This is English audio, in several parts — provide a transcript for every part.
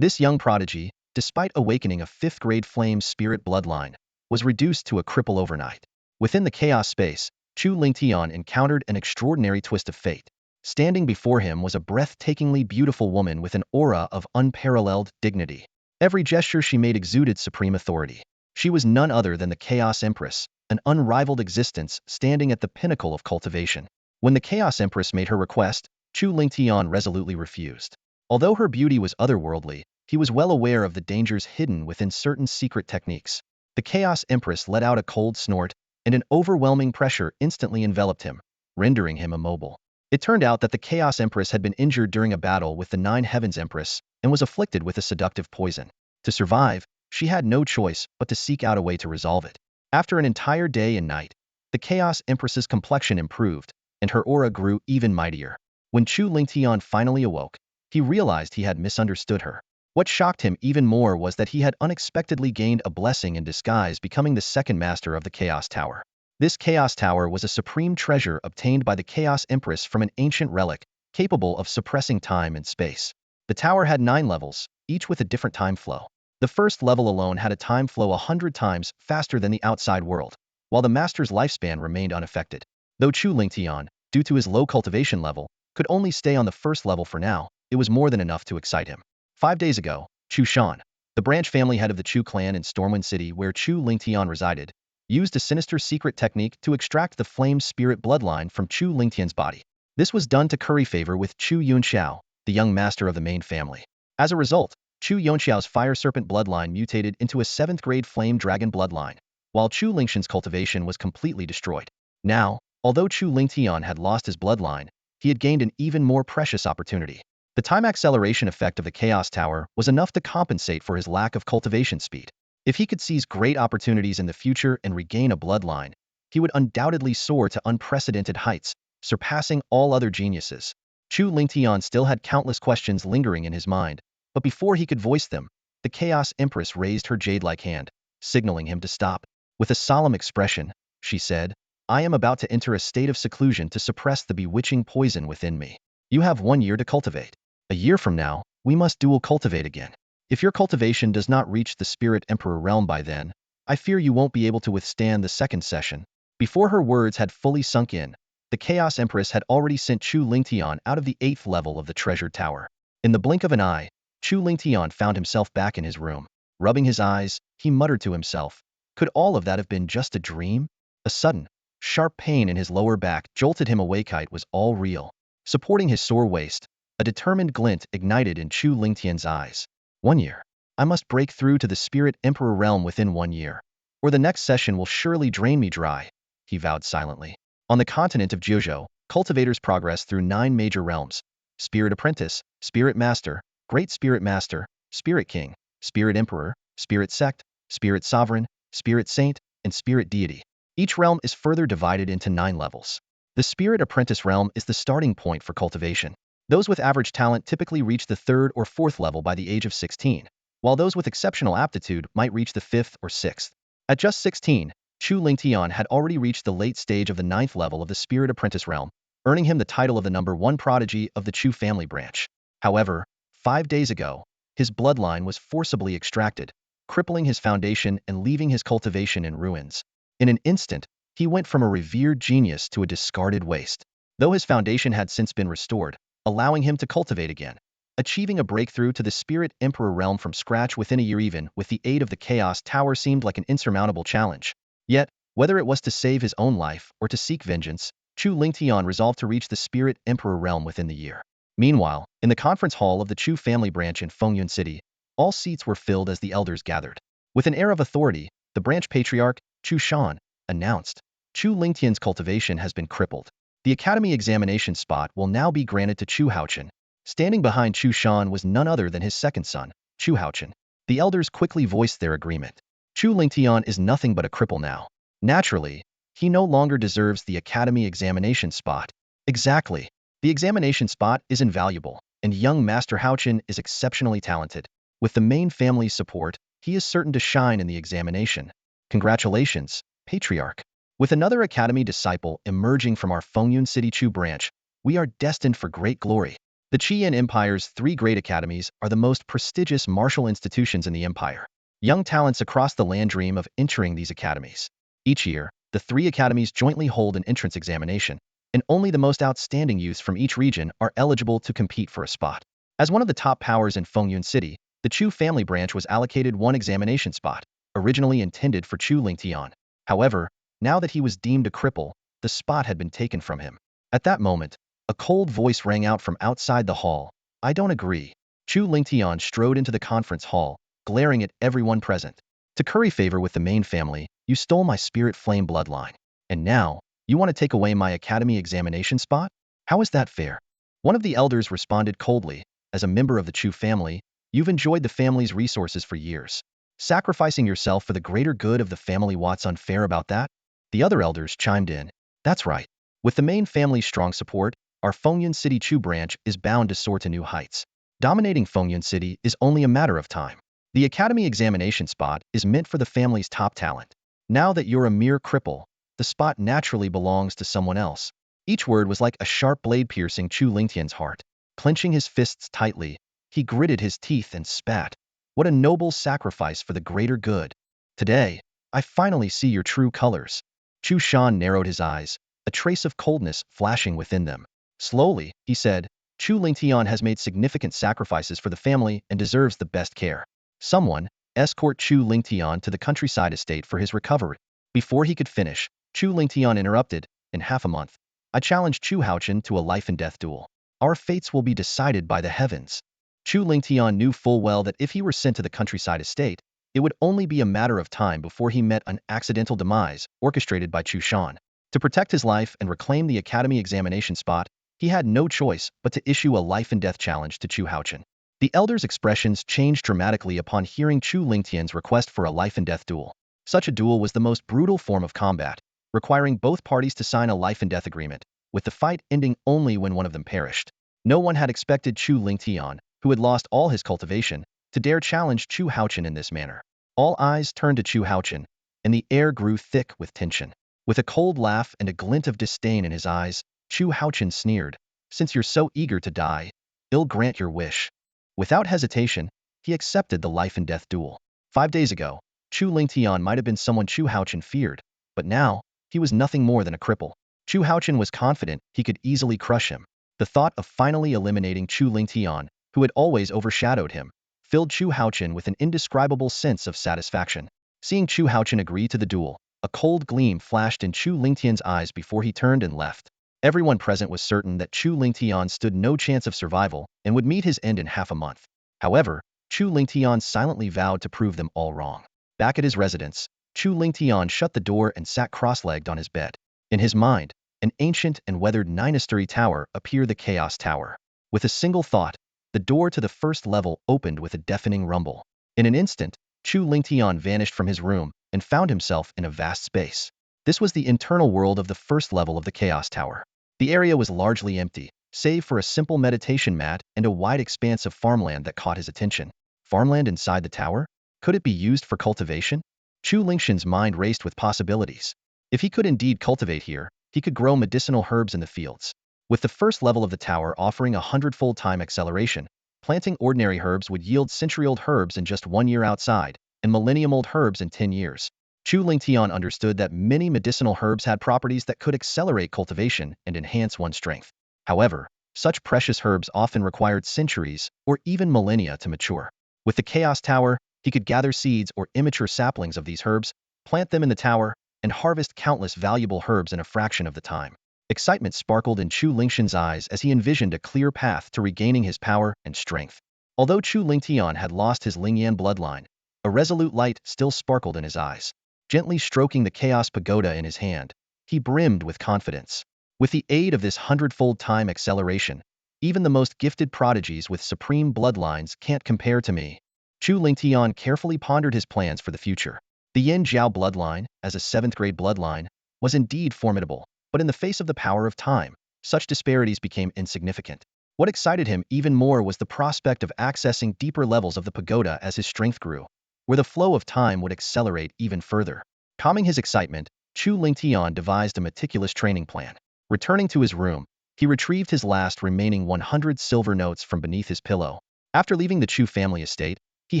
This young prodigy, despite awakening a fifth-grade flame spirit bloodline, was reduced to a cripple overnight. Within the chaos space, Chu Lingtian encountered an extraordinary twist of fate. Standing before him was a breathtakingly beautiful woman with an aura of unparalleled dignity. Every gesture she made exuded supreme authority. She was none other than the Chaos Empress, an unrivaled existence standing at the pinnacle of cultivation. When the Chaos Empress made her request, Chu Lingtian resolutely refused. Although her beauty was otherworldly, he was well aware of the dangers hidden within certain secret techniques. The Chaos Empress let out a cold snort, and an overwhelming pressure instantly enveloped him, rendering him immobile. It turned out that the Chaos Empress had been injured during a battle with the Nine Heavens Empress and was afflicted with a seductive poison. To survive, she had no choice but to seek out a way to resolve it. After an entire day and night, the Chaos Empress's complexion improved, and her aura grew even mightier. When Chu Lingtian finally awoke, he realized he had misunderstood her. What shocked him even more was that he had unexpectedly gained a blessing in disguise, becoming the second master of the Chaos Tower. This Chaos Tower was a supreme treasure obtained by the Chaos Empress from an ancient relic, capable of suppressing time and space. The tower had 9 levels, each with a different time flow. The first level alone had a time flow 100 times faster than the outside world, while the master's lifespan remained unaffected. Though Chu Lingtian, due to his low cultivation level, could only stay on the first level for now, it was more than enough to excite him. 5 days ago, Chu Shan, the branch family head of the Chu clan in Stormwind City where Chu Lingtian resided, used a sinister secret technique to extract the flame spirit bloodline from Chu Lingtian's body. This was done to curry favor with Chu Yunxiao, the young master of the main family. As a result, Chu Yunxiao's fire serpent bloodline mutated into a 7th-grade flame dragon bloodline, while Chu Lingshan's cultivation was completely destroyed. Now, although Chu Lingtian had lost his bloodline, he had gained an even more precious opportunity. The time acceleration effect of the Chaos Tower was enough to compensate for his lack of cultivation speed. If he could seize great opportunities in the future and regain a bloodline, he would undoubtedly soar to unprecedented heights, surpassing all other geniuses. Chu Lingtian still had countless questions lingering in his mind, but before he could voice them, the Chaos Empress raised her jade-like hand, signaling him to stop. With a solemn expression, she said, "I am about to enter a state of seclusion to suppress the bewitching poison within me. You have 1 year to cultivate. A year from now, we must dual cultivate again. If your cultivation does not reach the Spirit Emperor realm by then, I fear you won't be able to withstand the second session." Before her words had fully sunk in, the Chaos Empress had already sent Chu Lingtian out of the 8th level of the treasured tower. In the blink of an eye, Chu Lingtian found himself back in his room. Rubbing his eyes, he muttered to himself, could all of that have been just a dream? A sudden, sharp pain in his lower back jolted him awake. It was all real. Supporting his sore waist, a determined glint ignited in Chu Lingtian's eyes. 1 year. I must break through to the Spirit Emperor realm within 1 year, or the next session will surely drain me dry, he vowed silently. On the continent of Jiuzhou, cultivators progress through 9 major realms: Spirit Apprentice, Spirit Master, Great Spirit Master, Spirit King, Spirit Emperor, Spirit Sect, Spirit Sovereign, Spirit Saint, and Spirit Deity. Each realm is further divided into 9 levels. The Spirit Apprentice realm is the starting point for cultivation. Those with average talent typically reach the 3rd or 4th level by the age of 16, while those with exceptional aptitude might reach the 5th or 6th. At just 16, Chu Lingtian had already reached the late stage of the 9th level of the Spirit Apprentice realm, earning him the title of the #1 prodigy of the Chu family branch. However, 5 days ago, his bloodline was forcibly extracted, crippling his foundation and leaving his cultivation in ruins. In an instant, he went from a revered genius to a discarded waste. Though his foundation had since been restored, allowing him to cultivate again. Achieving a breakthrough to the Spirit Emperor realm from scratch within a year even with the aid of the Chaos Tower seemed like an insurmountable challenge. Yet, whether it was to save his own life or to seek vengeance, Chu Lingtian resolved to reach the Spirit Emperor realm within the year. Meanwhile, in the conference hall of the Chu family branch in Fengyun City, all seats were filled as the elders gathered. With an air of authority, the branch patriarch, Chu Shan, announced, "Chu Lingtian's cultivation has been crippled. The academy examination spot will now be granted to Chu Haochen." Standing behind Chu Shan was none other than his second son, Chu Haochen. The elders quickly voiced their agreement. Chu Lingtian is nothing but a cripple now. Naturally, he no longer deserves the academy examination spot. Exactly. The examination spot is invaluable, and young Master Haochen is exceptionally talented. With the main family's support, he is certain to shine in the examination. Congratulations, Patriarch. With another academy disciple emerging from our Fengyun City Chu branch, we are destined for great glory. The Qian Empire's three great academies are the most prestigious martial institutions in the empire. Young talents across the land dream of entering these academies. Each year, the three academies jointly hold an entrance examination, and only the most outstanding youths from each region are eligible to compete for a spot. As one of the top powers in Fengyun City, the Chu family branch was allocated one examination spot, originally intended for Chu Lingtian. However, now that he was deemed a cripple, the spot had been taken from him. At that moment, a cold voice rang out from outside the hall. I don't agree. Chu Lingtian strode into the conference hall, glaring at everyone present. To curry favor with the main family, you stole my spirit flame bloodline. And now, you want to take away my academy examination spot? How is that fair? One of the elders responded coldly. As a member of the Chu family, you've enjoyed the family's resources for years. Sacrificing yourself for the greater good of the family, what's unfair about that? The other elders chimed in. That's right. With the main family's strong support, our Fengyun City Chu branch is bound to soar to new heights. Dominating Fengyun City is only a matter of time. The academy examination spot is meant for the family's top talent. Now that you're a mere cripple, the spot naturally belongs to someone else. Each word was like a sharp blade piercing Chu Lingtian's heart. Clenching his fists tightly, he gritted his teeth and spat. What a noble sacrifice for the greater good. Today, I finally see your true colors. Chu Shan narrowed his eyes, a trace of coldness flashing within them. Slowly, he said, Chu Lingtian has made significant sacrifices for the family and deserves the best care. Someone, escort Chu Lingtian to the countryside estate for his recovery. Before he could finish, Chu Lingtian interrupted. In half a month, I challenge Chu Haochen to a life-and-death duel. Our fates will be decided by the heavens. Chu Lingtian knew full well that if he were sent to the countryside estate, it would only be a matter of time before he met an accidental demise orchestrated by Chu Shan. To protect his life and reclaim the academy examination spot, he had no choice but to issue a life-and-death challenge to Chu Haochen. The elder's expressions changed dramatically upon hearing Chu Lingtian's request for a life-and-death duel. Such a duel was the most brutal form of combat, requiring both parties to sign a life-and-death agreement, with the fight ending only when one of them perished. No one had expected Chu Lingtian, who had lost all his cultivation, to dare challenge Chu Haochen in this manner. All eyes turned to Chu Haochen, and the air grew thick with tension. With a cold laugh and a glint of disdain in his eyes, Chu Haochen sneered, Since you're so eager to die, I'll grant your wish. Without hesitation, he accepted the life-and-death duel. 5 days ago, Chu Lingtian might have been someone Chu Haochen feared, but now, he was nothing more than a cripple. Chu Haochen was confident he could easily crush him. The thought of finally eliminating Chu Lingtian, who had always overshadowed him, filled Chu Haochen with an indescribable sense of satisfaction. Seeing Chu Haochen agree to the duel, a cold gleam flashed in Chu Lingtian's eyes before he turned and left. Everyone present was certain that Chu Lingtian stood no chance of survival and would meet his end in half a month. However, Chu Lingtian silently vowed to prove them all wrong. Back at his residence, Chu Lingtian shut the door and sat cross-legged on his bed. In his mind, an ancient and weathered nine-story tower appeared, the Chaos Tower. With a single thought, the door to the first level opened with a deafening rumble. In an instant, Chu Lingtian vanished from his room and found himself in a vast space. This was the internal world of the first level of the Chaos Tower. The area was largely empty, save for a simple meditation mat and a wide expanse of farmland that caught his attention. Farmland inside the tower? Could it be used for cultivation? Chu Lingshan's mind raced with possibilities. If he could indeed cultivate here, he could grow medicinal herbs in the fields. With the first level of the tower offering 100-fold time acceleration, planting ordinary herbs would yield century-old herbs in just 1 year outside, and millennium-old herbs in 10 years. Chu Lingtian understood that many medicinal herbs had properties that could accelerate cultivation and enhance one's strength. However, such precious herbs often required centuries or even millennia to mature. With the Chaos Tower, he could gather seeds or immature saplings of these herbs, plant them in the tower, and harvest countless valuable herbs in a fraction of the time. Excitement sparkled in Chu Lingshan's eyes as he envisioned a clear path to regaining his power and strength. Although Chu Lingtian had lost his Lingyan bloodline, a resolute light still sparkled in his eyes. Gently stroking the Chaos Pagoda in his hand, he brimmed with confidence. With the aid of this 100-fold time acceleration, even the most gifted prodigies with supreme bloodlines can't compare to me. Chu Lingtian carefully pondered his plans for the future. The Yin Jiao bloodline, as a 7th-grade bloodline, was indeed formidable, but in the face of the power of time, such disparities became insignificant. What excited him even more was the prospect of accessing deeper levels of the pagoda as his strength grew, where the flow of time would accelerate even further. Calming his excitement, Chu Lingtian devised a meticulous training plan. Returning to his room, He retrieved his last remaining 100 silver notes from beneath his pillow. After leaving the Chu family estate, he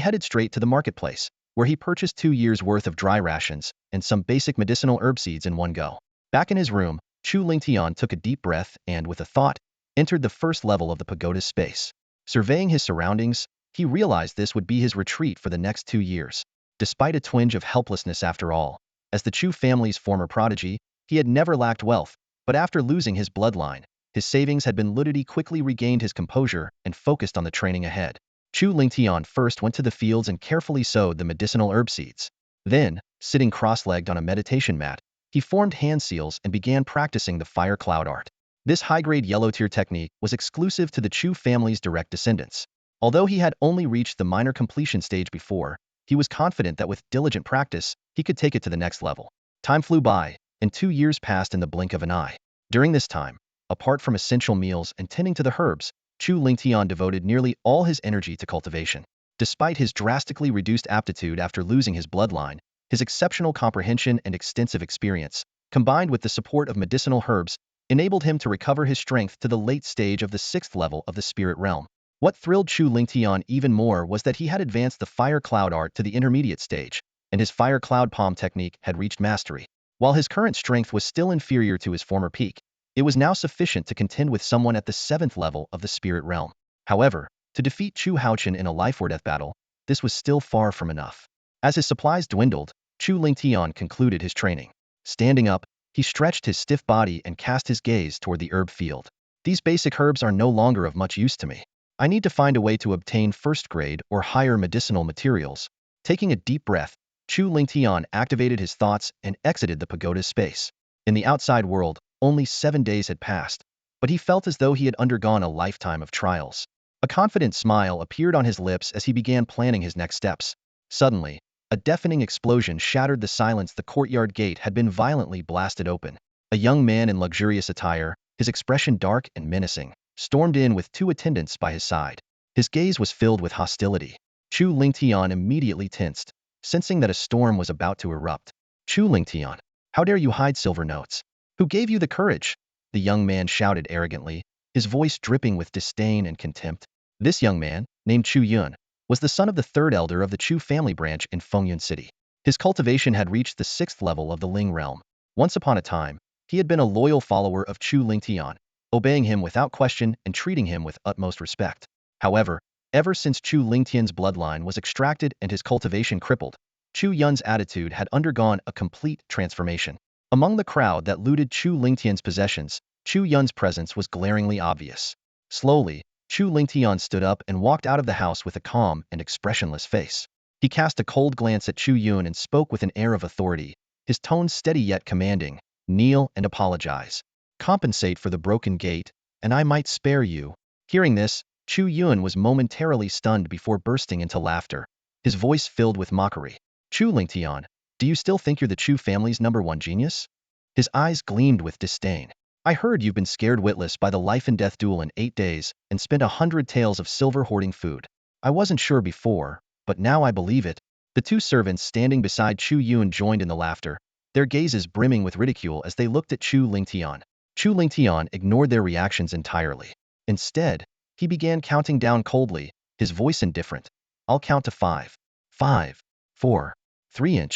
headed straight to the marketplace, where he purchased 2 years' worth of dry rations and some basic medicinal herb seeds in one go. Back in his room, Chu Lingtian took a deep breath and, with a thought, entered the first level of the pagoda's space. Surveying his surroundings, he realized this would be his retreat for the next 2 years. Despite a twinge of helplessness after all, as the Chu family's former prodigy, he had never lacked wealth, but after losing his bloodline, his savings had been looted. He quickly regained his composure and focused on the training ahead. Chu Lingtian first went to the fields and carefully sowed the medicinal herb seeds. Then, sitting cross-legged on a meditation mat, he formed hand seals and began practicing the fire cloud art. This high-grade yellow tier technique was exclusive to the Chu family's direct descendants. Although he had only reached the minor completion stage before, he was confident that with diligent practice, he could take it to the next level. Time flew by, and 2 years passed in the blink of an eye. During this time, apart from essential meals and tending to the herbs, Chu Lingtian devoted nearly all his energy to cultivation. Despite his drastically reduced aptitude after losing his bloodline, his exceptional comprehension and extensive experience, combined with the support of medicinal herbs, enabled him to recover his strength to the late stage of the 6th level of the spirit realm. What thrilled Chu Lingtian even more was that he had advanced the fire cloud art to the intermediate stage, and his fire cloud palm technique had reached mastery. While his current strength was still inferior to his former peak, it was now sufficient to contend with someone at the 7th level of the spirit realm. However, to defeat Chu Haochen in a life-or-death battle, this was still far from enough. As his supplies dwindled, Chu Lingtian concluded his training. Standing up, he stretched his stiff body and cast his gaze toward the herb field. These basic herbs are no longer of much use to me. I need to find a way to obtain first-grade or higher medicinal materials. Taking a deep breath, Chu Lingtian activated his thoughts and exited the pagoda's space. In the outside world, only 7 days had passed, but he felt as though he had undergone a lifetime of trials. A confident smile appeared on his lips as he began planning his next steps. Suddenly, a deafening explosion shattered the silence. The courtyard gate had been violently blasted open. A young man in luxurious attire, his expression dark and menacing, stormed in with 2 attendants by his side. His gaze was filled with hostility. Chu Lingtian immediately tensed, sensing that a storm was about to erupt. Chu Lingtian, how dare you hide silver notes? Who gave you the courage? The young man shouted arrogantly, his voice dripping with disdain and contempt. This young man, named Chu Yun, was the son of the 3rd elder of the Chu family branch in Fengyun City. His cultivation had reached the 6th level of the Ling realm. Once upon a time, he had been a loyal follower of Chu Lingtian, obeying him without question and treating him with utmost respect. However, ever since Chu Lingtian's bloodline was extracted and his cultivation crippled, Chu Yun's attitude had undergone a complete transformation. Among the crowd that looted Chu Lingtian's possessions, Chu Yun's presence was glaringly obvious. Slowly, Chu Lingtian stood up and walked out of the house with a calm and expressionless face. He cast a cold glance at Chu Yun and spoke with an air of authority, his tone steady yet commanding. Kneel and apologize. Compensate for the broken gate, and I might spare you. Hearing this, Chu Yun was momentarily stunned before bursting into laughter, his voice filled with mockery. Chu Lingtian, do you still think you're the Chu family's #1 genius? His eyes gleamed with disdain. I heard you've been scared witless by the life-and-death duel in 8 days and spent 100 taels of silver hoarding food. I wasn't sure before, but now I believe it. The 2 servants standing beside Chu Yun joined in the laughter, their gazes brimming with ridicule as they looked at Chu Lingtian. Chu Lingtian ignored their reactions entirely. Instead, he began counting down coldly, his voice indifferent. I'll count to 5. 5, 4, 3.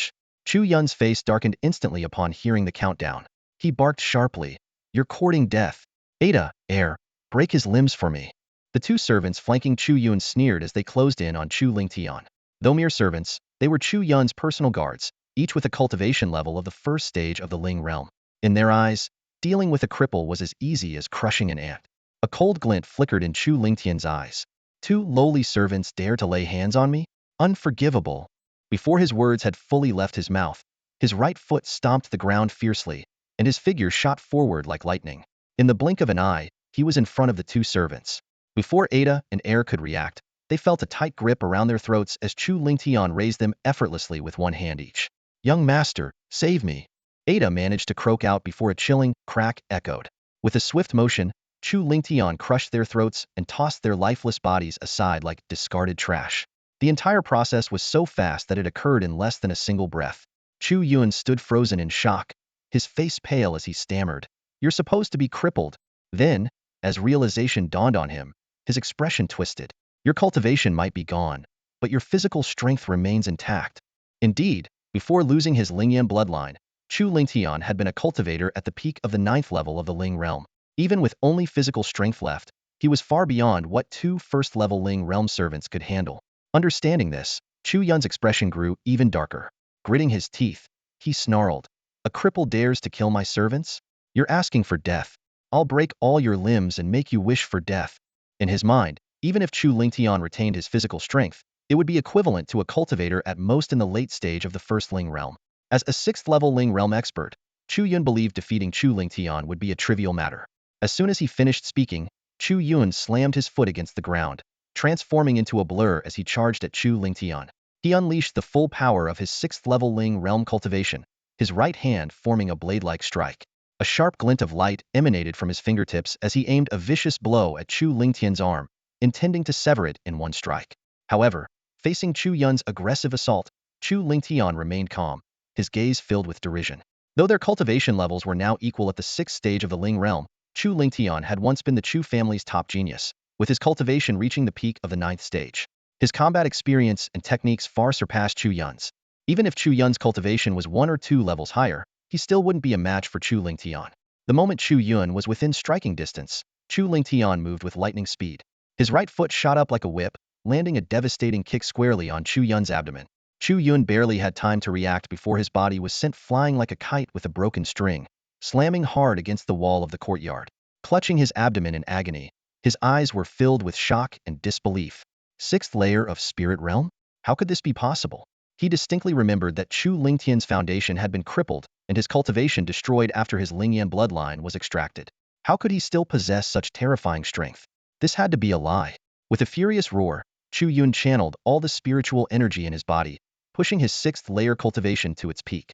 Chu Yun's face darkened instantly upon hearing the countdown. He barked sharply. You're courting death. Ada, heir, break his limbs for me. The 2 servants flanking Chu Yun sneered as they closed in on Chu Lingtian. Though mere servants, they were Chu Yun's personal guards, each with a cultivation level of the 1st stage of the Ling realm. In their eyes, dealing with a cripple was as easy as crushing an ant. A cold glint flickered in Chu Lingtian's eyes. 2 lowly servants dare to lay hands on me? Unforgivable. Before his words had fully left his mouth, his right foot stomped the ground fiercely, and his figure shot forward like lightning. In the blink of an eye, he was in front of the 2 servants. Before Ada and Air could react, they felt a tight grip around their throats as Chu Lingtian raised them effortlessly with one hand each. Young master, save me. Ada managed to croak out before a chilling crack echoed. With a swift motion, Chu Lingtian crushed their throats and tossed their lifeless bodies aside like discarded trash. The entire process was so fast that it occurred in less than a single breath. Chu Yun stood frozen in shock, his face pale as he stammered. You're supposed to be crippled. Then, as realization dawned on him, his expression twisted. Your cultivation might be gone, but your physical strength remains intact. Indeed, before losing his Lingyan bloodline, Chu Lingtian had been a cultivator at the peak of the 9th level of the Ling realm. Even with only physical strength left, he was far beyond what 2 first-level Ling realm servants could handle. Understanding this, Chu Yun's expression grew even darker. Gritting his teeth, he snarled, "A cripple dares to kill my servants? You're asking for death. I'll break all your limbs and make you wish for death." In his mind, even if Chu Lingtian retained his physical strength, it would be equivalent to a cultivator at most in the late stage of the first Ling realm. As a 6th-level Ling realm expert, Chu Yun believed defeating Chu Lingtian would be a trivial matter. As soon as he finished speaking, Chu Yun slammed his foot against the ground, transforming into a blur as he charged at Chu Lingtian. He unleashed the full power of his 6th-level Ling realm cultivation, his right hand forming a blade-like strike. A sharp glint of light emanated from his fingertips as he aimed a vicious blow at Chu Lingtian's arm, intending to sever it in one strike. However, facing Chu Yun's aggressive assault, Chu Lingtian remained calm, his gaze filled with derision. Though their cultivation levels were now equal at the 6th stage of the Ling realm, Chu Lingtian had once been the Chu family's top genius, with his cultivation reaching the peak of the 9th stage. His combat experience and techniques far surpassed Chu Yun's. Even if Chu Yun's cultivation was 1 or 2 levels higher, he still wouldn't be a match for Chu Lingtian. The moment Chu Yun was within striking distance, Chu Lingtian moved with lightning speed. His right foot shot up like a whip, landing a devastating kick squarely on Chu Yun's abdomen. Chu Yun barely had time to react before his body was sent flying like a kite with a broken string, slamming hard against the wall of the courtyard. Clutching his abdomen in agony, his eyes were filled with shock and disbelief. 6th layer of spirit realm? How could this be possible? He distinctly remembered that Chu Lingtian's foundation had been crippled and his cultivation destroyed after his Lingyan bloodline was extracted. How could he still possess such terrifying strength? This had to be a lie. With a furious roar, Chu Yun channeled all the spiritual energy in his body, pushing his 6th layer cultivation to its peak.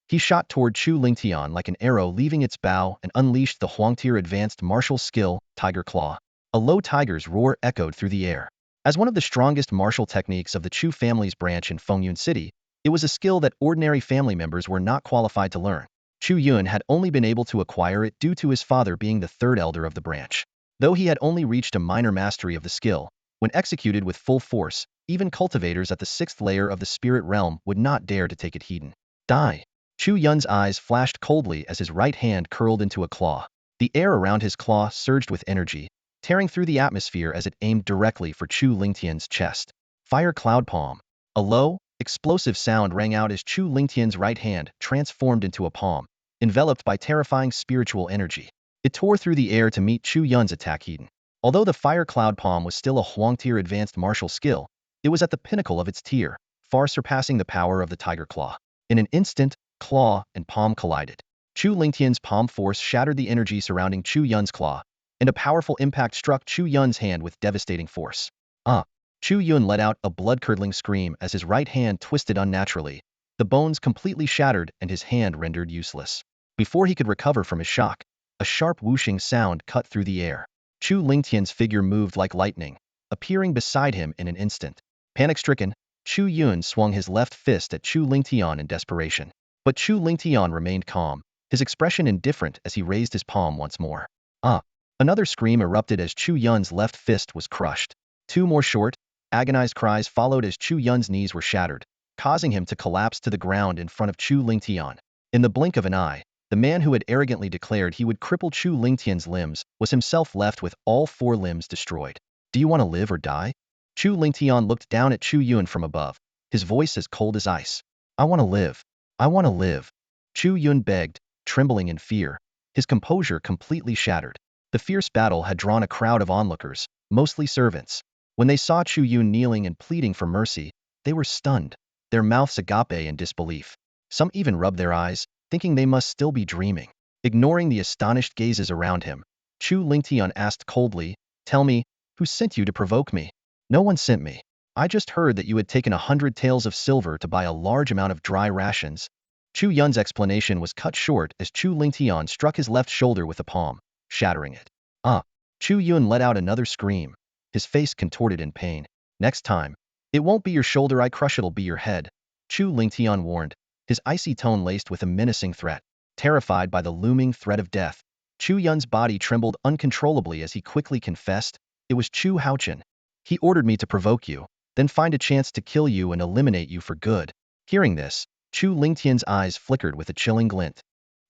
He shot toward Chu Lingtian like an arrow leaving its bow and unleashed the Huangtir advanced martial skill, Tiger Claw. A low tiger's roar echoed through the air. As one of the strongest martial techniques of the Chu family's branch in Fengyun City, it was a skill that ordinary family members were not qualified to learn. Chu Yun had only been able to acquire it due to his father being the 3rd elder of the branch. Though he had only reached a minor mastery of the skill, when executed with full force, even cultivators at the 6th layer of the spirit realm would not dare to take it heeding. Die! Chu Yun's eyes flashed coldly as his right hand curled into a claw. The air around his claw surged with energy, tearing through the atmosphere as it aimed directly for Chu Lingtian's chest. Fire Cloud Palm. A low, explosive sound rang out as Chu Lingtian's right hand transformed into a palm, enveloped by terrifying spiritual energy. It tore through the air to meet Chu Yun's attack heeding. Although the Fire Cloud Palm was still a Huangtir advanced martial skill, it was at the pinnacle of its tier, far surpassing the power of the Tiger Claw. In an instant, claw and palm collided. Chu Lingtian's palm force shattered the energy surrounding Chu Yun's claw, and a powerful impact struck Chu Yun's hand with devastating force. Chu Yun let out a blood-curdling scream as his right hand twisted unnaturally, the bones completely shattered and his hand rendered useless. Before he could recover from his shock, a sharp whooshing sound cut through the air. Chu Lingtian's figure moved like lightning, appearing beside him in an instant. Panic-stricken, Chu Yun swung his left fist at Chu Lingtian in desperation. But Chu Lingtian remained calm, his expression indifferent as he raised his palm once more. Another scream erupted as Chu Yun's left fist was crushed. 2 more short, agonized cries followed as Chu Yun's knees were shattered, causing him to collapse to the ground in front of Chu Lingtian. In the blink of an eye, the man who had arrogantly declared he would cripple Chu Lingtian's limbs was himself left with all 4 limbs destroyed. Do you want to live or die? Chu Lingtian looked down at Chu Yun from above, his voice as cold as ice. I want to live. I want to live. Chu Yun begged, trembling in fear, his composure completely shattered. The fierce battle had drawn a crowd of onlookers, mostly servants. When they saw Chu Yun kneeling and pleading for mercy, they were stunned, their mouths agape in disbelief. Some even rubbed their eyes, thinking they must still be dreaming. Ignoring the astonished gazes around him, Chu Lingtian asked coldly, "Tell me, who sent you to provoke me?" "No one sent me. I just heard that you had taken 100 taels of silver to buy a large amount of dry rations." Chu Yun's explanation was cut short as Chu Lingtian struck his left shoulder with a palm, shattering it. Chu Yun let out another scream, his face contorted in pain. "Next time, it won't be your shoulder I crush, it'll be your head," Chu Lingtian warned, his icy tone laced with a menacing threat. Terrified by the looming threat of death, Chu Yun's body trembled uncontrollably as he quickly confessed, "It was Chu Haochen. He ordered me to provoke you, then find a chance to kill you and eliminate you for good." Hearing this, Chu Lingtian's eyes flickered with a chilling glint.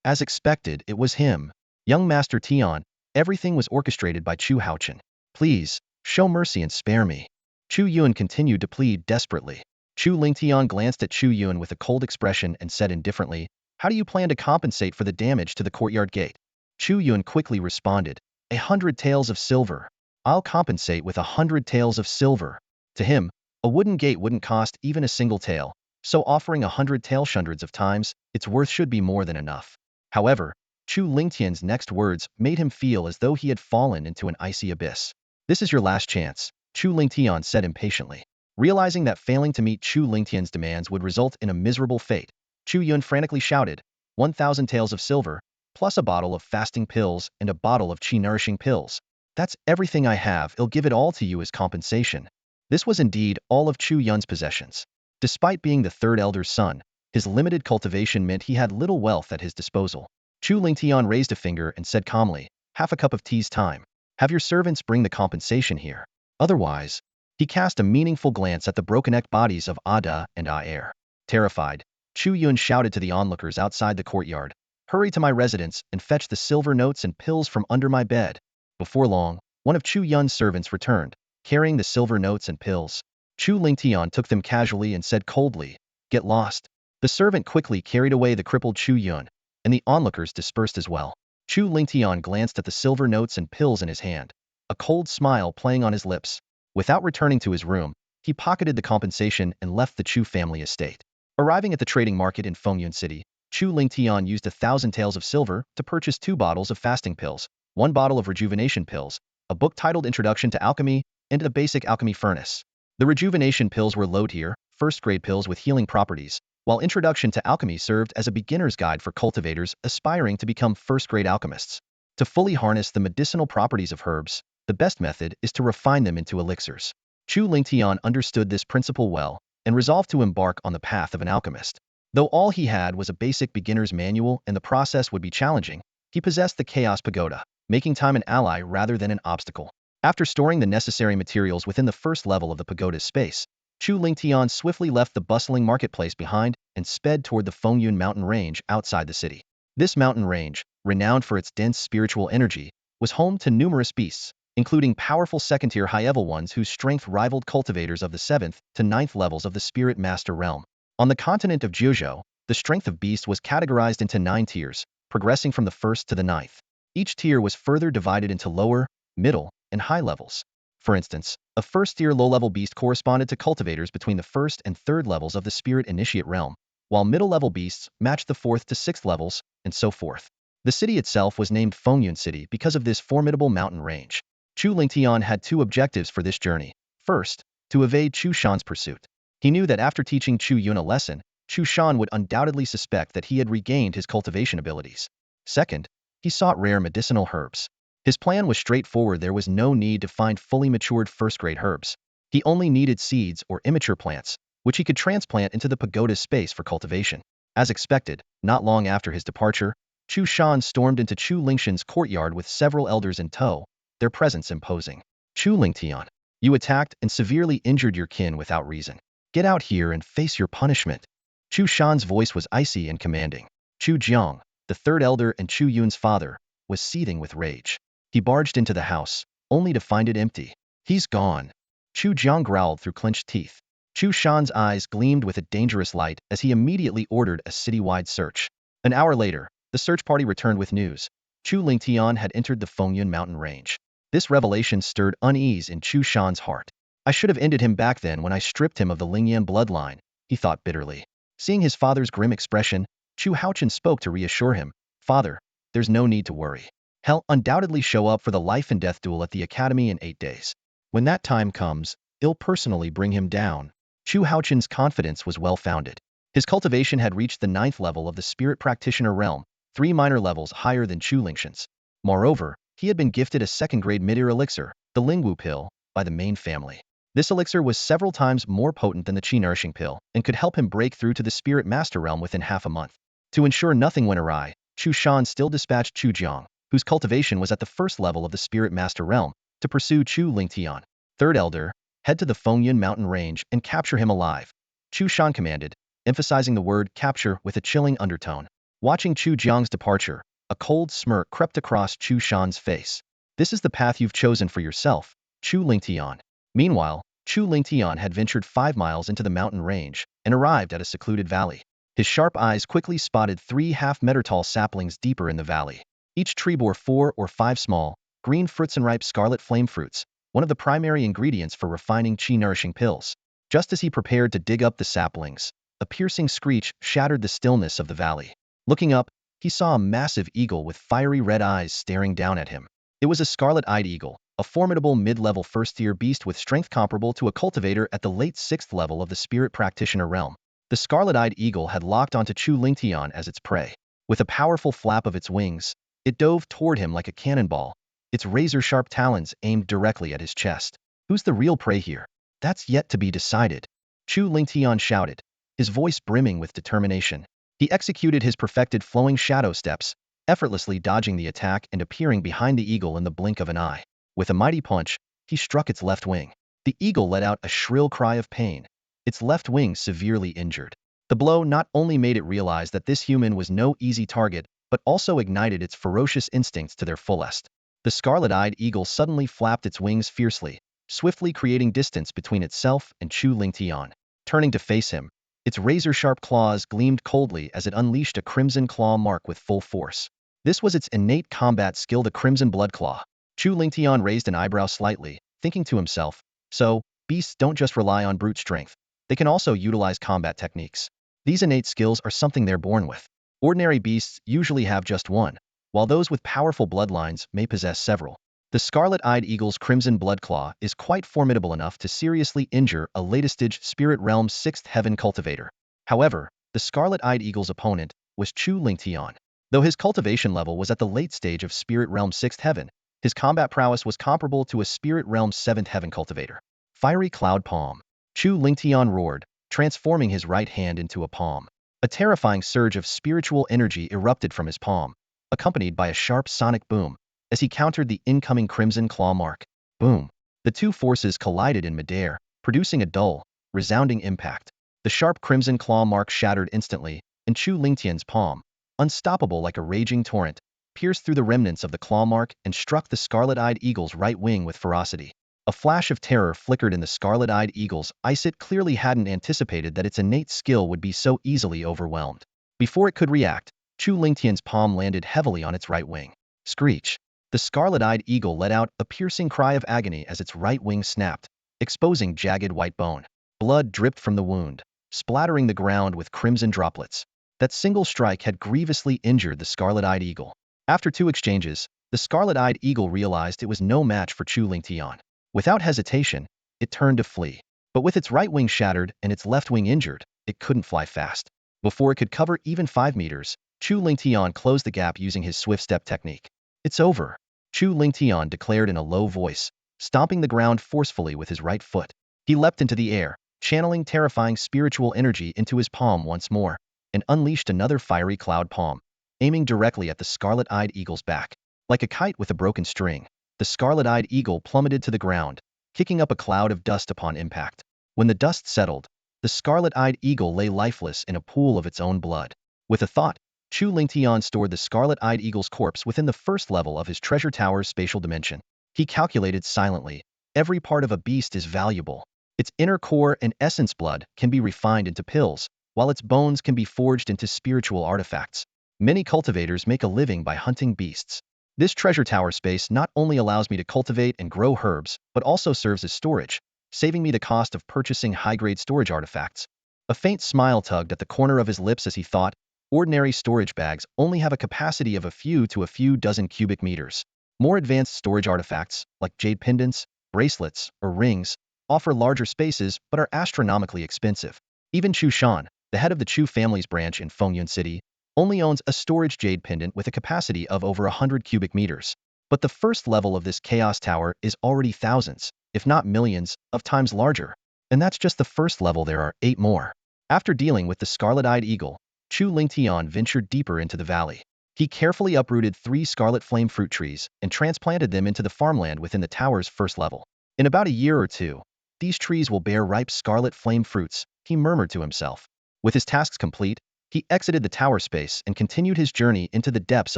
As expected, it was him. Young Master Tian, everything was orchestrated by Chu Haochen. "Please, show mercy and spare me." Chu Yun continued to plead desperately. Chu Lingtian glanced at Chu Yun with a cold expression and said indifferently, "How do you plan to compensate for the damage to the courtyard gate?" Chu Yun quickly responded, 100 taels of silver. I'll compensate with 100 taels of silver." To him, a wooden gate wouldn't cost even a single tael, so offering 100 taels hundreds of times, its worth should be more than enough. However, Chu Lingtian's next words made him feel as though he had fallen into an icy abyss. "This is your last chance," Chu Lingtian said impatiently. Realizing that failing to meet Chu Lingtian's demands would result in a miserable fate, Chu Yun frantically shouted, 1,000 taels of silver, plus a bottle of fasting pills and a bottle of chi-nourishing pills. That's everything I have, I'll give it all to you as compensation." This was indeed all of Chu Yun's possessions. Despite being the third elder's son, his limited cultivation meant he had little wealth at his disposal. Chu Lingtian raised a finger and said calmly, "Half a cup of tea's time. Have your servants bring the compensation here. Otherwise..." He cast a meaningful glance at the broken-necked bodies of Ada and Aer. Terrified, Chu Yun shouted to the onlookers outside the courtyard, "Hurry to my residence and fetch the silver notes and pills from under my bed." Before long, one of Chu Yun's servants returned, carrying the silver notes and pills. Chu Lingtian took them casually and said coldly, "Get lost." The servant quickly carried away the crippled Chu Yun, and the onlookers dispersed as well. Chu Lingtian glanced at the silver notes and pills in his hand, a cold smile playing on his lips. Without returning to his room, he pocketed the compensation and left the Chu family estate. Arriving at the trading market in Fengyun City, Chu Lingtian used 1,000 taels of silver to purchase 2 bottles of fasting pills, 1 bottle of rejuvenation pills, a book titled Introduction to Alchemy, and a basic alchemy furnace. The rejuvenation pills were low-tier, first-grade pills with healing properties, while Introduction to Alchemy served as a beginner's guide for cultivators aspiring to become first-grade alchemists. To fully harness the medicinal properties of herbs, the best method is to refine them into elixirs. Chu Lingtian understood this principle well and resolved to embark on the path of an alchemist. Though all he had was a basic beginner's manual and the process would be challenging, he possessed the Chaos Pagoda, making time an ally rather than an obstacle. After storing the necessary materials within the first level of the pagoda's space, Chu Lingtian swiftly left the bustling marketplace behind and sped toward the Fengyun mountain range outside the city. This mountain range, renowned for its dense spiritual energy, was home to numerous beasts, including powerful second-tier high-level ones whose strength rivaled cultivators of the 7th to 9th levels of the Spirit Master realm. On the continent of Jiuzhou, the strength of beasts was categorized into 9 tiers, progressing from the 1st to the 9th. Each tier was further divided into lower, middle, and high levels. For instance, a first-tier low-level beast corresponded to cultivators between the 1st and 3rd levels of the Spirit Initiate realm, while middle-level beasts matched the 4th to 6th levels, and so forth. The city itself was named Fengyun City because of this formidable mountain range. Chu Lingtian had 2 objectives for this journey. First, to evade Chu Shan's pursuit. He knew that after teaching Chu Yun a lesson, Chu Shan would undoubtedly suspect that he had regained his cultivation abilities. Second, he sought rare medicinal herbs. His plan was straightforward. There was no need to find fully matured first-grade herbs. He only needed seeds or immature plants, which he could transplant into the pagoda's space for cultivation. As expected, not long after his departure, Chu Shan stormed into Chu Lingshan's courtyard with several elders in tow, their presence imposing. "Chu Lingtian, you attacked and severely injured your kin without reason. Get out here and face your punishment." Chu Shan's voice was icy and commanding. Chu Jiang, the 3rd elder and Chu Yun's father, was seething with rage. He barged into the house, only to find it empty. "He's gone." Chu Jiang growled through clenched teeth. Chu Shan's eyes gleamed with a dangerous light as he immediately ordered a citywide search. An hour later, the search party returned with news. Chu Lingtian had entered the Fengyun mountain range. This revelation stirred unease in Chu Shan's heart. "I should have ended him back then when I stripped him of the Lingyan bloodline," he thought bitterly. Seeing his father's grim expression, Chu Haochen spoke to reassure him, "Father, there's no need to worry. He'll undoubtedly show up for the life and death duel at the academy in 8 days. When that time comes, I'll personally bring him down." Chu Haochen's confidence was well-founded. His cultivation had reached the 9th level of the Spirit Practitioner realm, 3 minor levels higher than Chu Lingshan's. Moreover, he had been gifted a second-grade mid-ear elixir, the Lingwu pill, by the main family. This elixir was several times more potent than the Qi-nourishing pill and could help him break through to the Spirit Master realm within half a month. To ensure nothing went awry, Chu Shan still dispatched Chu Jiang, whose cultivation was at the first level of the Spirit Master Realm, to pursue Chu Lingtian. Third Elder, head to the Fengyun mountain range and capture him alive, Chu Shan commanded, emphasizing the word capture with a chilling undertone. Watching Chu Jiang's departure, a cold smirk crept across Chu Shan's face. This is the path you've chosen for yourself, Chu Lingtian. Meanwhile, Chu Lingtian had ventured 5 miles into the mountain range and arrived at a secluded valley. His sharp eyes quickly spotted 3 half-meter-tall saplings deeper in the valley. Each tree bore 4 or 5 small, green fruits and ripe scarlet flame fruits, one of the primary ingredients for refining qi-nourishing pills. Just as he prepared to dig up the saplings, a piercing screech shattered the stillness of the valley. Looking up, he saw a massive eagle with fiery red eyes staring down at him. It was a scarlet-eyed eagle, a formidable mid-level first-tier beast with strength comparable to a cultivator at the late 6th level of the spirit practitioner realm. The scarlet-eyed eagle had locked onto Chu Lingtian as its prey. With a powerful flap of its wings, it dove toward him like a cannonball, its razor-sharp talons aimed directly at his chest. Who's the real prey here? That's yet to be decided, Chu Lingtian shouted, his voice brimming with determination. He executed his perfected flowing shadow steps, effortlessly dodging the attack and appearing behind the eagle in the blink of an eye. With a mighty punch, he struck its left wing. The eagle let out a shrill cry of pain, its left wing severely injured. The blow not only made it realize that this human was no easy target, but also ignited its ferocious instincts to their fullest. The scarlet-eyed eagle suddenly flapped its wings fiercely, swiftly creating distance between itself and Chu Lingtian. Turning to face him, its razor-sharp claws gleamed coldly as it unleashed a crimson claw mark with full force. This was its innate combat skill, the Crimson Blood Claw. Chu Lingtian raised an eyebrow slightly, thinking to himself, so, beasts don't just rely on brute strength. They can also utilize combat techniques. These innate skills are something they're born with. Ordinary beasts usually have just one, while those with powerful bloodlines may possess several. The scarlet-eyed eagle's Crimson Blood Claw is quite formidable enough to seriously injure a late-stage Spirit Realm 6th Heaven cultivator. However, the scarlet-eyed eagle's opponent was Chu Lingtian. Though his cultivation level was at the late stage of Spirit Realm 6th Heaven, his combat prowess was comparable to a Spirit Realm 7th Heaven cultivator. Fiery Cloud Palm. Chu Lingtian roared, transforming his right hand into a palm. A terrifying surge of spiritual energy erupted from his palm, accompanied by a sharp sonic boom, as he countered the incoming crimson claw mark. Boom! The two forces collided in midair, producing a dull, resounding impact. The sharp crimson claw mark shattered instantly, and Chu Lingtian's palm, unstoppable like a raging torrent, pierced through the remnants of the claw mark and struck the scarlet-eyed eagle's right wing with ferocity. A flash of terror flickered in the scarlet-eyed eagle's eyes. It clearly hadn't anticipated that its innate skill would be so easily overwhelmed. Before it could react, Chu Lingtian's palm landed heavily on its right wing. Screech! The scarlet-eyed eagle let out a piercing cry of agony as its right wing snapped, exposing jagged white bone. Blood dripped from the wound, splattering the ground with crimson droplets. That single strike had grievously injured the scarlet-eyed eagle. After 2 exchanges, the scarlet-eyed eagle realized it was no match for Chu Lingtian. Without hesitation, it turned to flee. But with its right wing shattered and its left wing injured, it couldn't fly fast. Before it could cover even 5 meters, Chu Lingtian closed the gap using his swift step technique. It's over, Chu Lingtian declared in a low voice, stomping the ground forcefully with his right foot. He leapt into the air, channeling terrifying spiritual energy into his palm once more, and unleashed another fiery cloud palm, aiming directly at the scarlet-eyed eagle's back. Like a kite with a broken string, the scarlet-eyed eagle plummeted to the ground, kicking up a cloud of dust upon impact. When the dust settled, the scarlet-eyed eagle lay lifeless in a pool of its own blood. With a thought, Chu Lingtian stored the scarlet-eyed eagle's corpse within the first level of his treasure tower's spatial dimension. He calculated silently, every part of a beast is valuable. Its inner core and essence blood can be refined into pills, while its bones can be forged into spiritual artifacts. Many cultivators make a living by hunting beasts. This treasure tower space not only allows me to cultivate and grow herbs, but also serves as storage, saving me the cost of purchasing high-grade storage artifacts. A faint smile tugged at the corner of his lips as he thought, ordinary storage bags only have a capacity of a few dozen cubic meters. More advanced storage artifacts, like jade pendants, bracelets, or rings, offer larger spaces but are astronomically expensive. Even Chu Shan, the head of the Chu family's branch in Fengyun City, only owns a storage jade pendant with a capacity of over 100 cubic meters. But the first level of this Chaos Tower is already thousands, if not millions, of times larger. And that's just the first level. There are 8 more. After dealing with the scarlet-eyed eagle, Chu Lingtian ventured deeper into the valley. He carefully uprooted 3 scarlet flame fruit trees and transplanted them into the farmland within the tower's first level. In about a year or two, these trees will bear ripe scarlet flame fruits, he murmured to himself. With his tasks complete, he exited the tower space and continued his journey into the depths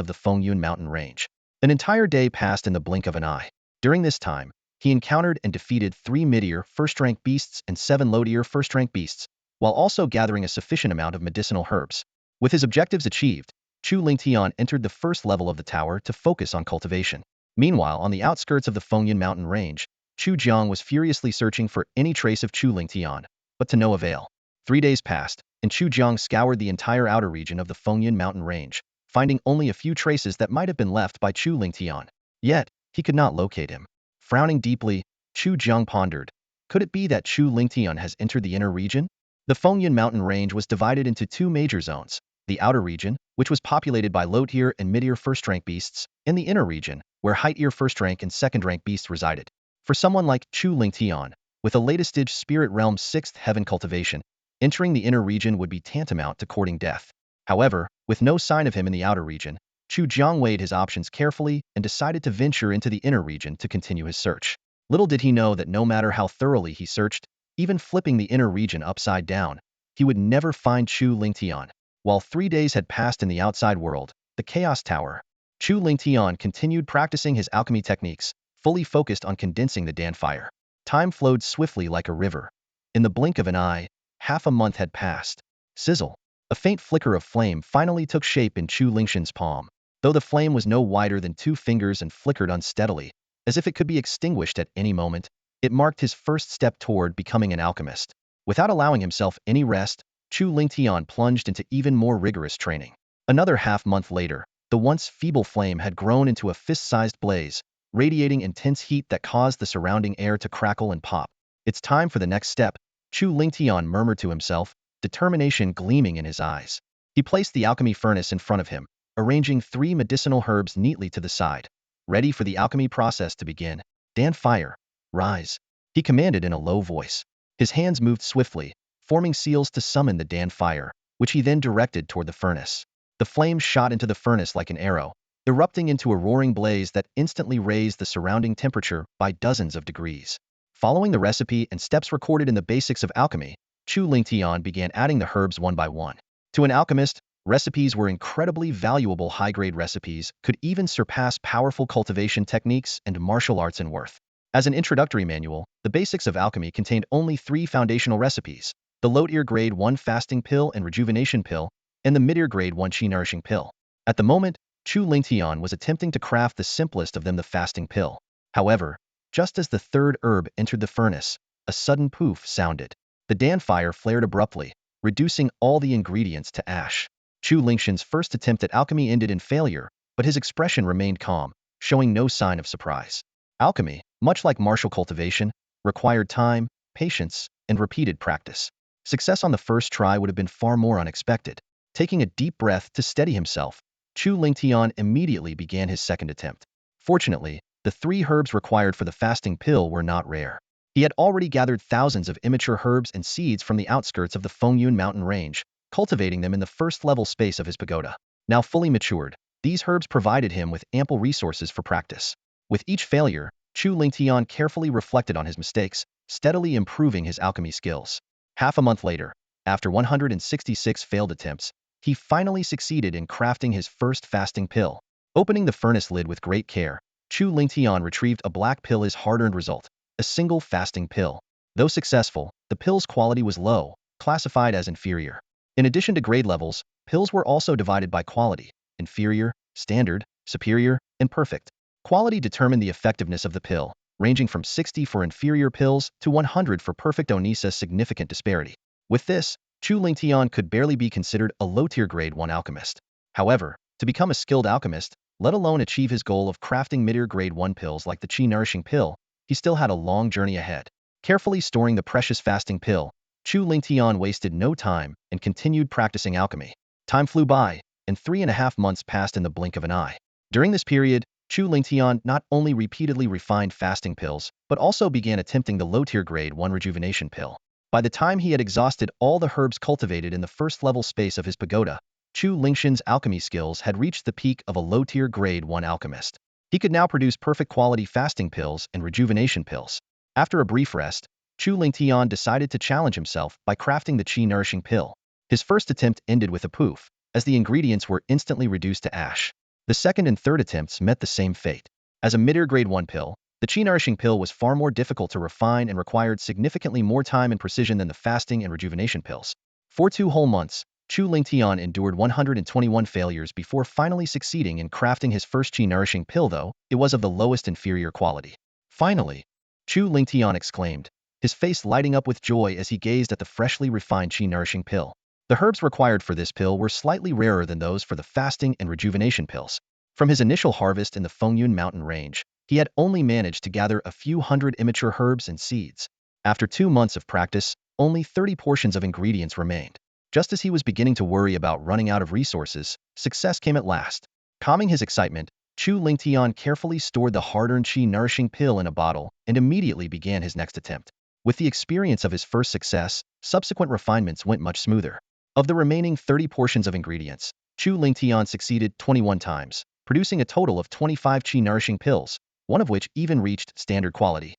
of the Fengyun mountain range. An entire day passed in the blink of an eye. During this time, he encountered and defeated 3 mid-tier first-rank beasts and 7 low-tier first-rank beasts, while also gathering a sufficient amount of medicinal herbs. With his objectives achieved, Chu Lingtian entered the first level of the tower to focus on cultivation. Meanwhile, on the outskirts of the Fengyun mountain range, Chu Jiang was furiously searching for any trace of Chu Lingtian, but to no avail. 3 days passed, and Chu Jiang scoured the entire outer region of the Fengyun mountain range, finding only a few traces that might have been left by Chu Lingtian. Yet, he could not locate him. Frowning deeply, Chu Jiang pondered, could it be that Chu Lingtian has entered the inner region? The Fengyun mountain range was divided into 2 major zones: the outer region, which was populated by low-tier and mid-tier first-rank beasts, and the inner region, where high-tier first-rank and second-rank beasts resided. For someone like Chu Lingtian, with a latest-stage spirit realm 6th heaven cultivation, entering the inner region would be tantamount to courting death. However, with no sign of him in the outer region, Chu Jiang weighed his options carefully and decided to venture into the inner region to continue his search. Little did he know that no matter how thoroughly he searched, even flipping the inner region upside down, he would never find Chu Lingtian. While 3 days had passed in the outside world, the Chaos Tower, Chu Lingtian continued practicing his alchemy techniques, fully focused on condensing the Dan fire. Time flowed swiftly like a river. In the blink of an eye, half a month had passed. Sizzle. A faint flicker of flame finally took shape in Chu Lingshan's palm. Though the flame was no wider than 2 fingers and flickered unsteadily, as if it could be extinguished at any moment, it marked his first step toward becoming an alchemist. Without allowing himself any rest, Chu Lingtian plunged into even more rigorous training. Another half-month later, the once feeble flame had grown into a fist-sized blaze, radiating intense heat that caused the surrounding air to crackle and pop. It's time for the next step, Chu Lingtian murmured to himself, determination gleaming in his eyes. He placed the alchemy furnace in front of him, arranging 3 medicinal herbs neatly to the side, ready for the alchemy process to begin. Dan fire, rise, he commanded in a low voice. His hands moved swiftly, forming seals to summon the Dan fire, which he then directed toward the furnace. The flame shot into the furnace like an arrow, erupting into a roaring blaze that instantly raised the surrounding temperature by dozens of degrees. Following the recipe and steps recorded in the basics of alchemy, Chu Lingtian began adding the herbs one by one. To an alchemist, recipes were incredibly valuable. High-grade recipes could even surpass powerful cultivation techniques and martial arts in worth. As an introductory manual, the basics of alchemy contained only 3 foundational recipes: the low-tier grade 1 fasting pill and rejuvenation pill, and the mid-tier grade 1 chi nourishing pill. At the moment, Chu Lingtian was attempting to craft the simplest of them, the fasting pill. However, just as the 3rd herb entered the furnace, a sudden poof sounded. The Dan fire flared abruptly, reducing all the ingredients to ash. Chu Lingshan's first attempt at alchemy ended in failure, but his expression remained calm, showing no sign of surprise. Alchemy, much like martial cultivation, required time, patience, and repeated practice. Success on the first try would have been far more unexpected. Taking a deep breath to steady himself, Chu Lingtian immediately began his second attempt. Fortunately, the 3 herbs required for the fasting pill were not rare. He had already gathered thousands of immature herbs and seeds from the outskirts of the Fengyun mountain range, cultivating them in the first-level space of his pagoda. Now fully matured, these herbs provided him with ample resources for practice. With each failure, Chu Lingtian carefully reflected on his mistakes, steadily improving his alchemy skills. Half a month later, after 166 failed attempts, he finally succeeded in crafting his first fasting pill. Opening the furnace lid with great care, Chu Lingtian retrieved a black pill, his hard-earned result, a single fasting pill. Though successful, the pill's quality was low, classified as inferior. In addition to grade levels, pills were also divided by quality: inferior, standard, superior, and perfect. Quality determined the effectiveness of the pill, ranging from 60 for inferior pills to 100 for perfect. Onisa significant disparity. With this, Chu Lingtian could barely be considered a low-tier grade 1 alchemist. However, to become a skilled alchemist, let alone achieve his goal of crafting mid-tier grade 1 pills like the chi nourishing pill, he still had a long journey ahead. Carefully storing the precious fasting pill, Chu Lingtian wasted no time and continued practicing alchemy. Time flew by, and 3.5 months passed in the blink of an eye. During this period, Chu Lingtian not only repeatedly refined fasting pills, but also began attempting the low-tier grade 1 rejuvenation pill. By the time he had exhausted all the herbs cultivated in the first-level space of his pagoda, Chu Lingxian's alchemy skills had reached the peak of a low-tier grade 1 alchemist. He could now produce perfect quality fasting pills and rejuvenation pills. After a brief rest, Chu Lingtian decided to challenge himself by crafting the qi-nourishing pill. His first attempt ended with a poof, as the ingredients were instantly reduced to ash. The second and third attempts met the same fate. As a mid-tier grade 1 pill, the qi-nourishing pill was far more difficult to refine and required significantly more time and precision than the fasting and rejuvenation pills. For 2 whole months, Chu Lingtian endured 121 failures before finally succeeding in crafting his first qi-nourishing pill, though it was of the lowest inferior quality. Finally, Chu Lingtian exclaimed, his face lighting up with joy as he gazed at the freshly refined qi-nourishing pill. The herbs required for this pill were slightly rarer than those for the fasting and rejuvenation pills. From his initial harvest in the Fengyun mountain range, he had only managed to gather a few hundred immature herbs and seeds. After 2 months of practice, only 30 portions of ingredients remained. Just as he was beginning to worry about running out of resources, success came at last. Calming his excitement, Chu Lingtian carefully stored the hard-earned qi-nourishing pill in a bottle and immediately began his next attempt. With the experience of his first success, subsequent refinements went much smoother. Of the remaining 30 portions of ingredients, Chu Lingtian succeeded 21 times, producing a total of 25 qi-nourishing pills, one of which even reached standard quality.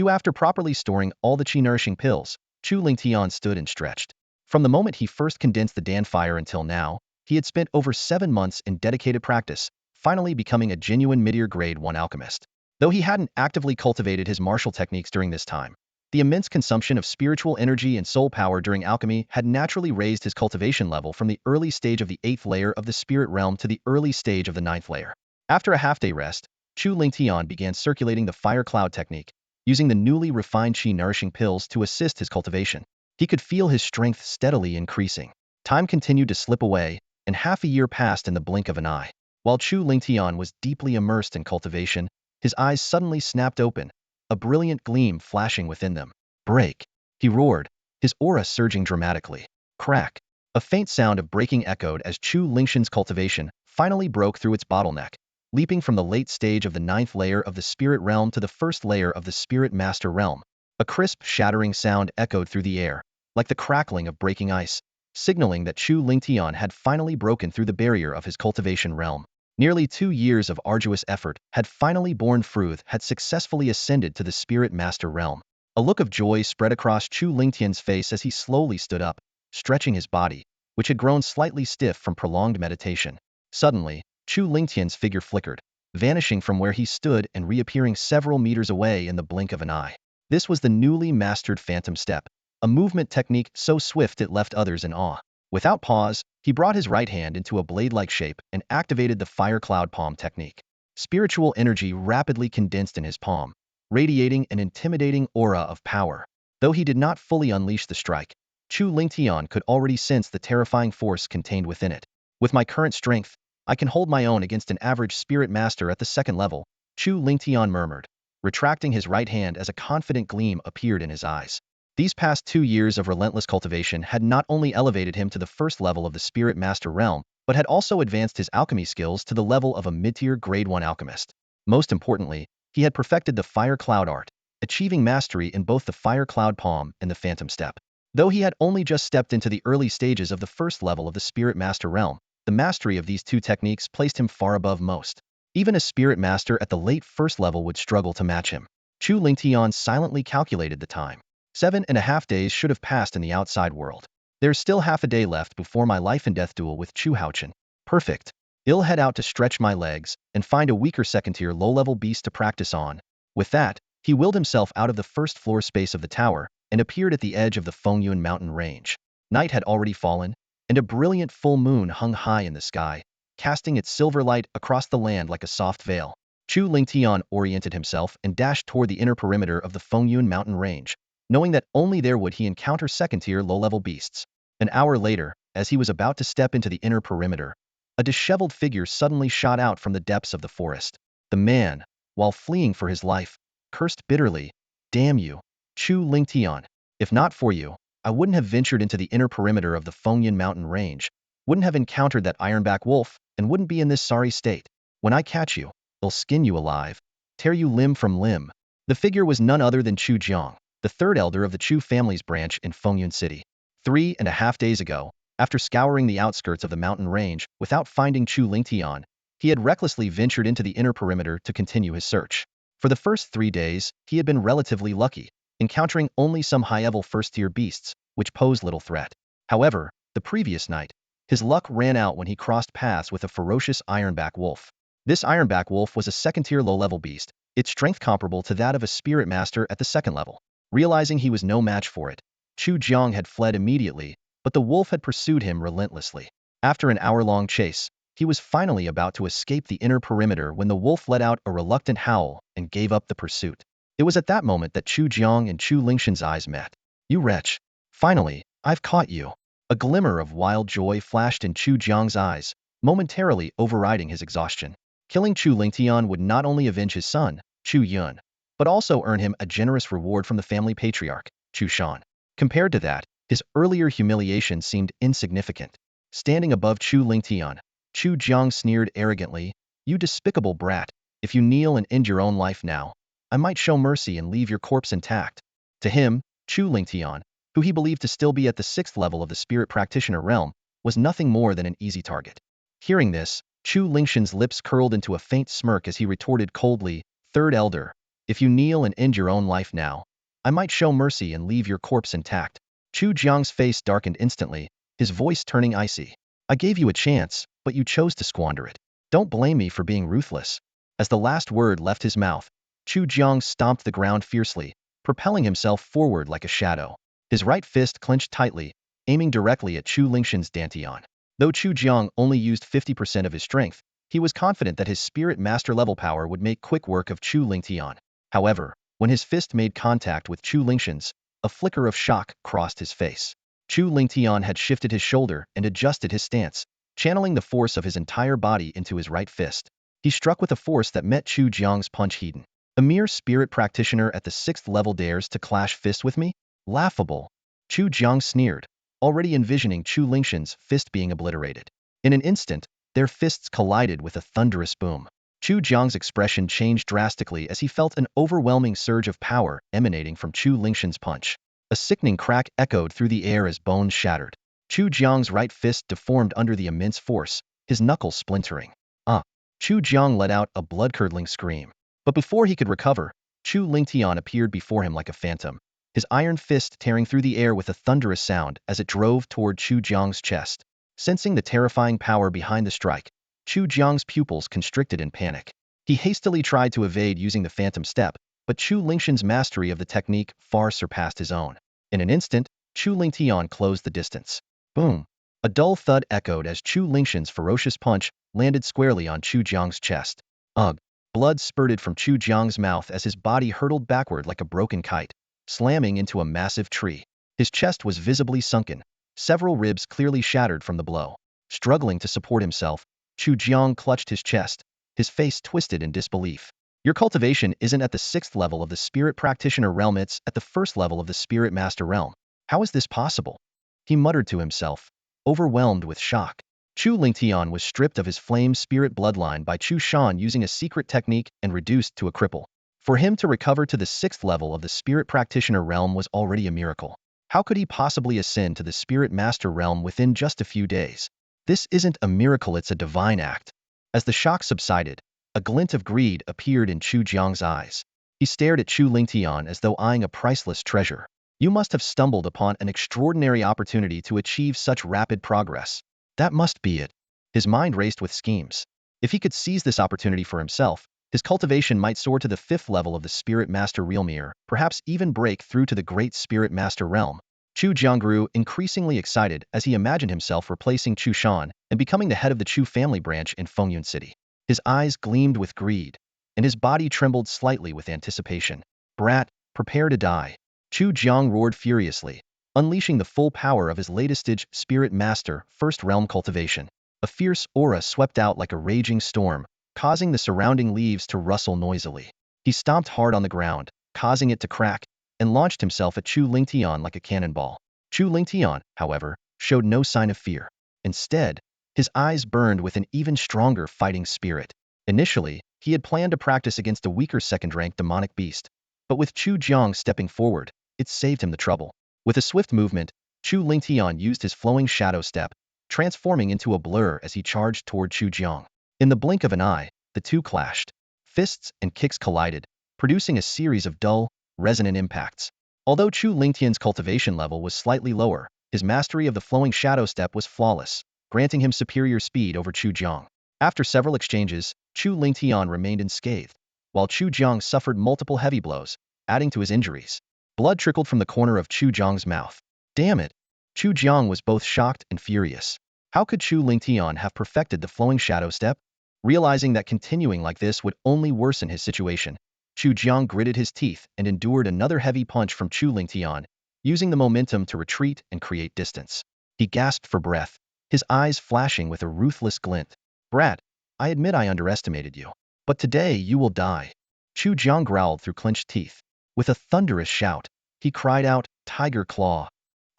After properly storing all the qi-nourishing pills, Chu Lingtian stood and stretched. From the moment he first condensed the Dan fire until now, he had spent over 7 months in dedicated practice, finally becoming a genuine mid-tier grade 1 alchemist. Though he hadn't actively cultivated his martial techniques during this time, the immense consumption of spiritual energy and soul power during alchemy had naturally raised his cultivation level from the early stage of the 8th layer of the spirit realm to the early stage of the 9th layer. After a half-day rest, Chu Lingtian began circulating the fire cloud technique, using the newly refined qi-nourishing pills to assist his cultivation. He could feel his strength steadily increasing. Time continued to slip away, and half a year passed in the blink of an eye. While Chu Lingtian was deeply immersed in cultivation, his eyes suddenly snapped open, a brilliant gleam flashing within them. "Break!" he roared, his aura surging dramatically. Crack! A faint sound of breaking echoed as Chu Lingxian's cultivation finally broke through its bottleneck, leaping from the late stage of the 9th layer of the spirit realm to the 1st layer of the spirit master realm. A crisp, shattering sound echoed through the air, like the crackling of breaking ice, signaling that Chu Lingtian had finally broken through the barrier of his cultivation realm. Nearly 2 years of arduous effort had finally borne fruit, had successfully ascended to the spirit master realm. A look of joy spread across Chu Lingtian's face as he slowly stood up, stretching his body, which had grown slightly stiff from prolonged meditation. Suddenly, Chu Lingtian's figure flickered, vanishing from where he stood and reappearing several meters away in the blink of an eye. This was the newly mastered phantom step, a movement technique so swift it left others in awe. Without pause, he brought his right hand into a blade-like shape and activated the fire cloud palm technique. Spiritual energy rapidly condensed in his palm, radiating an intimidating aura of power. Though he did not fully unleash the strike, Chu Lingtian could already sense the terrifying force contained within it. "With my current strength, I can hold my own against an average spirit master at the 2nd level," Chu Lingtian murmured, retracting his right hand as a confident gleam appeared in his eyes. These past 2 years of relentless cultivation had not only elevated him to the 1st level of the spirit master realm, but had also advanced his alchemy skills to the level of a mid-tier grade 1 alchemist. Most importantly, he had perfected the fire cloud art, achieving mastery in both the fire cloud palm and the phantom step. Though he had only just stepped into the early stages of the 1st level of the spirit master realm, the mastery of these 2 techniques placed him far above most. Even a spirit master at the late 1st level would struggle to match him. Chu Lingtian silently calculated the time. 7.5 days should have passed in the outside world. There's still half a day left before my life and death duel with Chu Haochen. Perfect. I'll head out to stretch my legs and find a weaker 2nd-tier low-level beast to practice on. With that, he willed himself out of the 1st floor space of the tower and appeared at the edge of the Fengyun mountain range. Night had already fallen, and a brilliant full moon hung high in the sky, casting its silver light across the land like a soft veil. Chu Lingtian oriented himself and dashed toward the inner perimeter of the Fengyun mountain range, knowing that only there would he encounter 2nd-tier low-level beasts. An hour later, as he was about to step into the inner perimeter, a disheveled figure suddenly shot out from the depths of the forest. The man, while fleeing for his life, cursed bitterly, "Damn you, Chu Lingtian. If not for you, I wouldn't have ventured into the inner perimeter of the Fengyun mountain range, wouldn't have encountered that ironback wolf, and wouldn't be in this sorry state. When I catch you, I'll skin you alive, tear you limb from limb." The figure was none other than Chu Jiang, the 3rd elder of the Chu family's branch in Fengyun City. 3.5 days ago, After scouring the outskirts of the mountain range without finding Chu Lingtian, he had recklessly ventured into the inner perimeter to continue his search. For the first 3 days, he had been relatively lucky, encountering only some high-level first-tier beasts, which posed little threat. However, the previous night, his luck ran out when he crossed paths with a ferocious ironback wolf. This ironback wolf was a second-tier low-level beast, its strength comparable to that of a spirit master at the second level. Realizing he was no match for it, Chu Jiang had fled immediately, but the wolf had pursued him relentlessly. After an hour-long chase, he was finally about to escape the inner perimeter when the wolf let out a reluctant howl and gave up the pursuit. It was at that moment that Chu Jiang and Chu Lingshan's eyes met. "You wretch! Finally, I've caught you!" A glimmer of wild joy flashed in Chu Jiang's eyes, momentarily overriding his exhaustion. Killing Chu Lingtian would not only avenge his son, Chu Yun, but also earn him a generous reward from the family patriarch, Chu Shan. Compared to that, his earlier humiliation seemed insignificant. Standing above Chu Lingtian, Chu Jiang sneered arrogantly, "You despicable brat, if you kneel and end your own life now, I might show mercy and leave your corpse intact." To him, Chu Lingtian, who he believed to still be at the 6th level of the spirit practitioner realm, was nothing more than an easy target. Hearing this, Chu Lingshan's lips curled into a faint smirk as he retorted coldly, "Third elder, if you kneel and end your own life now, I might show mercy and leave your corpse intact." Chu Jiang's face darkened instantly, his voice turning icy. "I gave you a chance, but you chose to squander it. Don't blame me for being ruthless." As the last word left his mouth, Chu Jiang stomped the ground fiercely, propelling himself forward like a shadow. His right fist clenched tightly, aiming directly at Chu Lingshan's dantian. Though Chu Jiang only used 50% of his strength, he was confident that his spirit master level power would make quick work of Chu Lingtian. However, when his fist made contact with Chu Lingshan's, a flicker of shock crossed his face. Chu Lingtian had shifted his shoulder and adjusted his stance, channeling the force of his entire body into his right fist. He struck with a force that met Chu Jiang's punch hidden. "A mere spirit practitioner at the 6th level dares to clash fists with me? Laughable." Chu Jiang sneered, already envisioning Chu Lingshan's fist being obliterated. In an instant, their fists collided with a thunderous boom. Chu Jiang's expression changed drastically as he felt an overwhelming surge of power emanating from Chu Lingshan's punch. A sickening crack echoed through the air as bones shattered. Chu Jiang's right fist deformed under the immense force, his knuckles splintering. "Ah!" Chu Jiang let out a blood-curdling scream. But before he could recover, Chu Lingtian appeared before him like a phantom, his iron fist tearing through the air with a thunderous sound as it drove toward Chu Jiang's chest. Sensing the terrifying power behind the strike, Chu Jiang's pupils constricted in panic. He hastily tried to evade using the phantom step, but Chu Lingshan's mastery of the technique far surpassed his own. In an instant, Chu Lingtian closed the distance. Boom! A dull thud echoed as Chu Lingshan's ferocious punch landed squarely on Chu Jiang's chest. Ugh! Blood spurted from Chu Jiang's mouth as his body hurtled backward like a broken kite, slamming into a massive tree. His chest was visibly sunken, several ribs clearly shattered from the blow. Struggling to support himself, Chu Jiang clutched his chest, his face twisted in disbelief. "Your cultivation isn't at the 6th level of the spirit practitioner realm, it's at the 1st level of the spirit master realm. How is this possible?" He muttered to himself, overwhelmed with shock. Chu Lingtian was stripped of his flame spirit bloodline by Chu Shan using a secret technique and reduced to a cripple. For him to recover to the 6th level of the spirit practitioner realm was already a miracle. How could he possibly ascend to the spirit master realm within just a few days? This isn't a miracle, it's a divine act. As the shock subsided, a glint of greed appeared in Chu Jiang's eyes. He stared at Chu Lingtian as though eyeing a priceless treasure. "You must have stumbled upon an extraordinary opportunity to achieve such rapid progress. That must be it." His mind raced with schemes. If he could seize this opportunity for himself, his cultivation might soar to the 5th level of the Spirit Master realm, perhaps even break through to the Great Spirit Master realm. Chu Jiang grew increasingly excited as he imagined himself replacing Chu Shan and becoming the head of the Chu family branch in Fengyun City. His eyes gleamed with greed, and his body trembled slightly with anticipation. "Brat, prepare to die." Chu Jiang roared furiously, unleashing the full power of his latest-stage Spirit Master First Realm cultivation. A fierce aura swept out like a raging storm, causing the surrounding leaves to rustle noisily. He stomped hard on the ground, causing it to crack, and launched himself at Chu Lingtian like a cannonball. Chu Lingtian, however, showed no sign of fear. Instead, his eyes burned with an even stronger fighting spirit. Initially, he had planned to practice against a weaker second-rank demonic beast, but with Chu Jiang stepping forward, it saved him the trouble. With a swift movement, Chu Lingtian used his flowing shadow step, transforming into a blur as he charged toward Chu Jiang. In the blink of an eye, the two clashed. Fists and kicks collided, producing a series of dull, resonant impacts. Although Chu Lingtian's cultivation level was slightly lower, his mastery of the flowing shadow step was flawless, granting him superior speed over Chu Jiang. After several exchanges, Chu Lingtian remained unscathed, while Chu Jiang suffered multiple heavy blows, adding to his injuries. Blood trickled from the corner of Chu Jiang's mouth. Damn it! Chu Jiang was both shocked and furious. How could Chu Lingtian have perfected the flowing shadow step? Realizing that continuing like this would only worsen his situation, Chu Jiang gritted his teeth and endured another heavy punch from Chu Lingtian, using the momentum to retreat and create distance. He gasped for breath, his eyes flashing with a ruthless glint. Brat, I admit I underestimated you. But today you will die. Chu Jiang growled through clenched teeth. With a thunderous shout, he cried out, Tiger Claw.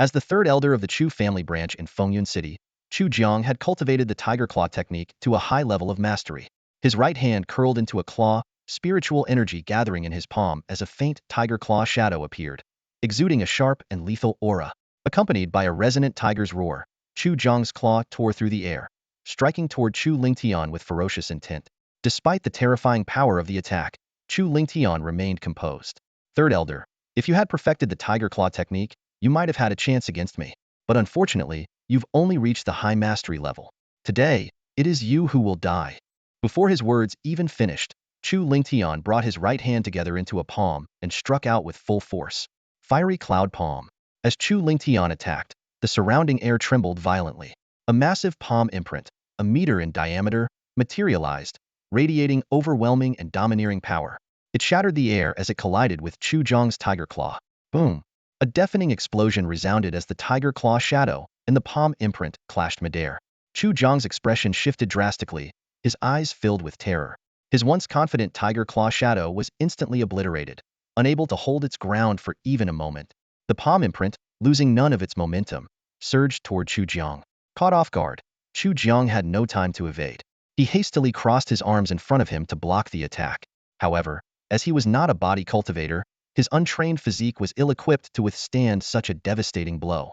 As the third elder of the Chu family branch in Fengyun City, Chu Jiang had cultivated the Tiger Claw technique to a high level of mastery. His right hand curled into a claw, spiritual energy gathering in his palm as a faint tiger claw shadow appeared, exuding a sharp and lethal aura. Accompanied by a resonant tiger's roar, Chu Jiang's claw tore through the air, striking toward Chu Lingtian with ferocious intent. Despite the terrifying power of the attack, Chu Lingtian remained composed. Third elder, if you had perfected the tiger claw technique, you might have had a chance against me. But unfortunately, you've only reached the high mastery level. Today, it is you who will die. Before his words even finished, Chu Lingtian brought his right hand together into a palm and struck out with full force. Fiery Cloud Palm. As Chu Lingtian attacked, the surrounding air trembled violently. A massive palm imprint, a meter in diameter, materialized, radiating overwhelming and domineering power. It shattered the air as it collided with Chu Jiang's tiger claw. Boom! A deafening explosion resounded as the tiger claw shadow and the palm imprint clashed midair. Chu Jiang's expression shifted drastically, his eyes filled with terror. His once confident tiger claw shadow was instantly obliterated, unable to hold its ground for even a moment. The palm imprint, losing none of its momentum, surged toward Chu Jiang. Caught off guard, Chu Jiang had no time to evade. He hastily crossed his arms in front of him to block the attack. However, as he was not a body cultivator, his untrained physique was ill-equipped to withstand such a devastating blow.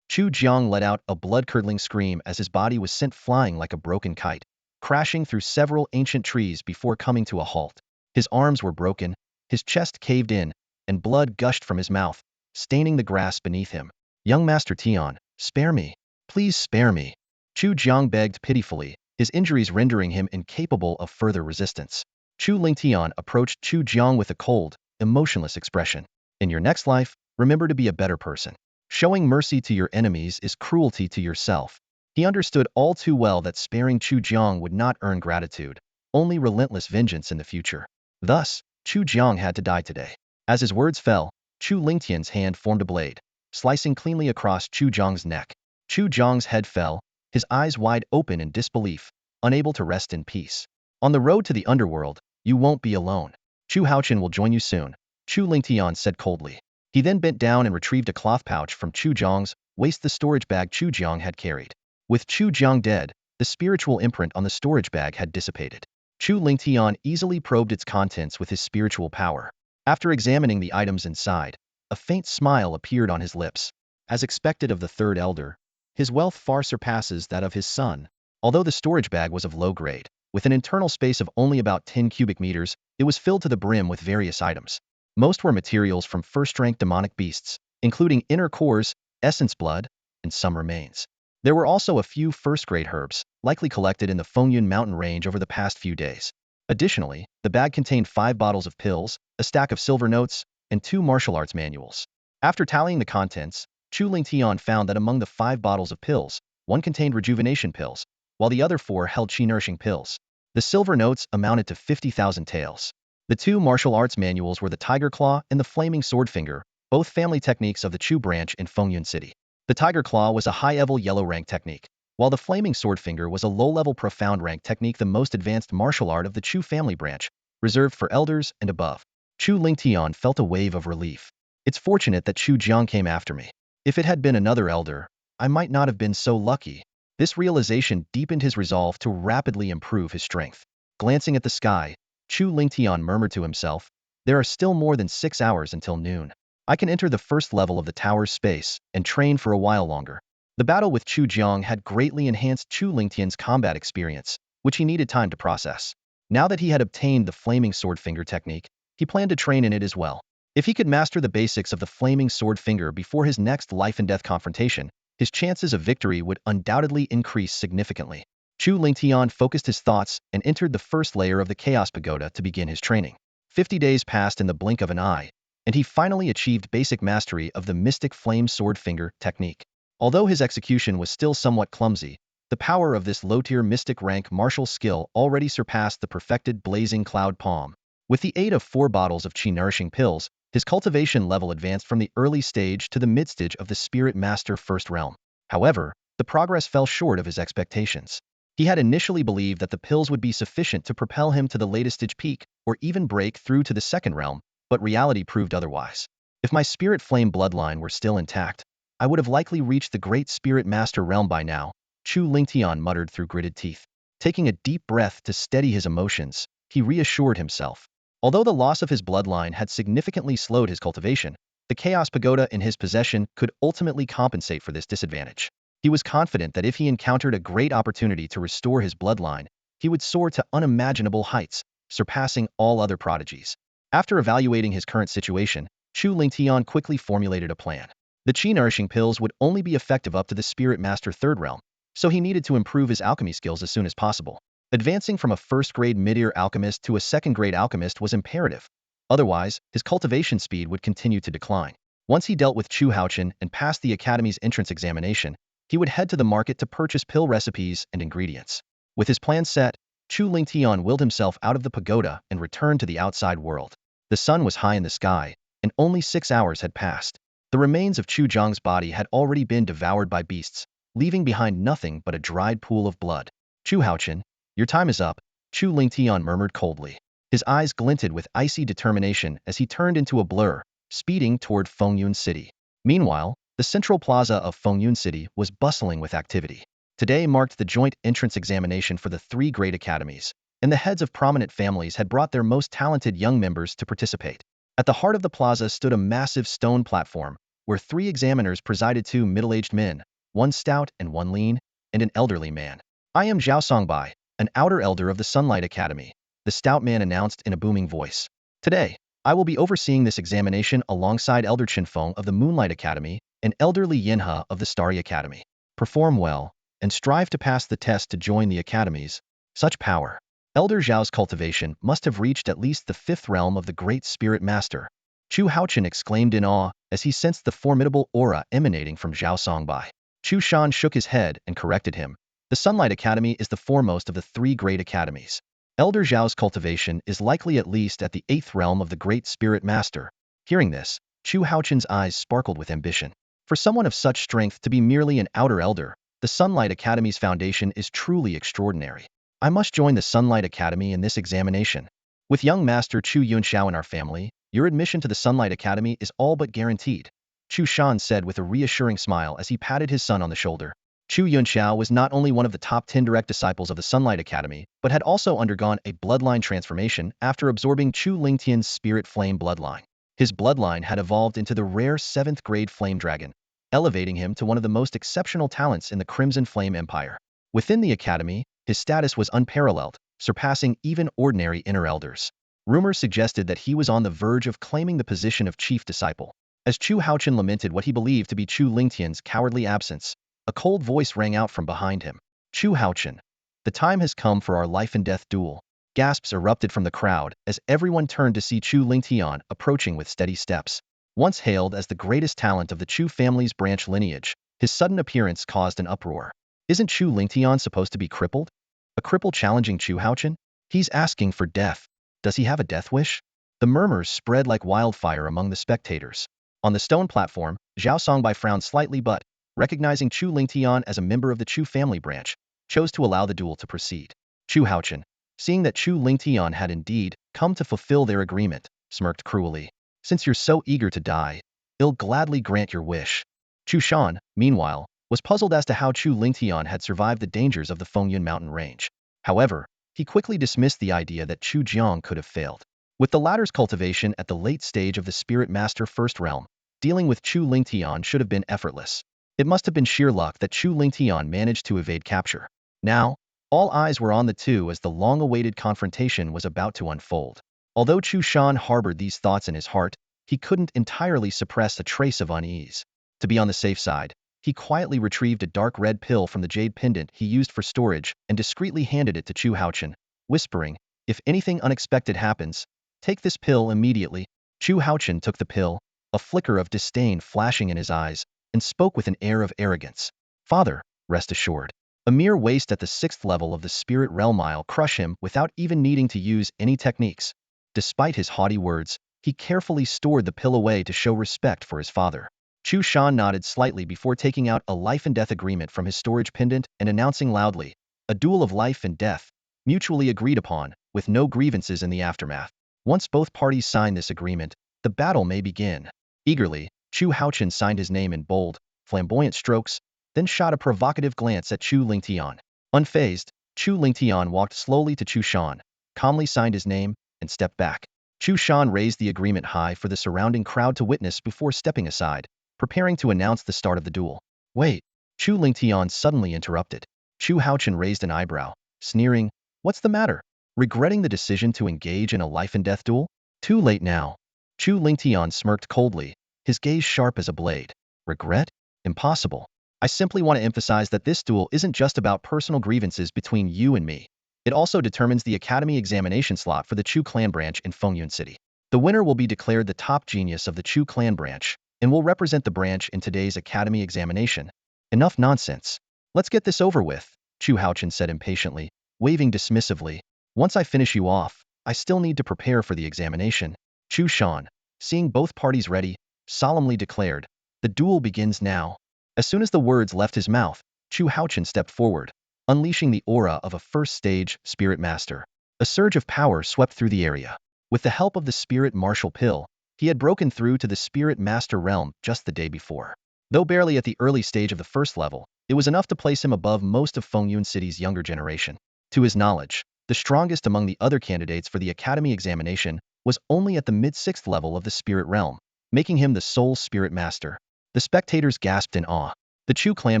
Chu Jiang let out a blood-curdling scream as his body was sent flying like a broken kite, crashing through several ancient trees before coming to a halt. His arms were broken, his chest caved in, and blood gushed from his mouth, staining the grass beneath him. Young Master Tian, spare me. Please spare me. Chu Jiang begged pitifully, his injuries rendering him incapable of further resistance. Chu Lingtian approached Chu Jiang with a cold, emotionless expression. In your next life, remember to be a better person. Showing mercy to your enemies is cruelty to yourself. He understood all too well that sparing Chu Jiang would not earn gratitude, only relentless vengeance in the future. Thus, Chu Jiang had to die today. As his words fell, Chu Lingtian's hand formed a blade, slicing cleanly across Chu Jiang's neck. Chu Jiang's head fell, his eyes wide open in disbelief, unable to rest in peace. On the road to the underworld, you won't be alone. Chu Haochen will join you soon, Chu Lingtian said coldly. He then bent down and retrieved a cloth pouch from Chu Jiang's waist, the storage bag Chu Jiang had carried. With Chu Jiang dead, the spiritual imprint on the storage bag had dissipated. Chu Lingtian easily probed its contents with his spiritual power. After examining the items inside, a faint smile appeared on his lips. As expected of the third elder, his wealth far surpasses that of his son. Although the storage bag was of low grade, with an internal space of only about 10 cubic meters, it was filled to the brim with various items. Most were materials from first-rank demonic beasts, including inner cores, essence blood, and some remains. There were also a few first-grade herbs, likely collected in the Fengyun mountain range over the past few days. Additionally, the bag contained 5 bottles of pills, a stack of silver notes, and 2 martial arts manuals. After tallying the contents, Chu Lingtian found that among the 5 bottles of pills, 1 contained rejuvenation pills, while the other 4 held chi-nourishing pills. The silver notes amounted to 50,000 taels. The 2 martial arts manuals were the Tiger Claw and the Flaming Sword Finger, both family techniques of the Chu branch in Fengyun City. The Tiger Claw was a high-level yellow rank technique, while the Flaming Sword Finger was a low-level profound rank technique, the most advanced martial art of the Chu family branch, reserved for elders and above. Chu Lingtian felt a wave of relief. It's fortunate that Chu Jiang came after me. If it had been another elder, I might not have been so lucky. This realization deepened his resolve to rapidly improve his strength. Glancing at the sky, Chu Lingtian murmured to himself, there are still more than 6 hours until noon. I can enter the first level of the tower's space and train for a while longer. The battle with Chu Jiang had greatly enhanced Chu Lingtian's combat experience, which he needed time to process. Now that he had obtained the flaming sword finger technique, he planned to train in it as well. If he could master the basics of the flaming sword finger before his next life-and-death confrontation, his chances of victory would undoubtedly increase significantly. Chu Lingtian focused his thoughts and entered the first layer of the Chaos Pagoda to begin his training. 50 days passed in the blink of an eye, and he finally achieved basic mastery of the mystic flame sword finger technique. Although his execution was still somewhat clumsy, the power of this low-tier mystic rank martial skill already surpassed the perfected blazing cloud palm. With the aid of 4 bottles of chi-nourishing pills, his cultivation level advanced from the early stage to the mid-stage of the Spirit Master First Realm. However, the progress fell short of his expectations. He had initially believed that the pills would be sufficient to propel him to the latest stage peak, or even break through to the second realm, but reality proved otherwise. If my Spirit Flame bloodline were still intact, I would have likely reached the Great Spirit Master realm by now, Chu Lingtian muttered through gritted teeth. Taking a deep breath to steady his emotions, he reassured himself. Although the loss of his bloodline had significantly slowed his cultivation, the Chaos Pagoda in his possession could ultimately compensate for this disadvantage. He was confident that if he encountered a great opportunity to restore his bloodline, he would soar to unimaginable heights, surpassing all other prodigies. After evaluating his current situation, Chu Lingtian quickly formulated a plan. The chi-nourishing pills would only be effective up to the Spirit Master Third Realm, so he needed to improve his alchemy skills as soon as possible. Advancing from a first-grade mid-ear alchemist to a second-grade alchemist was imperative. Otherwise, his cultivation speed would continue to decline. Once he dealt with Chu Haochen and passed the Academy's entrance examination, he would head to the market to purchase pill recipes and ingredients. With his plan set, Chu Lingtian willed himself out of the pagoda and returned to the outside world. The sun was high in the sky, and only 6 hours had passed. The remains of Chu Jiang's body had already been devoured by beasts, leaving behind nothing but a dried pool of blood. Chu Haochen, your time is up, Chu Lingtian murmured coldly. His eyes glinted with icy determination as he turned into a blur, speeding toward Fengyun City. Meanwhile, the central plaza of Fengyun City was bustling with activity. Today marked the joint entrance examination for the 3 great academies, and the heads of prominent families had brought their most talented young members to participate. At the heart of the plaza stood a massive stone platform, where 3 examiners presided: 2 middle-aged men, 1 stout and 1 lean, and an elderly man. I am Zhao Songbai, an outer elder of the Sunlight Academy, the stout man announced in a booming voice. Today, I will be overseeing this examination alongside Elder Qinfeng of the Moonlight Academy and Elder Li Yinhe of the Starry Academy. Perform well, and strive to pass the test to join the academies. Such power. Elder Zhao's cultivation must have reached at least the 5th realm of the Great Spirit Master. Chu Haochen exclaimed in awe as he sensed the formidable aura emanating from Zhao Songbai. Chu Shan shook his head and corrected him. The Sunlight Academy is the foremost of the 3 great academies. Elder Zhao's cultivation is likely at least at the 8th realm of the Great Spirit Master. Hearing this, Chu Haochen's eyes sparkled with ambition. For someone of such strength to be merely an outer elder, the Sunlight Academy's foundation is truly extraordinary. I must join the Sunlight Academy in this examination. With young Master Chu Yunxiao in our family, your admission to the Sunlight Academy is all but guaranteed, Chu Shan said with a reassuring smile as he patted his son on the shoulder. Chu Yunxiao was not only one of the top 10 direct disciples of the Sunlight Academy, but had also undergone a bloodline transformation after absorbing Chu Lingtian's Spirit Flame bloodline. His bloodline had evolved into the rare 7th grade Flame Dragon, elevating him to one of the most exceptional talents in the Crimson Flame Empire. Within the Academy, his status was unparalleled, surpassing even ordinary inner elders. Rumors suggested that he was on the verge of claiming the position of chief disciple. As Chu Haochen lamented what he believed to be Chu Lingtian's cowardly absence, a cold voice rang out from behind him. Chu Haochen, the time has come for our life-and-death duel. Gasps erupted from the crowd as everyone turned to see Chu Lingtian approaching with steady steps. Once hailed as the greatest talent of the Chu family's branch lineage, his sudden appearance caused an uproar. Isn't Chu Lingtian supposed to be crippled? A cripple challenging Chu Haochen? He's asking for death. Does he have a death wish? The murmurs spread like wildfire among the spectators. On the stone platform, Zhao Songbai frowned slightly but, recognizing Chu Lingtian as a member of the Chu family branch, chose to allow the duel to proceed. Chu Haochen, seeing that Chu Lingtian had indeed come to fulfill their agreement, smirked cruelly. Since you're so eager to die, I'll gladly grant your wish. Chu Shan, meanwhile, was puzzled as to how Chu Lingtian had survived the dangers of the Fengyun mountain range. However, he quickly dismissed the idea that Chu Jiang could have failed. With the latter's cultivation at the late stage of the Spirit Master First Realm, Dealing with Chu Lingtian should have been effortless. It must have been sheer luck that Chu Lingtian managed to evade capture. Now, all eyes were on the two as the long-awaited confrontation was about to unfold. Although Chu Shan harbored these thoughts in his heart, he couldn't entirely suppress a trace of unease. To be on the safe side, he quietly retrieved a dark red pill from the jade pendant he used for storage and discreetly handed it to Chu Haochen, whispering, "If anything unexpected happens, take this pill immediately." Chu Haochen took the pill, a flicker of disdain flashing in his eyes, and spoke with an air of arrogance. "Father, rest assured. A mere waste at the 6th level of the spirit realm. I'll crush him without even needing to use any techniques." Despite his haughty words, he carefully stored the pill away to show respect for his father. Chu Shan nodded slightly before taking out a life and death agreement from his storage pendant and announcing loudly, "A duel of life and death, mutually agreed upon, with no grievances in the aftermath. Once both parties sign this agreement, the battle may begin." Eagerly, Chu Haochen signed his name in bold, flamboyant strokes, then shot a provocative glance at Chu Lingtian. Unfazed, Chu Lingtian walked slowly to Chu Shan, calmly signed his name, and stepped back. Chu Shan raised the agreement high for the surrounding crowd to witness before stepping aside, preparing to announce the start of the duel. "Wait," Chu Lingtian suddenly interrupted. Chu Haochen raised an eyebrow, sneering, "What's the matter? Regretting the decision to engage in a life and death duel? Too late now." Chu Lingtian smirked coldly, his gaze sharp as a blade. "Regret? Impossible. I simply want to emphasize that this duel isn't just about personal grievances between you and me. It also determines the academy examination slot for the Chu clan branch in Fengyun City. The winner will be declared the top genius of the Chu clan branch, and will represent the branch in today's academy examination." "Enough nonsense. Let's get this over with," Chu Haochen said impatiently, waving dismissively. "Once I finish you off, I still need to prepare for the examination." Chu Shan, seeing both parties ready, solemnly declared, "The duel begins now." As soon as the words left his mouth, Chu Haochen stepped forward, unleashing the aura of a first-stage spirit master. A surge of power swept through the area. With the help of the spirit martial pill, he had broken through to the spirit master realm just the day before. Though barely at the early stage of the 1st level, it was enough to place him above most of Fengyun City's younger generation. To his knowledge, the strongest among the other candidates for the academy examination was only at the mid-6th level of the spirit realm, making him the sole spirit master. The spectators gasped in awe. The Chu clan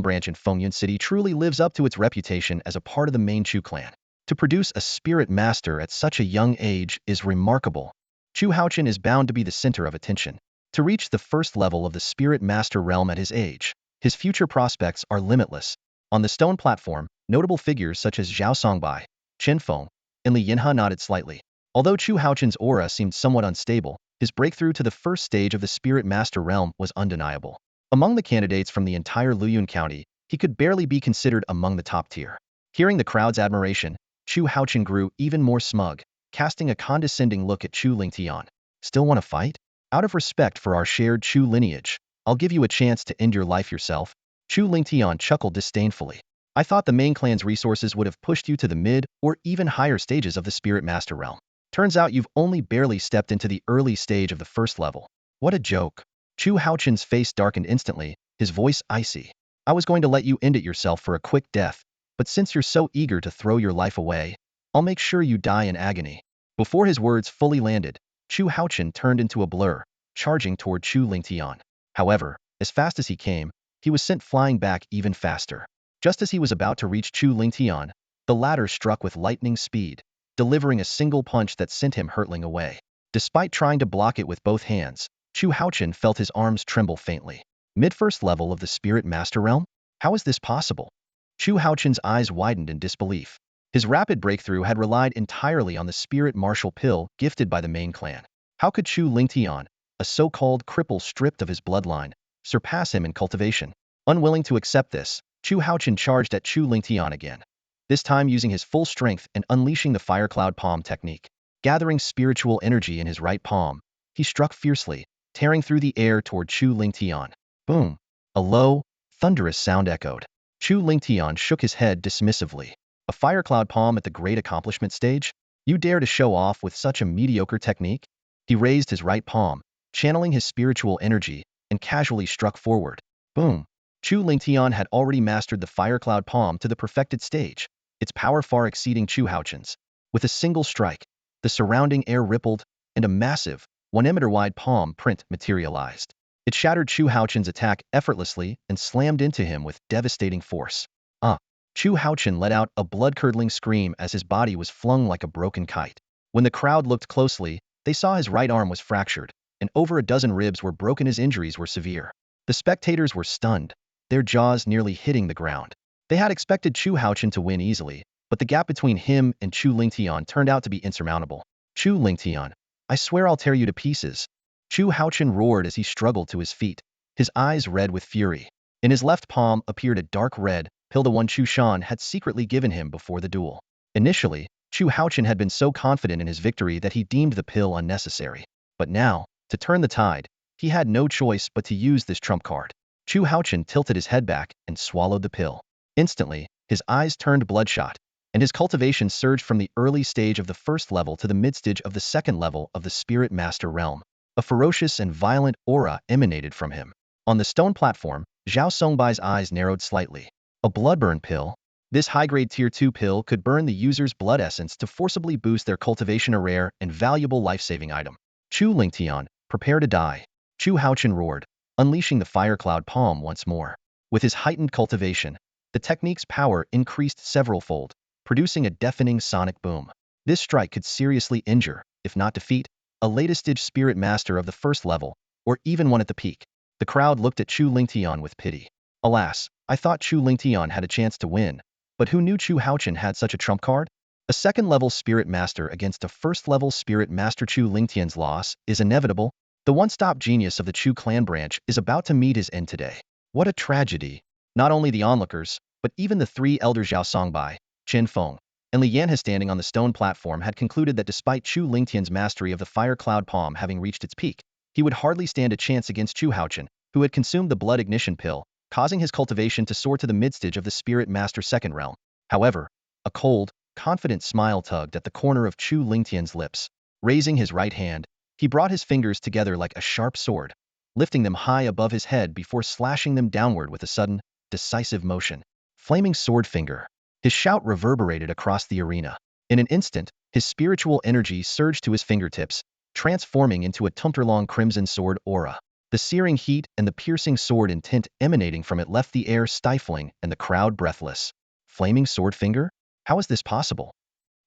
branch in Fengyun City truly lives up to its reputation as a part of the main Chu clan. To produce a spirit master at such a young age is remarkable. Chu Haochen is bound to be the center of attention. To reach the 1st level of the spirit master realm at his age, his future prospects are limitless. On the stone platform, notable figures such as Zhao Songbai, Chen Feng, and Li Yinhe nodded slightly. Although Chu Haochen's aura seemed somewhat unstable, his breakthrough to the 1st stage of the spirit master realm was undeniable. Among the candidates from the entire Luyun County, he could barely be considered among the top tier. Hearing the crowd's admiration, Chu Haochen grew even more smug, casting a condescending look at Chu Lingtian. "Still want to fight? Out of respect for our shared Chu lineage, I'll give you a chance to end your life yourself." Chu Lingtian chuckled disdainfully. "I thought the main clan's resources would have pushed you to the mid or even higher stages of the spirit master realm. Turns out you've only barely stepped into the early stage of the 1st level. What a joke." Chu Haochen's face darkened instantly, his voice icy. "I was going to let you end it yourself for a quick death, but since you're so eager to throw your life away, I'll make sure you die in agony." Before his words fully landed, Chu Haochen turned into a blur, charging toward Chu Lingtian. However, as fast as he came, he was sent flying back even faster. Just as he was about to reach Chu Lingtian, the latter struck with lightning speed, delivering a single punch that sent him hurtling away. Despite trying to block it with both hands, Chu Haochen felt his arms tremble faintly. Mid-1st level of the spirit master realm? How is this possible? Chu Haochen's eyes widened in disbelief. His rapid breakthrough had relied entirely on the spirit martial pill gifted by the main clan. How could Chu Lingtian, a so-called cripple stripped of his bloodline, surpass him in cultivation? Unwilling to accept this, Chu Haochen charged at Chu Lingtian again, this time using his full strength and unleashing the fire cloud palm technique. Gathering spiritual energy in his right palm, he struck fiercely, tearing through the air toward Chu Lingtian. Boom! A low, thunderous sound echoed. Chu Lingtian shook his head dismissively. "A fire cloud palm at the great accomplishment stage? You dare to show off with such a mediocre technique?" He raised his right palm, channeling his spiritual energy, and casually struck forward. Boom! Chu Lingtian had already mastered the fire cloud palm to the perfected stage, its power far exceeding Chu Haochen's. With a single strike, the surrounding air rippled, and a massive, 1 meter wide palm print materialized. It shattered Chu Haochen's attack effortlessly and slammed into him with devastating force. Ah! Chu Haochen let out a blood-curdling scream as his body was flung like a broken kite. When the crowd looked closely, they saw his right arm was fractured, and over a dozen ribs were broken. His injuries were severe. The spectators were stunned, their jaws nearly hitting the ground. They had expected Chu Haochen to win easily, but the gap between him and Chu Lingtian turned out to be insurmountable. Chu Lingtian, I swear I'll tear you to pieces. Chu Haochen roared as he struggled to his feet, his eyes red with fury. In his left palm appeared a dark red pill, the one Chu Shan had secretly given him before the duel. Initially, Chu Haochen had been so confident in his victory that he deemed the pill unnecessary. But now, to turn the tide, he had no choice but to use this trump card. Chu Haochen tilted his head back and swallowed the pill. Instantly, his eyes turned bloodshot, and his cultivation surged from the early stage of the first level to the mid-stage of the second level of the Spirit Master realm. A ferocious and violent aura emanated from him. On the stone platform, Zhao Songbai's eyes narrowed slightly. A bloodburn pill? This high-grade Tier 2 pill could burn the user's blood essence to forcibly boost their cultivation, a rare and valuable life-saving item. Chu Lingtian, prepare to die. Chu Haochen roared, unleashing the fire cloud palm once more. With his heightened cultivation, the technique's power increased several-fold, producing a deafening sonic boom. This strike could seriously injure, if not defeat, a latest-stage spirit master of the first level, or even one at the peak. The crowd looked at Chu Lingtian with pity. Alas, I thought Chu Lingtian had a chance to win, but who knew Chu Haochen had such a trump card? A second-level spirit master against a first-level spirit master. Chu Lingtian's loss is inevitable. The one-stop genius of the Chu clan branch is about to meet his end today. What a tragedy! Not only the onlookers, but even the three elders Zhao Songbai, Chen Feng, and Li Yanhe standing on the stone platform had concluded that despite Chu Lingtian's mastery of the fire cloud palm having reached its peak, he would hardly stand a chance against Chu Haochen, who had consumed the blood ignition pill, causing his cultivation to soar to the mid-stage of the Spirit Master second realm. However, a cold, confident smile tugged at the corner of Chu Lingtian's lips. Raising his right hand, he brought his fingers together like a sharp sword, lifting them high above his head before slashing them downward with a sudden, decisive motion. Flaming sword finger. His shout reverberated across the arena. In an instant, his spiritual energy surged to his fingertips, transforming into a tumterlong crimson sword aura. The searing heat and the piercing sword intent emanating from it left the air stifling and the crowd breathless. Flaming sword finger? How is this possible?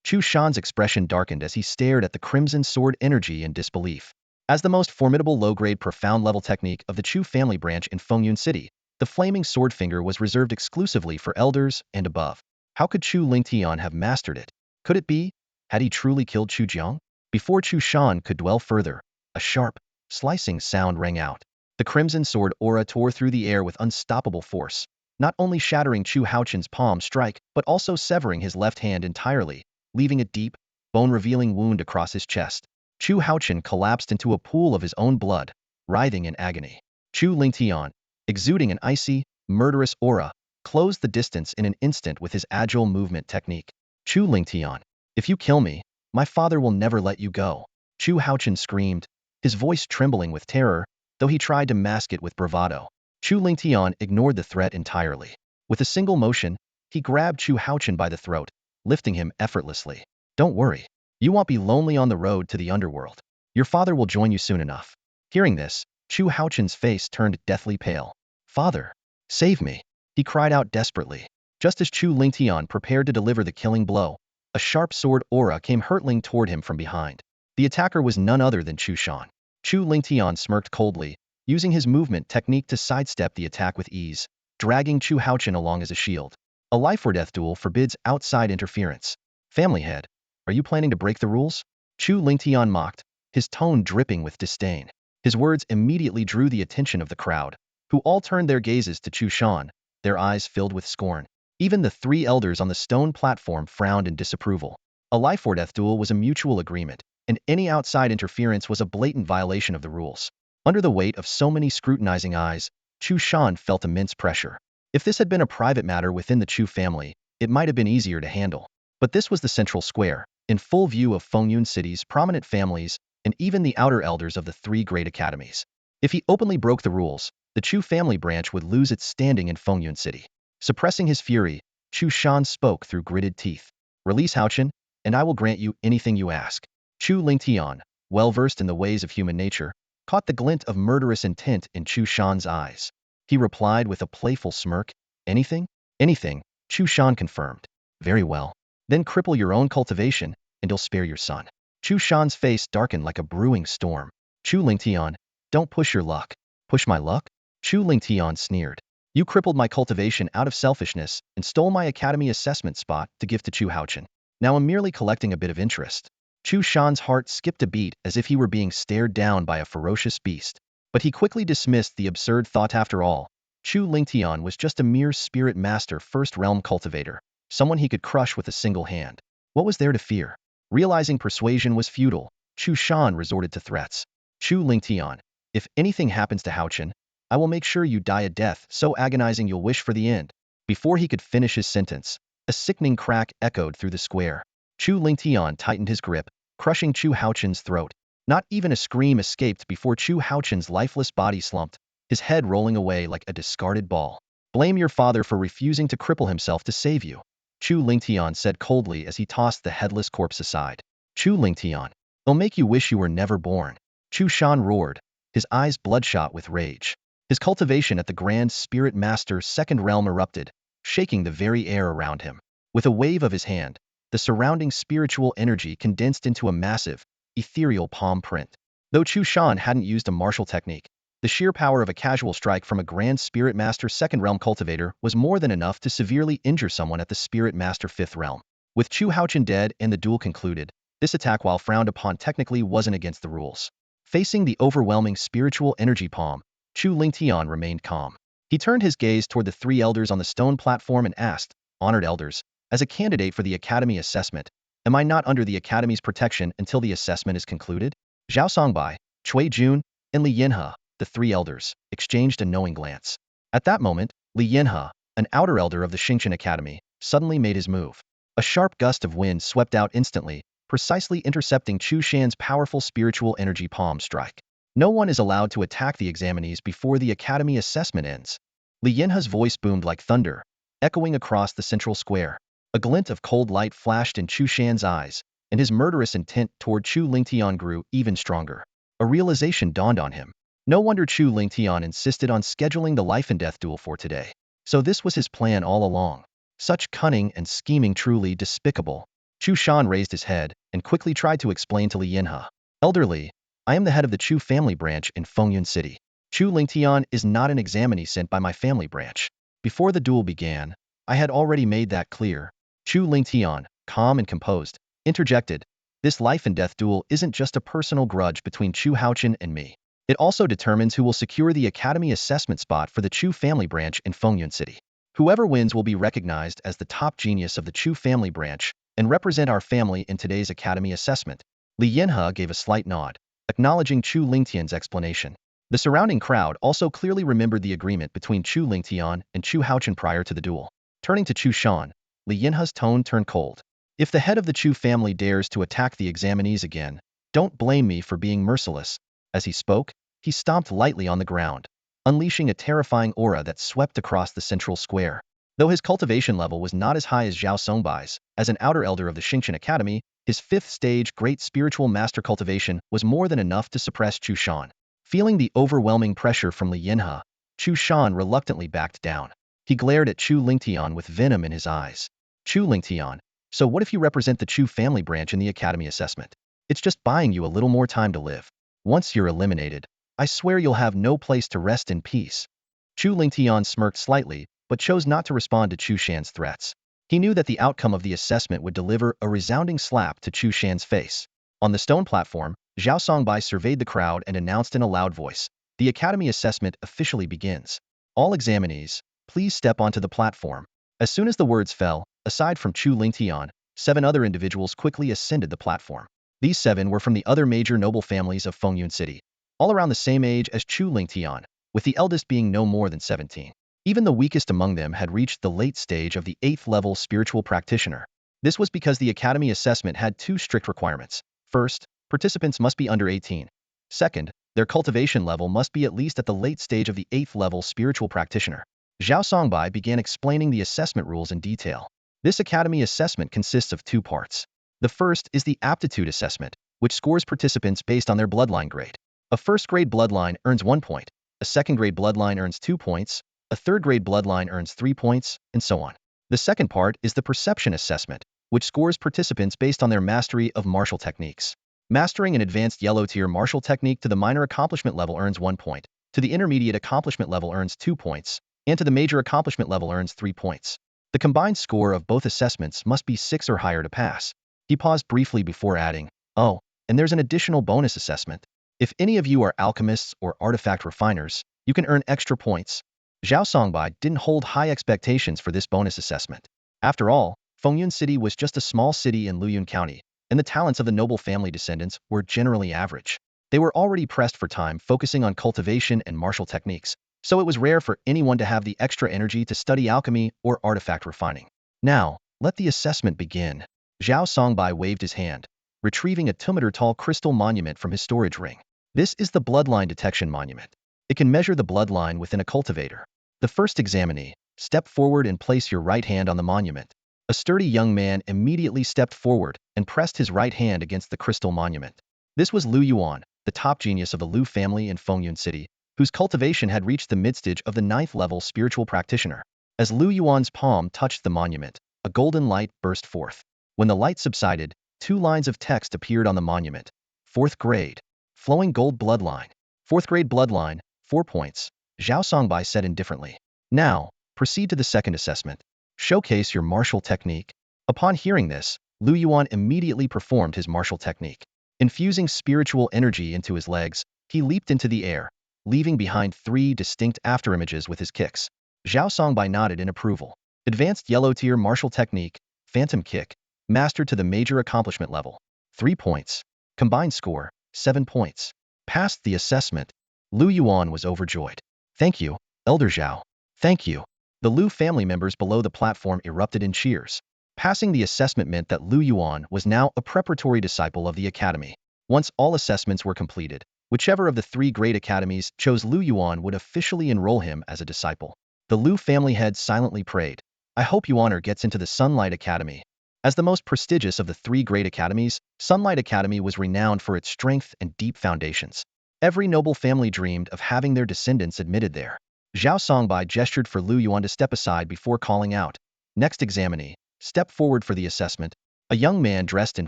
Chu Shan's expression darkened as he stared at the crimson sword energy in disbelief. As the most formidable low-grade profound-level technique of the Chu family branch in Fengyun City, the flaming sword finger was reserved exclusively for elders and above. How could Chu Lingtian have mastered it? Could it be? Had he truly killed Chu Jiang? Before Chu Shan could dwell further, a sharp, slicing sound rang out. The crimson sword aura tore through the air with unstoppable force, not only shattering Chu Haochen's palm strike, but also severing his left hand entirely, leaving a deep, bone-revealing wound across his chest. Chu Haochen collapsed into a pool of his own blood, writhing in agony. Chu Lingtian, exuding an icy, murderous aura, closed the distance in an instant with his agile movement technique. Chu Lingtian, if you kill me, my father will never let you go. Chu Haochen screamed, his voice trembling with terror, though he tried to mask it with bravado. Chu Lingtian ignored the threat entirely. With a single motion, he grabbed Chu Haochen by the throat, lifting him effortlessly. Don't worry, you won't be lonely on the road to the underworld. Your father will join you soon enough. Hearing this, Chu Haochen's face turned deathly pale. Father, save me, he cried out desperately. Just as Chu Lingtian prepared to deliver the killing blow, a sharp sword aura came hurtling toward him from behind. The attacker was none other than Chu Shan. Chu Lingtian smirked coldly, using his movement technique to sidestep the attack with ease, dragging Chu Haochen along as a shield. A life-or-death duel forbids outside interference. Family head, are you planning to break the rules? Chu Lingtian mocked, his tone dripping with disdain. His words immediately drew the attention of the crowd, who all turned their gazes to Chu Shan, their eyes filled with scorn. Even the three elders on the stone platform frowned in disapproval. A life-or-death duel was a mutual agreement, and any outside interference was a blatant violation of the rules. Under the weight of so many scrutinizing eyes, Chu Shan felt immense pressure. If this had been a private matter within the Chu family, it might have been easier to handle. But this was the central square, in full view of Fengyun City's prominent families and even the outer elders of the three great academies. If he openly broke the rules, the Chu family branch would lose its standing in Fengyun City. Suppressing his fury, Chu Shan spoke through gritted teeth. Release Haochen, and I will grant you anything you ask. Chu Lingtian, well versed in the ways of human nature, caught the glint of murderous intent in Chu Shan's eyes. He replied with a playful smirk, "Anything?" "Anything," Chu Shan confirmed. "Very well. Then cripple your own cultivation, and you'll spare your son." Chu Shan's face darkened like a brewing storm. "Chu Lingtian, don't push your luck." "Push my luck?" Chu Lingtian sneered. "You crippled my cultivation out of selfishness and stole my academy assessment spot to give to Chu Haochen. Now I'm merely collecting a bit of interest." Chu Shan's heart skipped a beat as if he were being stared down by a ferocious beast. But he quickly dismissed the absurd thought. After all, Chu Lingtian was just a mere spirit master first realm cultivator, someone he could crush with a single hand. What was there to fear? Realizing persuasion was futile, Chu Shan resorted to threats. "Chu Lingtian, if anything happens to Haochen, I will make sure you die a death so agonizing you'll wish for the end." Before he could finish his sentence, a sickening crack echoed through the square. Chu Lingtian tightened his grip, crushing Chu Haochen's throat. Not even a scream escaped before Chu Haochen's lifeless body slumped, his head rolling away like a discarded ball. "Blame your father for refusing to cripple himself to save you," Chu Lingtian said coldly as he tossed the headless corpse aside. "Chu Lingtian, it'll make you wish you were never born." Chu Shan roared, his eyes bloodshot with rage. His cultivation at the Grand Spirit Master's second realm erupted, shaking the very air around him. With a wave of his hand, the surrounding spiritual energy condensed into a massive, ethereal palm print. Though Chu Shan hadn't used a martial technique, the sheer power of a casual strike from a Grand Spirit Master second realm cultivator was more than enough to severely injure someone at the Spirit Master fifth realm. With Chu Haochen dead and the duel concluded, this attack, while frowned upon, technically wasn't against the rules. Facing the overwhelming spiritual energy palm, Chu Lingtian remained calm. He turned his gaze toward the three elders on the stone platform and asked, "Honored elders, as a candidate for the Academy assessment, am I not under the Academy's protection until the assessment is concluded?" Zhao Songbai, Cui Jun, and Li Yinhe, the three elders, exchanged a knowing glance. At that moment, Li Yinhe, an outer elder of the Xingqian Academy, suddenly made his move. A sharp gust of wind swept out instantly, precisely intercepting Chu Shan's powerful spiritual energy palm strike. "No one is allowed to attack the examinees before the Academy assessment ends." Li Yinhe's voice boomed like thunder, echoing across the central square. A glint of cold light flashed in Chu Shan's eyes, and his murderous intent toward Chu Lingtian grew even stronger. A realization dawned on him. No wonder Chu Lingtian insisted on scheduling the life and death duel for today. So this was his plan all along. Such cunning and scheming, truly despicable. Chu Shan raised his head and quickly tried to explain to Li Yinhe. "Elder Li, I am the head of the Chu family branch in Fengyun City. Chu Lingtian is not an examinee sent by my family branch. Before the duel began, I had already made that clear." Chu Lingtian, calm and composed, interjected, "This life and death duel isn't just a personal grudge between Chu Haochen and me. It also determines who will secure the Academy assessment spot for the Chu family branch in Fengyun City. Whoever wins will be recognized as the top genius of the Chu family branch and represent our family in today's Academy assessment." Li Yinhe gave a slight nod, acknowledging Chu Lingtian's explanation. The surrounding crowd also clearly remembered the agreement between Chu Lingtian and Chu Haochen prior to the duel. Turning to Chu Shan, Li Yinhe's tone turned cold. "If the head of the Chu family dares to attack the examinees again, don't blame me for being merciless." As he spoke, he stomped lightly on the ground, unleashing a terrifying aura that swept across the central square. Though his cultivation level was not as high as Zhao Songbai's, as an outer elder of the Xingqian Academy, his fifth stage great spiritual master cultivation was more than enough to suppress Chu Shan. Feeling the overwhelming pressure from Li Yinhe, Chu Shan reluctantly backed down. He glared at Chu Lingtian with venom in his eyes. "Chu Lingtian, so what if you represent the Chu family branch in the Academy assessment? It's just buying you a little more time to live. Once you're eliminated, I swear you'll have no place to rest in peace." Chu Lingtian smirked slightly, but chose not to respond to Chu Shan's threats. He knew that the outcome of the assessment would deliver a resounding slap to Chu Shan's face. On the stone platform, Zhao Songbai surveyed the crowd and announced in a loud voice, "The Academy assessment officially begins. All examinees, please step onto the platform." As soon as the words fell, aside from Chu Lingtian, 7 other individuals quickly ascended the platform. These 7 were from the other major noble families of Fengyun City, all around the same age as Chu Lingtian, with the eldest being no more than 17. Even the weakest among them had reached the late stage of the 8th level spiritual practitioner. This was because the Academy assessment had 2 strict requirements. First, participants must be under 18. Second, their cultivation level must be at least at the late stage of the 8th level spiritual practitioner. Zhao Songbai began explaining the assessment rules in detail. This Academy assessment consists of 2 parts. The first is the aptitude assessment, which scores participants based on their bloodline grade. A first-grade bloodline earns 1 point, a second-grade bloodline earns 2 points, a third-grade bloodline earns 3 points, and so on. The second part is the perception assessment, which scores participants based on their mastery of martial techniques. Mastering an advanced yellow-tier martial technique to the minor accomplishment level earns 1 point, to the intermediate accomplishment level earns 2 points, and to the major accomplishment level earns 3 points. The combined score of both assessments must be 6 or higher to pass. He paused briefly before adding, "Oh, and there's an additional bonus assessment. If any of you are alchemists or artifact refiners, you can earn extra points." Zhao Songbai didn't hold high expectations for this bonus assessment. After all, Fengyun City was just a small city in Luyun County, and the talents of the noble family descendants were generally average. They were already pressed for time focusing on cultivation and martial techniques, so it was rare for anyone to have the extra energy to study alchemy or artifact refining. "Now, let the assessment begin." Zhao Songbai waved his hand, retrieving a 2-meter-tall crystal monument from his storage ring. This is the bloodline detection monument. It can measure the bloodline within a cultivator. The first examinee, step forward and place your right hand on the monument. A sturdy young man immediately stepped forward and pressed his right hand against the crystal monument. This was Lu Yuan, the top genius of the Lu family in Fengyun City, whose cultivation had reached the mid-stage of the 9th-level spiritual practitioner. As Lu Yuan's palm touched the monument, a golden light burst forth. When the light subsided, 2 lines of text appeared on the monument. 4th grade. Flowing gold bloodline. 4th grade bloodline, 4 points, Zhao Songbai said indifferently. "Now, proceed to the second assessment. Showcase your martial technique." Upon hearing this, Lu Yuan immediately performed his martial technique. Infusing spiritual energy into his legs, he leaped into the air, leaving behind 3 distinct afterimages with his kicks. Zhao Songbai nodded in approval. Advanced yellow-tier martial technique, phantom kick, mastered to the major accomplishment level. 3 points. Combined score, 7 points. Passed the assessment. Lu Yuan was overjoyed. "Thank you, Elder Zhao. Thank you." The Lu family members below the platform erupted in cheers. Passing the assessment meant that Lu Yuan was now a preparatory disciple of the academy. Once all assessments were completed, whichever of the 3 great academies chose Lu Yuan would officially enroll him as a disciple. The Lu family head silently prayed, "I hope Yuaner gets into the Sunlight Academy." As the most prestigious of the 3 great academies, Sunlight Academy was renowned for its strength and deep foundations. Every noble family dreamed of having their descendants admitted there. Zhao Songbai gestured for Lu Yuan to step aside before calling out, "Next examinee, step forward for the assessment." A young man dressed in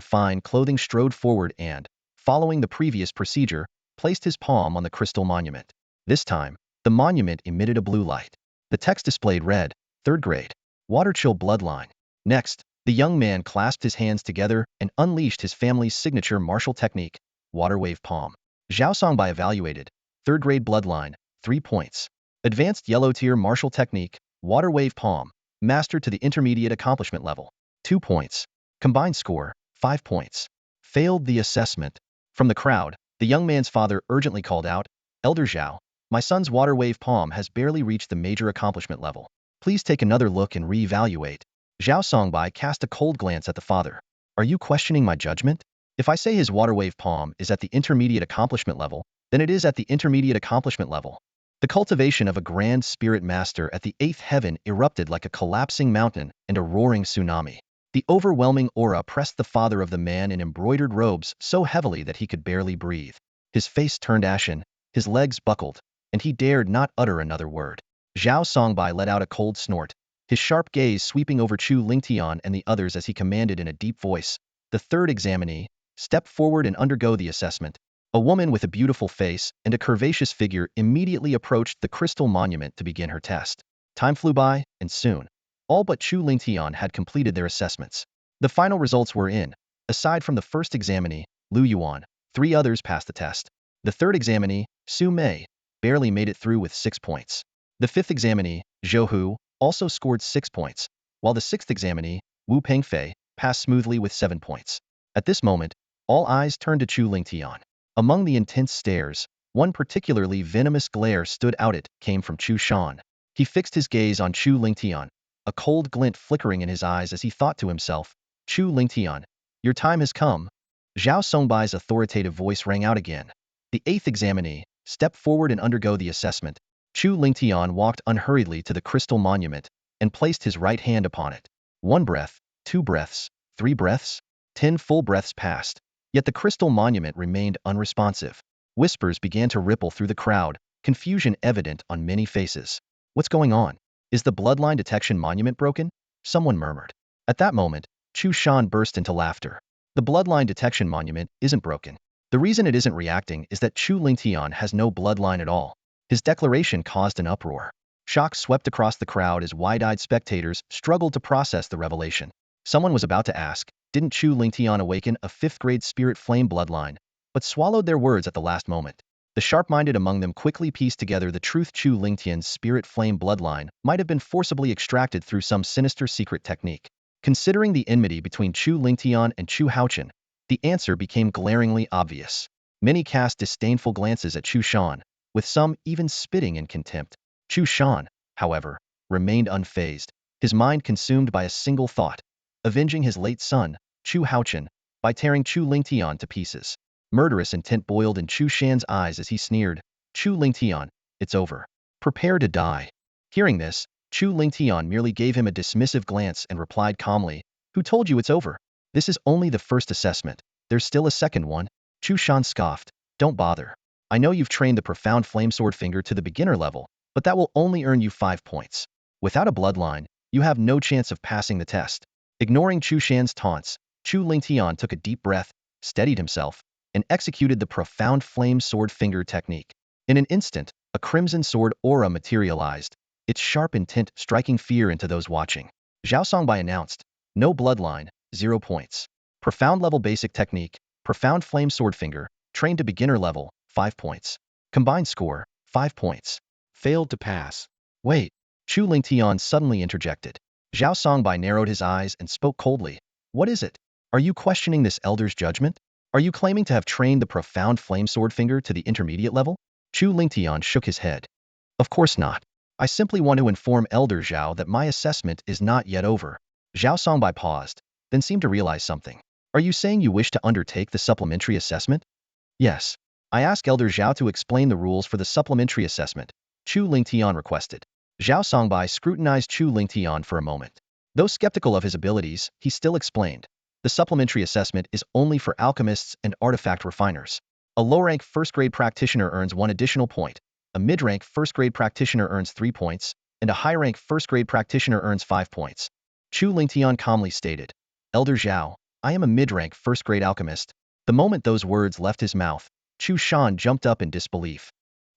fine clothing strode forward and, following the previous procedure, placed his palm on the crystal monument. This time, the monument emitted a blue light. The text displayed read, 3rd grade, Waterchill bloodline. Next, the young man clasped his hands together and unleashed his family's signature martial technique, Water Wave Palm. Zhao Songbai evaluated, 3rd grade bloodline, 3 points. Advanced yellow-tier martial technique, Water Wave Palm, mastered to the intermediate accomplishment level, 2 points. Combined score, 5 points. Failed the assessment. From the crowd, the young man's father urgently called out, "Elder Zhao, my son's Water Wave Palm has barely reached the major accomplishment level. Please take another look and re-evaluate." Zhao Songbai cast a cold glance at the father. "Are you questioning my judgment? If I say his Water Wave Palm is at the intermediate accomplishment level, then it is at the intermediate accomplishment level." The cultivation of a grand spirit master at the 8th heaven erupted like a collapsing mountain and a roaring tsunami. The overwhelming aura pressed the father of the man in embroidered robes so heavily that he could barely breathe. His face turned ashen, his legs buckled, and he dared not utter another word. Zhao Songbai let out a cold snort, his sharp gaze sweeping over Chu Lingtian and the others as he commanded in a deep voice, "The 3rd examinee, step forward and undergo the assessment." A woman with a beautiful face and a curvaceous figure immediately approached the crystal monument to begin her test. Time flew by, and soon, all but Chu Lingtian had completed their assessments. The final results were in. Aside from the first examinee, Lu Yuan, 3 others passed the test. The 3rd examinee, Su Mei, barely made it through with 6 points. The 5th examinee, Zhou Hu, also scored 6 points, while the 6th examinee, Wu Pengfei, passed smoothly with 7 points. At this moment, all eyes turned to Chu Lingtian. Among the intense stares, one particularly venomous glare stood out. It came from Chu Shan. He fixed his gaze on Chu Lingtian, a cold glint flickering in his eyes as he thought to himself, "Chu Lingtian, your time has come." Zhao Songbai's authoritative voice rang out again. "The 8th examinee, step forward and undergo the assessment." Chu Lingtian walked unhurriedly to the crystal monument and placed his right hand upon it. 1 breath, 2 breaths, 3 breaths, 10 full breaths passed. Yet the crystal monument remained unresponsive. Whispers began to ripple through the crowd, confusion evident on many faces. What's going on? Is the bloodline detection monument broken? Someone murmured. At that moment, Chu Shan burst into laughter. The bloodline detection monument isn't broken. The reason it isn't reacting is that Chu Lingtian has no bloodline at all. His declaration caused an uproar. Shock swept across the crowd as wide-eyed spectators struggled to process the revelation. Someone was about to ask, didn't Chu Lingtian awaken a 5th-grade spirit flame bloodline, but swallowed their words at the last moment. The sharp-minded among them quickly pieced together the truth. Chu Lingtian's spirit flame bloodline might have been forcibly extracted through some sinister secret technique. Considering the enmity between Chu Lingtian and Chu Haochen, the answer became glaringly obvious. Many cast disdainful glances at Chu Shan, with some even spitting in contempt. Chu Shan, however, remained unfazed, his mind consumed by a single thought: avenging his late son, Chu Haochen, by tearing Chu Lingtian to pieces. Murderous intent boiled in Chu Shan's eyes as he sneered, Chu Lingtian, it's over. Prepare to die. Hearing this, Chu Lingtian merely gave him a dismissive glance and replied calmly, who told you it's over? This is only the first assessment. There's still a second one. Chu Shan scoffed, don't bother. I know you've trained the profound flame sword finger to the beginner level, but that will only earn you 5 points. Without a bloodline, you have no chance of passing the test. Ignoring Chu Shan's taunts, Chu Lingtian took a deep breath, steadied himself, and executed the profound flame sword finger technique. In an instant, a crimson sword aura materialized, its sharp intent striking fear into those watching. Zhao Songbai announced, no bloodline, 0 points. Profound level basic technique, profound flame sword finger, trained to beginner level, 5 points. Combined score, 5 points. Failed to pass. Wait, Chu Lingtian suddenly interjected. Zhao Songbai narrowed his eyes and spoke coldly. What is it? Are you questioning this elder's judgment? Are you claiming to have trained the profound flame sword finger to the intermediate level? Chu Lingtian shook his head. Of course not. I simply want to inform Elder Zhao that my assessment is not yet over. Zhao Songbai paused, then seemed to realize something. Are you saying you wish to undertake the supplementary assessment? Yes. I ask Elder Zhao to explain the rules for the supplementary assessment, Chu Lingtian requested. Zhao Songbai scrutinized Chu Lingtian for a moment. Though skeptical of his abilities, he still explained. The supplementary assessment is only for alchemists and artifact refiners. A low-rank first-grade practitioner earns 1 additional point, a mid-rank first-grade practitioner earns 3 points, and a high-rank first-grade practitioner earns 5 points. Chu Lingtian calmly stated, Elder Zhao, I am a mid-rank first-grade alchemist. The moment those words left his mouth, Chu Shan jumped up in disbelief.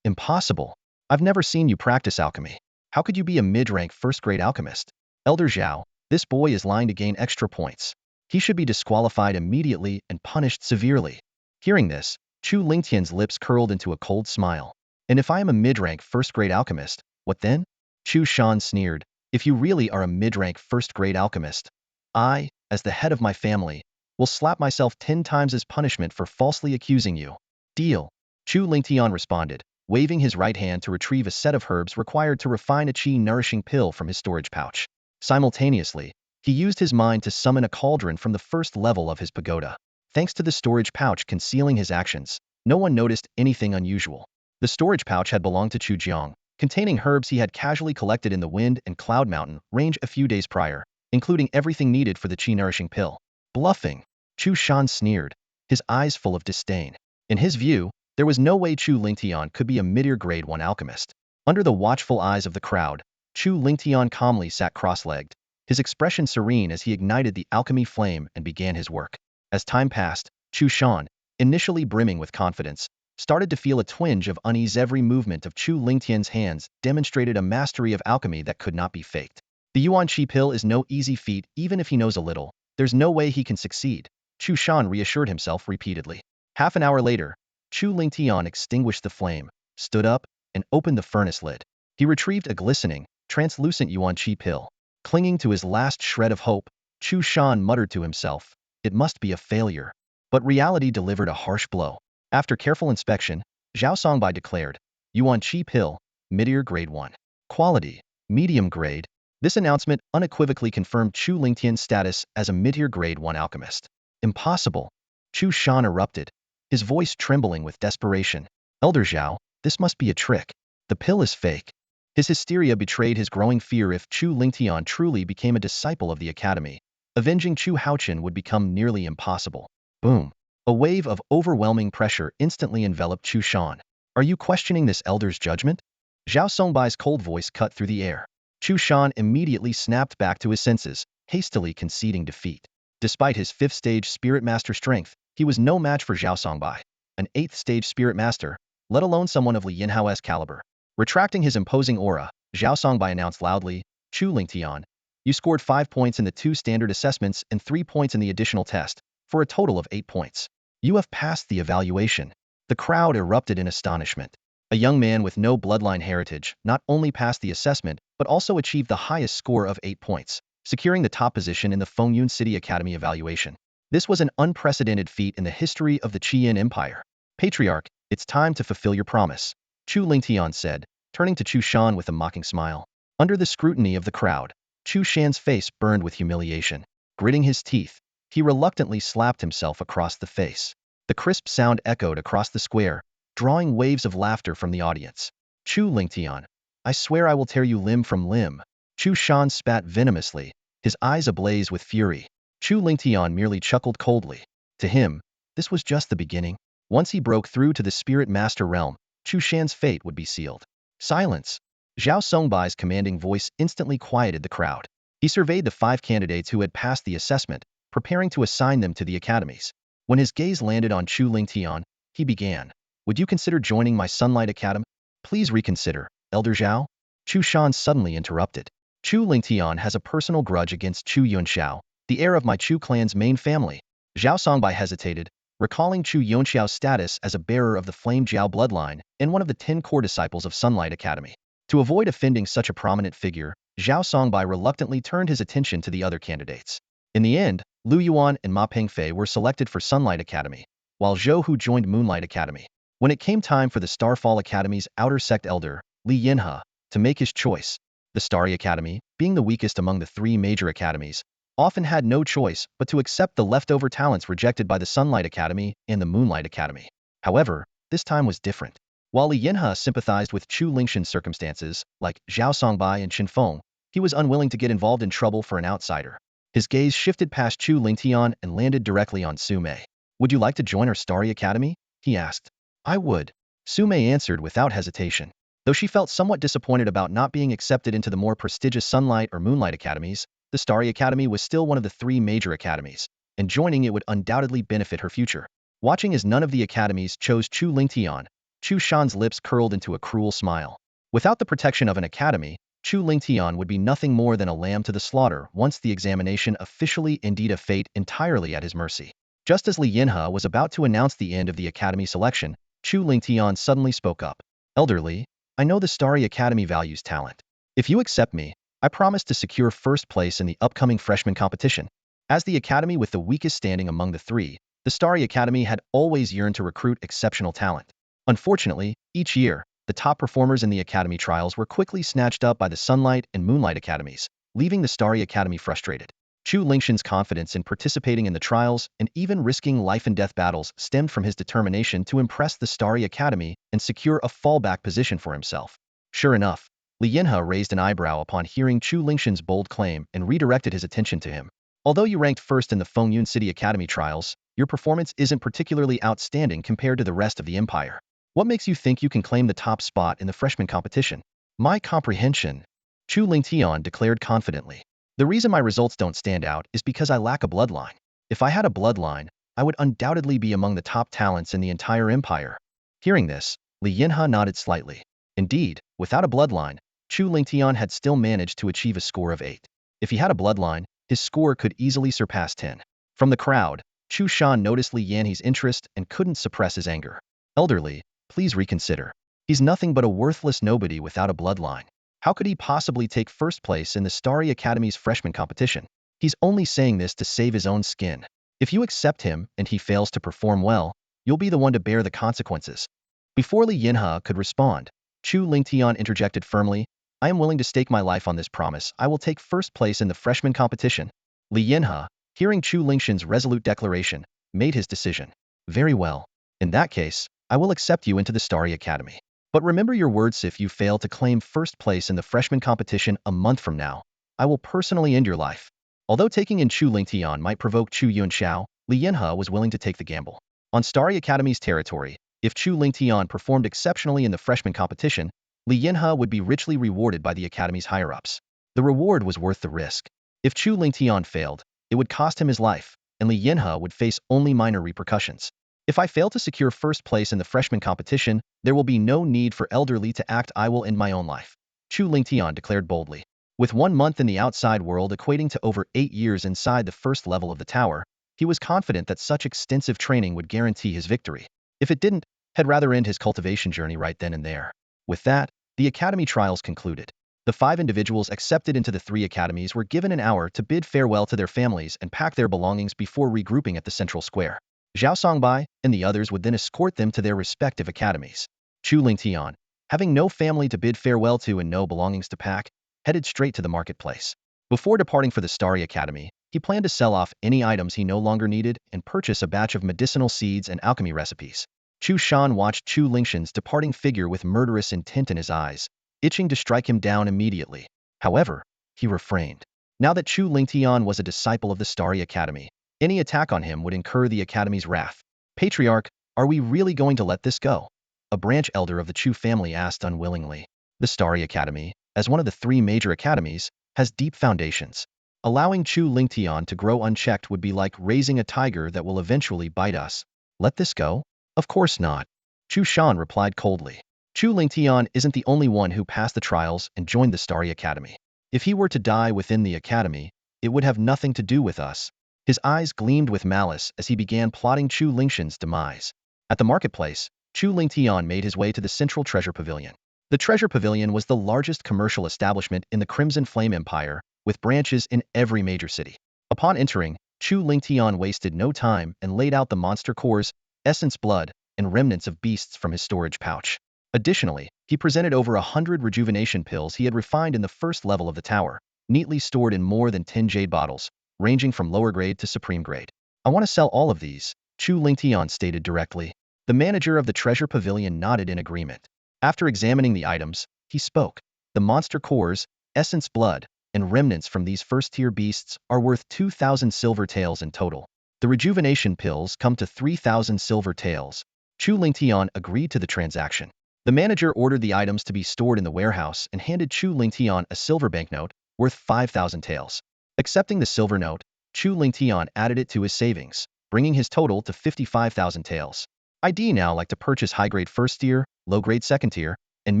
Impossible. I've never seen you practice alchemy. How could you be a mid-rank first-grade alchemist? Elder Zhao, this boy is lying to gain extra points. He should be disqualified immediately and punished severely. Hearing this, Chu Lingtian's lips curled into a cold smile. And if I am a mid-rank first-grade alchemist, what then? Chu Shan sneered. If you really are a mid-rank first-grade alchemist, I, as the head of my family, will slap myself 10 times as punishment for falsely accusing you. Deal. Chu Lingtian responded, waving his right hand to retrieve a set of herbs required to refine a qi-nourishing pill from his storage pouch. Simultaneously, he used his mind to summon a cauldron from the first level of his pagoda. Thanks to the storage pouch concealing his actions, no one noticed anything unusual. The storage pouch had belonged to Chu Jiang, containing herbs he had casually collected in the Wind and Cloud Mountain range a few days prior, including everything needed for the qi-nourishing pill. Bluffing. Chu Shan sneered, his eyes full of disdain. In his view, there was no way Chu Lingtian could be a mid-tier grade 1 alchemist. Under the watchful eyes of the crowd, Chu Lingtian calmly sat cross-legged, his expression serene as he ignited the alchemy flame and began his work. As time passed, Chu Shan, initially brimming with confidence, started to feel a twinge of unease. Every movement of Chu Lingtian's hands demonstrated a mastery of alchemy that could not be faked. The Yuan Qi pill is no easy feat. Even if he knows a little, there's no way he can succeed, Chu Shan reassured himself repeatedly. Half an hour later, Chu Lingtian extinguished the flame, stood up, and opened the furnace lid. He retrieved a glistening, translucent Yuan Qi pill. Clinging to his last shred of hope, Chu Shan muttered to himself, it must be a failure. But reality delivered a harsh blow. After careful inspection, Zhao Songbai declared, Yuan Qi pill, mid-tier grade 1. Quality, medium grade. This announcement unequivocally confirmed Chu Lingtian's status as a mid-tier grade 1 alchemist. Impossible. Chu Shan erupted, his voice trembling with desperation. Elder Zhao, this must be a trick. The pill is fake. His hysteria betrayed his growing fear. If Chu Lingtian truly became a disciple of the academy, avenging Chu Haochen would become nearly impossible. Boom. A wave of overwhelming pressure instantly enveloped Chu Shan. Are you questioning this elder's judgment? Zhao Songbai's cold voice cut through the air. Chu Shan immediately snapped back to his senses, hastily conceding defeat. Despite his 5th stage Spirit Master strength, he was no match for Zhao Songbai, an 8th stage Spirit Master, let alone someone of Li Yinhao's caliber. Retracting his imposing aura, Zhao Songbai announced loudly, Chu Lingtian, you scored 5 points in the 2 standard assessments and 3 points in the additional test, for a total of 8 points. You have passed the evaluation. The crowd erupted in astonishment. A young man with no bloodline heritage not only passed the assessment, but also achieved the highest score of 8 points, securing the top position in the Fengyun City Academy evaluation. This was an unprecedented feat in the history of the Qian Empire. Patriarch, it's time to fulfill your promise, Chu Lingtian said, turning to Chu Shan with a mocking smile. Under the scrutiny of the crowd, Chu Shan's face burned with humiliation. Gritting his teeth, he reluctantly slapped himself across the face. The crisp sound echoed across the square, drawing waves of laughter from the audience. Chu Lingtian, I swear I will tear you limb from limb. Chu Shan spat venomously, his eyes ablaze with fury. Chu Lingtian merely chuckled coldly. To him, this was just the beginning. Once he broke through to the Spirit Master realm, Chu Shan's fate would be sealed. Silence. Zhao Songbai's commanding voice instantly quieted the crowd. He surveyed the 5 candidates who had passed the assessment, preparing to assign them to the academies. When his gaze landed on Chu Lingtian, he began. Would you consider joining my Sunlight Academy? Please reconsider, Elder Zhao. Chu Shan suddenly interrupted. Chu Lingtian has a personal grudge against Chu Yunxiao, the heir of my Chu clan's main family. Zhao Songbai hesitated, recalling Chu Yunxiao's status as a bearer of the Flame Jiao bloodline and one of the 10 core disciples of Sunlight Academy. To avoid offending such a prominent figure, Zhao Songbai reluctantly turned his attention to the other candidates. In the end, Lu Yuan and Ma Pengfei were selected for Sunlight Academy, while Zhou Hu joined Moonlight Academy. When it came time for the Starfall Academy's outer sect elder, Li Yinhe, to make his choice, the Starry Academy, being the weakest among the 3 major academies, often had no choice but to accept the leftover talents rejected by the Sunlight Academy and the Moonlight Academy. However, this time was different. While Li Yinhe sympathized with Chu Lingshan's circumstances, like Zhao Songbai and Qin Feng, he was unwilling to get involved in trouble for an outsider. His gaze shifted past Chu Lingtian and landed directly on Su Mei. Would you like to join our Starry Academy? He asked. I would. Su Mei answered without hesitation. Though she felt somewhat disappointed about not being accepted into the more prestigious Sunlight or Moonlight Academies, the Starry Academy was still one of the 3 major academies, and joining it would undoubtedly benefit her future. Watching as none of the academies chose Chu Lingtian, Chu Shan's lips curled into a cruel smile. Without the protection of an academy, Chu Lingtian would be nothing more than a lamb to the slaughter once the examination officially indeed a fate entirely at his mercy. Just as Li Yinhe was about to announce the end of the academy selection, Chu Lingtian suddenly spoke up. Elderly, I know the Starry Academy values talent. If you accept me, I promise to secure 1st place in the upcoming freshman competition. As the academy with the weakest standing among the 3, the Starry Academy had always yearned to recruit exceptional talent. Unfortunately, each year, the top performers in the academy trials were quickly snatched up by the Sunlight and Moonlight Academies, leaving the Starry Academy frustrated. Chu Lingshan's confidence in participating in the trials and even risking life-and-death battles stemmed from his determination to impress the Starry Academy and secure a fallback position for himself. Sure enough, Li Yinhe raised an eyebrow upon hearing Chu Lingshan's bold claim and redirected his attention to him. Although you ranked 1st in the Fengyun City Academy trials, your performance isn't particularly outstanding compared to the rest of the empire. What makes you think you can claim the top spot in the freshman competition? My comprehension, Chu Lingtian declared confidently. The reason my results don't stand out is because I lack a bloodline. If I had a bloodline, I would undoubtedly be among the top talents in the entire empire. Hearing this, Li Yinhe nodded slightly. Indeed, without a bloodline, Chu Lingtian had still managed to achieve a score of 8. If he had a bloodline, his score could easily surpass 10. From the crowd, Chu Shan noticed Li Yanhe's interest and couldn't suppress his anger. Elderly, please reconsider. He's nothing but a worthless nobody without a bloodline. How could he possibly take 1st place in the Starry Academy's freshman competition? He's only saying this to save his own skin. If you accept him and he fails to perform well, you'll be the one to bear the consequences. Before Li Yinhe could respond, Chu Lingtian interjected firmly, I am willing to stake my life on this promise. I will take 1st place in the freshman competition. Li Yinhe, hearing Chu Lingshan's resolute declaration, made his decision. Very well. In that case, I will accept you into the Starry Academy. But remember your words, if you fail to claim 1st place in the freshman competition a month from now, I will personally end your life. Although taking in Chu Lingtian might provoke Chu Yunxiao, Li Yinhe was willing to take the gamble. On Starry Academy's territory, if Chu Lingtian performed exceptionally in the freshman competition, Li Yinhe would be richly rewarded by the Academy's higher-ups. The reward was worth the risk. If Chu Lingtian failed, it would cost him his life, and Li Yinhe would face only minor repercussions. If I fail to secure first place in the freshman competition, there will be no need for Elder Li to act. I will end my own life, Chu Lingtian declared boldly. With 1 month in the outside world equating to over 8 years inside the first level of the tower, he was confident that such extensive training would guarantee his victory. If it didn't, he'd rather end his cultivation journey right then and there. With that, the academy trials concluded. The 5 individuals accepted into the 3 academies were given an hour to bid farewell to their families and pack their belongings before regrouping at the central square. Zhao Songbai and the others would then escort them to their respective academies. Chu Lingtian, having no family to bid farewell to and no belongings to pack, headed straight to the marketplace. Before departing for the Starry Academy, he planned to sell off any items he no longer needed and purchase a batch of medicinal seeds and alchemy recipes. Chu Shan watched Chu Lingshan's departing figure with murderous intent in his eyes, itching to strike him down immediately. However, he refrained. Now that Chu Lingtian was a disciple of the Starry Academy, any attack on him would incur the Academy's wrath. Patriarch, are we really going to let this go? A branch elder of the Chu family asked unwillingly. The Starry Academy, as one of the 3 major academies, has deep foundations. Allowing Chu Lingtian to grow unchecked would be like raising a tiger that will eventually bite us. Let this go? Of course not. Chu Shan replied coldly. Chu Lingtian isn't the only one who passed the trials and joined the Starry Academy. If he were to die within the academy, it would have nothing to do with us. His eyes gleamed with malice as he began plotting Chu Lingshan's demise. At the marketplace, Chu Lingtian made his way to the central treasure pavilion. The treasure pavilion was the largest commercial establishment in the Crimson Flame Empire, with branches in every major city. Upon entering, Chu Lingtian wasted no time and laid out the monster cores, essence blood, and remnants of beasts from his storage pouch. Additionally, he presented over 100 rejuvenation pills he had refined in the first level of the tower, neatly stored in more than 10 jade bottles, ranging from lower grade to supreme grade. I want to sell all of these, Chu Lingtian stated directly. The manager of the treasure pavilion nodded in agreement. After examining the items, he spoke. The monster cores, essence blood, and remnants from these first-tier beasts are worth 2,000 silver taels in total. The rejuvenation pills come to 3,000 silver taels. Chu Lingtian agreed to the transaction. The manager ordered the items to be stored in the warehouse and handed Chu Lingtian a silver banknote worth 5,000 taels. Accepting the silver note, Chu Lingtian added it to his savings, bringing his total to 55,000 taels. I'd now like to purchase high-grade first-tier, low-grade second-tier, and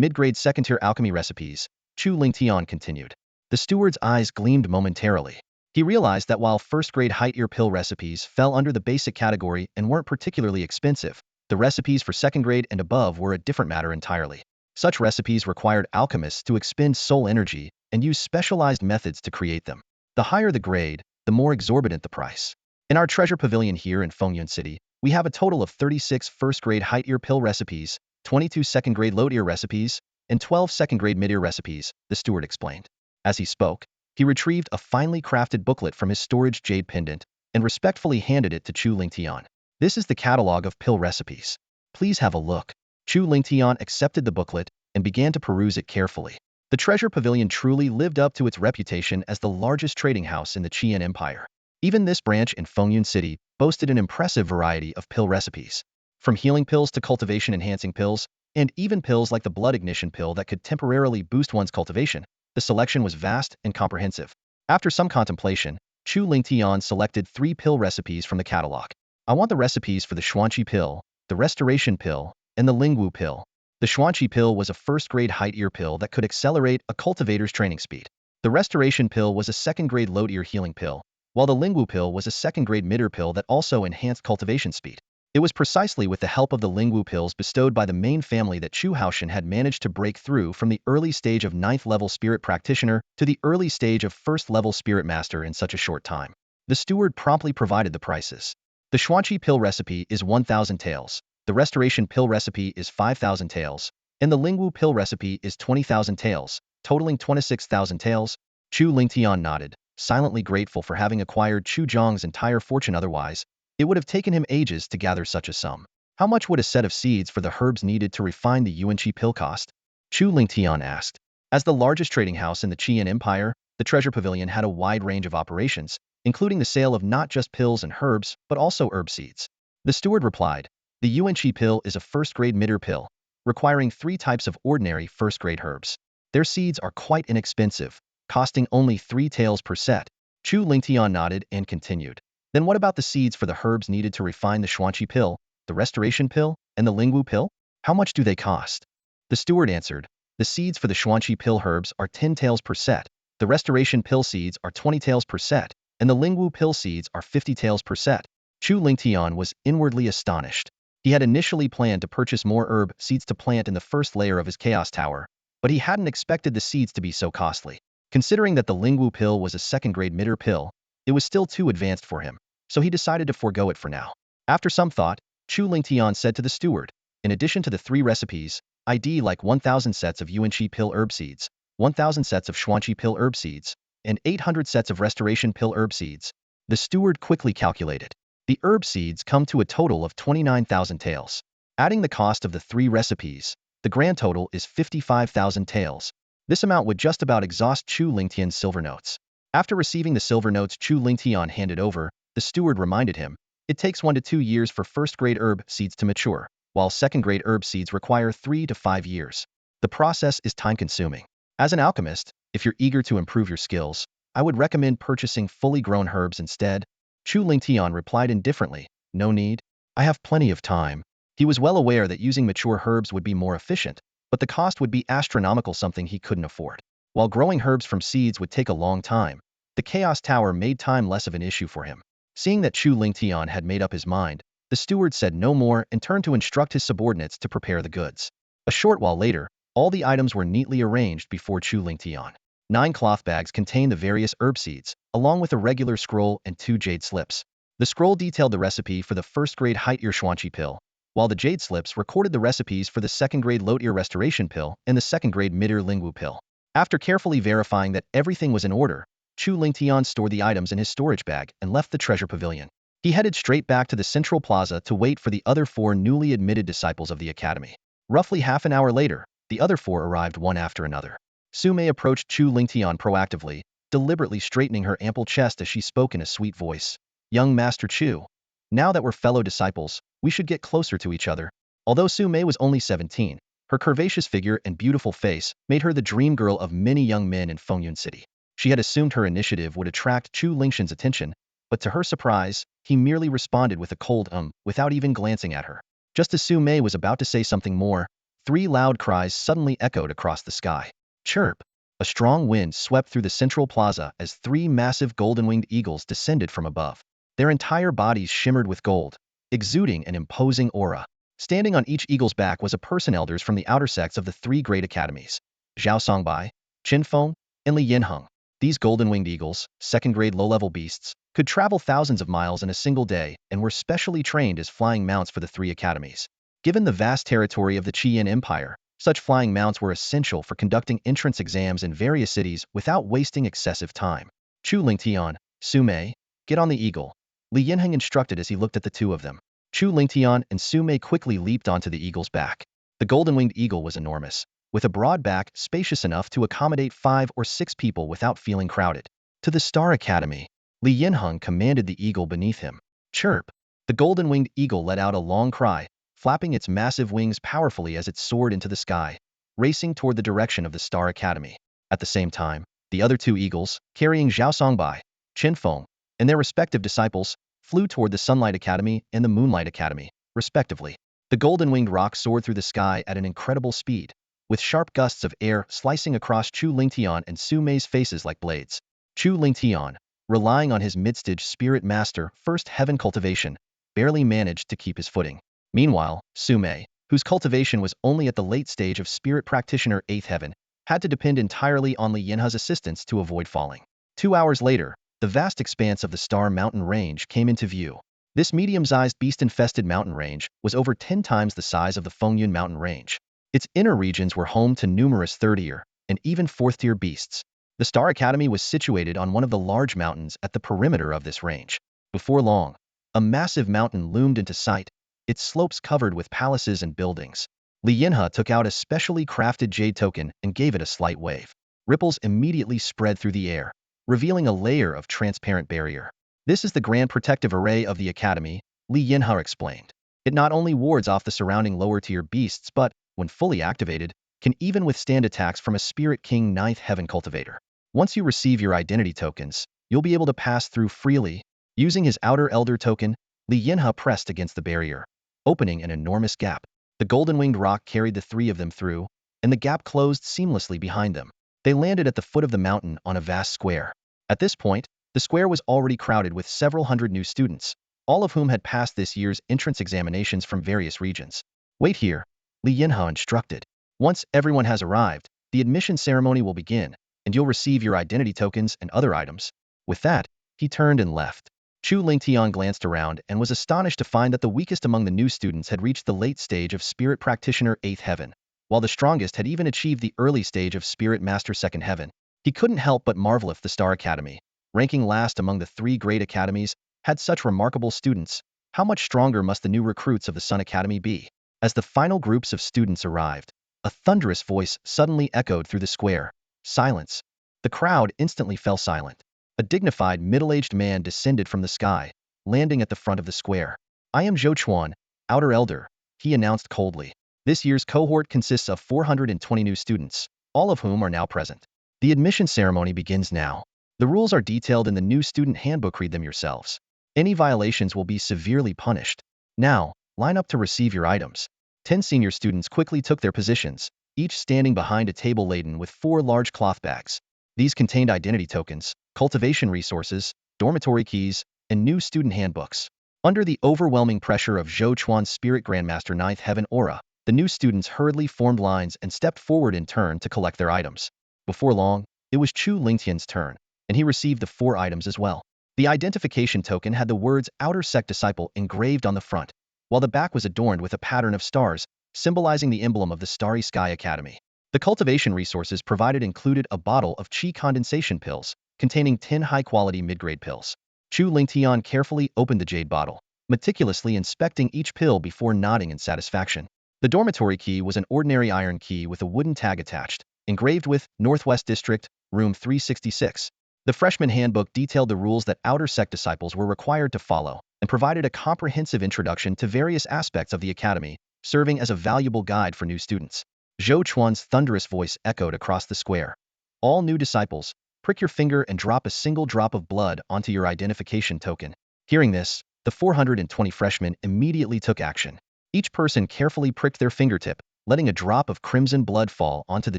mid-grade second-tier alchemy recipes, Chu Lingtian continued. The steward's eyes gleamed momentarily. He realized that while first-grade high-tier pill recipes fell under the basic category and weren't particularly expensive, the recipes for second grade and above were a different matter entirely. Such recipes required alchemists to expend soul energy and use specialized methods to create them. The higher the grade, the more exorbitant the price. In our treasure pavilion here in Fengyun City, we have a total of 36 first-grade high-tier pill recipes, 22 second-grade low-tier recipes, and 12 second-grade mid-tier recipes, the steward explained. As he spoke, he retrieved a finely crafted booklet from his storage jade pendant and respectfully handed it to Chu Lingtian. This is the catalog of pill recipes. Please have a look. Chu Lingtian accepted the booklet and began to peruse it carefully. The treasure pavilion truly lived up to its reputation as the largest trading house in the Qian Empire. Even this branch in Fengyun City boasted an impressive variety of pill recipes. From healing pills to cultivation-enhancing pills, and even pills like the blood ignition pill that could temporarily boost one's cultivation, the selection was vast and comprehensive. After some contemplation, Chu Lingtian selected 3 pill recipes from the catalog. I want the recipes for the Xuanqi pill, the restoration pill, and the Lingwu pill. The Xuanqi pill was a first-grade height-ear pill that could accelerate a cultivator's training speed. The restoration pill was a second-grade low-ear healing pill, while the Lingwu pill was a second-grade mid-ear pill that also enhanced cultivation speed. It was precisely with the help of the Lingwu pills bestowed by the main family that Chu Haoshan had managed to break through from the early stage of 9th-level spirit practitioner to the early stage of 1st-level spirit master in such a short time. The steward promptly provided the prices. The Xuanqi pill recipe is 1,000 taels, the restoration pill recipe is 5,000 taels, and the Lingwu pill recipe is 20,000 taels, totaling 26,000 taels. Chu Lingtian nodded, silently grateful for having acquired Chu Zhang's entire fortune. Otherwise, it would have taken him ages to gather such a sum. How much would a set of seeds for the herbs needed to refine the Yuanqi pill cost? Chu Lingtian asked. As the largest trading house in the Qian Empire, the treasure pavilion had a wide range of operations, including the sale of not just pills and herbs, but also herb seeds. The steward replied, the Yuanqi pill is a first-grade midder pill, requiring 3 types of ordinary first-grade herbs. Their seeds are quite inexpensive, costing only 3 taels per set. Chu Lingtian nodded and continued. Then what about the seeds for the herbs needed to refine the Xuanqi pill, the restoration pill, and the Lingwu pill? How much do they cost? The steward answered, the seeds for the Xuanqi pill herbs are 10 taels per set, the restoration pill seeds are 20 taels per set, and the Lingwu pill seeds are 50 taels per set. Chu Lingtian was inwardly astonished. He had initially planned to purchase more herb seeds to plant in the first layer of his Chaos Tower, but he hadn't expected the seeds to be so costly. Considering that the Lingwu pill was a second-grade midder pill, it was still too advanced for him, so he decided to forego it for now. After some thought, Chu Lingtian said to the steward, in addition to the 3 recipes, ID like 1,000 sets of Yuanqi pill herb seeds, 1,000 sets of Xuanqi pill herb seeds, and 800 sets of restoration pill herb seeds. The steward quickly calculated. The herb seeds come to a total of 29,000 taels. Adding the cost of the 3 recipes, the grand total is 55,000 taels. This amount would just about exhaust Chu Lingtian's silver notes. After receiving the silver notes Chu Lingtian handed over, the steward reminded him, it takes 1 to 2 years for first-grade herb seeds to mature, while second-grade herb seeds require 3 to 5 years. The process is time-consuming. As an alchemist, if you're eager to improve your skills, I would recommend purchasing fully grown herbs instead. Chu Lingtian replied indifferently, no need. I have plenty of time. He was well aware that using mature herbs would be more efficient, but the cost would be astronomical, something he couldn't afford. While growing herbs from seeds would take a long time, the Chaos Tower made time less of an issue for him. Seeing that Chu Lingtian had made up his mind, the steward said no more and turned to instruct his subordinates to prepare the goods. A short while later, all the items were neatly arranged before Chu Lingtian. 9 cloth bags contained the various herb seeds, along with a regular scroll and 2 jade slips. The scroll detailed the recipe for the first-grade height ear Xuanqi pill, while the jade slips recorded the recipes for the second-grade loat ear restoration pill and the second-grade mid-ear Lingwu pill. After carefully verifying that everything was in order, Chu Lingtian stored the items in his storage bag and left the treasure pavilion. He headed straight back to the central plaza to wait for the other 4 newly admitted disciples of the academy. Roughly half an hour later, the other 4 arrived one after another. Sumei approached Chu Lingtian proactively, deliberately straightening her ample chest as she spoke in a sweet voice. Young Master Chu, now that we're fellow disciples, we should get closer to each other. Although Sumei was only 17, her curvaceous figure and beautiful face made her the dream girl of many young men in Fengyun City. She had assumed her initiative would attract Chu Lingtian's attention, but to her surprise, he merely responded with a cold without even glancing at her. Just as Sumei was about to say something more, 3 loud cries suddenly echoed across the sky. Chirp! A strong wind swept through the central plaza as 3 massive golden-winged eagles descended from above. Their entire bodies shimmered with gold, exuding an imposing aura. Standing on each eagle's back was a person elders from the outer sects of the 3 great academies, Zhao Songbai, Qinfeng, and Li Yinheng. These golden-winged eagles, second-grade low-level beasts, could travel thousands of miles in a single day and were specially trained as flying mounts for the 3 academies. Given the vast territory of the Qian Empire, such flying mounts were essential for conducting entrance exams in various cities without wasting excessive time. Chu Lingtian, Sumei, get on the eagle, Li Yinheng instructed as he looked at the 2 of them. Chu Lingtian and Sumei quickly leaped onto the eagle's back. The golden-winged eagle was enormous, with a broad back spacious enough to accommodate 5 or 6 people without feeling crowded. To the Star Academy, Li Yinheng commanded the eagle beneath him. Chirp! The golden-winged eagle let out a long cry, flapping its massive wings powerfully as it soared into the sky, racing toward the direction of the Star Academy. At the same time, the other 2 eagles, carrying Zhao Songbai, Qinfeng, and their respective disciples, flew toward the Sunlight Academy and the Moonlight Academy, respectively. The golden-winged roc soared through the sky at an incredible speed, with sharp gusts of air slicing across Chu Lingtian and Sumei's faces like blades. Chu Lingtian, relying on his mid-stage spirit master first heaven cultivation, barely managed to keep his footing. Meanwhile, Sumei, whose cultivation was only at the late stage of spirit practitioner 8th heaven, had to depend entirely on Li Yinhe's assistance to avoid falling. 2 hours later, the vast expanse of the Star Mountain Range came into view. This medium-sized beast-infested mountain range was over 10 times the size of the Fengyun Mountain Range. Its inner regions were home to numerous 3rd-tier and even 4th-tier beasts. The Star Academy was situated on one of the large mountains at the perimeter of this range. Before long, a massive mountain loomed into sight, its slopes covered with palaces and buildings. Li Yinhe took out a specially crafted jade token and gave it a slight wave. Ripples immediately spread through the air, revealing a layer of transparent barrier. This is the grand protective array of the academy, Li Yinhao explained. It not only wards off the surrounding lower-tier beasts but, when fully activated, can even withstand attacks from a Spirit King Ninth Heaven cultivator. Once you receive your identity tokens, you'll be able to pass through freely. Using his Outer Elder token, Li Yinhao pressed against the barrier, opening an enormous gap. The golden-winged rock carried the three of them through, and the gap closed seamlessly behind them. They landed at the foot of the mountain on a vast square. At this point, the square was already crowded with several hundred new students, all of whom had passed this year's entrance examinations from various regions. Wait here, Li Yinhao instructed. Once everyone has arrived, the admission ceremony will begin, and you'll receive your identity tokens and other items. With that, he turned and left. Chu Lingtian glanced around and was astonished to find that the weakest among the new students had reached the late stage of Spirit Practitioner 8th Heaven, while the strongest had even achieved the early stage of Spirit Master 2nd Heaven. He couldn't help but marvel if the Star Academy, ranking last among the three great academies, had such remarkable students. How much stronger must the new recruits of the Sun Academy be? As the final groups of students arrived, a thunderous voice suddenly echoed through the square. Silence. The crowd instantly fell silent. A dignified, middle-aged man descended from the sky, landing at the front of the square. I am Zhou Chuan, Outer Elder, he announced coldly. This year's cohort consists of 420 new students, all of whom are now present. The admission ceremony begins now. The rules are detailed in the new student handbook. Read them yourselves. Any violations will be severely punished. Now, line up to receive your items. 10 senior students quickly took their positions, each standing behind a table laden with 4 large cloth bags. These contained identity tokens, cultivation resources, dormitory keys, and new student handbooks. Under the overwhelming pressure of Zhou Chuan's Spirit Grandmaster 9th Heaven aura, the new students hurriedly formed lines and stepped forward in turn to collect their items. Before long, it was Chu Lingtian's turn, and he received the 4 items as well. The identification token had the words Outer Sect Disciple engraved on the front, while the back was adorned with a pattern of stars, symbolizing the emblem of the Starry Sky Academy. The cultivation resources provided included a bottle of Qi condensation pills, containing 10 high-quality mid-grade pills. Chu Lingtian carefully opened the jade bottle, meticulously inspecting each pill before nodding in satisfaction. The dormitory key was an ordinary iron key with a wooden tag attached, engraved with Northwest District, Room 366. The freshman handbook detailed the rules that Outer Sect disciples were required to follow, and provided a comprehensive introduction to various aspects of the academy, serving as a valuable guide for new students. Zhou Chuan's thunderous voice echoed across the square. All new disciples, prick your finger and drop a single drop of blood onto your identification token. Hearing this, the 420 freshmen immediately took action. Each person carefully pricked their fingertip, letting a drop of crimson blood fall onto the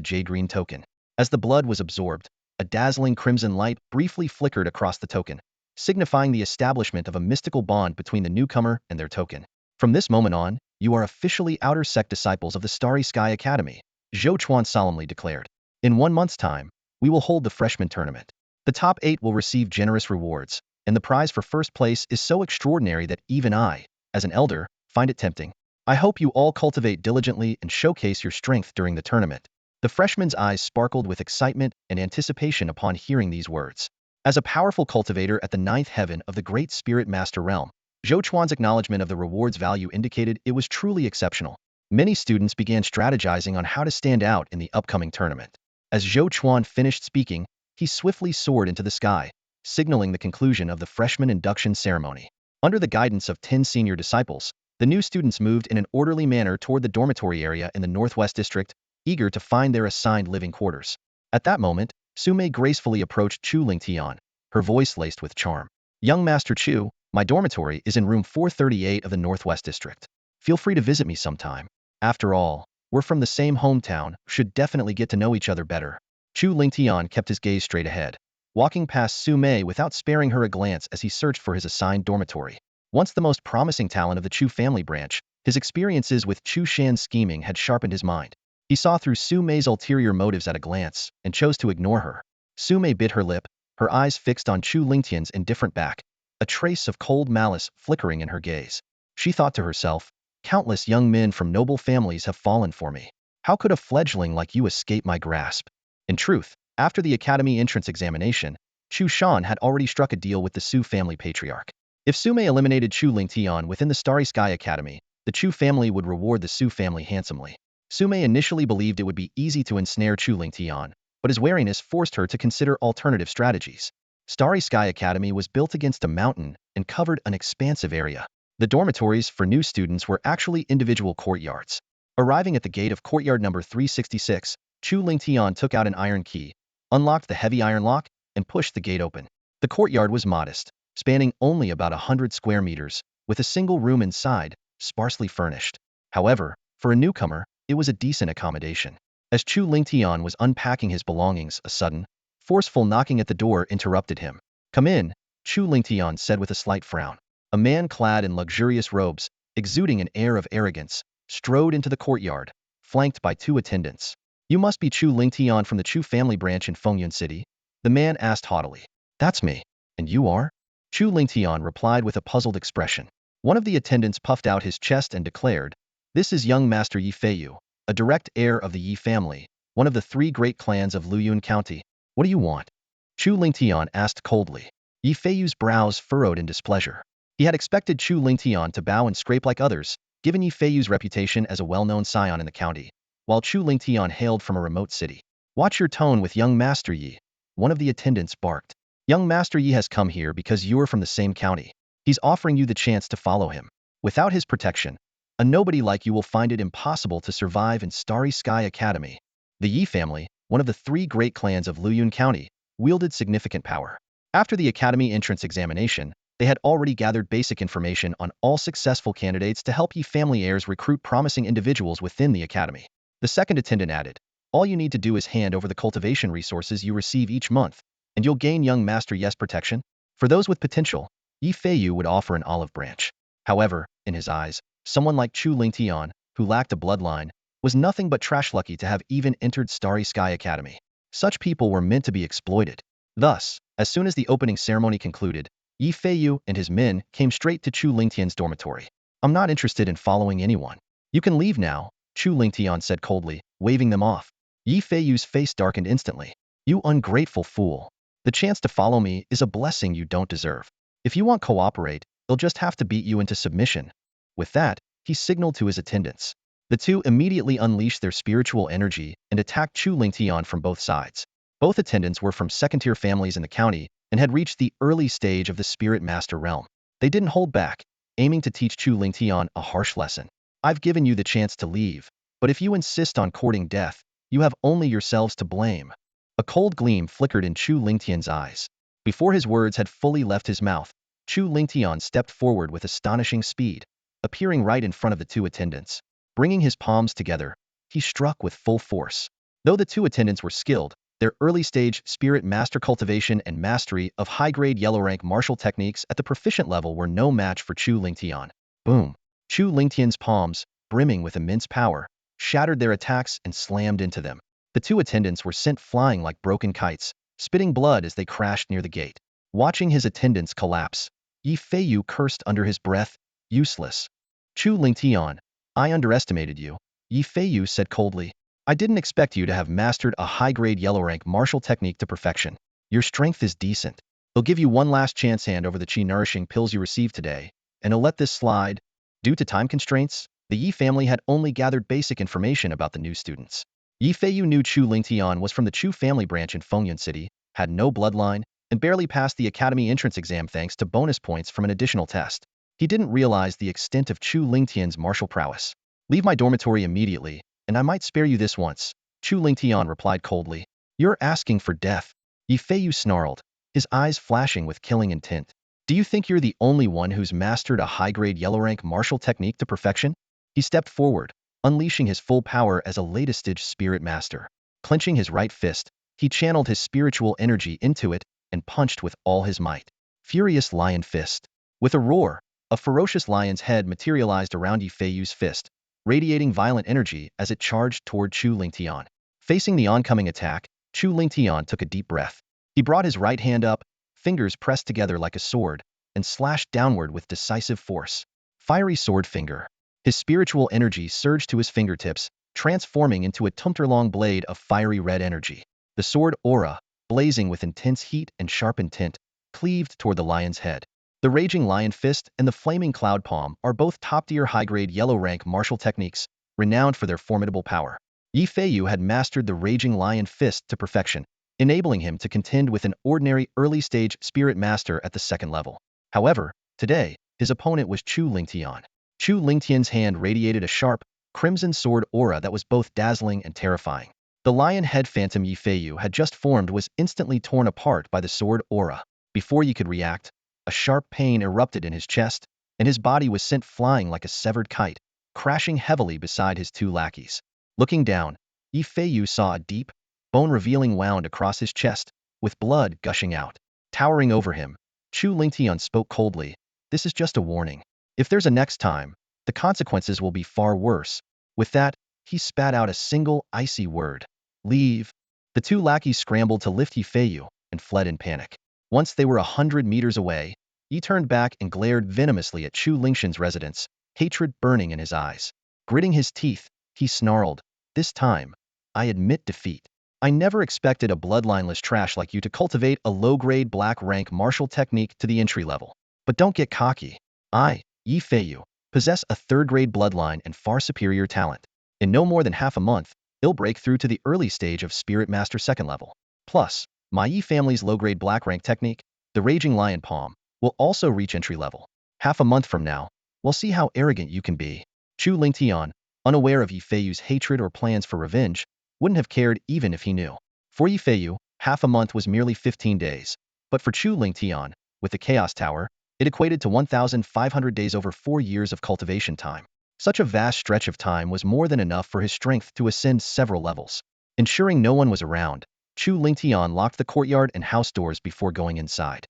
jade-green token. As the blood was absorbed, a dazzling crimson light briefly flickered across the token, signifying the establishment of a mystical bond between the newcomer and their token. From this moment on, you are officially Outer Sect disciples of the Starry Sky Academy, Zhou Chuan solemnly declared. In 1 month's time, we will hold the freshman tournament. The top 8 will receive generous rewards, and the prize for first place is so extraordinary that even I, as an elder, find it tempting. I hope you all cultivate diligently and showcase your strength during the tournament. The freshman's eyes sparkled with excitement and anticipation upon hearing these words. As a powerful cultivator at the 9th heaven of the Great Spirit Master Realm, Zhou Chuan's acknowledgement of the reward's value indicated it was truly exceptional. Many students began strategizing on how to stand out in the upcoming tournament. As Zhou Chuan finished speaking, he swiftly soared into the sky, signaling the conclusion of the freshman induction ceremony. Under the guidance of 10 senior disciples, the new students moved in an orderly manner toward the dormitory area in the Northwest District, eager to find their assigned living quarters. At that moment, Sumei gracefully approached Chu Lingtian, her voice laced with charm. Young Master Chu, my dormitory is in room 438 of the Northwest District. Feel free to visit me sometime. After all, we're from the same hometown, should definitely get to know each other better. Chu Lingtian kept his gaze straight ahead, walking past Sumei without sparing her a glance as he searched for his assigned dormitory. Once the most promising talent of the Chu family branch, his experiences with Chu Shan's scheming had sharpened his mind. He saw through Sumei's ulterior motives at a glance, and chose to ignore her. Sumei bit her lip, her eyes fixed on Chu Lingtian's indifferent back, a trace of cold malice flickering in her gaze. She thought to herself, countless young men from noble families have fallen for me. How could a fledgling like you escape my grasp? In truth, after the academy entrance examination, Chu Shan had already struck a deal with the Su family patriarch. If Sumei eliminated Chu Lingtian within the Starry Sky Academy, the Chu family would reward the Su family handsomely. Sumei initially believed it would be easy to ensnare Chu Lingtian, but his wariness forced her to consider alternative strategies. Starry Sky Academy was built against a mountain and covered an expansive area. The dormitories for new students were actually individual courtyards. Arriving at the gate of courtyard number 366, Chu Lingtian took out an iron key, unlocked the heavy iron lock, and pushed the gate open. The courtyard was modest, spanning only about 100 square meters, with a single room inside, sparsely furnished. However, for a newcomer, it was a decent accommodation. As Chu Lingtian was unpacking his belongings, a sudden, forceful knocking at the door interrupted him. "Come in," Chu Lingtian said with a slight frown. A man clad in luxurious robes, exuding an air of arrogance, strode into the courtyard, flanked by two attendants. "You must be Chu Lingtian from the Chu family branch in Fengyun City?" the man asked haughtily. "That's me. And you are?" Chu Lingtian replied with a puzzled expression. One of the attendants puffed out his chest and declared, "This is young Master Yi Feiyu, a direct heir of the Yi family, one of the three great clans of Luyun County. What do you want?" Chu Lingtian asked coldly. Yi Feiyu's brows furrowed in displeasure. He had expected Chu Lingtian to bow and scrape like others, given Yi Feiyu's reputation as a well-known scion in the county, while Chu Lingtian hailed from a remote city. "Watch your tone with young Master Yi," one of the attendants barked. "Young Master Yi has come here because you're from the same county. He's offering you the chance to follow him. Without his protection, a nobody like you will find it impossible to survive in Starry Sky Academy." The Yi family, one of the three great clans of Luyun County, wielded significant power. After the academy entrance examination, they had already gathered basic information on all successful candidates to help Yi family heirs recruit promising individuals within the academy. The second attendant added, "All you need to do is hand over the cultivation resources you receive each month, and you'll gain young Master Yi's protection. For those with potential, Yi Feiyu would offer an olive branch." However, in his eyes, someone like Chu Lingtian, who lacked a bloodline, was nothing but trash lucky to have even entered Starry Sky Academy. Such people were meant to be exploited. Thus, as soon as the opening ceremony concluded, Yi Feiyu and his men came straight to Chu Lingtian's dormitory. "I'm not interested in following anyone. You can leave now," Chu Lingtian said coldly, waving them off. Yi Feiyu's face darkened instantly. "You ungrateful fool. The chance to follow me is a blessing you don't deserve. If you want cooperate, they'll just have to beat you into submission." With that, he signaled to his attendants. The two immediately unleashed their spiritual energy and attacked Chu Lingtian from both sides. Both attendants were from second-tier families in the county and had reached the early stage of the Spirit Master realm. They didn't hold back, aiming to teach Chu Lingtian a harsh lesson. "I've given you the chance to leave, but if you insist on courting death, you have only yourselves to blame." A cold gleam flickered in Chu Lingtian's eyes. Before his words had fully left his mouth, Chu Lingtian stepped forward with astonishing speed, appearing right in front of the two attendants. Bringing his palms together, he struck with full force. Though the two attendants were skilled, their early-stage spirit master cultivation and mastery of high-grade yellow-rank martial techniques at the proficient level were no match for Chu Lingtian. Boom! Chu Lingtian's palms, brimming with immense power, shattered their attacks and slammed into them. The two attendants were sent flying like broken kites, spitting blood as they crashed near the gate. Watching his attendants collapse, Yi Feiyu cursed under his breath, "Useless. Chu Lingtian, I underestimated you," Yi Feiyu said coldly. "I didn't expect you to have mastered a high-grade yellow-rank martial technique to perfection. Your strength is decent. They'll give you one last chance. Hand over the chi-nourishing pills you received today, and I'll let this slide." Due to time constraints, the Yi family had only gathered basic information about the new students. Yi Feiyu knew Chu Lingtian was from the Chu family branch in Fengyun City, had no bloodline, and barely passed the academy entrance exam thanks to bonus points from an additional test. He didn't realize the extent of Chu Lingtian's martial prowess. "Leave my dormitory immediately, and I might spare you this once," Chu Lingtian replied coldly. "You're asking for death," Yi Feiyu snarled, his eyes flashing with killing intent. "Do you think you're the only one who's mastered a high-grade yellow-rank martial technique to perfection?" He stepped forward, unleashing his full power as a latest-stage spirit master. Clenching his right fist, he channeled his spiritual energy into it and punched with all his might. Furious Lion Fist. With a roar, a ferocious lion's head materialized around Yi Feiyu's fist, radiating violent energy as it charged toward Chu Lingtian. Facing the oncoming attack, Chu Lingtian took a deep breath. He brought his right hand up, fingers pressed together like a sword, and slashed downward with decisive force. Fiery Sword Finger. His spiritual energy surged to his fingertips, transforming into a tumtor-long blade of fiery red energy. The sword aura, blazing with intense heat and sharp intent, cleaved toward the lion's head. The Raging Lion Fist and the Flaming Cloud Palm are both top-tier high-grade yellow-rank martial techniques, renowned for their formidable power. Yi Feiyu had mastered the Raging Lion Fist to perfection, enabling him to contend with an ordinary early-stage spirit master at the second level. However, today, his opponent was Chu Lingtian. Chu Lingtian's hand radiated a sharp, crimson sword aura that was both dazzling and terrifying. The lion head phantom Yi Feiyu had just formed was instantly torn apart by the sword aura. Before Yi could react, a sharp pain erupted in his chest, and his body was sent flying like a severed kite, crashing heavily beside his two lackeys. Looking down, Yi Feiyu saw a deep, bone-revealing wound across his chest, with blood gushing out. Towering over him, Chu Lingtian spoke coldly, "This is just a warning. If there's a next time, the consequences will be far worse." With that, he spat out a single, icy word. "Leave." The two lackeys scrambled to lift Yi Feiyu and fled in panic. Once they were 100 meters away, Yi turned back and glared venomously at Chu Lingtian's residence, hatred burning in his eyes. Gritting his teeth, he snarled, "This time, I admit defeat. I never expected a bloodlineless trash like you to cultivate a low-grade black-rank martial technique to the entry level. But don't get cocky. I, Yi Feiyu, possess a third-grade bloodline and far superior talent. In no more than half a month, I'll break through to the early stage of Spirit Master second level. Plus, my Yi family's low-grade black-rank technique, the Raging Lion Palm, will also reach entry level. Half a month from now, we'll see how arrogant you can be." Chu Lingtian, unaware of Yi Feiyu's hatred or plans for revenge, wouldn't have cared even if he knew. For Yi Feiyu, half a month was merely 15 days, but for Chu Lingtian, with the Chaos Tower, it equated to 1,500 days over 4 years of cultivation time. Such a vast stretch of time was more than enough for his strength to ascend several levels. Ensuring no one was around, Chu Lingtian locked the courtyard and house doors before going inside.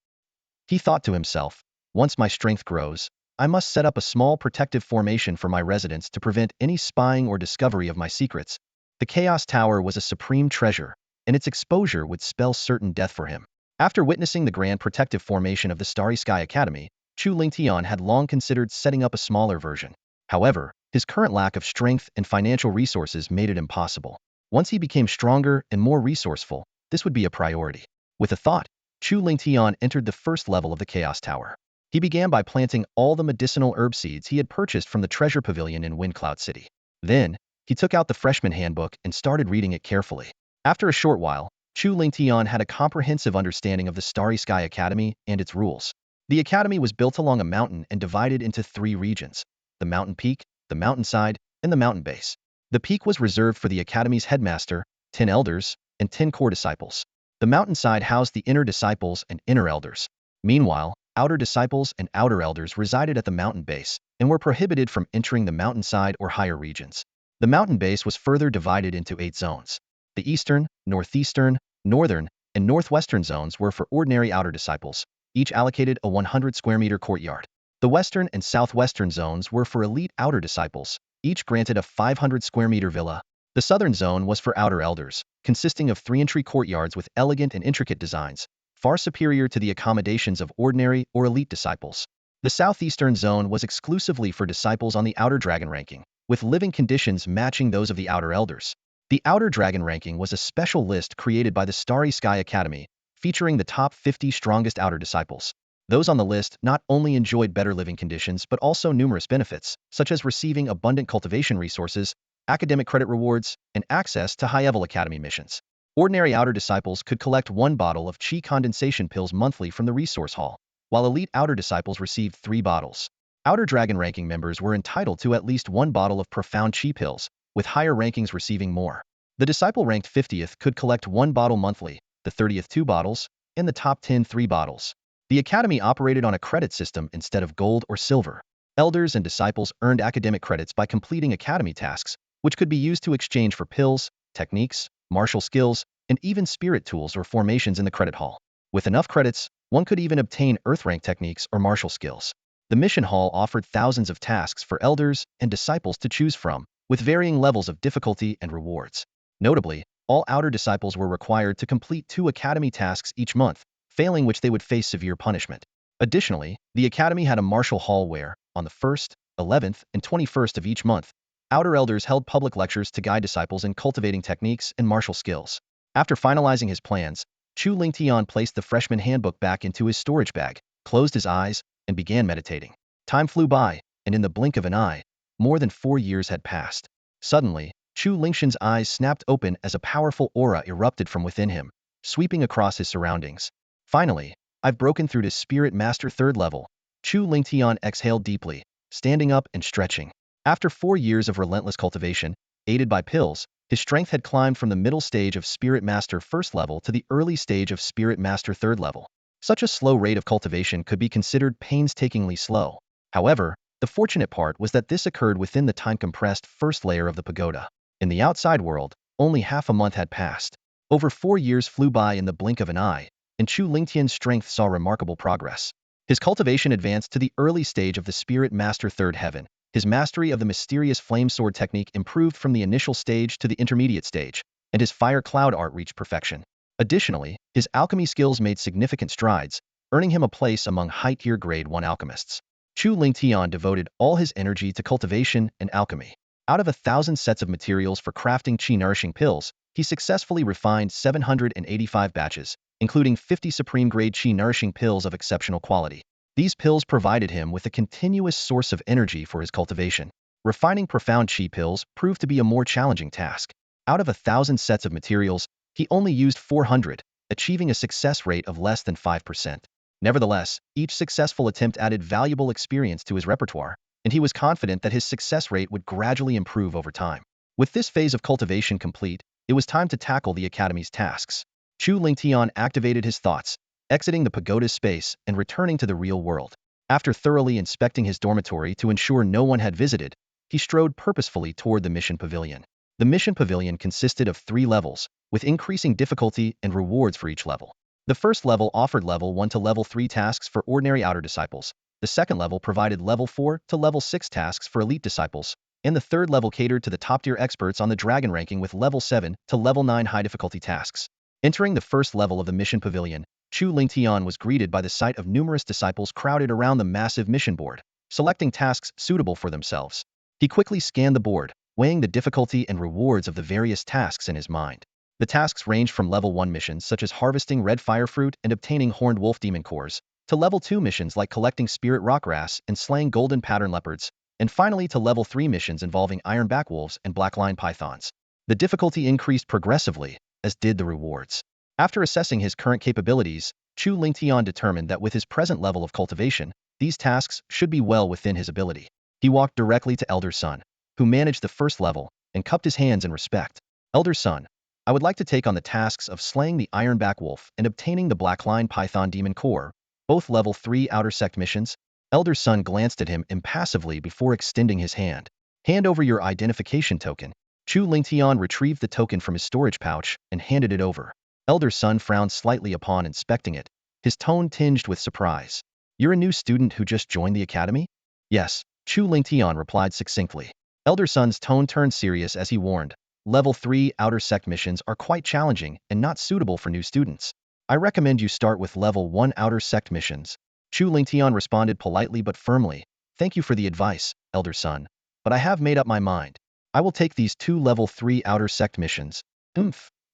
He thought to himself, "Once my strength grows, I must set up a small protective formation for my residence to prevent any spying or discovery of my secrets." The Chaos Tower was a supreme treasure, and its exposure would spell certain death for him. After witnessing the grand protective formation of the Starry Sky Academy, Chu Lingtian had long considered setting up a smaller version. However, his current lack of strength and financial resources made it impossible. Once he became stronger and more resourceful, this would be a priority. With a thought, Chu Lingtian entered the first level of the Chaos Tower. He began by planting all the medicinal herb seeds he had purchased from the treasure pavilion in Windcloud City. Then, he took out the freshman handbook and started reading it carefully. After a short while, Chu Lingtian had a comprehensive understanding of the Starry Sky Academy and its rules. The academy was built along a mountain and divided into 3 regions: the mountain peak, the mountainside, and the mountain base. The peak was reserved for the academy's headmaster, 10 elders, and 10 core disciples. The mountainside housed the inner disciples and inner elders. Meanwhile, outer disciples and outer elders resided at the mountain base and were prohibited from entering the mountainside or higher regions. The mountain base was further divided into 8 zones. The eastern, northeastern, northern, and northwestern zones were for ordinary outer disciples, each allocated a 100 square meter courtyard. The western and southwestern zones were for elite outer disciples, each granted a 500 square meter villa. The southern zone was for outer elders, consisting of 3 entry courtyards with elegant and intricate designs, far superior to the accommodations of ordinary or elite disciples. The southeastern zone was exclusively for disciples on the outer dragon ranking, with living conditions matching those of the outer elders. The outer dragon ranking was a special list created by the Starry Sky Academy, featuring the top 50 strongest outer disciples. Those on the list not only enjoyed better living conditions but also numerous benefits, such as receiving abundant cultivation resources, academic credit rewards, and access to high-level academy missions. Ordinary outer disciples could collect 1 bottle of chi condensation pills monthly from the resource hall, while elite outer disciples received 3 bottles. Outer dragon ranking members were entitled to at least 1 bottle of profound chi pills, with higher rankings receiving more. The disciple ranked 50th could collect 1 bottle monthly, the 30th 2 bottles, and the top 10 3 bottles. The academy operated on a credit system instead of gold or silver. Elders and disciples earned academic credits by completing academy tasks, which could be used to exchange for pills, techniques, martial skills, and even spirit tools or formations in the credit hall. With enough credits, one could even obtain earth-rank techniques or martial skills. The mission hall offered thousands of tasks for elders and disciples to choose from, with varying levels of difficulty and rewards. Notably, all outer disciples were required to complete 2 academy tasks each month, failing which they would face severe punishment. Additionally, the academy had a martial hall where, on the 1st, 11th, and 21st of each month, outer elders held public lectures to guide disciples in cultivating techniques and martial skills. After finalizing his plans, Chu Lingtian placed the freshman handbook back into his storage bag, closed his eyes, and began meditating. Time flew by, and in the blink of an eye, more than 4 years had passed. Suddenly, Chu Lingtian's eyes snapped open as a powerful aura erupted from within him, sweeping across his surroundings. "Finally, I've broken through to Spirit Master 3rd level. Chu Lingtian exhaled deeply, standing up and stretching. After 4 years of relentless cultivation, aided by pills, his strength had climbed from the middle stage of Spirit Master first level to the early stage of Spirit Master third level. Such a slow rate of cultivation could be considered painstakingly slow. However, the fortunate part was that this occurred within the time-compressed first layer of the pagoda. In the outside world, only half a month had passed. Over 4 years flew by in the blink of an eye, and Chu Lingtian's strength saw remarkable progress. His cultivation advanced to the early stage of the Spirit Master Third Heaven. His mastery of the mysterious flame sword technique improved from the initial stage to the intermediate stage, and his fire cloud art reached perfection. Additionally, his alchemy skills made significant strides, earning him a place among high-tier grade 1 alchemists. Chu Lingtian devoted all his energy to cultivation and alchemy. Out of 1,000 sets of materials for crafting qi-nourishing pills, he successfully refined 785 batches, including 50 supreme-grade qi-nourishing pills of exceptional quality. These pills provided him with a continuous source of energy for his cultivation. Refining profound qi pills proved to be a more challenging task. Out of 1,000 sets of materials, he only used 400, achieving a success rate of less than 5%. Nevertheless, each successful attempt added valuable experience to his repertoire, and he was confident that his success rate would gradually improve over time. With this phase of cultivation complete, it was time to tackle the Academy's tasks. Chu Lingtian activated his thoughts, exiting the pagoda's space and returning to the real world. After thoroughly inspecting his dormitory to ensure no one had visited, he strode purposefully toward the mission pavilion. The mission pavilion consisted of 3 levels, with increasing difficulty and rewards for each level. The first level offered level 1 to level 3 tasks for ordinary outer disciples. The second level provided level 4 to level 6 tasks for elite disciples, and the third level catered to the top-tier experts on the dragon ranking with level 7 to level 9 high-difficulty tasks. Entering the first level of the mission pavilion, Chu Lingtian was greeted by the sight of numerous disciples crowded around the massive mission board, selecting tasks suitable for themselves. He quickly scanned the board, weighing the difficulty and rewards of the various tasks in his mind. The tasks ranged from level 1 missions such as harvesting red fire fruit and obtaining horned wolf demon cores, to level 2 missions like collecting spirit rockgrass and slaying golden pattern leopards, and finally to level 3 missions involving iron backwolves and black-line pythons. The difficulty increased progressively, as did the rewards. After assessing his current capabilities, Chu Lingtian determined that with his present level of cultivation, these tasks should be well within his ability. He walked directly to Elder Sun, who managed the first level, and cupped his hands in respect. Elder Sun, I would like to take on the tasks of slaying the ironback wolf and obtaining the black-line python demon core, both level 3 outer sect missions. Elder Sun glanced at him impassively before extending his hand. Hand over your identification token. Chu Lingtian retrieved the token from his storage pouch and handed it over. Elder Sun frowned slightly upon inspecting it, his tone tinged with surprise. You're a new student who just joined the academy? Yes, Chu Lingtian replied succinctly. Elder Sun's tone turned serious as he warned, Level 3 outer sect missions are quite challenging and not suitable for new students. I recommend you start with Level 1 outer sect missions. Chu Lingtian responded politely but firmly, Thank you for the advice, Elder Sun, but I have made up my mind. I will take these 2 Level 3 outer sect missions.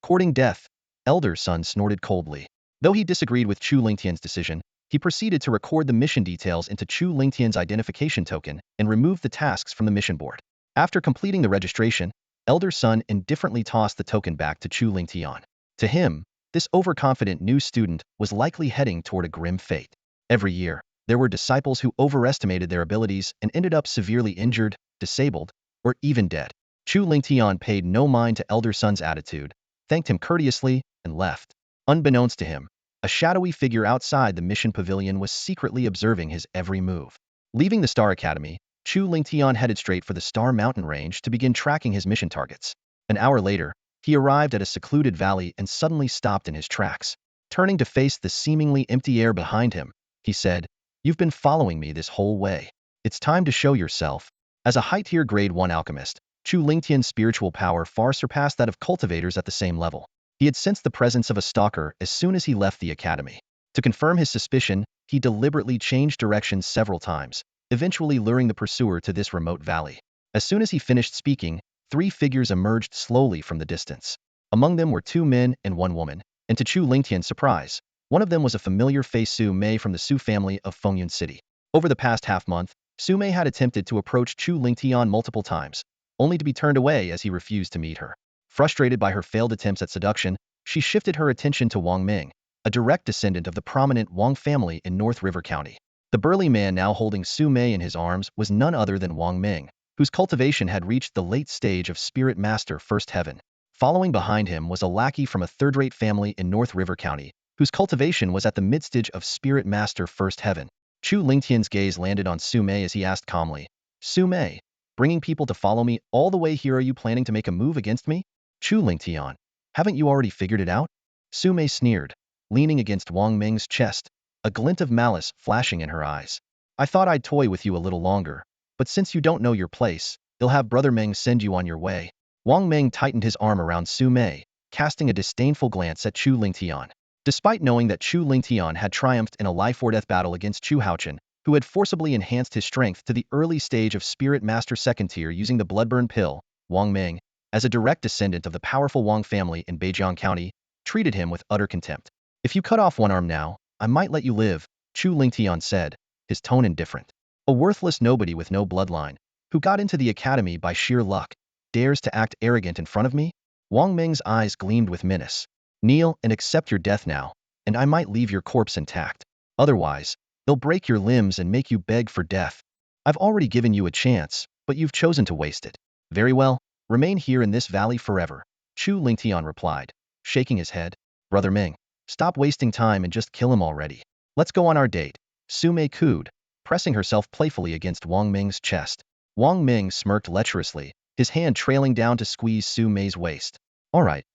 Courting death. Elder Sun snorted coldly. Though he disagreed with Chu Lingtian's decision, he proceeded to record the mission details into Chu Lingtian's identification token and removed the tasks from the mission board. After completing the registration, Elder Sun indifferently tossed the token back to Chu Lingtian. To him, this overconfident new student was likely heading toward a grim fate. Every year, there were disciples who overestimated their abilities and ended up severely injured, disabled, or even dead. Chu Lingtian paid no mind to Elder Sun's attitude, thanked him courteously, and left. Unbeknownst to him, a shadowy figure outside the mission pavilion was secretly observing his every move. Leaving the Star Academy, Chu Lingtian headed straight for the Star Mountain Range to begin tracking his mission targets. An hour later, he arrived at a secluded valley and suddenly stopped in his tracks. Turning to face the seemingly empty air behind him, he said, You've been following me this whole way. It's time to show yourself. As a high-tier grade 1 alchemist, Chu Lingtian's spiritual power far surpassed that of cultivators at the same level. He had sensed the presence of a stalker as soon as he left the academy. To confirm his suspicion, he deliberately changed directions several times, eventually luring the pursuer to this remote valley. As soon as he finished speaking, 3 figures emerged slowly from the distance. Among them were 2 men and 1 woman, and to Chu Lingtian's surprise, one of them was a familiar face Su Mei from the Su family of Fengyun City. Over the past half-month, Su Mei had attempted to approach Chu Lingtian multiple times, only to be turned away as he refused to meet her. Frustrated by her failed attempts at seduction, she shifted her attention to Wang Ming, a direct descendant of the prominent Wang family in North River County. The burly man now holding Su Mei in his arms was none other than Wang Ming, whose cultivation had reached the late stage of Spirit Master First Heaven. Following behind him was a lackey from a third-rate family in North River County, whose cultivation was at the mid-stage of Spirit Master First Heaven. Chu Lingtian's gaze landed on Su Mei as he asked calmly, Su Mei, bringing people to follow me all the way here, are you planning to make a move against me? Chu Lingtian, haven't you already figured it out? Su Mei sneered, leaning against Wang Ming's chest, a glint of malice flashing in her eyes. I thought I'd toy with you a little longer, but since you don't know your place, they'll have Brother Ming send you on your way. Wang Ming tightened his arm around Su Mei, casting a disdainful glance at Chu Lingtian. Despite knowing that Chu Lingtian had triumphed in a life-or-death battle against Chu Haochen, who had forcibly enhanced his strength to the early stage of Spirit Master Second Tier using the Bloodburn Pill, Wang Ming, as a direct descendant of the powerful Wang family in Beijiang County, treated him with utter contempt. If you cut off one arm now, I might let you live, Chu Lingtian said, his tone indifferent. A worthless nobody with no bloodline, who got into the academy by sheer luck, dares to act arrogant in front of me? Wang Ming's eyes gleamed with menace. Kneel and accept your death now, and I might leave your corpse intact. Otherwise, they'll break your limbs and make you beg for death. I've already given you a chance, but you've chosen to waste it. Very well, remain here in this valley forever, Chu Lingtian replied, shaking his head. Brother Ming, stop wasting time and just kill him already. Let's go on our date, Su Mei cooed, pressing herself playfully against Wang Ming's chest. Wang Ming smirked lecherously, his hand trailing down to squeeze Su Mei's waist. All right.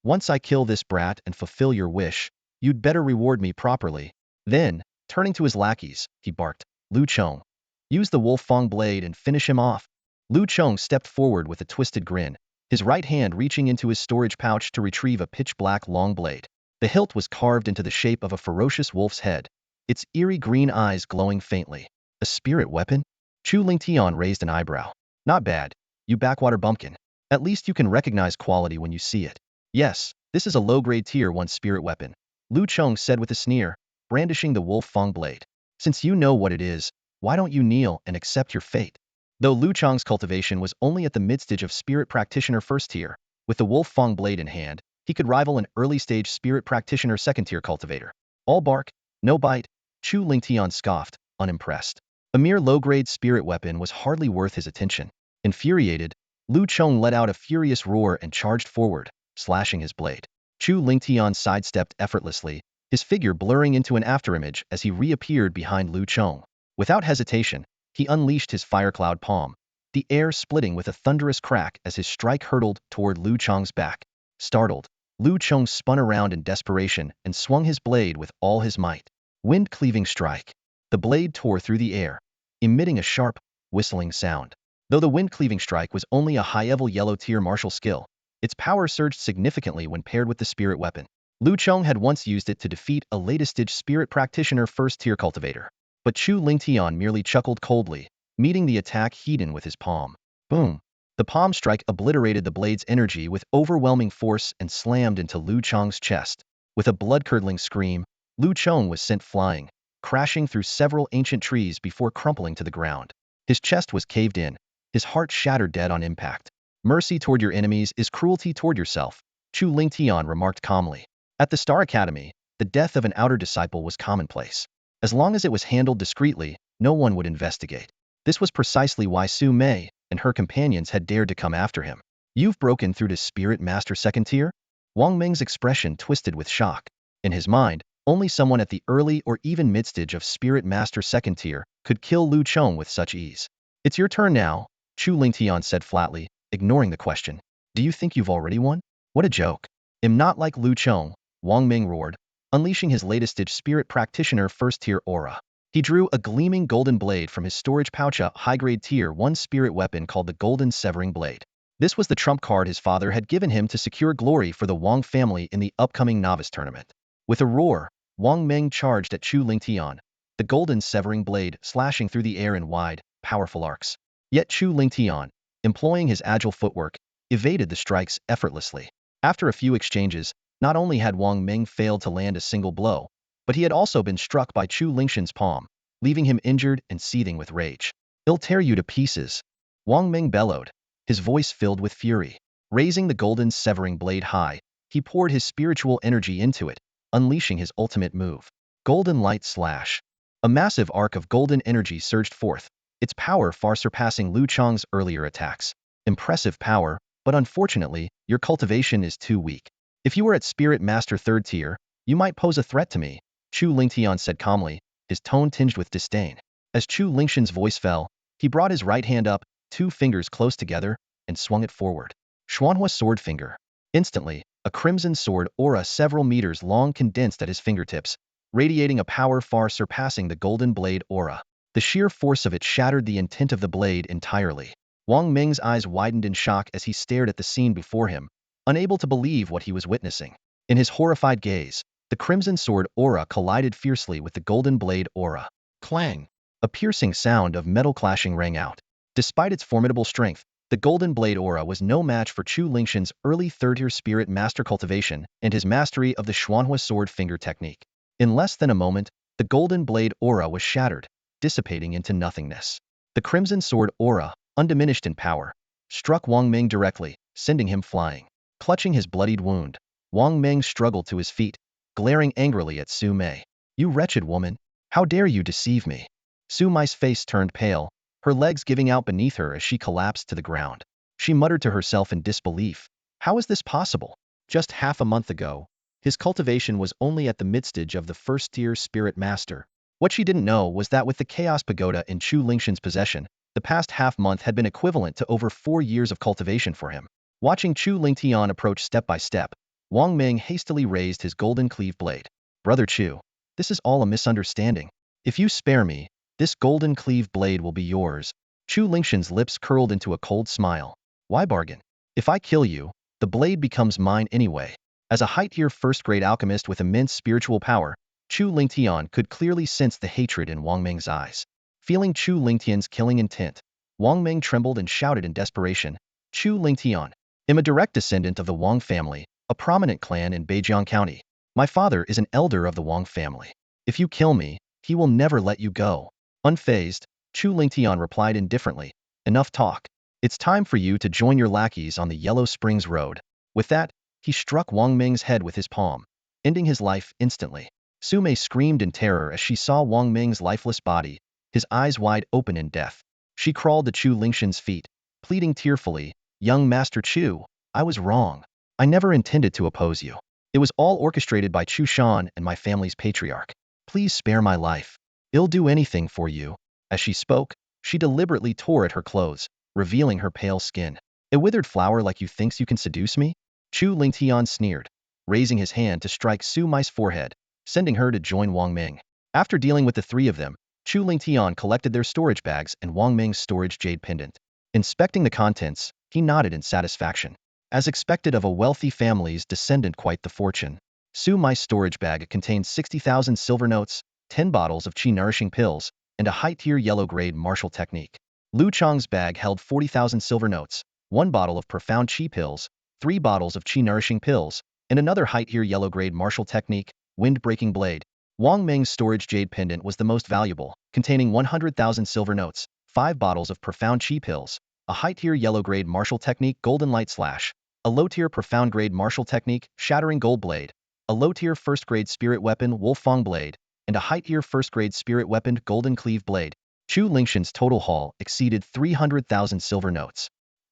Once I kill this brat and fulfill your wish, you'd better reward me properly. Then, turning to his lackeys, he barked, Lu Chong, use the wolf fang blade and finish him off. Lu Chong stepped forward with a twisted grin, his right hand reaching into his storage pouch to retrieve a pitch-black long blade. The hilt was carved into the shape of a ferocious wolf's head, its eerie green eyes glowing faintly. A spirit weapon? Chu Lingtian raised an eyebrow. Not bad, you backwater bumpkin. At least you can recognize quality when you see it. Yes, this is a low-grade tier 1 spirit weapon, Lu Chong said with a sneer, brandishing the wolf fang blade. Since you know what it is, why don't you kneel and accept your fate? Though Lu Chong's cultivation was only at the mid-stage of Spirit Practitioner First Tier, with the wolf fang blade in hand, he could rival an early-stage Spirit Practitioner Second Tier cultivator. All bark, no bite, Chu Lingtian scoffed, unimpressed. A mere low-grade spirit weapon was hardly worth his attention. Infuriated, Lu Chong let out a furious roar and charged forward, slashing his blade. Chu Lingtian sidestepped effortlessly, his figure blurring into an afterimage as he reappeared behind Lu Chong. Without hesitation, he unleashed his firecloud palm, the air splitting with a thunderous crack as his strike hurtled toward Lu Chong's back. Startled, Lu Chong spun around in desperation and swung his blade with all his might. Wind-cleaving strike. The blade tore through the air, emitting a sharp, whistling sound. Though the wind-cleaving strike was only a high-level yellow-tier martial skill, its power surged significantly when paired with the spirit weapon. Lu Chong had once used it to defeat a latest-stage Spirit Practitioner First-Tier cultivator. But Chu Lingtian merely chuckled coldly, meeting the attack head-on with his palm. Boom! The palm strike obliterated the blade's energy with overwhelming force and slammed into Lu Chong's chest. With a blood-curdling scream, Lu Chong was sent flying, crashing through several ancient trees before crumpling to the ground. His chest was caved in, his heart shattered dead on impact. Mercy toward your enemies is cruelty toward yourself, Chu Lingtian remarked calmly. At the Star Academy, the death of an outer disciple was commonplace. As long as it was handled discreetly, no one would investigate. This was precisely why Su Mei and her companions had dared to come after him. You've broken through to Spirit Master Second Tier? Wang Ming's expression twisted with shock. In his mind, only someone at the early or even mid-stage of Spirit Master Second Tier could kill Lu Chong with such ease. It's your turn now, Chu Lingtian said flatly, ignoring the question. Do you think you've already won? What a joke. I'm not like Lu Chong, Wang Ming roared, unleashing his latest-stage Spirit Practitioner First-Tier aura. He drew a gleaming golden blade from his storage pouch, a high-grade Tier 1 spirit weapon called the Golden Severing Blade. This was the trump card his father had given him to secure glory for the Wang family in the upcoming novice tournament. With a roar, Wang Ming charged at Chu Lingtian, the Golden Severing Blade slashing through the air in wide, powerful arcs. Yet Chu Lingtian, employing his agile footwork, evaded the strikes effortlessly. After a few exchanges, not only had Wang Ming failed to land a single blow, but he had also been struck by Chu Lingtian's palm, leaving him injured and seething with rage. He'll tear you to pieces, Wang Ming bellowed, his voice filled with fury. Raising the Golden Severing Blade high, he poured his spiritual energy into it, unleashing his ultimate move. Golden Light Slash. A massive arc of golden energy surged forth, its power far surpassing Lu Chang's earlier attacks. Impressive power, but unfortunately, your cultivation is too weak. If you were at Spirit Master 3rd tier, you might pose a threat to me, Chu Lingtian said calmly, his tone tinged with disdain. As Chu Lingshan's voice fell, he brought his right hand up, 2 fingers close together, and swung it forward. Xuanhua sword finger. Instantly, a crimson sword aura several meters long condensed at his fingertips, radiating a power far surpassing the golden blade aura. The sheer force of it shattered the intent of the blade entirely. Wang Ming's eyes widened in shock as he stared at the scene before him, unable to believe what he was witnessing. In his horrified gaze, the crimson sword aura collided fiercely with the golden blade aura. Clang! A piercing sound of metal clashing rang out. Despite its formidable strength, the golden blade aura was no match for Chu Lingshan's early 3rd-tier spirit master cultivation and his mastery of the Xuanhua sword finger technique. In less than a moment, the golden blade aura was shattered, dissipating into nothingness. The crimson sword aura, undiminished in power, struck Wang Ming directly, sending him flying. Clutching his bloodied wound, Wang Ming struggled to his feet, glaring angrily at Su Mei. You wretched woman! How dare you deceive me? Su Mei's face turned pale, her legs giving out beneath her as she collapsed to the ground. She muttered to herself in disbelief. How is this possible? Just half a month ago, his cultivation was only at the mid-stage of the 1st-tier spirit master. What she didn't know was that with the Chaos Pagoda in Chu Lingshan's possession, the past half-month had been equivalent to over 4 years of cultivation for him. Watching Chu Lingtian approach step by step, Wang Ming hastily raised his golden cleave blade. Brother Chu, this is all a misunderstanding. If you spare me, this golden cleave blade will be yours. Chu Lingshan's lips curled into a cold smile. Why bargain? If I kill you, the blade becomes mine anyway. As a high-tier 1st-grade alchemist with immense spiritual power, Chu Lingtian could clearly sense the hatred in Wang Ming's eyes. Feeling Chu Lingtian's killing intent, Wang Ming trembled and shouted in desperation, Chu Lingtian, I'm a direct descendant of the Wang family, a prominent clan in Beijiang County. My father is an elder of the Wang family. If you kill me, he will never let you go. Unfazed, Chu Lingtian replied indifferently, enough talk. It's time for you to join your lackeys on the Yellow Springs Road. With that, he struck Wang Ming's head with his palm, ending his life instantly. Su Mei screamed in terror as she saw Wang Ming's lifeless body, his eyes wide open in death. She crawled to Chu Lingshan's feet, pleading tearfully, Young Master Chu, I was wrong. I never intended to oppose you. It was all orchestrated by Chu Shan and my family's patriarch. Please spare my life. I'll do anything for you. As she spoke, she deliberately tore at her clothes, revealing her pale skin. A withered flower like you thinks you can seduce me? Chu Lingtian sneered, raising his hand to strike Su Mei's forehead, sending her to join Wang Ming. After dealing with the 3 of them, Chu Lingtian collected their storage bags and Wang Ming's storage jade pendant. Inspecting the contents, he nodded in satisfaction. As expected of a wealthy family's descendant, quite the fortune. Su Mei's storage bag contained 60,000 silver notes, 10 bottles of qi-nourishing pills, and a high-tier yellow-grade martial technique. Lu Chang's bag held 40,000 silver notes, 1 bottle of profound qi pills, 3 bottles of qi-nourishing pills, and another high-tier yellow-grade martial technique, wind-breaking blade. Wang Ming's storage jade pendant was the most valuable, containing 100,000 silver notes, 5 bottles of profound qi pills, a high-tier yellow-grade martial technique golden light slash, a low-tier profound-grade martial technique shattering gold blade, a low-tier 1st-grade spirit weapon Wolfang blade, and a high-tier 1st-grade spirit weapon golden cleave blade. Chu Lingshan's total haul exceeded 300,000 silver notes.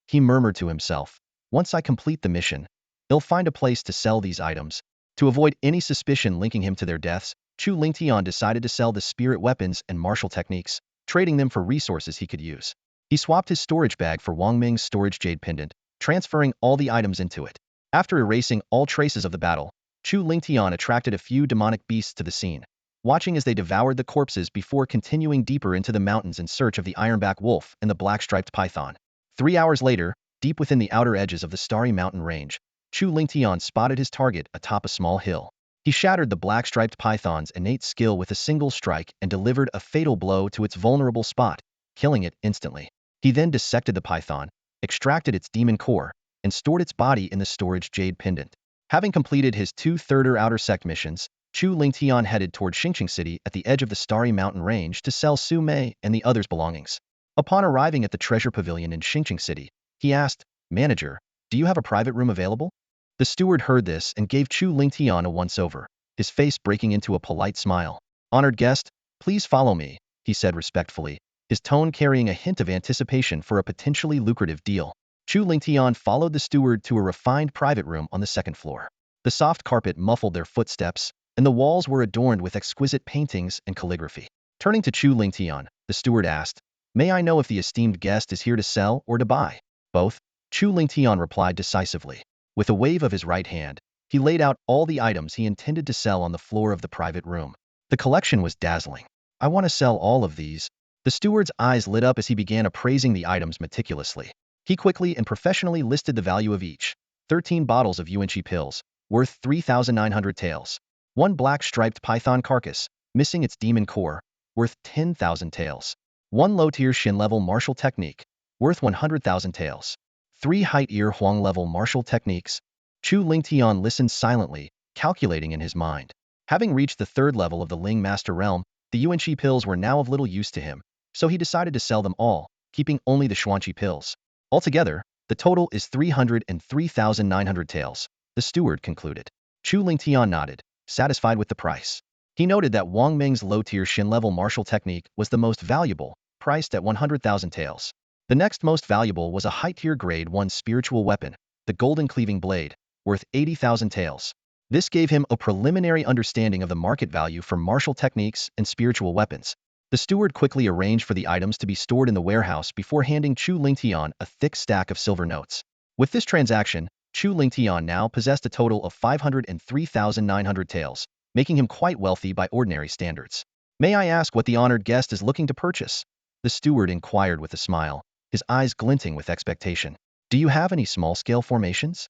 He murmured to himself, once I complete the mission, I'll find a place to sell these items. To avoid any suspicion linking him to their deaths, Chu Lingtian decided to sell the spirit weapons and martial techniques, trading them for resources he could use. He swapped his storage bag for Wang Ming's storage jade pendant, transferring all the items into it. After erasing all traces of the battle, Chu Lingtian attracted a few demonic beasts to the scene, watching as they devoured the corpses before continuing deeper into the mountains in search of the ironback wolf and the black-striped python. 3 hours later, deep within the outer edges of the starry mountain range, Chu Lingtian spotted his target atop a small hill. He shattered the black-striped python's innate skill with a single strike and delivered a fatal blow to its vulnerable spot, killing it instantly. He then dissected the python, extracted its demon core, and stored its body in the storage jade pendant. Having completed his 2 third-tier outer sect missions, Chu Lingtian headed toward Xingqing City at the edge of the starry mountain range to sell Su Mei and the others' belongings. Upon arriving at the treasure pavilion in Xingqing City, he asked, Manager, do you have a private room available? The steward heard this and gave Chu Lingtian a once-over, his face breaking into a polite smile. Honored guest, Please follow me, he said respectfully, his tone carrying a hint of anticipation for a potentially lucrative deal. Chu Lingtian followed the steward to a refined private room on the second floor. The soft carpet muffled their footsteps, and the walls were adorned with exquisite paintings and calligraphy. Turning to Chu Lingtian, the steward asked, "May I know if the esteemed guest is here to sell or to buy?" "Both," Chu Lingtian replied decisively. With a wave of his right hand, he laid out all the items he intended to sell on the floor of the private room. The collection was dazzling. "I want to sell all of these." The steward's eyes lit up as he began appraising the items meticulously. He quickly and professionally listed the value of each. 13 bottles of Yuanqi pills, worth 3,900 taels. 1 black striped python carcass, missing its demon core, worth 10,000 taels. 1 low-tier Shin-level martial technique, worth 100,000 taels. 3 height-ear Huang-level martial techniques. Chu Lingtian listened silently, calculating in his mind. Having reached the 3rd level of the Ling Master Realm, the Yuanqi pills were now of little use to him, so he decided to sell them all, keeping only the Xuanqi pills. Altogether, the total is 303,900 taels, the steward concluded. Chu Lingtian nodded, satisfied with the price. He noted that Wang Ming's low-tier Shin-level martial technique was the most valuable, priced at 100,000 taels. The next most valuable was a high-tier grade 1 spiritual weapon, the Golden Cleaving Blade, worth 80,000 taels. This gave him a preliminary understanding of the market value for martial techniques and spiritual weapons. The steward quickly arranged for the items to be stored in the warehouse before handing Chu Lingtian a thick stack of silver notes. With this transaction, Chu Lingtian now possessed a total of 503,900 taels, making him quite wealthy by ordinary standards. "May I ask what the honored guest is looking to purchase?" the steward inquired with a smile, his eyes glinting with expectation. "Do you have any small-scale formations?"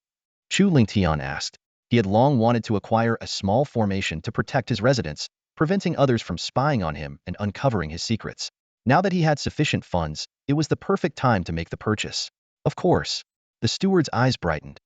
Chu Lingtian asked. He had long wanted to acquire a small formation to protect his residence, preventing others from spying on him and uncovering his secrets. Now that he had sufficient funds, it was the perfect time to make the purchase. "Of course." The steward's eyes brightened.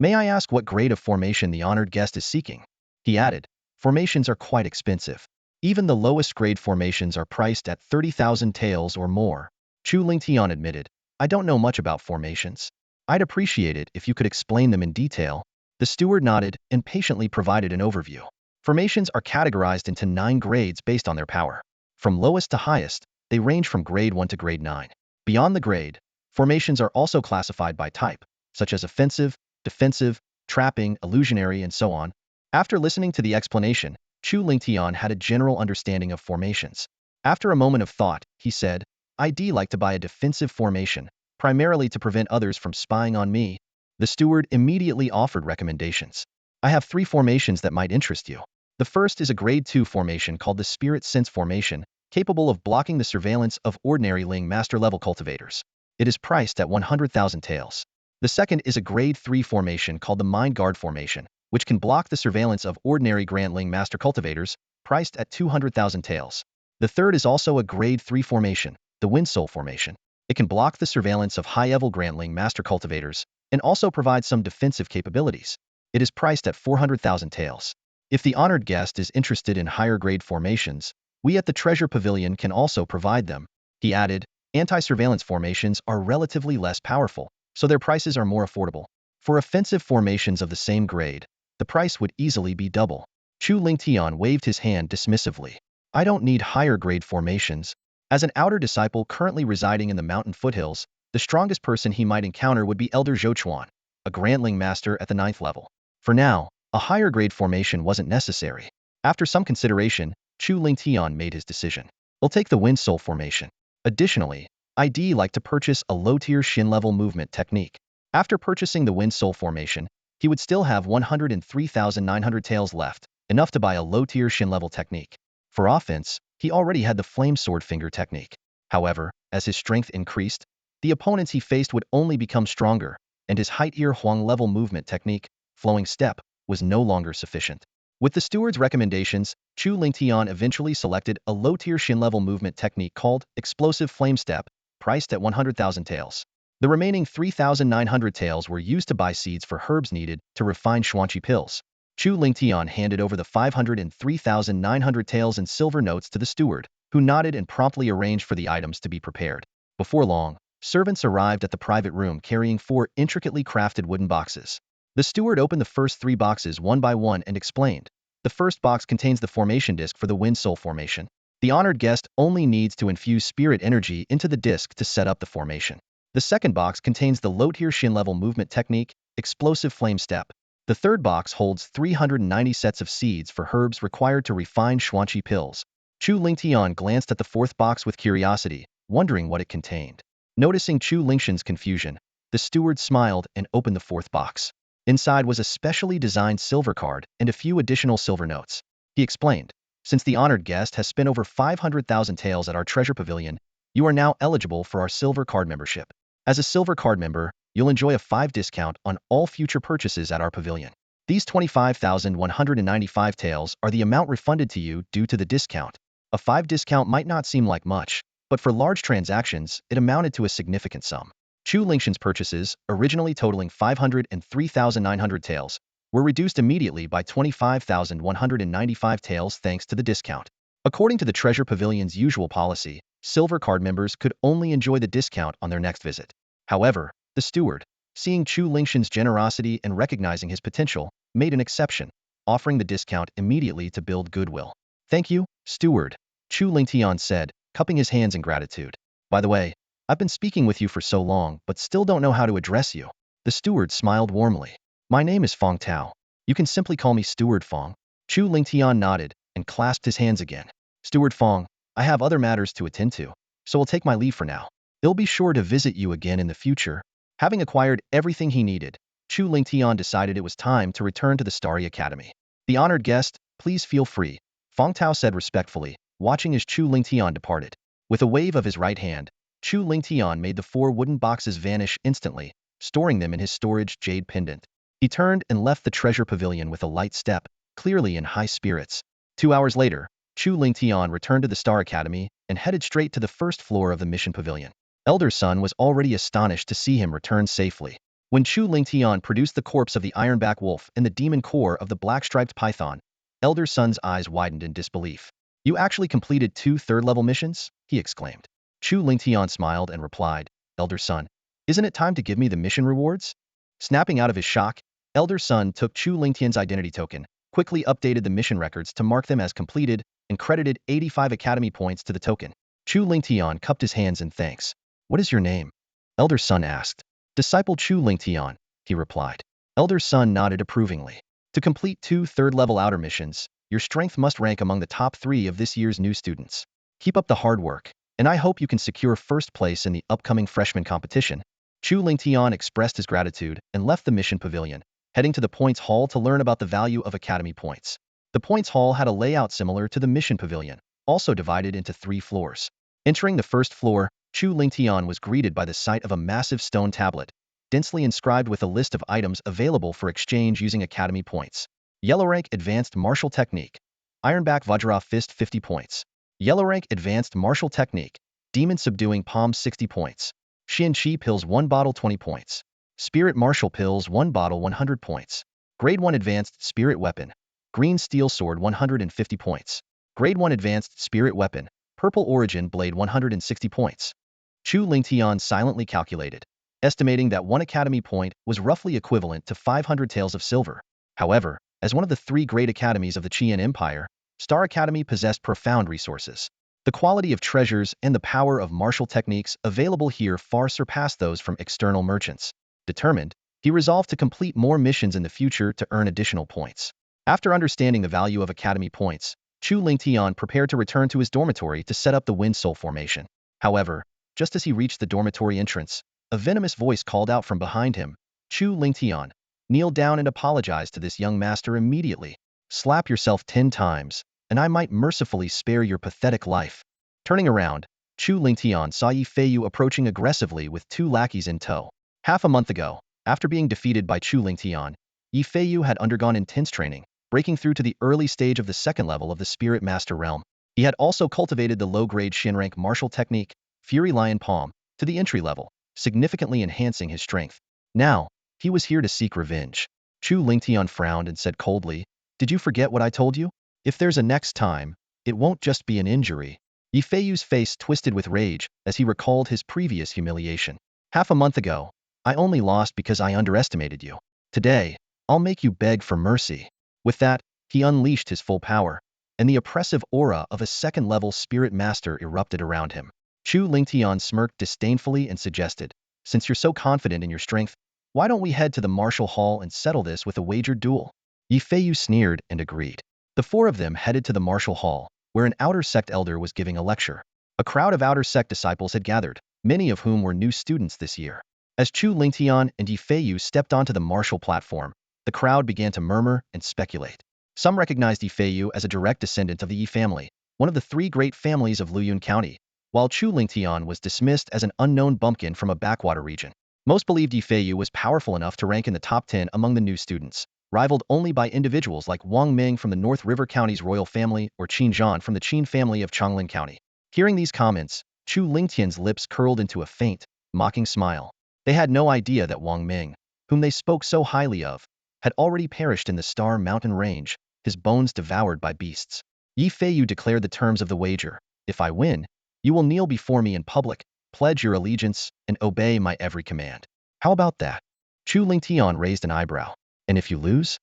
"May I ask what grade of formation the honored guest is seeking?" He added, "Formations are quite expensive. Even the lowest grade formations are priced at 30,000 taels or more." Chu Lingtian admitted, "I don't know much about formations. I'd appreciate it if you could explain them in detail." The steward nodded and patiently provided an overview. Formations are categorized into 9 grades based on their power. From lowest to highest, they range from grade 1 to grade 9. Beyond the grade, formations are also classified by type, such as offensive, defensive, trapping, illusionary, and so on. After listening to the explanation, Chu Lingtian had a general understanding of formations. After a moment of thought, he said, "I'd like to buy a defensive formation, primarily to prevent others from spying on me." The steward immediately offered recommendations. "I have 3 formations that might interest you. The first is a grade 2 formation called the Spirit Sense Formation, capable of blocking the surveillance of ordinary Ling Master-level cultivators. It is priced at 100,000 taels. The second is a grade 3 formation called the Mind Guard Formation, which can block the surveillance of ordinary Grand Ling Master cultivators, priced at 200,000 taels. The third is also a grade 3 formation, the Wind Soul Formation. It can block the surveillance of high-level Grand Ling Master cultivators, and also provide some defensive capabilities. It is priced at 400,000 taels. If the honored guest is interested in higher-grade formations, we at the Treasure Pavilion can also provide them." He added, "Anti-surveillance formations are relatively less powerful, so their prices are more affordable. For offensive formations of the same grade, the price would easily be double." Chu Lingtian waved his hand dismissively. "I don't need higher-grade formations. As an outer disciple currently residing in the mountain foothills, the strongest person he might encounter would be Elder Zhou Chuan, a Grandling Master at the 9th level. For now, a higher grade formation wasn't necessary." After some consideration, Chu Lingtian made his decision. "We'll take the Wind Soul Formation. Additionally, I'd like to purchase a low-tier Shin-level movement technique." After purchasing the Wind Soul Formation, he would still have 103,900 taels left, enough to buy a low-tier Shin-level technique. For offense, he already had the Flame Sword Finger technique. However, as his strength increased, the opponents he faced would only become stronger, and his height-ear Huang-level movement technique, Flowing Step, was no longer sufficient. With the steward's recommendations, Chu Lingtian eventually selected a low-tier Shin-level movement technique called Explosive Flame Step, priced at 100,000 taels. The remaining 3,900 taels were used to buy seeds for herbs needed to refine Xuanqi pills. Chu Lingtian handed over the 503,900 taels in silver notes to the steward, who nodded and promptly arranged for the items to be prepared. Before long, servants arrived at the private room carrying 4 intricately crafted wooden boxes. The steward opened the first 3 boxes one by one and explained, "The first box contains the formation disc for the Wind Soul Formation. The honored guest only needs to infuse spirit energy into the disc to set up the formation. The second box contains the low-tier Shin-level movement technique, Explosive Flame Step. The third box holds 390 sets of seeds for herbs required to refine Xuanqi pills. Chu Lingtian glanced at the fourth box with curiosity, wondering what it contained. Noticing Chu Lingtian's confusion, the steward smiled and opened the fourth box. Inside was a specially designed silver card and a few additional silver notes. He explained, "Since the honored guest has spent over 500,000 taels at our treasure pavilion, you are now eligible for our silver card membership. As a silver card member, you'll enjoy a 5 discount on all future purchases at our pavilion. These 25,195 taels are the amount refunded to you due to the discount. A 5 discount might not seem like much, but for large transactions, it amounted to a significant sum." Chu Lingtian's purchases, originally totaling 503,900 taels, were reduced immediately by 25,195 taels thanks to the discount. According to the Treasure Pavilion's usual policy, silver card members could only enjoy the discount on their next visit. However, the steward, seeing Chu Lingtian's generosity and recognizing his potential, made an exception, offering the discount immediately to build goodwill. "Thank you, steward," Chu Lingtian said, cupping his hands in gratitude. "By the way, I've been speaking with you for so long but still don't know how to address you." The steward smiled warmly. "My name is Fong Tao. You can simply call me Steward Fong." Chu Lingtian nodded and clasped his hands again. "Steward Fong, I have other matters to attend to, so I'll take my leave for now. I'll be sure to visit you again in the future." Having acquired everything he needed, Chu Lingtian decided it was time to return to the Starry Academy. "The honored guest, please feel free," Fong Tao said respectfully, watching as Chu Lingtian departed. With a wave of his right hand, Chu Lingtian made the 4 wooden boxes vanish instantly, storing them in his storage jade pendant. He turned and left the treasure pavilion with a light step, clearly in high spirits. 2 hours later, Chu Lingtian returned to the Star Academy and headed straight to the first floor of the mission pavilion. Elder Sun was already astonished to see him return safely. When Chu Lingtian produced the corpse of the ironback wolf and the demon core of the black-striped python, Elder Sun's eyes widened in disbelief. "You actually completed 2 third-level missions?" he exclaimed. Chu Lingtian smiled and replied, "Elder Sun, isn't it time to give me the mission rewards?" Snapping out of his shock, Elder Sun took Chu Lingtian's identity token, quickly updated the mission records to mark them as completed, and credited 85 academy points to the token. Chu Lingtian cupped his hands in thanks. "What is your name?" Elder Sun asked. "Disciple Chu Lingtian," he replied. Elder Sun nodded approvingly. "To complete 2 third-level outer missions, your strength must rank among the top 3 of this year's new students. Keep up the hard work, and I hope you can secure first place in the upcoming freshman competition." Chu Lingtian expressed his gratitude and left the mission pavilion, heading to the Points Hall to learn about the value of academy points. The Points Hall had a layout similar to the mission pavilion, also divided into 3 floors. Entering the first floor, Chu Lingtian was greeted by the sight of a massive stone tablet, densely inscribed with a list of items available for exchange using academy points. Yellow rank Advanced Martial Technique. Ironback Vajra Fist 50 points. Yellow rank Advanced Martial Technique. Demon Subduing Palm 60 points. Xianqi Pills 1 bottle 20 points. Spirit Martial Pills 1 bottle 100 points. Grade 1 Advanced Spirit Weapon. Green Steel Sword 150 points. Grade 1 Advanced Spirit Weapon. Purple Origin Blade 160 points. Chu Lingtian silently calculated, estimating that 1 academy point was roughly equivalent to 500 taels of silver. However, as one of the 3 great academies of the Qian Empire, Star Academy possessed profound resources. The quality of treasures and the power of martial techniques available here far surpassed those from external merchants. Determined, he resolved to complete more missions in the future to earn additional points. After understanding the value of academy points, Chu Lingtian prepared to return to his dormitory to set up the Wind Soul formation. However, just as he reached the dormitory entrance, a venomous voice called out from behind him, "Chu Lingtian, kneel down and apologize to this young master immediately. Slap yourself 10 times, and I might mercifully spare your pathetic life." Turning around, Chu Lingtian saw Yi Feiyu approaching aggressively with 2 lackeys in tow. Half a month ago, after being defeated by Chu Lingtian, Yi Feiyu had undergone intense training, breaking through to the early stage of the 2nd level of the Spirit Master realm. He had also cultivated the low-grade Shin rank martial technique, Fury Lion Palm, to the entry level, significantly enhancing his strength. Now, he was here to seek revenge. Chu Lingtian frowned and said coldly, "Did you forget what I told you? If there's a next time, it won't just be an injury." Yi Feiyu's face twisted with rage as he recalled his previous humiliation. "Half a month ago, I only lost because I underestimated you. Today, I'll make you beg for mercy." With that, he unleashed his full power. and the oppressive aura of a second-level spirit master erupted around him. Chu Lingtian smirked disdainfully and suggested, "Since you're so confident in your strength, why don't we head to the martial hall and settle this with a wagered duel?" Yi Feiyu sneered and agreed. The four of them headed to the martial hall, where an outer sect elder was giving a lecture. A crowd of outer sect disciples had gathered, many of whom were new students this year. As Chu Lingtian and Yi Feiyu stepped onto the martial platform, the crowd began to murmur and speculate. Some recognized Yi Feiyu as a direct descendant of the Yi family, one of the three great families of Luyun County, while Chu Lingtian was dismissed as an unknown bumpkin from a backwater region. Most believed Yi Feiyu was powerful enough to rank in the top 10 among the new students, rivaled only by individuals like Wang Ming from the North River County's royal family or Qin Zhan from the Qin family of Changlin County. Hearing these comments, Chu Lingtian's lips curled into a faint, mocking smile. They had no idea that Wang Ming, whom they spoke so highly of, had already perished in the Star Mountain Range, his bones devoured by beasts. Yi Feiyu declared the terms of the wager. "If I win, you will kneel before me in public, pledge your allegiance, and obey my every command." "How about that?" Chu Lingtian raised an eyebrow. "And if you lose?"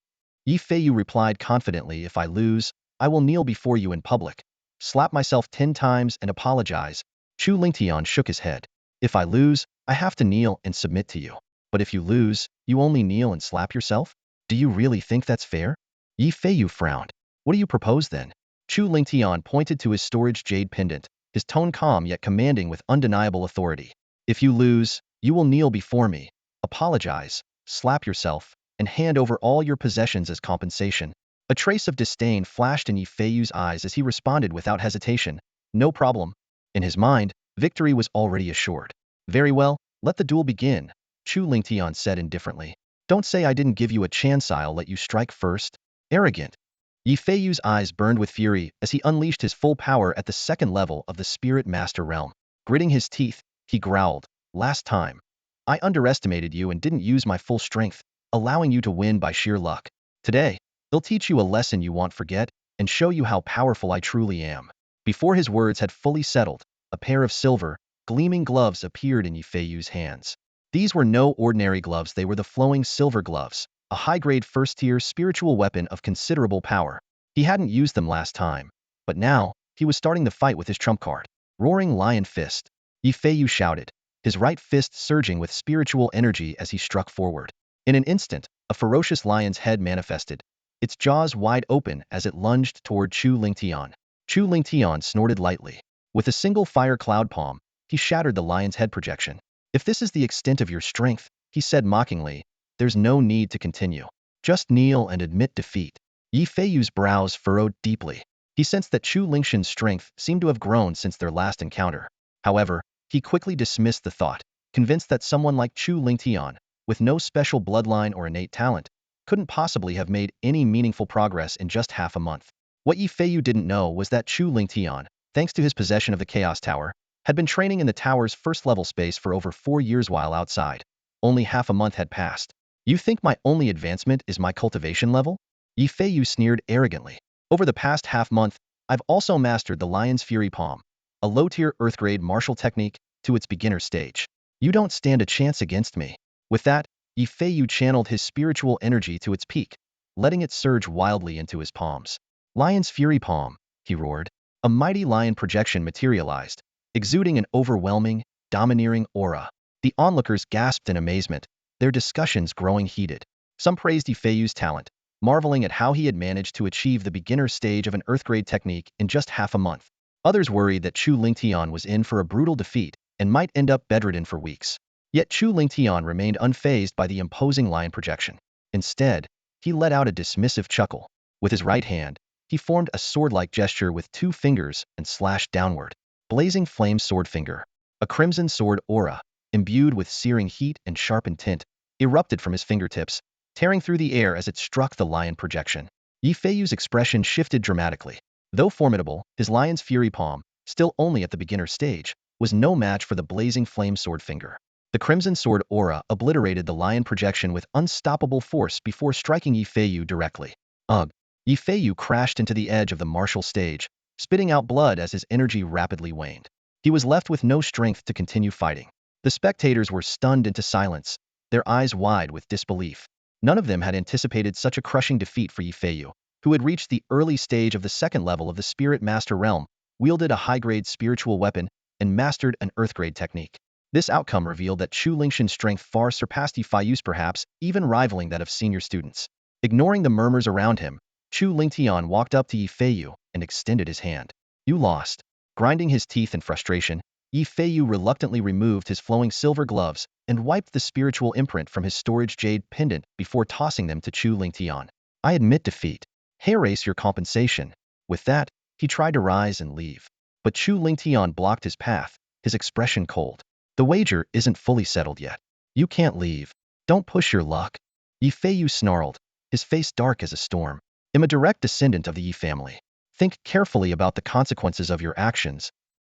Yi Feiyu replied confidently, "If I lose, I will kneel before you in public, slap myself 10 times and apologize." Chu Lingtian shook his head. "If I lose, I have to kneel and submit to you. But if you lose, you only kneel and slap yourself? Do you really think that's fair?" Yi Feiyu frowned. "What do you propose then?" Chu Lingtian pointed to his storage jade pendant, his tone calm yet commanding with undeniable authority. "If you lose, you will kneel before me, apologize, slap yourself, and hand over all your possessions as compensation." A trace of disdain flashed in Yi Feiyu's eyes as he responded without hesitation, "No problem." In his mind, victory was already assured. "Very well, let the duel begin," Chu Lingtian said indifferently. "Don't say I didn't give you a chance. I'll let you strike first." Arrogant. Yi Feiyu's eyes burned with fury as he unleashed his full power at the second level of the Spirit Master realm. Gritting his teeth, he growled, "Last time, I underestimated you and didn't use my full strength, allowing you to win by sheer luck. Today, they'll teach you a lesson you won't forget and show you how powerful I truly am." Before his words had fully settled, a pair of silver, gleaming gloves appeared in Yi Feiyu's hands. These were no ordinary gloves, they were the flowing silver gloves, a high-grade first-tier spiritual weapon of considerable power. He hadn't used them last time, but now, he was starting the fight with his trump card. Roaring Lion Fist. Yi Feiyu shouted, his right fist surging with spiritual energy as he struck forward. In an instant, a ferocious lion's head manifested, its jaws wide open as it lunged toward Chu Lingtian. Chu Lingtian snorted lightly. With a single fire cloud palm, he shattered the lion's head projection. "If this is the extent of your strength," he said mockingly, "there's no need to continue. Just kneel and admit defeat." Yi Feiyu's brows furrowed deeply. He sensed that Chu Lingtian's strength seemed to have grown since their last encounter. However, he quickly dismissed the thought, convinced that someone like Chu Lingtian, with no special bloodline or innate talent, couldn't possibly have made any meaningful progress in just half a month. What Yi Feiyu didn't know was that Chu Lingtian, thanks to his possession of the Chaos Tower, had been training in the tower's first-level space for over 4 years while outside. Only half a month had passed. "You think my only advancement is my cultivation level?" Yi Feiyu sneered arrogantly. "Over the past half-month, I've also mastered the Lion's Fury Palm, a low-tier Earth-grade martial technique, to its beginner stage. You don't stand a chance against me." With that, Yi Feiyu channeled his spiritual energy to its peak, letting it surge wildly into his palms. "Lion's Fury Palm," he roared. A mighty lion projection materialized, exuding an overwhelming, domineering aura. The onlookers gasped in amazement, their discussions growing heated. Some praised Yi Feiyu's talent, marveling at how he had managed to achieve the beginner stage of an Earth-grade technique in just half a month. Others worried that Chu Lingtian was in for a brutal defeat and might end up bedridden for weeks. Yet Chu Lingtian remained unfazed by the imposing lion projection. Instead, he let out a dismissive chuckle. With his right hand, he formed a sword-like gesture with 2 fingers and slashed downward. Blazing Flame Sword Finger. A crimson sword aura, imbued with searing heat and sharpened tint, erupted from his fingertips, tearing through the air as it struck the lion projection. Yi Feiyu's expression shifted dramatically. Though formidable, his Lion's Fury Palm, still only at the beginner stage, was no match for the blazing flame sword finger. The crimson sword aura obliterated the lion projection with unstoppable force before striking Yi Feiyu directly. Ugh! Yi Feiyu crashed into the edge of the martial stage, spitting out blood as his energy rapidly waned. He was left with no strength to continue fighting. The spectators were stunned into silence, their eyes wide with disbelief. None of them had anticipated such a crushing defeat for Yi Feiyu, who had reached the early stage of the second level of the Spirit Master realm, wielded a high-grade spiritual weapon, and mastered an earth-grade technique. This outcome revealed that Chu Lingshan's strength far surpassed Yifei's, perhaps even rivaling that of senior students. Ignoring the murmurs around him, Chu Lingtian walked up to Yifei and extended his hand. You lost. Grinding his teeth in frustration, Yifei reluctantly removed his flowing silver gloves and wiped the spiritual imprint from his storage jade pendant before tossing them to Chu Lingtian. I admit defeat. Erase your compensation. With that, he tried to rise and leave. But Chu Lingtian blocked his path, his expression cold. The wager isn't fully settled yet. You can't leave. Don't push your luck. Yifei snarled, his face dark as a storm. I'm a direct descendant of the Yi family. Think carefully about the consequences of your actions.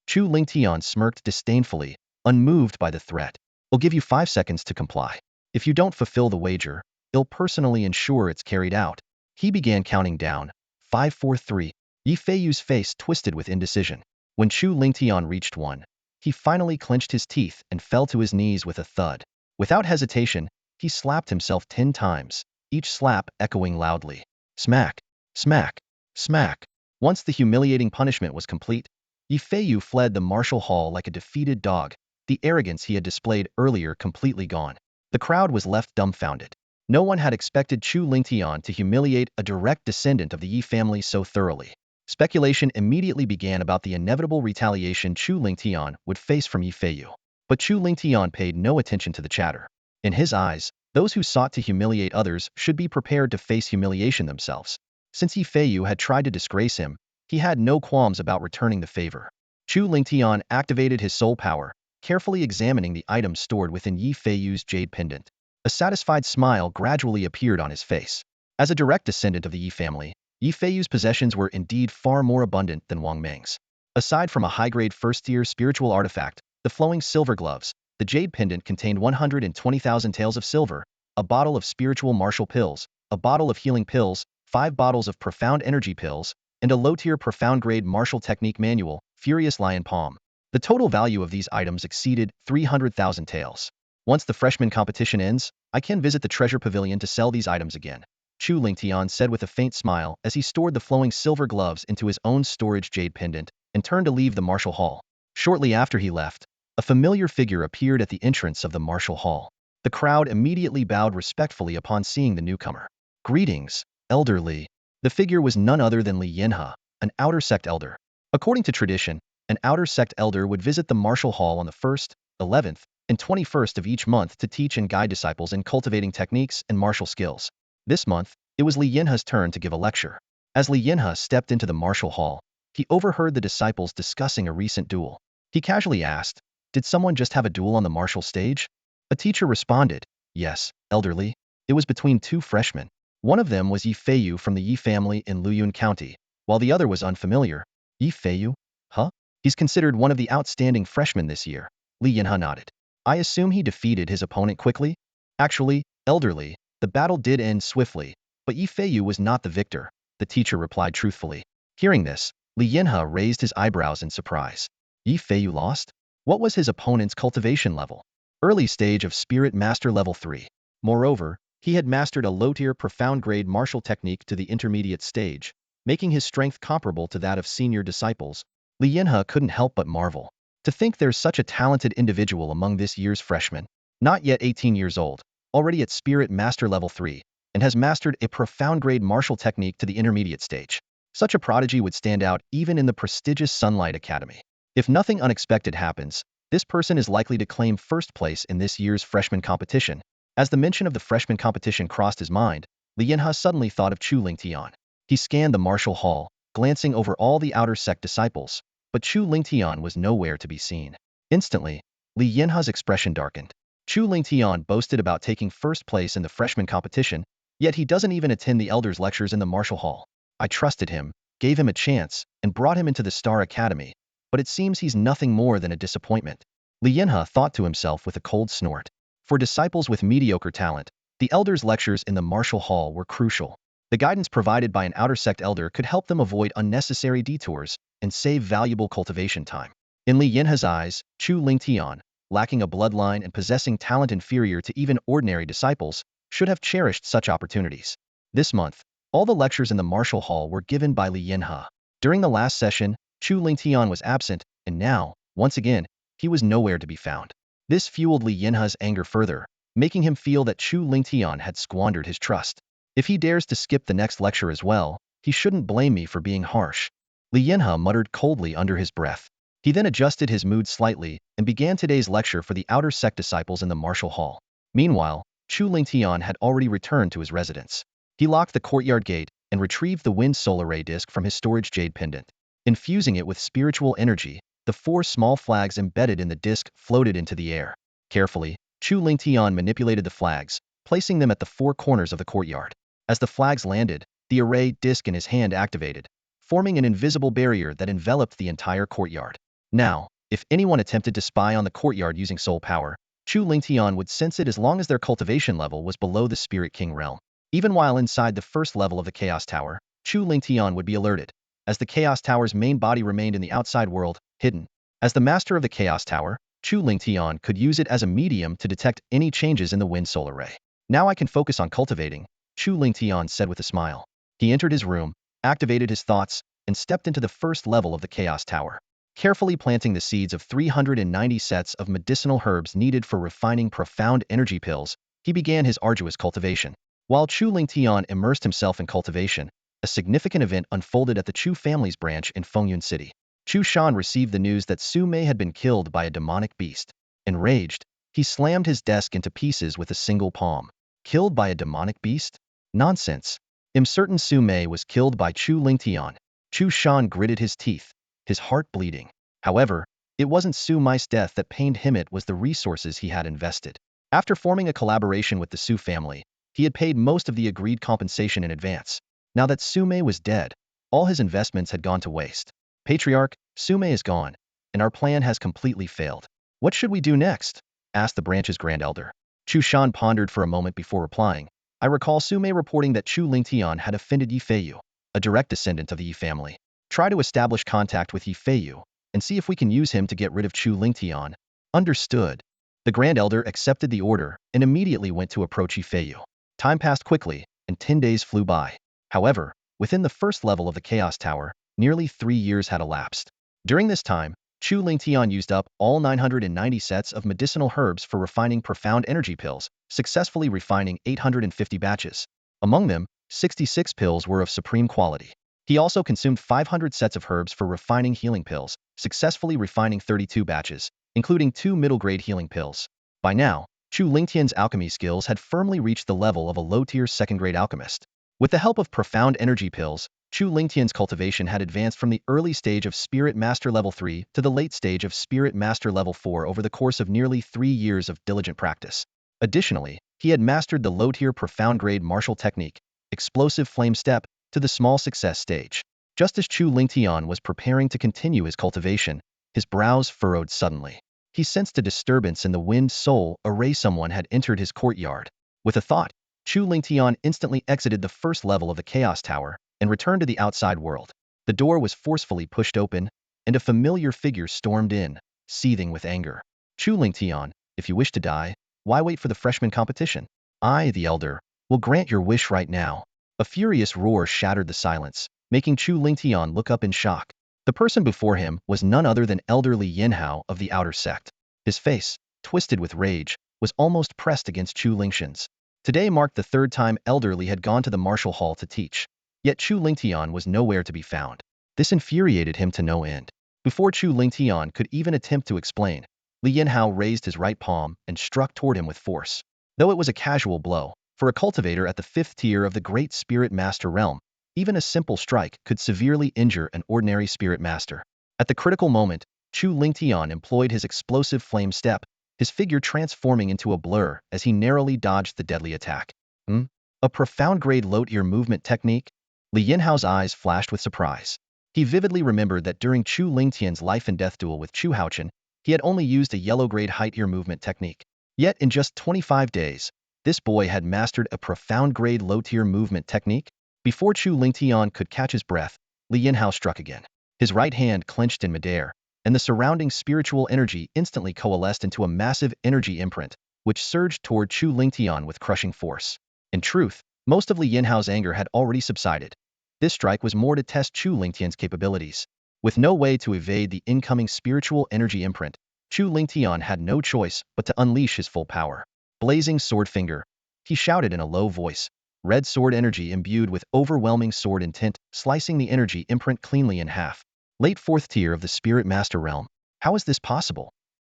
Chu Lingtian smirked disdainfully, unmoved by the threat. I'll give you 5 seconds to comply. If you don't fulfill the wager, I'll personally ensure it's carried out. He began counting down. 5, 4, 3. Yifei's face twisted with indecision. When Chu Lingtian reached 1, he finally clenched his teeth and fell to his knees with a thud. Without hesitation, he slapped himself 10 times, each slap echoing loudly. Smack, smack, smack. Once the humiliating punishment was complete, Yifei fled the martial hall like a defeated dog, the arrogance he had displayed earlier completely gone. The crowd was left dumbfounded. No one had expected Chu Lingtian to humiliate a direct descendant of the Yi family so thoroughly. Speculation immediately began about the inevitable retaliation Chu Lingtian would face from Yifei. But Chu Lingtian paid no attention to the chatter. In his eyes, those who sought to humiliate others should be prepared to face humiliation themselves. Since Yifei had tried to disgrace him, he had no qualms about returning the favor. Chu Lingtian activated his soul power, carefully examining the items stored within Yifei's jade pendant. A satisfied smile gradually appeared on his face. As a direct descendant of the Yi family, Yifei's possessions were indeed far more abundant than Wang Meng's. Aside from a high-grade first-tier spiritual artifact, the flowing silver gloves, the jade pendant contained 120,000 taels of silver, a bottle of spiritual martial pills, a bottle of healing pills, 5 bottles of profound energy pills, and a low-tier profound-grade martial technique manual, Furious Lion Palm. The total value of these items exceeded 300,000 taels. Once the freshman competition ends, I can visit the treasure pavilion to sell these items again, Chu Lingtian said with a faint smile as he stored the flowing silver gloves into his own storage jade pendant and turned to leave the martial hall. Shortly after he left, a familiar figure appeared at the entrance of the martial hall. The crowd immediately bowed respectfully upon seeing the newcomer. Greetings, Elder Li. The figure was none other than Li Yinhe, an outer sect elder. According to tradition, an outer sect elder would visit the martial hall on the 1st, 11th, and 21st of each month to teach and guide disciples in cultivating techniques and martial skills. This month, it was Li Yinhe's turn to give a lecture. As Li Yinhe stepped into the martial hall, he overheard the disciples discussing a recent duel. He casually asked, "Did someone just have a duel on the martial stage?" A teacher responded, "Yes, Elder Li. It was between 2 freshmen. One of them was Yifei from the Yi family in Luyun County, while the other was unfamiliar." Yifei? Huh? He's considered one of the outstanding freshmen this year. Li Yinhe nodded. I assume he defeated his opponent quickly? Actually, Elder Li, the battle did end swiftly, but Yifei was not the victor, the teacher replied truthfully. Hearing this, Li Yinhe raised his eyebrows in surprise. Yifei lost? What was his opponent's cultivation level? Early stage of Spirit Master level 3. Moreover, he had mastered a low-tier profound-grade martial technique to the intermediate stage, making his strength comparable to that of senior disciples. Li Yinhe couldn't help but marvel. To think there's such a talented individual among this year's freshmen, not yet 18 years old, already at Spirit Master level 3, and has mastered a profound-grade martial technique to the intermediate stage. Such a prodigy would stand out even in the prestigious Sunlight Academy. If nothing unexpected happens, this person is likely to claim first place in this year's freshman competition. As the mention of the freshman competition crossed his mind, Li Yinhe suddenly thought of Chu Lingtian. He scanned the martial hall, glancing over all the outer sect disciples, but Chu Lingtian was nowhere to be seen. Instantly, Li Yinhe's expression darkened. Chu Lingtian boasted about taking first place in the freshman competition, yet he doesn't even attend the elders' lectures in the martial hall. I trusted him, gave him a chance, and brought him into the Star Academy, but it seems he's nothing more than a disappointment. Li Yinhe thought to himself with a cold snort. For disciples with mediocre talent, the elders' lectures in the martial hall were crucial. The guidance provided by an outer sect elder could help them avoid unnecessary detours and save valuable cultivation time. In Li Yinhe's eyes, Chu Lingtian, lacking a bloodline and possessing talent inferior to even ordinary disciples, should have cherished such opportunities. This month, All the lectures in the martial hall were given by Li Yinhe. During the last session, Chu Lingtian was absent, and now, once again, he was nowhere to be found. This fueled Li Yinhe's anger further, making him feel that Chu Lingtian had squandered his trust. If he dares to skip the next lecture as well, he shouldn't blame me for being harsh. Li Yinhe muttered coldly under his breath. He then adjusted his mood slightly and began today's lecture for the outer sect disciples in the martial hall. Meanwhile, Chu Lingtian had already returned to his residence. He locked the courtyard gate and retrieved the wind solar ray disc from his storage jade pendant. Infusing it with spiritual energy, the 4 small flags embedded in the disc floated into the air. Carefully, Chu Lingtian manipulated the flags, placing them at the 4 corners of the courtyard. As the flags landed, the array disc in his hand activated, forming an invisible barrier that enveloped the entire courtyard. Now, if anyone attempted to spy on the courtyard using soul power, Chu Lingtian would sense it as long as their cultivation level was below the Spirit King realm. Even while inside the first level of the Chaos Tower, Chu Lingtian would be alerted, as the Chaos Tower's main body remained in the outside world, hidden. As the master of the Chaos Tower, Chu Lingtian could use it as a medium to detect any changes in the wind solar ray. Now I can focus on cultivating, Chu Lingtian said with a smile. He entered his room, activated his thoughts, and stepped into the first level of the Chaos Tower. Carefully planting the seeds of 390 sets of medicinal herbs needed for refining profound energy pills, he began his arduous cultivation. While Chu Lingtian immersed himself in cultivation, a significant event unfolded at the Chu family's branch in Fengyun City. Chu Shan received the news that Su Mei had been killed by a demonic beast. Enraged, he slammed his desk into pieces with a single palm. Killed by a demonic beast? Nonsense. I'm certain Su Mei was killed by Chu Lingtian. Chu Shan gritted his teeth, his heart bleeding. However, it wasn't Su Mei's death that pained him, it was the resources he had invested. After forming a collaboration with the Su family, he had paid most of the agreed compensation in advance. Now that Su Mei was dead, all his investments had gone to waste. Patriarch, Su Mei is gone, and our plan has completely failed. What should we do next? Asked the branch's grand elder. Chu Shan pondered for a moment before replying. I recall Su Mei reporting that Chu Lingtian had offended Yi Feiyu, a direct descendant of the Yi family. Try to establish contact with Yi Feiyu, and see if we can use him to get rid of Chu Lingtian. Understood. The grand elder accepted the order and immediately went to approach Yi Feiyu. Time passed quickly, and 10 days flew by. However, within the first level of the Chaos Tower, nearly 3 years had elapsed. During this time, Chu Lingtian used up all 990 sets of medicinal herbs for refining profound energy pills, successfully refining 850 batches. Among them, 66 pills were of supreme quality. He also consumed 500 sets of herbs for refining healing pills, successfully refining 32 batches, including 2 middle-grade healing pills. By now, Chu Lingtian's alchemy skills had firmly reached the level of a low-tier second-grade alchemist. With the help of profound energy pills, Chu Lingtian's cultivation had advanced from the early stage of Spirit Master Level 3 to the late stage of Spirit Master Level 4 over the course of nearly 3 years of diligent practice. Additionally, he had mastered the low-tier profound-grade martial technique, Explosive Flame Step, to the small success stage. Just as Chu Lingtian was preparing to continue his cultivation, his brows furrowed suddenly. He sensed a disturbance in the wind soul array. Someone had entered his courtyard. With a thought, Chu Lingtian instantly exited the first level of the Chaos Tower and returned to the outside world. The door was forcefully pushed open, and a familiar figure stormed in, seething with anger. Chu Lingtian, if you wish to die, why wait for the freshman competition? I, the elder, will grant your wish right now. A furious roar shattered the silence, making Chu Lingtian look up in shock. The person before him was none other than Elder Li Yinhao of the outer sect. His face, twisted with rage, was almost pressed against Chu Lingtian's. Today marked the 3rd time Elder Li had gone to the martial hall to teach. Yet Chu Lingtian was nowhere to be found. This infuriated him to no end. Before Chu Lingtian could even attempt to explain, Li Yinhao raised his right palm and struck toward him with force. Though it was a casual blow, for a cultivator at the 5th tier of the Great Spirit Master realm, even a simple strike could severely injure an ordinary spirit master. At the critical moment, Chu Lingtian employed his explosive flame step, his figure transforming into a blur as he narrowly dodged the deadly attack. A profound-grade low-tier movement technique? Li Yinhao's eyes flashed with surprise. He vividly remembered that during Chu Lingtian's life and death duel with Chu Haochen, he had only used a yellow-grade high-tier movement technique. Yet in just 25 days, this boy had mastered a profound-grade low-tier movement technique. Before Chu Lingtian could catch his breath, Li Yinhao struck again. His right hand clenched in midair, and the surrounding spiritual energy instantly coalesced into a massive energy imprint, which surged toward Chu Lingtian with crushing force. In truth, Most of Li Yinhao's anger had already subsided. This strike was more to test Chu Lingtian's capabilities. With no way to evade the incoming spiritual energy imprint, Chu Lingtian had no choice but to unleash his full power. Blazing sword finger, he shouted in a low voice. Red sword energy imbued with overwhelming sword intent, slicing the energy imprint cleanly in half. Late 4th tier of the Spirit Master Realm. How is this possible?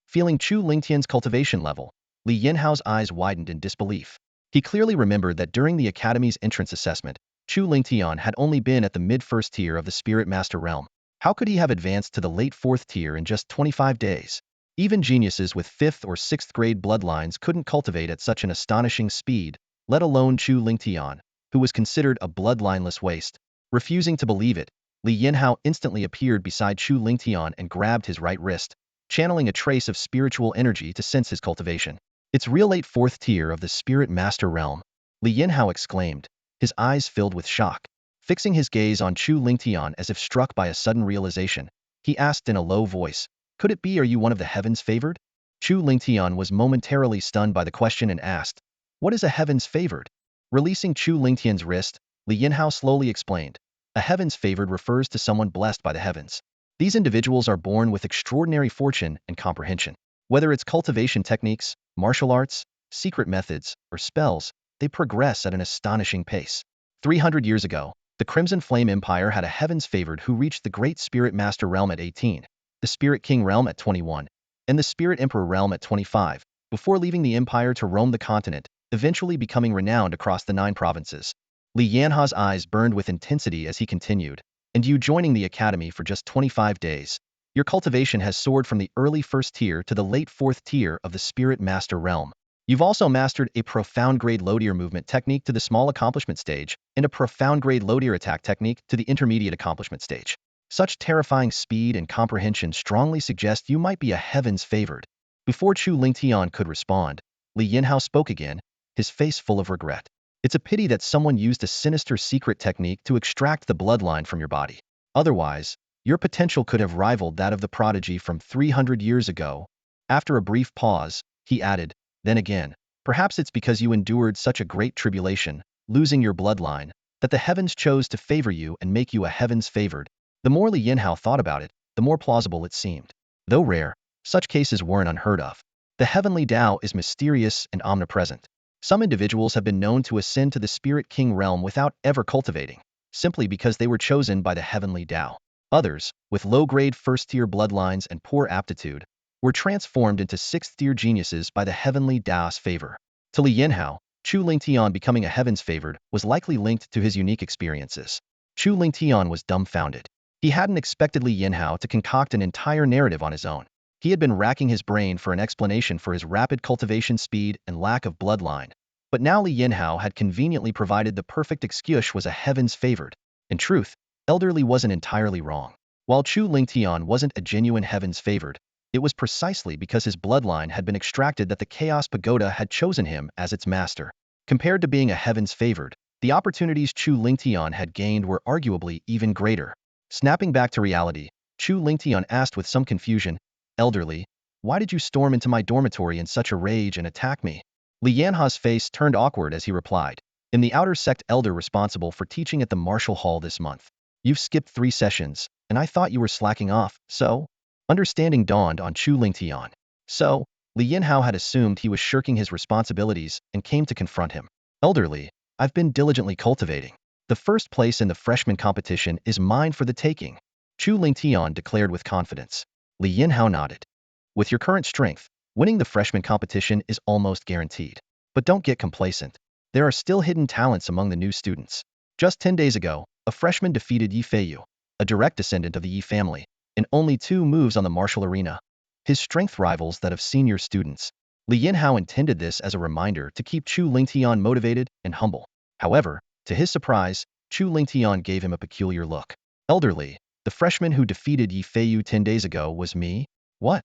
Feeling Chu Lingtian's cultivation level, Li Yinhao's eyes widened in disbelief. He clearly remembered that during the Academy's entrance assessment, Chu Lingtian had only been at the mid-1st tier of the Spirit Master Realm. How could he have advanced to the late 4th tier in just 25 days? Even geniuses with 5th or 6th grade bloodlines couldn't cultivate at such an astonishing speed, let alone Chu Lingtian, who was considered a bloodlineless waste. Refusing to believe it, Li Yinhao instantly appeared beside Chu Lingtian and grabbed his right wrist, channeling a trace of spiritual energy to sense his cultivation. It's real late 4th tier of the Spirit Master Realm, Li Yinhao exclaimed, his eyes filled with shock. Fixing his gaze on Chu Lingtian as if struck by a sudden realization, he asked in a low voice, "Could it be are you one of the heavens favored?" Chu Lingtian was momentarily stunned by the question and asked, "What is a heavens favored?" Releasing Chu Lingtian's wrist, Li Yinhao slowly explained, "A heavens favored refers to someone blessed by the heavens. These individuals are born with extraordinary fortune and comprehension. Whether it's cultivation techniques, martial arts, secret methods, or spells, they progress at an astonishing pace." 300 years ago, the Crimson Flame Empire had a heavens favored who reached the Great Spirit Master Realm at 18, the Spirit King Realm at 21, and the Spirit Emperor Realm at 25, before leaving the empire to roam the continent, eventually becoming renowned across the 9 provinces. Li Yanha's eyes burned with intensity as he continued, "And you joining the academy for just 25 days. Your cultivation has soared from the early 1st tier to the late 4th tier of the Spirit Master Realm. You've also mastered a profound grade low-tier movement technique to the small accomplishment stage and a profound grade low-tier attack technique to the intermediate accomplishment stage. Such terrifying speed and comprehension strongly suggest you might be a heavens favored." Before Chu Lingtian could respond, Li Yinhao spoke again, his face full of regret. "It's a pity that someone used a sinister secret technique to extract the bloodline from your body. Otherwise, your potential could have rivaled that of the prodigy from 300 years ago." After a brief pause, he added, "Then again, perhaps it's because you endured such a great tribulation, losing your bloodline, that the heavens chose to favor you and make you a heavens favored." The more Li Yinhao thought about it, the more plausible it seemed. Though rare, such cases weren't unheard of. The heavenly Tao is mysterious and omnipresent. Some individuals have been known to ascend to the Spirit King realm without ever cultivating, simply because they were chosen by the heavenly Tao. Others, with low-grade 1st-tier bloodlines and poor aptitude, were transformed into 6th-tier geniuses by the heavenly Tao's favor. To Li Yinhao, Chu Lingtian becoming a heavens favored was likely linked to his unique experiences. Chu Lingtian was dumbfounded. He hadn't expected Li Yinhao to concoct an entire narrative on his own. He had been racking his brain for an explanation for his rapid cultivation speed and lack of bloodline. But now Li Yinhao had conveniently provided the perfect excuse was a heavens favored. In truth, Elder Li wasn't entirely wrong. While Chu Lingtian wasn't a genuine heavens favored, it was precisely because his bloodline had been extracted that the Chaos Pagoda had chosen him as its master. Compared to being a heavens favored, the opportunities Chu Lingtian had gained were arguably even greater. Snapping back to reality, Chu Lingtian asked with some confusion, "Elder Li, why did you storm into my dormitory in such a rage and attack me?" Li Yanha's face turned awkward as he replied, "In the outer sect elder responsible for teaching at the martial hall this month. You've skipped 3 sessions, and I thought you were slacking off, so?" Understanding dawned on Chu Lingtian. So, Li Yinhao had assumed he was shirking his responsibilities and came to confront him. "Elder Li, I've been diligently cultivating. The 1st place in the freshman competition is mine for the taking," Chu Lingtian declared with confidence. Li Yinhao nodded. "With your current strength, winning the freshman competition is almost guaranteed. But don't get complacent. There are still hidden talents among the new students. Just 10 days ago, a freshman defeated Yi Feiyu, a direct descendant of the Yi family, in only 2 moves on the martial arena. His strength rivals that of senior students." Li Yinhao intended this as a reminder to keep Chu Lingtian motivated and humble. However, to his surprise, Chu Lingtian gave him a peculiar look. "Elder Li, the freshman who defeated Yi Feiyu 10 days ago was me? What?"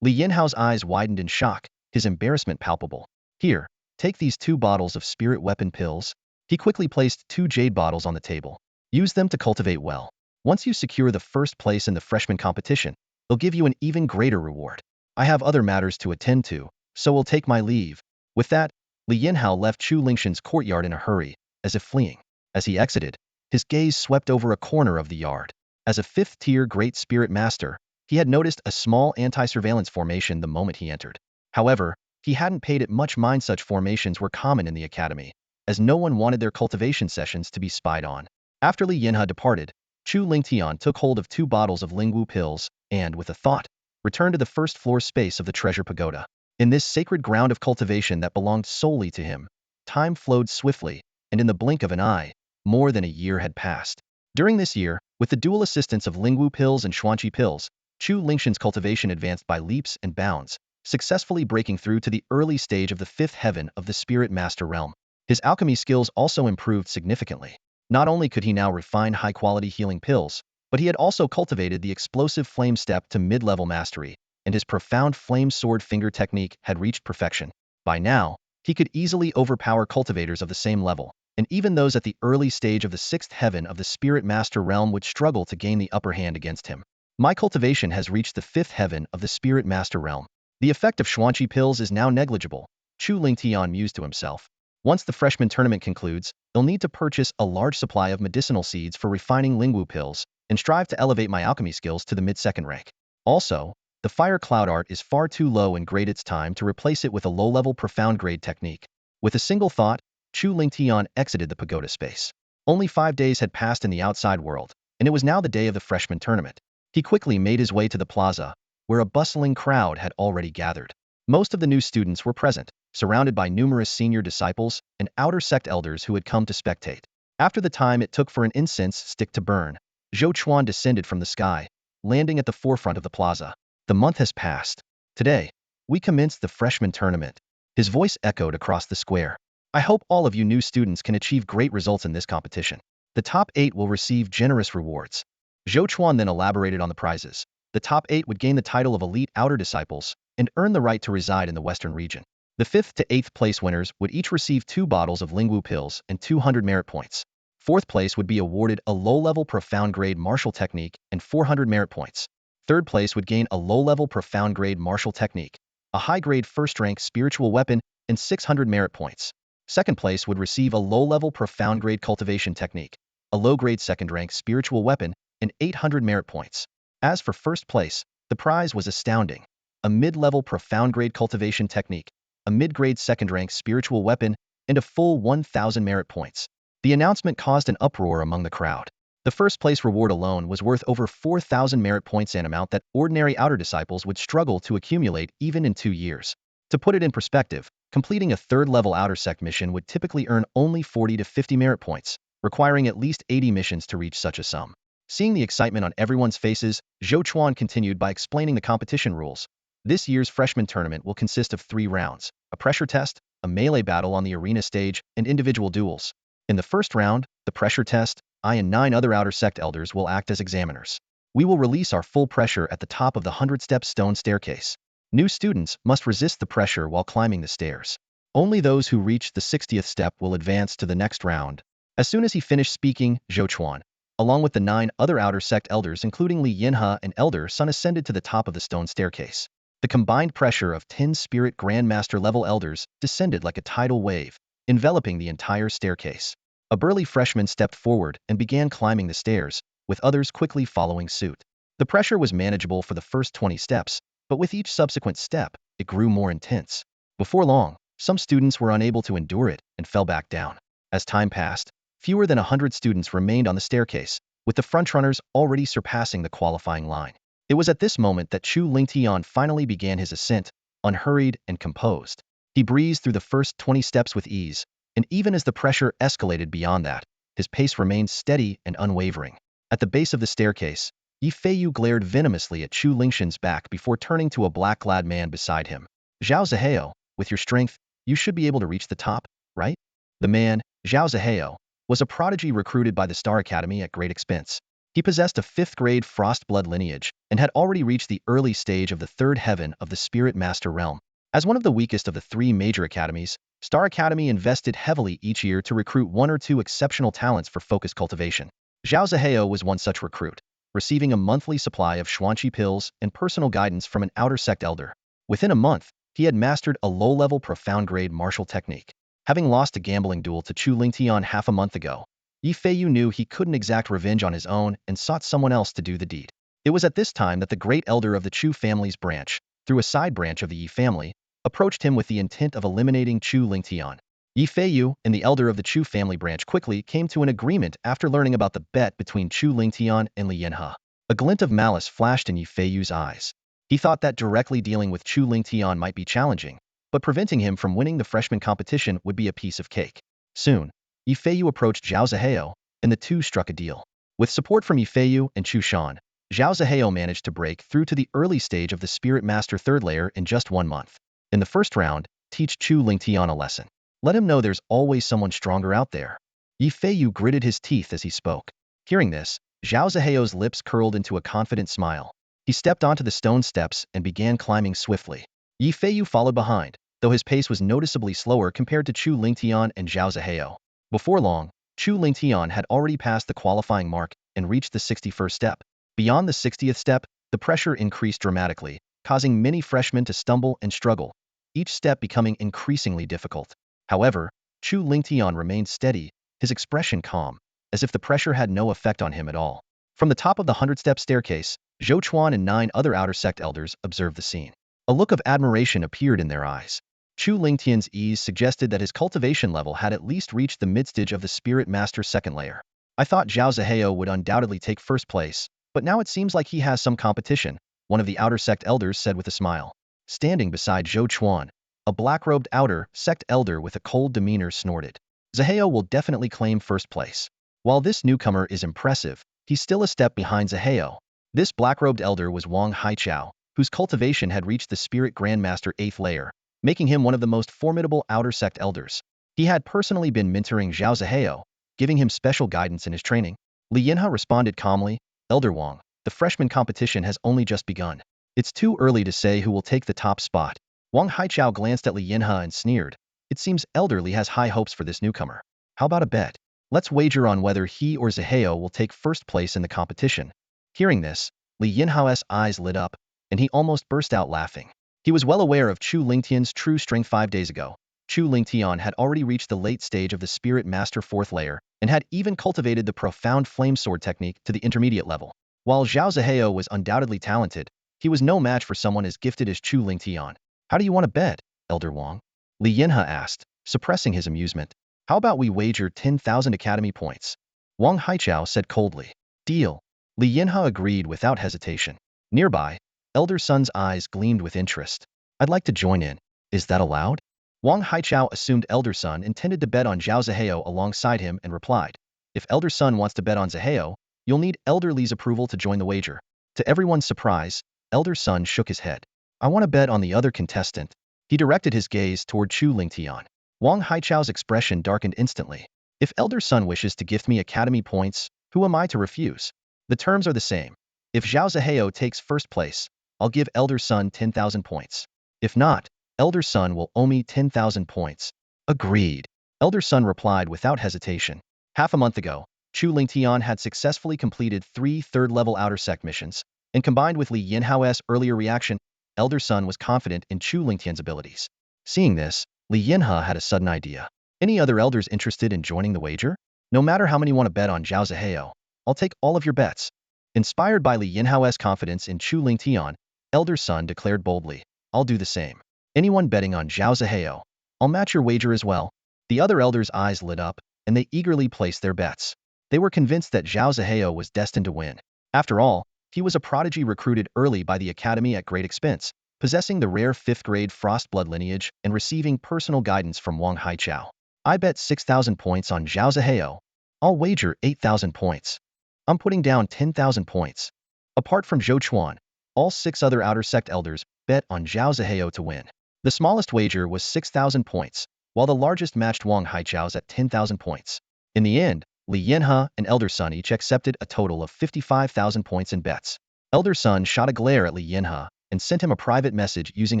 Li Yinhao's eyes widened in shock, his embarrassment palpable. "Here, take these 2 bottles of spirit weapon pills." He quickly placed 2 jade bottles on the table. "Use them to cultivate well. Once you secure the 1st place in the freshman competition, they'll give you an even greater reward. I have other matters to attend to, so will take my leave." With that, Li Yinhao left Chu Lingshan's courtyard in a hurry, as if fleeing. As he exited, his gaze swept over a corner of the yard. As a fifth-tier Great Spirit Master, he had noticed a small anti-surveillance formation the moment he entered. However, he hadn't paid it much mind. Such formations were common in the academy, as no one wanted their cultivation sessions to be spied on. After Li Yinhe departed, Chu Lingtian took hold of 2 bottles of Lingwu pills and, with a thought, returned to the first-floor space of the treasure pagoda. In this sacred ground of cultivation that belonged solely to him, time flowed swiftly, and in the blink of an eye, more than a year had passed. During this year, with the dual assistance of Lingwu pills and Xuanqi pills, Chu Lingshan's cultivation advanced by leaps and bounds, successfully breaking through to the early stage of the 5th heaven of the Spirit Master realm. His alchemy skills also improved significantly. Not only could he now refine high-quality healing pills, but he had also cultivated the explosive flame step to mid-level mastery, and his profound flame sword finger technique had reached perfection. By now, he could easily overpower cultivators of the same level, and even those at the early stage of the 6th heaven of the Spirit Master realm would struggle to gain the upper hand against him. My cultivation has reached the 5th heaven of the Spirit Master realm. The effect of Xuanqi pills is now negligible, Chu Lingtian mused to himself. Once the freshman tournament concludes, they'll need to purchase a large supply of medicinal seeds for refining Lingwu pills, and strive to elevate my alchemy skills to the mid-2nd rank. Also, the fire cloud art is far too low in grade. It's time to replace it with a low-level profound grade technique. With a single thought, Chu Lingtian exited the pagoda space. Only 5 days had passed in the outside world, and it was now the day of the freshman tournament. He quickly made his way to the plaza, where a bustling crowd had already gathered. Most of the new students were present, surrounded by numerous senior disciples and outer sect elders who had come to spectate. After the time it took for an incense stick to burn, Zhou Chuan descended from the sky, landing at the forefront of the plaza. The month has passed. Today, we commenced the freshman tournament. His voice echoed across the square. I hope all of you new students can achieve great results in this competition. The top 8 will receive generous rewards. Zhou Chuan then elaborated on the prizes. The top 8 would gain the title of elite outer disciples and earn the right to reside in the western region. The 5th to 8th place winners would each receive 2 bottles of Lingwu pills and 200 merit points. 4th place would be awarded a low-level profound grade martial technique and 400 merit points. 3rd place would gain a low-level profound grade martial technique, a high-grade first-rank spiritual weapon, and 600 merit points. 2nd place would receive a low-level profound grade cultivation technique, a low-grade 2nd-rank spiritual weapon, and 800 merit points. As for 1st place, the prize was astounding. A mid-level profound grade cultivation technique, a mid-grade 2nd-rank spiritual weapon, and a full 1,000 merit points. The announcement caused an uproar among the crowd. The 1st place reward alone was worth over 4,000 merit points, an amount that ordinary outer disciples would struggle to accumulate even in 2 years. To put it in perspective, completing a 3rd-level outer sect mission would typically earn only 40 to 50 merit points, requiring at least 80 missions to reach such a sum. Seeing the excitement on everyone's faces, Zhou Chuan continued by explaining the competition rules. This year's freshman tournament will consist of 3 rounds, a pressure test, a melee battle on the arena stage, and individual duels. In the first round, the pressure test, I and 9 other outer sect elders will act as examiners. We will release our full pressure at the top of the 100-step stone staircase. New students must resist the pressure while climbing the stairs. Only those who reach the 60th step will advance to the next round. As soon as he finished speaking, Zhou Chuan, along with the 9 other outer sect elders including Li Yinhe and Elder Sun, ascended to the top of the stone staircase. The combined pressure of 10 spirit grandmaster level elders descended like a tidal wave, enveloping the entire staircase. A burly freshman stepped forward and began climbing the stairs, with others quickly following suit. The pressure was manageable for the first 20 steps, but with each subsequent step, it grew more intense. Before long, some students were unable to endure it and fell back down. As time passed, fewer than 100 students remained on the staircase, with the frontrunners already surpassing the qualifying line. It was at this moment that Chu Lingtian finally began his ascent, unhurried and composed. He breezed through the first 20 steps with ease, and even as the pressure escalated beyond that, his pace remained steady and unwavering. At the base of the staircase, Yi Feiyu glared venomously at Chu Lingshan's back before turning to a black-clad man beside him. Zhao Zihao, with your strength, you should be able to reach the top, right? The man, Zhao Zihao, was a prodigy recruited by the Star Academy at great expense. He possessed a 5th-grade frost blood lineage and had already reached the early stage of the 3rd heaven of the Spirit Master realm. As one of the weakest of the 3 major academies, Star Academy invested heavily each year to recruit 1 or 2 exceptional talents for focused cultivation. Zhao Zihao was one such recruit, receiving a monthly supply of Xuanqi pills and personal guidance from an outer sect elder. Within a month, he had mastered a low-level profound grade martial technique. Having lost a gambling duel to Chu Lingtian half a month ago, Yi Feiyu knew he couldn't exact revenge on his own and sought someone else to do the deed. It was at this time that the great elder of the Chu family's branch, through a side branch of the Yi family, approached him with the intent of eliminating Chu Lingtian. Yi Feiyu and the elder of the Chu family branch quickly came to an agreement after learning about the bet between Chu Lingtian and Li Yanhe. A glint of malice flashed in Yi Feiyu's eyes. He thought that directly dealing with Chu Lingtian might be challenging, but preventing him from winning the freshman competition would be a piece of cake. Soon, Yi Feiyu approached Zhao Zihao, and the two struck a deal. With support from Yi Feiyu and Chu Shan, Zhao Zihao managed to break through to the early stage of the Spirit Master third layer in just 1 month. In the first round, teach Chu Lingtian a lesson. Let him know there's always someone stronger out there. Yi Feiyu gritted his teeth as he spoke. Hearing this, Zhao Zihao's lips curled into a confident smile. He stepped onto the stone steps and began climbing swiftly. Yi Feiyu followed behind, though his pace was noticeably slower compared to Chu Lingtian and Zhao Zihao. Before long, Chu Lingtian had already passed the qualifying mark and reached the 61st step. Beyond the 60th step, the pressure increased dramatically, causing many freshmen to stumble and struggle, each step becoming increasingly difficult. However, Chu Lingtian remained steady, his expression calm, as if the pressure had no effect on him at all. From the top of the 100-step staircase, Zhou Chuan and 9 other outer sect elders observed the scene. A look of admiration appeared in their eyes. Chu Lingtian's ease suggested that his cultivation level had at least reached the mid-stage of the Spirit Master's second layer. I thought Zhao Zihao would undoubtedly take first place, but now it seems like he has some competition, one of the outer sect elders said with a smile. Standing beside Zhou Chuan, a black-robed outer sect elder with a cold demeanor snorted. Zihao will definitely claim first place. While this newcomer is impressive, he's still a step behind Zihao. This black-robed elder was Wang Haichao, whose cultivation had reached the Spirit Grandmaster 8th layer, making him one of the most formidable outer sect elders. He had personally been mentoring Zhao Zihao, giving him special guidance in his training. Li Yanhe responded calmly, Elder Wang, the freshman competition has only just begun. It's too early to say who will take the top spot. Wang Haichao glanced at Li Yanhe and sneered. It seems Elder Li has high hopes for this newcomer. How about a bet? Let's wager on whether he or Zihao will take first place in the competition. Hearing this, Li Yanhe's eyes lit up, and he almost burst out laughing. He was well aware of Chu Lingtian's true strength 5 days ago. Chu Lingtian had already reached the late stage of the Spirit Master 4th layer, and had even cultivated the profound flame sword technique to the intermediate level. While Zhao Zihao was undoubtedly talented, he was no match for someone as gifted as Chu Lingtian. How do you want to bet, Elder Wang? Li Yanhe asked, suppressing his amusement. How about we wager 10,000 academy points? Wang Haichao said coldly. Deal. Li Yanhe agreed without hesitation. Nearby, Elder Sun's eyes gleamed with interest. I'd like to join in. Is that allowed? Wang Haichao assumed Elder Sun intended to bet on Zhao Zihao alongside him and replied. If Elder Sun wants to bet on Zihao, you'll need Elder Li's approval to join the wager. To everyone's surprise, Elder Sun shook his head. I want to bet on the other contestant. He directed his gaze toward Chu Lingtian. Wang Haichao's expression darkened instantly. If Elder Sun wishes to gift me academy points, who am I to refuse? The terms are the same. If Zhao Zihao takes first place, I'll give Elder Sun 10,000 points. If not, Elder Sun will owe me 10,000 points. Agreed. Elder Sun replied without hesitation. Half a month ago, Chu Lingtian had successfully completed 3 third-level outer sect missions, and combined with Li Yanhe's earlier reaction, Elder Sun was confident in Chu Lingtian's abilities. Seeing this, Li Yanhe had a sudden idea. Any other elders interested in joining the wager? No matter how many want to bet on Zhao Zihao, I'll take all of your bets. Inspired by Li Yanhe's confidence in Chu Lingtian, Elder Sun declared boldly, I'll do the same. Anyone betting on Zhao Zihao, I'll match your wager as well. The other elders' eyes lit up, and they eagerly placed their bets. They were convinced that Zhao Zihao was destined to win. After all, he was a prodigy recruited early by the academy at great expense, possessing the rare 5th-grade frost blood lineage and receiving personal guidance from Wang Haichao. I bet 6,000 points on Zhao Zihao. I'll wager 8,000 points. I'm putting down 10,000 points. Apart from Zhou Chuan, all 6 other outer sect elders bet on Zhao Zihao to win. The smallest wager was 6,000 points, while the largest matched Wang Haichao's at 10,000 points. In the end, Li Yanhe and Elder Sun each accepted a total of 55,000 points in bets. Elder Sun shot a glare at Li Yanhe and sent him a private message using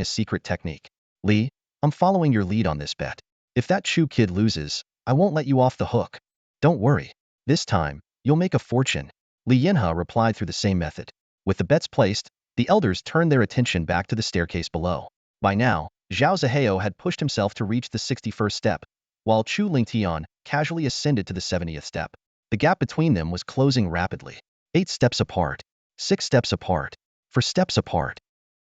a secret technique. Li, I'm following your lead on this bet. If that Chu kid loses, I won't let you off the hook. Don't worry. This time, you'll make a fortune. Li Yanhe replied through the same method. With the bets placed, the elders turned their attention back to the staircase below. By now, Zhao Zihao had pushed himself to reach the 61st step. while Chu Lingtian casually ascended to the 70th step. The gap between them was closing rapidly. 8 steps apart. 6 steps apart. 4 steps apart.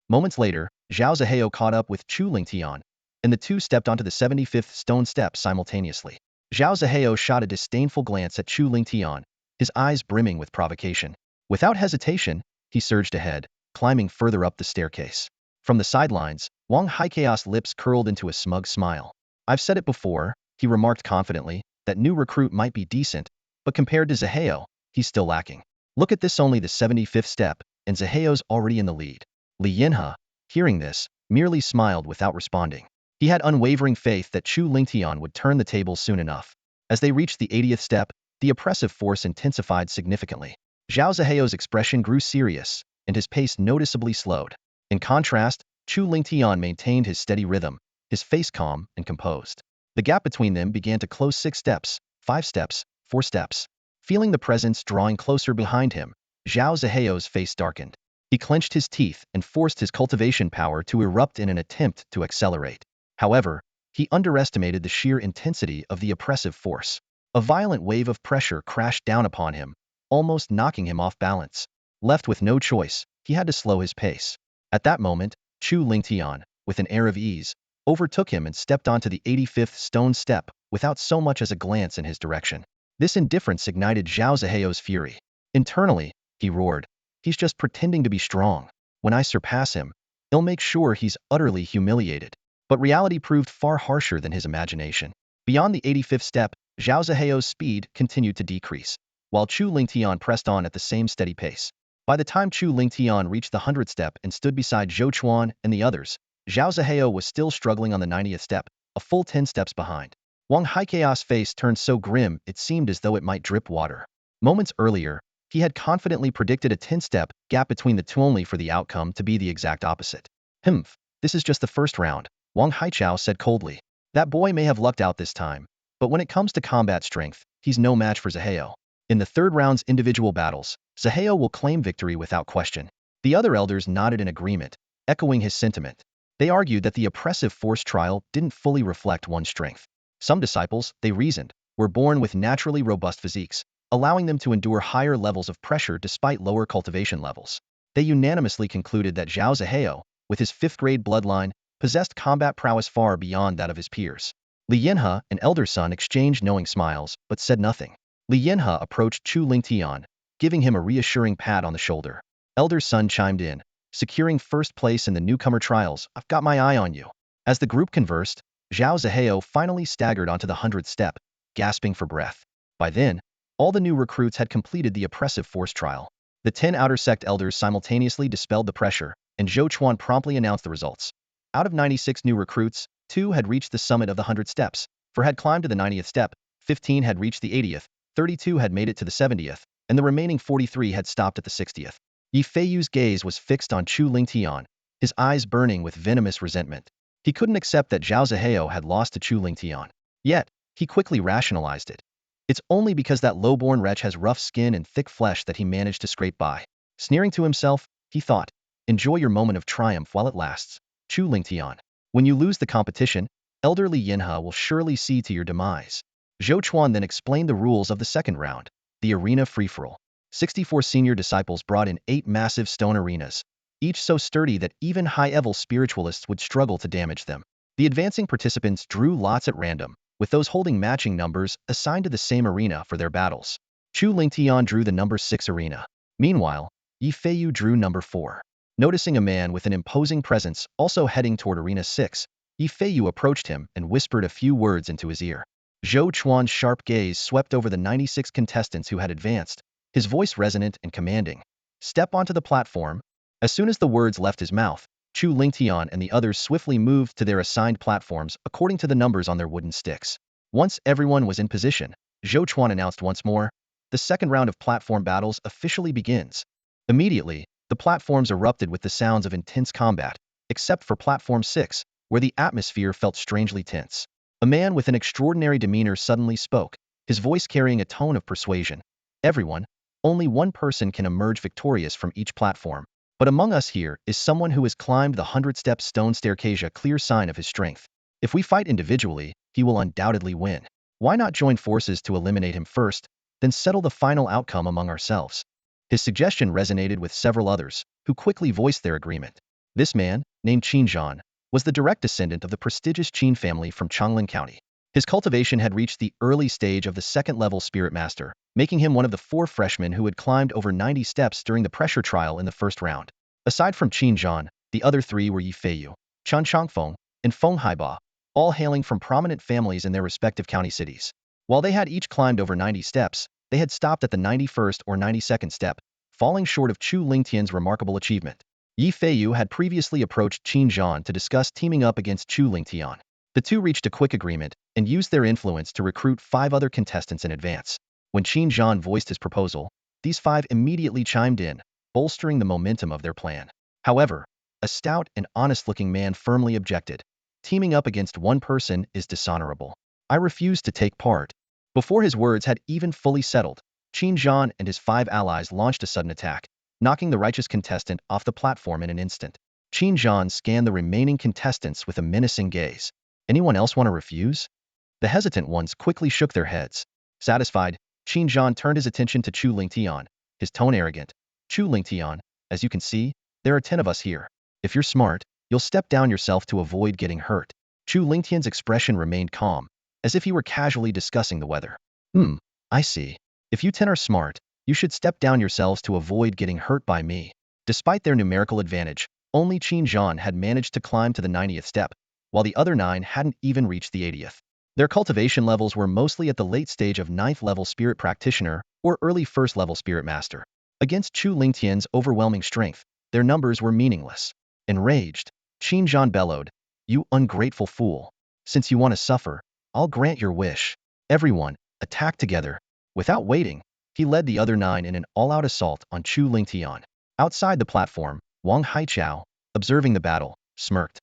Moments later, Zhao Zihao caught up with Chu Lingtian, and the two stepped onto the 75th stone step simultaneously. Zhao Zihao shot a disdainful glance at Chu Lingtian, his eyes brimming with provocation. Without hesitation, he surged ahead, climbing further up the staircase. From the sidelines, Wang Haikea's lips curled into a smug smile. I've said it before, he remarked confidently, that new recruit might be decent, but compared to Zihao, he's still lacking. Look at this, only the 75th step, and Zihao's already in the lead. Li Yinhe, hearing this, merely smiled without responding. He had unwavering faith that Chu Lingtian would turn the tables soon enough. As they reached the 80th step, the oppressive force intensified significantly. Zhao Zihao's expression grew serious, and his pace noticeably slowed. In contrast, Chu Lingtian maintained his steady rhythm, his face calm and composed. The gap between them began to close 6 steps, 5 steps, 4 steps. Feeling the presence drawing closer behind him, Zhao Zihao's face darkened. He clenched his teeth and forced his cultivation power to erupt in an attempt to accelerate. However, he underestimated the sheer intensity of the oppressive force. A violent wave of pressure crashed down upon him, almost knocking him off balance. Left with no choice, he had to slow his pace. At that moment, Chu Lingtian, with an air of ease, overtook him and stepped onto the 85th stone step without so much as a glance in his direction. This indifference ignited Zhao Zihao's fury. Internally, he roared, he's just pretending to be strong. When I surpass him, he'll make sure he's utterly humiliated. But reality proved far harsher than his imagination. Beyond the 85th step, Zhao Zihao's speed continued to decrease, while Chu Lingtian pressed on at the same steady pace. By the time Chu Lingtian reached the 100th step and stood beside Zhou Chuan and the others, Zhao Zihao was still struggling on the 90th step, a full 10 steps behind. Wang Haikea's face turned so grim it seemed as though it might drip water. Moments earlier, he had confidently predicted a 10-step gap between the two, only for the outcome to be the exact opposite. This is just the first round, Wang Haichao said coldly. That boy may have lucked out this time, but when it comes to combat strength, he's no match for Zihao. In the third round's individual battles, Zihao will claim victory without question. The other elders nodded in agreement, echoing his sentiment. They argued that the oppressive force trial didn't fully reflect one's strength. Some disciples, they reasoned, were born with naturally robust physiques, allowing them to endure higher levels of pressure despite lower cultivation levels. They unanimously concluded that Zhao Zihao, with his 5th-grade bloodline, possessed combat prowess far beyond that of his peers. Li Yinhe, an elder son, exchanged knowing smiles, but said nothing. Li Yinhe approached Chu Lingtian, giving him a reassuring pat on the shoulder. Elder son chimed in, securing first place in the newcomer trials. I've got my eye on you. As the group conversed, Zhao Zihao finally staggered onto the 100th step, gasping for breath. By then, all the new recruits had completed the oppressive force trial. The 10 outer sect elders simultaneously dispelled the pressure, and Zhou Chuan promptly announced the results. Out of 96 new recruits, 2 had reached the summit of the 100 steps, 4 had climbed to the 90th step, 15 had reached the 80th, 32 had made it to the 70th, and the remaining 43 had stopped at the 60th. Yi Feiyu's gaze was fixed on Chu Lingtian, his eyes burning with venomous resentment. He couldn't accept that Zhao Zihao had lost to Chu Lingtian. Yet, he quickly rationalized it. It's only because that low-born wretch has rough skin and thick flesh that he managed to scrape by. Sneering to himself, he thought, enjoy your moment of triumph while it lasts, Chu Lingtian. When you lose the competition, elderly Yinhe will surely see to your demise. Zhou Chuan then explained the rules of the second round, the arena free-for-all. 64 senior disciples brought in 8 massive stone arenas, each so sturdy that even high-level spiritualists would struggle to damage them. The advancing participants drew lots at random, with those holding matching numbers assigned to the same arena for their battles. Chu Lingtian drew the number 6 arena. Meanwhile, Yi Feiyu drew number 4. Noticing a man with an imposing presence also heading toward arena 6, Yi Feiyu approached him and whispered a few words into his ear. Zhou Chuan's sharp gaze swept over the 96 contestants who had advanced, his voice resonant and commanding. Step onto the platform. As soon as the words left his mouth, Chu Lingtian and the others swiftly moved to their assigned platforms according to the numbers on their wooden sticks. Once everyone was in position, Zhou Chuan announced once more, the second round of platform battles officially begins. Immediately, the platforms erupted with the sounds of intense combat, except for platform 6, where the atmosphere felt strangely tense. A man with an extraordinary demeanor suddenly spoke, his voice carrying a tone of persuasion. Everyone, only one person can emerge victorious from each platform. But among us here is someone who has climbed the 100-step stone staircase, a clear sign of his strength. If we fight individually, he will undoubtedly win. Why not join forces to eliminate him first, then settle the final outcome among ourselves? His suggestion resonated with several others, who quickly voiced their agreement. This man, named Qin Zhan, was the direct descendant of the prestigious Qin family from Changlin County. His cultivation had reached the early stage of the second-level Spirit Master, making him one of the 4 freshmen who had climbed over 90 steps during the pressure trial in the first round. Aside from Qin Zhan, the other 3 were Yi Feiyu, Chan Changfeng, and Feng Haiba, all hailing from prominent families in their respective county cities. While they had each climbed over 90 steps, they had stopped at the 91st or 92nd step, falling short of Chu Lingtian's remarkable achievement. Yi Feiyu had previously approached Qin Zhan to discuss teaming up against Chu Lingtian. The two reached a quick agreement and used their influence to recruit 5 other contestants in advance. When Qin Zhan voiced his proposal, these 5 immediately chimed in, bolstering the momentum of their plan. However, a stout and honest-looking man firmly objected. Teaming up against one person is dishonorable. I refuse to take part. Before his words had even fully settled, Qin Zhan and his 5 allies launched a sudden attack, knocking the righteous contestant off the platform in an instant. Qin Zhan scanned the remaining contestants with a menacing gaze. Anyone else want to refuse? The hesitant ones quickly shook their heads. Satisfied, Qin Zhan turned his attention to Chu Lingtian, his tone arrogant. Chu Lingtian, as you can see, there are 10 of us here. If you're smart, you'll step down yourself to avoid getting hurt. Chu Lingtian's expression remained calm, as if he were casually discussing the weather. I see. If you 10 are smart, you should step down yourselves to avoid getting hurt by me. Despite their numerical advantage, only Qin Zhan had managed to climb to the 90th step, while the other 9 hadn't even reached the 80th. Their cultivation levels were mostly at the late stage of 9th-level Spirit Practitioner or early 1st-level Spirit Master. Against Chu Lingtian's overwhelming strength, their numbers were meaningless. Enraged, Qin Zhan bellowed, "You ungrateful fool! Since you want to suffer, I'll grant your wish. Everyone, attack together." Without waiting, he led the other 9 in an all-out assault on Chu Lingtian. Outside the platform, Wang Haichao, observing the battle, smirked.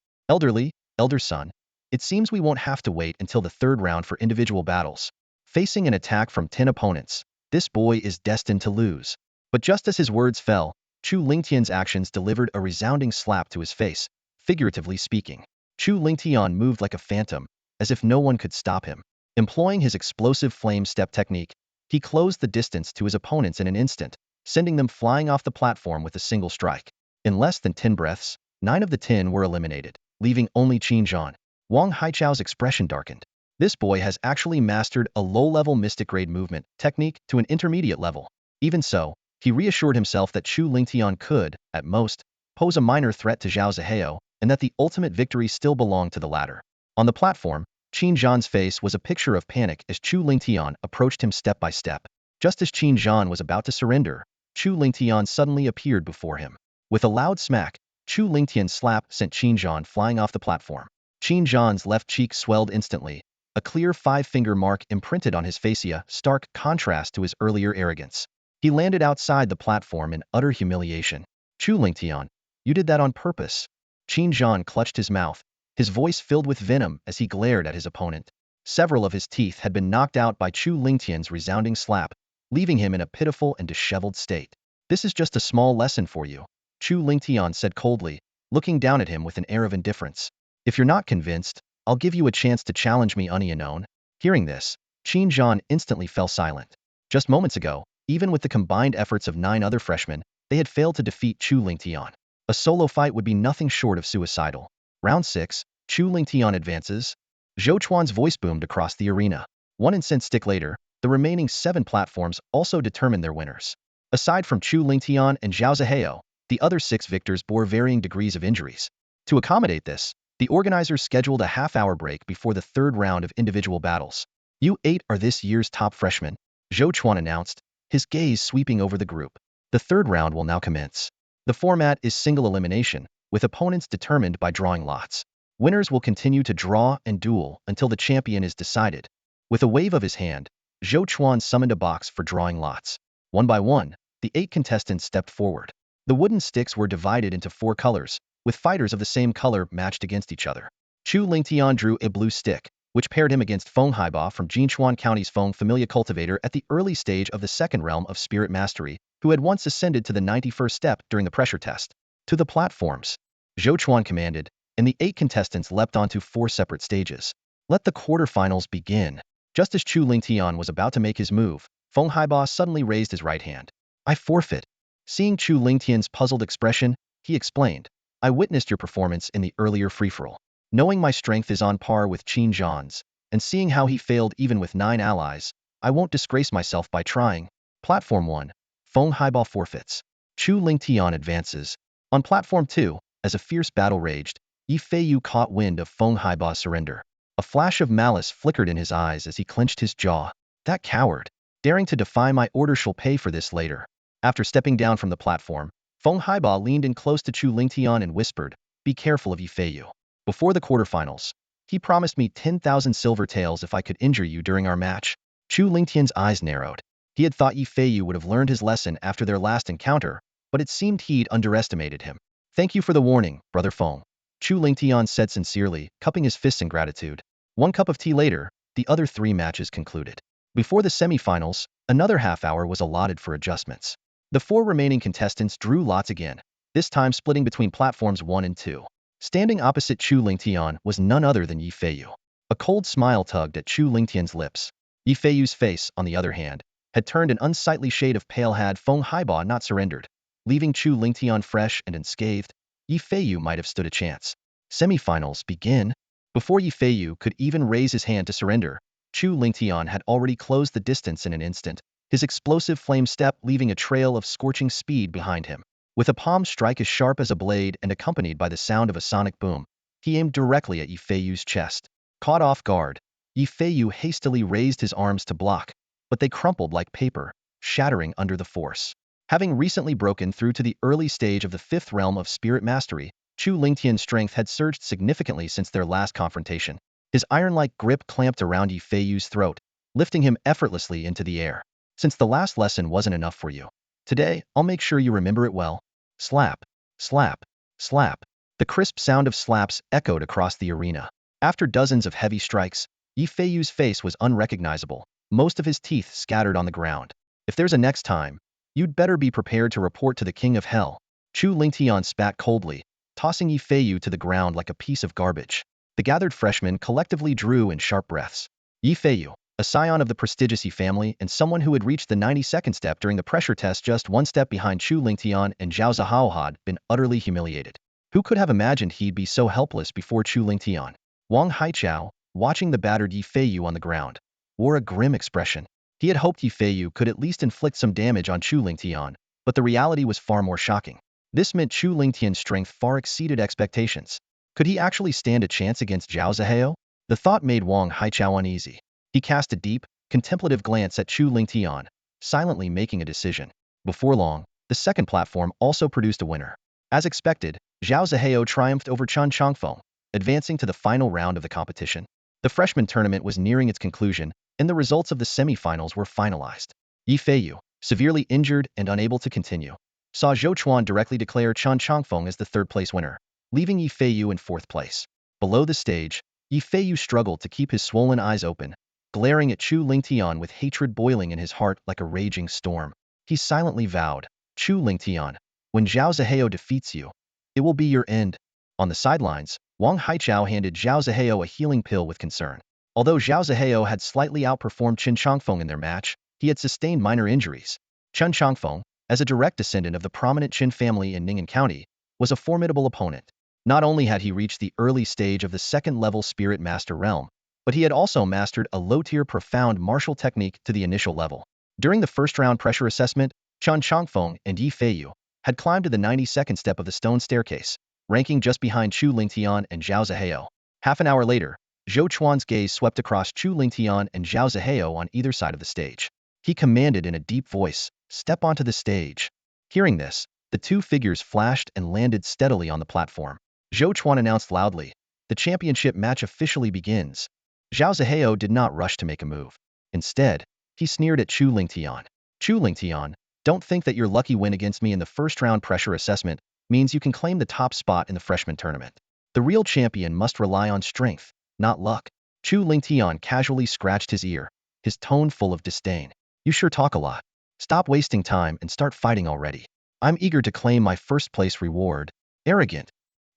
Elder son, it seems we won't have to wait until the 3rd round for individual battles. Facing an attack from 10 opponents, this boy is destined to lose. But just as his words fell, Chu Lingtian's actions delivered a resounding slap to his face, figuratively speaking. Chu Lingtian moved like a phantom, as if no one could stop him. Employing his explosive flame step technique, he closed the distance to his opponents in an instant, sending them flying off the platform with a single strike. In less than 10 breaths, 9 of the 10 were eliminated, leaving only Qin Zhan. Wang Haichao's expression darkened. This boy has actually mastered a low-level mystic grade movement technique to an intermediate level. Even so, he reassured himself that Chu Lingtian could, at most, pose a minor threat to Zhao Zihao, and that the ultimate victory still belonged to the latter. On the platform, Qin Zhan's face was a picture of panic as Chu Lingtian approached him step by step. Just as Qin Zhan was about to surrender, Chu Lingtian suddenly appeared before him. With a loud smack, Chu Lingtian's slap sent Qin Zhan flying off the platform. Qin Zhan's left cheek swelled instantly, a clear 5-finger mark imprinted on his fascia, stark contrast to his earlier arrogance. He landed outside the platform in utter humiliation. Chu Lingtian, you did that on purpose. Qin Zhan clutched his mouth, his voice filled with venom as he glared at his opponent. Several of his teeth had been knocked out by Chu Lingtian's resounding slap, leaving him in a pitiful and disheveled state. This is just a small lesson for you, Chu Lingtian said coldly, looking down at him with an air of indifference. If you're not convinced, I'll give you a chance to challenge me unknown. Hearing this, Qin Zhan instantly fell silent. Just moments ago, even with the combined efforts of 9 other freshmen, they had failed to defeat Chu Lingtian. A solo fight would be nothing short of suicidal. Round 6, Chu Lingtian advances. Zhou Chuan's voice boomed across the arena. 1 instant later, the remaining 7 platforms also determined their winners. Aside from Chu Lingtian and Zhao Zihao, the other 6 victors bore varying degrees of injuries. To accommodate this, the organizers scheduled a half-hour break before the 3rd round of individual battles. You 8 are this year's top freshmen, Zhou Chuan announced, his gaze sweeping over the group. The 3rd round will now commence. The format is single elimination, with opponents determined by drawing lots. Winners will continue to draw and duel until the champion is decided. With a wave of his hand, Zhou Chuan summoned a box for drawing lots. One by one, the 8 contestants stepped forward. The wooden sticks were divided into 4 colors, with fighters of the same color matched against each other. Chu Lingtian drew a blue stick, which paired him against Feng Haiba from Jinchuan County's Feng Familia cultivator at the early stage of the 2nd realm of spirit mastery, who had once ascended to the 91st step during the pressure test. To the platforms, Zhou Chuan commanded, and the 8 contestants leapt onto 4 separate stages. Let the quarterfinals begin. Just as Chu Lingtian was about to make his move, Feng Haiba suddenly raised his right hand. I forfeit. Seeing Chu Lingtian's puzzled expression, he explained, I witnessed your performance in the earlier free-for-all. Knowing my strength is on par with Qin Zhan's, and seeing how he failed even with 9 allies, I won't disgrace myself by trying. Platform 1. Feng Haiba forfeits. Chu Lingtian advances. On Platform 2, as a fierce battle raged, Yi Feiyu caught wind of Feng Haiba's surrender. A flash of malice flickered in his eyes as he clenched his jaw. That coward! Daring to defy my order shall pay for this later. After stepping down from the platform, Feng Haiba leaned in close to Chu Lingtian and whispered, Be careful of Yi Feiyu. Before the quarterfinals, he promised me 10,000 silver taels if I could injure you during our match. Chu Lingtian's eyes narrowed. He had thought Yi Feiyu would have learned his lesson after their last encounter, but it seemed he'd underestimated him. Thank you for the warning, Brother Feng. Chu Lingtian said sincerely, cupping his fists in gratitude. 1 cup of tea later, the other 3 matches concluded. Before the semifinals, another half hour was allotted for adjustments. The 4 remaining contestants drew lots again, this time splitting between platforms 1 and 2. Standing opposite Chu Lingtian was none other than Yi Feiyu. A cold smile tugged at Chu Lingtian's lips. Yi Feiyu's face, on the other hand, had turned an unsightly shade of pale had Feng Haiba not surrendered. Leaving Chu Lingtian fresh and unscathed, Yi Feiyu might have stood a chance. Semifinals begin. Before Yi Feiyu could even raise his hand to surrender, Chu Lingtian had already closed the distance in an instant, his explosive flame step leaving a trail of scorching speed behind him. With a palm strike as sharp as a blade and accompanied by the sound of a sonic boom, he aimed directly at Yi Feiyu's chest. Caught off guard, Yi Feiyu hastily raised his arms to block, but they crumpled like paper, shattering under the force. Having recently broken through to the early stage of the 5th realm of spirit mastery, Chu Lingtian's strength had surged significantly since their last confrontation. His iron-like grip clamped around Yi Feiyu's throat, lifting him effortlessly into the air. Since the last lesson wasn't enough for you, today I'll make sure you remember it well. Slap, slap, slap. The crisp sound of slaps echoed across the arena. After dozens of heavy strikes, Yi Feiyu's face was unrecognizable, most of his teeth scattered on the ground. If there's a next time, you'd better be prepared to report to the King of Hell. Chu Lingtian spat coldly, tossing Yi Feiyu to the ground like a piece of garbage. The gathered freshmen collectively drew in sharp breaths. Yi Feiyu, a scion of the prestigious Yi family and someone who had reached the 92nd step during the pressure test just 1 step behind Chu Lingtian and Zhao Zihao had been utterly humiliated. Who could have imagined he'd be so helpless before Chu Lingtian? Wang Haichao, watching the battered Yi Feiyu on the ground, wore a grim expression. He had hoped Yi Feiyu could at least inflict some damage on Chu Lingtian, but the reality was far more shocking. This meant Chu Lingtian's strength far exceeded expectations. Could he actually stand a chance against Zhao Zihao? The thought made Wang Haichao uneasy. He cast a deep, contemplative glance at Chu Lingtian, silently making a decision. Before long, the second platform also produced a winner. As expected, Zhao Zihao triumphed over Chen Changfeng, advancing to the final round of the competition. The freshman tournament was nearing its conclusion, and the results of the semifinals were finalized. Yi Feiyu, severely injured and unable to continue, saw Zhou Chuan directly declare Chen Changfeng as the 3rd-place winner, leaving Yi Feiyu in 4th place. Below the stage, Yi Feiyu struggled to keep his swollen eyes open, glaring at Chu Lingtian with hatred boiling in his heart like a raging storm. He silently vowed, Chu Lingtian, when Zhao Zihao defeats you, it will be your end. On the sidelines, Wang Haichao handed Zhao Zihao a healing pill with concern. Although Zhao Zihao had slightly outperformed Chen Changfeng in their match, he had sustained minor injuries. Chen Changfeng, as a direct descendant of the prominent Qin family in Ning'an County, was a formidable opponent. Not only had he reached the early stage of the 2nd-level Spirit Master realm, but he had also mastered a low-tier profound martial technique to the initial level. During the first-round pressure assessment, Chen Changfeng and Yi Feiyu had climbed to the 92nd step of the stone staircase, ranking just behind Chu Lingtian and Zhao Zihao. Half an hour later, Zhou Chuan's gaze swept across Chu Lingtian and Zhao Zihao on either side of the stage. He commanded in a deep voice, "Step onto the stage." Hearing this, the 2 figures flashed and landed steadily on the platform. Zhou Chuan announced loudly, "The championship match officially begins." Zhao Zihao did not rush to make a move. Instead, he sneered at Chu Lingtian. "Chu Lingtian, don't think that your lucky win against me in the first-round pressure assessment means you can claim the top spot in the freshman tournament. The real champion must rely on strength, not luck." Chu Lingtian casually scratched his ear, his tone full of disdain. "You sure talk a lot. Stop wasting time and start fighting already. I'm eager to claim my 1st-place reward." Arrogant.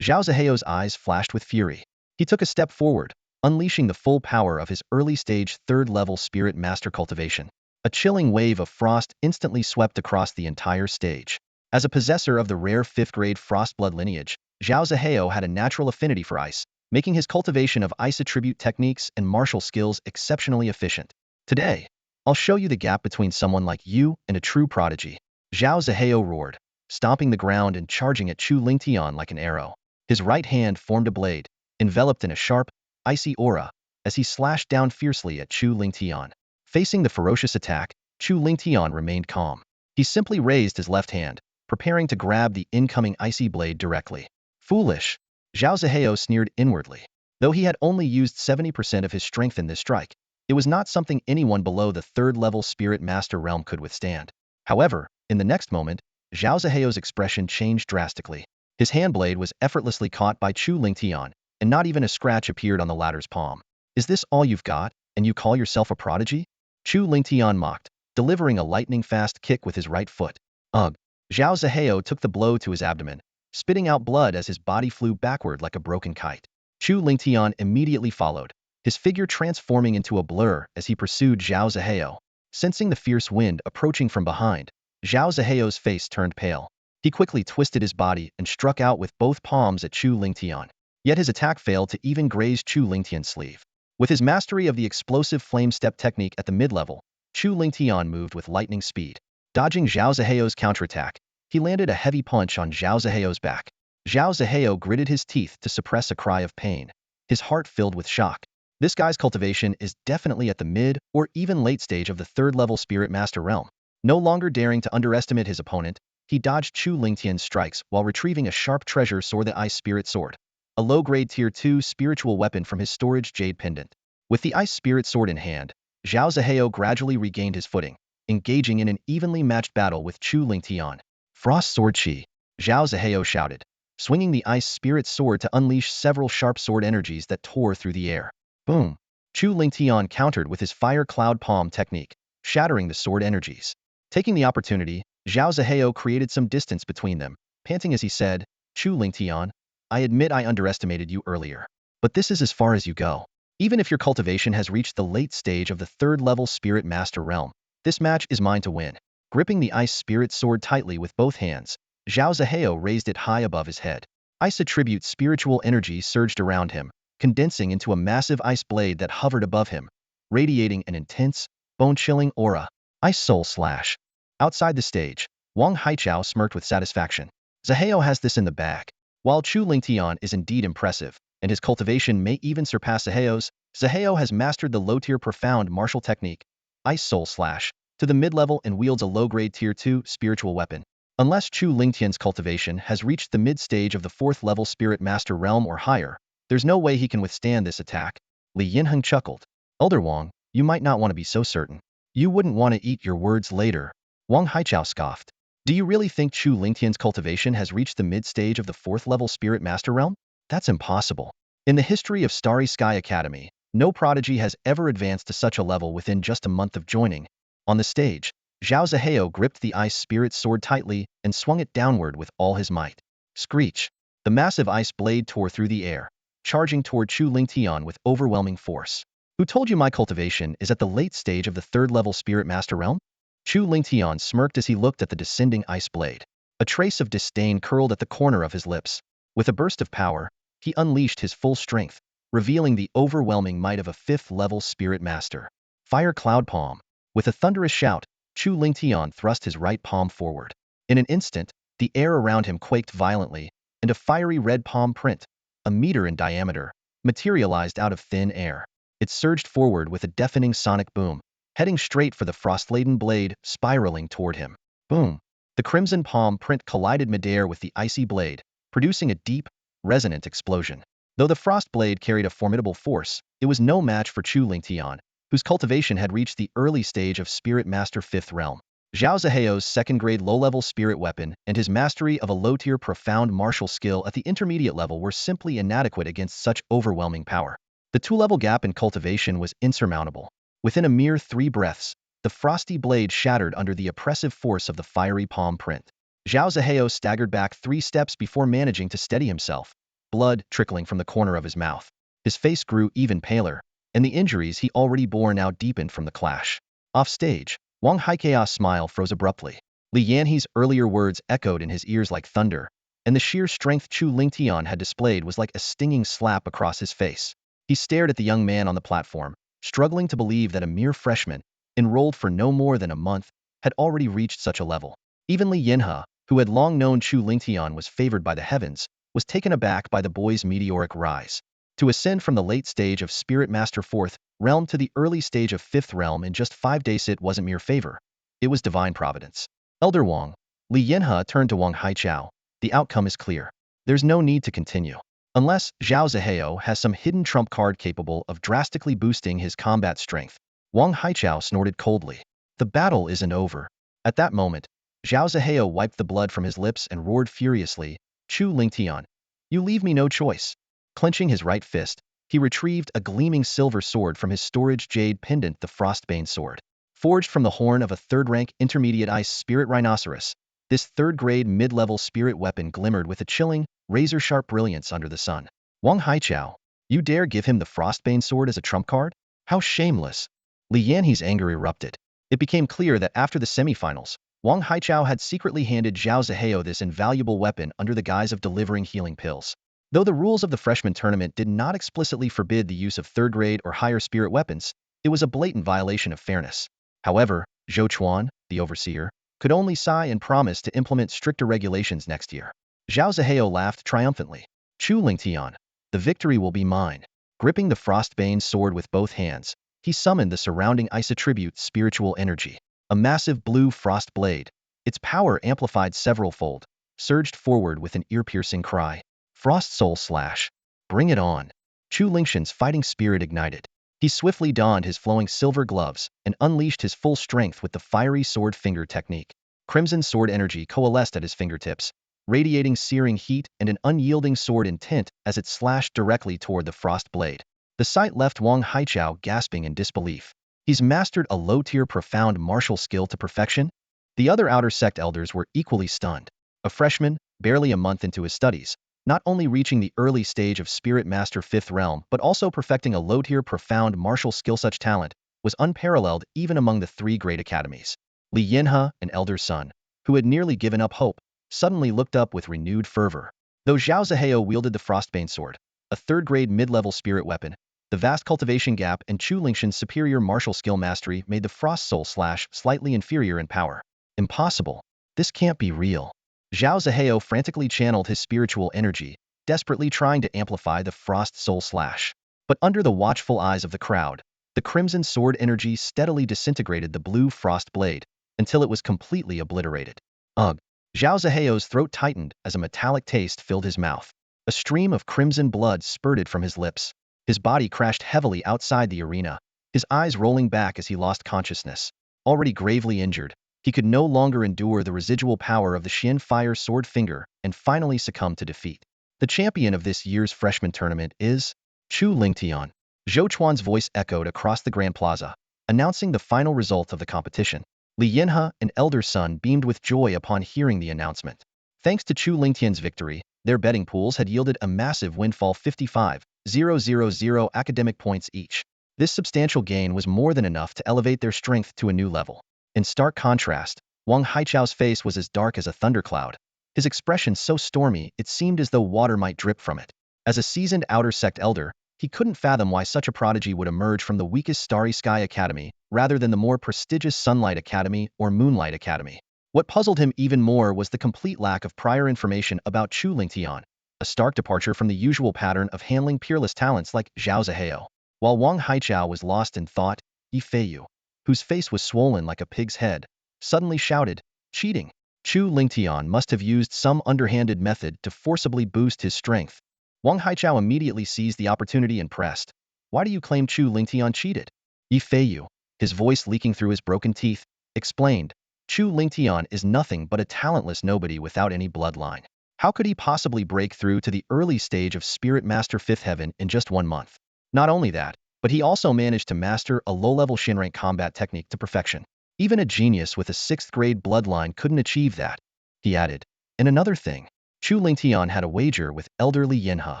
Zhao Zihao's eyes flashed with fury. He took a step forward, unleashing the full power of his early-stage third-level spirit master cultivation. A chilling wave of frost instantly swept across the entire stage. As a possessor of the rare 5th-grade Frostblood lineage, Zhao Zihao had a natural affinity for ice, making his cultivation of ice attribute techniques and martial skills exceptionally efficient. Today, I'll show you the gap between someone like you and a true prodigy. Zhao Zihao roared, stomping the ground and charging at Chu Lingtian like an arrow. His right hand formed a blade, enveloped in a sharp, icy aura, as he slashed down fiercely at Chu Lingtian. Facing the ferocious attack, Chu Lingtian remained calm. He simply raised his left hand, preparing to grab the incoming icy blade directly. Foolish! Zhao Zihao sneered inwardly. Though he had only used 70% of his strength in this strike, it was not something anyone below the third-level Spirit Master realm could withstand. However, in the next moment, Zhao Zihao's expression changed drastically. His handblade was effortlessly caught by Chu Lingtian, and not even a scratch appeared on the latter's palm. Is this all you've got, and you call yourself a prodigy? Chu Lingtian mocked, delivering a lightning-fast kick with his right foot. Ugh! Zhao Zihao took the blow to his abdomen, spitting out blood as his body flew backward like a broken kite. Chu Lingtian immediately followed, his figure transforming into a blur as he pursued Zhao Zihao. Sensing the fierce wind approaching from behind, Zhao Zihao's face turned pale. He quickly twisted his body and struck out with both palms at Chu Lingtian. Yet his attack failed to even graze Chu Lingtian's sleeve. With his mastery of the explosive flame step technique at the mid-level, Chu Lingtian moved with lightning speed. Dodging Zhao Zihao's counterattack, he landed a heavy punch on Zhao Zihao's back. Zhao Zihao gritted his teeth to suppress a cry of pain, his heart filled with shock. This guy's cultivation is definitely at the mid or even late stage of the third-level Spirit Master realm. No longer daring to underestimate his opponent, he dodged Chu Lingtian's strikes while retrieving a sharp treasure sword, the Ice Spirit Sword, a low-grade Tier 2 spiritual weapon from his storage jade pendant. With the Ice Spirit Sword in hand, Zhao Zihao gradually regained his footing, engaging in an evenly matched battle with Chu Lingtian. Frost Sword Chi! Zhao Zihao shouted, swinging the Ice Spirit Sword to unleash several sharp sword energies that tore through the air. Boom! Chu Lingtian countered with his Fire Cloud Palm technique, shattering the sword energies. Taking the opportunity, Zhao Zihao created some distance between them, panting as he said, Chu Lingtian, I admit I underestimated you earlier. But this is as far as you go. Even if your cultivation has reached the late stage of the third-level Spirit Master realm, this match is mine to win. Gripping the Ice Spirit Sword tightly with both hands, Zhao Zihao raised it high above his head. Ice attribute spiritual energy surged around him, condensing into a massive ice blade that hovered above him, radiating an intense, bone-chilling aura. Ice Soul Slash! Outside the stage, Wang Haichao smirked with satisfaction. Zihao has this in the bag. While Chu Lingtian is indeed impressive, and his cultivation may even surpass Zihao's, Zihao has mastered the low-tier profound martial technique, Ice Soul Slash, to the mid-level and wields a low-grade Tier 2 spiritual weapon. Unless Chu Lingtian's cultivation has reached the mid-stage of the 4th-level Spirit Master realm or higher, there's no way he can withstand this attack. Li Yinheng chuckled. Elder Wang, you might not want to be so certain. You wouldn't want to eat your words later. Wang Haichao scoffed. Do you really think Chu Lingtian's cultivation has reached the mid-stage of the 4th-level Spirit Master realm? That's impossible. In the history of Starry Sky Academy, no prodigy has ever advanced to such a level within just a month of joining. On the stage, Zhao Zihao gripped the Ice Spirit Sword tightly and swung it downward with all his might. Screech! The massive ice blade tore through the air, charging toward Chu Lingtian with overwhelming force. Who told you my cultivation is at the late stage of the third-level Spirit Master realm? Chu Lingtian smirked as he looked at the descending ice blade. A trace of disdain curled at the corner of his lips. With a burst of power, he unleashed his full strength, revealing the overwhelming might of a 5th-level Spirit Master. Fire Cloud Palm! With a thunderous shout, Chu Lingtian thrust his right palm forward. In an instant, the air around him quaked violently, and a fiery red palm print, a meter in diameter, materialized out of thin air. It surged forward with a deafening sonic boom, heading straight for the frost-laden blade, spiraling toward him. Boom! The crimson palm print collided midair with the icy blade, producing a deep, resonant explosion. Though the frost blade carried a formidable force, it was no match for Chu Lingtian, whose cultivation had reached the early stage of Spirit Master 5th realm. Zhao Zihao's 2nd-grade low-level spirit weapon and his mastery of a low-tier profound martial skill at the intermediate level were simply inadequate against such overwhelming power. The 2-level gap in cultivation was insurmountable. Within a mere 3 breaths, the frosty blade shattered under the oppressive force of the fiery palm print. Zhao Zihao staggered back 3 steps before managing to steady himself, blood trickling from the corner of his mouth. His face grew even paler, and the injuries he already bore now deepened from the clash. Off stage, Wang Haikea's smile froze abruptly. Li Yanhe's earlier words echoed in his ears like thunder, and the sheer strength Chu Lingtian had displayed was like a stinging slap across his face. He stared at the young man on the platform, struggling to believe that a mere freshman, enrolled for no more than a month, had already reached such a level. Even Li Yanhe, who had long known Chu Lingtian was favored by the heavens, was taken aback by the boy's meteoric rise. To ascend from the late stage of Spirit Master 4th realm to the early stage of 5th realm in just 5 days, it wasn't mere favor. It was divine providence. Elder Wang, Li Yanhe turned to Wang Haichao. The outcome is clear. There's no need to continue. Unless Zhao Zihao has some hidden trump card capable of drastically boosting his combat strength. Wang Haichao snorted coldly. The battle isn't over. At that moment, Zhao Zihao wiped the blood from his lips and roared furiously, Chu Lingtian, you leave me no choice. Clenching his right fist, he retrieved a gleaming silver sword from his storage jade pendant, the Frostbane sword. Forged from the horn of a third-rank intermediate ice spirit rhinoceros, this third-grade mid-level spirit weapon glimmered with a chilling, razor-sharp brilliance under the sun. Wang Haichao, you dare give him the Frostbane sword as a trump card? How shameless! Li Yanhe's anger erupted. It became clear that after the semifinals, Wang Haichao had secretly handed Zhao Zihao this invaluable weapon under the guise of delivering healing pills. Though the rules of the freshman tournament did not explicitly forbid the use of third-grade or higher spirit weapons, it was a blatant violation of fairness. However, Zhou Chuan, the overseer, could only sigh and promise to implement stricter regulations next year. Zhao Zihao laughed triumphantly. Chu Lingtian, the victory will be mine. Gripping the Frostbane sword with both hands, he summoned the surrounding ice attribute spiritual energy. A massive blue frost blade, its power amplified several-fold, surged forward with an ear-piercing cry. Frost Soul Slash. Bring it on. Chu Lingshan's fighting spirit ignited. He swiftly donned his flowing silver gloves and unleashed his full strength with the fiery sword finger technique. Crimson sword energy coalesced at his fingertips, radiating searing heat and an unyielding sword intent as it slashed directly toward the frost blade. The sight left Wang Haichao gasping in disbelief. He's mastered a low-tier profound martial skill to perfection? The other outer sect elders were equally stunned. A freshman, barely a month into his studies, not only reaching the early stage of Spirit Master 5th realm but also perfecting a low-tier profound martial skill. Such talent was unparalleled even among the 3 great academies. Li Yanhe, an elder son, who had nearly given up hope, suddenly looked up with renewed fervor. Though Zhao Zihao wielded the Frostbane sword, a third-grade mid-level spirit weapon, the vast cultivation gap and Chu Lingshan's superior martial skill mastery made the Frost Soul Slash slightly inferior in power. Impossible. This can't be real. Zhao Zihao frantically channeled his spiritual energy, desperately trying to amplify the Frost Soul Slash. But under the watchful eyes of the crowd, the crimson sword energy steadily disintegrated the blue frost blade, until it was completely obliterated. Ugh! Zhao Zihao's throat tightened as a metallic taste filled his mouth. A stream of crimson blood spurted from his lips. His body crashed heavily outside the arena, his eyes rolling back as he lost consciousness. Already gravely injured, he could no longer endure the residual power of the Xian Fire Sword Finger and finally succumbed to defeat. The champion of this year's freshman tournament is Chu Lingtian. Zhou Chuan's voice echoed across the Grand Plaza, announcing the final result of the competition. Li Yanhe, an elder son, beamed with joy upon hearing the announcement. Thanks to Chu Lingtian's victory, their betting pools had yielded a massive windfall 55,000 academic points each. This substantial gain was more than enough to elevate their strength to a new level. In stark contrast, Wang Haichao's face was as dark as a thundercloud, his expression so stormy it seemed as though water might drip from it. As a seasoned outer sect elder, he couldn't fathom why such a prodigy would emerge from the weakest Starry Sky Academy rather than the more prestigious Sunlight Academy or Moonlight Academy. What puzzled him even more was the complete lack of prior information about Chu Lingtian, a stark departure from the usual pattern of handling peerless talents like Zhao Zihao. While Wang Haichao was lost in thought, Yi Feiyu, whose face was swollen like a pig's head, suddenly shouted, cheating. Chu Lingtian must have used some underhanded method to forcibly boost his strength. Wang Haichao immediately seized the opportunity and pressed, why do you claim Chu Lingtian cheated? Yi Feiyu, his voice leaking through his broken teeth, explained, Chu Lingtian is nothing but a talentless nobody without any bloodline. How could he possibly break through to the early stage of Spirit Master 5th Heaven in just 1 month? Not only that, but he also managed to master a low-level Shinrank combat technique to perfection. Even a genius with a 6th-grade bloodline couldn't achieve that, he added. And another thing, Chu Lingtian had a wager with elder Li Yanhe.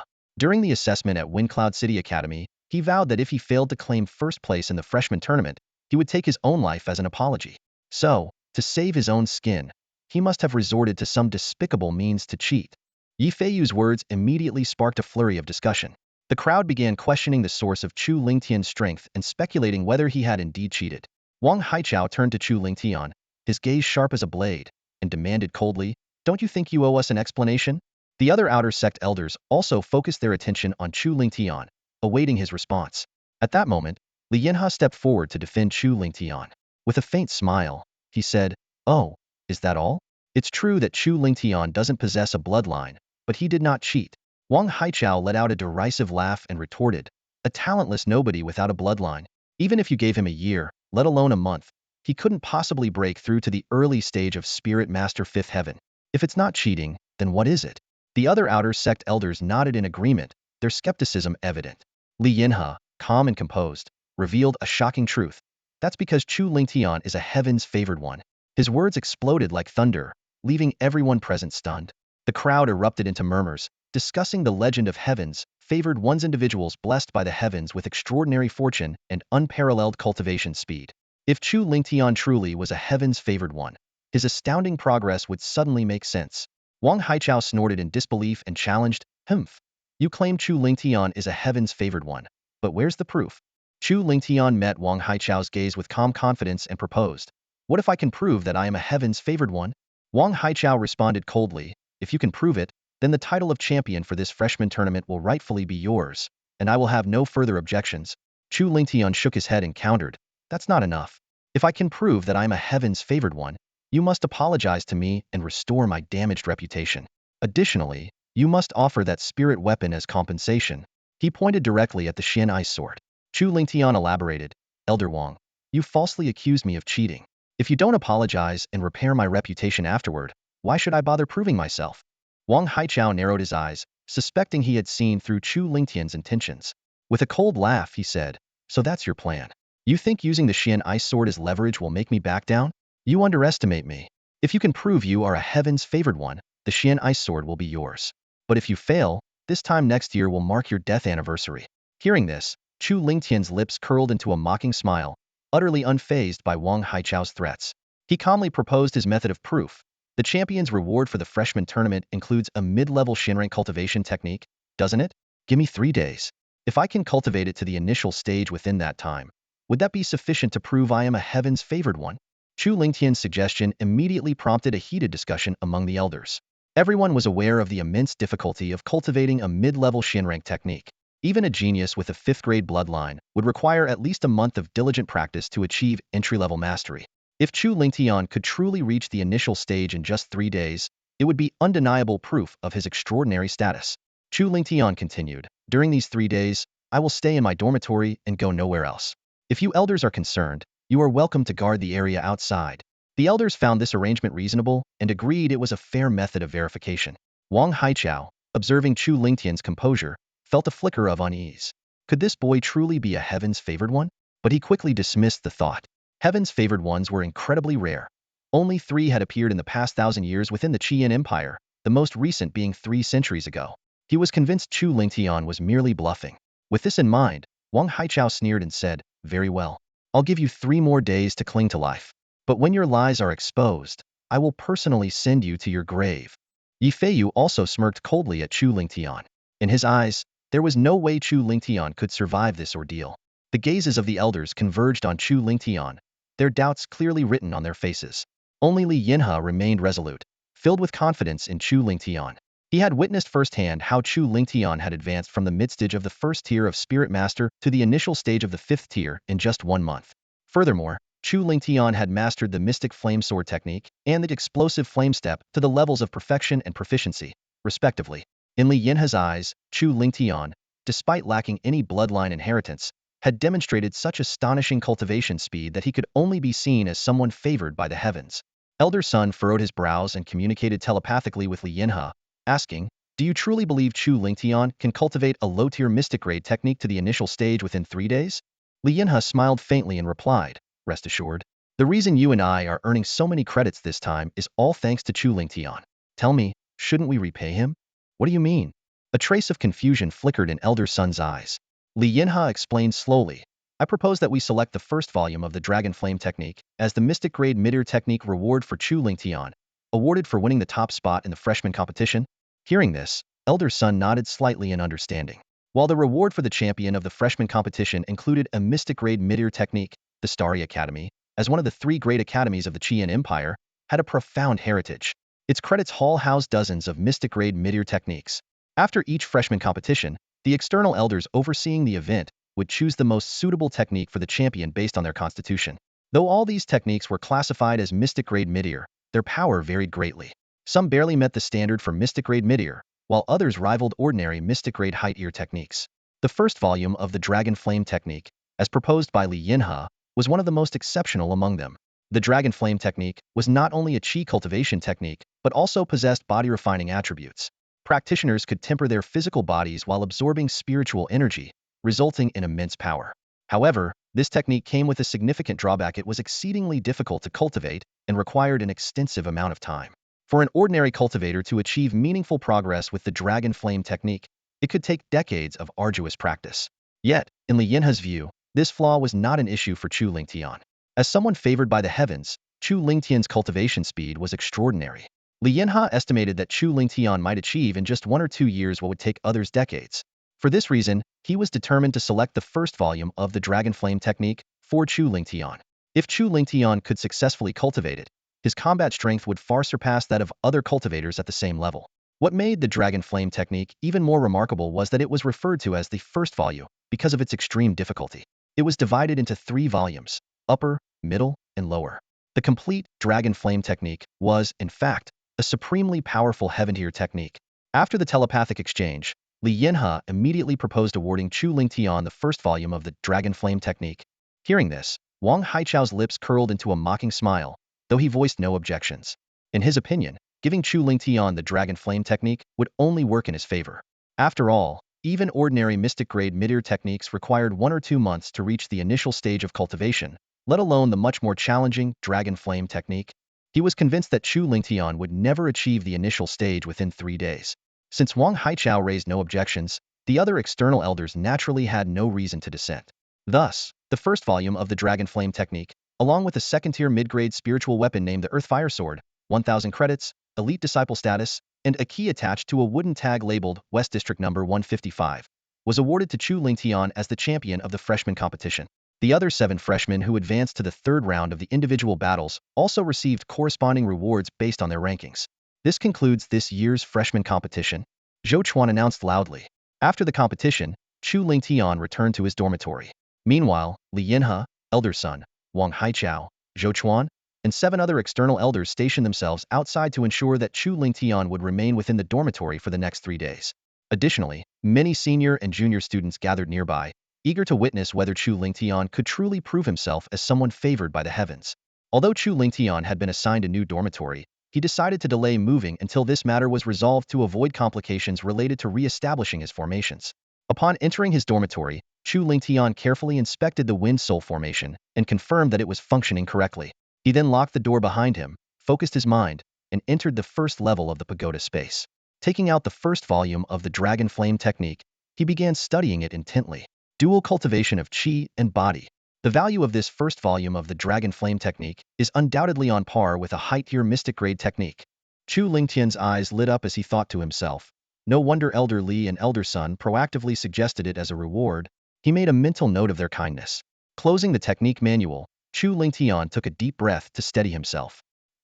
During the assessment at Windcloud City Academy, he vowed that if he failed to claim first place in the freshman tournament, he would take his own life as an apology. So, to save his own skin, he must have resorted to some despicable means to cheat. Yi Feiyu's words immediately sparked a flurry of discussion. The crowd began questioning the source of Chu Lingtian's strength and speculating whether he had indeed cheated. Wang Haichao turned to Chu Lingtian, his gaze sharp as a blade, and demanded coldly, "Don't you think you owe us an explanation?" The other outer sect elders also focused their attention on Chu Lingtian, awaiting his response. At that moment, Li Yinhe stepped forward to defend Chu Lingtian. With a faint smile, he said, "Oh, is that all? It's true that Chu Lingtian doesn't possess a bloodline, but he did not cheat." Wang Haichao let out a derisive laugh and retorted, "A talentless nobody without a bloodline. Even if you gave him a year, let alone a month, he couldn't possibly break through to the early stage of Spirit Master Fifth Heaven. If it's not cheating, then what is it?" The other outer sect elders nodded in agreement, their skepticism evident. Li Yinhe, calm and composed, revealed a shocking truth. That's because Chu Lingtian is a heaven's favored one. His words exploded like thunder, leaving everyone present stunned. The crowd erupted into murmurs, discussing the legend of heavens favored ones, individuals blessed by the heavens with extraordinary fortune and unparalleled cultivation speed. If Chu Lingtian truly was a heaven's favored one, his astounding progress would suddenly make sense. Wang Haichao snorted in disbelief and challenged, "Humph. You claim Chu Lingtian is a heaven's favored one, but where's the proof?" Chu Lingtian met Wang Haichao's gaze with calm confidence and proposed, "What if I can prove that I am a heaven's favored one?" Wang Haichao responded coldly, "If you can prove it, then the title of champion for this freshman tournament will rightfully be yours, and I will have no further objections." Chu Lingtian shook his head and countered, "That's not enough. If I can prove that I am a heaven's favored one, you must apologize to me and restore my damaged reputation. Additionally, you must offer that spirit weapon as compensation." He pointed directly at the Xian Ice Sword. Chu Lingtian elaborated, "Elder Wang, you falsely accused me of cheating. If you don't apologize and repair my reputation afterward, why should I bother proving myself?" Wang Haichao narrowed his eyes, suspecting he had seen through Chu Lingtian's intentions. With a cold laugh, he said, "So that's your plan. You think using the Xian Ice Sword as leverage will make me back down? You underestimate me. If you can prove you are a heaven's favored one, the Xian Ice Sword will be yours. But if you fail, this time next year will mark your death anniversary." Hearing this, Chu Lingtian's lips curled into a mocking smile, utterly unfazed by Wang Haichao's threats. He calmly proposed his method of proof. "The champion's reward for the freshman tournament includes a mid-level Shinrank cultivation technique, doesn't it? Give me 3 days. If I can cultivate it to the initial stage within that time, would that be sufficient to prove I am a heaven's favored one?" Chu Lingtian's suggestion immediately prompted a heated discussion among the elders. Everyone was aware of the immense difficulty of cultivating a mid-level Shinrank technique. Even a genius with a 5th-grade bloodline would require at least a month of diligent practice to achieve entry-level mastery. If Chu Lingtian could truly reach the initial stage in just 3 days, it would be undeniable proof of his extraordinary status. Chu Lingtian continued, "During these 3 days, I will stay in my dormitory and go nowhere else. If you elders are concerned, you are welcome to guard the area outside." The elders found this arrangement reasonable and agreed it was a fair method of verification. Wang Haichao, observing Chu Lingtian's composure, felt a flicker of unease. Could this boy truly be a heaven's favored one? But he quickly dismissed the thought. Heaven's favored ones were incredibly rare. Only 3 had appeared in the past 1,000 years within the Qian Empire, the most recent being 3 centuries ago. He was convinced Chu Lingtian was merely bluffing. With this in mind, Wang Haichao sneered and said, "Very well. I'll give you 3 more days to cling to life. But when your lies are exposed, I will personally send you to your grave." Yi Feiyu also smirked coldly at Chu Lingtian. In his eyes, there was no way Chu Lingtian could survive this ordeal. The gazes of the elders converged on Chu Lingtian, their doubts clearly written on their faces. Only Li Yinhe remained resolute, filled with confidence in Chu Lingtian. He had witnessed firsthand how Chu Lingtian had advanced from the mid-stage of the 1st tier of Spirit Master to the initial stage of the 5th tier in just 1 month. Furthermore, Chu Lingtian had mastered the Mystic Flame Sword technique and the Explosive Flame Step to the levels of perfection and proficiency, respectively. In Li Yinhe's eyes, Chu Lingtian, despite lacking any bloodline inheritance, had demonstrated such astonishing cultivation speed that he could only be seen as someone favored by the heavens. Elder Sun furrowed his brows and communicated telepathically with Li Yinhe, asking, "Do you truly believe Chu Lingtian can cultivate a low-tier mystic grade technique to the initial stage within 3 days?" Li Yinhe smiled faintly and replied, "Rest assured. The reason you and I are earning so many credits this time is all thanks to Chu Lingtian. Tell me, shouldn't we repay him?" "What do you mean?" A trace of confusion flickered in Elder Sun's eyes. Li Yinhe explained slowly, I propose that we select the first volume of the Dragon Flame Technique as the Mystic Grade Mid-Ear Technique reward for Chu Lingtian, awarded for winning the top spot in the freshman competition. Hearing this, Elder Sun nodded slightly in understanding. While the reward for the champion of the freshman competition included a Mystic Grade Mid-Ear Technique, the Starry Academy, as one of the 3 great academies of the Qian Empire, had a profound heritage. Its credits hall housed dozens of Mystic Grade Mid-Ear techniques. After each freshman competition, the external elders overseeing the event would choose the most suitable technique for the champion based on their constitution. Though all these techniques were classified as Mystic Grade Mid-Ear, their power varied greatly. Some barely met the standard for Mystic Grade Mid-Ear, while others rivaled ordinary Mystic Grade Height-Ear techniques. The first volume of the Dragon Flame Technique, as proposed by Li Yinhe, was one of the most exceptional among them. The Dragon Flame Technique was not only a qi cultivation technique, but also possessed body-refining attributes. Practitioners could temper their physical bodies while absorbing spiritual energy, resulting in immense power. However, this technique came with a significant drawback: it was exceedingly difficult to cultivate and required an extensive amount of time. For an ordinary cultivator to achieve meaningful progress with the Dragon Flame Technique, it could take decades of arduous practice. Yet, in Li Yinhe's view, this flaw was not an issue for Chu Lingtian. As someone favored by the heavens, Chu Lingtian's cultivation speed was extraordinary. Li Yinhe estimated that Chu Lingtian might achieve in just 1 or 2 years what would take others decades. For this reason, he was determined to select the first volume of the Dragon Flame Technique for Chu Lingtian. If Chu Lingtian could successfully cultivate it, his combat strength would far surpass that of other cultivators at the same level. What made the Dragon Flame Technique even more remarkable was that it was referred to as the first volume because of its extreme difficulty. It was divided into 3 volumes: upper, middle, and lower. The complete Dragon Flame Technique was, in fact, a supremely powerful heaven-tier technique. After the telepathic exchange, Li Yinhe immediately proposed awarding Chu Lingtian the first volume of the Dragon Flame Technique. Hearing this, Wang Haichao's lips curled into a mocking smile, though he voiced no objections. In his opinion, giving Chu Lingtian the Dragon Flame Technique would only work in his favor. After all, even ordinary Mystic Grade Mid-Ear techniques required 1 or 2 months to reach the initial stage of cultivation, let alone the much more challenging Dragon Flame Technique. He was convinced that Chu Lingtian would never achieve the initial stage within 3 days. Since Wang Haichao raised no objections, the other external elders naturally had no reason to dissent. Thus, the first volume of the Dragon Flame Technique, along with a second-tier mid-grade spiritual weapon named the Earthfire Sword, 1,000 credits, elite disciple status, and a key attached to a wooden tag labeled West District Number 155, was awarded to Chu Lingtian as the champion of the freshman competition. The other 7 freshmen who advanced to the 3rd round of the individual battles also received corresponding rewards based on their rankings. This concludes this year's freshman competition, Zhou Chuan announced loudly. After the competition, Chu Lingtian returned to his dormitory. Meanwhile, Li Yinhe, Elder Sun, Wang Haichao, Zhou Chuan, and 7 other external elders stationed themselves outside to ensure that Chu Lingtian would remain within the dormitory for the next 3 days. Additionally, many senior and junior students gathered nearby, eager to witness whether Chu Lingtian could truly prove himself as someone favored by the heavens. Although Chu Lingtian had been assigned a new dormitory, he decided to delay moving until this matter was resolved to avoid complications related to re-establishing his formations. Upon entering his dormitory, Chu Lingtian carefully inspected the Wind Soul formation and confirmed that it was functioning correctly. He then locked the door behind him, focused his mind, and entered the first level of the pagoda space. Taking out the first volume of the Dragon Flame Technique, he began studying it intently. Dual cultivation of qi and body. The value of this first volume of the Dragon Flame Technique is undoubtedly on par with a height-tier Mystic Grade technique. Chu Lingtian's eyes lit up as he thought to himself. No wonder Elder Li and Elder Sun proactively suggested it as a reward. He made a mental note of their kindness. Closing the technique manual, Chu Lingtian took a deep breath to steady himself.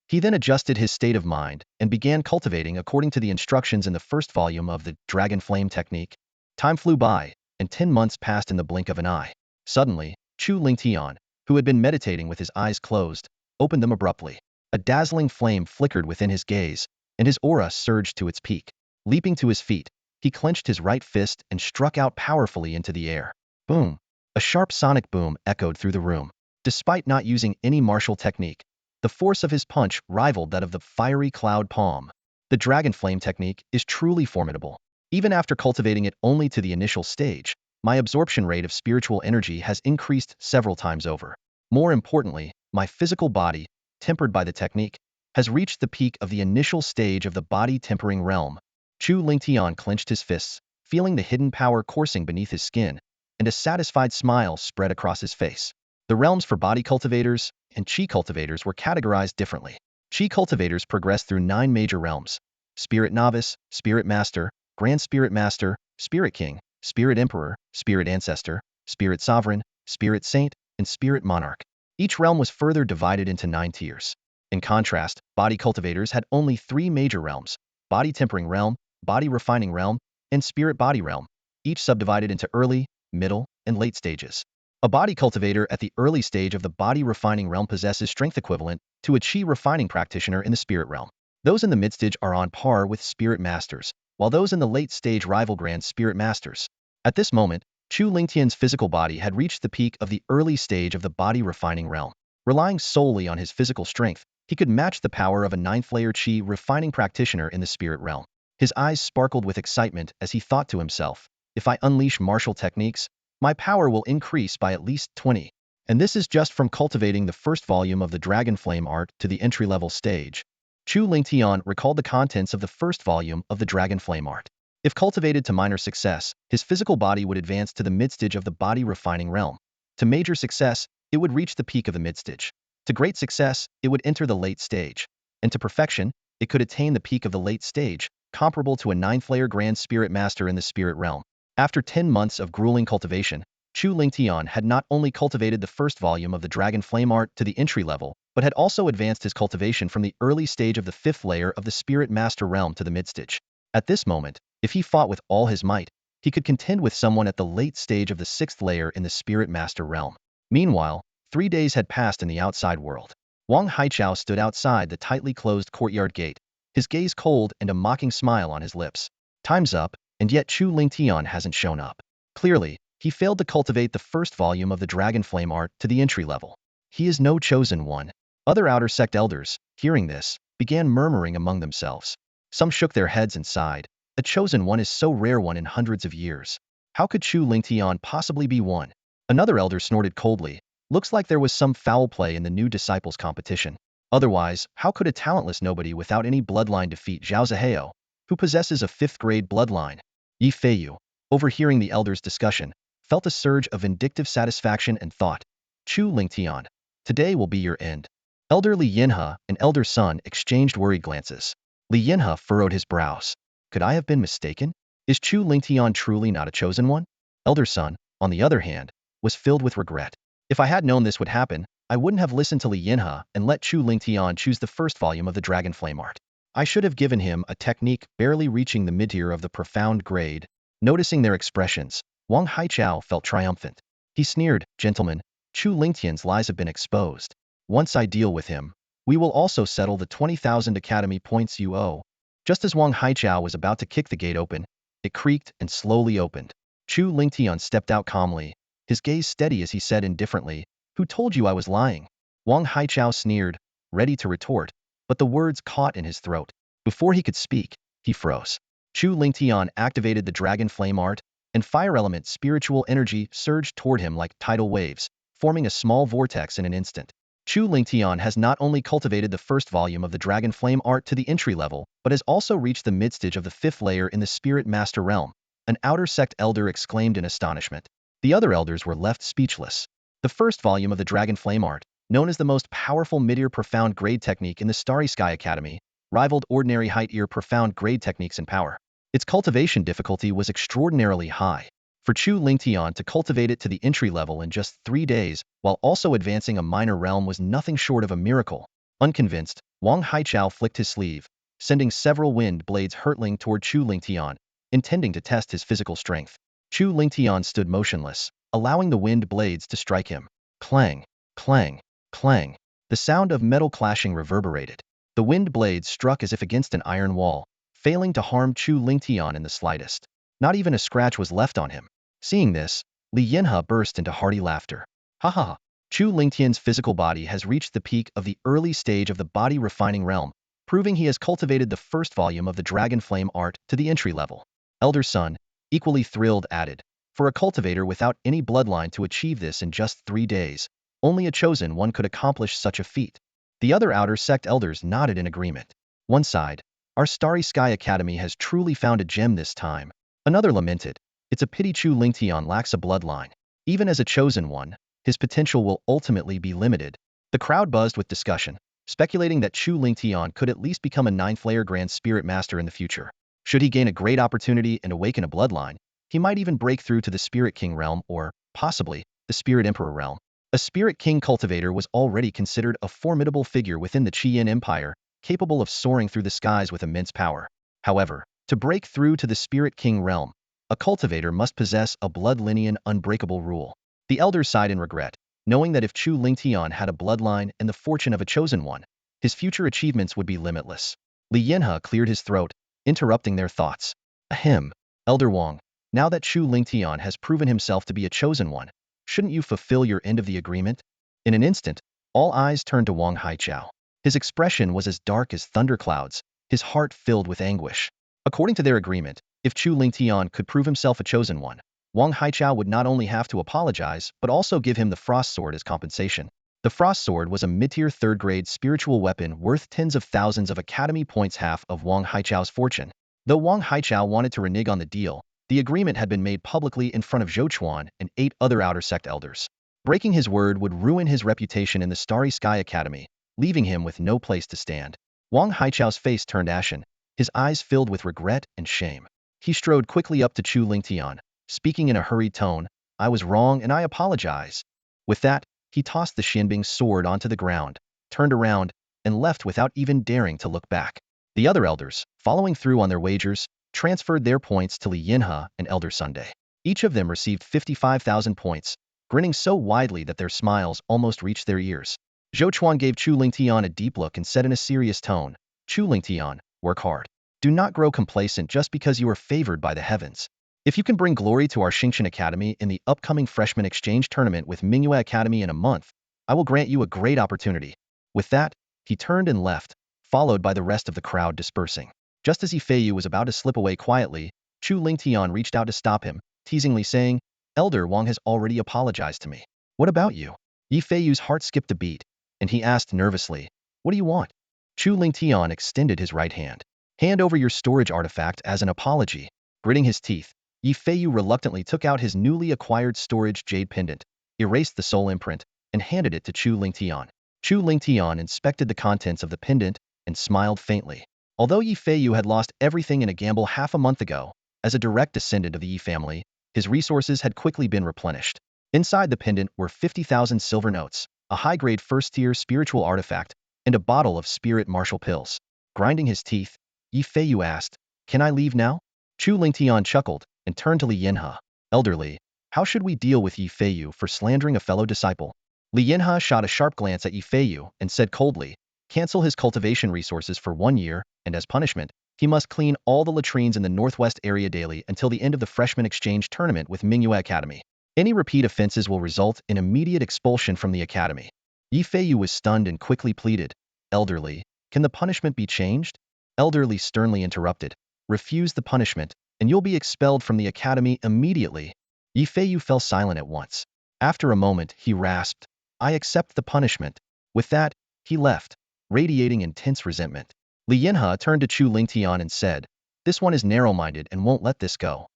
He then adjusted his state of mind and began cultivating according to the instructions in the first volume of the Dragon Flame Technique. Time flew by, and 10 months passed in the blink of an eye. Suddenly, Chu Lingtian, who had been meditating with his eyes closed, opened them abruptly. A dazzling flame flickered within his gaze, and his aura surged to its peak. Leaping to his feet, he clenched his right fist and struck out powerfully into the air. Boom! A sharp sonic boom echoed through the room. Despite not using any martial technique, the force of his punch rivaled that of the fiery cloud palm. The Dragon Flame Technique is truly formidable. Even after cultivating it only to the initial stage, my absorption rate of spiritual energy has increased several times over. More importantly, my physical body, tempered by the technique, has reached the peak of the initial stage of the body tempering realm. Chu Lingtian clenched his fists, feeling the hidden power coursing beneath his skin, and a satisfied smile spread across his face. The realms for body cultivators and chi cultivators were categorized differently. Chi cultivators progressed through 9 major realms: Spirit Novice, Spirit Master, Grand Spirit Master, Spirit King, Spirit Emperor, Spirit Ancestor, Spirit Sovereign, Spirit Saint, and Spirit Monarch. Each realm was further divided into 9 tiers. In contrast, body cultivators had only 3 major realms: Body Tempering Realm, Body Refining Realm, and Spirit Body Realm, each subdivided into early, middle, and late stages. A body cultivator at the early stage of the body refining realm possesses strength equivalent to a chi refining practitioner in the spirit realm. Those in the mid-stage are on par with spirit masters, while those in the late stage rival grand spirit masters. At this moment, Chu Lingtian's physical body had reached the peak of the early stage of the body refining realm. Relying solely on his physical strength, he could match the power of a 9th-layer chi refining practitioner in the spirit realm. His eyes sparkled with excitement as he thought to himself, if I unleash martial techniques, my power will increase by at least 20. And this is just from cultivating the first volume of the Dragon Flame art to the entry-level stage. Chu Lingtian recalled the contents of the first volume of the Dragon Flame art. If cultivated to minor success, his physical body would advance to the mid-stage of the body refining realm. To major success, it would reach the peak of the mid-stage. To great success, it would enter the late stage. And to perfection, it could attain the peak of the late stage, comparable to a 9th-layer Grand Spirit Master in the spirit realm. After 10 months of grueling cultivation, Chu Lingtian had not only cultivated the first volume of the Dragon Flame art to the entry level, but had also advanced his cultivation from the early stage of the 5th layer of the Spirit Master realm to the mid-stage. At this moment, if he fought with all his might, he could contend with someone at the late stage of the 6th layer in the Spirit Master realm. Meanwhile, 3 days had passed in the outside world. Wang Haichao stood outside the tightly closed courtyard gate, his gaze cold and a mocking smile on his lips. Time's up, and yet Chu Lingtian hasn't shown up. Clearly, he failed to cultivate the first volume of the Dragon Flame art to the entry level. He is no chosen one. Other outer sect elders, hearing this, began murmuring among themselves. Some shook their heads and sighed. A chosen one is so rare one in hundreds of years. How could Chu Lingtian possibly be one? Another elder snorted coldly. Looks like there was some foul play in the new disciples competition. Otherwise, how could a talentless nobody without any bloodline defeat Zhao Zihao, who possesses a 5th grade bloodline? Yi Feiyu, overhearing the elders' discussion, felt a surge of vindictive satisfaction and thought, Chu Lingtian, today will be your end. Elder Li Yinhe and Elder Sun exchanged worried glances. Li Yinhe furrowed his brows. Could I have been mistaken? Is Chu Lingtian truly not a chosen one? Elder Sun, on the other hand, was filled with regret. If I had known this would happen, I wouldn't have listened to Li Yinhe and let Chu Lingtian choose the first volume of the Dragon Flame art. I should have given him a technique barely reaching the mid-tier of the profound grade. Noticing their expressions, Wang Haichao felt triumphant. He sneered, gentlemen, Chu Lingtian's lies have been exposed. Once I deal with him, we will also settle the 20,000 academy points you owe. Just as Wang Haichao was about to kick the gate open, it creaked and slowly opened. Chu Lingtian stepped out calmly, his gaze steady as he said indifferently, who told you I was lying? Wang Haichao sneered, ready to retort, but the words caught in his throat. Before he could speak, he froze. Chu Lingtian activated the Dragon Flame art, and fire element spiritual energy surged toward him like tidal waves, forming a small vortex in an instant. Chu Lingtian has not only cultivated the first volume of the Dragon Flame art to the entry level, but has also reached the mid-stage of the 5th layer in the Spirit Master realm. An outer sect elder exclaimed in astonishment. The other elders were left speechless. The first volume of the Dragon Flame art, known as the most powerful mid-ear profound grade technique in the Starry Sky Academy, rivaled ordinary height-ear profound grade techniques in power. Its cultivation difficulty was extraordinarily high. For Chu Lingtian to cultivate it to the entry level in just 3 days, while also advancing a minor realm was nothing short of a miracle. Unconvinced, Wang Haichao flicked his sleeve, sending several wind blades hurtling toward Chu Lingtian, intending to test his physical strength. Chu Lingtian stood motionless, allowing the wind blades to strike him. Clang, clang, clang. The sound of metal clashing reverberated. The wind blades struck as if against an iron wall, failing to harm Chu Lingtian in the slightest. Not even a scratch was left on him. Seeing this, Li Yinhe burst into hearty laughter. Ha ha ha! Chu Lingtian's physical body has reached the peak of the early stage of the body refining realm, proving he has cultivated the first volume of the Dragon Flame art to the entry level. Elder Sun, equally thrilled, added, for a cultivator without any bloodline to achieve this in just 3 days, only a chosen one could accomplish such a feat. The other outer sect elders nodded in agreement. One sighed, Our Starry Sky Academy has truly found a gem this time. Another lamented. It's a pity Chu Lingtian lacks a bloodline. Even as a chosen one, his potential will ultimately be limited. The crowd buzzed with discussion, speculating that Chu Lingtian could at least become a ninth-layer Grand Spirit Master in the future. Should he gain a great opportunity and awaken a bloodline, he might even break through to the Spirit King realm or, possibly, the Spirit Emperor realm. A Spirit King cultivator was already considered a formidable figure within the Qian Empire, capable of soaring through the skies with immense power. However, to break through to the Spirit King realm, a cultivator must possess a blood lineage unbreakable rule. The elders sighed in regret, knowing that if Chu Lingtian had a bloodline and the fortune of a chosen one, his future achievements would be limitless. Li Yinhe cleared his throat, interrupting their thoughts. Ahem, Elder Wang, now that Chu Lingtian has proven himself to be a chosen one, shouldn't you fulfill your end of the agreement? In an instant, all eyes turned to Wang Haichao. His expression was as dark as thunderclouds, his heart filled with anguish. According to their agreement, if Chu Lingtian could prove himself a chosen one, Wang Haichao would not only have to apologize but also give him the Frost Sword as compensation. The Frost Sword was a mid-tier third-grade spiritual weapon worth tens of thousands of academy points, half of Wang Haichao's fortune. Though Wang Haichao wanted to renege on the deal, the agreement had been made publicly in front of Zhou Chuan and 8 other outer sect elders. Breaking his word would ruin his reputation in the Starry Sky Academy, leaving him with no place to stand. Wang Haichao's face turned ashen, his eyes filled with regret and shame. He strode quickly up to Chu Lingtian, speaking in a hurried tone, "I was wrong and I apologize." With that, he tossed the Xianbing sword onto the ground, turned around, and left without even daring to look back. The other elders, following through on their wagers, transferred their points to Li Yinhe and Elder Sunday. Each of them received 55,000 points, grinning so widely that their smiles almost reached their ears. Zhou Chuan gave Chu Lingtian a deep look and said in a serious tone, "Chu Lingtian, work hard. Do not grow complacent just because you are favored by the heavens. If you can bring glory to our Xingqian Academy in the upcoming freshman exchange tournament with Mingyue Academy in a month, I will grant you a great opportunity." With that, he turned and left, followed by the rest of the crowd dispersing. Just as Yifeiyu was about to slip away quietly, Chu Lingtian reached out to stop him, teasingly saying, "Elder Wang has already apologized to me. What about you?" Yifeiyu's heart skipped a beat, and he asked nervously, "What do you want?" Chu Lingtian extended his right hand. "Hand over your storage artifact as an apology." Gritting his teeth, Yifeiyu reluctantly took out his newly acquired storage jade pendant, erased the soul imprint, and handed it to Chu Lingtian. Chu Lingtian inspected the contents of the pendant and smiled faintly. Although Yifeiyu had lost everything in a gamble half a month ago, as a direct descendant of the Yi family, his resources had quickly been replenished. Inside the pendant were 50,000 silver notes, a high-grade first-tier spiritual artifact, and a bottle of spirit martial pills. Grinding his teeth, Yifeiyu asked, "Can I leave now?" Chu Lingtian chuckled and turned to Li Yinhe. "Elderly, how should we deal with Yifeiyu for slandering a fellow disciple?" Li Yinhe shot a sharp glance at Yifeiyu and said coldly, "Cancel his cultivation resources for 1 year, and as punishment, he must clean all the latrines in the northwest area daily until the end of the freshman exchange tournament with Mingyue Academy. Any repeat offenses will result in immediate expulsion from the academy." Yifeiyu was stunned and quickly pleaded, "Elderly, can the punishment be changed?" Elderly sternly interrupted, "Refuse the punishment, and you'll be expelled from the academy immediately." Yifeiyu fell silent at once. After a moment, he rasped, "I accept the punishment." With that, he left, radiating intense resentment. Li Yinhe turned to Chu Lingtian and said, "This one is narrow-minded and won't let this go.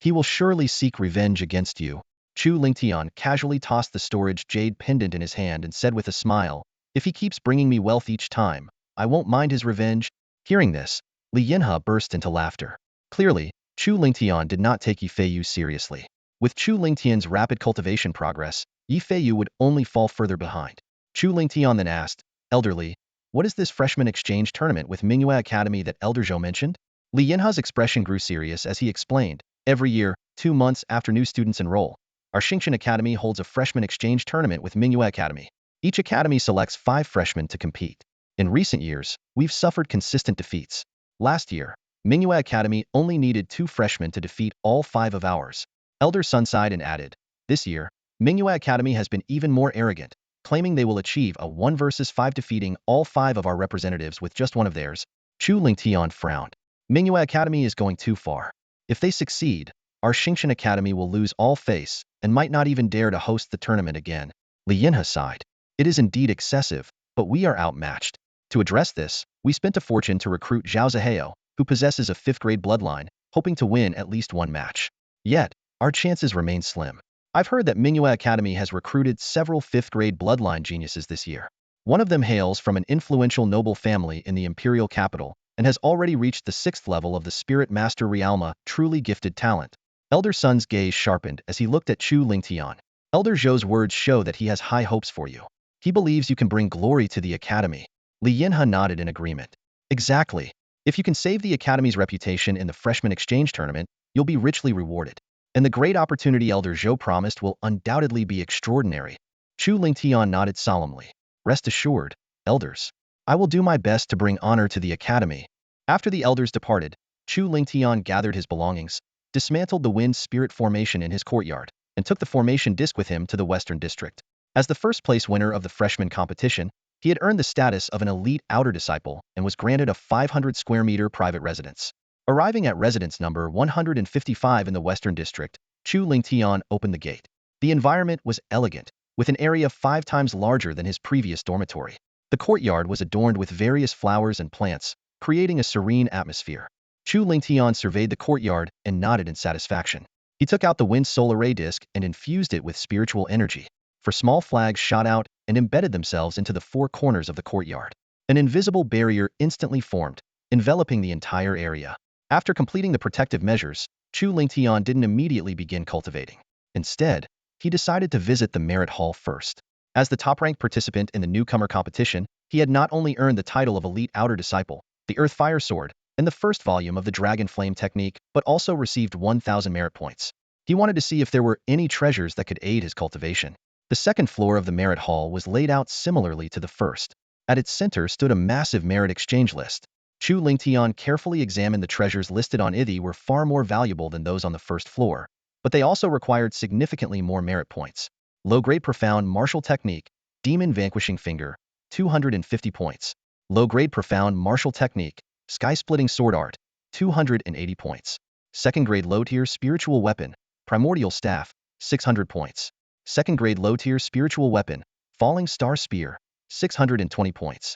He will surely seek revenge against you." Chu Lingtian casually tossed the storage jade pendant in his hand and said with a smile, "If he keeps bringing me wealth each time, I won't mind his revenge." Hearing this, Li Yinhe burst into laughter. Clearly, Chu Lingtian did not take Yifeiyu seriously. With Chu Lingtian's rapid cultivation progress, Yifeiyu would only fall further behind. Chu Lingtian then asked, "Elderly, what is this freshman exchange tournament with Mingyue Academy that Elder Zhou mentioned?" Li Yinhe's expression grew serious as he explained, "Every year, 2 months after new students enroll, our Xingqian Academy holds a freshman exchange tournament with Mingyue Academy. Each academy selects 5 freshmen to compete. In recent years, we've suffered consistent defeats. Last year, Mingyue Academy only needed 2 freshmen to defeat all 5 of ours." Elder Sun sighed and added, "This year, Mingyue Academy has been even more arrogant, claiming they will achieve a 1 versus 5 defeating all 5 of our representatives with just one of theirs." Chu Lingtian frowned. "Mingyue Academy is going too far. If they succeed, our Xingqian Academy will lose all face and might not even dare to host the tournament again." Li Yinhe sighed. "It is indeed excessive, but we are outmatched. To address this, we spent a fortune to recruit Zhao Zihao, who possesses a 5th-grade bloodline, hoping to win at least one match. Yet, our chances remain slim. I've heard that Mingyue Academy has recruited several 5th-grade bloodline geniuses this year. One of them hails from an influential noble family in the imperial capital and has already reached the 6th level of the Spirit Master Realma, truly gifted talent. Elder Sun's gaze sharpened as he looked at Chu Lingtian. Elder Zhou's words show that he has high hopes for you. He believes you can bring glory to the academy. Li Yinhe nodded in agreement. Exactly. If you can save the academy's reputation in the freshman exchange tournament, you'll be richly rewarded. And the great opportunity Elder Zhou promised will undoubtedly be extraordinary. Chu Lingtian nodded solemnly. Rest assured, elders. I will do my best to bring honor to the academy. After the elders departed, Chu Lingtian gathered his belongings, dismantled the wind spirit formation in his courtyard, and took the formation disc with him to the Western District. As the first-place winner of the freshman competition, he had earned the status of an elite outer disciple and was granted a 500-square-meter private residence. Arriving at residence number 155 in the Western District, Chu Lingtian opened the gate. The environment was elegant, with an area 5 times larger than his previous dormitory. The courtyard was adorned with various flowers and plants, creating a serene atmosphere. Chu Lingtian surveyed the courtyard and nodded in satisfaction. He took out the wind solar ray disc and infused it with spiritual energy. For small flags shot out and embedded themselves into the 4 corners of the courtyard. An invisible barrier instantly formed, enveloping the entire area. After completing the protective measures, Chu Lingtian didn't immediately begin cultivating. Instead, he decided to visit the Merit Hall first. As the top-ranked participant in the newcomer competition, he had not only earned the title of Elite Outer Disciple, the Earth Fire Sword, and the first volume of the Dragon Flame Technique, but also received 1,000 merit points. He wanted to see if there were any treasures that could aid his cultivation. The second floor of the Merit Hall was laid out similarly to the first. At its center stood a massive merit exchange list. Chu Lingtian carefully examined the treasures listed on Ithi were far more valuable than those on the first floor, but they also required significantly more merit points. Low-grade Profound Martial Technique, Demon Vanquishing Finger, 250 points. Low-grade Profound Martial Technique, Sky-Splitting Sword Art, 280 points. Second-grade Low-tier Spiritual Weapon, Primordial Staff, 600 points. Second-grade Low-tier Spiritual Weapon, Falling Star Spear, 620 points.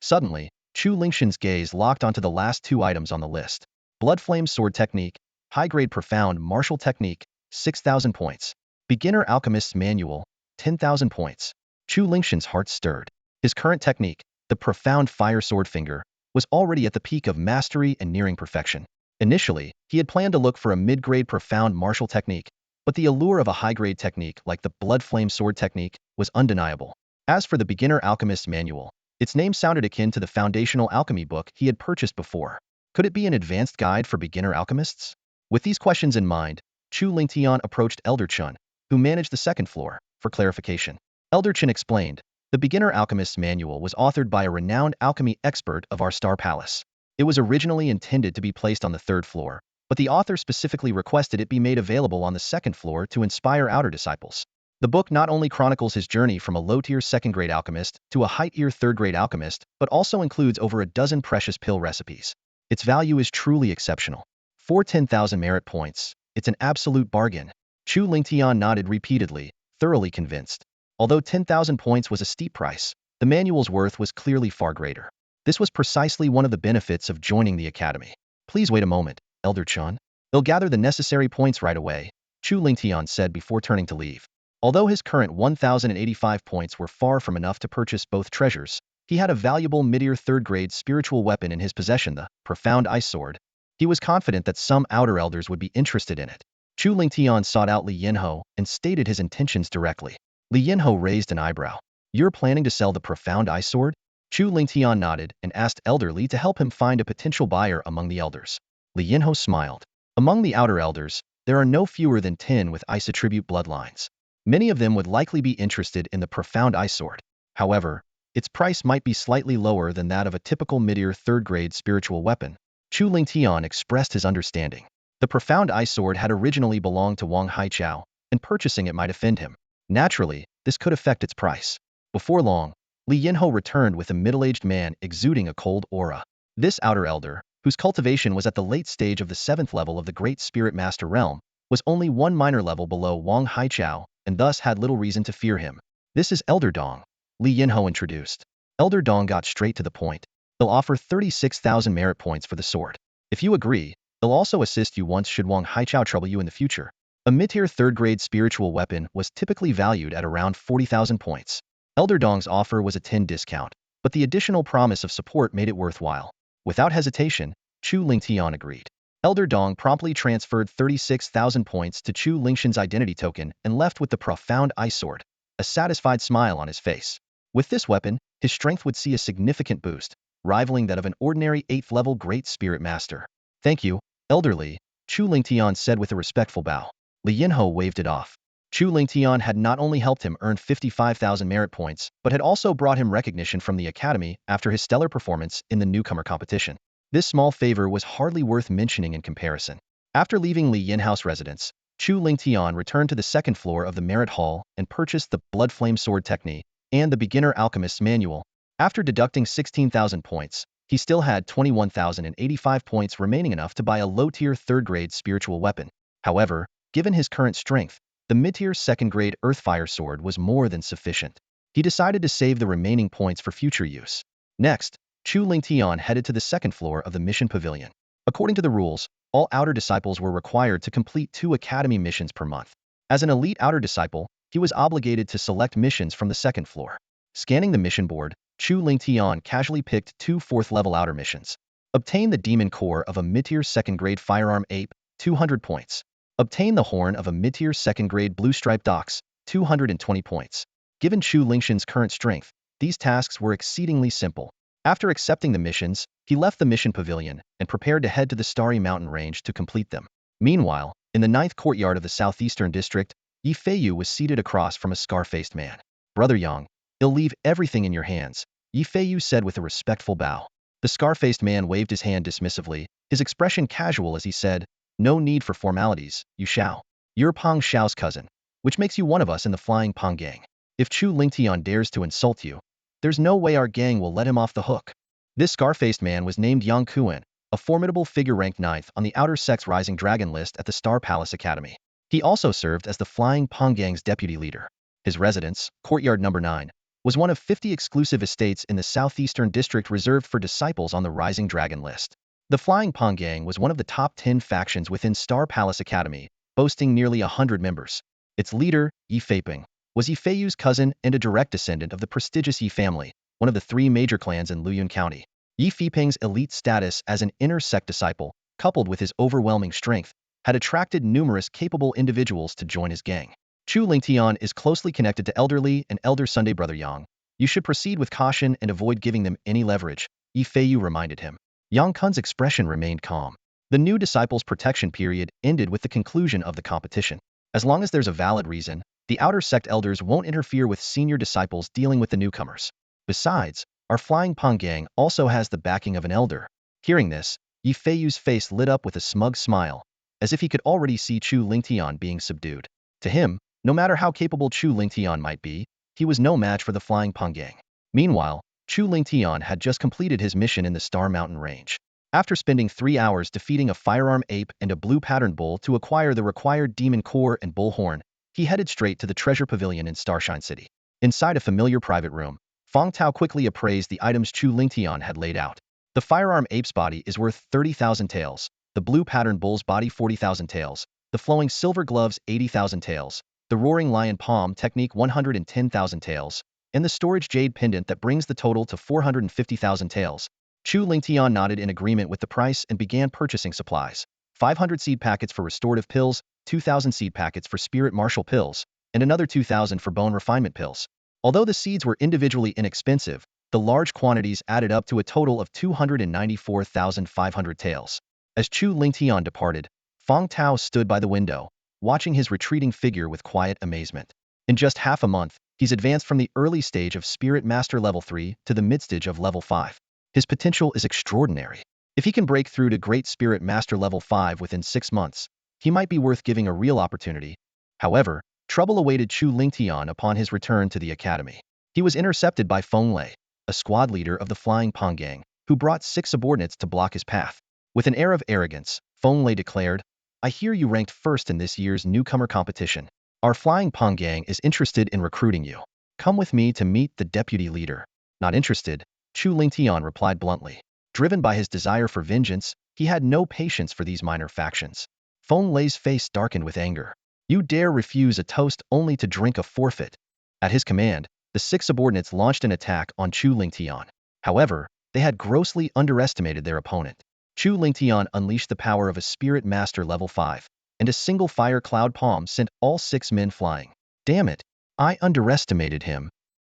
Suddenly, Chu Lingtian's gaze locked onto the last 2 items on the list. Blood Flame Sword Technique, High-grade Profound Martial Technique, 6,000 points. Beginner Alchemist's Manual, 10,000 points. Chu Lingtian's heart stirred. His current technique, the Profound Fire Sword Finger, was already at the peak of mastery and nearing perfection. Initially, he had planned to look for a mid-grade Profound Martial Technique, but the allure of a high-grade technique like the Blood Flame Sword Technique was undeniable. As for the Beginner Alchemist's Manual, its name sounded akin to the foundational alchemy book he had purchased before. Could it be an advanced guide for beginner alchemists? With these questions in mind, Chu Lingtian approached Elder Chun, who managed the second floor, for clarification. Elder Chun explained, the Beginner Alchemist's Manual was authored by a renowned alchemy expert of our Star Palace. It was originally intended to be placed on the 3rd floor, but the author specifically requested it be made available on the 2nd floor to inspire outer disciples. The book not only chronicles his journey from a low-tier 2nd-grade alchemist to a high-tier 3rd-grade alchemist, but also includes over a dozen precious pill recipes. Its value is truly exceptional. For 10,000 merit points, it's an absolute bargain. Chu Lingtian nodded repeatedly, thoroughly convinced. Although 10,000 points was a steep price, the manual's worth was clearly far greater. This was precisely one of the benefits of joining the academy. Please wait a moment, Elder Chun. They'll gather the necessary points right away, Chu Lingtian said before turning to leave. Although his current 1,085 points were far from enough to purchase both treasures, he had a valuable mid-tier 3rd-grade spiritual weapon in his possession, the Profound Ice Sword. He was confident that some outer elders would be interested in it. Chu Lingtian sought out Li Yinhe and stated his intentions directly. Li Yinhe raised an eyebrow. You're planning to sell the Profound Ice Sword? Chu Lingtian nodded and asked Elder Li to help him find a potential buyer among the elders. Li Yinhe smiled. Among the outer elders, there are no fewer than 10 with ice attribute bloodlines. Many of them would likely be interested in the Profound Ice Sword. However, its price might be slightly lower than that of a typical mid-tier 3rd-grade spiritual weapon. Chu Lingtian expressed his understanding. The Profound Ice Sword had originally belonged to Wang Haichao, and purchasing it might offend him. Naturally, this could affect its price. Before long, Li Yinhe returned with a middle-aged man exuding a cold aura. This outer elder, whose cultivation was at the late stage of the 7th level of the Great Spirit Master Realm, was only 1 minor level below Wang Haichao, and thus had little reason to fear him. This is Elder Dong, Li Yinhe introduced. Elder Dong got straight to the point. They'll offer 36,000 merit points for the sword. If you agree, they'll also assist you once should Wang Haichao trouble you in the future. A mid-tier third-grade spiritual weapon was typically valued at around 40,000 points. Elder Dong's offer was a 10 discount, but the additional promise of support made it worthwhile. Without hesitation, Chu Lingtian agreed. Elder Dong promptly transferred 36,000 points to Chu Lingshan's identity token and left with the profound ice sword, a satisfied smile on his face. With this weapon, his strength would see a significant boost, rivaling that of an ordinary 8th-level Great Spirit Master. Thank you, Elder Li, Chu Lingtian said with a respectful bow. Li Yinho waved it off. Chu Lingtian had not only helped him earn 55,000 merit points, but had also brought him recognition from the Academy after his stellar performance in the newcomer competition. This small favor was hardly worth mentioning in comparison. After leaving Li Yinhao's residence, Chu Lingtian returned to the second floor of the Merit Hall and purchased the Blood Flame Sword Technique and the Beginner Alchemist's Manual. After deducting 16,000 points, he still had 21,085 points remaining, enough to buy a low-tier third-grade spiritual weapon. However, given his current strength, the mid-tier second-grade Earthfire Sword was more than sufficient. He decided to save the remaining points for future use. Next, Chu Lingtian headed to the second floor of the mission pavilion. According to the rules, all outer disciples were required to complete 2 academy missions per month. As an elite outer disciple, he was obligated to select missions from the second floor. Scanning the mission board, Chu Lingtian casually picked 2 4th-level outer missions. Obtain the demon core of a mid-tier second-grade firearm ape, 200 points. Obtain the horn of a mid-tier second-grade blue-striped ox, 220 points. Given Chu Lingshan's current strength, these tasks were exceedingly simple. After accepting the missions, he left the mission pavilion and prepared to head to the Starry Mountain Range to complete them. Meanwhile, in the 9th courtyard of the southeastern district, Yi Feiyu was seated across from a scar-faced man. Brother Yang, I'll leave everything in your hands, Yi Feiyu said with a respectful bow. The scar-faced man waved his hand dismissively, his expression casual as he said, no need for formalities, Yu Xiao. You're Pang Xiao's cousin, which makes you one of us in the Flying Pang gang. If Chu Lingtian dares to insult you, there's no way our gang will let him off the hook. This scar-faced man was named Yang Kuan, a formidable figure ranked 9th on the Outer Sex Rising Dragon list at the Star Palace Academy. He also served as the Flying Pang gang's deputy leader. His residence, Courtyard Number 9, was one of 50 exclusive estates in the southeastern district reserved for disciples on the Rising Dragon list. The Flying Pang gang was one of the top 10 factions within Star Palace Academy, boasting nearly 100 members. Its leader, Yi Feiping, was Yi Feiyu's cousin and a direct descendant of the prestigious Yi family, one of the 3 major clans in Luyun County. Yi Feiping's elite status as an inner sect disciple, coupled with his overwhelming strength, had attracted numerous capable individuals to join his gang. Chu Lingtian is closely connected to Elder Li and Elder Sunday Brother Yang. You should proceed with caution and avoid giving them any leverage, Yi Feiyu reminded him. Yang Kun's expression remained calm. The new disciples' protection period ended with the conclusion of the competition. As long as there's a valid reason, the outer sect elders won't interfere with senior disciples dealing with the newcomers. Besides, our Flying Pang gang also has the backing of an elder. Hearing this, Yi Feiyu's face lit up with a smug smile, as if he could already see Chu Lingtian being subdued. To him, no matter how capable Chu Lingtian might be, he was no match for the Flying Pang gang. Meanwhile, Chu Lingtian had just completed his mission in the Star Mountain Range. After spending 3 hours defeating a firearm ape and a blue-patterned bull to acquire the required demon core and bull horn, he headed straight to the treasure pavilion in Starshine City. Inside a familiar private room, Fong Tao quickly appraised the items Chu Lingtian had laid out. The firearm ape's body is worth 30,000 taels, the blue-patterned bull's body 40,000 taels, the flowing silver gloves 80,000 taels, the roaring lion palm technique 110,000 taels, and the storage jade pendant that brings the total to 450,000 taels. Chu Lingtian nodded in agreement with the price and began purchasing supplies. 500 seed packets for restorative pills, 2,000 seed packets for spirit martial pills, and another 2,000 for bone refinement pills. Although the seeds were individually inexpensive, the large quantities added up to a total of 294,500 taels. As Chu Lingtian departed, Fong Tao stood by the window, watching his retreating figure with quiet amazement. In just half a month, he's advanced from the early stage of Spirit Master Level 3 to the mid-stage of Level 5. His potential is extraordinary. If he can break through to Great Spirit Master Level 5 within 6 months, he might be worth giving a real opportunity. However, trouble awaited Chu Lingtian upon his return to the academy. He was intercepted by Feng Lei, a squad leader of the Flying Pang gang, who brought 6 subordinates to block his path. With an air of arrogance, Feng Lei declared, I hear you ranked first in this year's newcomer competition. Our Flying Pang gang is interested in recruiting you. Come with me to meet the deputy leader. Not interested, Chu Lingtian replied bluntly. Driven by his desire for vengeance, he had no patience for these minor factions. Feng Lei's face darkened with anger. You dare refuse a toast only to drink a forfeit. At his command, the 6 subordinates launched an attack on Chu Lingtian. However, they had grossly underestimated their opponent. Chu Lingtian unleashed the power of a Spirit Master level 5, and a single fire cloud palm sent all 6 men flying. Damn it, I underestimated him.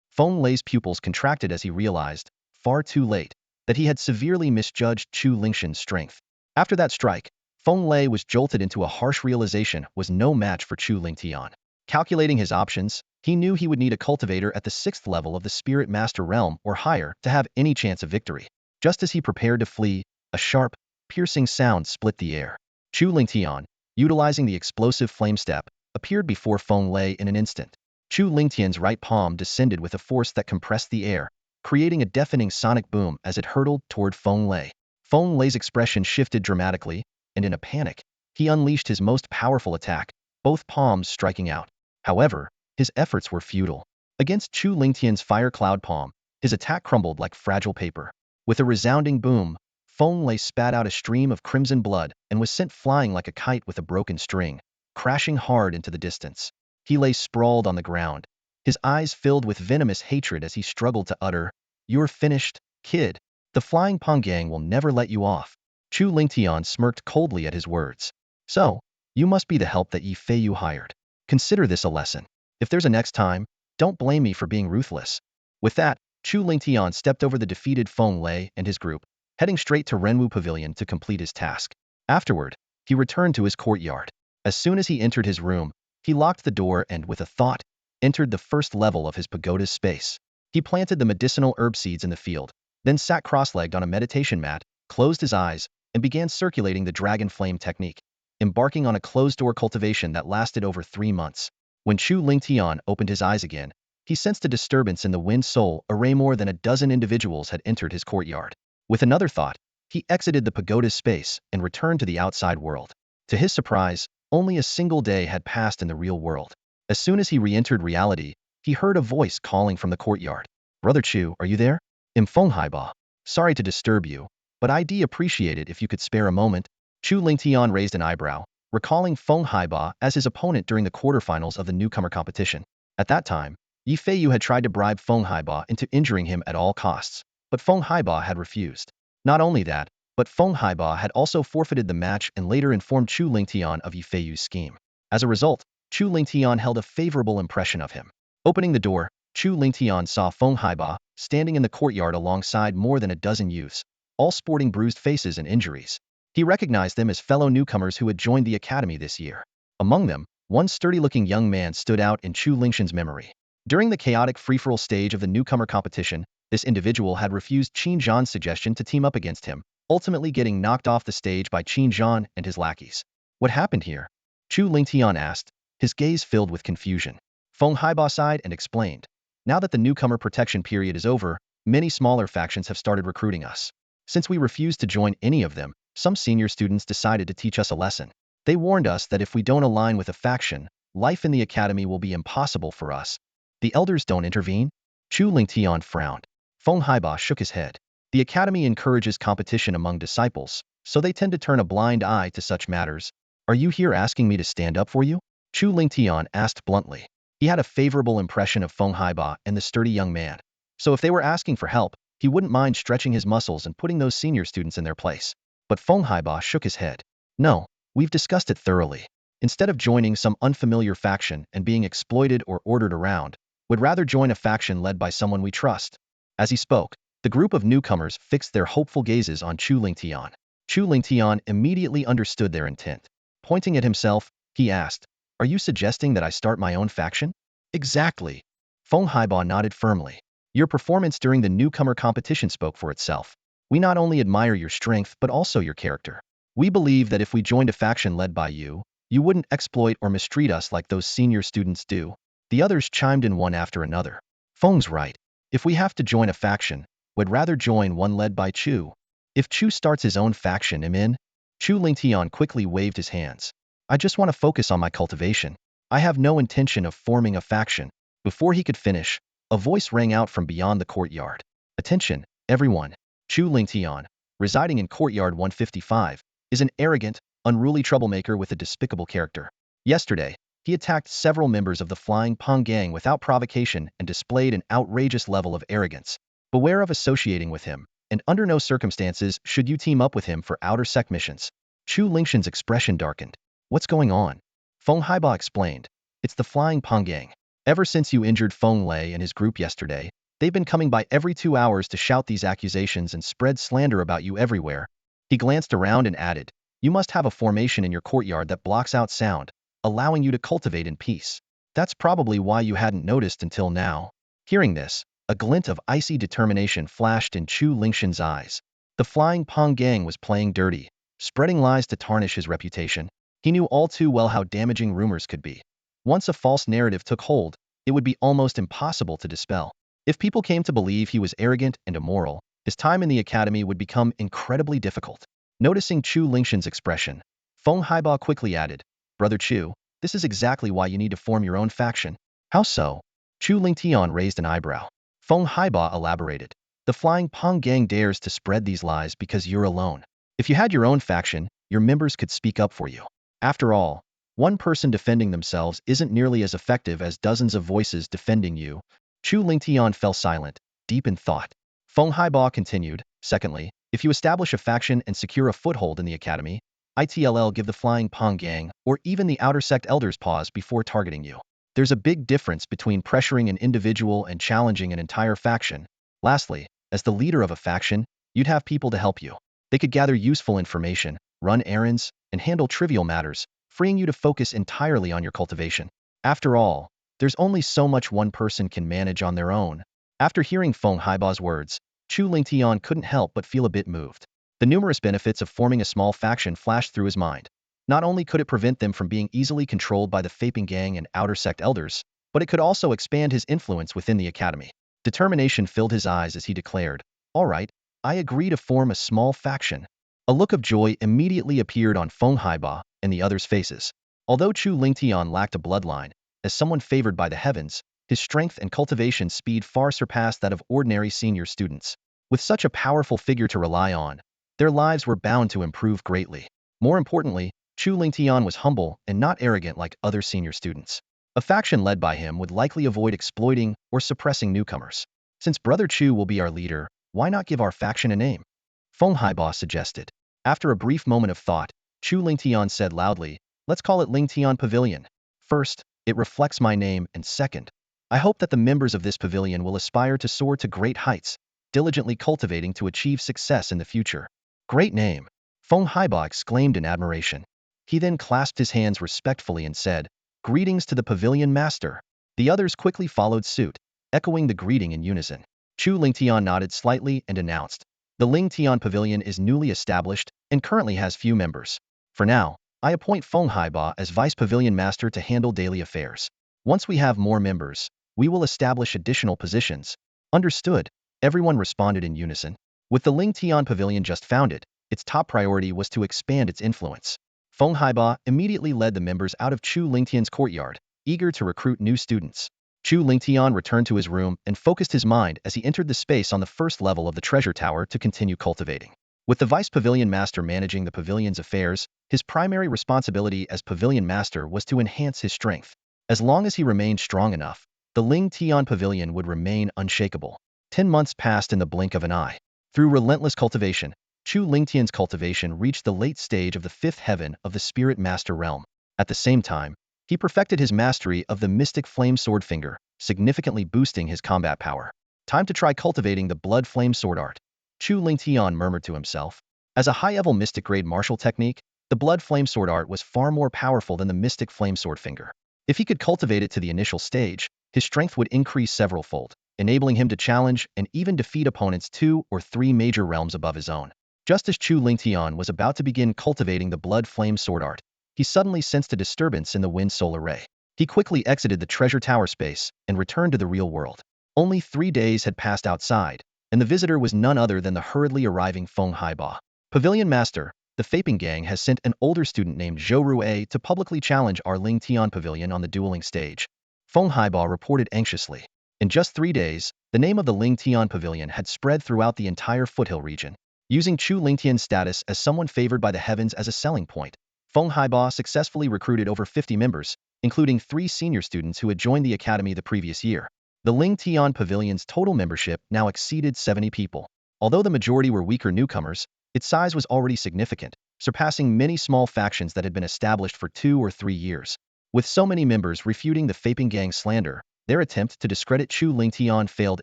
Feng Lei's pupils contracted as he realized, far too late, that he had severely misjudged Chu Lingtian's strength. After that strike, Feng Lei was jolted into a harsh realization was no match for Chu Lingtian. Calculating his options, he knew he would need a cultivator at the 6th level of the Spirit Master realm or higher to have any chance of victory. Just as he prepared to flee, a sharp, piercing sound split the air. Chu Lingtian, utilizing the explosive flame step, appeared before Feng Lei in an instant. Chu Lingtian's right palm descended with a force that compressed the air, creating a deafening sonic boom as it hurtled toward Feng Lei. Feng Lei's expression shifted dramatically, and in a panic, he unleashed his most powerful attack, both palms striking out. However, his efforts were futile. Against Chu Lingtian's fire cloud palm, his attack crumbled like fragile paper. With a resounding boom, Feng Lei spat out a stream of crimson blood and was sent flying like a kite with a broken string, crashing hard into the distance. He lay sprawled on the ground, his eyes filled with venomous hatred as he struggled to utter, "You're finished, kid. The Flying Ponggang will never let you off." Chu Lingtian smirked coldly at his words. "So, you must be the help that Yi Fei Yu hired. Consider this a lesson. If there's a next time, don't blame me for being ruthless." With that, Chu Lingtian stepped over the defeated Feng Lei and his group, heading straight to Renwu Pavilion to complete his task. Afterward, he returned to his courtyard. As soon as he entered his room, he locked the door and, with a thought, entered the first level of his pagoda's space. He planted the medicinal herb seeds in the field, then sat cross-legged on a meditation mat, closed his eyes, and began circulating the dragon flame technique, embarking on a closed-door cultivation that lasted over 3 months. When Chu Lingtian opened his eyes again, he sensed a disturbance in the wind soul array. More than a dozen individuals had entered his courtyard. With another thought, he exited the pagoda's space and returned to the outside world. To his surprise, only a single day had passed in the real world. As soon as he re-entered reality, he heard a voice calling from the courtyard. "Brother Chu, are you there? Feng Haiba. Sorry to disturb you, but I'd appreciate it if you could spare a moment." Chu Lingtian raised an eyebrow, recalling Feng Haiba as his opponent during the quarterfinals of the newcomer competition. At that time, Yi Fei Yu had tried to bribe Feng Haiba into injuring him at all costs, but Feng Haiba had refused. Not only that, but Feng Haiba had also forfeited the match and later informed Chu Lingtian of Yi Fei Yu's scheme. As a result, Chu Lingtian held a favorable impression of him. Opening the door, Chu Lingtian saw Feng Haiba standing in the courtyard alongside more than a dozen youths, all sporting bruised faces and injuries. He recognized them as fellow newcomers who had joined the academy this year. Among them, one sturdy-looking young man stood out in Chu Lingtian's memory. During the chaotic free-for-all stage of the newcomer competition, this individual had refused Qin Zhan's suggestion to team up against him, ultimately getting knocked off the stage by Qin Zhan and his lackeys. "What happened here?" Chu Lingtian asked, his gaze filled with confusion. Feng Haiba sighed and explained, "Now that the newcomer protection period is over, many smaller factions have started recruiting us. Since we refused to join any of them, some senior students decided to teach us a lesson. They warned us that if we don't align with a faction, life in the academy will be impossible for us." "The elders don't intervene?" Chu Lingtian frowned. Feng Haiba shook his head. "The academy encourages competition among disciples, so they tend to turn a blind eye to such matters. Are you here asking me to stand up for you?" Chu Lingtian asked bluntly. He had a favorable impression of Feng Haiba and the sturdy young man, so if they were asking for help, he wouldn't mind stretching his muscles and putting those senior students in their place. But Feng Haiba shook his head. "No, we've discussed it thoroughly. Instead of joining some unfamiliar faction and being exploited or ordered around, we'd rather join a faction led by someone we trust." As he spoke, the group of newcomers fixed their hopeful gazes on Chu Lingtian. Chu Lingtian immediately understood their intent. Pointing at himself, he asked, "Are you suggesting that I start my own faction?" "Exactly." Feng Haiba nodded firmly. "Your performance during the newcomer competition spoke for itself. We not only admire your strength but also your character. We believe that if we joined a faction led by you, you wouldn't exploit or mistreat us like those senior students do." The others chimed in one after another. "Feng's right. If we have to join a faction, we'd rather join one led by Chu. If Chu starts his own faction, I'm in." Chu Lingtian quickly waved his hands. "I just want to focus on my cultivation. I have no intention of forming a faction." Before he could finish, a voice rang out from beyond the courtyard. Attention, everyone. Chu Lingtian, residing in Courtyard 155, is an arrogant, unruly troublemaker with a despicable character. Yesterday, he attacked several members of the Flying Pong Gang without provocation and displayed an outrageous level of arrogance. Beware of associating with him, and under no circumstances should you team up with him for outer sec missions. Chu Lingshan's expression darkened. What's going on? Feng Haiba explained. It's the Flying Pong Gang. Ever since you injured Feng Lei and his group yesterday, they've been coming by every 2 hours to shout these accusations and spread slander about you everywhere. He glanced around and added, you must have a formation in your courtyard that blocks out sound, allowing you to cultivate in peace. That's probably why you hadn't noticed until now. Hearing this, a glint of icy determination flashed in Chu Lingshan's eyes. The Flying Pong Gang was playing dirty, spreading lies to tarnish his reputation. He knew all too well how damaging rumors could be. Once a false narrative took hold, it would be almost impossible to dispel. If people came to believe he was arrogant and immoral, his time in the academy would become incredibly difficult. Noticing Chu Lingshan's expression, Feng Haiba quickly added, Brother Chu, this is exactly why you need to form your own faction. How so? Chu Lingtian raised an eyebrow. Feng Haiba elaborated. The Flying Pong Gang dares to spread these lies because you're alone. If you had your own faction, your members could speak up for you. After all, one person defending themselves isn't nearly as effective as dozens of voices defending you. Chu Lingtian fell silent, deep in thought. Feng Haiba continued, secondly, if you establish a faction and secure a foothold in the academy, ITLL give the Flying Pong Gang, or even the outer sect elders pause before targeting you. There's a big difference between pressuring an individual and challenging an entire faction. Lastly, as the leader of a faction, you'd have people to help you. They could gather useful information, run errands, and handle trivial matters, freeing you to focus entirely on your cultivation. After all, there's only so much one person can manage on their own. After hearing Feng Haiba's words, Chu Lingtian couldn't help but feel a bit moved. The numerous benefits of forming a small faction flashed through his mind. Not only could it prevent them from being easily controlled by the Faping Gang and outer sect elders, but it could also expand his influence within the academy. Determination filled his eyes as he declared, all right, I agree to form a small faction. A look of joy immediately appeared on Feng Haiba and the others' faces. Although Chu Lingtian lacked a bloodline, as someone favored by the heavens, his strength and cultivation speed far surpassed that of ordinary senior students. With such a powerful figure to rely on, their lives were bound to improve greatly. More importantly, Chu Lingtian was humble and not arrogant like other senior students. A faction led by him would likely avoid exploiting or suppressing newcomers. Since Brother Chu will be our leader, why not give our faction a name? Feng Haiba suggested. After a brief moment of thought, Chu Lingtian said loudly, let's call it Lingtian Pavilion. First, it reflects my name, and second, I hope that the members of this pavilion will aspire to soar to great heights, diligently cultivating to achieve success in the future. Great name! Feng Haiba exclaimed in admiration. He then clasped his hands respectfully and said, greetings to the pavilion master. The others quickly followed suit, echoing the greeting in unison. Chu Lingtian nodded slightly and announced, the Lingtian Pavilion is newly established and currently has few members. For now, I appoint Feng Haiba as Vice Pavilion Master to handle daily affairs. Once we have more members, we will establish additional positions. Understood, everyone responded in unison. With the Lingtian Pavilion just founded, its top priority was to expand its influence. Feng Haiba immediately led the members out of Chu Lingtian's courtyard, eager to recruit new students. Chu Lingtian returned to his room and focused his mind as he entered the space on the first level of the treasure tower to continue cultivating. With the Vice Pavilion Master managing the pavilion's affairs, his primary responsibility as Pavilion Master was to enhance his strength. As long as he remained strong enough, the Lingtian Pavilion would remain unshakable. 10 months passed in the blink of an eye. Through relentless cultivation, Chu Lingtian's cultivation reached the late stage of the 5th heaven of the Spirit Master realm. At the same time, he perfected his mastery of the Mystic Flame Sword Finger, significantly boosting his combat power. Time to try cultivating the Blood Flame Sword art. Chu Lingtian murmured to himself. As a high-level Mystic Grade martial technique, the Blood Flame Sword art was far more powerful than the Mystic Flame Sword Finger. If he could cultivate it to the initial stage, his strength would increase several-fold, enabling him to challenge and even defeat opponents 2 or 3 major realms above his own. Just as Chu Lingtian was about to begin cultivating the Blood Flame Sword art, he suddenly sensed a disturbance in the wind solar ray. He quickly exited the treasure tower space and returned to the real world. Only 3 days had passed outside, and the visitor was none other than the hurriedly arriving Feng Haiba. Pavilion Master, the Faping Gang has sent an older student named Zhou Rue to publicly challenge our Lingtian Pavilion on the dueling stage. Feng Haiba reported anxiously. In just 3 days, The name of the Lingtian Pavilion had spread throughout the entire foothill region. Using Chu Lingtian's status as someone favored by the heavens as a selling point, Feng Haiba successfully recruited over 50 members, including 3 senior students who had joined the academy the previous year. The Lingtian Pavilion's total membership now exceeded 70 people. Although the majority were weaker newcomers, its size was already significant, surpassing many small factions that had been established for 2 or 3 years. With so many members refuting the Faping Gang's slander, their attempt to discredit Chu Lingtian failed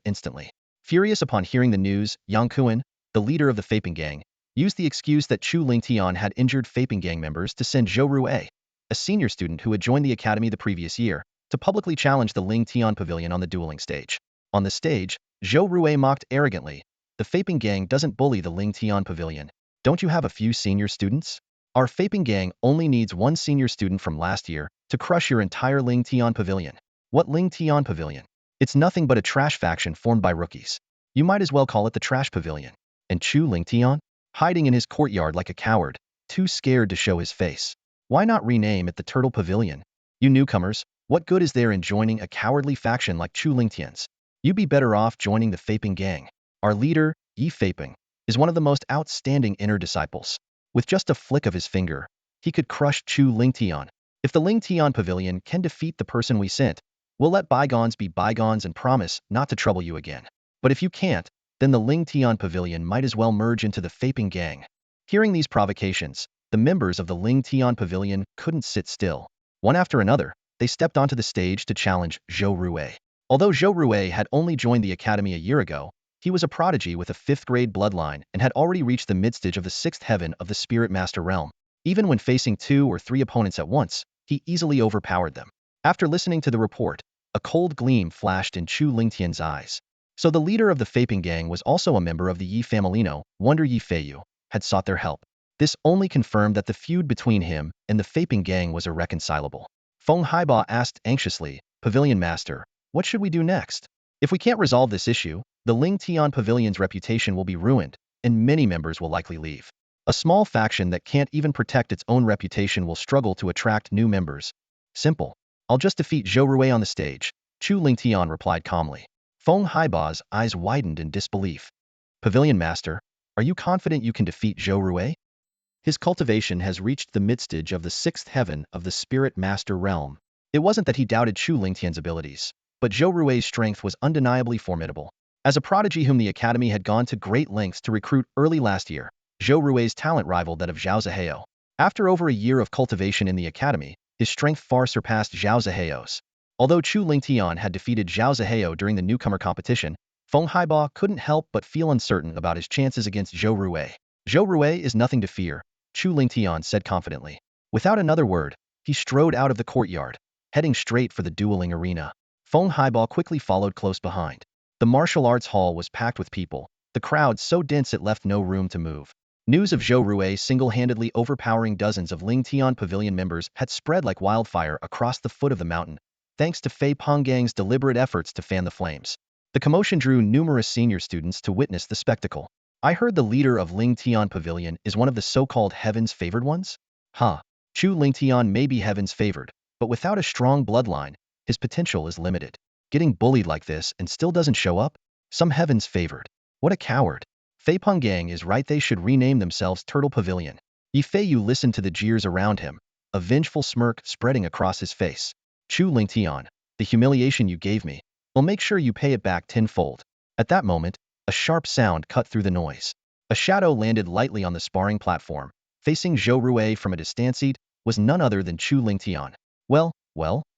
instantly. Furious upon hearing the news, Yang Kuan, the leader of the Faping Gang, used the excuse that Chu Lingtian had injured Faping Gang members to send Zhou Rue, a senior student who had joined the academy the previous year, to publicly challenge the Lingtian Pavilion on the dueling stage. On the stage, Zhou Rue mocked arrogantly, "The Faping Gang doesn't bully the Lingtian Pavilion. Don't you have a few senior students? Our Faping Gang only needs 1 senior student from last year to crush your entire Lingtian Pavilion." What Lingtian Pavilion? It's nothing but a trash faction formed by rookies. You might as well call it the Trash Pavilion. And Chu Lingtian? Hiding in his courtyard like a coward, too scared to show his face. Why not rename it the Turtle Pavilion? You newcomers, what good is there in joining a cowardly faction like Chu Lingtian's? You'd be better off joining the Faping Gang. Our leader, Yi Faping, is one of the most outstanding inner disciples. With just a flick of his finger, he could crush Chu Lingtian. If the Lingtian Pavilion can defeat the person we sent, we'll let bygones be bygones and promise not to trouble you again. But if you can't, then the Lingtian Pavilion might as well merge into the Faping Gang. Hearing these provocations, the members of the Lingtian Pavilion couldn't sit still. One after another, they stepped onto the stage to challenge Zhou Rue. Although Zhou Rue had only joined the academy a year ago, he was a prodigy with a 5th-grade bloodline and had already reached the midstage of the 6th heaven of the Spirit Master realm. Even when facing 2 or 3 opponents at once, he easily overpowered them. After listening to the report, a cold gleam flashed in Chu Lingtian's eyes. So the leader of the Faping Gang was also a member of the Yi Familino, Wonder Yi Feiyu, had sought their help. This only confirmed that the feud between him and the Faping Gang was irreconcilable. Feng Haiba asked anxiously, "Pavilion Master, what should we do next? If we can't resolve this issue, the Lingtian Pavilion's reputation will be ruined, and many members will likely leave. A small faction that can't even protect its own reputation will struggle to attract new members. Simple. I'll just defeat Zhou Rue on the stage," Chu Lingtian replied calmly. Feng Haiba's eyes widened in disbelief. "Pavilion Master, are you confident you can defeat Zhou Rue? His cultivation has reached the midstage of the 6th heaven of the Spirit Master realm." It wasn't that he doubted Chu Lingtian's abilities, but Zhou Rue's strength was undeniably formidable. As a prodigy whom the academy had gone to great lengths to recruit early last year, Zhou Rue's talent rivaled that of Zhao Zihao. After over a year of cultivation in the academy, his strength far surpassed Zhao Zihao's. Although Chu Lingtian had defeated Zhao Zihao during the newcomer competition, Feng Haiba couldn't help but feel uncertain about his chances against Zhou Rue. "Zhou Rue is nothing to fear," Chu Lingtian said confidently. Without another word, he strode out of the courtyard, heading straight for the dueling arena. Feng Haiba quickly followed close behind. The martial arts hall was packed with people, the crowd so dense it left no room to move. News of Zhou Rue single-handedly overpowering dozens of Lingtian Pavilion members had spread like wildfire across the foot of the mountain, thanks to Fei Ponggang's deliberate efforts to fan the flames. The commotion drew numerous senior students to witness the spectacle. "I heard the leader of Lingtian Pavilion is one of the so-called Heaven's favored ones?" Huh. Chu Lingtian may be Heaven's favored, but without a strong bloodline, his potential is limited. Getting bullied like this and still doesn't show up? Some Heaven's favored. What a coward. Fei Penggang is right, they should rename themselves Turtle Pavilion. Yi Feiyu listened to the jeers around him, a vengeful smirk spreading across his face. "Chu Lingtian, the humiliation you gave me, will make sure you pay it back tenfold." At that moment, a sharp sound cut through the noise. A shadow landed lightly on the sparring platform. Facing Zhou Rue from a distance was none other than Chu Lingtian. Well,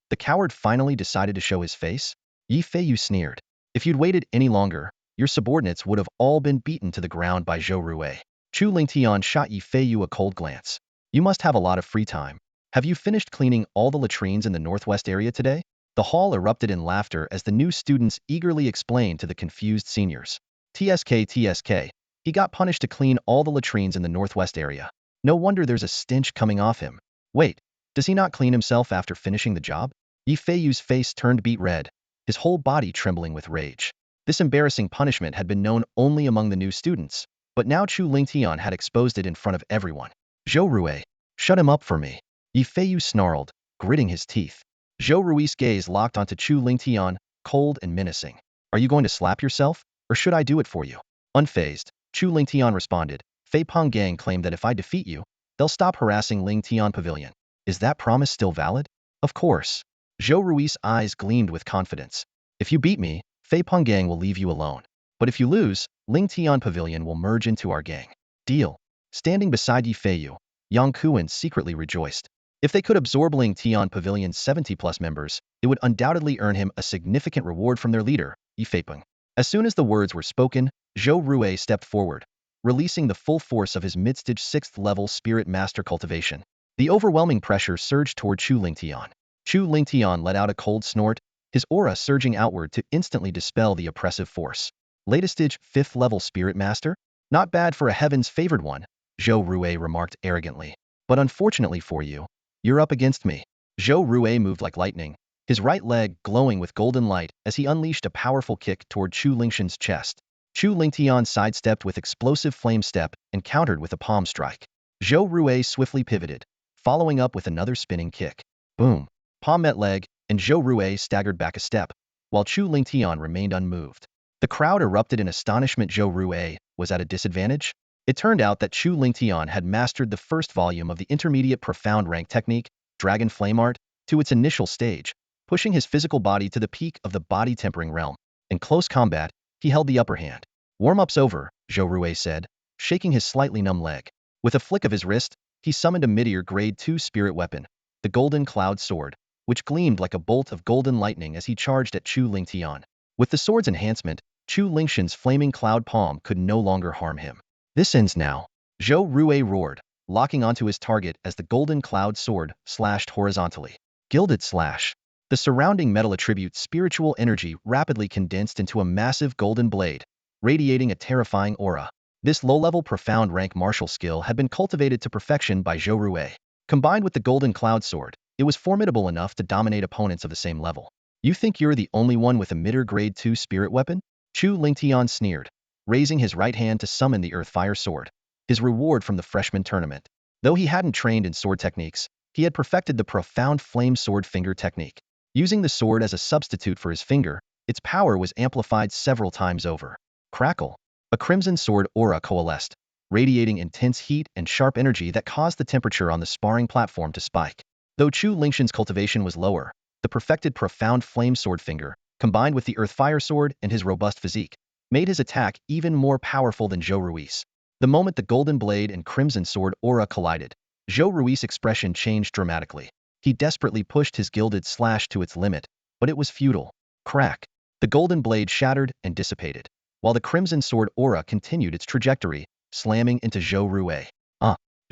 the coward finally decided to show his face? Yi Feiyu sneered. "If you'd waited any longer, your subordinates would have all been beaten to the ground by Zhou Rue." Chu Lingtian shot Yi Feiyu a cold glance. "You must have a lot of free time. Have you finished cleaning all the latrines in the northwest area today?" The hall erupted in laughter as the new students eagerly explained to the confused seniors. TSK, he got punished to clean all the latrines in the northwest area. No wonder there's a stench coming off him. Wait, does he not clean himself after finishing the job? Yi Feiyu's face turned beet red, his whole body trembling with rage. This embarrassing punishment had been known only among the new students, but now Chu Lingtian had exposed it in front of everyone. "Zhou Rue, shut him up for me," Yi Feiyu snarled, gritting his teeth. Zhou Rui's gaze locked onto Chu Lingtian, cold and menacing. Are you going to slap yourself, or should I do it for you? Unfazed, Chu Lingtian responded. Fei Peng Gang claimed that if I defeat you, they'll stop harassing Lingtian Pavilion. Is that promise still valid? Of course. Zhou Rui's eyes gleamed with confidence. If you beat me, Fei Peng Gang will leave you alone. But if you lose, Lingtian Pavilion will merge into our gang. Deal. Standing beside Yi Feiyu, Yang Kuan secretly rejoiced. If they could absorb Lingtian Pavilion's 70-plus members, it would undoubtedly earn him a significant reward from their leader, Yi Feipeng. As soon as the words were spoken, Zhou Rui stepped forward, releasing the full force of his mid-stage 6th-level Spirit Master cultivation. The overwhelming pressure surged toward Chu Lingtian. Chu Lingtian let out a cold snort, his aura surging outward to instantly dispel the oppressive force. Latest stage 5th-level Spirit Master? Not bad for a heaven's favored one, Zhou Rui remarked arrogantly. But unfortunately for you, you're up against me. Zhou Rui moved like lightning, his right leg glowing with golden light as he unleashed a powerful kick toward Chu Lingtian's chest. Chu Lingtian sidestepped with explosive flame step and countered with a palm strike. Zhou Rui swiftly pivoted, following up with another spinning kick. Boom. Palm met leg, and Zhou Rui staggered back a step, while Chu Lingtian remained unmoved. The crowd erupted in astonishment. Zhou Rui was at a disadvantage? It turned out that Chu Lingtian had mastered the first volume of the intermediate profound rank technique, Dragon Flame Art, to its initial stage, pushing his physical body to the peak of the body-tempering realm. In close combat, he held the upper hand. Warm-up's over, Zhou Rui said, shaking his slightly numb leg. With a flick of his wrist, he summoned a mid-tier Grade 2 spirit weapon, the Golden Cloud Sword, which gleamed like a bolt of golden lightning as he charged at Chu Lingtian. With the sword's enhancement, Chu Lingtian's flaming cloud palm could no longer harm him. This ends now. Zhou Rui roared, locking onto his target as the Golden Cloud Sword slashed horizontally. Gilded slash. The surrounding metal attribute spiritual energy rapidly condensed into a massive golden blade, radiating a terrifying aura. This low-level profound rank martial skill had been cultivated to perfection by Zhou Rui. Combined with the Golden Cloud Sword, it was formidable enough to dominate opponents of the same level. You think you're the only one with a mid-tier Grade 2 spirit weapon? Chu Lingtian sneered, raising his right hand to summon the Earthfire Sword, his reward from the freshman tournament. Though he hadn't trained in sword techniques, he had perfected the profound flame sword finger technique. Using the sword as a substitute for his finger, its power was amplified several times over. Crackle. A crimson sword aura coalesced, radiating intense heat and sharp energy that caused the temperature on the sparring platform to spike. Though Chu Lingtian's cultivation was lower, the perfected profound flame sword finger, combined with the Earthfire Sword and his robust physique, made his attack even more powerful than Zhou Rui's. The moment the golden blade and crimson sword aura collided, Zhou Rui's expression changed dramatically. He desperately pushed his gilded slash to its limit, but it was futile. Crack. The golden blade shattered and dissipated, while the crimson sword aura continued its trajectory, slamming into Zhou Rui.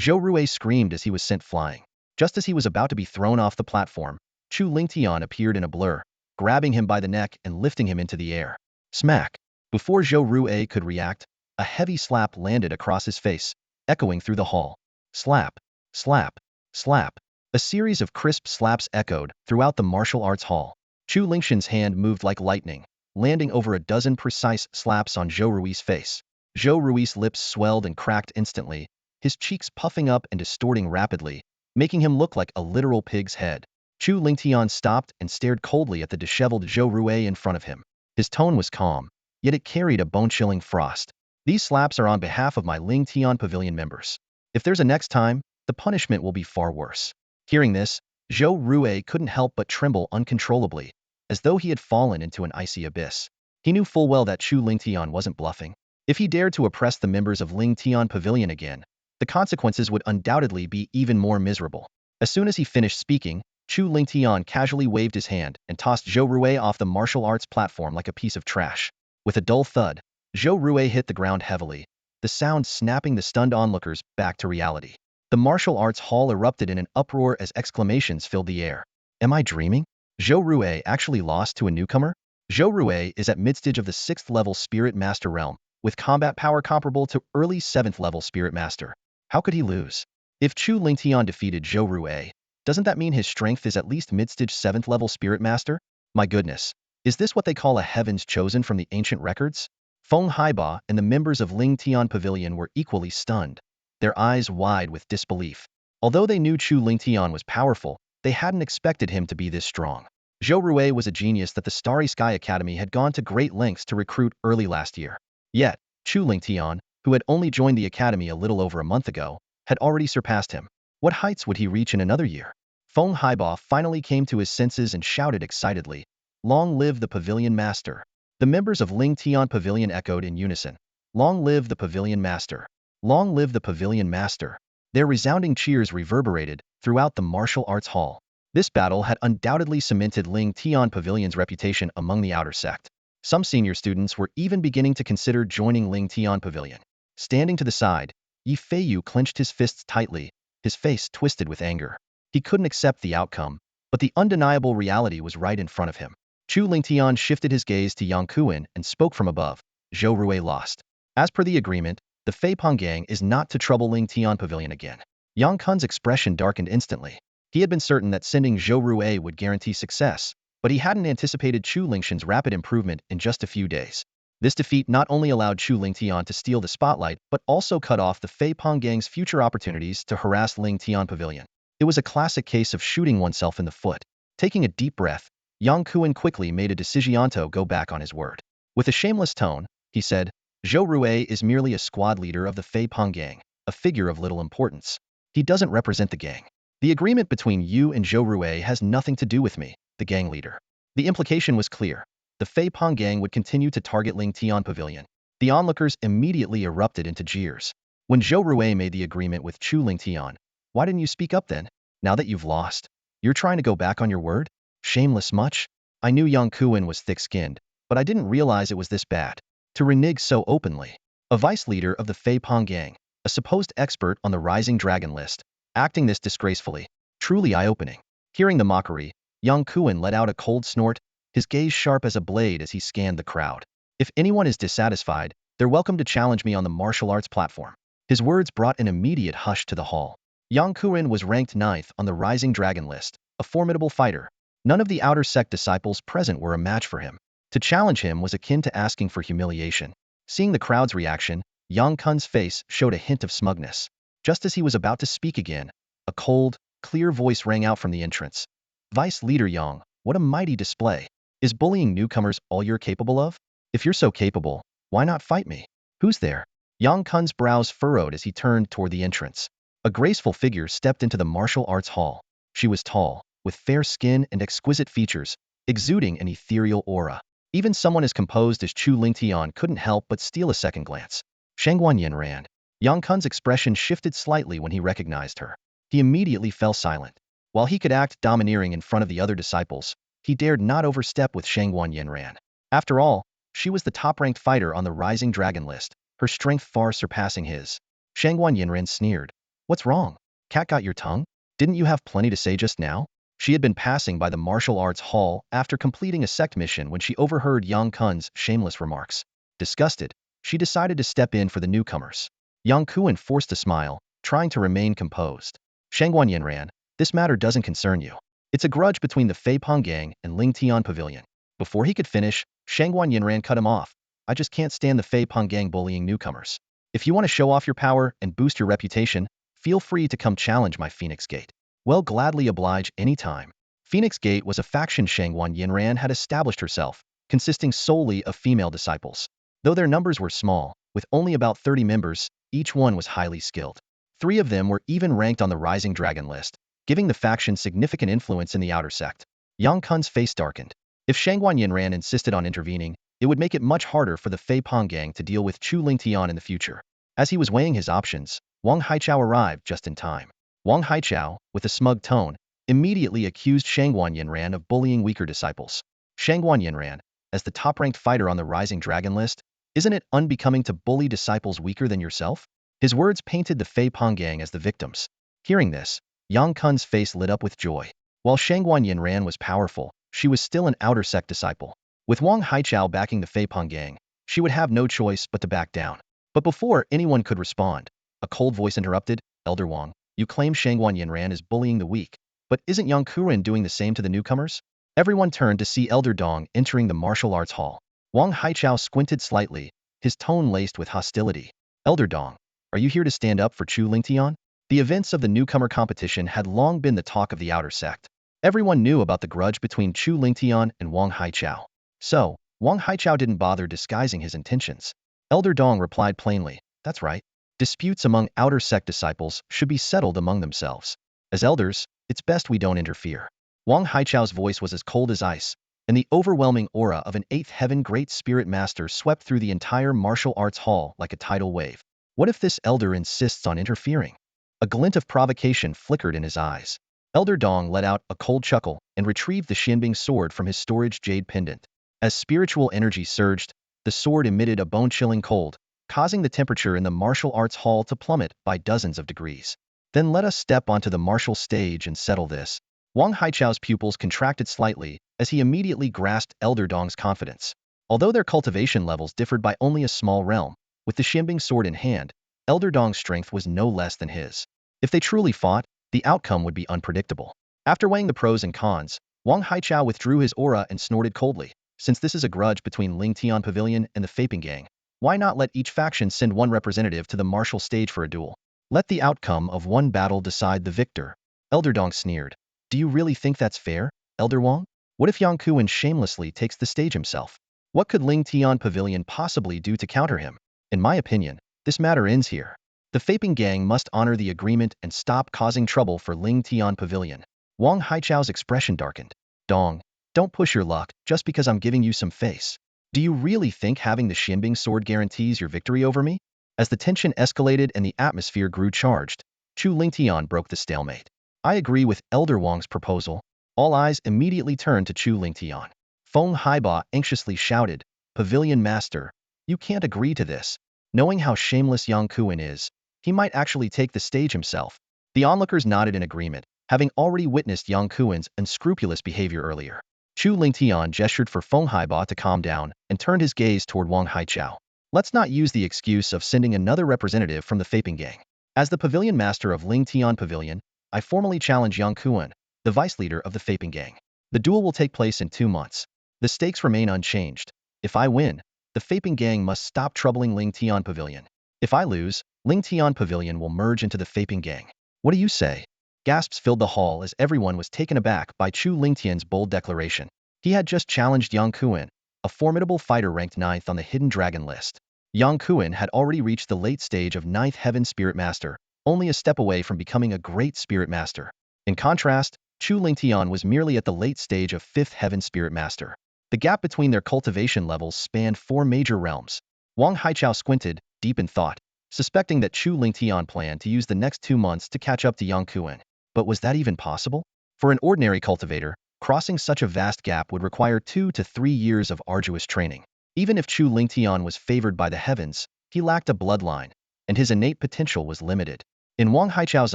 Zhou Rui screamed as he was sent flying. Just as he was about to be thrown off the platform, Chu Lingtian appeared in a blur, grabbing him by the neck and lifting him into the air. Smack. Before Zhou Rui could react, a heavy slap landed across his face, echoing through the hall. Slap. Slap. Slap. A series of crisp slaps echoed throughout the martial arts hall. Chu Lingtian's hand moved like lightning, landing over a dozen precise slaps on Zhou Rui's face. Zhou Rui's lips swelled and cracked instantly, his cheeks puffing up and distorting rapidly, making him look like a literal pig's head. Chu Lingtian stopped and stared coldly at the disheveled Zhou Rui in front of him. His tone was calm, yet it carried a bone-chilling frost. These slaps are on behalf of my Lingtian Pavilion members. If there's a next time, the punishment will be far worse. Hearing this, Zhou Rui couldn't help but tremble uncontrollably, as though he had fallen into an icy abyss. He knew full well that Chu Lingtian wasn't bluffing. If he dared to oppress the members of Lingtian Pavilion again, the consequences would undoubtedly be even more miserable. As soon as he finished speaking, Chu Lingtian casually waved his hand and tossed Zhou Rui off the martial arts platform like a piece of trash. With a dull thud, Zhou Rui hit the ground heavily, the sound snapping the stunned onlookers back to reality. The martial arts hall erupted in an uproar as exclamations filled the air. Am I dreaming? Zhou Rui actually lost to a newcomer? Zhou Rui is at mid-stage of the 6th level Spirit Master realm, with combat power comparable to early 7th level Spirit Master. How could he lose? If Chu Lingtian defeated Zhou Rui, doesn't that mean his strength is at least mid-stage 7th level Spirit Master? My goodness, is this what they call a heavens chosen from the ancient records? Feng Haiba and the members of Lingtian Pavilion were equally stunned, their eyes wide with disbelief. Although they knew Chu Lingtian was powerful, they hadn't expected him to be this strong. Zhou Rui was a genius that the Starry Sky Academy had gone to great lengths to recruit early last year. Yet, Chu Lingtian, who had only joined the academy a little over a month ago, had already surpassed him. What heights would he reach in another year? Feng Haiba finally came to his senses and shouted excitedly, "Long live the Pavilion Master!" The members of Ling Tian Pavilion echoed in unison, "Long live the Pavilion Master! Long live the Pavilion Master!" Their resounding cheers reverberated throughout the martial arts hall. This battle had undoubtedly cemented Ling Tian Pavilion's reputation among the outer sect. Some senior students were even beginning to consider joining Ling Tian Pavilion. Standing to the side, Yi Feiyu clenched his fists tightly, his face twisted with anger. He couldn't accept the outcome, but the undeniable reality was right in front of him. Chu Lingtian shifted his gaze to Yang Kuan and spoke from above. Zhou Rui lost. As per the agreement, the Fei Peng gang is not to trouble Ling Tian Pavilion again. Yang Kun's expression darkened instantly. He had been certain that sending Zhou Rui would guarantee success, but he hadn't anticipated Chu Lingshan's rapid improvement in just a few days. This defeat not only allowed Chu Lingtian to steal the spotlight, but also cut off the Fei Peng gang's future opportunities to harass Ling Tian Pavilion. It was a classic case of shooting oneself in the foot. Taking a deep breath, Yang Kuan quickly made a decision to go back on his word. With a shameless tone, he said, "Zhou Rui is merely a squad leader of the Fei Peng gang, a figure of little importance. He doesn't represent the gang. The agreement between you and Zhou Rui has nothing to do with me, the gang leader." The implication was clear. The Fei Peng gang would continue to target Ling Tian Pavilion. The onlookers immediately erupted into jeers. When Zhou Rui made the agreement with Chu Lingtian, "Why didn't you speak up then? Now that you've lost, you're trying to go back on your word? Shameless much?" I knew Yang Kuan was thick-skinned, but I didn't realize it was this bad. To renege so openly. A vice leader of the Fei Peng gang, a supposed expert on the Rising Dragon list, acting this disgracefully. Truly eye-opening. Hearing the mockery, Yang Kuan let out a cold snort, his gaze sharp as a blade as he scanned the crowd. "If anyone is dissatisfied, they're welcome to challenge me on the martial arts platform." His words brought an immediate hush to the hall. Yang Kuan was ranked 9th on the Rising Dragon list, a formidable fighter. None of the outer sect disciples present were a match for him. To challenge him was akin to asking for humiliation. Seeing the crowd's reaction, Yang Kun's face showed a hint of smugness. Just as he was about to speak again, a cold, clear voice rang out from the entrance. "Vice Leader Yang, what a mighty display. Is bullying newcomers all you're capable of? If you're so capable, why not fight me? Who's there?" Yang Kun's brows furrowed as he turned toward the entrance. A graceful figure stepped into the martial arts hall. She was tall, with fair skin and exquisite features, exuding an ethereal aura. Even someone as composed as Chu Lingtian couldn't help but steal a second glance. Shangguan Yanran. Yang Kun's expression shifted slightly when he recognized her. He immediately fell silent. While he could act domineering in front of the other disciples, he dared not overstep with Shangguan Yanran. After all, she was the top-ranked fighter on the Rising Dragon list, her strength far surpassing his. Shangguan Yanran sneered. "What's wrong? Cat got your tongue? Didn't you have plenty to say just now?" She had been passing by the martial arts hall after completing a sect mission when she overheard Yang Kun's shameless remarks. Disgusted, she decided to step in for the newcomers. Yang Kuan forced a smile, trying to remain composed. "Shangguan Yanran, this matter doesn't concern you. It's a grudge between the Fei Peng gang and Ling Tian Pavilion." Before he could finish, Shangguan Yanran cut him off. "I just can't stand the Fei Peng gang bullying newcomers. If you want to show off your power and boost your reputation, feel free to come challenge my Phoenix Gate. Well, gladly oblige any time." Phoenix Gate was a faction Shangguan Yanran had established herself, consisting solely of female disciples. Though their numbers were small, with only about 30 members, each one was highly skilled. 3 of them were even ranked on the Rising Dragon list, giving the faction significant influence in the outer sect. Yang Kun's face darkened. If Shangguan Yanran insisted on intervening, it would make it much harder for the Fei Peng gang to deal with Chu Lingtian in the future. As he was weighing his options, Wang Haichao arrived just in time. Wang Haichao, with a smug tone, immediately accused Shangguan Yanran of bullying weaker disciples. "Shangguan Yanran, as the top-ranked fighter on the Rising Dragon list, isn't it unbecoming to bully disciples weaker than yourself?" His words painted the Fei Peng gang as the victims. Hearing this, Yang Kun's face lit up with joy. While Shangguan Yanran was powerful, she was still an outer sect disciple. With Wang Haichao backing the Fei Peng gang, she would have no choice but to back down. But before anyone could respond, a cold voice interrupted. "Elder Wang, you claim Shangguan Yanran is bullying the weak, but isn't Yang Kuren doing the same to the newcomers?" Everyone turned to see Elder Dong entering the martial arts hall. Wang Haichao squinted slightly, his tone laced with hostility. "Elder Dong, are you here to stand up for Chu Lingtian?" The events of the newcomer competition had long been the talk of the outer sect. Everyone knew about the grudge between Chu Lingtian and Wang Haichao. So, Wang Haichao didn't bother disguising his intentions. Elder Dong replied plainly, "That's right. Disputes among outer sect disciples should be settled among themselves. As elders, it's best we don't interfere." Wang Haichao's voice was as cold as ice, and the overwhelming aura of an eighth heaven great spirit master swept through the entire martial arts hall like a tidal wave. What if this elder insists on interfering? A glint of provocation flickered in his eyes. Elder Dong let out a cold chuckle and retrieved the Xianbing sword from his storage jade pendant. As spiritual energy surged, the sword emitted a bone-chilling cold, causing the temperature in the martial arts hall to plummet by dozens of degrees. "Then let us step onto the martial stage and settle this." Wang Haichao's pupils contracted slightly as he immediately grasped Elder Dong's confidence. Although their cultivation levels differed by only a small realm, with the Xianbing sword in hand, Elder Dong's strength was no less than his. If they truly fought, the outcome would be unpredictable. After weighing the pros and cons, Wang Haichao withdrew his aura and snorted coldly. Since this is a grudge between Ling Tian Pavilion and the Faping Gang, why not let each faction send one representative to the martial stage for a duel? Let the outcome of one battle decide the victor. Elder Dong sneered. "Do you really think that's fair, Elder Wang? What if Yang Kuan shamelessly takes the stage himself? What could Ling Tian Pavilion possibly do to counter him? In my opinion, this matter ends here. The Faping Gang must honor the agreement and stop causing trouble for Ling Tian Pavilion." Wang Haichao's expression darkened. "Dong, don't push your luck just because I'm giving you some face. Do you really think having the Xianbing sword guarantees your victory over me?" As the tension escalated and the atmosphere grew charged, Chu Lingtian broke the stalemate. "I agree with Elder Wang's proposal." All eyes immediately turned to Chu Lingtian. Feng Haiba anxiously shouted, "Pavilion Master, you can't agree to this. Knowing how shameless Yang Kuan is, he might actually take the stage himself." The onlookers nodded in agreement, having already witnessed Yang Kuan's unscrupulous behavior earlier. Chu Lingtian gestured for Feng Haiba to calm down and turned his gaze toward Wang Haichao. "Let's not use the excuse of sending another representative from the Faping Gang. As the Pavilion Master of Ling Tian Pavilion, I formally challenge Yang Kuan, the vice leader of the Faping Gang. The duel will take place in 2 months. The stakes remain unchanged. If I win, the Faping Gang must stop troubling Ling Tian Pavilion. If I lose, Ling Tian Pavilion will merge into the Faping Gang. What do you say?" Gasps filled the hall as everyone was taken aback by Chu Lingtian's bold declaration. He had just challenged Yang Kuan, a formidable fighter ranked 9th on the Hidden Dragon list. Yang Kuan had already reached the late stage of 9th Heaven Spirit Master, only a step away from becoming a great Spirit Master. In contrast, Chu Lingtian was merely at the late stage of 5th Heaven Spirit Master. The gap between their cultivation levels spanned 4 major realms. Wang Haichao squinted, deep in thought, suspecting that Chu Lingtian planned to use the next 2 months to catch up to Yang Kuan. But was that even possible? For an ordinary cultivator, crossing such a vast gap would require 2 to 3 years of arduous training. Even if Chu Lingtian was favored by the heavens, he lacked a bloodline, and his innate potential was limited. In Wang Haichao's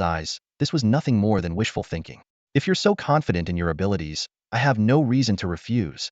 eyes, this was nothing more than wishful thinking. "If you're so confident in your abilities, I have no reason to refuse."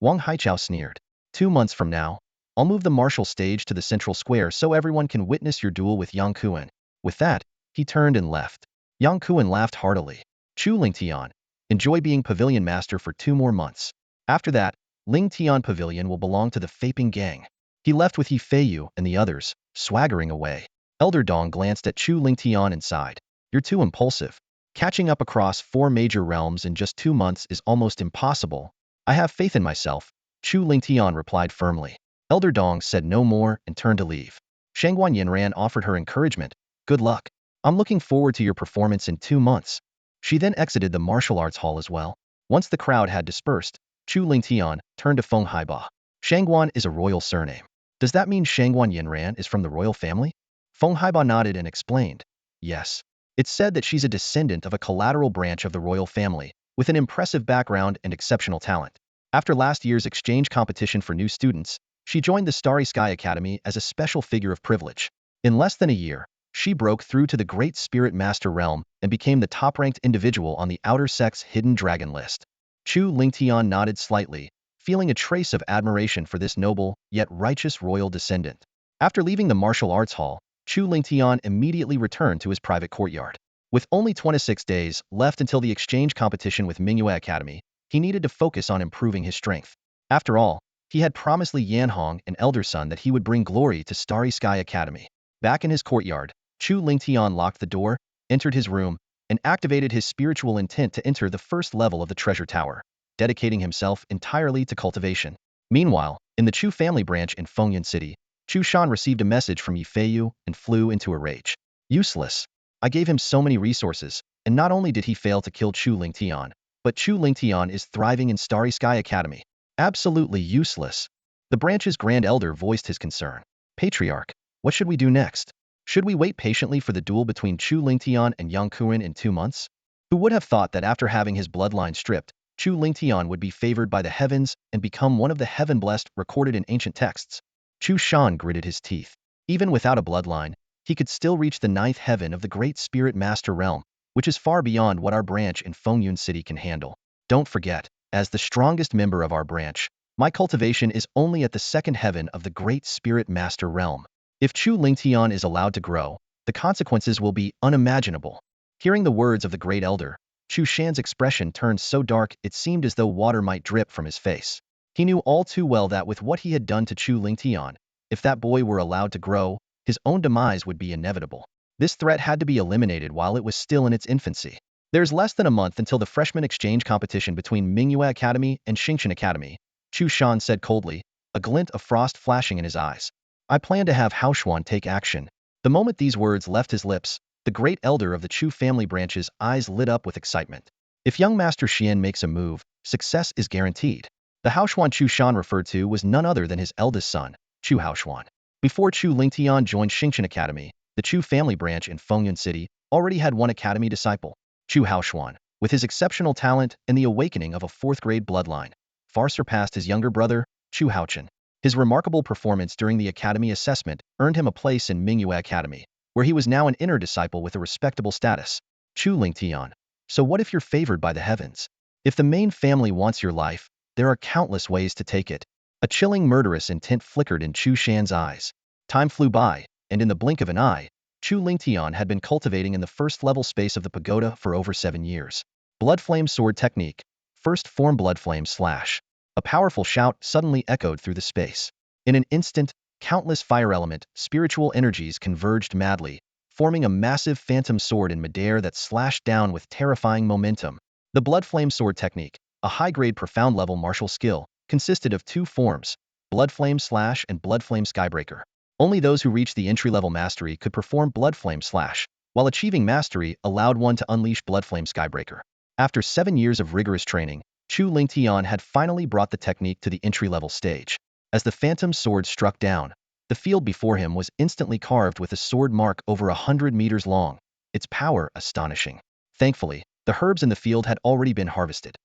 Wang Haichao sneered. 2 months from now, I'll move the martial stage to the central square so everyone can witness your duel with Yang Kuan." With that, he turned and left. Yang Kuan laughed heartily. "Chu Lingtian, enjoy being Pavilion Master for 2 more months. After that, Ling Tian Pavilion will belong to the Faping Gang." He left with He Feiyu and the others, swaggering away. Elder Dong glanced at Chu Lingtian and sighed. "You're too impulsive. Catching up across 4 major realms in just 2 months is almost impossible." "I have faith in myself," Chu Lingtian replied firmly. Elder Dong said no more and turned to leave. Shangguan Yinran offered her encouragement. "Good luck. I'm looking forward to your performance in 2 months." She then exited the martial arts hall as well. Once the crowd had dispersed, Chu Lingtian turned to Feng Haiba. "Shangguan is a royal surname. Does that mean Shangguan Yinran is from the royal family?" Feng Haiba nodded and explained. "Yes. It's said that she's a descendant of a collateral branch of the royal family, with an impressive background and exceptional talent. After last year's exchange competition for new students, she joined the Starry Sky Academy as a special figure of privilege. In less than a year, she broke through to the Great Spirit Master realm and became the top-ranked individual on the Outer Sect's Hidden Dragon list." Chu Lingtian nodded slightly, feeling a trace of admiration for this noble, yet righteous royal descendant. After leaving the martial arts hall, Chu Lingtian immediately returned to his private courtyard. With only 26 days left until the exchange competition with Mingyue Academy, he needed to focus on improving his strength. After all, he had promised Li Yanhong and Elder Sun that he would bring glory to Starry Sky Academy. Back in his courtyard, Chu Lingtian locked the door, entered his room, and activated his spiritual intent to enter the first level of the treasure tower, dedicating himself entirely to cultivation. Meanwhile, in the Chu family branch in Fengyun City, Chu Shan received a message from Yifeiyu and flew into a rage. Useless. I gave him so many resources, and not only did he fail to kill Chu Lingtian, but Chu Lingtian is thriving in Starry Sky Academy. Absolutely useless. The branch's grand elder voiced his concern. Patriarch, what should we do next? Should we wait patiently for the duel between Chu Lingtian and Yang Kuan in 2 months? Who would have thought that after having his bloodline stripped, Chu Lingtian would be favored by the heavens and become one of the heaven-blessed recorded in ancient texts? Chu Shan gritted his teeth. Even without a bloodline, he could still reach the 9th heaven of the Great Spirit Master Realm, which is far beyond what our branch in Fengyun City can handle. Don't forget, as the strongest member of our branch, my cultivation is only at the 2nd heaven of the Great Spirit Master Realm. If Chu Lingtian is allowed to grow, the consequences will be unimaginable. Hearing the words of the Great Elder, Chu Shan's expression turned so dark it seemed as though water might drip from his face. He knew all too well that with what he had done to Chu Lingtian, if that boy were allowed to grow, his own demise would be inevitable. This threat had to be eliminated while it was still in its infancy. There's less than a month until the freshman exchange competition between Mingyue Academy and Xingshan Academy, Chu Shan said coldly, a glint of frost flashing in his eyes. I plan to have Haoshuan take action. The moment these words left his lips, the great elder of the Chu family branch's eyes lit up with excitement. If young Master Xian makes a move, success is guaranteed. The Haoshuan Chu Shan referred to was none other than his eldest son, Chu Haoshuan. Before Chu Lingtian joined Xingshan Academy, the Chu family branch in Fengyun City already had one academy disciple, Chu Haoshuan, with his exceptional talent and the awakening of a 4th-grade bloodline, far surpassed his younger brother, Chu Haochen. His remarkable performance during the academy assessment earned him a place in Mingyue Academy, where he was now an inner disciple with a respectable status. Chu Lingtian. So what if you're favored by the heavens? If the main family wants your life, there are countless ways to take it. A chilling murderous intent flickered in Chu Shan's eyes. Time flew by, and in the blink of an eye, Chu Lingtian had been cultivating in the first-level space of the pagoda for over 7 years. Bloodflame Sword Technique. First Form Bloodflame Slash. A powerful shout suddenly echoed through the space. In an instant, countless fire element, spiritual energies converged madly, forming a massive phantom sword in midair that slashed down with terrifying momentum. The Bloodflame Sword Technique, a high-grade profound-level martial skill, consisted of 2 forms, Bloodflame Slash and Bloodflame Skybreaker. Only those who reached the entry-level mastery could perform Bloodflame Slash, while achieving mastery allowed one to unleash Bloodflame Skybreaker. After 7 years of rigorous training, Chu Lingtian had finally brought the technique to the entry-level stage. As the phantom sword struck down, the field before him was instantly carved with a sword mark over 100 meters long, its power astonishing. Thankfully, the herbs in the field had already been harvested.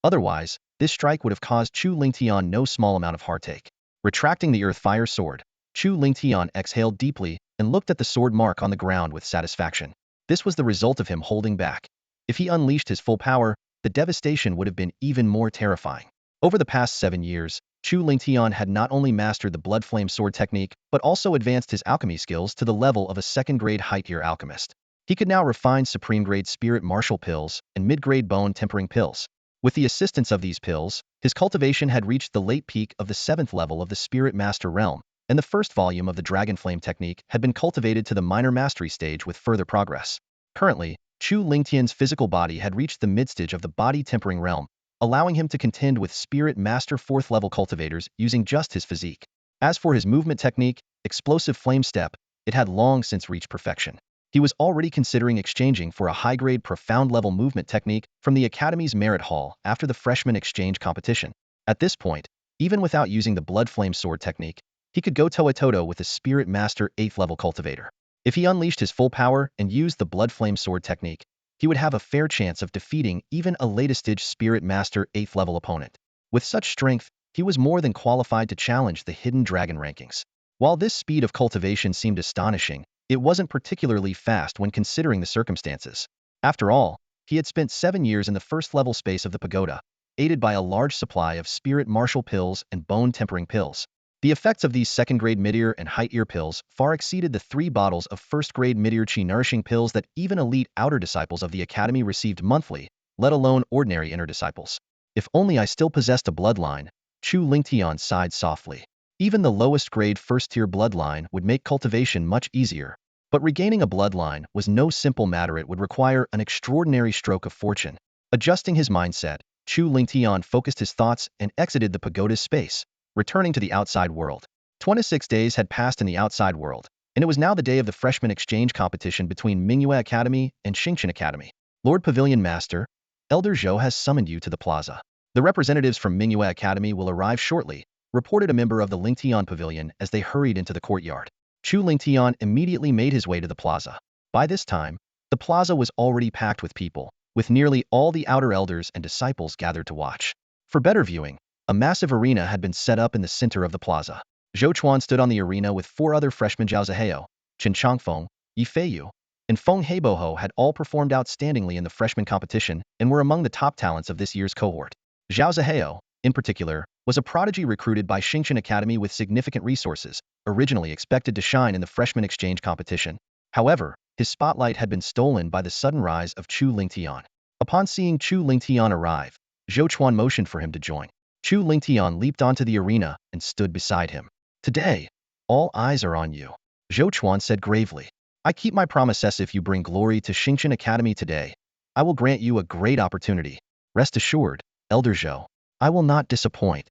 Otherwise, this strike would have caused Chu Lingtian no small amount of heartache. Retracting the earth fire sword, Chu Lingtian exhaled deeply and looked at the sword mark on the ground with satisfaction. This was the result of him holding back. If he unleashed his full power, the devastation would have been even more terrifying. Over the past 7 years, Chu Lingtian had not only mastered the Bloodflame Sword technique, but also advanced his alchemy skills to the level of a 2nd-grade high-tier alchemist. He could now refine supreme-grade spirit martial pills and mid-grade bone tempering pills. With the assistance of these pills, his cultivation had reached the late peak of the 7th level of the Spirit Master Realm, and the first volume of the Dragon Flame technique had been cultivated to the minor mastery stage with further progress. Currently, Chu Lingtian's physical body had reached the mid-stage of the body tempering realm, allowing him to contend with Spirit Master 4th-level cultivators using just his physique. As for his movement technique, Explosive Flame Step, it had long since reached perfection. He was already considering exchanging for a high-grade profound-level movement technique from the Academy's Merit Hall after the freshman exchange competition. At this point, even without using the Bloodflame Sword technique, he could go toe-to-toe with a Spirit Master 8th-level cultivator. If he unleashed his full power and used the Bloodflame Sword technique, he would have a fair chance of defeating even a latest-stage Spirit Master 8th-level opponent. With such strength, he was more than qualified to challenge the Hidden Dragon rankings. While this speed of cultivation seemed astonishing, it wasn't particularly fast when considering the circumstances. After all, he had spent 7 years in the first-level space of the pagoda, aided by a large supply of spirit martial pills and bone-tempering pills. The effects of these 2nd-grade mid-ear and high-ear pills far exceeded the 3 bottles of 1st-grade mid-ear chi-nourishing pills that even elite outer disciples of the Academy received monthly, let alone ordinary inner disciples. If only I still possessed a bloodline, Chu Lingtian sighed softly. Even the lowest-grade 1st-tier bloodline would make cultivation much easier. But regaining a bloodline was no simple matter. It would require an extraordinary stroke of fortune. Adjusting his mindset, Chu Lingtian focused his thoughts and exited the pagoda's space, returning to the outside world. 26 days had passed in the outside world, and it was now the day of the freshman exchange competition between Mingyue Academy and Xingqian Academy. Lord Pavilion Master, Elder Zhou has summoned you to the plaza. The representatives from Mingyue Academy will arrive shortly, reported a member of the Lingtian Pavilion as they hurried into the courtyard. Chu Lingtian immediately made his way to the plaza. By this time, the plaza was already packed with people, with nearly all the outer elders and disciples gathered to watch. For better viewing, a massive arena had been set up in the center of the plaza. Zhou Chuan stood on the arena with 4 other freshmen. Zhao Zihao, Chen Changfeng, Yi Feiyu, and Feng Heiboho had all performed outstandingly in the freshman competition and were among the top talents of this year's cohort. Zhao Zihao, in particular, was a prodigy recruited by Xingqian Academy with significant resources, originally expected to shine in the freshman exchange competition. However, his spotlight had been stolen by the sudden rise of Chu Lingtian. Upon seeing Chu Lingtian arrive, Zhou Chuan motioned for him to join. Chu Lingtian leaped onto the arena and stood beside him. Today, all eyes are on you, Zhou Chuan said gravely. I keep my promises. If you bring glory to Xingqian Academy today, I will grant you a great opportunity. Rest assured, Elder Zhou, I will not disappoint.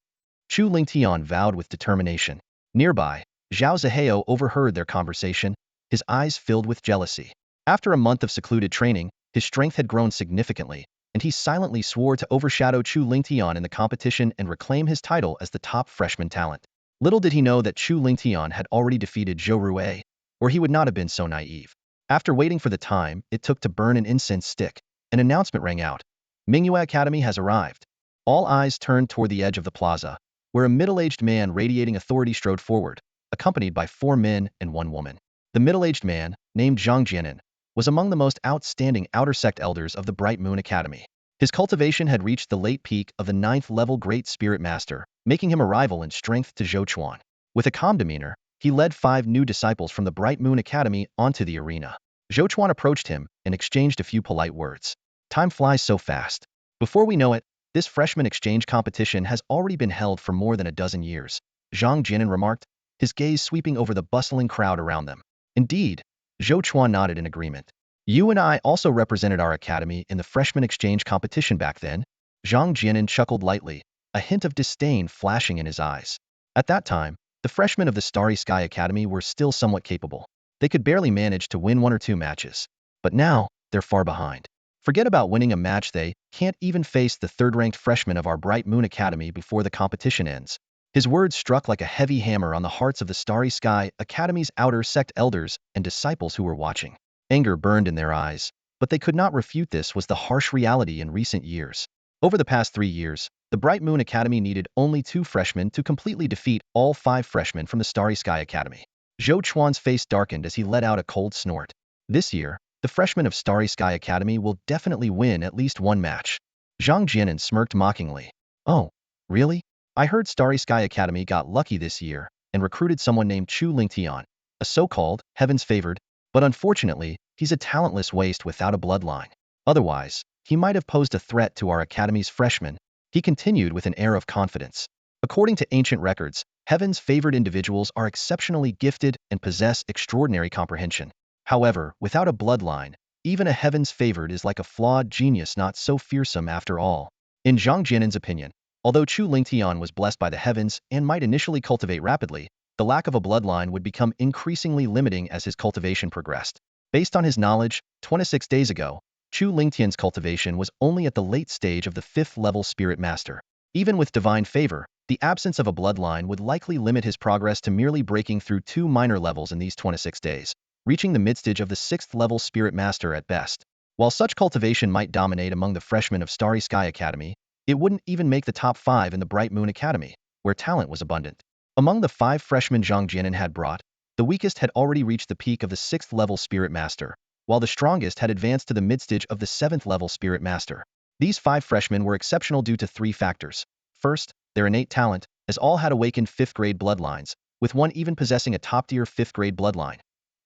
Chu Lingtian vowed with determination. Nearby, Zhao Zihao overheard their conversation, his eyes filled with jealousy. After a month of secluded training, his strength had grown significantly, and he silently swore to overshadow Chu Lingtian in the competition and reclaim his title as the top freshman talent. Little did he know that Chu Lingtian had already defeated Zhou Rue, or he would not have been so naive. After waiting for the time it took to burn an incense stick, an announcement rang out. Mingyue Academy has arrived. All eyes turned toward the edge of the plaza, where a middle-aged man radiating authority strode forward, accompanied by 4 men and 1 woman. The middle-aged man, named Zhang Jianan, was among the most outstanding outer sect elders of the Bright Moon Academy. His cultivation had reached the late peak of the 9th level Great Spirit Master, making him a rival in strength to Zhou Chuan. With a calm demeanor, he led 5 new disciples from the Bright Moon Academy onto the arena. Zhou Chuan approached him and exchanged a few polite words. Time flies so fast. Before we know it, this freshman exchange competition has already been held for more than a dozen years, Zhang Jianan remarked, his gaze sweeping over the bustling crowd around them. Indeed, Zhou Chuan nodded in agreement. You and I also represented our academy in the freshman exchange competition back then. Zhang Jianan chuckled lightly, a hint of disdain flashing in his eyes. At that time, the freshmen of the Starry Sky Academy were still somewhat capable. They could barely manage to win 1 or 2 matches. But now, they're far behind. Forget about winning a match, they can't even face the 3rd-ranked freshmen of our Bright Moon Academy before the competition ends. His words struck like a heavy hammer on the hearts of the Starry Sky Academy's outer sect elders and disciples who were watching. Anger burned in their eyes, but they could not refute this was the harsh reality in recent years. Over the past 3 years, the Bright Moon Academy needed only 2 freshmen to completely defeat all 5 freshmen from the Starry Sky Academy. Zhou Chuan's face darkened as he let out a cold snort. This year, the freshmen of Starry Sky Academy will definitely win at least 1 match. Zhang Jianan smirked mockingly. Oh, really? I heard Starry Sky Academy got lucky this year and recruited someone named Chu Lingtian, a so-called heaven's favored, but unfortunately, he's a talentless waste without a bloodline. Otherwise, he might have posed a threat to our academy's freshmen, he continued with an air of confidence. According to ancient records, heaven's favored individuals are exceptionally gifted and possess extraordinary comprehension. However, without a bloodline, even a heaven's favored is like a flawed genius, not so fearsome after all. In Zhang Jianan's opinion, although Chu Lingtian was blessed by the heavens and might initially cultivate rapidly, the lack of a bloodline would become increasingly limiting as his cultivation progressed. Based on his knowledge, 26 days ago, Chu Lingtian's cultivation was only at the late stage of the 5th level Spirit Master. Even with divine favor, the absence of a bloodline would likely limit his progress to merely breaking through 2 minor levels in these 26 days, reaching the midstage of the 6th level Spirit Master at best. While such cultivation might dominate among the freshmen of Starry Sky Academy, it wouldn't even make the top 5 in the Bright Moon Academy, where talent was abundant. Among the 5 freshmen Zhang Jianan had brought, the weakest had already reached the peak of the 6th level Spirit Master, while the strongest had advanced to the midstage of the 7th level Spirit Master. These 5 freshmen were exceptional due to 3 factors. First, their innate talent, as all had awakened 5th grade bloodlines, with one even possessing a top-tier 5th grade bloodline.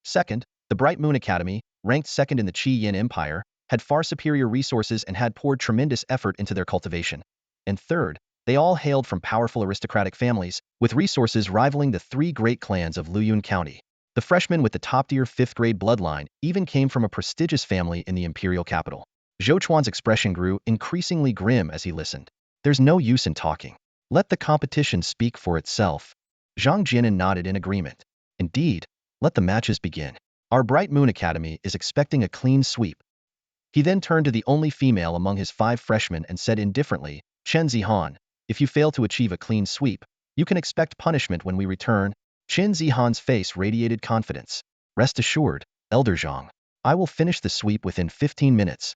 Second, the Bright Moon Academy, ranked 2nd in the Qi Yin Empire, had far superior resources and had poured tremendous effort into their cultivation. And third, they all hailed from powerful aristocratic families, with resources rivaling the 3 great clans of Luyun County. The freshman with the top-tier 5th-grade bloodline even came from a prestigious family in the imperial capital. Zhou Chuan's expression grew increasingly grim as he listened. There's no use in talking. Let the competition speak for itself. Zhang Jianan nodded in agreement. Indeed, let the matches begin. Our Bright Moon Academy is expecting a clean sweep. He then turned to the only female among his 5 freshmen and said indifferently, Chen Zihan, if you fail to achieve a clean sweep, you can expect punishment when we return. Chen Zihan's face radiated confidence. Rest assured, Elder Zhang, I will finish the sweep within 15 minutes.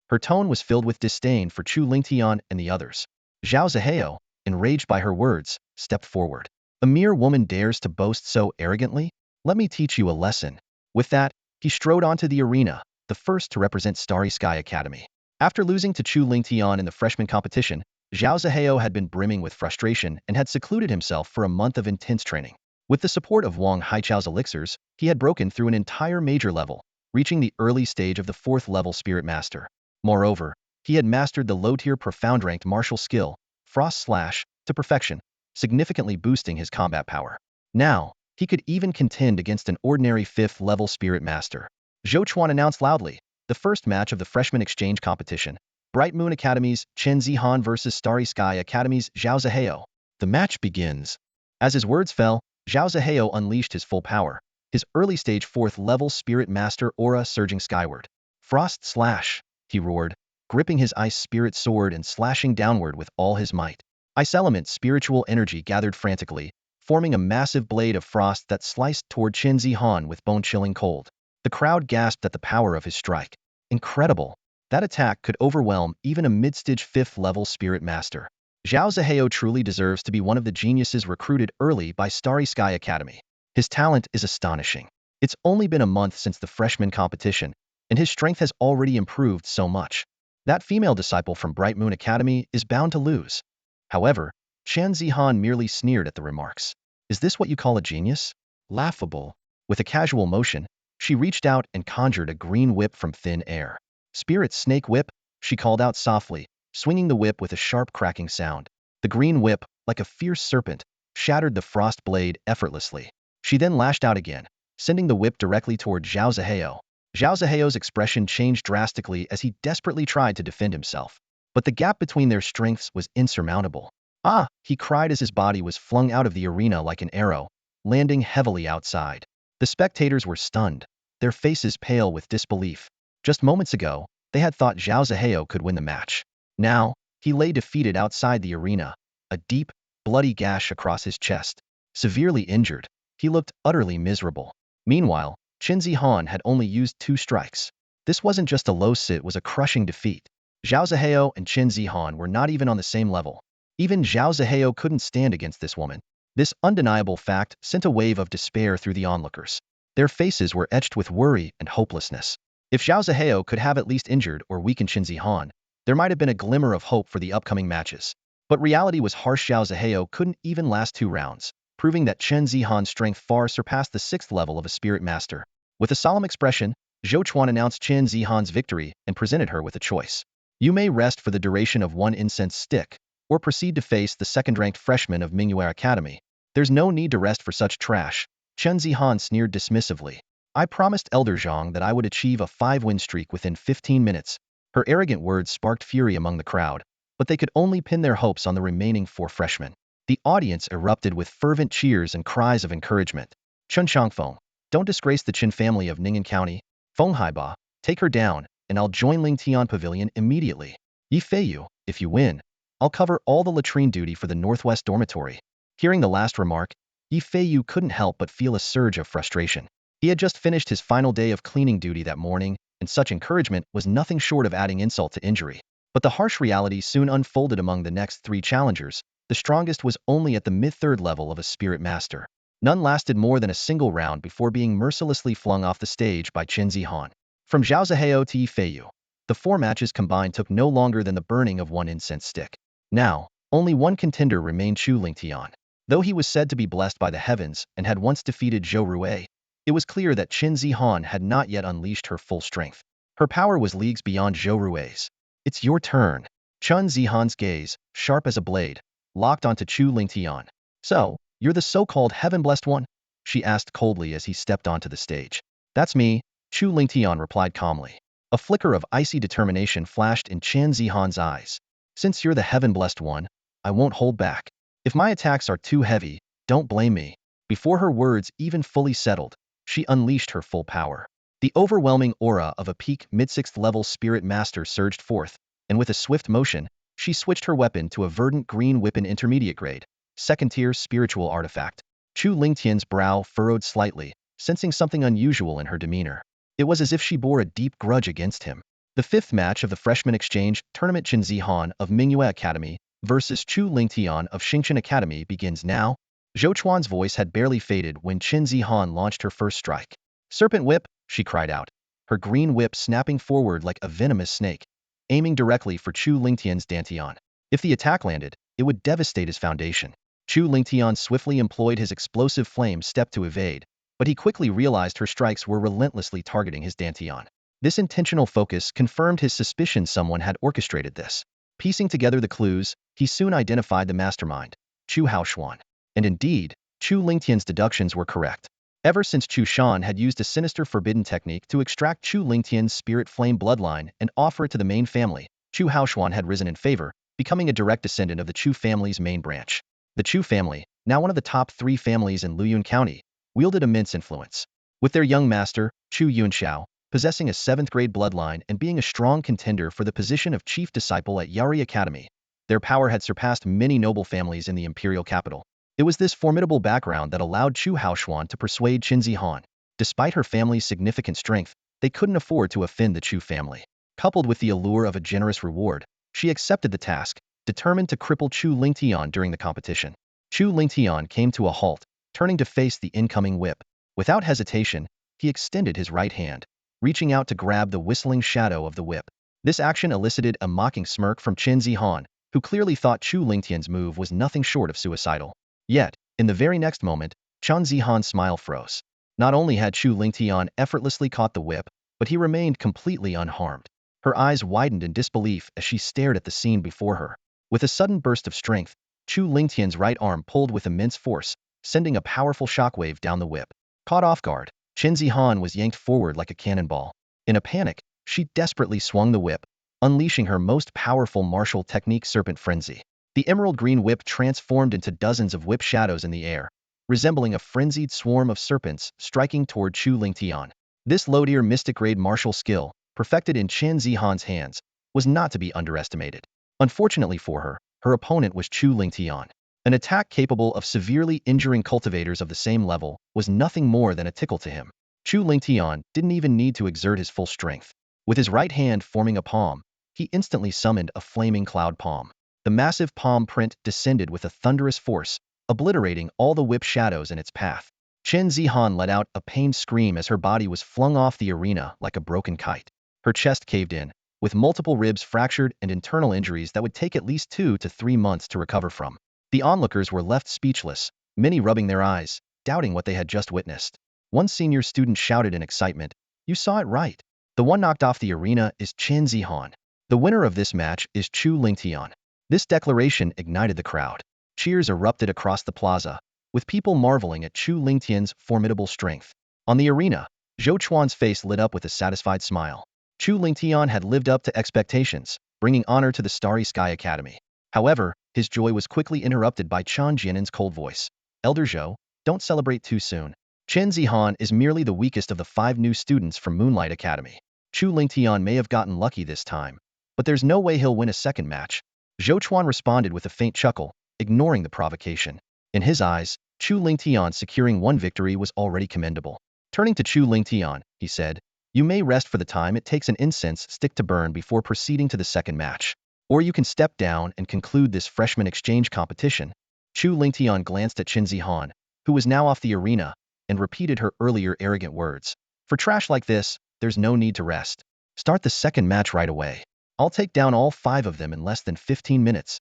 Her tone was filled with disdain for Chu Lingtian and the others. Zhao Zihao, enraged by her words, stepped forward. A mere woman dares to boast so arrogantly? Let me teach you a lesson. With that, he strode onto the arena, the first to represent Starry Sky Academy. After losing to Chu Lingtian in the freshman competition, Zhao Zihao had been brimming with frustration and had secluded himself for a month of intense training. With the support of Wang Haichao's elixirs, he had broken through an entire major level, reaching the early stage of the 4th level Spirit Master. Moreover, he had mastered the low-tier profound-ranked martial skill, Frost Slash, to perfection, significantly boosting his combat power. Now, he could even contend against an ordinary 5th level Spirit Master. Zhou Chuan announced loudly, the first match of the freshman exchange competition, Bright Moon Academy's Chen Zihan versus Starry Sky Academy's Zhao Zihao. The match begins. As his words fell, Zhao Zihao unleashed his full power, his early-stage 4th level Spirit Master aura surging skyward. Frost Slash, he roared, gripping his ice spirit sword and slashing downward with all his might. Ice element spiritual energy gathered frantically, forming a massive blade of frost that sliced toward Chen Zihan with bone-chilling cold. The crowd gasped at the power of his strike. Incredible. That attack could overwhelm even a mid-stage 5th level Spirit Master. Zhao Zihao truly deserves to be one of the geniuses recruited early by Starry Sky Academy. His talent is astonishing. It's only been a month since the freshman competition, and his strength has already improved so much. That female disciple from Bright Moon Academy is bound to lose. However, Chen Zihan merely sneered at the remarks. Is this what you call a genius? Laughable. With a casual motion, she reached out and conjured a green whip from thin air. Spirit Snake Whip, she called out softly, swinging the whip with a sharp cracking sound. The green whip, like a fierce serpent, shattered the frost blade effortlessly. She then lashed out again, sending the whip directly toward Zhao Zihao. Zhao Zihao's expression changed drastically as he desperately tried to defend himself. But the gap between their strengths was insurmountable. Ah! He cried as his body was flung out of the arena like an arrow, landing heavily outside. The spectators were stunned, their faces pale with disbelief. Just moments ago, they had thought Zhao Zihao could win the match. Now, he lay defeated outside the arena, a deep, bloody gash across his chest. Severely injured, he looked utterly miserable. Meanwhile, Chen Zihan had only used 2 strikes. This wasn't just a low sit, it was a crushing defeat. Zhao Zihao and Chen Zihan were not even on the same level. Even Zhao Zihao couldn't stand against this woman. This undeniable fact sent a wave of despair through the onlookers. Their faces were etched with worry and hopelessness. If Zhao Zihao could have at least injured or weakened Chen Zihan, there might have been a glimmer of hope for the upcoming matches. But reality was harsh. Zhao Zihao couldn't even last 2 rounds, proving that Chen Zihan's strength far surpassed the 6th level of a Spirit Master. With a solemn expression, Zhou Chuan announced Chen Zihan's victory and presented her with a choice. You may rest for the duration of 1 incense stick, or proceed to face the 2nd-ranked freshman of Mingyue Academy. There's no need to rest for such trash, Chen Zihan sneered dismissively. I promised Elder Zhang that I would achieve a 5-win streak within 15 minutes. Her arrogant words sparked fury among the crowd, but they could only pin their hopes on the remaining 4 freshmen. The audience erupted with fervent cheers and cries of encouragement. Chen Changfeng, don't disgrace the Qin family of Ning'an County. Feng Haiba, take her down, and I'll join Ling Tian Pavilion immediately. Yi Feiyu, if you win, I'll cover all the latrine duty for the Northwest Dormitory. Hearing the last remark, Yi Feiyu couldn't help but feel a surge of frustration. He had just finished his final day of cleaning duty that morning, and such encouragement was nothing short of adding insult to injury. But the harsh reality soon unfolded among the next 3 challengers. The strongest was only at the mid-3rd level of a Spirit Master. None lasted more than a single round before being mercilessly flung off the stage by Chen Zihan. From Zhao Zihao to Yi Feiyu, the 4 matches combined took no longer than the burning of 1 incense stick. Now, only one contender remained, Chu Lingtian. Though he was said to be blessed by the heavens and had once defeated Zhou Ruei, it was clear that Chen Zihan had not yet unleashed her full strength. Her power was leagues beyond Zhou Ruei's. It's your turn. Chen Zihan's gaze, sharp as a blade, locked onto Chu Lingtian. So, you're the so-called heaven-blessed one? she asked coldly as he stepped onto the stage. That's me, Chu Lingtian replied calmly. A flicker of icy determination flashed in Chen Zihan's eyes. Since you're the heaven-blessed one, I won't hold back. If my attacks are too heavy, don't blame me. Before her words even fully settled, she unleashed her full power. The overwhelming aura of a peak mid-6th level spirit master surged forth, and with a swift motion, she switched her weapon to a verdant green weapon intermediate grade, second-tier spiritual artifact. Chu Lingtian's brow furrowed slightly, sensing something unusual in her demeanor. It was as if she bore a deep grudge against him. The fifth match of the Freshman Exchange Tournament, Chen Zihan of Mingyue Academy versus Chu Lingtian of Xingchen Academy begins now. Zhou Chuan's voice had barely faded when Chen Zihan launched her first strike. Serpent Whip, she cried out, her green whip snapping forward like a venomous snake, aiming directly for Chu Lingtian's dantian. If the attack landed, it would devastate his foundation. Chu Lingtian swiftly employed his explosive flame step to evade, but he quickly realized her strikes were relentlessly targeting his dantian. This intentional focus confirmed his suspicion someone had orchestrated this. Piecing together the clues, he soon identified the mastermind, Chu Haoshuan. And indeed, Chu Lingtian's deductions were correct. Ever since Chu Shan had used a sinister forbidden technique to extract Chu Lingtian's spirit flame bloodline and offer it to the main family, Chu Haoshuan had risen in favor, becoming a direct descendant of the Chu family's main branch. The Chu family, now one of the top 3 families in Luyun County, wielded immense influence. With their young master, Chu Yunxiao, possessing a 7th-grade bloodline and being a strong contender for the position of chief disciple at Yari Academy, their power had surpassed many noble families in the imperial capital. It was this formidable background that allowed Chu Haoshuan to persuade Chen Zihan. Despite her family's significant strength, they couldn't afford to offend the Chu family. Coupled with the allure of a generous reward, she accepted the task, determined to cripple Chu Lingtian during the competition. Chu Lingtian came to a halt, turning to face the incoming whip. Without hesitation, he extended his right hand, reaching out to grab the whistling shadow of the whip. This action elicited a mocking smirk from Chen Zihan, who clearly thought Chu Lingtian's move was nothing short of suicidal. Yet, in the very next moment, Chen Zihan's smile froze. Not only had Chu Lingtian effortlessly caught the whip, but he remained completely unharmed. Her eyes widened in disbelief as she stared at the scene before her. With a sudden burst of strength, Chu Lingtian's right arm pulled with immense force, sending a powerful shockwave down the whip. Caught off guard, Chen Zihan was yanked forward like a cannonball. In a panic, she desperately swung the whip, unleashing her most powerful martial technique, Serpent Frenzy. The emerald green whip transformed into dozens of whip shadows in the air, resembling a frenzied swarm of serpents striking toward Chu Lingtian. This low-tier mystic-grade martial skill, perfected in Chen Zihan's hands, was not to be underestimated. Unfortunately for her, her opponent was Chu Lingtian. An attack capable of severely injuring cultivators of the same level was nothing more than a tickle to him. Chu Lingtian didn't even need to exert his full strength. With his right hand forming a palm, he instantly summoned a flaming cloud palm. The massive palm print descended with a thunderous force, obliterating all the whip shadows in its path. Chen Zihan let out a pained scream as her body was flung off the arena like a broken kite. Her chest caved in, with multiple ribs fractured and internal injuries that would take at least 2 to 3 months to recover from. The onlookers were left speechless, many rubbing their eyes, doubting what they had just witnessed. One senior student shouted in excitement, "You saw it right. The one knocked off the arena is Chen Zihan. The winner of this match is Chu Lingtian." This declaration ignited the crowd. Cheers erupted across the plaza, with people marveling at Chu Lingtian's formidable strength. On the arena, Zhou Chuan's face lit up with a satisfied smile. Chu Lingtian had lived up to expectations, bringing honor to the Starry Sky Academy. However, his joy was quickly interrupted by Chan Jianin's cold voice. "Elder Zhou, don't celebrate too soon. Chen Zihan is merely the weakest of the 5 new students from Moonlight Academy. Chu Lingtian may have gotten lucky this time, but there's no way he'll win a second match." Zhou Chuan responded with a faint chuckle, ignoring the provocation. In his eyes, Chu Lingtian securing one victory was already commendable. Turning to Chu Lingtian, he said, "You may rest for the time it takes an incense stick to burn before proceeding to the second match. Or you can step down and conclude this freshman exchange competition." Chu Lingtian glanced at Chen Zihan, who was now off the arena, and repeated her earlier arrogant words. "For trash like this, there's no need to rest. Start the second match right away. I'll take down all 5 of them in less than 15 minutes.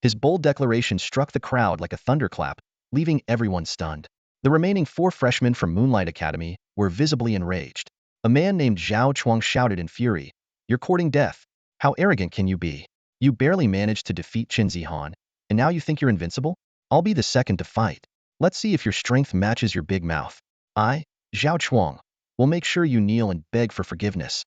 His bold declaration struck the crowd like a thunderclap, leaving everyone stunned. The remaining 4 freshmen from Moonlight Academy were visibly enraged. A man named Zhao Chuang shouted in fury, "You're courting death. How arrogant can you be? You barely managed to defeat Chen Zihan, and now you think you're invincible? I'll be the second to fight." Let's see if your strength matches your big mouth. I, Zhao Chuang, will make sure you kneel and beg for forgiveness.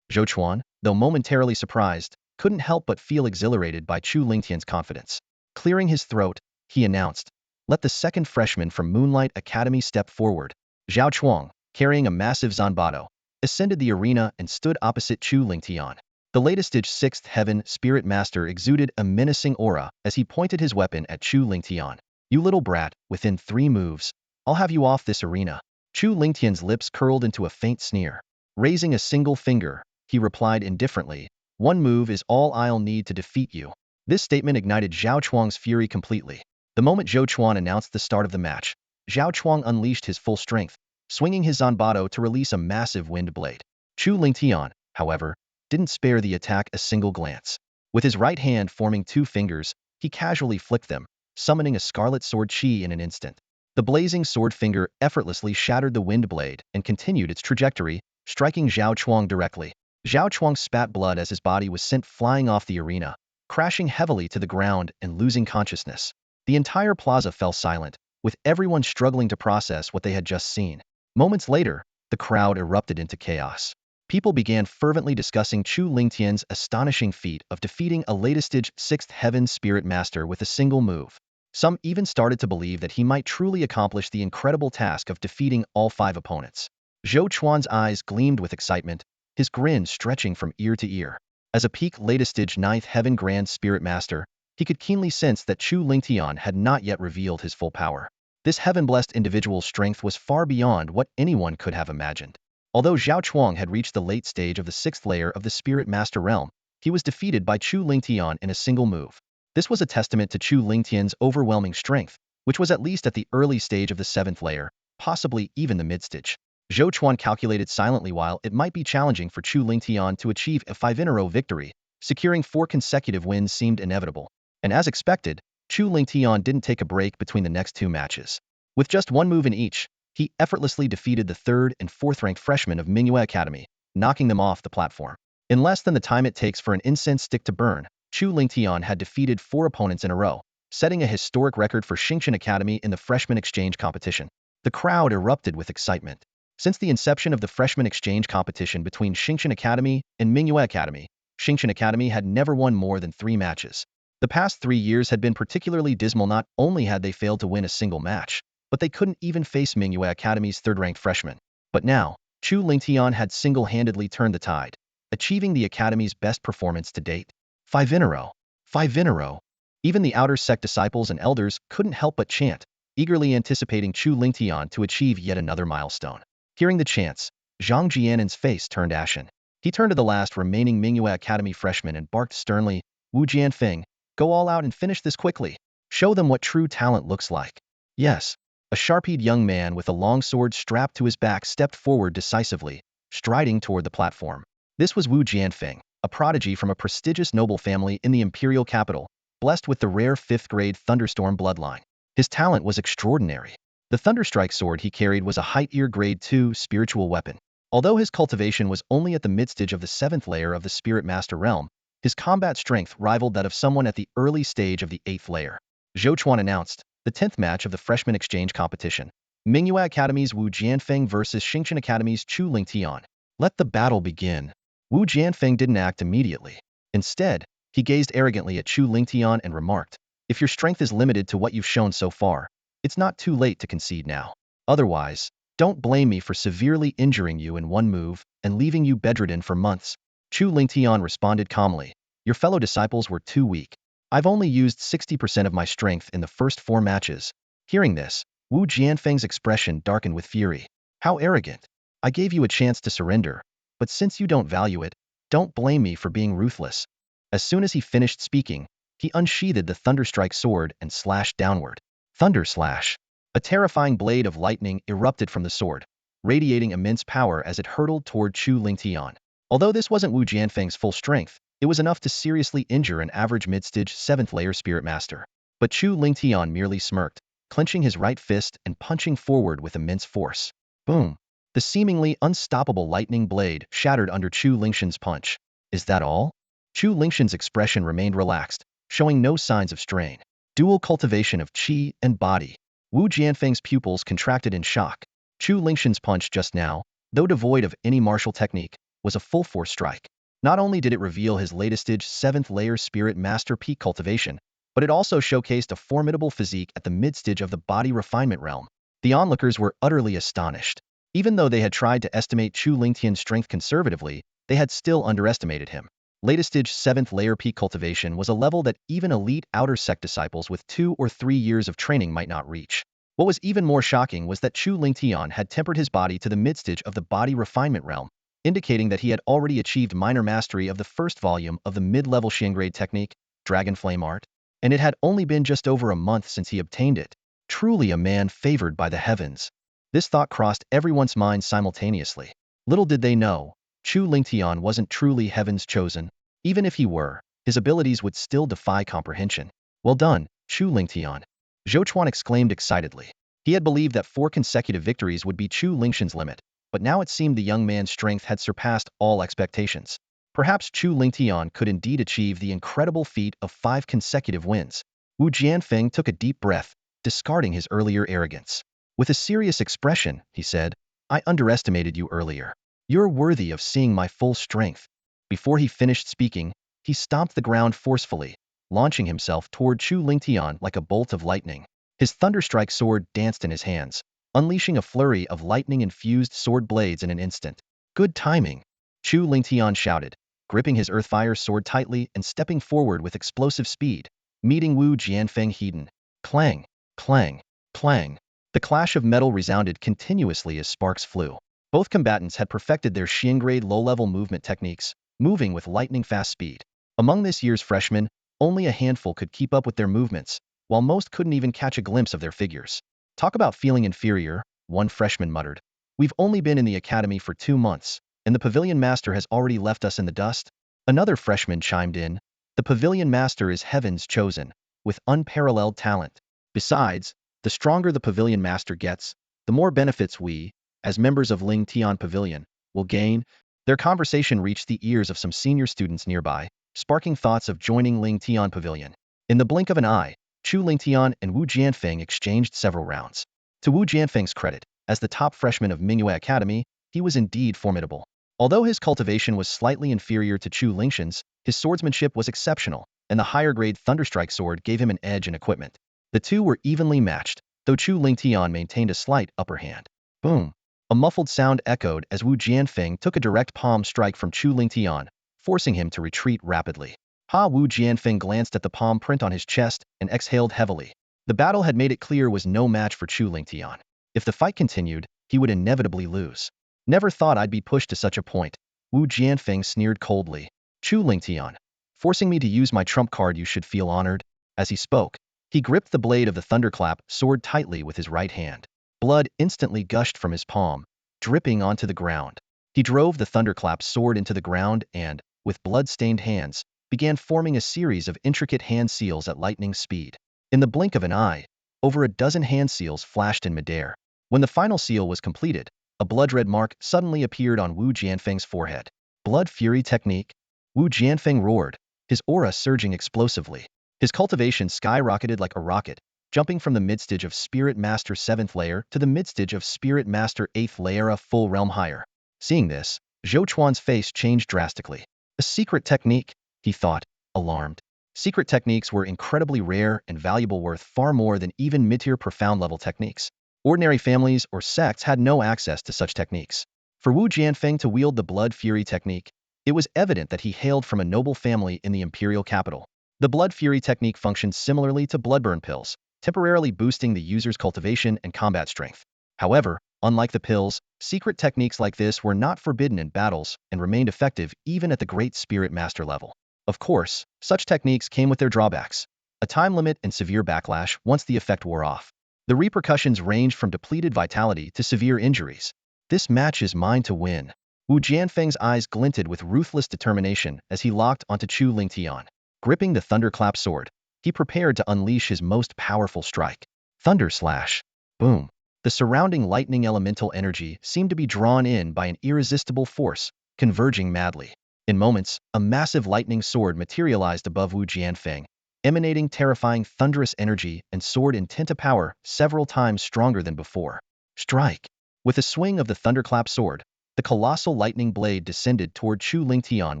Zhou Chuan, though momentarily surprised, couldn't help but feel exhilarated by Chu Lingtian's confidence. Clearing his throat, he announced, "Let the second freshman from Moonlight Academy step forward." Zhao Chuang, carrying a massive zanbato, ascended the arena and stood opposite Chu Lingtian. The latest sixth heaven spirit master exuded a menacing aura as he pointed his weapon at Chu Lingtian. "You little brat, within 3 moves, I'll have you off this arena." Chu Lingtian's lips curled into a faint sneer. Raising a single finger, he replied indifferently, "1 move is all I'll need to defeat you." This statement ignited Zhao Chuang's fury completely. The moment Zhou Chuan announced the start of the match, Zhao Chuang unleashed his full strength, swinging his zanbato to release a massive wind blade. Chu Lingtian, however, didn't spare the attack a single glance. With his right hand forming 2 fingers, he casually flicked them, summoning a scarlet sword chi in an instant. The blazing sword finger effortlessly shattered the wind blade and continued its trajectory, striking Zhao Chuang directly. Zhao Chuang spat blood as his body was sent flying off the arena, crashing heavily to the ground and losing consciousness. The entire plaza fell silent, with everyone struggling to process what they had just seen. Moments later, the crowd erupted into chaos. People began fervently discussing Chu Lingtian's astonishing feat of defeating a late-stage 6th heaven spirit master with a single move. Some even started to believe that he might truly accomplish the incredible task of defeating all 5 opponents. Zhou Chuan's eyes gleamed with excitement, his grin stretching from ear to ear. As a peak late-stage 9th heaven grand spirit master, he could keenly sense that Chu Lingtian had not yet revealed his full power. This heaven-blessed individual's strength was far beyond what anyone could have imagined. Although Zhao Chuang had reached the late stage of the 6th layer of the Spirit Master realm, he was defeated by Chu Lingtian in a single move. This was a testament to Chu Lingtian's overwhelming strength, which was at least at the early stage of the 7th layer, possibly even the mid-stage. Zhou Chuan calculated silently while it might be challenging for Chu Lingtian to achieve a 5-in-a-row victory, securing 4 consecutive wins seemed inevitable. And as expected, Chu Lingtian didn't take a break between the next 2 matches. With just 1 move in each, he effortlessly defeated the 3rd and 4th-ranked freshmen of Mingyue Academy, knocking them off the platform. In less than the time it takes for an incense stick to burn, Chu Lingtian had defeated 4 opponents in a row, setting a historic record for Xingqian Academy in the freshman exchange competition. The crowd erupted with excitement. Since the inception of the freshman exchange competition between Xingqian Academy and Mingyue Academy, Xingqian Academy had never won more than 3 matches. The past 3 years had been particularly dismal. Not only had they failed to win a single match, but they couldn't even face Mingyue Academy's 3rd-ranked freshman. But now, Chu Lingtian had single-handedly turned the tide, achieving the Academy's best performance to date. 5 in a row. 5 in a row. Even the outer sect disciples and elders couldn't help but chant, eagerly anticipating Chu Lingtian to achieve yet another milestone. Hearing the chants, Zhang Jianen's face turned ashen. He turned to the last remaining Mingyue Academy freshman and barked sternly, "Wu Jianfeng, go all out and finish this quickly. Show them what true talent looks like." Yes. A sharp-eyed young man with a long sword strapped to his back stepped forward decisively, striding toward the platform. This was Wu Jianfeng, a prodigy from a prestigious noble family in the imperial capital, blessed with the rare 5th-grade thunderstorm bloodline. His talent was extraordinary. The Thunderstrike sword he carried was a height-ear grade 2 spiritual weapon. Although his cultivation was only at the mid-stage of the 7th layer of the Spirit Master realm, his combat strength rivaled that of someone at the early stage of the 8th layer. Zhou Chuan announced, the 10th match of the freshman exchange competition. Mingyue Academy's Wu Jianfeng versus Xingqian Academy's Chu Lingtian. Let the battle begin. Wu Jianfeng didn't act immediately. Instead, he gazed arrogantly at Chu Lingtian and remarked, "If your strength is limited to what you've shown so far, it's not too late to concede now. Otherwise, don't blame me for severely injuring you in 1 move and leaving you bedridden for months." Chu Lingtian responded calmly, "Your fellow disciples were too weak. I've only used 60% of my strength in the first 4 matches." Hearing this, Wu Jianfeng's expression darkened with fury. "How arrogant! I gave you a chance to surrender, but since you don't value it, don't blame me for being ruthless." As soon as he finished speaking, he unsheathed the Thunderstrike sword and slashed downward. Thunder slash! A terrifying blade of lightning erupted from the sword, radiating immense power as it hurtled toward Chu Lingtian. Although this wasn't Wu Jianfeng's full strength, it was enough to seriously injure an average mid-stage 7th-layer Spirit Master. But Chu Lingtian merely smirked, clenching his right fist and punching forward with immense force. Boom! The seemingly unstoppable lightning blade shattered under Chu Lingtian's punch. Is that all? Chu Lingtian's expression remained relaxed, showing no signs of strain. Dual cultivation of qi and body. Wu Jianfeng's pupils contracted in shock. Chu Lingxian's punch just now, though devoid of any martial technique, was a full-force strike. Not only did it reveal his latest-stage 7th-layer spirit master peak cultivation, but it also showcased a formidable physique at the mid-stage of the body refinement realm. The onlookers were utterly astonished. Even though they had tried to estimate Chu Lingtian's strength conservatively, they had still underestimated him. Latest-stage 7th-layer peak cultivation was a level that even elite outer sect disciples with 2 or 3 years of training might not reach. What was even more shocking was that Chu Lingtian had tempered his body to the mid-stage of the body refinement realm, indicating that he had already achieved minor mastery of the first volume of the mid-level Xiangrade technique, Dragon Flame Art, and it had only been just over a month since he obtained it. Truly a man favored by the heavens. This thought crossed everyone's mind simultaneously. Little did they know, Chu Lingtian wasn't truly heaven's chosen. Even if he were, his abilities would still defy comprehension. Well done, Chu Lingtian. Zhou Chuan exclaimed excitedly. He had believed that 4 consecutive victories would be Chu Lingxian's limit, but now it seemed the young man's strength had surpassed all expectations. Perhaps Chu Lingtian could indeed achieve the incredible feat of 5 consecutive wins. Wu Jianfeng took a deep breath, discarding his earlier arrogance. With a serious expression, he said, I underestimated you earlier. You're worthy of seeing my full strength. Before he finished speaking, he stomped the ground forcefully, launching himself toward Chu Lingtian like a bolt of lightning. His thunderstrike sword danced in his hands, unleashing a flurry of lightning-infused sword blades in an instant. Good timing, Chu Lingtian shouted, gripping his earthfire sword tightly and stepping forward with explosive speed, meeting Wu Jianfeng head-on. Clang, clang, clang. The clash of metal resounded continuously as sparks flew. Both combatants had perfected their Xiangrade low-level movement techniques, moving with lightning-fast speed. Among this year's freshmen, only a handful could keep up with their movements, while most couldn't even catch a glimpse of their figures. Talk about feeling inferior, one freshman muttered. We've only been in the academy for 2 months, and the pavilion master has already left us in the dust? Another freshman chimed in. The pavilion master is heaven's chosen, with unparalleled talent. Besides, the stronger the pavilion master gets, the more benefits we, as members of Ling Tian Pavilion, will gain. Their conversation reached the ears of some senior students nearby, sparking thoughts of joining Ling Tian Pavilion. In the blink of an eye, Chu Lingtian and Wu Jianfeng exchanged several rounds. To Wu Jianfeng's credit, as the top freshman of Mingyue Academy, he was indeed formidable. Although his cultivation was slightly inferior to Chu Lingxian's, his swordsmanship was exceptional, and the higher-grade Thunderstrike sword gave him an edge in equipment. The two were evenly matched, though Chu Lingtian maintained a slight upper hand. Boom! A muffled sound echoed as Wu Jianfeng took a direct palm strike from Chu Lingtian, forcing him to retreat rapidly. Wu Jianfeng glanced at the palm print on his chest and exhaled heavily. The battle had made it clear was no match for Chu Lingtian. If the fight continued, he would inevitably lose. Never thought I'd be pushed to such a point, Wu Jianfeng sneered coldly. Chu Lingtian, forcing me to use my trump card, you should feel honored. As he spoke, he gripped the blade of the thunderclap sword tightly with his right hand. Blood instantly gushed from his palm, dripping onto the ground. He drove the thunderclap sword into the ground and, with blood-stained hands, began forming a series of intricate hand seals at lightning speed. In the blink of an eye, over a dozen hand seals flashed in midair. When the final seal was completed, a blood-red mark suddenly appeared on Wu Jianfeng's forehead. Blood Fury Technique? Wu Jianfeng roared, his aura surging explosively. His cultivation skyrocketed like a rocket, jumping from the mid-stage of Spirit Master 7th layer to the mid-stage of Spirit Master 8th layer, a full realm higher. Seeing this, Zhou Chuan's face changed drastically. A secret technique, he thought, alarmed. Secret techniques were incredibly rare and valuable, worth far more than even mid-tier profound-level techniques. Ordinary families or sects had no access to such techniques. For Wu Jianfeng to wield the Blood Fury technique, it was evident that he hailed from a noble family in the imperial capital. The Blood Fury technique functioned similarly to bloodburn pills, temporarily boosting the user's cultivation and combat strength. However, unlike the pills, secret techniques like this were not forbidden in battles and remained effective even at the Great Spirit Master level. Of course, such techniques came with their drawbacks: a time limit and severe backlash once the effect wore off. The repercussions ranged from depleted vitality to severe injuries. This match is mine to win. Wu Jianfeng's eyes glinted with ruthless determination as he locked onto Chu Lingtian. Gripping the thunderclap sword, he prepared to unleash his most powerful strike. Thunder Slash. Boom. The surrounding lightning elemental energy seemed to be drawn in by an irresistible force, converging madly. In moments, a massive lightning sword materialized above Wu Jianfeng, emanating terrifying thunderous energy and soared in Tenta power several times stronger than before. Strike! With a swing of the thunderclap sword, the colossal lightning blade descended toward Chu Lingtian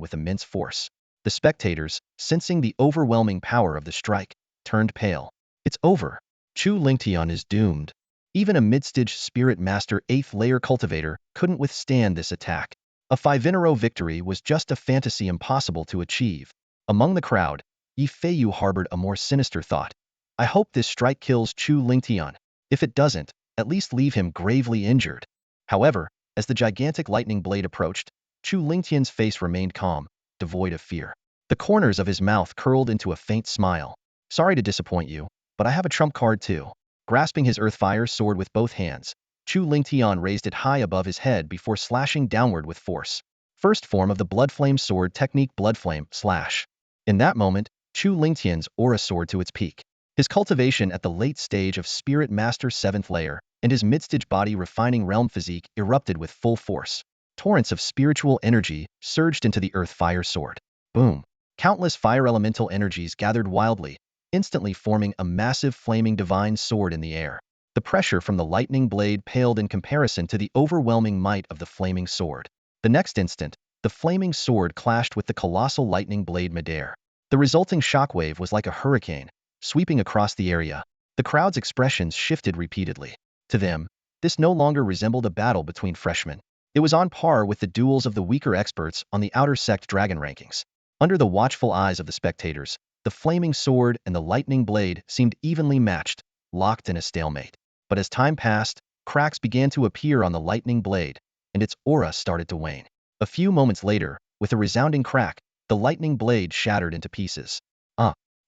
with immense force. The spectators, sensing the overwhelming power of the strike, turned pale. It's over. Chu Lingtian is doomed. Even a mid-stage Spirit Master 8th layer cultivator couldn't withstand this attack. A 5-in-a-row victory was just a fantasy impossible to achieve. Among the crowd, Yi Feiyu harbored a more sinister thought. I hope this strike kills Chu Lingtian. If it doesn't, at least leave him gravely injured. However, as the gigantic lightning blade approached, Chu Lingtian's face remained calm, devoid of fear. The corners of his mouth curled into a faint smile. Sorry to disappoint you, but I have a trump card too. Grasping his earthfire sword with both hands, Chu Lingtian raised it high above his head before slashing downward with force. First form of the Bloodflame sword technique, Bloodflame slash. In that moment, Chu Lingtian's aura soared to its peak. His cultivation at the late stage of Spirit Master 7th layer and his mid-stage body refining realm physique erupted with full force. Torrents of spiritual energy surged into the earth fire sword. Boom! Countless fire elemental energies gathered wildly, instantly forming a massive flaming divine sword in the air. The pressure from the lightning blade paled in comparison to the overwhelming might of the flaming sword. The next instant, the flaming sword clashed with the colossal lightning blade midair. The resulting shockwave was like a hurricane, sweeping across the area. The crowd's expressions shifted repeatedly. To them, this no longer resembled a battle between freshmen. It was on par with the duels of the weaker experts on the outer sect dragon rankings. Under the watchful eyes of the spectators, the flaming sword and the lightning blade seemed evenly matched, locked in a stalemate. But as time passed, cracks began to appear on the lightning blade, and its aura started to wane. A few moments later, with a resounding crack, the lightning blade shattered into pieces.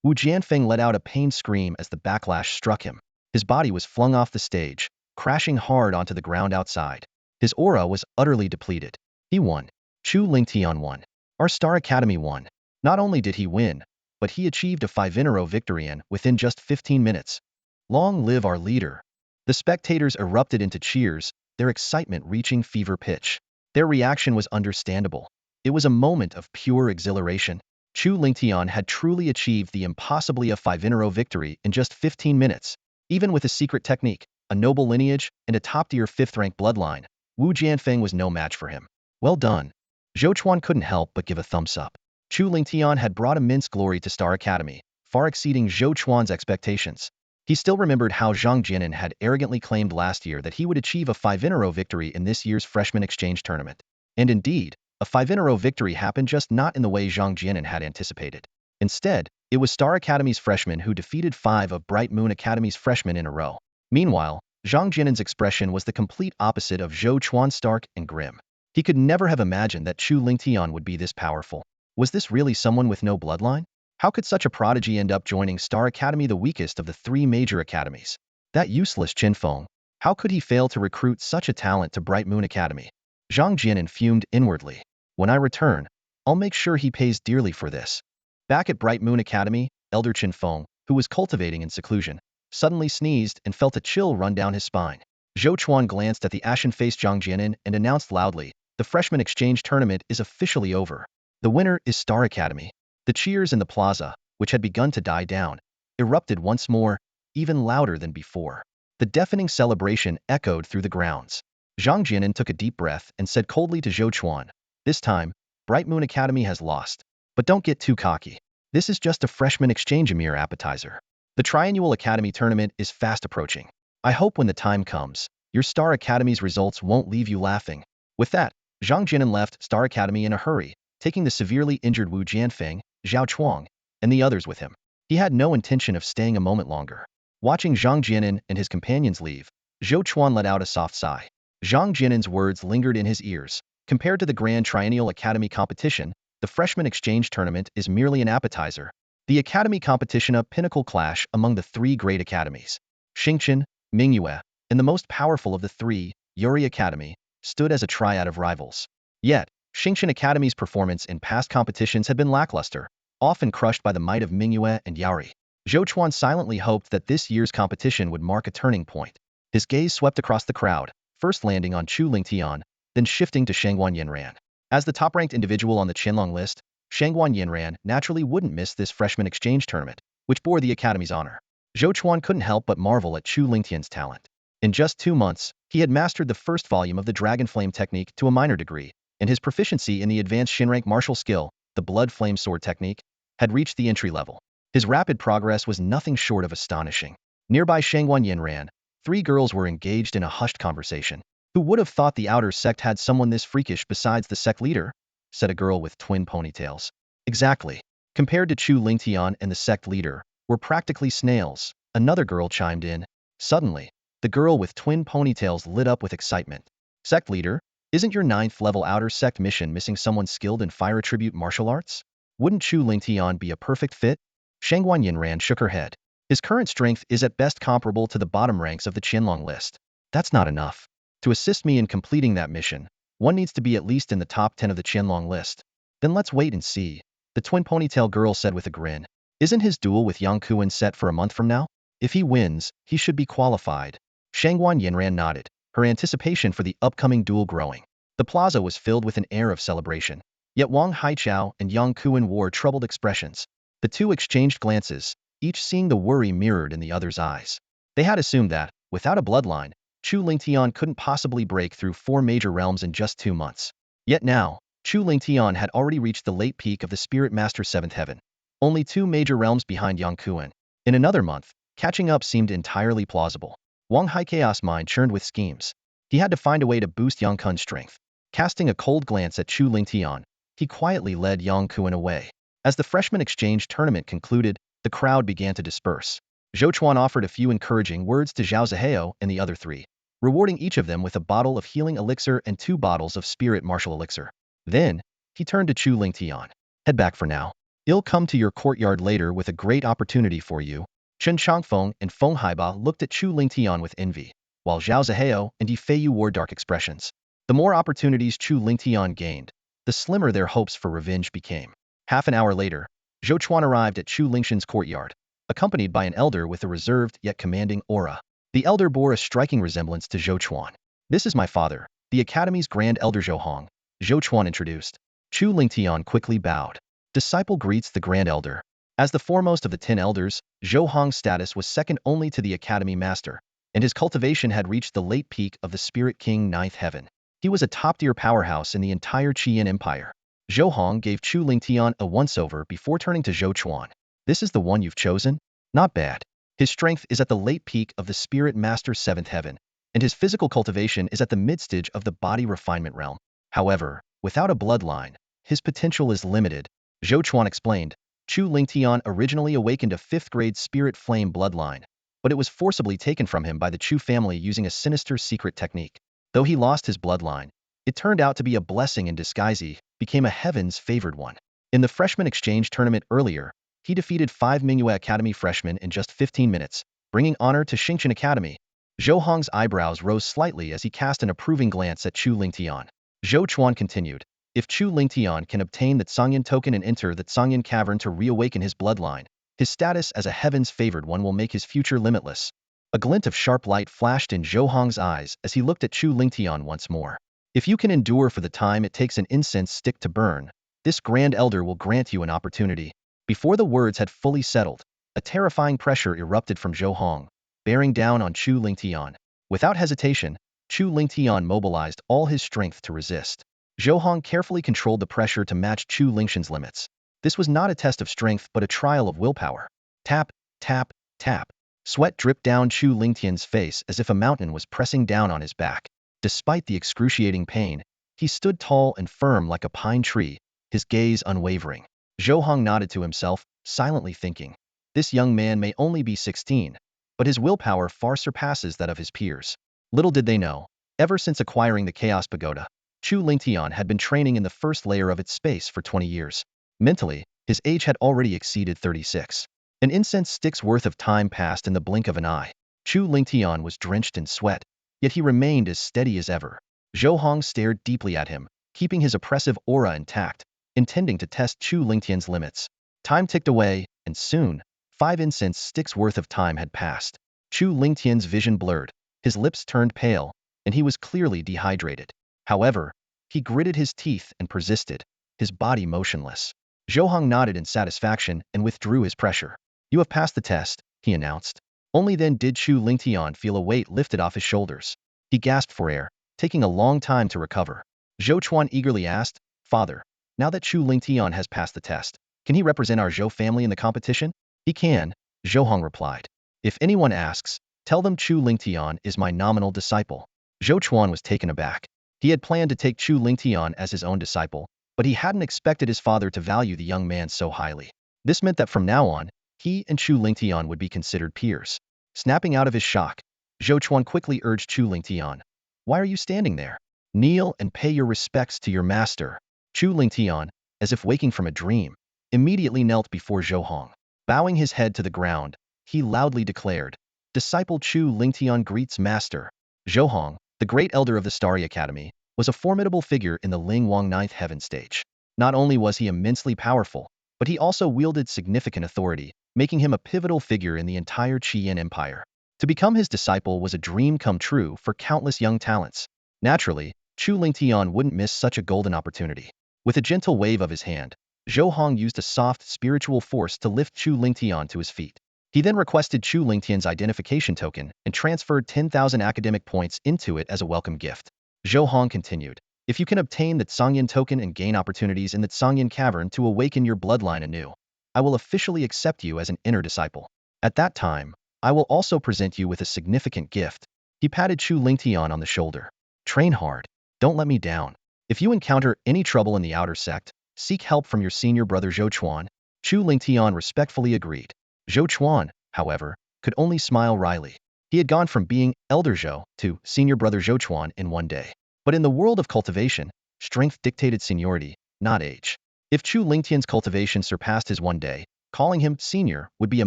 Wu Jianfeng let out a pained scream as the backlash struck him. His body was flung off the stage, crashing hard onto the ground outside. His aura was utterly depleted. He won. Chu Lingtian won. Our Star Academy won. Not only did he win, but he achieved a 5-in-a-row victory within just 15 minutes. Long live our leader. The spectators erupted into cheers, their excitement reaching fever pitch. Their reaction was understandable. It was a moment of pure exhilaration. Chu Lingtian had truly achieved the impossibly a 5-in-a-row victory in just 15 minutes. Even with a secret technique, a noble lineage, and a top-tier 5th-rank bloodline, Wu Jianfeng was no match for him. Well done. Zhou Chuan couldn't help but give a thumbs up. Chu Lingtian had brought immense glory to Star Academy, far exceeding Zhou Chuan's expectations. He still remembered how Zhang Jianan had arrogantly claimed last year that he would achieve a 5-in-a-row victory in this year's freshman exchange tournament. And indeed, a 5-in-a-row victory happened, just not in the way Zhang Jianan had anticipated. Instead, it was Star Academy's freshmen who defeated 5 of Bright Moon Academy's freshmen in a row. Meanwhile, Zhang Jianan's expression was the complete opposite of Zhou Chuan's, stark and grim. He could never have imagined that Chu Lingtian would be this powerful. Was this really someone with no bloodline? How could such a prodigy end up joining Star Academy, the weakest of the 3 major academies? That useless Qin Feng. How could he fail to recruit such a talent to Bright Moon Academy? Zhang Jianan fumed inwardly. When I return, I'll make sure he pays dearly for this. Back at Bright Moon Academy, Elder Qin Feng, who was cultivating in seclusion, suddenly sneezed and felt a chill run down his spine. Zhou Chuan glanced at the ashen-faced Zhang Jianan and announced loudly, the freshman exchange tournament is officially over. The winner is Star Academy. The cheers in the plaza, which had begun to die down, erupted once more, even louder than before. The deafening celebration echoed through the grounds. Zhang Jianan took a deep breath and said coldly to Zhou Chuan, this time, Bright Moon Academy has lost. But don't get too cocky. This is just a freshman exchange, a mere appetizer. The Triannual Academy tournament is fast approaching. I hope when the time comes, your Star Academy's results won't leave you laughing. With that, Zhang Jianan left Star Academy in a hurry, taking the severely injured Wu Jianfeng, Zhao Chuang, and the others with him. He had no intention of staying a moment longer. Watching Zhang Jianan and his companions leave, Zhou Chuan let out a soft sigh. Zhang Jianan's words lingered in his ears. Compared to the Grand Triennial Academy competition, the freshman exchange tournament is merely an appetizer. The academy competition, a pinnacle clash among the 3 great academies. Xingqian, Mingyue, and the most powerful of the 3, Yuri Academy, stood as a triad of rivals. Yet, Xingqian Academy's performance in past competitions had been lackluster, often crushed by the might of Mingyue and Yaori. Zhou Chuan silently hoped that this year's competition would mark a turning point. His gaze swept across the crowd, first landing on Chu Lingtian, then shifting to Shangguan Yanran. As the top-ranked individual on the Qianlong list, Shangguan Yanran naturally wouldn't miss this freshman exchange tournament. which bore the Academy's honor. Zhou Chuan couldn't help but marvel at Chu Lingtian's talent. In just 2 months, he had mastered the first volume of the Dragon Flame technique to a minor degree, and his proficiency in the advanced Shinrank martial skill, the Blood Flame Sword technique, had reached the entry level. His rapid progress was nothing short of astonishing. Nearby Shangguan Yin ran. 3 girls were engaged in a hushed conversation. Who would have thought the outer sect had someone this freakish besides the sect leader? Said a girl with twin ponytails. Exactly. Compared to Chu Lingtian and the sect leader, we're practically snails, another girl chimed in. Suddenly, the girl with twin ponytails lit up with excitement. Sect leader, isn't your 9th level outer sect mission missing someone skilled in fire attribute martial arts? Wouldn't Chu Lingtian be a perfect fit? Shangguan Yinran shook her head. His current strength is at best comparable to the bottom ranks of the Qianlong list. That's not enough. To assist me in completing that mission, one needs to be at least in the top 10 of the Qianlong list. Then let's wait and see, the twin ponytail girl said with a grin. Isn't his duel with Yang Kuan set for a month from now? If he wins, he should be qualified. Shangguan Yinran nodded, her anticipation for the upcoming duel growing. The plaza was filled with an air of celebration. Yet Wang Haichao and Yang Kuan wore troubled expressions. The two exchanged glances, each seeing the worry mirrored in the other's eyes. They had assumed that, without a bloodline, Chu Lingtian couldn't possibly break through 4 major realms in just 2 months. Yet now, Chu Lingtian had already reached the late peak of the Spirit Master 7th Heaven, only 2 major realms behind Yang Kuan. In another month, catching up seemed entirely plausible. Wang Haichao's mind churned with schemes. He had to find a way to boost Yang Kun's strength. Casting a cold glance at Chu Lingtian, he quietly led Yang Kuan away. As the freshman exchange tournament concluded, the crowd began to disperse. Zhou Chuan offered a few encouraging words to Zhao Zihao and the other 3, rewarding each of them with a bottle of healing elixir and 2 bottles of spirit martial elixir. Then, he turned to Chu Lingtian. Head back for now. I'll come to your courtyard later with a great opportunity for you. Chen Changfeng and Feng Haiba looked at Chu Lingtian with envy, while Zhao Zihao and Yi Feiyu wore dark expressions. The more opportunities Chu Lingtian gained, the slimmer their hopes for revenge became. Half an hour later, Zhou Chuan arrived at Chu Lingshan's courtyard, accompanied by an elder with a reserved yet commanding aura. The elder bore a striking resemblance to Zhou Chuan. This is my father, the Academy's Grand Elder Zhou Hong, Zhou Chuan introduced. Chu Lingtian quickly bowed. Disciple greets the Grand Elder. As the foremost of the 10 elders, Zhou Hong's status was second only to the Academy Master, and his cultivation had reached the late peak of the Spirit King 9th Heaven. He was a top-tier powerhouse in the entire Qian Empire. Zhou Hong gave Chu Lingtian a once-over before turning to Zhou Chuan. This is the one you've chosen? Not bad. His strength is at the late peak of the Spirit Master 7th Heaven, and his physical cultivation is at the mid-stage of the body refinement realm. However, without a bloodline, his potential is limited, Zhou Chuan explained. Chu Lingtian originally awakened a 5th-grade spirit flame bloodline, but it was forcibly taken from him by the Chu family using a sinister secret technique. Though he lost his bloodline, it turned out to be a blessing in disguise, became a heaven's favored one. In the freshman exchange tournament earlier, he defeated 5 Mingyue Academy freshmen in just 15 minutes, bringing honor to Xingshan Academy. Zhou Hong's eyebrows rose slightly as he cast an approving glance at Chu Lingtian. Zhou Chuan continued, if Chu Lingtian can obtain the Tsangyan token and enter the Tsangyan cavern to reawaken his bloodline, his status as a heaven's favored one will make his future limitless. A glint of sharp light flashed in Zhou Hong's eyes as he looked at Chu Lingtian once more. If you can endure for the time it takes an incense stick to burn, this Grand Elder will grant you an opportunity. Before the words had fully settled, a terrifying pressure erupted from Zhou Hong, bearing down on Chu Lingtian. Without hesitation, Chu Lingtian mobilized all his strength to resist. Zhou Hong carefully controlled the pressure to match Chu Lingshan's limits. This was not a test of strength but a trial of willpower. Tap, tap, tap. Sweat dripped down Chu Lingtian's face as if a mountain was pressing down on his back. Despite the excruciating pain, he stood tall and firm like a pine tree, his gaze unwavering. Zhou Hong nodded to himself, silently thinking, this young man may only be 16, but his willpower far surpasses that of his peers. Little did they know, ever since acquiring the Chaos Pagoda, Chu Lingtian had been training in the first layer of its space for 20 years. Mentally, his age had already exceeded 36. An incense stick's worth of time passed in the blink of an eye. Chu Lingtian was drenched in sweat, yet he remained as steady as ever. Zhou Hong stared deeply at him, keeping his oppressive aura intact, intending to test Chu Lingtian's limits. Time ticked away, and soon, 5 incense sticks worth of time had passed. Chu Lingtian's vision blurred, his lips turned pale, and he was clearly dehydrated. However, he gritted his teeth and persisted, his body motionless. Zhou Hong nodded in satisfaction and withdrew his pressure. You have passed the test, he announced. Only then did Chu Lingtian feel a weight lifted off his shoulders. He gasped for air, taking a long time to recover. Zhou Chuan eagerly asked, Father, now that Chu Lingtian has passed the test, can he represent our Zhou family in the competition? He can, Zhou Hong replied. If anyone asks, tell them Chu Lingtian is my nominal disciple. Zhou Chuan was taken aback. He had planned to take Chu Lingtian as his own disciple, but he hadn't expected his father to value the young man so highly. This meant that from now on, he and Chu Lingtian would be considered peers. Snapping out of his shock, Zhou Chuan quickly urged Chu Lingtian, Why are you standing there? Kneel and pay your respects to your master. Chu Lingtian, as if waking from a dream, immediately knelt before Zhou Hong. Bowing his head to the ground, he loudly declared, Disciple Chu Lingtian greets master. Zhou Hong, the great elder of the Starry Academy, was a formidable figure in the Ling Wang Ninth Heaven stage. Not only was he immensely powerful, but he also wielded significant authority, making him a pivotal figure in the entire Qian Empire. To become his disciple was a dream come true for countless young talents. Naturally, Chu Lingtian wouldn't miss such a golden opportunity. With a gentle wave of his hand, Zhou Hong used a soft spiritual force to lift Chu Lingtian to his feet. He then requested Chu Lingtian's identification token and transferred 10,000 academic points into it as a welcome gift. Zhou Hong continued, If you can obtain the Tsangyan token and gain opportunities in the Tsangyan cavern to awaken your bloodline anew, I will officially accept you as an inner disciple. At that time, I will also present you with a significant gift. He patted Chu Lingtian on the shoulder. Train hard. Don't let me down. If you encounter any trouble in the outer sect, seek help from your senior brother Zhou Chuan. Chu Lingtian respectfully agreed. Zhou Chuan, however, could only smile wryly. He had gone from being Elder Zhou to Senior Brother Zhou Chuan in one day. But in the world of cultivation, strength dictated seniority, not age. If Chu Lingtian's cultivation surpassed his one day, calling him senior would be a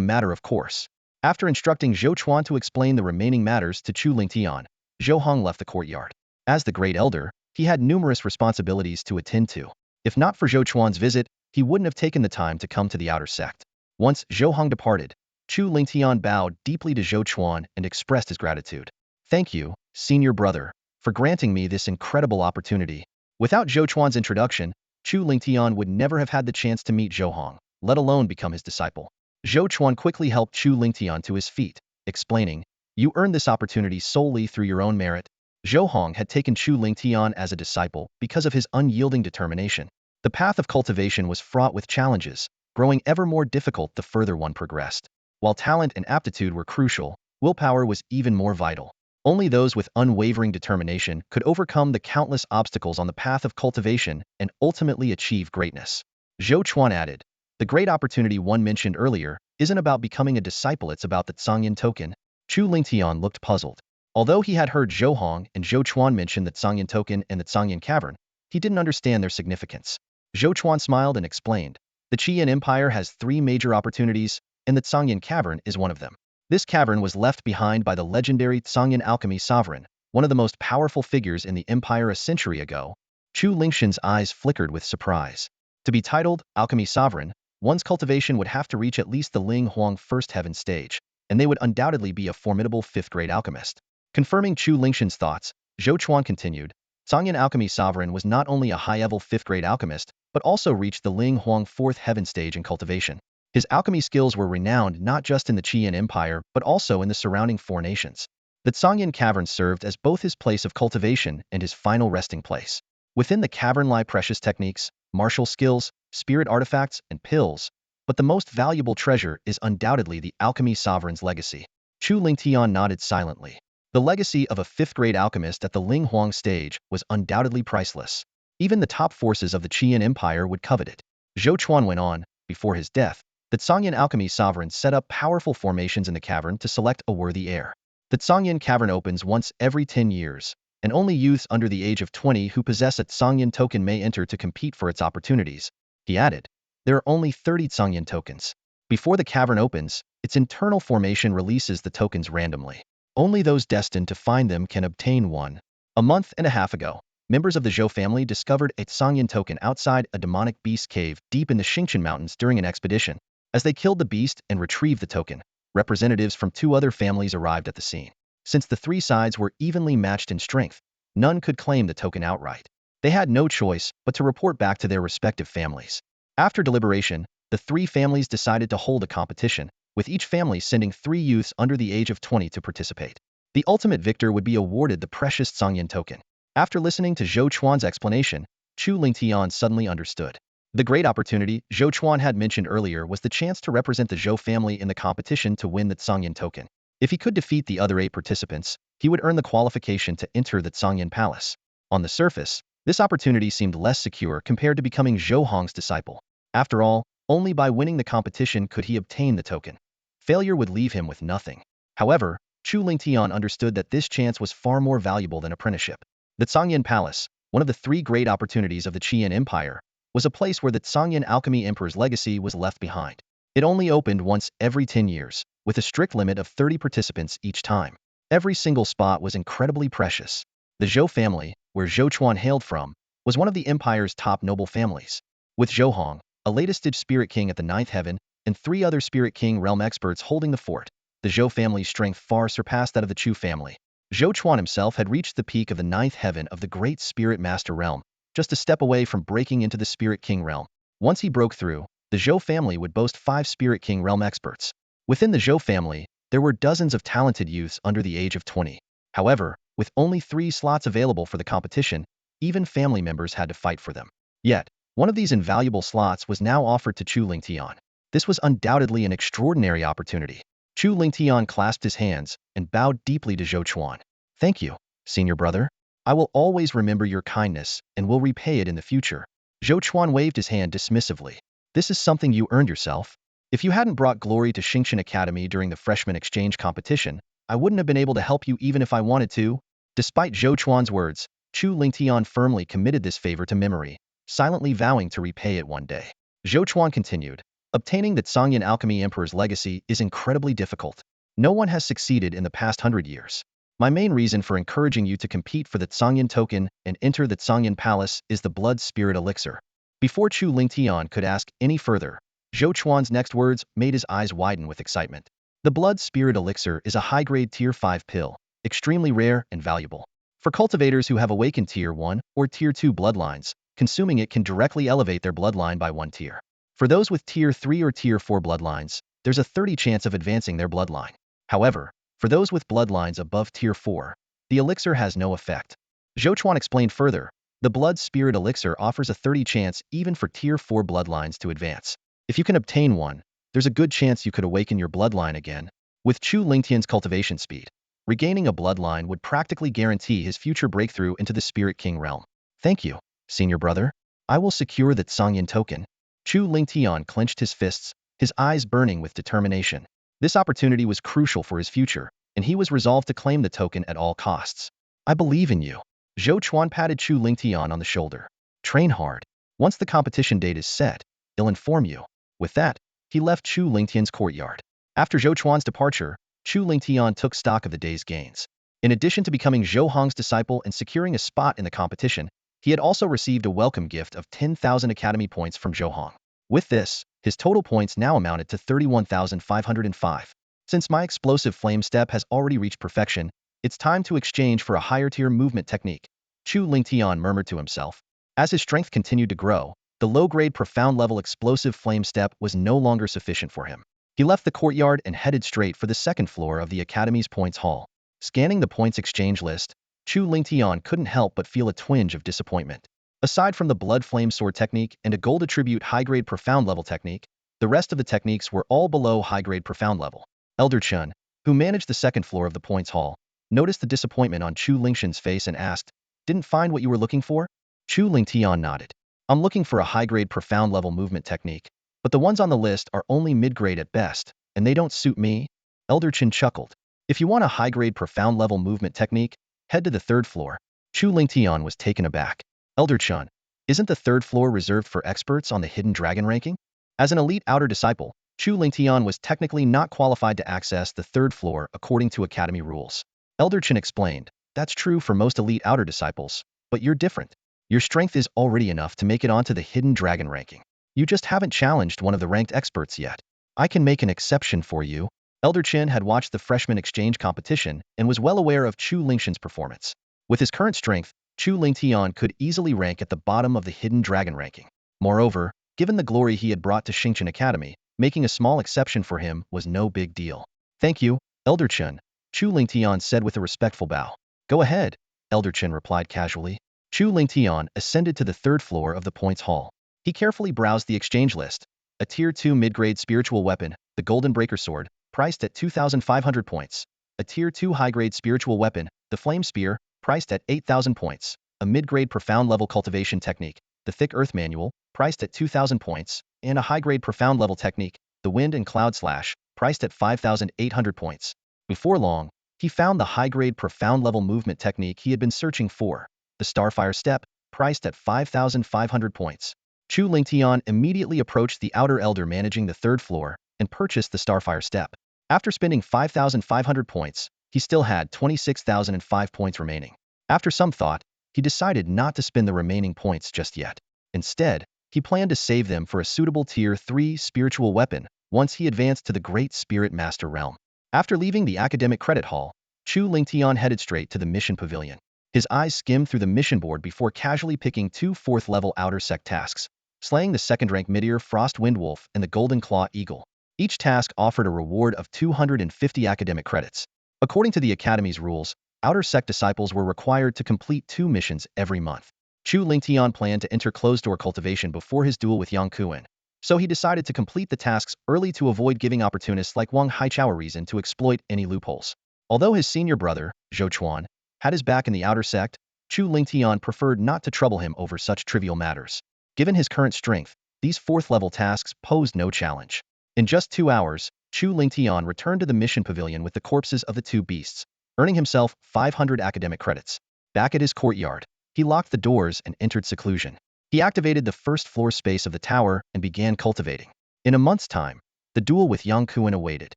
matter of course. After instructing Zhou Chuan to explain the remaining matters to Chu Lingtian, Zhou Hong left the courtyard. As the great elder, he had numerous responsibilities to attend to. If not for Zhou Chuan's visit, he wouldn't have taken the time to come to the outer sect. Once Zhou Hong departed, Chu Lingtian bowed deeply to Zhou Chuan and expressed his gratitude. Thank you, senior brother, for granting me this incredible opportunity. Without Zhou Chuan's introduction, Chu Lingtian would never have had the chance to meet Zhou Hong, let alone become his disciple. Zhou Chuan quickly helped Chu Lingtian to his feet, explaining, You earned this opportunity solely through your own merit. Zhou Hong had taken Chu Lingtian as a disciple because of his unyielding determination. The path of cultivation was fraught with challenges, growing ever more difficult the further one progressed. While talent and aptitude were crucial, willpower was even more vital. Only those with unwavering determination could overcome the countless obstacles on the path of cultivation and ultimately achieve greatness. Zhou Chuan added, The great opportunity one mentioned earlier isn't about becoming a disciple, it's about the Tsangyan token. Chu Lingtian looked puzzled. Although he had heard Zhou Hong and Zhou Chuan mention the Tsangyan token and the Tsangyan cavern, he didn't understand their significance. Zhou Chuan smiled and explained, The Qian Empire has 3 major opportunities, and the Tsangyan cavern is one of them. This cavern was left behind by the legendary Tsangyan alchemy sovereign, one of the most powerful figures in the empire a century ago. Chu Lingshan's eyes flickered with surprise. To be titled Alchemy Sovereign, one's cultivation would have to reach at least the Ling Huang First Heaven stage, and they would undoubtedly be a formidable 5th-grade alchemist. Confirming Chu Lingshan's thoughts, Zhou Chuan continued, Tsangyan Alchemy Sovereign was not only a high-level 5th-grade alchemist, but also reached the Ling Huang 4th Heaven stage in cultivation. His alchemy skills were renowned not just in the Qian Empire, but also in the surrounding 4 nations. The Tsangyan cavern served as both his place of cultivation and his final resting place. Within the cavern lie precious techniques, martial skills, spirit artifacts, and pills, but the most valuable treasure is undoubtedly the alchemy sovereign's legacy. Chu Lingtian nodded silently. The legacy of a 5th-grade alchemist at the Ling Huang stage was undoubtedly priceless. Even the top forces of the Qian Empire would covet it. Zhou Chuan went on, before his death, the Tsangyan alchemy sovereign set up powerful formations in the cavern to select a worthy heir. The Tsangyan cavern opens once every 10 years, and only youths under the age of 20 who possess a Tsangyan token may enter to compete for its opportunities. He added, There are only 30 Tsangyan tokens. Before the cavern opens, its internal formation releases the tokens randomly. Only those destined to find them can obtain one. A month and a half ago, members of the Zhou family discovered a Tsangyan token outside a demonic beast cave deep in the Xingqian Mountains during an expedition. As they killed the beast and retrieved the token, representatives from 2 other families arrived at the scene. Since the 3 sides were evenly matched in strength, none could claim the token outright. They had no choice but to report back to their respective families. After deliberation, the 3 families decided to hold a competition, with each family sending 3 youths under the age of 20 to participate. The ultimate victor would be awarded the precious Sangyan token. After listening to Zhou Chuan's explanation, Chu Lingtian suddenly understood. The great opportunity Zhou Chuan had mentioned earlier was the chance to represent the Zhou family in the competition to win the Sangyan token. If he could defeat the other 8 participants, he would earn the qualification to enter the Sangyan palace. On the surface, this opportunity seemed less secure compared to becoming Zhou Hong's disciple. After all, only by winning the competition could he obtain the token. Failure would leave him with nothing. However, Chu Lingtian understood that this chance was far more valuable than apprenticeship. The Sangyan Palace, one of the 3 great opportunities of the Qian Empire, was a place where the Sangyan alchemy emperor's legacy was left behind. It only opened once every 10 years, with a strict limit of 30 participants each time. Every single spot was incredibly precious. The Zhou family, where Zhou Chuan hailed from, was one of the empire's top noble families. With Zhou Hong, a latest-stage spirit king at the 9th heaven, and 3 other spirit king realm experts holding the fort, the Zhou family's strength far surpassed that of the Chu family. Zhou Chuan himself had reached the peak of the 9th heaven of the great spirit master realm, just a step away from breaking into the spirit king realm. Once he broke through, the Zhou family would boast 5 spirit king realm experts. Within the Zhou family, there were dozens of talented youths under the age of 20. However, with only 3 slots available for the competition, even family members had to fight for them. Yet, one of these invaluable slots was now offered to Chu Lingtian. This was undoubtedly an extraordinary opportunity. Chu Lingtian clasped his hands and bowed deeply to Zhou Chuan. Thank you, senior brother. I will always remember your kindness and will repay it in the future. Zhou Chuan waved his hand dismissively. This is something you earned yourself. If you hadn't brought glory to Xingshan Academy during the freshman exchange competition, I wouldn't have been able to help you even if I wanted to. Despite Zhou Chuan's words, Chu Lingtian firmly committed this favor to memory, silently vowing to repay it one day. Zhou Chuan continued. Obtaining the Sangyan alchemy emperor's legacy is incredibly difficult. No one has succeeded in the past 100 years. My main reason for encouraging you to compete for the Sangyan token and enter the Sangyan palace is the blood spirit elixir. Before Chu Lingtian could ask any further, Zhou Chuan's next words made his eyes widen with excitement. The blood spirit elixir is a high-grade tier 5 pill, extremely rare and valuable. For cultivators who have awakened tier 1 or tier 2 bloodlines, consuming it can directly elevate their bloodline by 1 tier. For those with tier 3 or tier 4 bloodlines, there's a 30% chance of advancing their bloodline. However, for those with bloodlines above tier 4, the elixir has no effect. Zhou Chuan explained further, the blood spirit elixir offers a 30% chance even for tier 4 bloodlines to advance. If you can obtain one, there's a good chance you could awaken your bloodline again. With Chu Lingtian's cultivation speed, regaining a bloodline would practically guarantee his future breakthrough into the Spirit King realm. Thank you, senior brother. I will secure that Sangyan token. Chu Lingtian clenched his fists, his eyes burning with determination. This opportunity was crucial for his future, and he was resolved to claim the token at all costs. I believe in you. Zhou Chuan patted Chu Lingtian on the shoulder. Train hard. Once the competition date is set, I'll inform you. With that, he left Chu Lingtian's courtyard. After Zhou Chuan's departure, Chu Lingtian took stock of the day's gains. In addition to becoming Zhou Hong's disciple and securing a spot in the competition, he had also received a welcome gift of 10,000 academy points from Zhou Hong. With this, his total points now amounted to 31,505. Since my explosive flame step has already reached perfection, it's time to exchange for a higher tier movement technique, Chu Lingtian murmured to himself. As his strength continued to grow, the low-grade profound-level explosive flame step was no longer sufficient for him. He left the courtyard and headed straight for the 2nd floor of the Academy's points hall. Scanning the points exchange list, Chu Lingtian couldn't help but feel a twinge of disappointment. Aside from the blood flame sword technique and a gold attribute high-grade profound-level technique, the rest of the techniques were all below high-grade profound level. Elder Chun, who managed the 2nd floor of the points hall, noticed the disappointment on Chu Lingshan's face and asked, "Didn't find what you were looking for?" Chu Lingtian nodded. "I'm looking for a high-grade profound-level movement technique, but the ones on the list are only mid-grade at best, and they don't suit me." Elder Chin chuckled. "If you want a high-grade profound-level movement technique, head to the 3rd floor." Chu Lingtian was taken aback. "Elder Chun, isn't the 3rd floor reserved for experts on the hidden dragon ranking?" As an elite outer disciple, Chu Lingtian was technically not qualified to access the 3rd floor according to Academy rules. Elder Chin explained, "That's true for most elite outer disciples, but you're different. Your strength is already enough to make it onto the hidden dragon ranking. You just haven't challenged one of the ranked experts yet. I can make an exception for you." Elder Chin had watched the freshman exchange competition and was well aware of Chu Lingshan's performance. With his current strength, Chu Lingtian could easily rank at the bottom of the hidden dragon ranking. Moreover, given the glory he had brought to Xingshan Academy, Making a small exception for him was no big deal. Thank you, Elder Chen, Chu Lingtian said with a respectful bow. Go ahead, Elder Chen replied casually. Chu Lingtian ascended to the third floor of the Points Hall. He carefully browsed the exchange list. A Tier 2 mid-grade spiritual weapon, the Golden Breaker Sword, priced at 2,500 points. A Tier 2 high-grade spiritual weapon, the Flame Spear, priced at 8,000 points. A mid-grade profound-level cultivation technique, the Thick Earth Manual, priced at 2,000 points, and a high-grade profound-level technique, the Wind and Cloud Slash, priced at 5,800 points. Before long, he found the high-grade profound-level movement technique he had been searching for, the Starfire Step, priced at 5,500 points. Chu Lingtian immediately approached the outer elder managing the third floor and purchased the Starfire Step. After spending 5,500 points, he still had 26,005 points remaining. After some thought, he decided not to spend the remaining points just yet. Instead, he planned to save them for a suitable Tier 3 spiritual weapon once he advanced to the Great Spirit Master realm. After leaving the Academic Credit Hall, Chu Lingtian headed straight to the Mission Pavilion. His eyes skimmed through the mission board before casually picking 2 4th-level outer sect tasks, slaying the second-rank Midear Frost Windwolf and the Golden Claw Eagle. Each task offered a reward of 250 academic credits. According to the Academy's rules, outer sect disciples were required to complete 2 missions every month. Chu Lingtian planned to enter closed-door cultivation before his duel with Yang Kuan, so he decided to complete the tasks early to avoid giving opportunists like Wang Haichao a reason to exploit any loopholes. Although his senior brother, Zhou Chuan, had his back in the outer sect, Chu Lingtian preferred not to trouble him over such trivial matters. Given his current strength, these 4th-level tasks posed no challenge. In just 2 hours, Chu Lingtian returned to the mission pavilion with the corpses of the 2 beasts, earning himself 500 academic credits. Back at his courtyard, he locked the doors and entered seclusion. He activated the first-floor space of the tower and began cultivating. In a month's time, the duel with Yang Kuan awaited.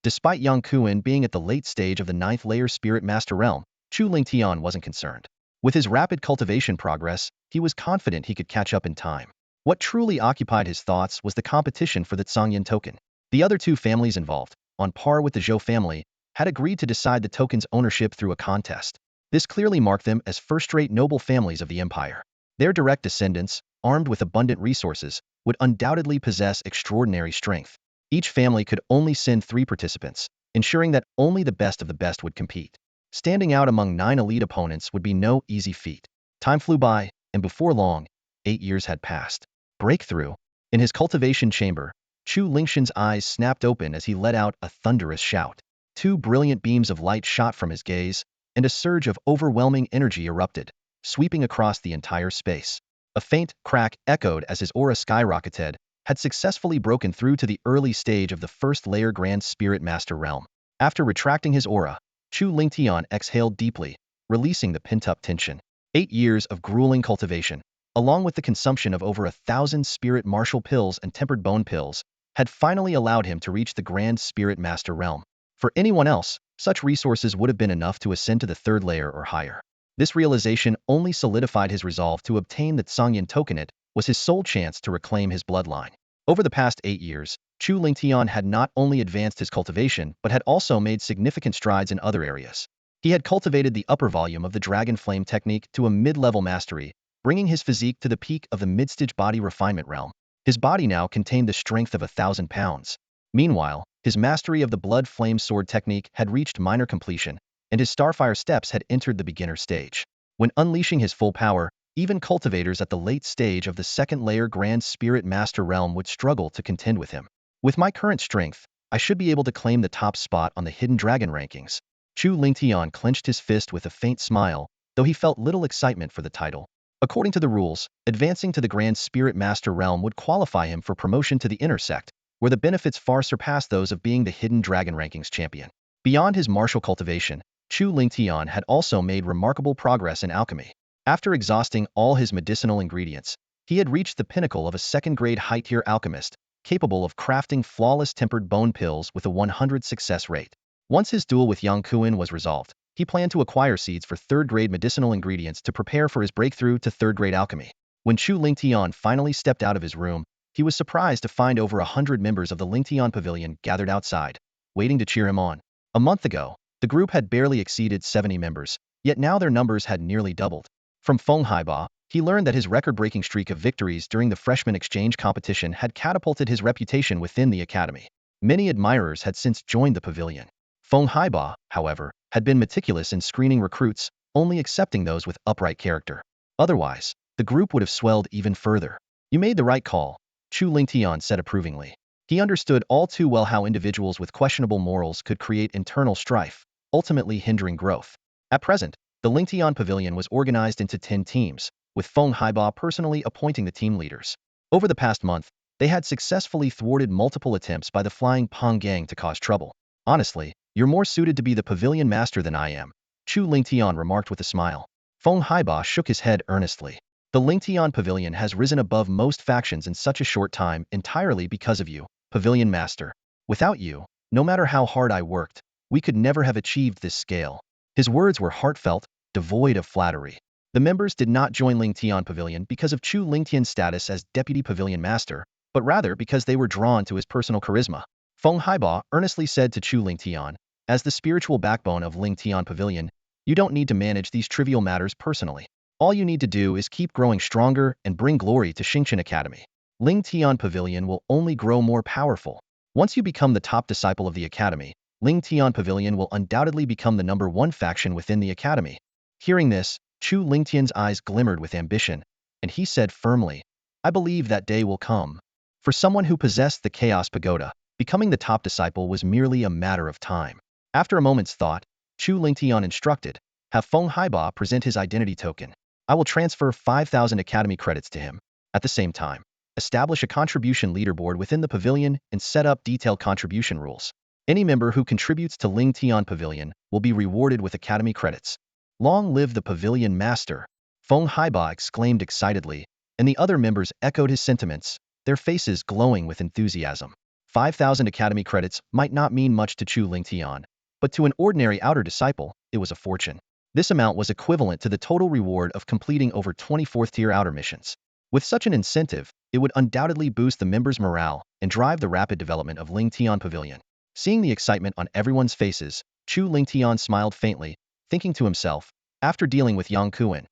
Despite Yang Kuan being at the late stage of the 9th-layer Spirit Master realm, Chu Lingtian wasn't concerned. With his rapid cultivation progress, he was confident he could catch up in time. What truly occupied his thoughts was the competition for the Zhongyan token. The other 2 families involved, on par with the Zhou family, had agreed to decide the token's ownership through a contest. This clearly marked them as first-rate noble families of the empire. Their direct descendants, armed with abundant resources, would undoubtedly possess extraordinary strength. Each family could only send 3 participants, ensuring that only the best of the best would compete. Standing out among 9 elite opponents would be no easy feat. Time flew by, and before long, 8 years had passed. Breakthrough. In his cultivation chamber, Chu Lingtian's eyes snapped open as he let out a thunderous shout. 2 brilliant beams of light shot from his gaze, and a surge of overwhelming energy erupted, sweeping across the entire space. A faint crack echoed as his aura skyrocketed, had successfully broken through to the early stage of the first-layer Grand Spirit Master realm. After retracting his aura, Chu Lingtian exhaled deeply, releasing the pent-up tension. 8 years of grueling cultivation, along with the consumption of over 1,000 spirit martial pills and tempered bone pills, had finally allowed him to reach the Grand Spirit Master realm. For anyone else, such resources would have been enough to ascend to the 3rd layer or higher. This realization only solidified his resolve to obtain the Zhongyan token. It was his sole chance to reclaim his bloodline. Over the past 8 years, Chu Lingtian had not only advanced his cultivation but had also made significant strides in other areas. He had cultivated the upper volume of the Dragon Flame technique to a mid-level mastery, bringing his physique to the peak of the mid-stage body refinement realm. His body now contained the strength of 1,000 pounds. Meanwhile, his mastery of the Blood Flame Sword technique had reached minor completion, and his Starfire steps had entered the beginner stage. When unleashing his full power, even cultivators at the late stage of the 2nd-layer Grand Spirit Master realm would struggle to contend with him. With my current strength, I should be able to claim the top spot on the Hidden Dragon rankings. Chu Lingtian clenched his fist with a faint smile, though he felt little excitement for the title. According to the rules, advancing to the Grand Spirit Master realm would qualify him for promotion to the Inner Sect, where the benefits far surpass those of being the Hidden Dragon rankings champion. Beyond his martial cultivation, Chu Lingtian had also made remarkable progress in alchemy. After exhausting all his medicinal ingredients, he had reached the pinnacle of a 2nd-grade high-tier alchemist, capable of crafting flawless tempered bone pills with a 100 success rate. Once his duel with Yang Kuan was resolved, he planned to acquire seeds for 3rd-grade medicinal ingredients to prepare for his breakthrough to 3rd-grade alchemy. When Chu Lingtian finally stepped out of his room, he was surprised to find over 100 members of the Lingtian Pavilion gathered outside, waiting to cheer him on. A month ago, the group had barely exceeded 70 members, yet now their numbers had nearly doubled. From Feng Haiba, He learned that his record-breaking streak of victories during the freshman exchange competition had catapulted his reputation within the academy. Many admirers had since joined the pavilion. Feng Haiba, however, had been meticulous in screening recruits, only accepting those with upright character. Otherwise, the group would have swelled even further. You made the right call, Chu Lingtian said approvingly. He understood all too well how individuals with questionable morals could create internal strife, ultimately hindering growth. At present, the Lingtian Pavilion was organized into 10 teams, with Feng Haiba personally appointing the team leaders. Over the past month, they had successfully thwarted multiple attempts by the Flying Pong Gang to cause trouble. Honestly, you're more suited to be the pavilion master than I am, Chu Lingtian remarked with a smile. Feng Haiba shook his head earnestly. The Lingtian Pavilion has risen above most factions in such a short time entirely because of you, Pavilion Master. Without you, no matter how hard I worked, we could never have achieved this scale. His words were heartfelt, devoid of flattery. The members did not join Lingtian Pavilion because of Chu Lingtian's status as Deputy Pavilion Master, but rather because they were drawn to his personal charisma. Feng Haiba earnestly said to Chu Lingtian, as the spiritual backbone of Lingtian Pavilion, you don't need to manage these trivial matters personally. All you need to do is keep growing stronger and bring glory to Xingqian Academy. Lingtian Pavilion will only grow more powerful. Once you become the top disciple of the Academy, Lingtian Pavilion will undoubtedly become the #1 faction within the Academy. Hearing this, Chu Lingtian's eyes glimmered with ambition, and he said firmly, I believe that day will come. For someone who possessed the Chaos Pagoda, becoming the top disciple was merely a matter of time. After a moment's thought, Chu Lingtian instructed, have Feng Haiba present his identity token. I will transfer 5,000 Academy credits to him. At the same time, establish a contribution leaderboard within the pavilion and set up detailed contribution rules. Any member who contributes to Lingtian Pavilion will be rewarded with Academy credits. Long live the Pavilion Master! Feng Haiba exclaimed excitedly, and the other members echoed his sentiments, their faces glowing with enthusiasm. 5,000 Academy credits might not mean much to Chu Lingtian, but to an ordinary outer disciple, it was a fortune. This amount was equivalent to the total reward of completing over 24th-tier outer missions. With such an incentive, it would undoubtedly boost the members' morale and drive the rapid development of Lingtian Pavilion. Seeing the excitement on everyone's faces, Chu Lingtian smiled faintly, thinking to himself, after dealing with Yang Kuan,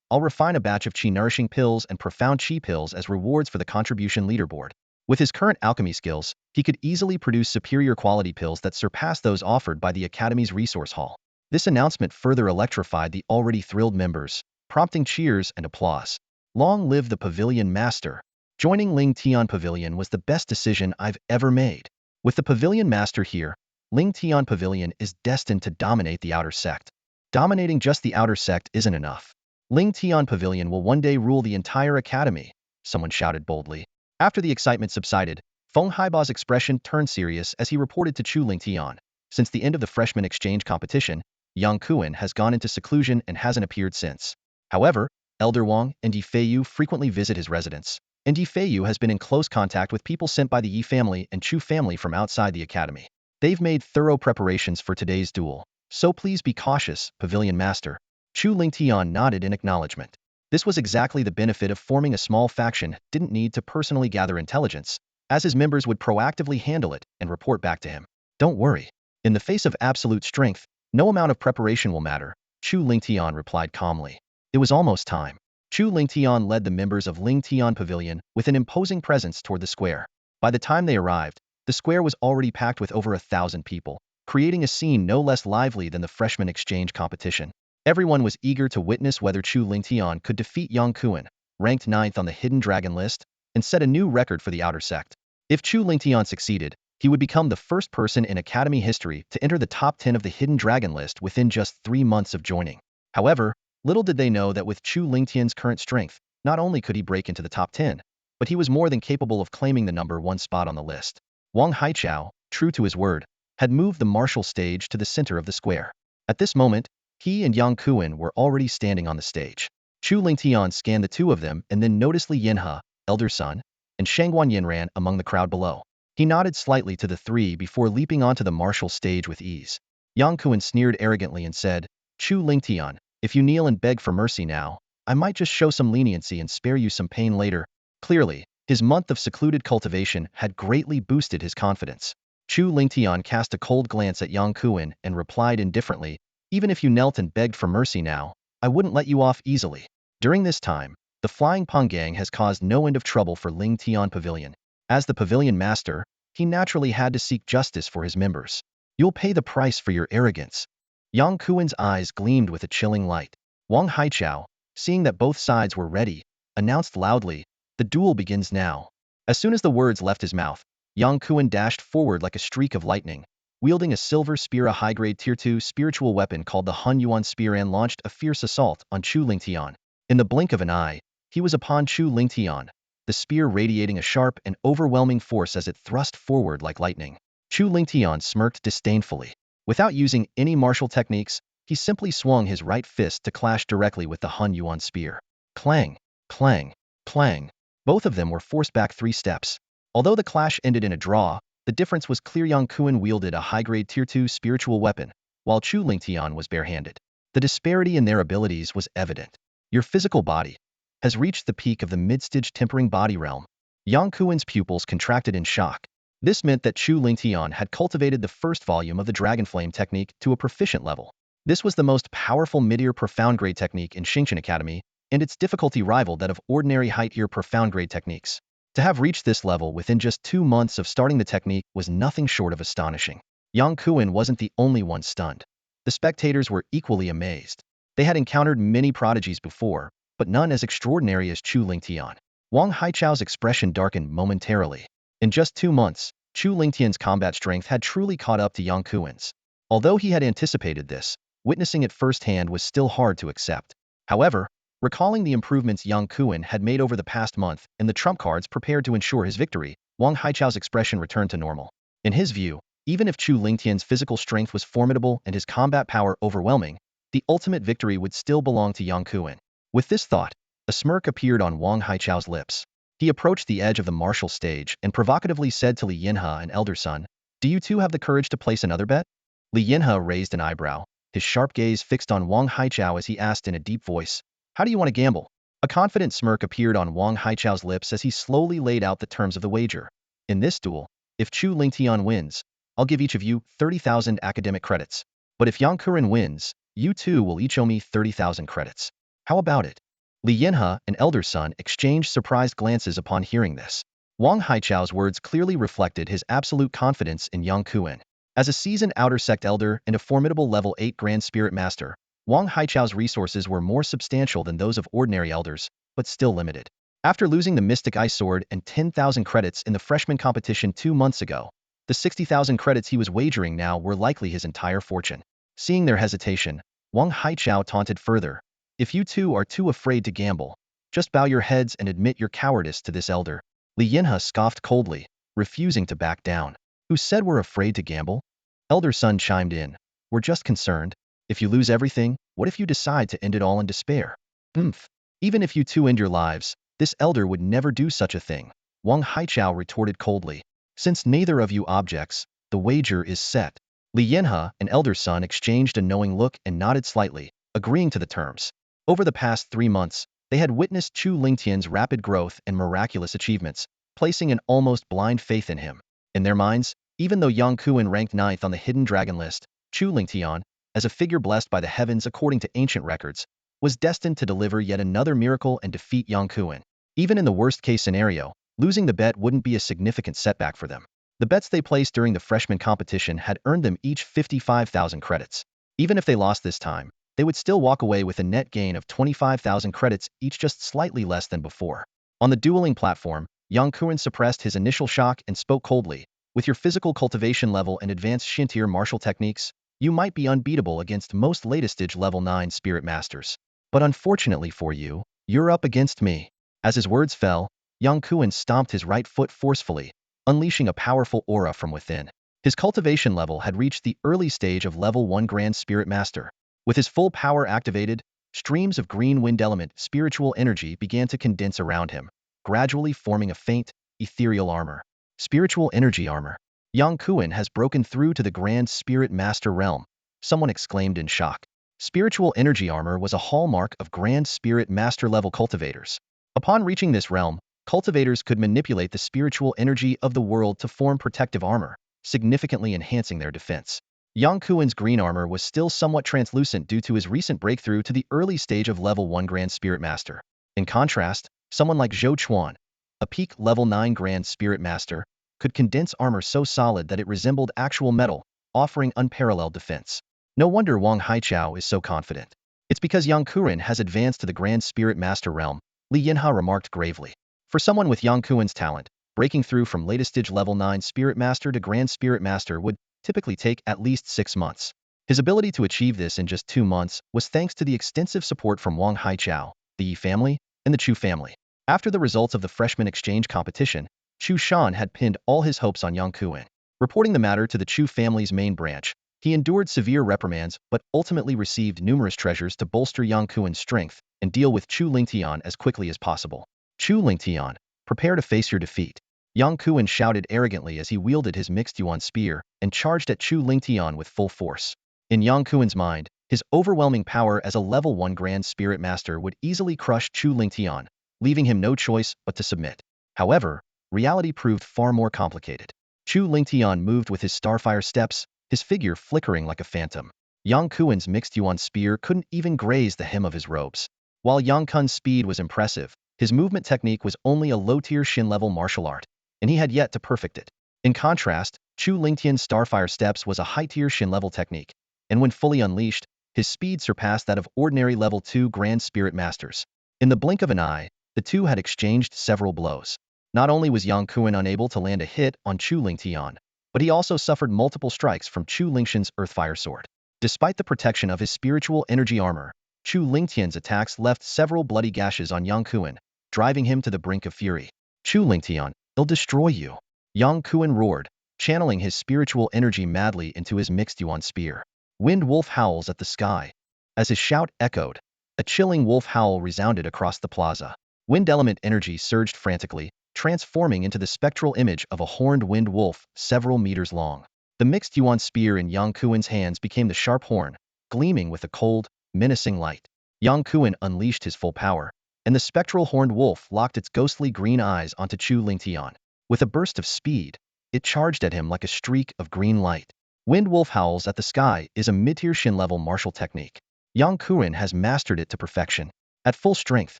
I'll refine a batch of qi-nourishing pills and profound qi pills as rewards for the contribution leaderboard. With his current alchemy skills, he could easily produce superior quality pills that surpass those offered by the Academy's resource hall. This announcement further electrified the already thrilled members, prompting cheers and applause. Long live the Pavilion Master! Joining Lingtian Pavilion was the best decision I've ever made. With the Pavilion Master here, Lingtian Pavilion is destined to dominate the outer sect. Dominating just the outer sect isn't enough. Lingtian Pavilion will one day rule the entire academy, someone shouted boldly. After the excitement subsided, Feng Haiba's expression turned serious as he reported to Chu Lingtian. Since the end of the freshman exchange competition, Yang Kuan has gone into seclusion and hasn't appeared since. However, Elder Wang and Yi Feiyu frequently visit his residence, and Yi Feiyu has been in close contact with people sent by the Yi family and Chu family from outside the academy. They've made thorough preparations for today's duel, so please be cautious, Pavilion Master. Chu Lingtian nodded in acknowledgement. This was exactly the benefit of forming a small faction, didn't need to personally gather intelligence, as his members would proactively handle it and report back to him. Don't worry. In the face of absolute strength, no amount of preparation will matter, Chu Lingtian replied calmly. It was almost time. Chu Lingtian led the members of Lingtian Pavilion with an imposing presence toward the square. By the time they arrived, the square was already packed with over 1,000 people, creating a scene no less lively than the freshman exchange competition. Everyone was eager to witness whether Chu Lingtian could defeat Yang Kuan, ranked 9th on the Hidden Dragon list, and set a new record for the outer sect. If Chu Lingtian succeeded, he would become the first person in Academy history to enter the top 10 of the Hidden Dragon list within just 3 months of joining. However, little did they know that with Chu Lingtian's current strength, not only could he break into the top 10, but he was more than capable of claiming the #1 spot on the list. Wang Haichao, true to his word, had moved the martial stage to the center of the square. At this moment, he and Yang Kuan were already standing on the stage. Chu Lingtian scanned the two of them and then noticed Li Yanhe, elder son, and Shangguan Yinran among the crowd below. He nodded slightly to the three before leaping onto the martial stage with ease. Yang Kuan sneered arrogantly and said, Chu Lingtian, if you kneel and beg for mercy now, I might just show some leniency and spare you some pain later. Clearly, his month of secluded cultivation had greatly boosted his confidence. Chu Lingtian cast a cold glance at Yang Kuan and replied indifferently, even if you knelt and begged for mercy now, I wouldn't let you off easily. During this time, The flying Pungang has caused no end of trouble for Ling Tian Pavilion. As the pavilion master, he naturally had to seek justice for his members. You'll pay the price for your arrogance. Yang Kuen's eyes gleamed with a chilling light. Wang Haichao, seeing that both sides were ready, announced loudly, "The duel begins now." As soon as the words left his mouth, Yang Kuen dashed forward like a streak of lightning, wielding a silver spear, a high-grade Tier 2 spiritual weapon called the Hun Yuan Spear, and launched a fierce assault on Chu Lingtian. In the blink of an eye, he was upon Chu Lingtian, the spear radiating a sharp and overwhelming force as it thrust forward like lightning. Chu Lingtian smirked disdainfully. Without using any martial techniques, he simply swung his right fist to clash directly with the Hun Yuan spear. Clang, clang, clang. Both of them were forced back 3 steps. Although the clash ended in a draw, the difference was clear. Yang Kuen wielded a high-grade Tier 2 spiritual weapon, while Chu Lingtian was barehanded. The disparity in their abilities was evident. Your physical body has reached the peak of the mid-stage tempering body realm. Yang Kuen's pupils contracted in shock. This meant that Chu Lingtian had cultivated the first volume of the Dragonflame technique to a proficient level. This was the most powerful mid-ear profound grade technique in Xingqian Academy, and its difficulty rivaled that of ordinary height-ear profound grade techniques. To have reached this level within just 2 months of starting the technique was nothing short of astonishing. Yang Kuen wasn't the only one stunned. The spectators were equally amazed. They had encountered many prodigies before, but none as extraordinary as Chu Lingtian. Wang Haichao's expression darkened momentarily. In just 2 months, Chu Lingtian's combat strength had truly caught up to Yang Kuen's. Although he had anticipated this, witnessing it firsthand was still hard to accept. However, recalling the improvements Yang Kuen had made over the past month and the trump cards prepared to ensure his victory, Wang Haichao's expression returned to normal. In his view, even if Chu Lingtian's physical strength was formidable and his combat power overwhelming, the ultimate victory would still belong to Yang Kuen. With this thought, a smirk appeared on Wang Haichao's lips. He approached the edge of the martial stage and provocatively said to Li Yinhe and Elder Son, "Do you two have the courage to place another bet?" Li Yinhe raised an eyebrow, his sharp gaze fixed on Wang Haichao as he asked in a deep voice, "How do you want to gamble?" A confident smirk appeared on Wang Haichao's lips as he slowly laid out the terms of the wager. "In this duel, if Chu Lingtian wins, I'll give each of you 30,000 academic credits. But if Yang Kuen wins, you two will each owe me 30,000 credits. How about it?" Li Yinhe and Elder Son exchanged surprised glances upon hearing this. Wang Haichao's words clearly reflected his absolute confidence in Yang Kuen. As a seasoned outer sect elder and a formidable level 8 Grand Spirit Master, Wang Haichao's resources were more substantial than those of ordinary elders, but still limited. After losing the Mystic Ice Sword and 10,000 credits in the freshman competition 2 months ago, the 60,000 credits he was wagering now were likely his entire fortune. Seeing their hesitation, Wang Haichao taunted further, "If you two are too afraid to gamble, just bow your heads and admit your cowardice to this elder." Li Yinhe scoffed coldly, refusing to back down. "Who said we're afraid to gamble?" Elder Son chimed in, "We're just concerned. If you lose everything, what if you decide to end it all in despair?" "Umph. Even if you two end your lives, this elder would never do such a thing," Wang Haichao retorted coldly. "Since neither of you objects, the wager is set." Li Yinhe and Elder Son exchanged a knowing look and nodded slightly, agreeing to the terms. Over the past 3 months, they had witnessed Chu Lingtian's rapid growth and miraculous achievements, placing an almost blind faith in him. In their minds, even though Yang Kuen ranked 9th on the hidden dragon list, Chu Lingtian, as a figure blessed by the heavens according to ancient records, was destined to deliver yet another miracle and defeat Yang Kuen. Even in the worst-case scenario, losing the bet wouldn't be a significant setback for them. The bets they placed during the freshman competition had earned them each 55,000 credits. Even if they lost this time, they would still walk away with a net gain of 25,000 credits each, just slightly less than before. On the dueling platform, Yang Kuen suppressed his initial shock and spoke coldly, "With your physical cultivation level and advanced Xingtian martial techniques, you might be unbeatable against most latest-stage level 9 spirit masters. But unfortunately for you, you're up against me." As his words fell, Yang Kuen stomped his right foot forcefully, unleashing a powerful aura from within. His cultivation level had reached the early stage of level 1 Grand Spirit Master. With his full power activated, streams of green wind element spiritual energy began to condense around him, gradually forming a faint, ethereal armor. Spiritual energy armor. Yang Kuen has broken through to the Grand Spirit Master realm, someone exclaimed in shock. Spiritual energy armor was a hallmark of Grand Spirit Master level cultivators. Upon reaching this realm, cultivators could manipulate the spiritual energy of the world to form protective armor, significantly enhancing their defense. Yang Kuen's green armor was still somewhat translucent due to his recent breakthrough to the early stage of level 1 Grand Spirit Master. In contrast, someone like Zhou Chuan, a peak level 9 Grand Spirit Master, could condense armor so solid that it resembled actual metal, offering unparalleled defense. No wonder Wang Haichao is so confident. It's because Yang Kuren has advanced to the Grand Spirit Master realm, Li Yinha remarked gravely. For someone with Yang Kuren's talent, breaking through from latest stage level 9 Spirit Master to Grand Spirit Master would typically take at least 6 months. His ability to achieve this in just 2 months was thanks to the extensive support from Wang Haichao, the Yi family, and the Chu family. After the results of the freshman exchange competition, Chu Shan had pinned all his hopes on Yang Kuren. Reporting the matter to the Chu family's main branch, he endured severe reprimands but ultimately received numerous treasures to bolster Yang Kuren's strength and deal with Chu Lingtian as quickly as possible. Chu Lingtian, prepare to face your defeat. Yang Kuren shouted arrogantly as he wielded his mixed yuan spear and charged at Chu Lingtian with full force. In Yang Kuren's mind, his overwhelming power as a level 1 Grand Spirit Master would easily crush Chu Lingtian, leaving him no choice but to submit. However, reality proved far more complicated. Chu Lingtian moved with his starfire steps, his figure flickering like a phantom. Yang Kuren's mixed yuan spear couldn't even graze the hem of his robes. While Yang Kun's speed was impressive, his movement technique was only a low-tier Shin-level martial art, and he had yet to perfect it. In contrast, Chu Lingtian's starfire steps was a high-tier Shin-level technique, and when fully unleashed, his speed surpassed that of ordinary level 2 Grand Spirit Masters. In the blink of an eye, the two had exchanged several blows. Not only was Yang Kuren unable to land a hit on Chu Lingtian, but he also suffered multiple strikes from Chu Lingshan's Earthfire Sword. Despite the protection of his spiritual energy armor, Chu Lingtian's attacks left several bloody gashes on Yang Kuren, driving him to the brink of fury. Chu Lingtian, I'll destroy you. Yang Kuren roared, channeling his spiritual energy madly into his mixed yuan spear. Wind wolf howls at the sky. As his shout echoed, a chilling wolf howl resounded across the plaza. Wind element energy surged frantically, transforming into the spectral image of a horned wind wolf several meters long. The mixed yuan spear in Yang Kuren's hands became the sharp horn, gleaming with a cold, menacing light. Yang Kuren unleashed his full power, and the spectral horned wolf locked its ghostly green eyes onto Chu Lingtian. With a burst of speed, it charged at him like a streak of green light. Wind wolf howls at the sky is a mid-tier Shin-level martial technique. Yang Kuren has mastered it to perfection. At full strength,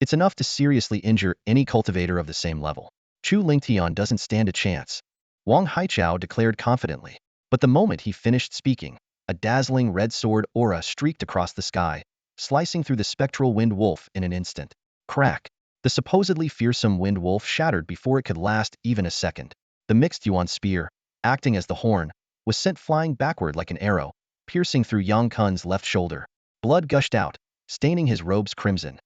it's enough to seriously injure any cultivator of the same level. Chu Lingtian doesn't stand a chance, Wang Haichao declared confidently. But the moment he finished speaking, a dazzling red sword aura streaked across the sky, slicing through the spectral wind wolf in an instant. Crack! The supposedly fearsome wind wolf shattered before it could last even a second. The mixed yuan spear, acting as the horn, was sent flying backward like an arrow, piercing through Yang Kun's left shoulder. Blood gushed out, staining his robes crimson.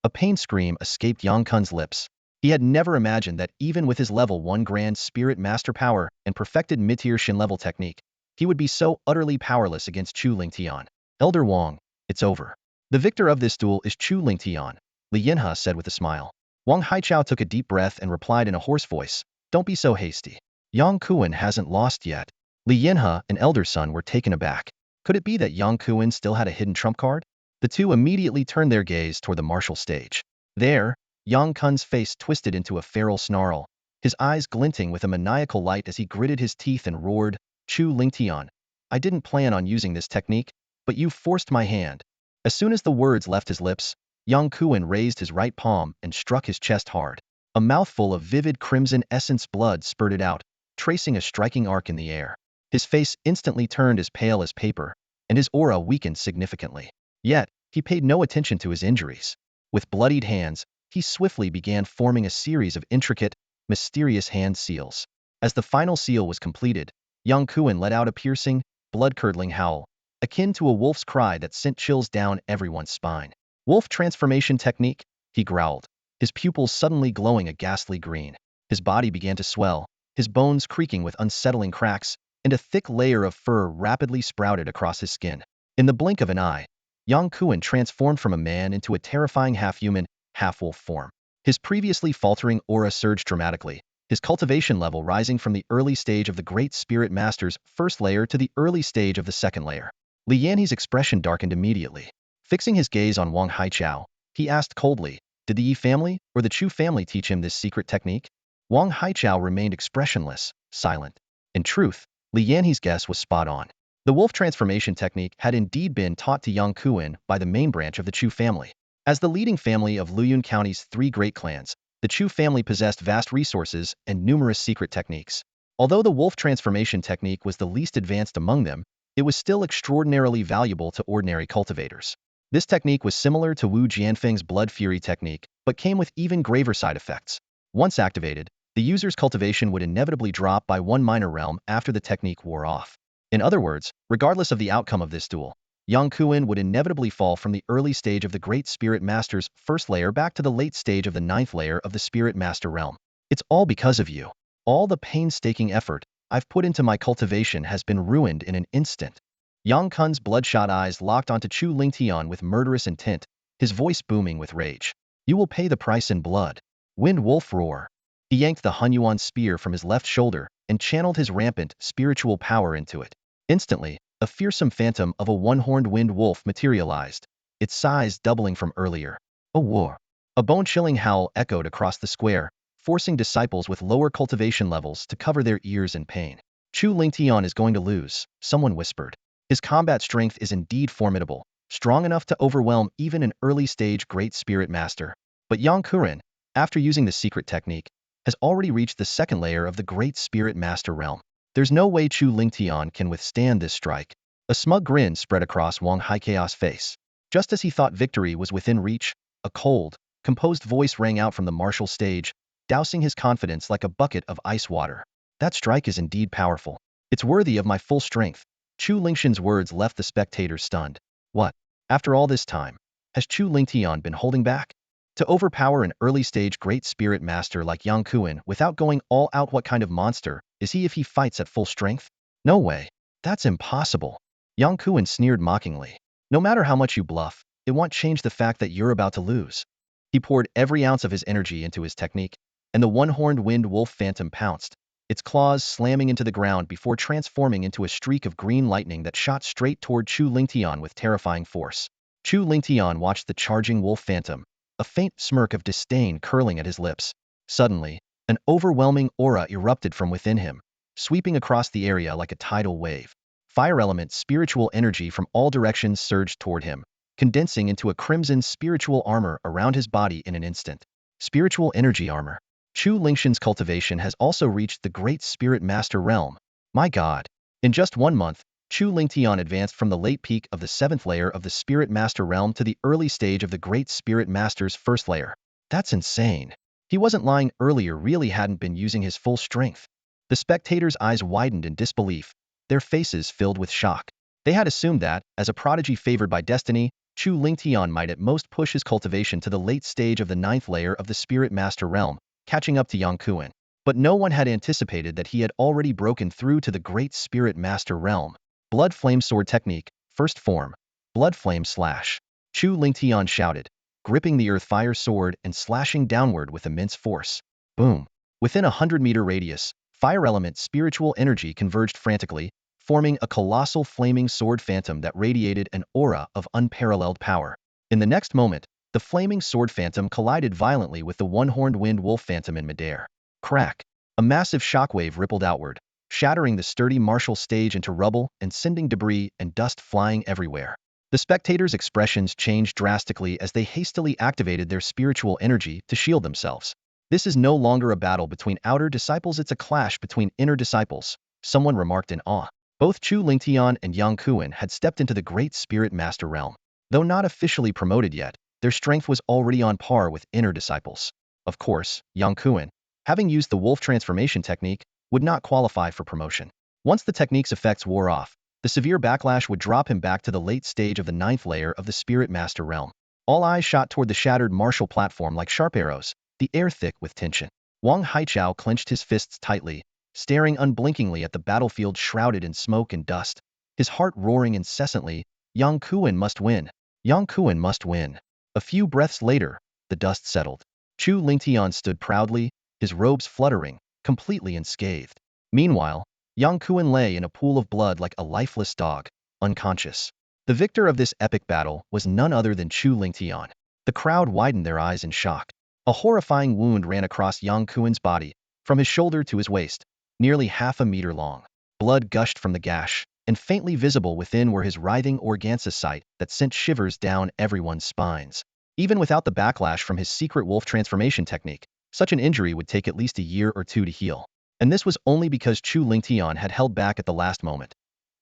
A pain scream escaped Yang Kun's lips. He had never imagined that even with his level 1 Grand Spirit Master power and perfected mid-tier Shin-level technique, he would be so utterly powerless against Chu Lingtian. Elder Wang, it's over. The victor of this duel is Chu Lingtian, Li Yinha said with a smile. Wang Haichao took a deep breath and replied in a hoarse voice, don't be so hasty. Yang Kuren hasn't lost yet. Li Yinha and Elder Sun were taken aback. Could it be that Yang Kuren still had a hidden trump card? The two immediately turned their gaze toward the martial stage. There, Yang Kun's face twisted into a feral snarl, his eyes glinting with a maniacal light as he gritted his teeth and roared, Chu Lingtian, I didn't plan on using this technique, but you forced my hand. As soon as the words left his lips, Yang Kuren raised his right palm and struck his chest hard. A mouthful of vivid crimson essence blood spurted out, tracing a striking arc in the air. His face instantly turned as pale as paper, and his aura weakened significantly. Yet, he paid no attention to his injuries. With bloodied hands, he swiftly began forming a series of intricate, mysterious hand seals. As the final seal was completed, Yang Kuren let out a piercing, blood-curdling howl, akin to a wolf's cry that sent chills down everyone's spine. Wolf transformation technique, he growled, his pupils suddenly glowing a ghastly green. His body began to swell, his bones creaking with unsettling cracks, and a thick layer of fur rapidly sprouted across his skin. In the blink of an eye, Yang Kuren transformed from a man into a terrifying half-human, half-wolf form. His previously faltering aura surged dramatically, his cultivation level rising from the early stage of the Great Spirit Master's first layer to the early stage of the second layer. Li Yanhe's expression darkened immediately. Fixing his gaze on Wang Haichao, he asked coldly, did the Yi family or the Chu family teach him this secret technique? Wang Haichao remained expressionless, silent. In truth, Li Yanhe's guess was spot on. The wolf transformation technique had indeed been taught to Yang Kuren by the main branch of the Chu family. As the leading family of Luyun County's three great clans, the Chu family possessed vast resources and numerous secret techniques. Although the wolf transformation technique was the least advanced among them, it was still extraordinarily valuable to ordinary cultivators. This technique was similar to Wu Jianfeng's blood fury technique, but came with even graver side effects. Once activated, the user's cultivation would inevitably drop by one minor realm after the technique wore off. In other words, regardless of the outcome of this duel, Yang Kuan would inevitably fall from the early stage of the Great Spirit Master's first layer back to the late stage of the ninth layer of the Spirit Master realm. It's all because of you. All the painstaking effort I've put into my cultivation has been ruined in an instant. Yang Kun's bloodshot eyes locked onto Chu Lingtian with murderous intent, his voice booming with rage. You will pay the price in blood. Wind Wolf roar. He yanked the Hunyuan spear from his left shoulder and channeled his rampant spiritual power into it. Instantly, a fearsome phantom of a one-horned wind wolf materialized, its size doubling from earlier. A war. A bone-chilling howl echoed across the square, forcing disciples with lower cultivation levels to cover their ears in pain. Chu Lingtian is going to lose, someone whispered. His combat strength is indeed formidable, strong enough to overwhelm even an early-stage Great Spirit Master. But Yang Kuren, after using the secret technique, has already reached the second layer of the Great Spirit Master realm. There's no way Chu Lingtian can withstand this strike. A smug grin spread across Wang Haikea's face. Just as he thought victory was within reach, a cold, composed voice rang out from the martial stage, dousing his confidence like a bucket of ice water. That strike is indeed powerful. It's worthy of my full strength. Chu Lingshan's words left the spectators stunned. What? After all this time, has Chu Lingtian been holding back? To overpower an early-stage Great Spirit Master like Yang Kuan without going all out, what kind of monster is he if he fights at full strength? No way. That's impossible. Yang Kuan sneered mockingly. No matter how much you bluff, it won't change the fact that you're about to lose. He poured every ounce of his energy into his technique, and the one-horned wind wolf phantom pounced, its claws slamming into the ground before transforming into a streak of green lightning that shot straight toward Chu Lingtian with terrifying force. Chu Lingtian watched the charging wolf phantom, a faint smirk of disdain curling at his lips. Suddenly, an overwhelming aura erupted from within him, sweeping across the area like a tidal wave. Fire element spiritual energy from all directions surged toward him, condensing into a crimson spiritual armor around his body in an instant. Spiritual energy armor. Chu Lingshan's cultivation has also reached the Great Spirit Master realm. My god. In just 1 month, Chu Lingtian advanced from the late peak of the 7th layer of the Spirit Master realm to the early stage of the Great Spirit Master's first layer. That's insane. He wasn't lying earlier, really hadn't been using his full strength. The spectators' eyes widened in disbelief, their faces filled with shock. They had assumed that, as a prodigy favored by destiny, Chu Lingtian might at most push his cultivation to the late stage of the 9th layer of the Spirit Master realm, catching up to Yang Kuan. But no one had anticipated that he had already broken through to the Great Spirit Master realm. Blood Flame Sword Technique, First Form. Blood Flame Slash. Chu Lingtian shouted, gripping the Earth Fire Sword and slashing downward with immense force. Boom. Within a 100-meter radius, fire element spiritual energy converged frantically, forming a colossal flaming sword phantom that radiated an aura of unparalleled power. In the next moment, the flaming sword phantom collided violently with the one-horned wind wolf phantom in midair. Crack. A massive shockwave rippled outward, shattering the sturdy martial stage into rubble and sending debris and dust flying everywhere. The spectators' expressions changed drastically as they hastily activated their spiritual energy to shield themselves. This is no longer a battle between outer disciples, it's a clash between inner disciples, someone remarked in awe. Both Chu Lingtian and Yang Kuan had stepped into the Great Spirit Master realm. Though not officially promoted yet, their strength was already on par with inner disciples. Of course, Yang Kuan, having used the wolf transformation technique, would not qualify for promotion. Once the technique's effects wore off, the severe backlash would drop him back to the late stage of the 9th layer of the Spirit Master realm. All eyes shot toward the shattered martial platform like sharp arrows, the air thick with tension. Wang Haichao clenched his fists tightly, staring unblinkingly at the battlefield shrouded in smoke and dust, his heart roaring incessantly. Yang Kuan must win. Yang Kuan must win. A few breaths later, the dust settled. Chu Lingtian stood proudly, his robes fluttering, completely unscathed. Meanwhile, Yang Kuan lay in a pool of blood like a lifeless dog, unconscious. The victor of this epic battle was none other than Chu Lingtian. The crowd widened their eyes in shock. A horrifying wound ran across Yang Kuan's body, from his shoulder to his waist, nearly half a meter long. Blood gushed from the gash, and faintly visible within were his writhing organza site that sent shivers down everyone's spines. Even without the backlash from his secret wolf transformation technique, such an injury would take at least a year or two to heal. And this was only because Chu Lingtian had held back at the last moment.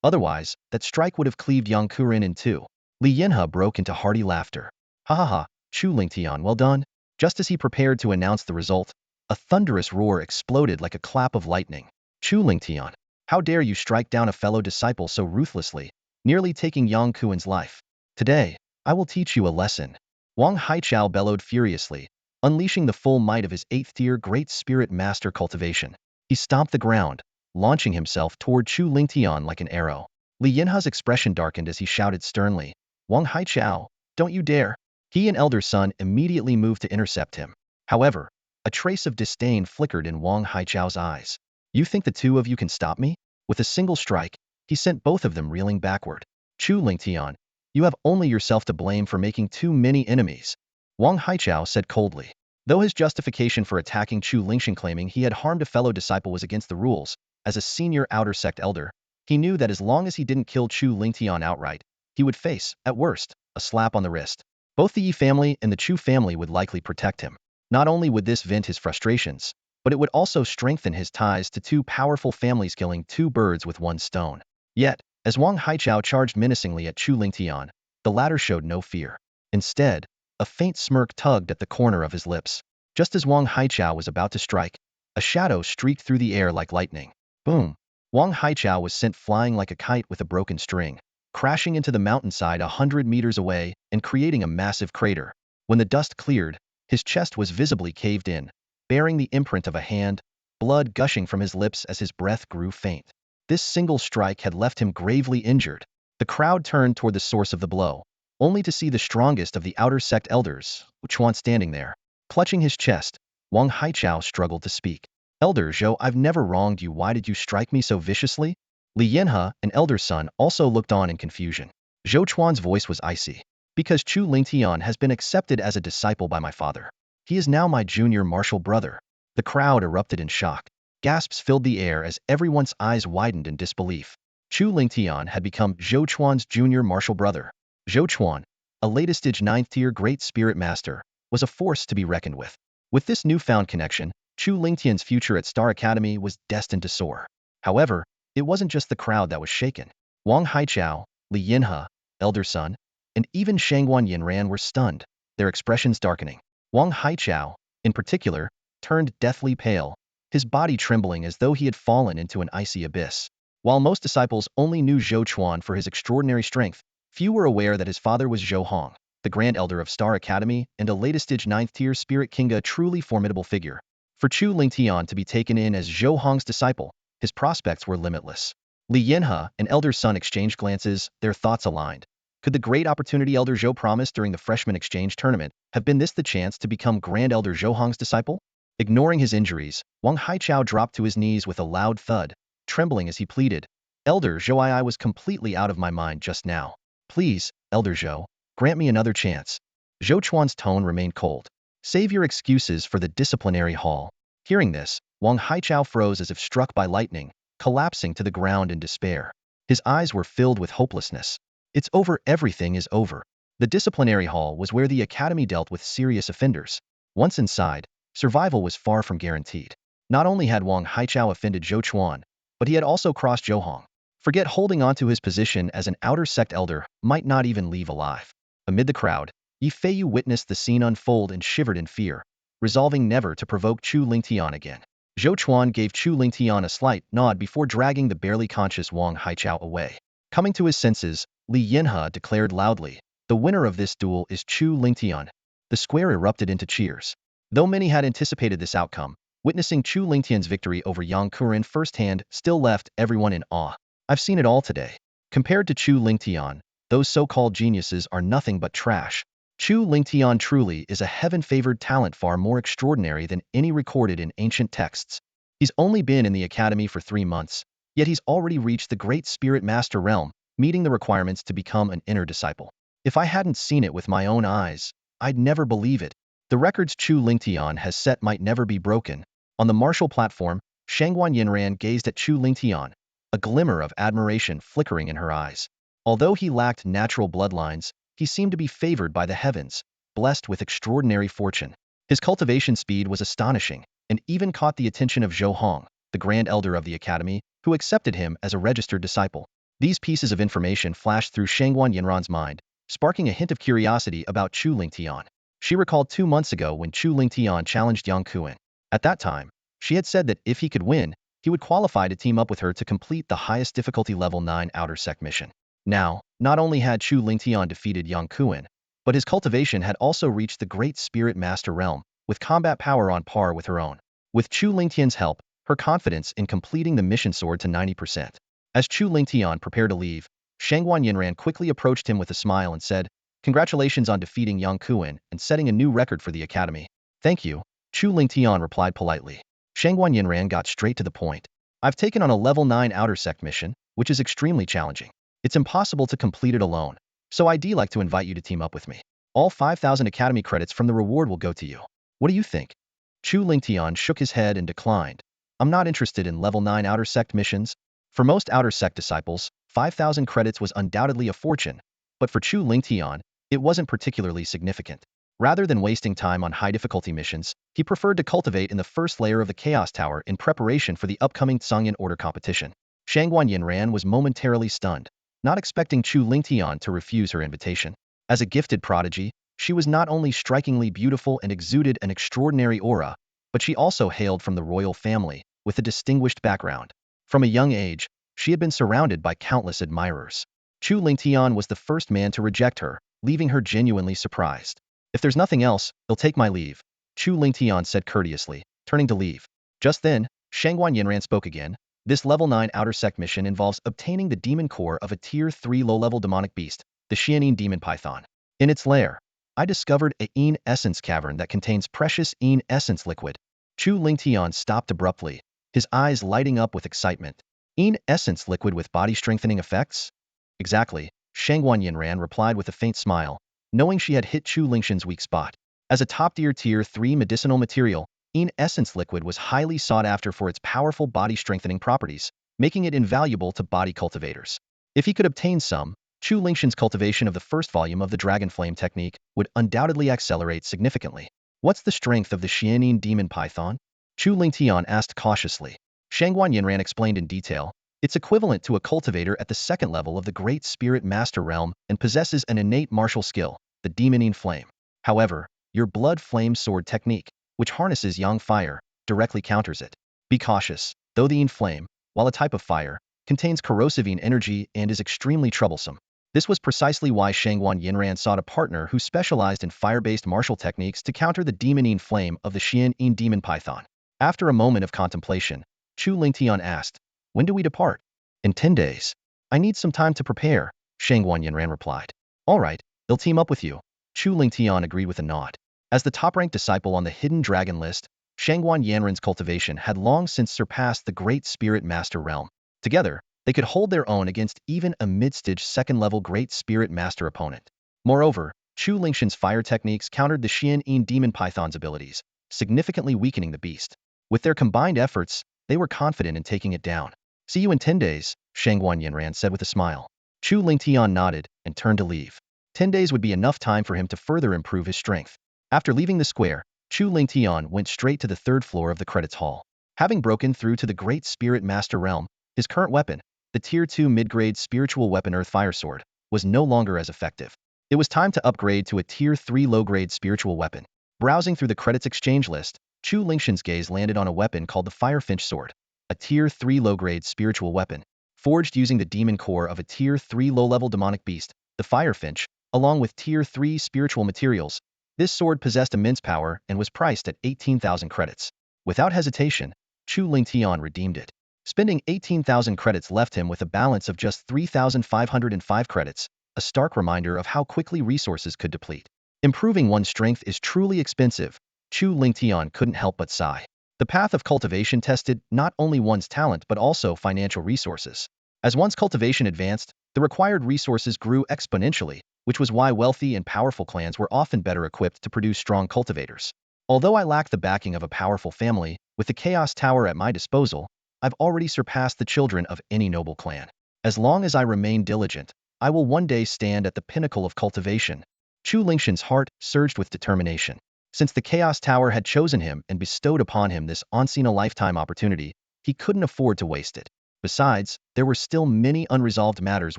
Otherwise, that strike would have cleaved Yang Kurin in two. Li Yinhe broke into hearty laughter. Ha ha ha, Chu Lingtian, well done. Just as he prepared to announce the result, a thunderous roar exploded like a clap of lightning. Chu Lingtian, how dare you strike down a fellow disciple so ruthlessly, nearly taking Yang Kuin's life. Today, I will teach you a lesson. Wang Haichao bellowed furiously, unleashing the full might of his 8th-tier Great Spirit Master cultivation. He stomped the ground, launching himself toward Chu Lingtian like an arrow. Li Yinhe's expression darkened as he shouted sternly, Wang Haichao, don't you dare. He and elder son immediately moved to intercept him. However, a trace of disdain flickered in Wang Haichao's eyes. You think the two of you can stop me? With a single strike, he sent both of them reeling backward. Chu Lingtian, you have only yourself to blame for making too many enemies, Wang Haichao said coldly. Though his justification for attacking Chu Lingxian claiming he had harmed a fellow disciple was against the rules, as a senior outer sect elder, he knew that as long as he didn't kill Chu Lingtian outright, he would face, at worst, a slap on the wrist. Both the Yi family and the Chu family would likely protect him. Not only would this vent his frustrations, but it would also strengthen his ties to two powerful families, killing two birds with one stone. Yet, as Wang Haichao charged menacingly at Chu Lingtian, the latter showed no fear. Instead, a faint smirk tugged at the corner of his lips. Just as Wang Haichao was about to strike, a shadow streaked through the air like lightning. Boom! Wang Haichao was sent flying like a kite with a broken string, crashing into the mountainside 100 meters away and creating a massive crater. When the dust cleared, his chest was visibly caved in, bearing the imprint of a hand, blood gushing from his lips as his breath grew faint. This single strike had left him gravely injured. The crowd turned toward the source of the blow, only to see the strongest of the outer sect elders, Chuan, standing there. Clutching his chest, Wang Haichao struggled to speak. Elder Zhou, I've never wronged you. Why did you strike me so viciously? Li Yinhe, an elder son, also looked on in confusion. Zhou Chuan's voice was icy. Because Chu Lingtian has been accepted as a disciple by my father. He is now my junior martial brother. The crowd erupted in shock. Gasps filled the air as everyone's eyes widened in disbelief. Chu Lingtian had become Zhou Chuan's junior martial brother. Zhou Chuan, a latest-stage 9th-tier Great Spirit Master, was a force to be reckoned with. With this newfound connection, Chu Lingtian's future at Star Academy was destined to soar. However, it wasn't just the crowd that was shaken. Wang Haichao, Li Yinhe, elder son, and even Shangguan Yinran were stunned, their expressions darkening. Wang Haichao, in particular, turned deathly pale, his body trembling as though he had fallen into an icy abyss. While most disciples only knew Zhou Chuan for his extraordinary strength, few were aware that his father was Zhou Hong, the Grand Elder of Star Academy and a latest-stage 9th-tier Spirit King, a truly formidable figure. For Chu Lingtian to be taken in as Zhou Hong's disciple, his prospects were limitless. Li Yinhe and elder son exchanged glances, their thoughts aligned. Could the great opportunity Elder Zhou promised during the freshman exchange tournament have been this the chance to become Grand Elder Zhou Hong's disciple? Ignoring his injuries, Wang Haichao dropped to his knees with a loud thud, trembling as he pleaded, Elder Zhou, I was completely out of my mind just now. Please, Elder Zhou, grant me another chance. Zhou Chuan's tone remained cold. Save your excuses for the disciplinary hall. Hearing this, Wang Haichao froze as if struck by lightning, collapsing to the ground in despair. His eyes were filled with hopelessness. It's over, everything is over. The disciplinary hall was where the academy dealt with serious offenders. Once inside, survival was far from guaranteed. Not only had Wang Haichao offended Zhou Chuan, but he had also crossed Zhou Hong. Forget holding on to his position as an outer sect elder, might not even leave alive. Amid the crowd, Yi Feiyu witnessed the scene unfold and shivered in fear, resolving never to provoke Chu Lingtian again. Zhou Chuan gave Chu Lingtian a slight nod before dragging the barely conscious Wang Haichao away. Coming to his senses, Li Yinhe declared loudly, the winner of this duel is Chu Lingtian. The square erupted into cheers. Though many had anticipated this outcome, witnessing Chu Lingtian's victory over Yang Kurin firsthand still left everyone in awe. I've seen it all today. Compared to Chu Lingtian, those so-called geniuses are nothing but trash. Chu Lingtian truly is a heaven-favored talent, far more extraordinary than any recorded in ancient texts. He's only been in the academy for 3 months, yet he's already reached the Great Spirit Master realm, meeting the requirements to become an inner disciple. If I hadn't seen it with my own eyes, I'd never believe it. The records Chu Lingtian has set might never be broken. On the martial platform, Shangguan Yinran gazed at Chu Lingtian, a glimmer of admiration flickering in her eyes. Although he lacked natural bloodlines, he seemed to be favored by the heavens, blessed with extraordinary fortune. His cultivation speed was astonishing, and even caught the attention of Zhou Hong, the Grand Elder of the Academy, who accepted him as a registered disciple. These pieces of information flashed through Shangguan Yinran's mind, sparking a hint of curiosity about Chu Lingtian. She recalled 2 months ago when Chu Lingtian challenged Yang Kuan. At that time, she had said that if he could win, he would qualify to team up with her to complete the highest difficulty level 9 outer sect mission. Now, not only had Chu Lingtian defeated Yang Kuan, but his cultivation had also reached the Great Spirit Master realm, with combat power on par with her own. With Chu Lingtian's help, her confidence in completing the mission soared to 90%. As Chu Lingtian prepared to leave, Shangguan Yinran quickly approached him with a smile and said, "Congratulations on defeating Yang Kuan and setting a new record for the Academy." "Thank you," Chu Lingtian replied politely. Shangguan Yinran got straight to the point. "I've taken on a level 9 outer sect mission, which is extremely challenging. It's impossible to complete it alone, so I'd like to invite you to team up with me. All 5,000 Academy credits from the reward will go to you. What do you think?" Chu Lingtian shook his head and declined. "I'm not interested in level 9 outer sect missions." For most outer sect disciples, 5,000 credits was undoubtedly a fortune, but for Chu Lingtian, it wasn't particularly significant. Rather than wasting time on high-difficulty missions, he preferred to cultivate in the first layer of the Chaos Tower in preparation for the upcoming Tsangyan Order competition. Shangguan Yinran was momentarily stunned, not expecting Chu Lingtian to refuse her invitation. As a gifted prodigy, she was not only strikingly beautiful and exuded an extraordinary aura, but she also hailed from the royal family, with a distinguished background. From a young age, she had been surrounded by countless admirers. Chu Lingtian was the first man to reject her, leaving her genuinely surprised. "If there's nothing else, I'll take my leave," Chu Lingtian said courteously, turning to leave. Just then, Shangguan Yinran spoke again. "This level 9 outer sect mission involves obtaining the demon core of a tier 3 low-level demonic beast, the Xianin demon python. In its lair, I discovered a Yin essence cavern that contains precious Yin essence liquid." Chu Lingtian stopped abruptly, his eyes lighting up with excitement. "Yin essence liquid with body-strengthening effects?" "Exactly," Shangguan Yinran replied with a faint smile, knowing she had hit Chu Lingtian's weak spot. As a top-tier tier 3 medicinal material, Yin essence liquid was highly sought after for its powerful body-strengthening properties, making it invaluable to body cultivators. If he could obtain some, Chu Lingtian's cultivation of the first volume of the Dragon Flame technique would undoubtedly accelerate significantly. "What's the strength of the Xianin demon python?" Chu Lingtian asked cautiously. Shangguan Yinran explained in detail. "It's equivalent to a cultivator at the second level of the Great Spirit Master realm and possesses an innate martial skill, the demoning flame. However, your blood flame sword technique, which harnesses yang fire, directly counters it. Be cautious, though the Yin flame, while a type of fire, contains corrosive Yin energy and is extremely troublesome." This was precisely why Shangguan Yinran sought a partner who specialized in fire-based martial techniques to counter the demon Yin flame of the Xianin demon python. After a moment of contemplation, Chu Lingtian asked, "When do we depart?" "In 10 days. I need some time to prepare," Shangguan Yinran replied. "All right, they'll team up with you." Chu Lingtian agreed with a nod. As the top-ranked disciple on the Hidden Dragon list, Shangguan Yanran's cultivation had long since surpassed the Great Spirit Master realm. Together, they could hold their own against even a mid-stage second-level Great Spirit Master opponent. Moreover, Chu Lingtian's fire techniques countered the Xianin demon python's abilities, significantly weakening the beast. With their combined efforts, they were confident in taking it down. "See you in 10 days, Shangguan Yinran said with a smile. Chu Lingtian nodded and turned to leave. 10 days would be enough time for him to further improve his strength. After leaving the square, Chu Lingtian went straight to the 3rd floor of the credits hall. Having broken through to the Great Spirit Master realm, his current weapon, the Tier 2 mid-grade spiritual weapon Earth Fire Sword, was no longer as effective. It was time to upgrade to a Tier 3 low-grade spiritual weapon. Browsing through the credits exchange list, Chu Lingtian's gaze landed on a weapon called the Firefinch Sword, a Tier 3 low-grade spiritual weapon. Forged using the demon core of a Tier 3 low-level demonic beast, the Firefinch, along with Tier 3 spiritual materials, this sword possessed immense power and was priced at 18,000 credits. Without hesitation, Chu Lingtian redeemed it. Spending 18,000 credits left him with a balance of just 3,505 credits, a stark reminder of how quickly resources could deplete. Improving one's strength is truly expensive. Chu Lingtian couldn't help but sigh. The path of cultivation tested not only one's talent but also financial resources. As one's cultivation advanced, the required resources grew exponentially, which was why wealthy and powerful clans were often better equipped to produce strong cultivators. Although I lack the backing of a powerful family, with the Chaos Tower at my disposal, I've already surpassed the children of any noble clan. As long as I remain diligent, I will one day stand at the pinnacle of cultivation. Chu Lingxian's heart surged with determination. Since the Chaos Tower had chosen him and bestowed upon him this once-in-a-lifetime opportunity, he couldn't afford to waste it. Besides, there were still many unresolved matters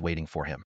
waiting for him.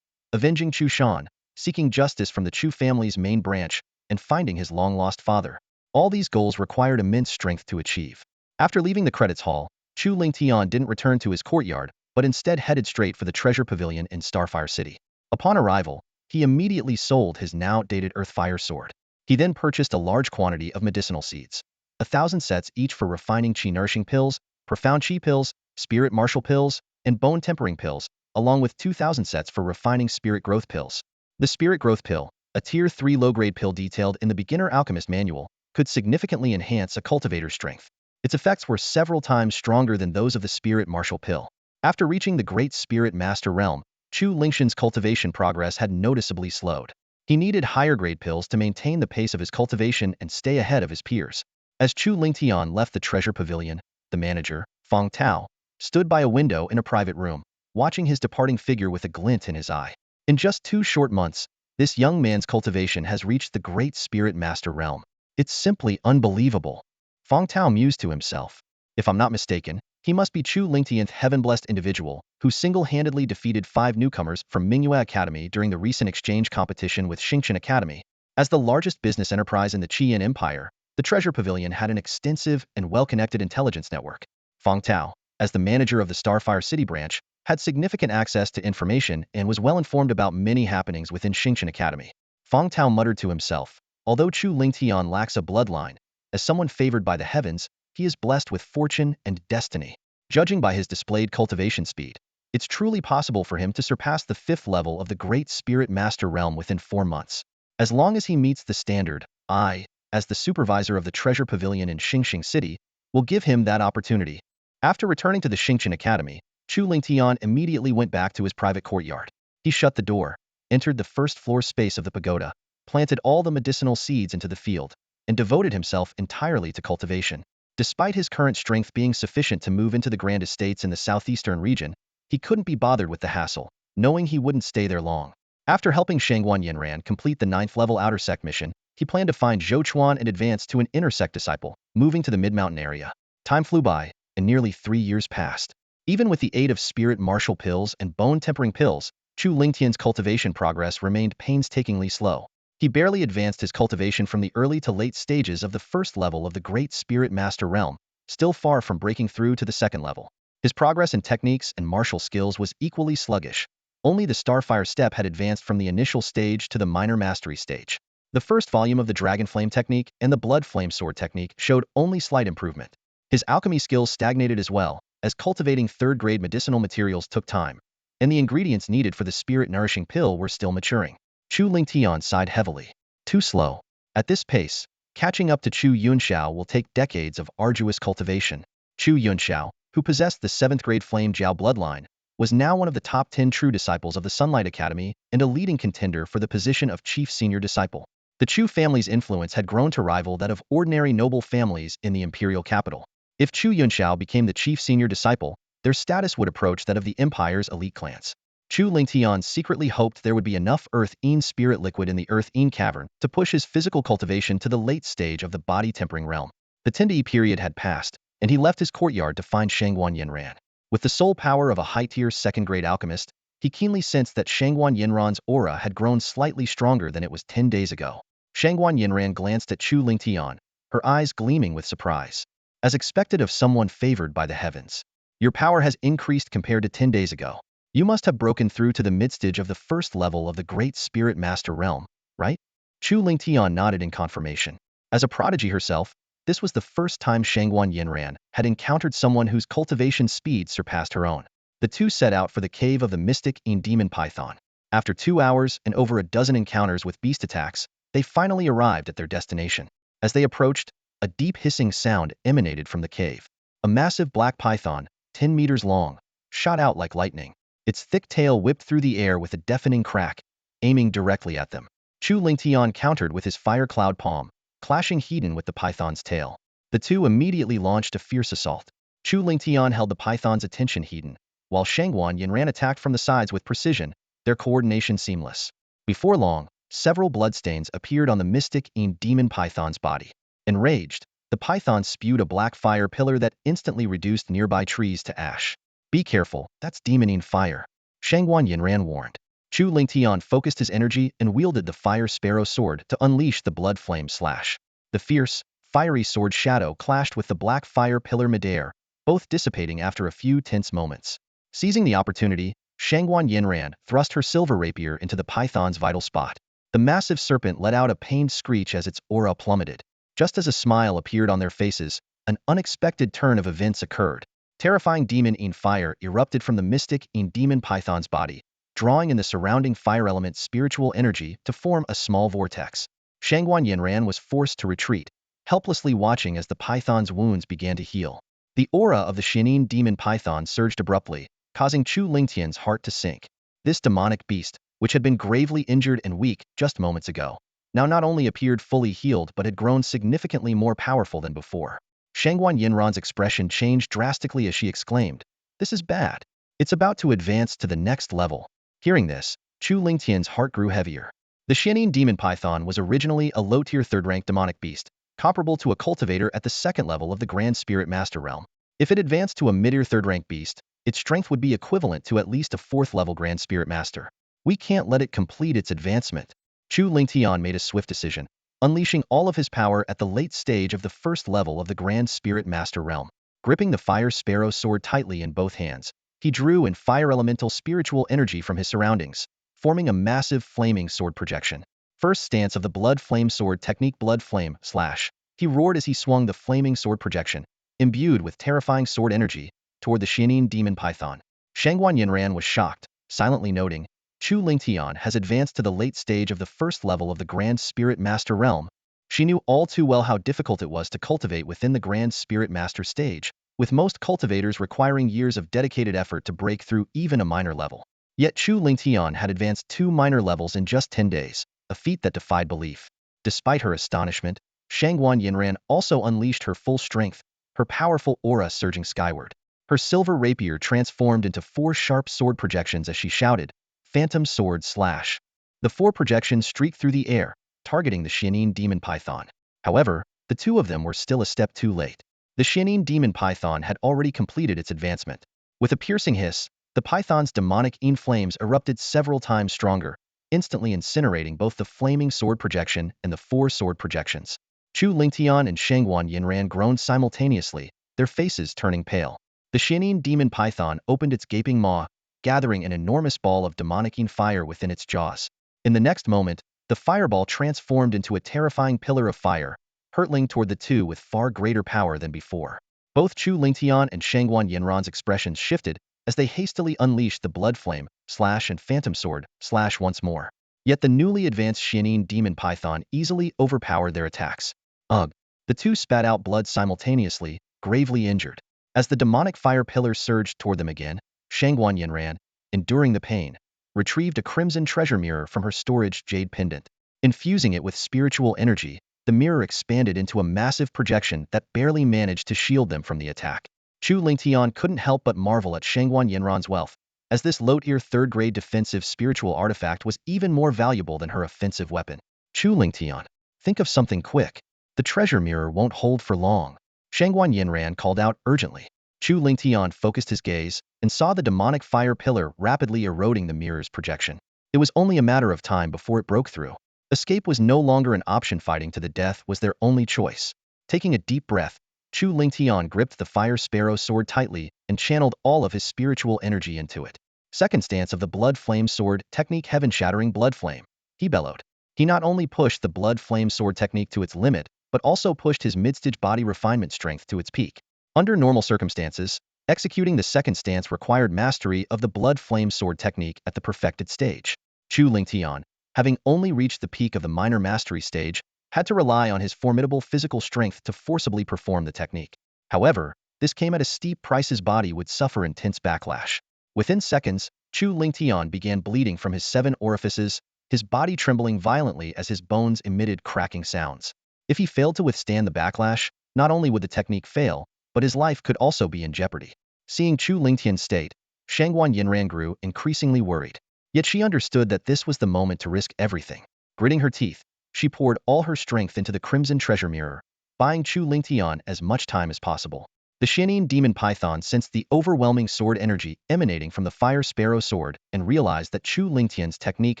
Avenging Chu Shan, seeking justice from the Chu family's main branch, and finding his long-lost father. All these goals required immense strength to achieve. After leaving the credits hall, Chu Lingtian didn't return to his courtyard, but instead headed straight for the treasure pavilion in Starfire City. Upon arrival, he immediately sold his now outdated Earthfire sword. He then purchased a large quantity of medicinal seeds, 1,000 sets each for refining chi nourishing pills, profound chi pills, spirit martial pills, and bone tempering pills, along with 2,000 sets for refining spirit growth pills. The spirit growth pill, a tier 3 low-grade pill detailed in the beginner alchemist manual, could significantly enhance a cultivator's strength. Its effects were several times stronger than those of the spirit martial pill. After reaching the Great Spirit Master Realm, Chu Lingxian's cultivation progress had noticeably slowed. He needed higher-grade pills to maintain the pace of his cultivation and stay ahead of his peers. As Chu Lingtian left the treasure pavilion, the manager, Feng Tao, stood by a window in a private room, watching his departing figure with a glint in his eye. In just 2 short months, this young man's cultivation has reached the Great Spirit Master Realm. It's simply unbelievable. Feng Tao mused to himself. If I'm not mistaken, he must be Chu Lingtian's heaven-blessed individual, who single-handedly defeated 5 newcomers from Mingyue Academy during the recent exchange competition with Xingqian Academy. As the largest business enterprise in the Qian Empire, the Treasure Pavilion had an extensive and well-connected intelligence network. Feng Tao, as the manager of the Starfire City branch, had significant access to information and was well informed about many happenings within Xingqian Academy. Feng Tao muttered to himself, although Chu Lingtian lacks a bloodline, as someone favored by the heavens, he is blessed with fortune and destiny. Judging by his displayed cultivation speed, it's truly possible for him to surpass the 5th level of the Great Spirit Master Realm within 4 months. As long as he meets the standard, I, as the supervisor of the Treasure Pavilion in Xingqing City, will give him that opportunity. After returning to the Xingqian Academy, Chu Lingtian immediately went back to his private courtyard. He shut the door, entered the first-floor space of the pagoda, planted all the medicinal seeds into the field, and devoted himself entirely to cultivation. Despite his current strength being sufficient to move into the grand estates in the southeastern region, he couldn't be bothered with the hassle, knowing he wouldn't stay there long. After helping Shangguan Yinran complete the 9th-level outer sect mission, he planned to find Zhou Chuan and advance to an inner sect disciple, moving to the mid-mountain area. Time flew by, and nearly 3 years passed. Even with the aid of spirit martial pills and bone-tempering pills, Chu Lingtian's cultivation progress remained painstakingly slow. He barely advanced his cultivation from the early to late stages of the 1st level of the Great Spirit Master Realm, still far from breaking through to the 2nd level. His progress in techniques and martial skills was equally sluggish. Only the Starfire step had advanced from the initial stage to the minor mastery stage. The first volume of the Dragon Flame technique and the Blood Flame Sword technique showed only slight improvement. His alchemy skills stagnated as well, as cultivating 3rd-grade medicinal materials took time, and the ingredients needed for the spirit-nourishing pill were still maturing. Chu Lingtian sighed heavily. Too slow. At this pace, catching up to Chu Yunxiao will take decades of arduous cultivation. Chu Yunxiao, who possessed the 7th-grade Flame Jiao bloodline, was now one of the top 10 true disciples of the Sunlight Academy and a leading contender for the position of chief senior disciple. The Chu family's influence had grown to rival that of ordinary noble families in the imperial capital. If Chu Yunxiao became the chief senior disciple, their status would approach that of the empire's elite clans. Chu Lingtian secretly hoped there would be enough Earth-Een spirit liquid in the Earth-Een cavern to push his physical cultivation to the late stage of the body-tempering realm. The 10-day period had passed, and he left his courtyard to find Shangguan Yinran. With the sole power of a high-tier 2nd-grade alchemist, he keenly sensed that Shangguan Yinran's aura had grown slightly stronger than it was 10 days ago. Shangguan Yinran glanced at Chu Lingtian, her eyes gleaming with surprise. As expected of someone favored by the heavens, your power has increased compared to 10 days ago. You must have broken through to the mid-stage of the 1st level of the Great Spirit Master Realm, right? Chu Lingtian nodded in confirmation. As a prodigy herself, this was the first time Shangguan Yinran had encountered someone whose cultivation speed surpassed her own. The two set out for the cave of the mystic Een demon python. After 2 hours and over a dozen encounters with beast attacks, they finally arrived at their destination. As they approached, a deep hissing sound emanated from the cave. A massive black python, 10 meters long, shot out like lightning. Its thick tail whipped through the air with a deafening crack, aiming directly at them. Chu Lingtian countered with his fire cloud palm, clashing Hedon with the python's tail. The two immediately launched a fierce assault. Chu Lingtian held the python's attention Hedon, while Shangguan Yinran attacked from the sides with precision, their coordination seamless. Before long, several bloodstains appeared on the mystic demon python's body. Enraged, the python spewed a black fire pillar that instantly reduced nearby trees to ash. Be careful, that's demoning fire, Shangguan Yinran warned. Chu Lingtian focused his energy and wielded the fire sparrow sword to unleash the blood flame slash. The fierce, fiery sword shadow clashed with the black fire pillar midair, both dissipating after a few tense moments. Seizing the opportunity, Shangguan Yinran thrust her silver rapier into the python's vital spot. The massive serpent let out a pained screech as its aura plummeted. Just as a smile appeared on their faces, an unexpected turn of events occurred. Terrifying demon fire erupted from the mystic demon python's body, drawing in the surrounding fire element's spiritual energy to form a small vortex. Shangguan Yinran was forced to retreat, helplessly watching as the python's wounds began to heal. The aura of the Xianin demon python surged abruptly, causing Chu Lingtian's heart to sink. This demonic beast, which had been gravely injured and weak just moments ago, now not only appeared fully healed but had grown significantly more powerful than before. Shangguan Yinran's expression changed drastically as she exclaimed, "This is bad. It's about to advance to the next level." Hearing this, Chu Lingtian's heart grew heavier. The Xianin demon python was originally a low-tier third-rank demonic beast, comparable to a cultivator at the second level of the Grand Spirit Master realm. If it advanced to a mid-tier third-rank beast, its strength would be equivalent to at least a fourth-level Grand Spirit Master. We can't let it complete its advancement. Chu Lingtian made a swift decision, unleashing all of his power at the late stage of the first level of the Grand Spirit Master realm. Gripping the fire sparrow sword tightly in both hands, he drew in fire elemental spiritual energy from his surroundings, forming a massive flaming sword projection. First stance of the blood flame sword technique, blood flame slash. He roared as he swung the flaming sword projection, imbued with terrifying sword energy, toward the Xianin demon python. Shangguan Yinran was shocked, silently noting, Chu Lingtian has advanced to the late stage of the first level of the Grand Spirit Master realm. She knew all too well how difficult it was to cultivate within the Grand Spirit Master stage, with most cultivators requiring years of dedicated effort to break through even a minor level. Yet Chu Lingtian had advanced 2 minor levels in just 10 days, a feat that defied belief. Despite her astonishment, Shangguan Yinran also unleashed her full strength, her powerful aura surging skyward. Her silver rapier transformed into 4 sharp sword projections as she shouted, "Phantom sword slash." The 4 projections streaked through the air, targeting the Xianin demon python. However, the 2 of them were still a step too late. The Xianin demon python had already completed its advancement. With a piercing hiss, the python's demonic flames erupted several times stronger, instantly incinerating both the flaming sword projection and the 4 sword projections. Chu Lingtian and Shangguan Yinran groaned simultaneously, their faces turning pale. The Xianin demon python opened its gaping maw, gathering an enormous ball of demonic fire within its jaws. In the next moment, the fireball transformed into a terrifying pillar of fire, hurtling toward the 2 with far greater power than before. Both Chu Lingtian and Shangguan Yinran's expressions shifted as they hastily unleashed the blood flame slash and phantom sword slash once more. Yet the newly advanced Xianin demon python easily overpowered their attacks. Ugh! The 2 spat out blood simultaneously, gravely injured. As the demonic fire pillar surged toward them again, Shangguan Yinran, enduring the pain, retrieved a crimson treasure mirror from her storage jade pendant. Infusing it with spiritual energy, the mirror expanded into a massive projection that barely managed to shield them from the attack. Chu Lingtian couldn't help but marvel at Shangguan Yinran's wealth, as this low-tier third-grade defensive spiritual artifact was even more valuable than her offensive weapon. Chu Lingtian, think of something quick. The treasure mirror won't hold for long. Shangguan Yinran called out urgently. Chu Lingtian focused his gaze and saw the demonic fire pillar rapidly eroding the mirror's projection. It was only a matter of time before it broke through. Escape was no longer an option. Fighting to the death was their only choice. Taking a deep breath, Chu Lingtian gripped the fire sparrow sword tightly and channeled all of his spiritual energy into it. Second stance of the blood flame sword technique, heaven-shattering blood flame. He bellowed. He not only pushed the blood flame sword technique to its limit, but also pushed his mid-stage body refinement strength to its peak. Under normal circumstances, executing the second stance required mastery of the blood flame sword technique at the perfected stage. Chu Lingtian, having only reached the peak of the minor mastery stage, had to rely on his formidable physical strength to forcibly perform the technique. However, this came at a steep price. His body would suffer intense backlash. Within seconds, Chu Lingtian began bleeding from his 7 orifices, his body trembling violently as his bones emitted cracking sounds. If he failed to withstand the backlash, not only would the technique fail, but his life could also be in jeopardy. Seeing Chu Lingtian's state, Shangguan Yinran grew increasingly worried. Yet she understood that this was the moment to risk everything. Gritting her teeth, she poured all her strength into the crimson treasure mirror, buying Chu Lingtian as much time as possible. The Xianyin demon python sensed the overwhelming sword energy emanating from the fire sparrow sword and realized that Chu Lingtian's technique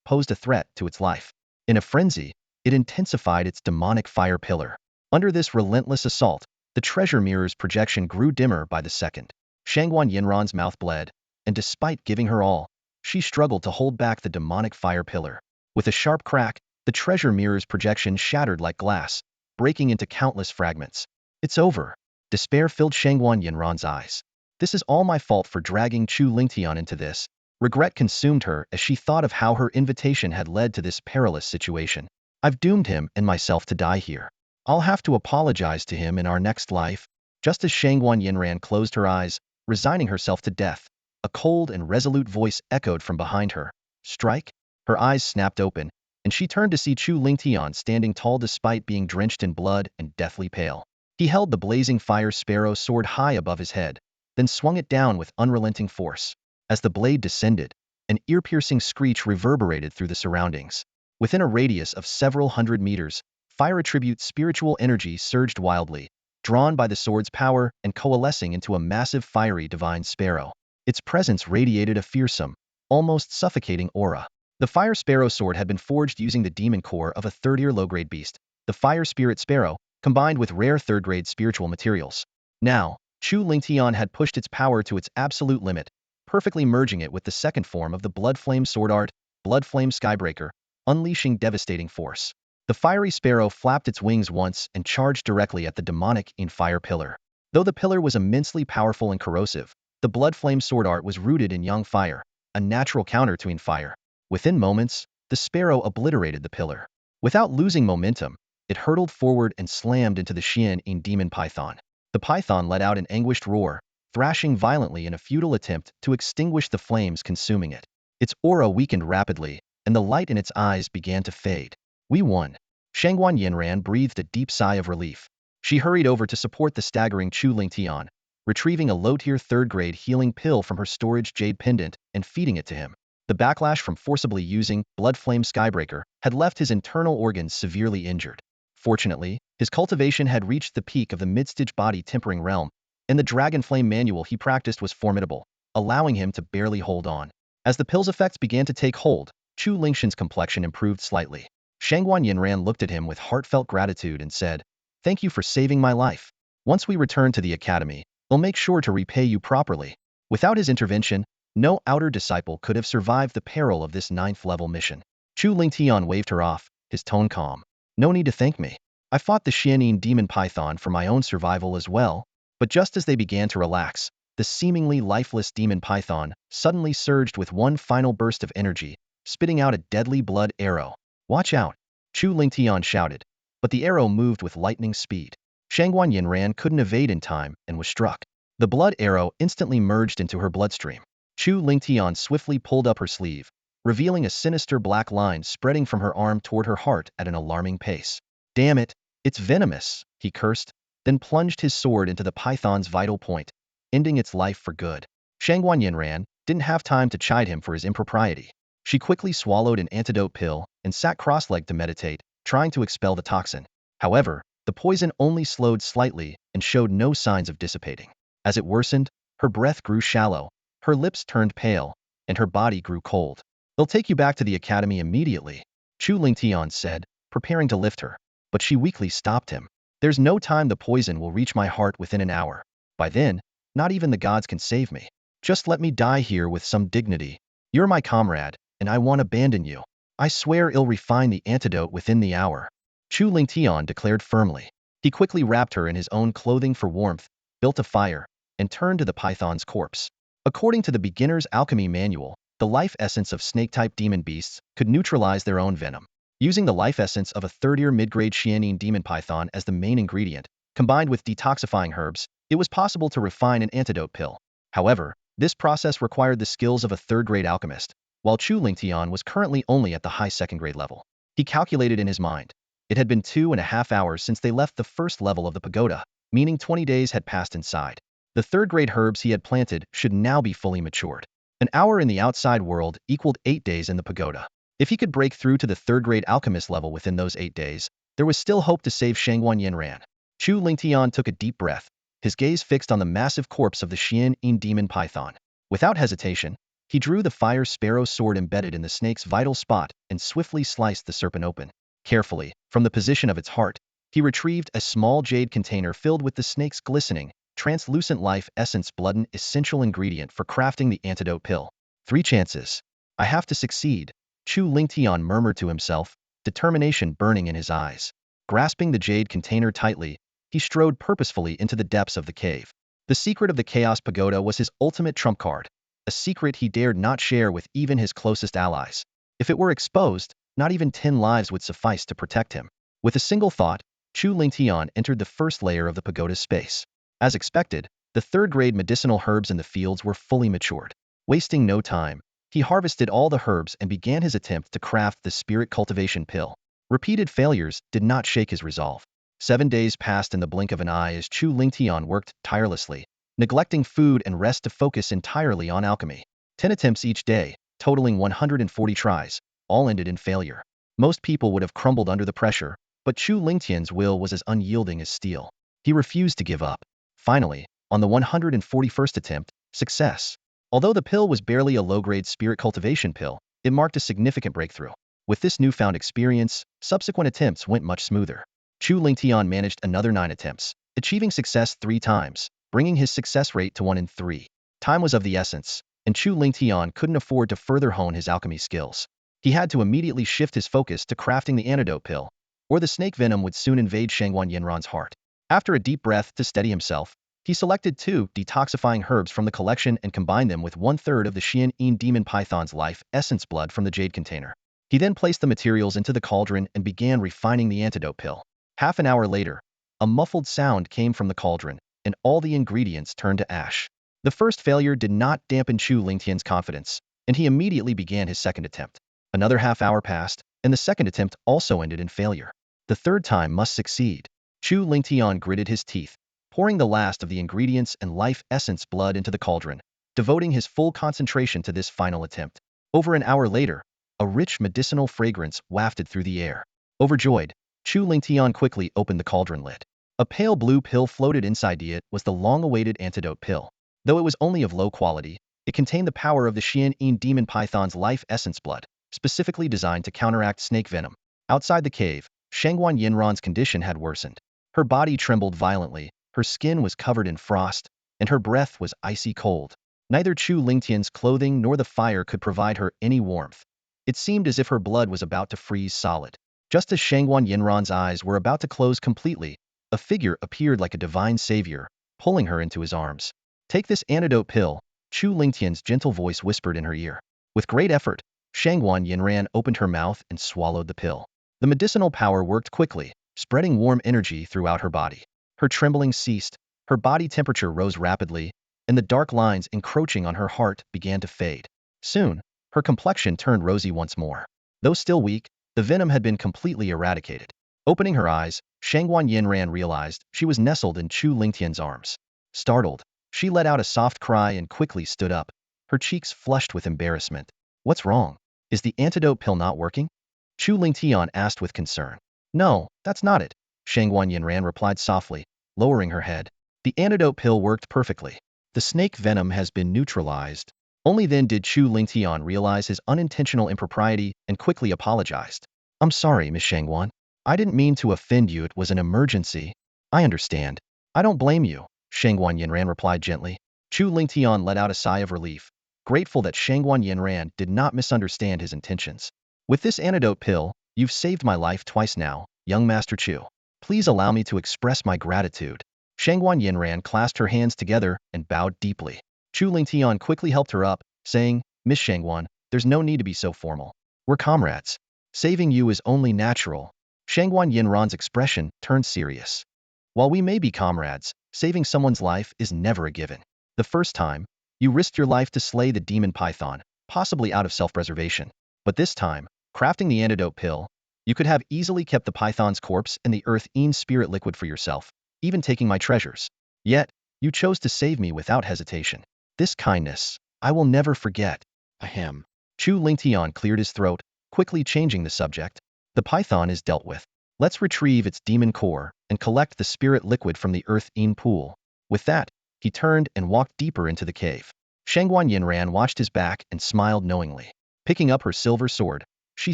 posed a threat to its life. In a frenzy, it intensified its demonic fire pillar. Under this relentless assault, the treasure mirror's projection grew dimmer by the second. Shangguan Yinran's mouth bled, and despite giving her all, she struggled to hold back the demonic fire pillar. With a sharp crack, the treasure mirror's projection shattered like glass, breaking into countless fragments. It's over. Despair filled Shangguan Yinran's eyes. This is all my fault for dragging Chu Lingtian into this. Regret consumed her as she thought of how her invitation had led to this perilous situation. I've doomed him and myself to die here. I'll have to apologize to him in our next life. Just as Shangguan Yinran closed her eyes, resigning herself to death, a cold and resolute voice echoed from behind her. Strike? Her eyes snapped open, and she turned to see Chu Lingtian standing tall despite being drenched in blood and deathly pale. He held the blazing fire sparrow sword high above his head, then swung it down with unrelenting force. As the blade descended, an ear-piercing screech reverberated through the surroundings. Within a radius of several hundred meters, fire attribute spiritual energy surged wildly, drawn by the sword's power and coalescing into a massive fiery divine sparrow. Its presence radiated a fearsome, almost suffocating aura. The fire sparrow sword had been forged using the demon core of a third-tier low-grade beast, the fire spirit sparrow, combined with rare third-grade spiritual materials. Now, Chu Lingtian had pushed its power to its absolute limit, perfectly merging it with the second form of the Blood Flame sword art, Blood Flame Skybreaker, unleashing devastating force. The fiery sparrow flapped its wings once and charged directly at the demonic fire pillar. Though the pillar was immensely powerful and corrosive, the Blood Flame sword art was rooted in young fire, a natural counter to fire. Within moments, the sparrow obliterated the pillar. Without losing momentum, it hurtled forward and slammed into the Xianyin demon python. The python let out an anguished roar, thrashing violently in a futile attempt to extinguish the flames consuming it. Its aura weakened rapidly, and the light in its eyes began to fade. We won. Shangguan Yinran breathed a deep sigh of relief. She hurried over to support the staggering Chu Lingtian, retrieving a low-tier third-grade healing pill from her storage jade pendant and feeding it to him. The backlash from forcibly using Blood Flame Skybreaker had left his internal organs severely injured. Fortunately, his cultivation had reached the peak of the mid-stage body tempering realm, and the Dragon Flame manual he practiced was formidable, allowing him to barely hold on. As the pill's effects began to take hold, Chu Lingtian's complexion improved slightly. Shangguan Yinran looked at him with heartfelt gratitude and said, "Thank you for saving my life. Once we return to the academy, I'll make sure to repay you properly." Without his intervention, no outer disciple could have survived the peril of this 9th-level mission. Chu Lingtian waved her off, his tone calm. "No need to thank me. I fought the Xianyin demon python for my own survival as well." But just as they began to relax, the seemingly lifeless demon python suddenly surged with one final burst of energy, spitting out a deadly blood arrow. "Watch out!" Chu Lingtian shouted, but the arrow moved with lightning speed. Shangguan Yinran couldn't evade in time and was struck. The blood arrow instantly merged into her bloodstream. Chu Lingtian swiftly pulled up her sleeve, revealing a sinister black line spreading from her arm toward her heart at an alarming pace. "Damn it, it's venomous," he cursed, then plunged his sword into the python's vital point, ending its life for good. Shangguan Yinran didn't have time to chide him for his impropriety. She quickly swallowed an antidote pill and sat cross-legged to meditate, trying to expel the toxin. However, the poison only slowed slightly and showed no signs of dissipating. As it worsened, her breath grew shallow, her lips turned pale, and her body grew cold. "They'll take you back to the academy immediately," Chu Lingtian said, preparing to lift her, but she weakly stopped him. "There's no time. The poison will reach my heart within an hour. By then, not even the gods can save me. Just let me die here with some dignity. You're my comrade, and I won't abandon you. I swear I'll refine the antidote within the hour," Chu Lingtian declared firmly. He quickly wrapped her in his own clothing for warmth, built a fire, and turned to the python's corpse. According to the beginner's alchemy manual, the life essence of snake-type demon beasts could neutralize their own venom. Using the life essence of a third-tier mid-grade Xianyin demon python as the main ingredient, combined with detoxifying herbs, it was possible to refine an antidote pill. However, this process required the skills of a third-grade alchemist, while Chu Lingtian was currently only at the high second-grade level. He calculated in his mind. It had been 2.5 hours since they left the first level of the pagoda, meaning 20 days had passed inside. The third-grade herbs he had planted should now be fully matured. An hour in the outside world equaled 8 days in the pagoda. If he could break through to the third-grade alchemist level within those 8 days, there was still hope to save Shangguan Yinran. Chu Lingtian took a deep breath, his gaze fixed on the massive corpse of the Xian Yin demon python. Without hesitation, he drew the fire sparrow sword embedded in the snake's vital spot and swiftly sliced the serpent open. Carefully, from the position of its heart, he retrieved a small jade container filled with the snake's glistening, translucent life essence blood, an essential ingredient for crafting the antidote pill. 3 chances. I have to succeed, Chu Lingtian murmured to himself, determination burning in his eyes. Grasping the jade container tightly, he strode purposefully into the depths of the cave. The secret of the Chaos Pagoda was his ultimate trump card, a secret he dared not share with even his closest allies. If it were exposed, not even 10 lives would suffice to protect him. With a single thought, Chu Lingtian entered the first layer of the pagoda's space. As expected, the third-grade medicinal herbs in the fields were fully matured. Wasting no time, he harvested all the herbs and began his attempt to craft the spirit cultivation pill. Repeated failures did not shake his resolve. 7 days passed in the blink of an eye as Chu Lingtian worked tirelessly, neglecting food and rest to focus entirely on alchemy. 10 attempts each day, totaling 140 tries, all ended in failure. Most people would have crumbled under the pressure, but Chu Lingtian's will was as unyielding as steel. He refused to give up. Finally, on the 141st attempt, success. Although the pill was barely a low-grade spirit cultivation pill, it marked a significant breakthrough. With this newfound experience, subsequent attempts went much smoother. Chu Lingtian managed another 9 attempts, achieving success 3 times, bringing his success rate to 1 in 3. Time was of the essence, and Chu Lingtian couldn't afford to further hone his alchemy skills. He had to immediately shift his focus to crafting the antidote pill, or the snake venom would soon invade Shangguan Yinran's heart. After a deep breath to steady himself, he selected 2 detoxifying herbs from the collection and combined them with 1/3 of the Xian Yin demon python's life essence blood from the jade container. He then placed the materials into the cauldron and began refining the antidote pill. Half an hour later, a muffled sound came from the cauldron, and all the ingredients turned to ash. The first failure did not dampen Chu Lingtian's confidence, and he immediately began his second attempt. Another half hour passed, and the second attempt also ended in failure. The third time must succeed. Chu Lingtian gritted his teeth, pouring the last of the ingredients and life essence blood into the cauldron, devoting his full concentration to this final attempt. Over an hour later, a rich medicinal fragrance wafted through the air. Overjoyed, Chu Lingtian quickly opened the cauldron lid. A pale blue pill floated inside it was the long-awaited antidote pill. Though it was only of low quality, it contained the power of the Xian Yin demon python's life essence blood, specifically designed to counteract snake venom. Outside the cave, Shangguan Yinran's condition had worsened. Her body trembled violently, her skin was covered in frost, and her breath was icy cold. Neither Chu Lingtian's clothing nor the fire could provide her any warmth. It seemed as if her blood was about to freeze solid. Just as Shangguan Yinran's eyes were about to close completely, a figure appeared like a divine savior, pulling her into his arms. Take this antidote pill, Chu Lingtian's gentle voice whispered in her ear. With great effort, Shangguan Yinran opened her mouth and swallowed the pill. The medicinal power worked quickly, spreading warm energy throughout her body. Her trembling ceased, her body temperature rose rapidly, and the dark lines encroaching on her heart began to fade. Soon, her complexion turned rosy once more. Though still weak, the venom had been completely eradicated. Opening her eyes, Shangguan Yinran realized she was nestled in Chu Lingtian's arms. Startled, she let out a soft cry and quickly stood up, her cheeks flushed with embarrassment. What's wrong? Is the antidote pill not working? Chu Lingtian asked with concern. No, that's not it, Shangguan Yinran replied softly, lowering her head. The antidote pill worked perfectly. The snake venom has been neutralized. Only then did Chu Lingtian realize his unintentional impropriety and quickly apologized. I'm sorry, Miss Shangguan. I didn't mean to offend you, it was an emergency. I understand. I don't blame you, Shangguan Yinran replied gently. Chu Lingtian let out a sigh of relief, grateful that Shangguan Yinran did not misunderstand his intentions. With this antidote pill, you've saved my life twice now, young Master Chu. Please allow me to express my gratitude. Shangguan Yinran clasped her hands together and bowed deeply. Chu Lingtian quickly helped her up, saying, Miss Shangguan, there's no need to be so formal. We're comrades. Saving you is only natural. Shangguan Yinran's expression turned serious. While we may be comrades, saving someone's life is never a given. The first time, you risked your life to slay the demon python, possibly out of self-preservation. But this time, crafting the antidote pill, you could have easily kept the python's corpse and the earth-ean spirit liquid for yourself, even taking my treasures. Yet, you chose to save me without hesitation. This kindness, I will never forget. Ahem. Chu Lingtian cleared his throat, quickly changing the subject. The python is dealt with. Let's retrieve its demon core and collect the spirit liquid from the earth-in pool. With that, he turned and walked deeper into the cave. Shangguan Yinran watched his back and smiled knowingly. Picking up her silver sword, she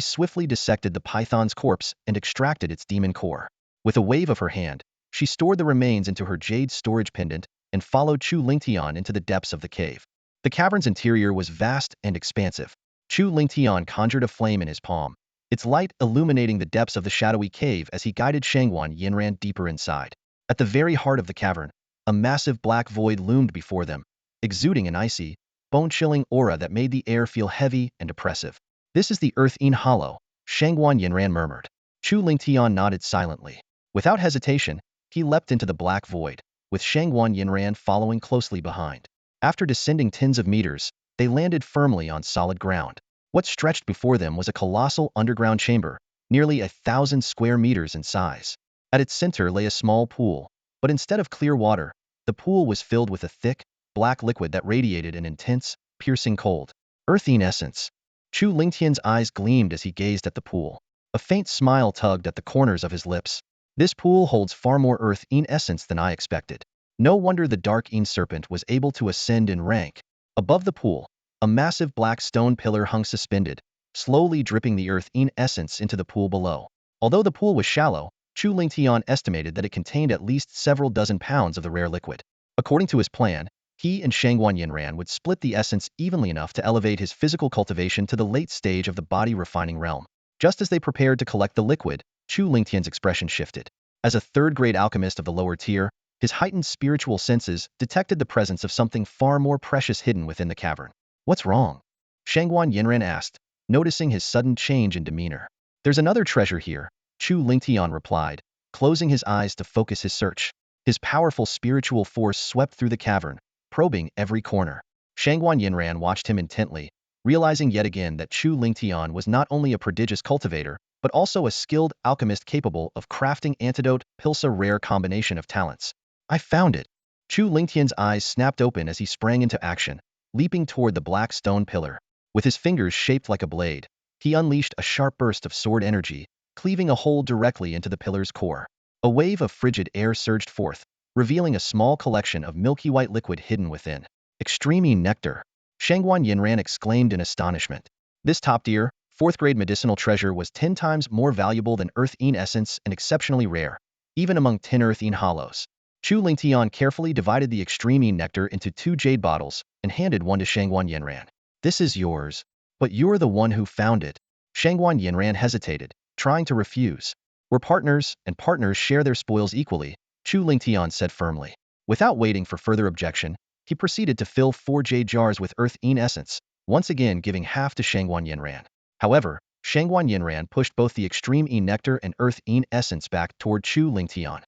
swiftly dissected the python's corpse and extracted its demon core. With a wave of her hand, she stored the remains into her jade storage pendant and followed Chu Lingtian into the depths of the cave. The cavern's interior was vast and expansive. Chu Lingtian conjured a flame in his palm, its light illuminating the depths of the shadowy cave as he guided Shangguan Yinran deeper inside. At the very heart of the cavern, a massive black void loomed before them, exuding an icy, bone-chilling aura that made the air feel heavy and oppressive. This is the Earth-in Hollow, Shangguan Yinran murmured. Chu Lingtian nodded silently. Without hesitation, he leapt into the black void, with Shangguan Yinran following closely behind. After descending tens of meters, they landed firmly on solid ground. What stretched before them was a colossal underground chamber, nearly 1,000 square meters in size. At its center lay a small pool, but instead of clear water, the pool was filled with a thick, black liquid that radiated an intense, piercing cold. Earthine essence. Chu Lingtian's eyes gleamed as he gazed at the pool. A faint smile tugged at the corners of his lips. This pool holds far more Earth-in essence than I expected. No wonder the Dark-in serpent was able to ascend in rank. Above the pool, a massive black stone pillar hung suspended, slowly dripping the Earth-in essence into the pool below. Although the pool was shallow, Chu Lingtian estimated that it contained at least several dozen pounds of the rare liquid. According to his plan, he and Shangguan Yinran would split the essence evenly enough to elevate his physical cultivation to the late stage of the body-refining realm. Just as they prepared to collect the liquid, Chu Lingtian's expression shifted. As a third-grade alchemist of the lower tier, his heightened spiritual senses detected the presence of something far more precious hidden within the cavern. What's wrong? Shangguan Yinran asked, noticing his sudden change in demeanor. There's another treasure here, Chu Lingtian replied, closing his eyes to focus his search. His powerful spiritual force swept through the cavern, probing every corner. Shangguan Yinran watched him intently, realizing yet again that Chu Lingtian was not only a prodigious cultivator, but also a skilled alchemist capable of crafting antidote pills, a rare combination of talents. I found it. Chu Lingtian's eyes snapped open as he sprang into action, leaping toward the black stone pillar. With his fingers shaped like a blade, he unleashed a sharp burst of sword energy, cleaving a hole directly into the pillar's core. A wave of frigid air surged forth, revealing a small collection of milky white liquid hidden within. Extreme nectar. Shangguan Yinran exclaimed in astonishment. This top-tier, fourth-grade medicinal treasure was 10 times more valuable than Earth-in essence and exceptionally rare, even among 10 Earth-in hollows. Chu Lingtian carefully divided the extreme nectar into 2 jade bottles and handed one to Shangguan Yinran. This is yours, but you're the one who found it. Shangguan Yinran hesitated, trying to refuse. We're partners, and partners share their spoils equally, Chu Lingtian said firmly. Without waiting for further objection, he proceeded to fill 4 jade jars with Earth-in essence, once again giving half to Shangguan Yinran. However, Shangguan Yinran pushed both the extreme nectar and Earth-in essence back toward Chu Lingtian.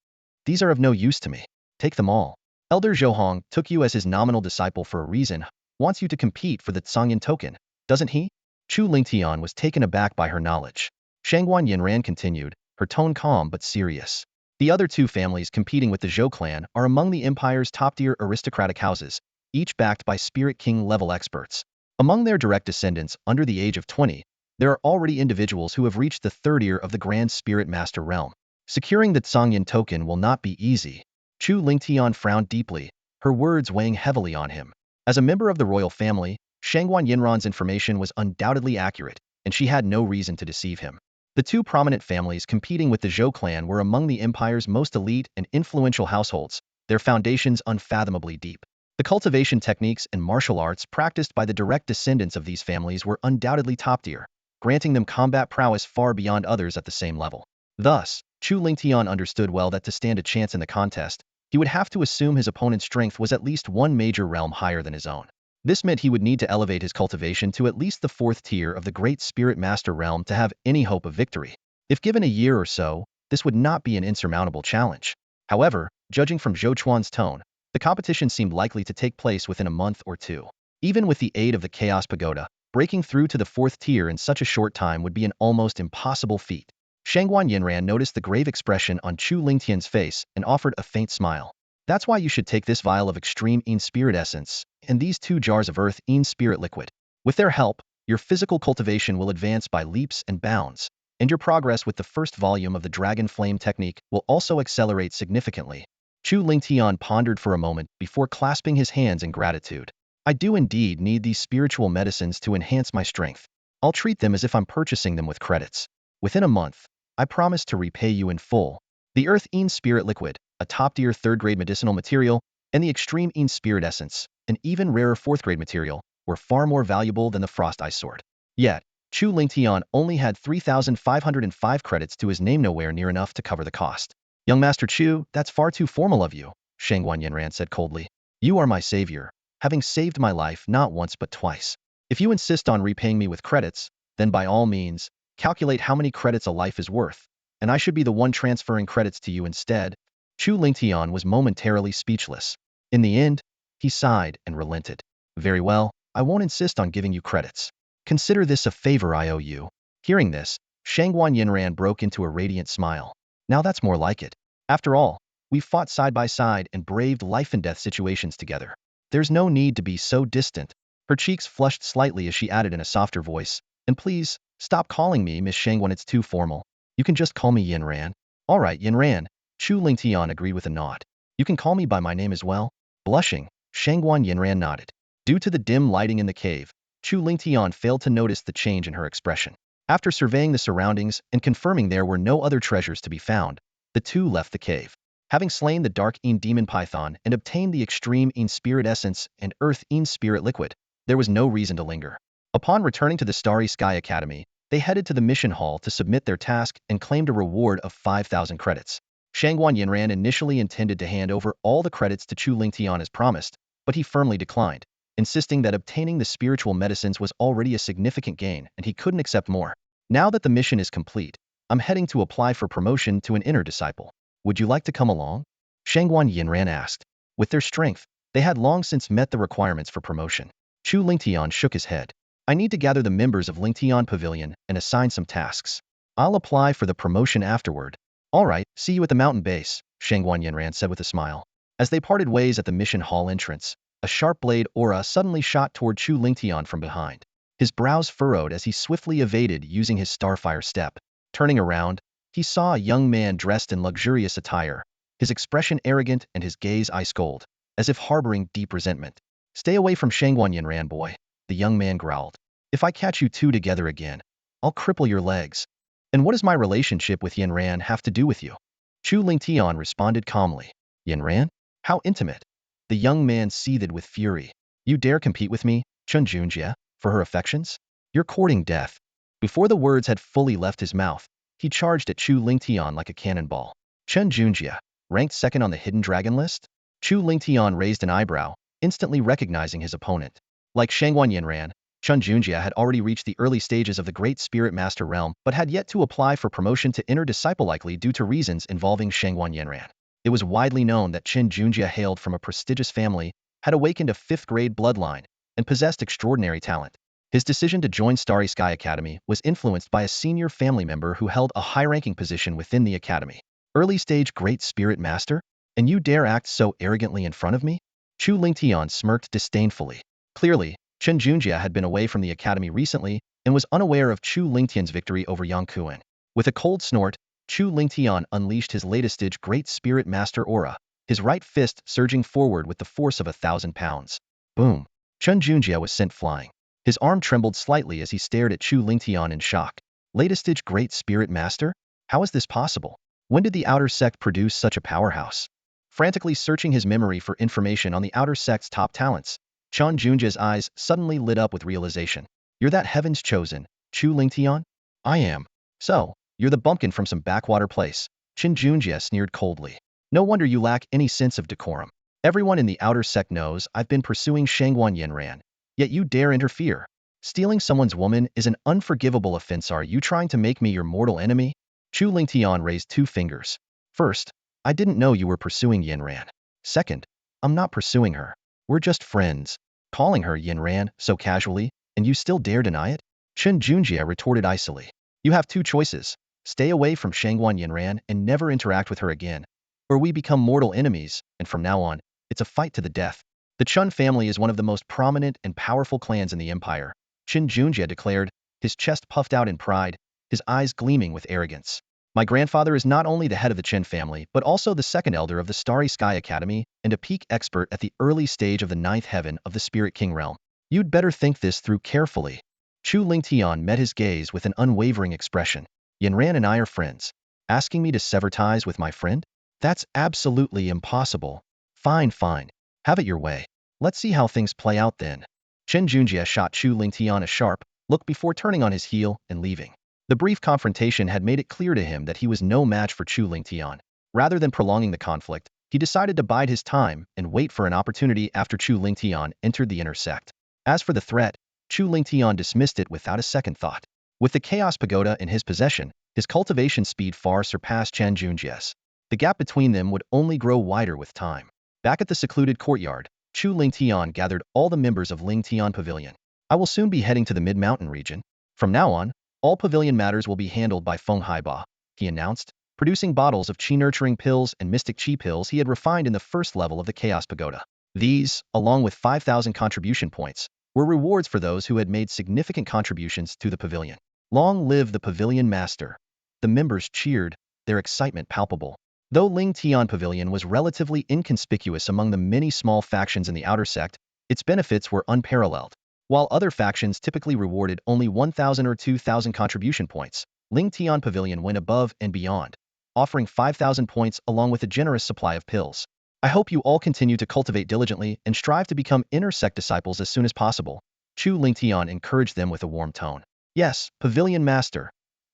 These are of no use to me. Take them all. Elder Zhouhong took you as his nominal disciple for a reason, wants you to compete for the Tsangyan token, doesn't he? Chu Lingtian was taken aback by her knowledge. Shangguan Yinran continued, her tone calm but serious. The other 2 families competing with the Zhou clan are among the empire's top-tier aristocratic houses, each backed by Spirit King-level experts. Among their direct descendants under the age of 20, there are already individuals who have reached the 3rd tier of the Grand Spirit Master realm. Securing the Tsangyan token will not be easy. Chu Lingtian frowned deeply, her words weighing heavily on him. As a member of the royal family, Shangguan Yinran's information was undoubtedly accurate, and she had no reason to deceive him. The 2 prominent families competing with the Zhou clan were among the empire's most elite and influential households, their foundations unfathomably deep. The cultivation techniques and martial arts practiced by the direct descendants of these families were undoubtedly top-tier, granting them combat prowess far beyond others at the same level. Thus, Chu Lingtian understood well that to stand a chance in the contest, he would have to assume his opponent's strength was at least one major realm higher than his own. This meant he would need to elevate his cultivation to at least the 4th tier of the Great Spirit Master realm to have any hope of victory. If given a year or so, this would not be an insurmountable challenge. However, judging from Zhou Chuan's tone, the competition seemed likely to take place within a month or 2. Even with the aid of the Chaos Pagoda, breaking through to the 4th tier in such a short time would be an almost impossible feat. Shangguan Yinran noticed the grave expression on Chu Lingtian's face and offered a faint smile. That's why you should take this vial of extreme spirit essence and these 2 jars of Earth-in spirit liquid. With their help, your physical cultivation will advance by leaps and bounds, and your progress with the first volume of the Dragon Flame technique will also accelerate significantly. Chu Lingtian pondered for a moment before clasping his hands in gratitude. I do indeed need these spiritual medicines to enhance my strength. I'll treat them as if I'm purchasing them with credits. Within a month, I promise to repay you in full. The Earth Een Spirit Liquid, a top-tier third-grade medicinal material, and the Extreme Een Spirit Essence, an even rarer fourth-grade material, were far more valuable than the Frost Ice Sword. Yet, Chu Lingtian only had 3,505 credits to his name, nowhere near enough to cover the cost. Young Master Chu, that's far too formal of you, Shangguan Yinran said coldly. You are my savior, having saved my life not once but twice. If you insist on repaying me with credits, then by all means, calculate how many credits a life is worth, and I should be the one transferring credits to you instead. Chu Lingtian was momentarily speechless. In the end, he sighed and relented. Very well, I won't insist on giving you credits. Consider this a favor I owe you. Hearing this, Shangguan Yinran broke into a radiant smile. Now that's more like it. After all, we've fought side by side and braved life and death situations together. There's no need to be so distant. Her cheeks flushed slightly as she added in a softer voice, and please, stop calling me Miss Shangguan, it's too formal. You can just call me Yinran. All right, Yinran. Chu Lingtian agreed with a nod. You can call me by my name as well. Blushing, Shangguan Yinran nodded. Due to the dim lighting in the cave, Chu Lingtian failed to notice the change in her expression. After surveying the surroundings and confirming there were no other treasures to be found, the two left the cave. Having slain the Dark Een Demon Python and obtained the Extreme Een Spirit Essence and Earth Een Spirit Liquid, there was no reason to linger. Upon returning to the Starry Sky Academy, they headed to the mission hall to submit their task and claimed a reward of 5,000 credits. Shangguan Yinran initially intended to hand over all the credits to Chu Lingtian as promised, but he firmly declined, insisting that obtaining the spiritual medicines was already a significant gain and he couldn't accept more. Now that the mission is complete, I'm heading to apply for promotion to an inner disciple. Would you like to come along? Shangguan Yinran asked. With their strength, they had long since met the requirements for promotion. Chu Lingtian shook his head. I need to gather the members of Lingtian Pavilion and assign some tasks. I'll apply for the promotion afterward. All right, see you at the mountain base, Shangguan Yinran said with a smile. As they parted ways at the mission hall entrance, a sharp blade aura suddenly shot toward Chu Lingtian from behind. His brows furrowed as he swiftly evaded using his Starfire step. Turning around, he saw a young man dressed in luxurious attire, his expression arrogant and his gaze ice-cold, as if harboring deep resentment. Stay away from Shangguan Yinran, boy, the young man growled. If I catch you two together again, I'll cripple your legs. And what does my relationship with Yinran have to do with you? Chu Lingtian responded calmly. Yinran? How intimate. The young man seethed with fury. You dare compete with me, Chen Junjie, for her affections? You're courting death. Before the words had fully left his mouth, he charged at Chu Lingtian like a cannonball. Chen Junjie, ranked second on the hidden dragon list? Chu Lingtian raised an eyebrow, instantly recognizing his opponent. Like Shangguan Yinran, Chen Junjie had already reached the early stages of the Great Spirit Master realm but had yet to apply for promotion to inner disciple, likely due to reasons involving Shangguan Yinran. It was widely known that Chen Junjie hailed from a prestigious family, had awakened a 5th-grade bloodline, and possessed extraordinary talent. His decision to join Starry Sky Academy was influenced by a senior family member who held a high-ranking position within the academy. Early-stage Great Spirit Master? And you dare act so arrogantly in front of me? Chu Lingtian smirked disdainfully. Clearly, Chen Junjie had been away from the academy recently and was unaware of Chu Lingtian's victory over Yang Kuan. With a cold snort, Chu Lingtian unleashed his latest Great Spirit Master aura, his right fist surging forward with the force of 1,000 pounds. Boom! Chen Junjie was sent flying. His arm trembled slightly as he stared at Chu Lingtian in shock. Latest Great Spirit Master? How is this possible? When did the Outer Sect produce such a powerhouse? Frantically searching his memory for information on the Outer Sect's top talents, Chen Junjie's eyes suddenly lit up with realization. You're that heaven's chosen, Chu Lingtian? I am. So, you're the bumpkin from some backwater place. Chen Junjie sneered coldly. No wonder you lack any sense of decorum. Everyone in the Outer Sect knows I've been pursuing Shangguan Yinran, yet you dare interfere. Stealing someone's woman is an unforgivable offense. Are you trying to make me your mortal enemy? Chu Lingtian raised 2 fingers. First, I didn't know you were pursuing Yinran. Second, I'm not pursuing her. We're just friends. Calling her Yinran so casually, and you still dare deny it? Chen Junjie retorted icily. You have 2 choices. Stay away from Shangguan Yinran and never interact with her again. Or we become mortal enemies, and from now on, it's a fight to the death. The Chun family is one of the most prominent and powerful clans in the empire. Qin Junjie declared, his chest puffed out in pride, his eyes gleaming with arrogance. My grandfather is not only the head of the Qin family, but also the second elder of the Starry Sky Academy and a peak expert at the early stage of the ninth heaven of the Spirit King realm. You'd better think this through carefully. Chu Lingtian met his gaze with an unwavering expression. Yanran and I are friends. Asking me to sever ties with my friend? That's absolutely impossible. Fine, fine. Have it your way. Let's see how things play out then. Qin Junjie shot Chu Lingtian a sharp look before turning on his heel and leaving. The brief confrontation had made it clear to him that he was no match for Chu Lingtian. Rather than prolonging the conflict, he decided to bide his time and wait for an opportunity after Chu Lingtian entered the inner sect. As for the threat, Chu Lingtian dismissed it without a second thought. With the Chaos Pagoda in his possession, his cultivation speed far surpassed Qin Junjie's. The gap between them would only grow wider with time. Back at the secluded courtyard, Chu Lingtian gathered all the members of Lingtian Pavilion. I will soon be heading to the mid-mountain region. From now on, all pavilion matters will be handled by Feng Haiba, he announced, producing bottles of qi-nurturing pills and mystic qi pills he had refined in the first level of the Chaos Pagoda. These, along with 5,000 contribution points, were rewards for those who had made significant contributions to the pavilion. Long live the pavilion master! The members cheered, their excitement palpable. Though Ling Tian Pavilion was relatively inconspicuous among the many small factions in the outer sect, its benefits were unparalleled. While other factions typically rewarded only 1,000 or 2,000 contribution points, Ling Tian Pavilion went above and beyond, offering 5,000 points along with a generous supply of pills. I hope you all continue to cultivate diligently and strive to become inner sect disciples as soon as possible. Chu Lingtian encouraged them with a warm tone. Yes, Pavilion Master,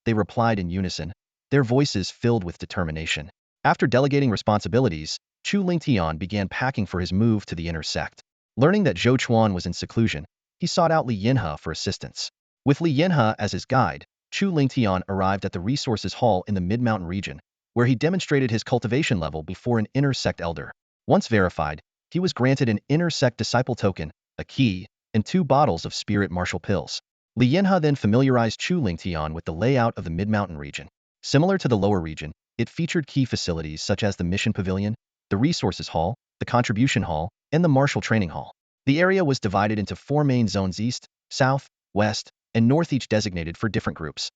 they replied in unison, their voices filled with determination. After delegating responsibilities, Chu Lingtian began packing for his move to the inner sect. Learning that Zhou Chuan was in seclusion, he sought out Li Yinhe for assistance. With Li Yinhe as his guide, Chu Lingtian arrived at the resources hall in the mid-mountain region, where he demonstrated his cultivation level before an inner sect elder. Once verified, he was granted an inner sect disciple token, a key, and 2 bottles of spirit martial pills. Li Yinhe then familiarized Chu Lingtian with the layout of the mid-mountain region. Similar to the lower region, it featured key facilities such as the Mission Pavilion, the Resources Hall, the Contribution Hall, and the Martial Training Hall. The area was divided into 4 main zones: east, south, west, and north, each designated for different groups.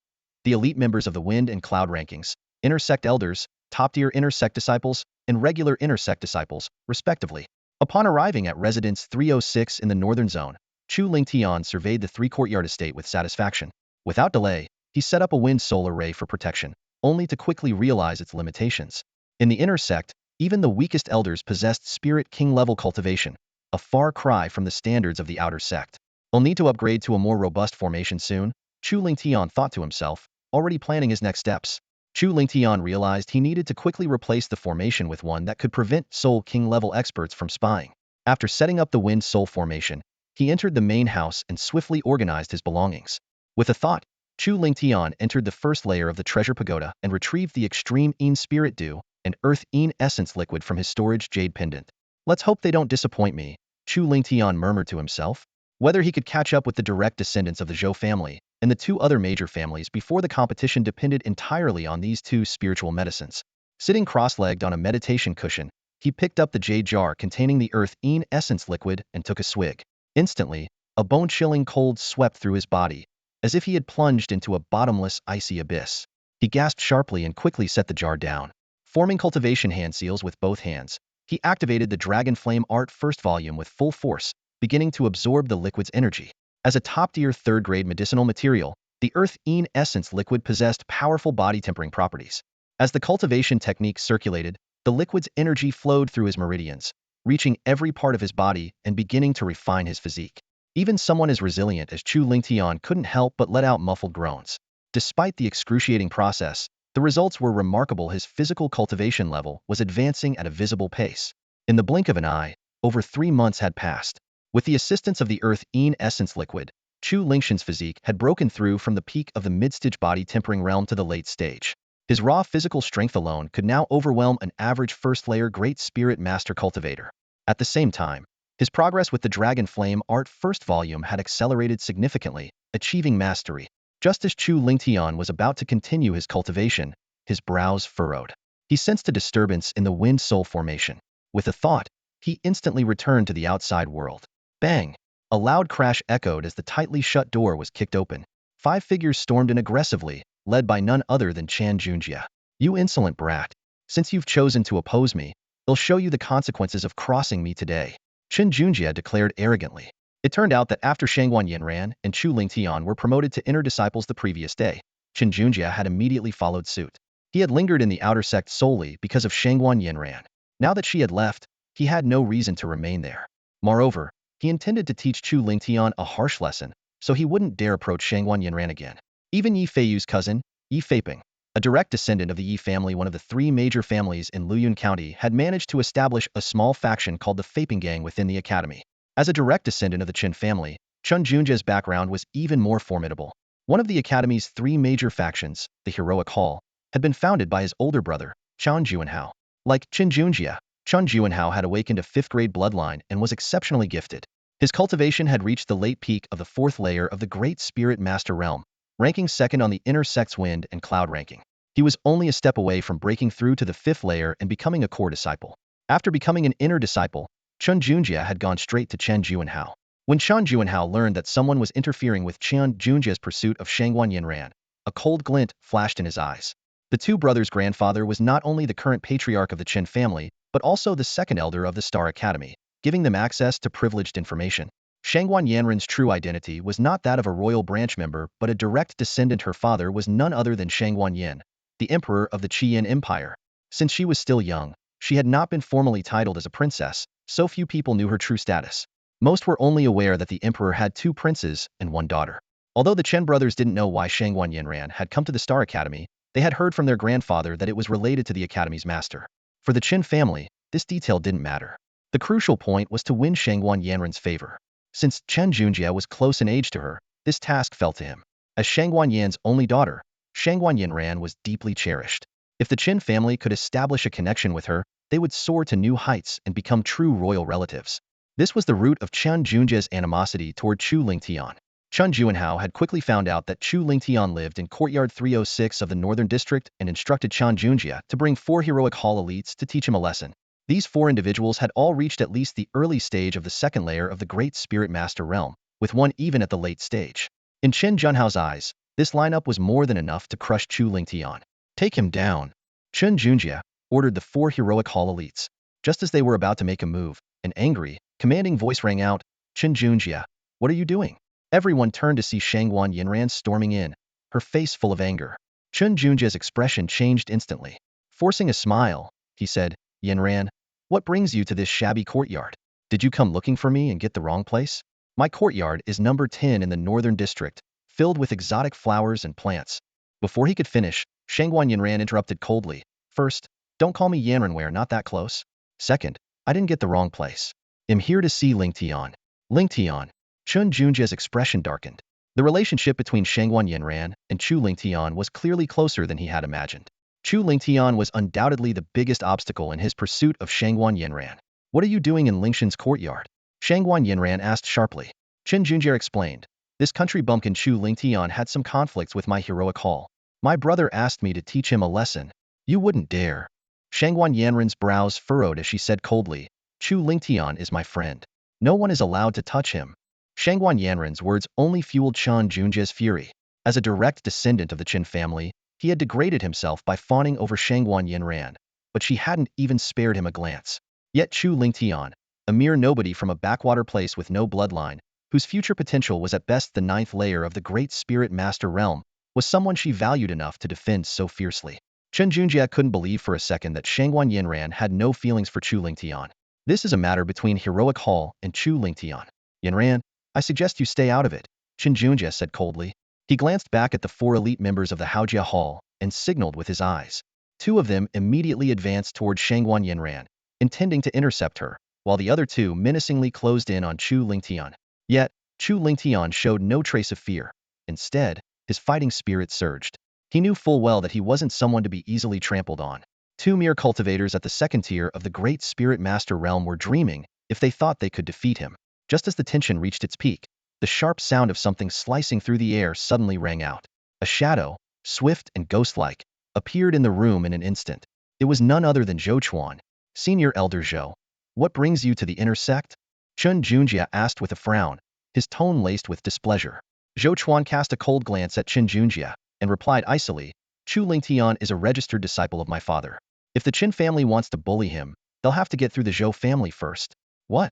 The elite members of the Wind and Cloud rankings, Intersect Elders, top-tier Intersect Disciples, and regular Intersect Disciples, respectively. Upon arriving at Residence 306 in the northern zone, Chu Lingtian surveyed the 3-courtyard estate with satisfaction. Without delay, he set up a wind solar array for protection, only to quickly realize its limitations. In the inner sect, even the weakest elders possessed Spirit King-level cultivation, a far cry from the standards of the outer sect. I'll need to upgrade to a more robust formation soon, Chu Lingtian thought to himself, already planning his next steps. Chu Lingtian realized he needed to quickly replace the formation with one that could prevent Soul King-level experts from spying. After setting up the Wind Soul formation, he entered the main house and swiftly organized his belongings. With a thought, Chu Lingtian entered the first layer of the Treasure Pagoda and retrieved the Extreme Een Spirit Dew and Earth Een Essence liquid from his storage jade pendant. Let's hope they don't disappoint me, Chu Lingtian murmured to himself. Whether he could catch up with the direct descendants of the Zhou family and the 2 other major families before the competition depended entirely on these 2 spiritual medicines. Sitting cross-legged on a meditation cushion, he picked up the jade jar containing the Earth Een Essence liquid and took a swig. Instantly, a bone-chilling cold swept through his body, as if he had plunged into a bottomless, icy abyss. He gasped sharply and quickly set the jar down. Forming cultivation hand seals with both hands, he activated the Dragon Flame Art First Volume with full force, beginning to absorb the liquid's energy. As a top-tier 3rd-grade medicinal material, the Earth Een Essence liquid possessed powerful body-tempering properties. As the cultivation technique circulated, the liquid's energy flowed through his meridians, reaching every part of his body and beginning to refine his physique. Even someone as resilient as Chu Lingtian couldn't help but let out muffled groans. Despite the excruciating process, the results were remarkable. His physical cultivation level was advancing at a visible pace. In the blink of an eye, over 3 months had passed. With the assistance of the Earth Een Essence liquid, Chu Lingtian's physique had broken through from the peak of the mid-stage body-tempering realm to the late stage. His raw physical strength alone could now overwhelm an average first-layer Great Spirit Master cultivator. At the same time, his progress with the Dragon Flame Art First Volume had accelerated significantly, achieving mastery. Just as Chu Lingtian was about to continue his cultivation, his brows furrowed. He sensed a disturbance in the Wind Soul formation. With a thought, he instantly returned to the outside world. Bang! A loud crash echoed as the tightly shut door was kicked open. 5 figures stormed in aggressively, led by none other than Chan Junjie. You insolent brat. Since you've chosen to oppose me, I'll show you the consequences of crossing me today, Chen Junjie declared arrogantly. It turned out that after Shangguan Yinran and Chu Lingtian were promoted to inner disciples the previous day, Chen Junjie had immediately followed suit. He had lingered in the outer sect solely because of Shangguan Yinran. Now that she had left, he had no reason to remain there. Moreover, he intended to teach Chu Lingtian a harsh lesson, so he wouldn't dare approach Shangguan Yinran again. Even Yi Feiyu's cousin, Yi Feiping, a direct descendant of the Yi family, one of the 3 major families in Luyun County, had managed to establish a small faction called the Feiping Gang within the academy. As a direct descendant of the Qin family, Chen Junjie's background was even more formidable. One of the academy's 3 major factions, the Heroic Hall, had been founded by his older brother, Chen Juanhao. Like Chen Junjie, Chen Juanhao had awakened a 5th-grade bloodline and was exceptionally gifted. His cultivation had reached the late peak of the 4th layer of the Great Spirit Master Realm, ranking 2nd on the inner sect's wind and cloud ranking. He was only a step away from breaking through to the 5th layer and becoming a core disciple. After becoming an inner disciple, Chen Junjie had gone straight to Chen Juanhao. When Chen Juanhao learned that someone was interfering with Chen Junjie's pursuit of Shangguan Yinran, a cold glint flashed in his eyes. The 2 brothers' grandfather was not only the current patriarch of the Qin family, but also the 2nd elder of the Star Academy, giving them access to privileged information. Shangguan Yanran's true identity was not that of a royal branch member, but a direct descendant. Her father was none other than Shangguan Yin, the emperor of the Qian Empire. Since she was still young, she had not been formally titled as a princess, so few people knew her true status. Most were only aware that the emperor had 2 princes and 1 daughter. Although the Chen brothers didn't know why Shangguan Yinran had come to the Star Academy, they had heard from their grandfather that it was related to the academy's master. For the Qin family, this detail didn't matter. The crucial point was to win Shangguan Yanran's favor. Since Chen Junjie was close in age to her, this task fell to him. As Shangguan Yan's only daughter, Shangguan Yinran was deeply cherished. If the Qin family could establish a connection with her, they would soar to new heights and become true royal relatives. This was the root of Chen Junjie's animosity toward Chu Lingtian. Chen Juanhao had quickly found out that Chu Lingtian lived in Courtyard 306 of the Northern District and instructed Chen Junjie to bring 4 Heroic Hall elites to teach him a lesson. These 4 individuals had all reached at least the early stage of the 2nd layer of the Great Spirit Master Realm, with 1 even at the late stage. In Chen Junhao's eyes, this lineup was more than enough to crush Chu Lingtian. Take him down, Chen Junjie ordered the 4 Heroic Hall elites. Just as they were about to make a move, an angry, commanding voice rang out, Chen Junjie, what are you doing? Everyone turned to see Shangguan Yinran storming in, her face full of anger. Chen Junjie's expression changed instantly. Forcing a smile, he said, Yinran, what brings you to this shabby courtyard? Did you come looking for me and get the wrong place? My courtyard is number 10 in the Northern District, filled with exotic flowers and plants. Before he could finish, Shangguan Yinran interrupted coldly. First, don't call me Yanran, we're not that close. Second, I didn't get the wrong place. I'm here to see Lingtian. Lingtian. Chen Junjie's expression darkened. The relationship between Shangguan Yinran and Chu Lingtian was clearly closer than he had imagined. Chu Lingtian was undoubtedly the biggest obstacle in his pursuit of Shangguan Yinran. What are you doing in Lingshan's courtyard? Shangguan Yinran asked sharply. Chen Junjie explained. This country bumpkin Chu Lingtian had some conflicts with my Heroic Hall. My brother asked me to teach him a lesson. You wouldn't dare. Shangguan Yanran's brows furrowed as she said coldly, Chu Lingtian is my friend. No one is allowed to touch him. Shangguan Yanran's words only fueled Chen Junjie's fury. As a direct descendant of the Qin family, he had degraded himself by fawning over Shangguan Yinran, but she hadn't even spared him a glance. Yet Chu Lingtian, a mere nobody from a backwater place with no bloodline, whose future potential was at best the 9th layer of the Great Spirit Master Realm, was someone she valued enough to defend so fiercely. Chen Junjie couldn't believe for a second that Shangguan Yinran had no feelings for Chu Lingtian. This is a matter between Heroic Hall and Chu Lingtian. Yinran, I suggest you stay out of it, Chen Junjie said coldly. He glanced back at the 4 elite members of the Haojia Hall and signaled with his eyes. 2 of them immediately advanced toward Shangguan Yinran, intending to intercept her, while the other 2 menacingly closed in on Chu Lingtian. Yet, Chu Lingtian showed no trace of fear. Instead, his fighting spirit surged. He knew full well that he wasn't someone to be easily trampled on. 2 mere cultivators at the 2nd tier of the Great Spirit Master Realm were dreaming if they thought they could defeat him. Just as the tension reached its peak, the sharp sound of something slicing through the air suddenly rang out. A shadow, swift and ghost-like, appeared in the room in an instant. It was none other than Zhou Chuan. Senior Elder Zhou, what brings you to the inner sect? Chen Junjie asked with a frown. his tone laced with displeasure. Zhou Chuan cast a cold glance at Qin Junjie and replied icily, Chu Lingtian is a registered disciple of my father. If the Qin family wants to bully him, they'll have to get through the Zhou family first. What?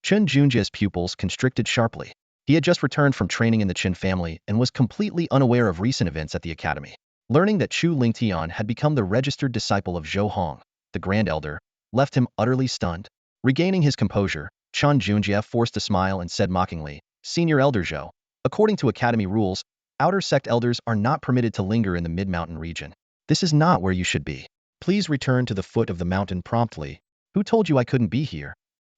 Qin Junjie's pupils constricted sharply. He had just returned from training in the Qin family and was completely unaware of recent events at the academy. Learning that Chu Lingtian had become the registered disciple of Zhou Hong, the Grand Elder, left him utterly stunned. Regaining his composure, Qin Junjie forced a smile and said mockingly, Senior Elder Zhou, according to academy rules, outer sect elders are not permitted to linger in the mid-mountain region. This is not where you should be. Please return to the foot of the mountain promptly. Who told you I couldn't be here?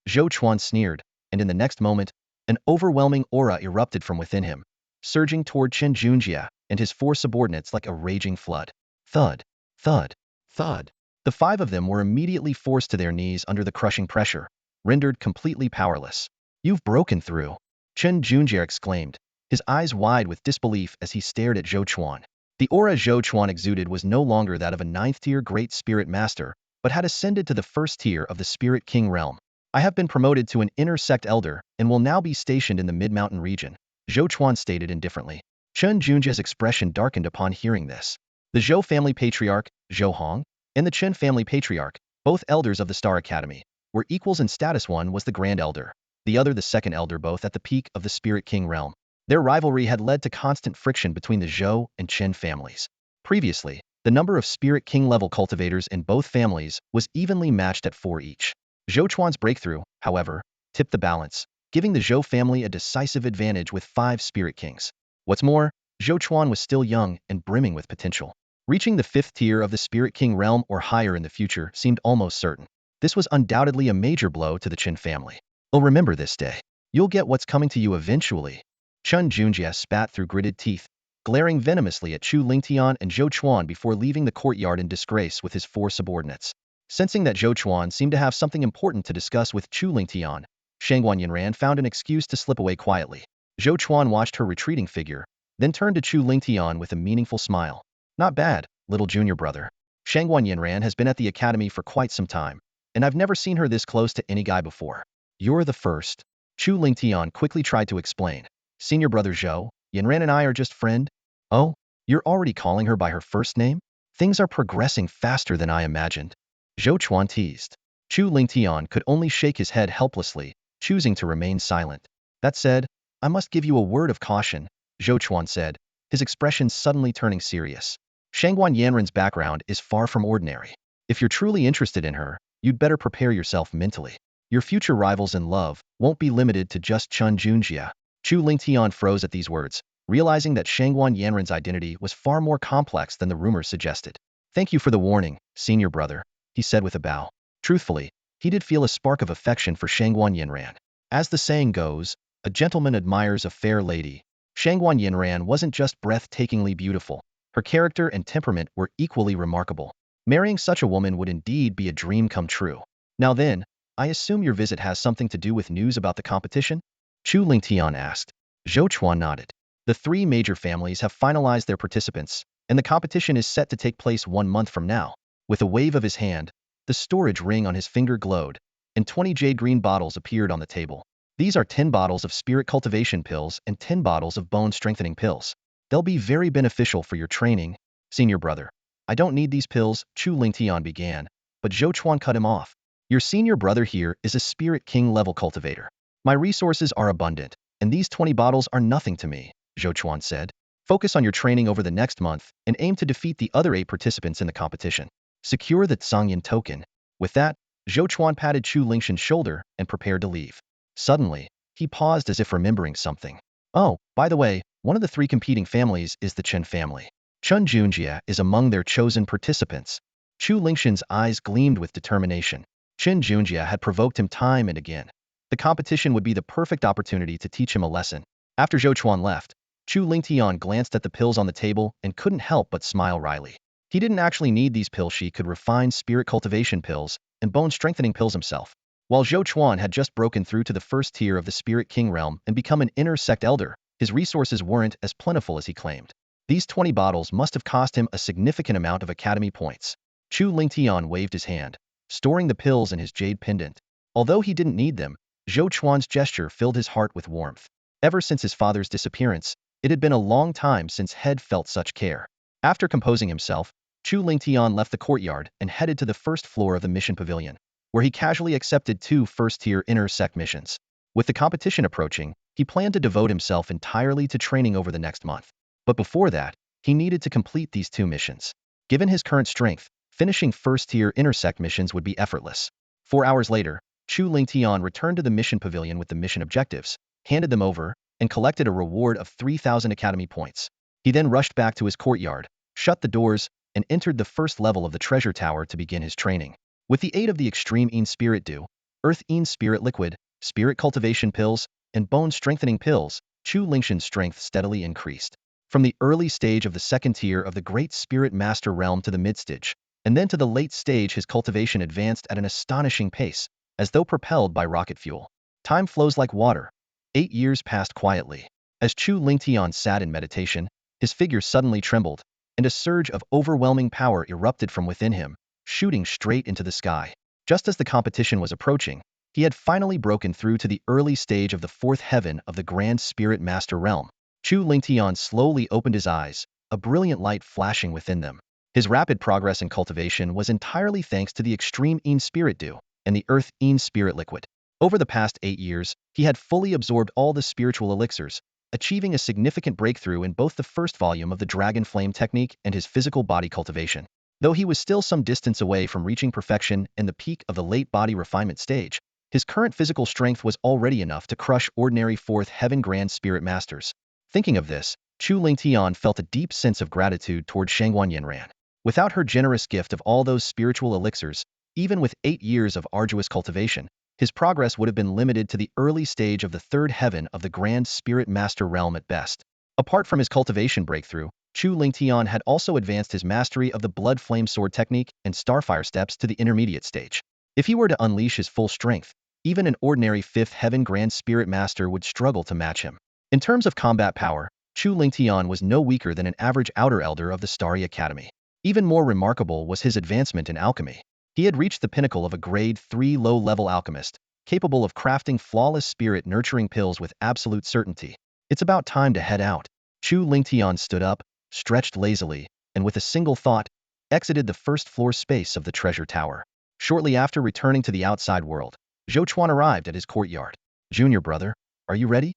Zhou Chuan sneered, and in the next moment, an overwhelming aura erupted from within him, surging toward Qin Junjie and his four subordinates like a raging flood. Thud, thud, thud. The five of them were immediately forced to their knees under the crushing pressure, rendered completely powerless. You've broken through, Qin Junjie exclaimed, his eyes wide with disbelief as he stared at Zhou Chuan. The aura Zhou Chuan exuded was no longer that of a ninth-tier Great Spirit Master, but had ascended to the first tier of the Spirit King realm. I have been promoted to an inner sect elder and will now be stationed in the mid-mountain region, Zhou Chuan stated indifferently. Qin Junjie's expression darkened upon hearing this. The Zhou family patriarch, Zhou Hong, and the Qin family patriarch, both elders of the Star Academy, were equals in status. One was the Grand Elder, the other the Second Elder, both at the peak of the Spirit King realm. Their rivalry had led to constant friction between the Zhou and Qin families. Previously, the number of Spirit King level cultivators in both families was evenly matched at 4 each. Zhou Chuan's breakthrough, however, tipped the balance, giving the Zhou family a decisive advantage with 5 Spirit Kings. What's more, Zhou Chuan was still young and brimming with potential. Reaching the 5th tier of the Spirit King realm or higher in the future seemed almost certain. This was undoubtedly a major blow to the Qin family. Oh, remember this day. You'll get what's coming to you eventually. Qin Junjie spat through gritted teeth, glaring venomously at Chu Lingtian and Zhou Chuan before leaving the courtyard in disgrace with his 4 subordinates. Sensing that Zhou Chuan seemed to have something important to discuss with Chu Lingtian, Shangguan Yanran found an excuse to slip away quietly. Zhou Chuan watched her retreating figure, then turned to Chu Lingtian with a meaningful smile. Not bad, little junior brother. Shangguan Yanran has been at the academy for quite some time, and I've never seen her this close to any guy before. You're the first. Chu Lingtian quickly tried to explain. Senior brother Zhou, Yanran and I are just friend. Oh, you're already calling her by her first name? Things are progressing faster than I imagined. Zhou Chuan teased. Chu Lingtian could only shake his head helplessly, choosing to remain silent. That said, I must give you a word of caution, Zhou Chuan said, his expression suddenly turning serious. Shangguan Yanran's background is far from ordinary. If you're truly interested in her, you'd better prepare yourself mentally. Your future rivals in love won't be limited to just Qin Junjie. Chu Lingtian froze at these words, realizing that Shangguan Yanran's identity was far more complex than the rumors suggested. Thank you for the warning, senior brother, he said with a bow. Truthfully, he did feel a spark of affection for Shangguan Yanran. As the saying goes, a gentleman admires a fair lady. Shangguan Yanran wasn't just breathtakingly beautiful. Her character and temperament were equally remarkable. Marrying such a woman would indeed be a dream come true. Now then, I assume your visit has something to do with news about the competition? Chu Lingtian asked. Zhou Chuan nodded. The 3 major families have finalized their participants, and the competition is set to take place 1 month from now. With a wave of his hand, the storage ring on his finger glowed, and 20 jade green bottles appeared on the table. These are 10 bottles of spirit cultivation pills and 10 bottles of bone strengthening pills. They'll be very beneficial for your training, senior brother. I don't need these pills, Chu Lingtian began, but Zhou Chuan cut him off. Your senior brother here is a Spirit King level cultivator. My resources are abundant, and these 20 bottles are nothing to me, Zhou Chuan said. Focus on your training over the next month and aim to defeat the other 8 participants in the competition. Secure the Tsangyan token. With that, Zhou Chuan patted Chu Lingshan's shoulder and prepared to leave. Suddenly, he paused as if remembering something. Oh, by the way, one of the 3 competing families is the Qin family. Qin Junjie is among their chosen participants. Chu Lingshan's eyes gleamed with determination. Qin Junjie had provoked him time and again. The competition would be the perfect opportunity to teach him a lesson. After Zhou Chuan left, Chu Lingtian glanced at the pills on the table and couldn't help but smile wryly. He didn't actually need these pills. She could refine spirit cultivation pills and bone strengthening pills himself. While Zhou Chuan had just broken through to the first tier of the Spirit King realm and become an inner sect elder, his resources weren't as plentiful as he claimed. These 20 bottles must have cost him a significant amount of academy points. Chu Lingtian waved his hand, storing the pills in his jade pendant. Although he didn't need them, Zhou Chuan's gesture filled his heart with warmth. Ever since his father's disappearance, it had been a long time since Head felt such care. After composing himself, Chu Lingtian left the courtyard and headed to the first floor of the mission pavilion, where he casually accepted 2 first-tier inner sect missions. With the competition approaching, he planned to devote himself entirely to training over the next month. But before that, he needed to complete these 2 missions. Given his current strength, finishing first-tier inner sect missions would be effortless. 4 hours later, Chu Lingtian returned to the mission pavilion with the mission objectives, handed them over, and collected a reward of 3,000 academy points. He then rushed back to his courtyard, shut the doors, and entered the first level of the treasure tower to begin his training. With the aid of the extreme Een Spirit Dew, Earth Een Spirit Liquid, Spirit Cultivation Pills, and Bone Strengthening Pills, Chu Lingtian's strength steadily increased. From the early stage of the second tier of the Great Spirit Master Realm to the mid-stage, and then to the late stage, his cultivation advanced at an astonishing pace, as though propelled by rocket fuel. Time flows like water. 8 years passed quietly. As Chu Lingtian sat in meditation, his figure suddenly trembled, and a surge of overwhelming power erupted from within him, shooting straight into the sky. Just as the competition was approaching, he had finally broken through to the early stage of the 4th heaven of the Grand Spirit Master Realm. Chu Lingtian slowly opened his eyes, a brilliant light flashing within them. His rapid progress in cultivation was entirely thanks to the extreme Een Spirit Dew and the Earth Een Spirit Liquid. Over the past 8 years, he had fully absorbed all the spiritual elixirs, achieving a significant breakthrough in both the first volume of the Dragon Flame technique and his physical body cultivation. Though he was still some distance away from reaching perfection and the peak of the late body refinement stage, his current physical strength was already enough to crush ordinary 4th Heaven Grand Spirit Masters. Thinking of this, Chu Lingtian felt a deep sense of gratitude toward Shangguan Yanran. Without her generous gift of all those spiritual elixirs, even with 8 years of arduous cultivation, his progress would have been limited to the early stage of the 3rd heaven of the Grand Spirit Master Realm at best. Apart from his cultivation breakthrough, Chu Lingtian had also advanced his mastery of the Blood Flame Sword technique and Starfire steps to the intermediate stage. If he were to unleash his full strength, even an ordinary 5th Heaven Grand Spirit Master would struggle to match him. In terms of combat power, Chu Lingtian was no weaker than an average Outer Elder of the Starry Academy. Even more remarkable was his advancement in alchemy. He had reached the pinnacle of a grade 3 low-level alchemist, capable of crafting flawless spirit-nurturing pills with absolute certainty. It's about time to head out. Chu Lingtian stood up, stretched lazily, and with a single thought, exited the first-floor space of the treasure tower. Shortly after returning to the outside world, Zhou Chuan arrived at his courtyard. "Junior brother, are you ready?"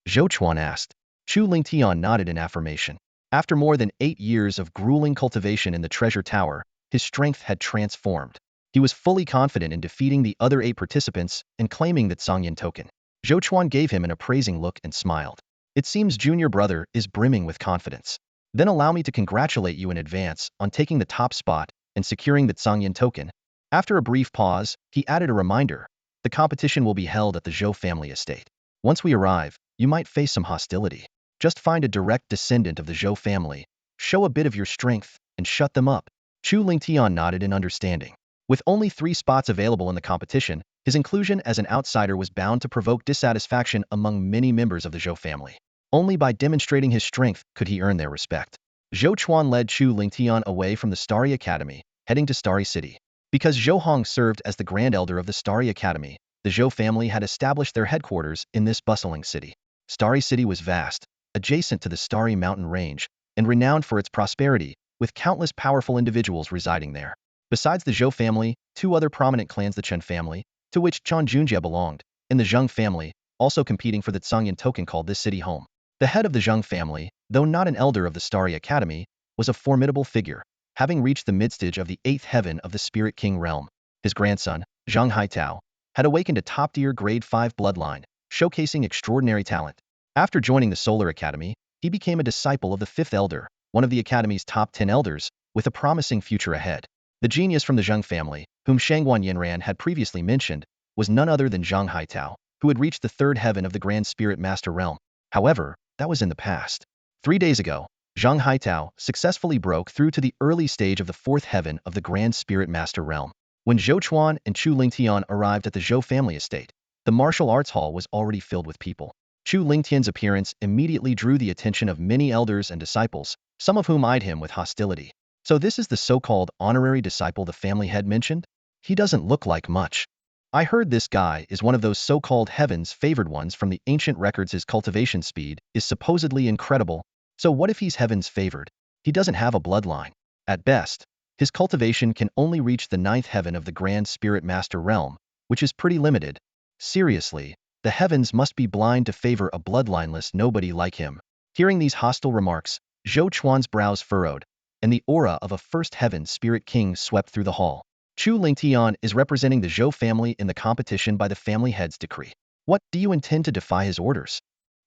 Zhou Chuan asked. Chu Lingtian nodded in affirmation. After more than 8 years of grueling cultivation in the treasure tower, his strength had transformed. He was fully confident in defeating the other 8 participants and claiming the Zhongyan token. Zhou Chuan gave him an appraising look and smiled. "It seems junior brother is brimming with confidence. Then allow me to congratulate you in advance on taking the top spot and securing the Zhongyan token." After a brief pause, he added a reminder. "The competition will be held at the Zhou family estate. Once we arrive, you might face some hostility. Just find a direct descendant of the Zhou family, show a bit of your strength, and shut them up." Chu Lingtian nodded in understanding. With only 3 spots available in the competition, his inclusion as an outsider was bound to provoke dissatisfaction among many members of the Zhou family. Only by demonstrating his strength could he earn their respect. Zhou Chuan led Chu Lingtian away from the Starry Academy, heading to Starry City. Because Zhou Hong served as the Grand Elder of the Starry Academy, the Zhou family had established their headquarters in this bustling city. Starry City was vast, adjacent to the Starry Mountain Range, and renowned for its prosperity, with countless powerful individuals residing there. Besides the Zhou family, 2 other prominent clans, the Chen family, to which Chen Junjie belonged, and the Zheng family, also competing for the Zhongyan token, called this city home. The head of the Zheng family, though not an elder of the Starry Academy, was a formidable figure, having reached the midstage of the 8th heaven of the Spirit King realm. His grandson, Zhang Haitao, had awakened a top-tier grade 5 bloodline, showcasing extraordinary talent. After joining the Solar Academy, he became a disciple of the 5th Elder, one of the Academy's top 10 elders, with a promising future ahead. The genius from the Zheng family, whom Shangguan Yanran had previously mentioned, was none other than Zhang Haitao, who had reached the 3rd heaven of the Grand Spirit Master Realm. However, that was in the past. 3 days ago, Zhang Haitao successfully broke through to the early stage of the 4th heaven of the Grand Spirit Master Realm. When Zhou Chuan and Chu Lingtian arrived at the Zhou family estate, the martial arts hall was already filled with people. Chu Lingtian's appearance immediately drew the attention of many elders and disciples, some of whom eyed him with hostility. "So this is the so-called honorary disciple the family head mentioned? He doesn't look like much. I heard this guy is one of those so-called heaven's favored ones from the ancient records. His cultivation speed is supposedly incredible. So what if he's heaven's favored? He doesn't have a bloodline. At best, his cultivation can only reach the ninth heaven of the Grand Spirit Master realm, which is pretty limited. Seriously, the heavens must be blind to favor a bloodlineless nobody like him. Hearing these hostile remarks, Zhou Chuan's brows furrowed, and the aura of a first heaven spirit king swept through the hall. Chu Lingtian is representing the Zhou family in the competition by the family head's decree. What, do you intend to defy his orders?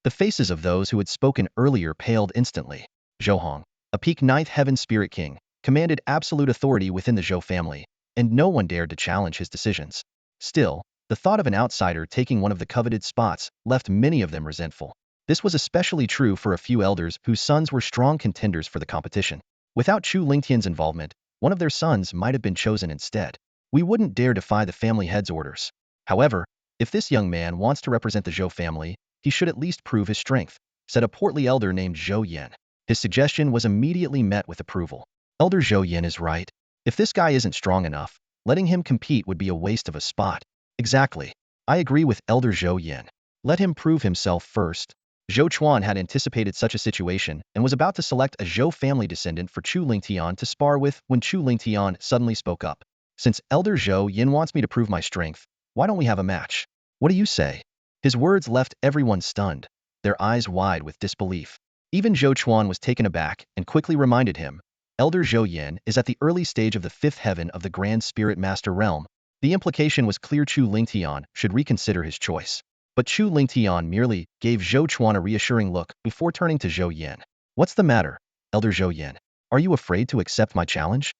The faces of those who had spoken earlier paled instantly. Zhou Hong, a peak ninth heaven spirit king, commanded absolute authority within the Zhou family, and no one dared to challenge his decisions. Still, the thought of an outsider taking one of the coveted spots left many of them resentful. This was especially true for a few elders whose sons were strong contenders for the competition. Without Chu Lingtian's involvement, one of their sons might have been chosen instead. We wouldn't dare defy the family head's orders. However, if this young man wants to represent the Zhou family, he should at least prove his strength, said a portly elder named Zhou Yan. His suggestion was immediately met with approval. Elder Zhou Yan is right. If this guy isn't strong enough, letting him compete would be a waste of a spot. Exactly. I agree with Elder Zhou Yan. Let him prove himself first. Zhou Chuan had anticipated such a situation and was about to select a Zhou family descendant for Chu Lingtian to spar with when Chu Lingtian suddenly spoke up. Since Elder Zhou Yan wants me to prove my strength, why don't we have a match? What do you say? His words left everyone stunned, their eyes wide with disbelief. Even Zhou Chuan was taken aback and quickly reminded him, Elder Zhou Yan is at the early stage of the fifth heaven of the Grand Spirit Master realm. The implication was clear. Chu Lingtian should reconsider his choice. But Chu Lingtian merely gave Zhou Chuan a reassuring look before turning to Zhou Yan. What's the matter, Elder Zhou Yan? Are you afraid to accept my challenge?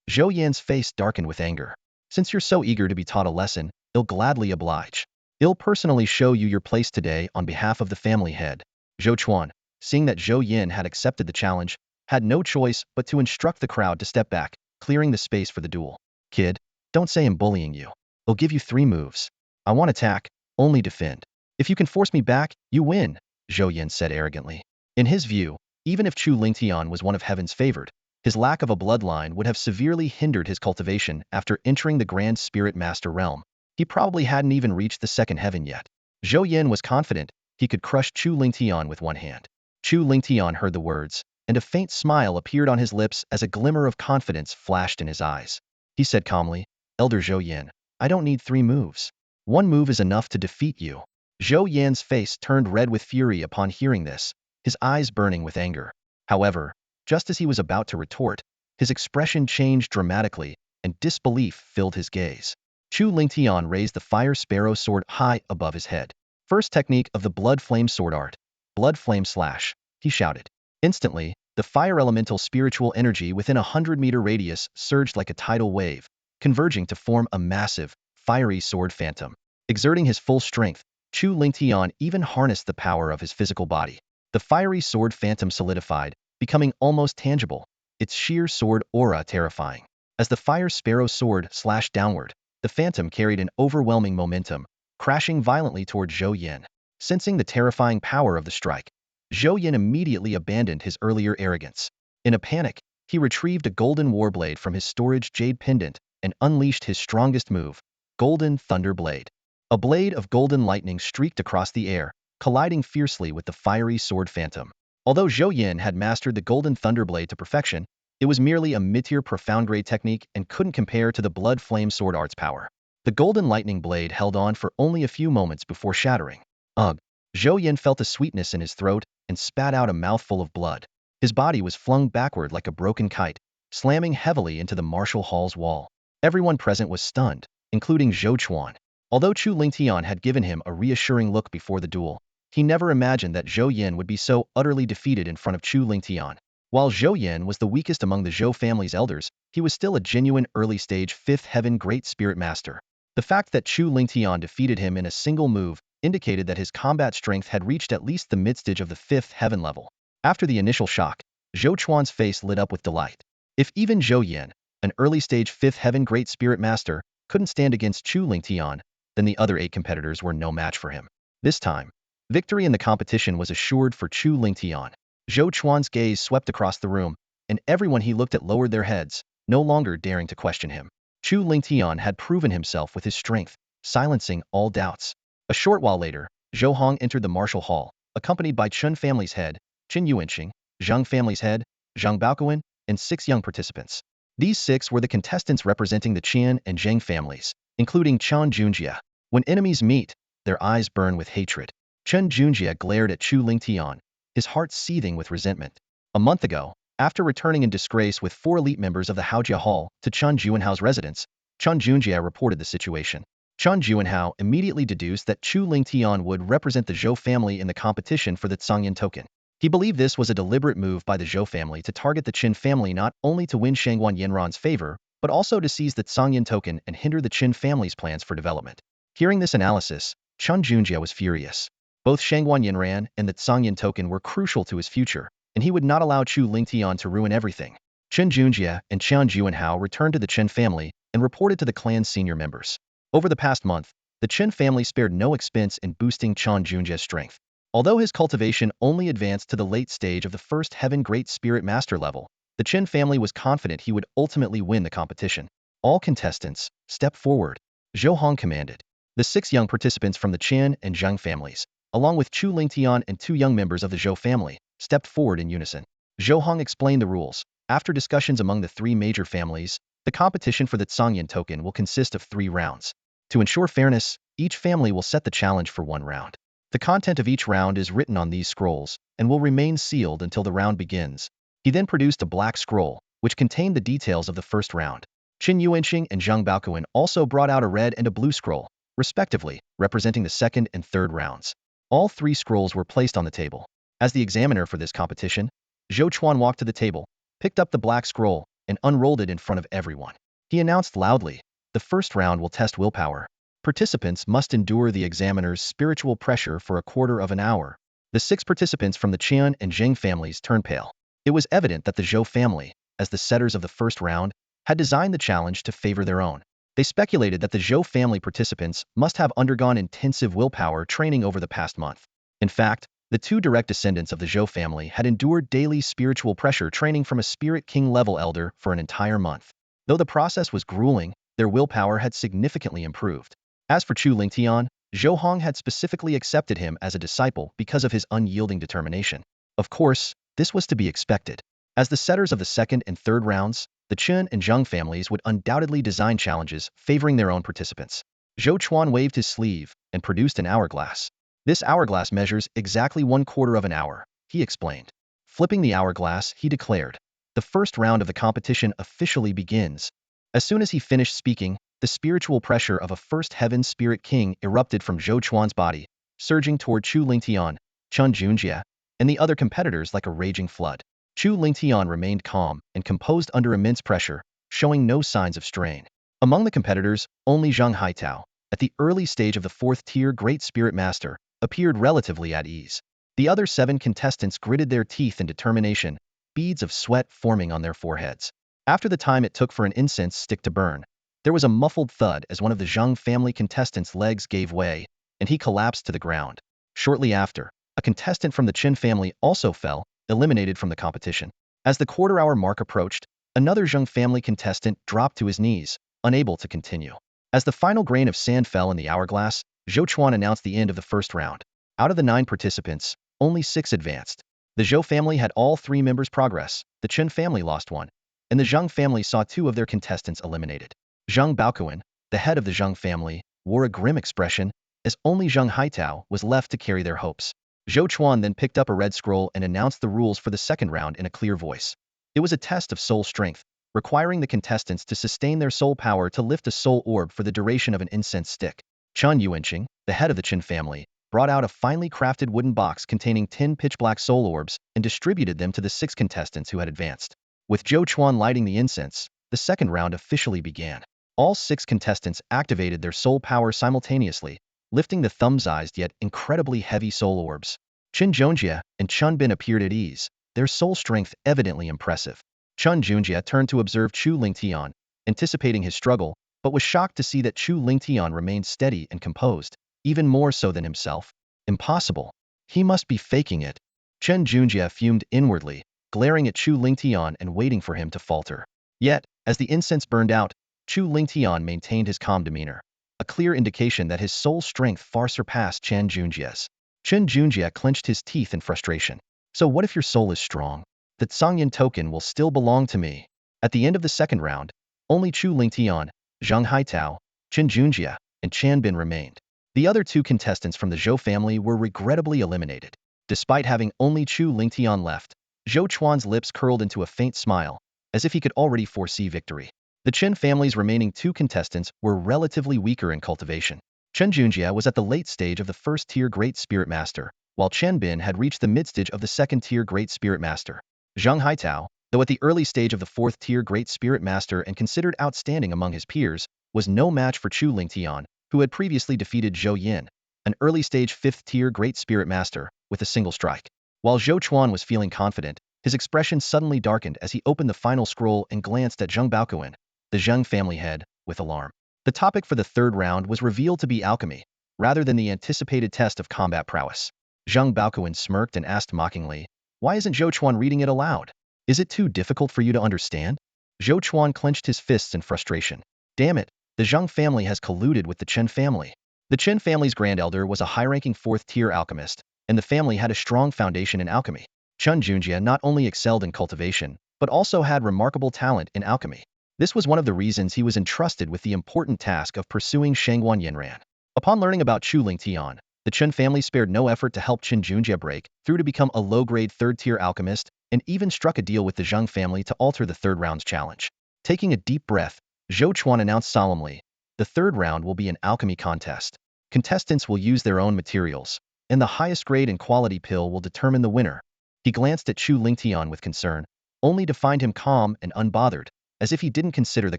Zhou Yan's face darkened with anger. Since you're so eager to be taught a lesson, I'll gladly oblige. I'll personally show you your place today on behalf of the family head. Zhou Chuan, seeing that Zhou Yan had accepted the challenge, had no choice but to instruct the crowd to step back, clearing the space for the duel. Kid, don't say I'm bullying you. I'll give you 3 moves. I won't attack, only defend. If you can force me back, you win, Zhou Yan said arrogantly. In his view, even if Chu Lingtian was one of heaven's favored, his lack of a bloodline would have severely hindered his cultivation after entering the Grand Spirit Master realm. He probably hadn't even reached the second heaven yet. Zhou Yan was confident he could crush Chu Lingtian with one hand. Chu Lingtian heard the words, and a faint smile appeared on his lips as a glimmer of confidence flashed in his eyes. He said calmly, Elder Zhou Yan, I don't need 3 moves. 1 move is enough to defeat you. Zhou Yan's face turned red with fury upon hearing this, his eyes burning with anger. However, just as he was about to retort, his expression changed dramatically, and disbelief filled his gaze. Chu Lingtian raised the fire sparrow sword high above his head. First technique of the blood flame sword art. Blood flame slash, he shouted. Instantly, the fire elemental spiritual energy within 100-meter radius surged like a tidal wave, converging to form a massive, fiery sword phantom. Exerting his full strength, Chu Lingtian even harnessed the power of his physical body. The fiery sword phantom solidified, becoming almost tangible, its sheer sword aura terrifying. As the fire sparrow sword slashed downward, the phantom carried an overwhelming momentum, crashing violently toward Zhou Yan. Sensing the terrifying power of the strike, Zhou Yan immediately abandoned his earlier arrogance. In a panic, he retrieved a golden warblade from his storage jade pendant and unleashed his strongest move, Golden Thunder Blade. A blade of golden lightning streaked across the air, colliding fiercely with the fiery sword phantom. Although Zhou Yan had mastered the Golden Thunder Blade to perfection, it was merely a mid-tier profound-grade technique and couldn't compare to the Blood Flame Sword Art's power. The Golden Lightning Blade held on for only a few moments before shattering. Ugh! Zhou Yan felt a sweetness in his throat and spat out a mouthful of blood. His body was flung backward like a broken kite, slamming heavily into the martial hall's wall. Everyone present was stunned, including Zhou Chuan. Although Chu Lingtian had given him a reassuring look before the duel, he never imagined that Zhou Yan would be so utterly defeated in front of Chu Lingtian. While Zhou Yan was the weakest among the Zhou family's elders, he was still a genuine early-stage 5th Heaven Great Spirit Master. The fact that Chu Lingtian defeated him in a single move indicated that his combat strength had reached at least the mid-stage of the 5th Heaven level. After the initial shock, Zhou Chuan's face lit up with delight. If even Zhou Yan, an early-stage 5th Heaven Great Spirit Master, couldn't stand against Chu Lingtian, then the other 8 competitors were no match for him. This time, victory in the competition was assured for Chu Lingtian. Zhou Chuan's gaze swept across the room, and everyone he looked at lowered their heads, no longer daring to question him. Chu Lingtian had proven himself with his strength, silencing all doubts. A short while later, Zhou Hong entered the martial hall, accompanied by Chun family's head, Qin Yuanqing, Zhang family's head, Zhang Baoquan, and 6 young participants. These 6 were the contestants representing the Qian and Zheng families, including Chen Junjie. When enemies meet, their eyes burn with hatred. Chen Junjie glared at Chu Lingtian, his heart seething with resentment. A month ago, after returning in disgrace with 4 elite members of the Haojia Hall to Chen Juanhao's residence, Chen Junjie reported the situation. Chen Juanhao immediately deduced that Chu Lingtian would represent the Zhou family in the competition for the Zhangyan token. He believed this was a deliberate move by the Zhou family to target the Qin family not only to win Shangguan Yanran's favor, but also to seize the Zhangyan token and hinder the Qin family's plans for development. Hearing this analysis, Chen Junjie was furious. Both Shangguan Yanran and the Zhangyan token were crucial to his future, and he would not allow Chu Lingtian to ruin everything. Chen Junjie and Chen Juanhao returned to the Qin family and reported to the clan's senior members. Over the past month, the Qin family spared no expense in boosting Chen Junjie's strength. Although his cultivation only advanced to the late stage of the first Heaven Great Spirit Master level, the Qin family was confident he would ultimately win the competition. All contestants, step forward, Zhou Hong commanded. The 6 young participants from the Qin and Zheng families, along with Chu Lingtian and 2 young members of the Zhou family, stepped forward in unison. Zhou Hong explained the rules. After discussions among the 3 major families, the competition for the Zhangyan token will consist of 3 rounds. To ensure fairness, each family will set the challenge for 1 round. The content of each round is written on these scrolls and will remain sealed until the round begins. He then produced a black scroll, which contained the details of the first round. Qin Yuanqing and Zhang Baoquan also brought out a red and a blue scroll, respectively, representing the second and third rounds. All 3 scrolls were placed on the table. As the examiner for this competition, Zhou Chuan walked to the table, picked up the black scroll, and unrolled it in front of everyone. He announced loudly, "The first round will test willpower. Participants must endure the examiner's spiritual pressure for a quarter of an hour." The 6 participants from the Qian and Zheng families turned pale. It was evident that the Zhou family, as the setters of the first round, had designed the challenge to favor their own. They speculated that the Zhou family participants must have undergone intensive willpower training over the past month. In fact, the 2 direct descendants of the Zhou family had endured daily spiritual pressure training from a Spirit King level elder for an entire month. Though the process was grueling, their willpower had significantly improved. As for Chu Lingtian, Zhou Hong had specifically accepted him as a disciple because of his unyielding determination. Of course, this was to be expected. As the setters of the second and third rounds, the Qin and Zheng families would undoubtedly design challenges favoring their own participants. Zhou Chuan waved his sleeve and produced an hourglass. "This hourglass measures exactly 1/4 of an hour," he explained. Flipping the hourglass, he declared, "The first round of the competition officially begins." As soon as he finished speaking, the spiritual pressure of a first heaven spirit king erupted from Zhou Chuan's body, surging toward Chu Lingtian, Chen Junjie, and the other competitors like a raging flood. Chu Lingtian remained calm and composed under immense pressure, showing no signs of strain. Among the competitors, only Zhang Haitao, at the early stage of the 4th-tier Great Spirit Master, appeared relatively at ease. The other 7 contestants gritted their teeth in determination, beads of sweat forming on their foreheads. After the time it took for an incense stick to burn, there was a muffled thud as one of the Zhang family contestants' legs gave way, and he collapsed to the ground. Shortly after, a contestant from the Qin family also fell, eliminated from the competition. As the quarter-hour mark approached, another Zhang family contestant dropped to his knees, unable to continue. As the final grain of sand fell in the hourglass, Zhou Chuan announced the end of the first round. Out of the 9 participants, only 6 advanced. The Zhou family had all 3 members progress, the Qin family lost 1, and the Zhang family saw 2 of their contestants eliminated. Zhang Baoquan, the head of the Zhang family, wore a grim expression, as only Zhang Haitao was left to carry their hopes. Zhou Chuan then picked up a red scroll and announced the rules for the second round in a clear voice. It was a test of soul strength, requiring the contestants to sustain their soul power to lift a soul orb for the duration of an incense stick. Chen Yuanqing, the head of the Qin family, brought out a finely crafted wooden box containing 10 pitch-black soul orbs and distributed them to the 6 contestants who had advanced. With Zhou Chuan lighting the incense, the second round officially began. All 6 contestants activated their soul power simultaneously, lifting the thumb-sized yet incredibly heavy soul orbs. Qin Zhongjie and Chun Bin appeared at ease, their soul strength evidently impressive. Chen Junjie turned to observe Chu Lingtian, anticipating his struggle, but was shocked to see that Chu Lingtian remained steady and composed, even more so than himself. Impossible. He must be faking it. Chen Junjie fumed inwardly, glaring at Chu Lingtian and waiting for him to falter. Yet, as the incense burned out, Chu Lingtian maintained his calm demeanor. a clear indication that his soul strength far surpassed Chen Junjie's. Chen Junjie clenched his teeth in frustration. So what if your soul is strong? That Sangyan token will still belong to me. At the end of the second round, only Chu Lingtian, Zhang Haitao, Chen Junjie, and Chan Bin remained. The other two contestants from the Zhou family were regrettably eliminated. Despite having only Chu Lingtian left, Zhou Chuan's lips curled into a faint smile, as if he could already foresee victory. The Chen family's remaining two contestants were relatively weaker in cultivation. Chen Junjie was at the late stage of the first-tier Great Spirit Master, while Chen Bin had reached the mid-stage of the second-tier Great Spirit Master. Zhang Haitao, though at the early stage of the fourth-tier Great Spirit Master and considered outstanding among his peers, was no match for Chu Lingtian, who had previously defeated Zhou Yin, an early-stage fifth-tier Great Spirit Master, with a single strike. While Zhou Chuan was feeling confident, his expression suddenly darkened as he opened the final scroll and glanced at Zheng Baoquan, the Zheng family head, with alarm. The topic for the third round was revealed to be alchemy, rather than the anticipated test of combat prowess. Zheng Baoquan smirked and asked mockingly, "Why isn't Zhou Chuan reading it aloud? Is it too difficult for you to understand?" Zhou Chuan clenched his fists in frustration. Damn it, the Zheng family has colluded with the Chen family. The Chen family's grand elder was a high-ranking fourth-tier alchemist, and the family had a strong foundation in alchemy. Chen Junjie not only excelled in cultivation, but also had remarkable talent in alchemy. This was one of the reasons he was entrusted with the important task of pursuing Shangguan Yanran. Upon learning about Chu Lingtian, the Chen family spared no effort to help Chen Junjie break through to become a low-grade third-tier alchemist, and even struck a deal with the Zheng family to alter the third round's challenge. Taking a deep breath, Zhou Chuan announced solemnly, "The third round will be an alchemy contest. Contestants will use their own materials, and the highest grade and quality pill will determine the winner." He glanced at Chu Lingtian with concern, only to find him calm and unbothered, as if he didn't consider the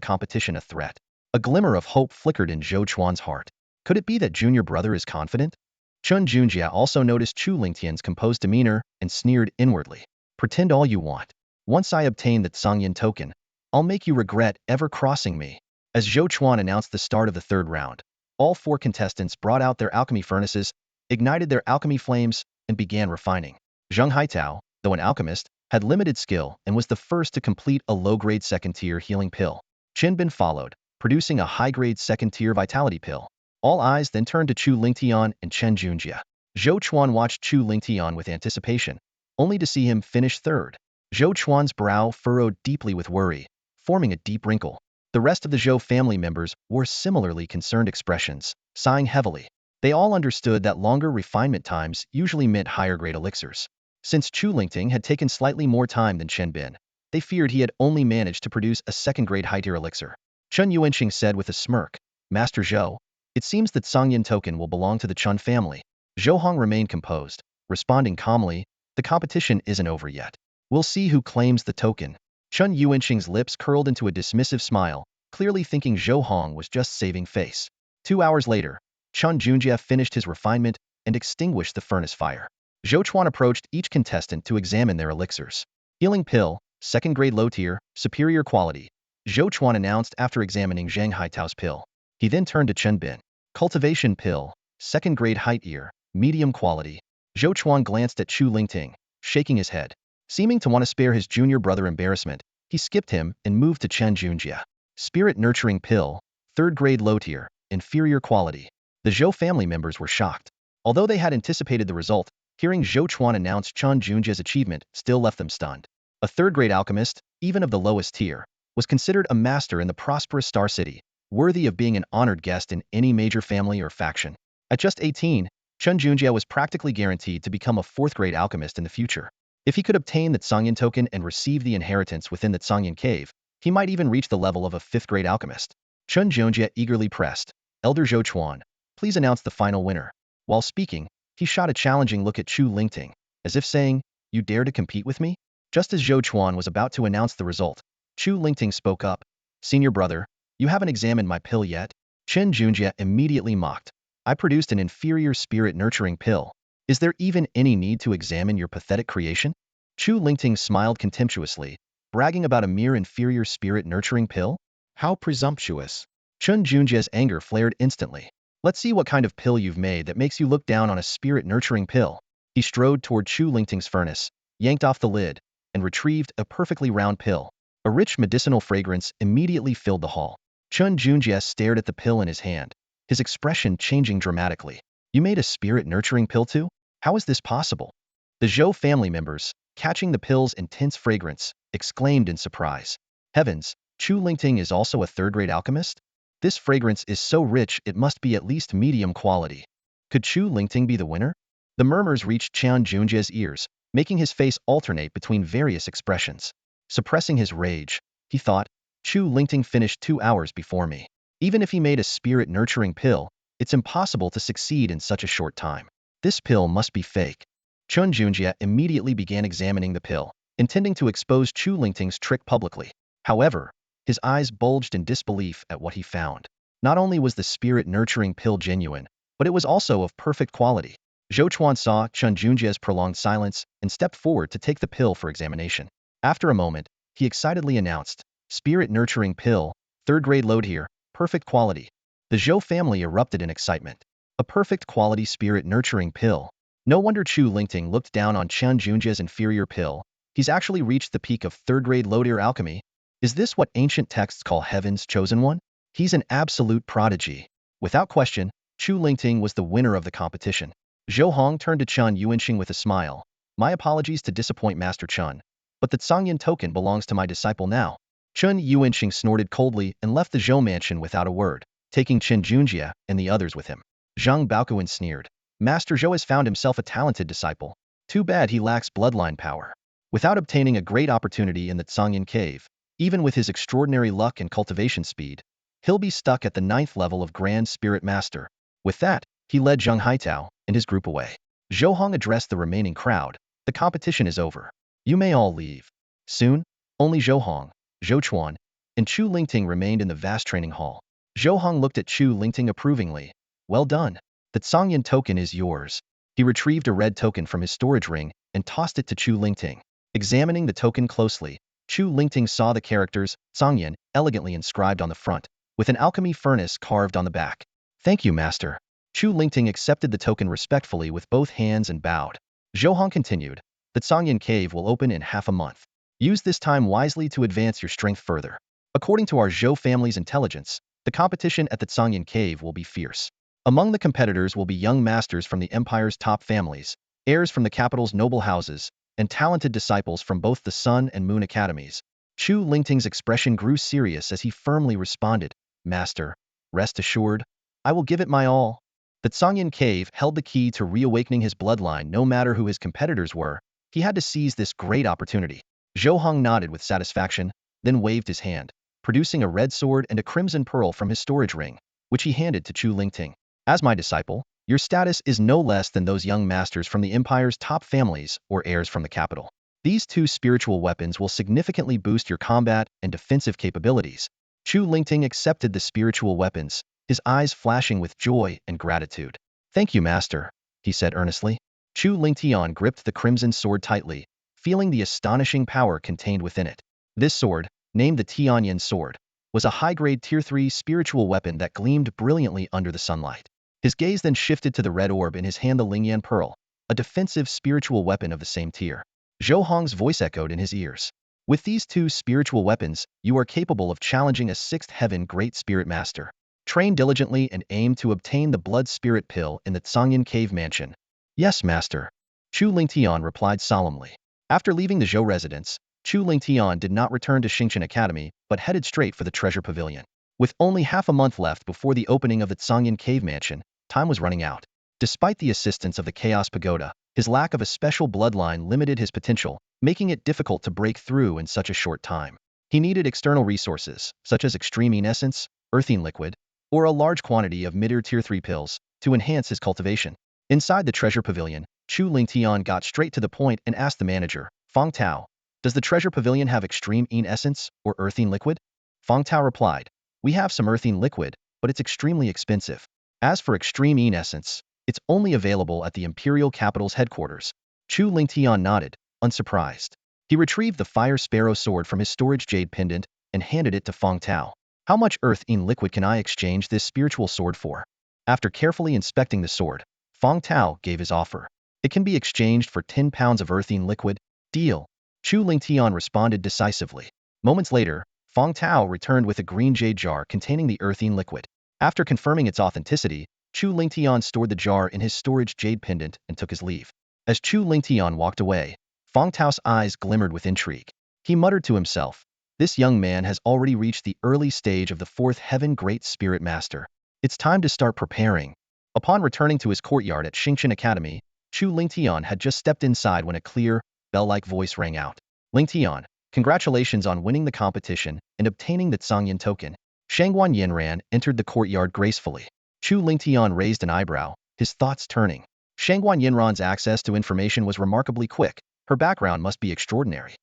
competition a threat. A glimmer of hope flickered in Zhou Chuan's heart. Could it be that junior brother is confident? Chen Junjie also noticed Chu Lingtian's composed demeanor and sneered inwardly. "Pretend all you want. Once I obtain the Sangyan token, I'll make you regret ever crossing me." As Zhou Chuan announced the start of the third round, all four contestants brought out their alchemy furnaces, ignited their alchemy flames, and began refining. Zheng Haitao, though an alchemist, had limited skill and was the first to complete a low-grade second-tier healing pill. Chen Bin followed, producing a high-grade second-tier vitality pill. All eyes then turned to Chu Lingtian and Chen Junjie. Zhou Chuan watched Chu Lingtian with anticipation, only to see him finish third. Zhou Chuan's brow furrowed deeply with worry, forming a deep wrinkle. The rest of the Zhou family members wore similarly concerned expressions, sighing heavily. They all understood that longer refinement times usually meant higher-grade elixirs. Since Chu Lingting had taken slightly more time than Chen Bin, they feared he had only managed to produce a second-grade high-tier elixir. Chen Yuanqing said with a smirk, "Master Zhou, it seems that Sangyan token will belong to the Chen family." Zhou Hong remained composed, responding calmly, "The competition isn't over yet. We'll see who claims the token." Chen Yuanqing's lips curled into a dismissive smile, clearly thinking Zhou Hong was just saving face. 2 hours later, Chen Junjie finished his refinement and extinguished the furnace fire. Zhou Chuan approached each contestant to examine their elixirs. Healing pill, second-grade low-tier, superior quality, Zhou Chuan announced after examining Zhang Haitao's pill. He then turned to Chen Bin. Cultivation pill, second-grade high-tier, medium quality. Zhou Chuan glanced at Chu Lingting, shaking his head. Seeming to want to spare his junior brother embarrassment, he skipped him and moved to Chen Junjie. Spirit-nurturing pill, third-grade low-tier, inferior quality. The Zhou family members were shocked. Although they had anticipated the result, hearing Zhou Chuan announce Chen Junjie's achievement still left them stunned. A third-grade alchemist, even of the lowest tier, was considered a master in the prosperous Star City, worthy of being an honored guest in any major family or faction. At just 18, Chen Junjie was practically guaranteed to become a fourth-grade alchemist in the future. If he could obtain the Sangyan token and receive the inheritance within the Sangyan cave, he might even reach the level of a fifth-grade alchemist. Chen Junjie eagerly pressed, "Elder Zhou Chuan, please announce the final winner." While speaking, he shot a challenging look at Chu Lingting, as if saying, "You dare to compete with me?" Just as Zhou Chuan was about to announce the result, Chu Lingting spoke up, "Senior brother, you haven't examined my pill yet." Chen Junjie immediately mocked, "I produced an inferior spirit-nurturing pill. Is there even any need to examine your pathetic creation?" Chu Lingting smiled contemptuously, bragging about a mere inferior spirit-nurturing pill? How presumptuous. Chen Junjie's anger flared instantly. "Let's see what kind of pill you've made that makes you look down on a spirit-nurturing pill." He strode toward Chu Lingting's furnace, yanked off the lid, and retrieved a perfectly round pill. A rich medicinal fragrance immediately filled the hall. Chen Junjie stared at the pill in his hand, his expression changing dramatically. You made a spirit-nurturing pill too? How is this possible? The Zhou family members, catching the pill's intense fragrance, exclaimed in surprise. Heavens, Chu Lingting is also a third-rate alchemist? This fragrance is so rich it must be at least medium quality. Could Chu Lingting be the winner? The murmurs reached Qian Junjie's ears, making his face alternate between various expressions. Suppressing his rage, he thought, Chu Lingting finished 2 hours before me. Even if he made a spirit-nurturing pill, it's impossible to succeed in such a short time. This pill must be fake. Qian Junjie immediately began examining the pill, intending to expose Chu Lingting's trick publicly. However, his eyes bulged in disbelief at what he found. Not only was the spirit-nurturing pill genuine, but it was also of perfect quality. Zhou Chuan saw Qian Junjie's prolonged silence and stepped forward to take the pill for examination. After a moment, he excitedly announced, Spirit-nurturing pill, third-grade load here, perfect quality. The Zhou family erupted in excitement. A perfect quality spirit-nurturing pill. No wonder Chu Lingting looked down on Qian Junjie's inferior pill. He's actually reached the peak of third-grade low-tier alchemy. Is this what ancient texts call heaven's chosen one? He's an absolute prodigy. Without question, Chu Lingting was the winner of the competition. Zhou Hong turned to Chen Yuanxing with a smile. My apologies to disappoint Master Chen, but the Tsangyan token belongs to my disciple now. Chen Yuanxing snorted coldly and left the Zhou mansion without a word, taking Chen Junjie and the others with him. Zhang Baokuan sneered. Master Zhou has found himself a talented disciple. Too bad he lacks bloodline power. Without obtaining a great opportunity in the Tsangyan cave, even with his extraordinary luck and cultivation speed, he'll be stuck at the 9th level of Grand Spirit Master. With that, he led Zhang Haitao and his group away. Zhou Hong addressed the remaining crowd. The competition is over. You may all leave. Soon, only Zhou Hong, Zhou Chuan, and Chu Lingting remained in the vast training hall. Zhou Hong looked at Chu Lingting approvingly. Well done. The Tsangyan token is yours. He retrieved a red token from his storage ring and tossed it to Chu Lingting. Examining the token closely, Chu Lingting saw the characters Tsangyan elegantly inscribed on the front, with an alchemy furnace carved on the back. Thank you, Master. Chu Lingting accepted the token respectfully with both hands and bowed. Zhou Hong continued, the Tsangyan cave will open in half a month. Use this time wisely to advance your strength further. According to our Zhou family's intelligence, the competition at the Tsangyan cave will be fierce. Among the competitors will be young masters from the empire's top families, heirs from the capital's noble houses, and talented disciples from both the Sun and Moon academies. Chu Lingting's expression grew serious as he firmly responded, Master, rest assured, I will give it my all. The Tsangyan cave held the key to reawakening his bloodline no matter who his competitors were. He had to seize this great opportunity. Zhou Hong nodded with satisfaction, then waved his hand, producing a red sword and a crimson pearl from his storage ring, which he handed to Chu Lingting. As my disciple, your status is no less than those young masters from the empire's top families or heirs from the capital. These 2 spiritual weapons will significantly boost your combat and defensive capabilities. Chu Lingting accepted the spiritual weapons, his eyes flashing with joy and gratitude. Thank you, Master, he said earnestly. Chu Lingtian gripped the crimson sword tightly, feeling the astonishing power contained within it. This sword, named the Tianyan sword, was a high-grade Tier 3 spiritual weapon that gleamed brilliantly under the sunlight. His gaze then shifted to the red orb in his hand, the Lingyan Pearl, a defensive spiritual weapon of the same tier. Zhou Hong's voice echoed in his ears. With these 2 spiritual weapons, you are capable of challenging a 6th heaven great spirit master. Train diligently and aim to obtain the blood spirit pill in the Tsangyan cave mansion. Yes, Master. Chu Lingtian replied solemnly. After leaving the Zhou residence, Chu Lingtian did not return to Xingqian Academy, but headed straight for the treasure pavilion. With only half a month left before the opening of the Tsangyan cave mansion, time was running out. Despite the assistance of the Chaos Pagoda, his lack of a special bloodline limited his potential, making it difficult to break through in such a short time. He needed external resources, such as extreme essence, earthine liquid, or a large quantity of mid-tier Tier 3 pills, to enhance his cultivation. Inside the treasure pavilion, Chu Lingtian got straight to the point and asked the manager, Fong Tao, does the treasure pavilion have extreme essence or earthine liquid? Fong Tao replied, we have some earthine liquid, but it's extremely expensive. As for extreme essence, it's only available at the imperial capital's headquarters. Chu Lingtian nodded, unsurprised. He retrieved the fire sparrow sword from his storage jade pendant and handed it to Fong Tao. How much earthine liquid can I exchange this spiritual sword for? After carefully inspecting the sword, Fong Tao gave his offer. It can be exchanged for 10 pounds of earthine liquid. Deal. Chu Lingtian responded decisively. Moments later, Fong Tao returned with a green jade jar containing the earthine liquid. After confirming its authenticity, Chu Lingtian stored the jar in his storage jade pendant and took his leave. As Chu Lingtian walked away, Fong Tao's eyes glimmered with intrigue. He muttered to himself, "This young man has already reached the early stage of the fourth heaven Great Spirit Master. It's time to start preparing." Upon returning to his courtyard at Xingqian Academy, Chu Lingtian had just stepped inside when a clear, bell-like voice rang out. "Lingtian, congratulations on winning the competition and obtaining the Tsangyan token." Shangguan Yinran entered the courtyard gracefully. Chu Lingtian raised an eyebrow, his thoughts turning. Shangguan Yinran's access to information was remarkably quick. Her background must be extraordinary.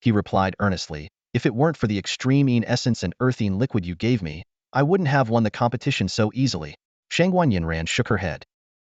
He replied earnestly, "If it weren't for the extreme essence and earthine liquid you gave me, I wouldn't have won the competition so easily." Shangguan Yinran shook her head.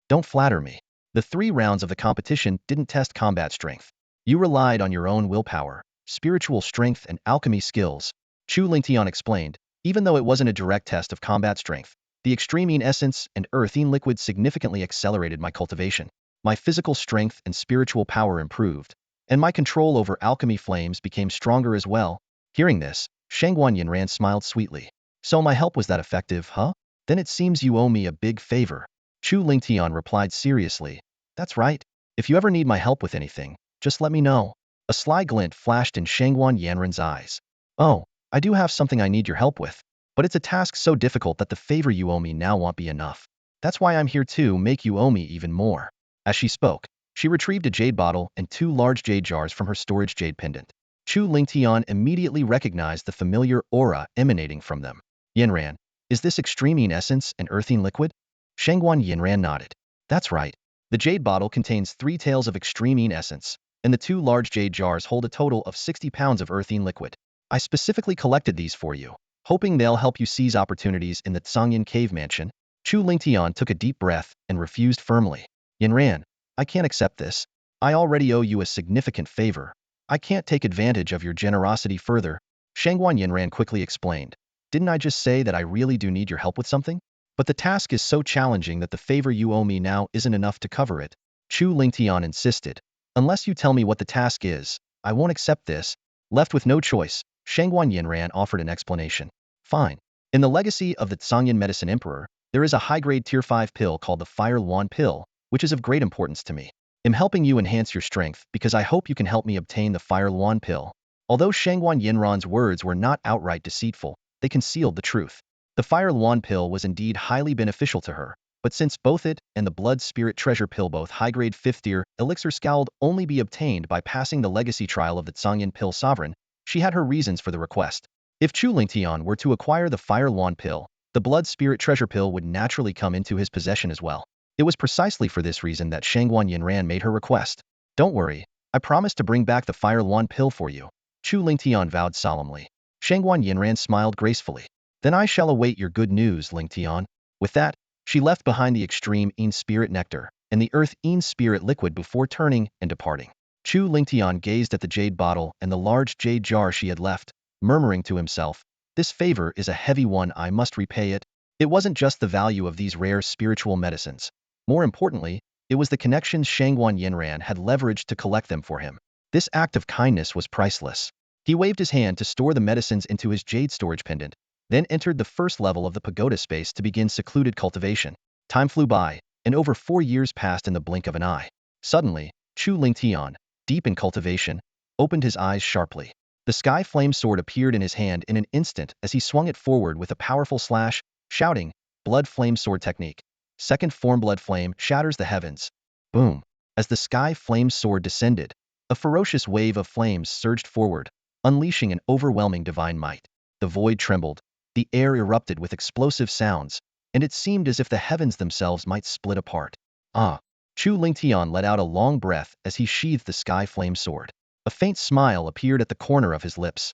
"Don't flatter me. The 3 rounds of the competition didn't test combat strength. You relied on your own willpower, spiritual strength and alchemy skills." Chu Lingtian explained, "Even though it wasn't a direct test of combat strength, the extreme essence and earthine liquid significantly accelerated my cultivation. My physical strength and spiritual power improved, and my control over alchemy flames became stronger as well." Hearing this, Shangguan Yinran smiled sweetly. "So my help was that effective, huh? Then it seems you owe me a big favor." Chu Lingtian replied seriously, "That's right. If you ever need my help with anything, just let me know." A sly glint flashed in Shangguan Yanran's eyes. "Oh, I do have something I need your help with, but it's a task so difficult that the favor you owe me now won't be enough. That's why I'm here to make you owe me even more." As she spoke, she retrieved a jade bottle and 2 large jade jars from her storage jade pendant. Chu Lingtian immediately recognized the familiar aura emanating from them. "Yinran, is this extreme essence and earthine liquid?" Shangguan Yinran nodded. "That's right. The jade bottle contains 3 taels of extreme essence, and the 2 large jade jars hold a total of 60 pounds of earthine liquid. I specifically collected these for you, hoping they'll help you seize opportunities in the Tsangyan cave mansion." Chu Lingtian took a deep breath and refused firmly. "Yinran, I can't accept this. I already owe you a significant favor. I can't take advantage of your generosity further." Shangguan Yinran quickly explained, "Didn't I just say that I really do need your help with something? But the task is so challenging that the favor you owe me now isn't enough to cover it." Chu Lingtian insisted, "Unless you tell me what the task is, I won't accept this." Left with no choice, Shangguan Yinran offered an explanation. "Fine. In the legacy of the Tsangyan Medicine Emperor, there is a high-grade Tier 5 pill called the Fire Luan Pill, which is of great importance to me. I'm helping you enhance your strength because I hope you can help me obtain the Fire Luan Pill." Although Shangguan Yinran's words were not outright deceitful, they concealed the truth. The Fire Luan Pill was indeed highly beneficial to her, but since both it and the Blood Spirit Treasure Pill, both high-grade 5th-tier elixirs, could only be obtained by passing the legacy trial of the Tsangyan Pill Sovereign, she had her reasons for the request. If Chu Lingtian were to acquire the Fire Luan Pill, the Blood Spirit Treasure Pill would naturally come into his possession as well. It was precisely for this reason that Shangguan Yinran made her request. "Don't worry, I promise to bring back the Fire Luan Pill for you," Chu Lingtian vowed solemnly. Shangguan Yinran smiled gracefully. "Then I shall await your good news, Lingtian." With that, she left behind the extreme spirit nectar and the earth spirit liquid before turning and departing. Chu Lingtian gazed at the jade bottle and the large jade jar she had left, murmuring to himself, "This favor is a heavy one, I must repay it." It wasn't just the value of these rare spiritual medicines. More importantly, it was the connections Shangguan Yinran had leveraged to collect them for him. This act of kindness was priceless. He waved his hand to store the medicines into his jade storage pendant, then entered the first level of the pagoda space to begin secluded cultivation. Time flew by, and over 4 years passed in the blink of an eye. Suddenly, Chu Lingtian, deep in cultivation, opened his eyes sharply. The sky flame sword appeared in his hand in an instant as he swung it forward with a powerful slash, shouting, "Blood Flame Sword Technique. Second form Blood Flame shatters the heavens." Boom! As the sky flame sword descended, a ferocious wave of flames surged forward, unleashing an overwhelming divine might. The void trembled, the air erupted with explosive sounds, and it seemed as if the heavens themselves might split apart. "Ah!" Chu Lingtian let out a long breath as he sheathed the sky flame sword. A faint smile appeared at the corner of his lips.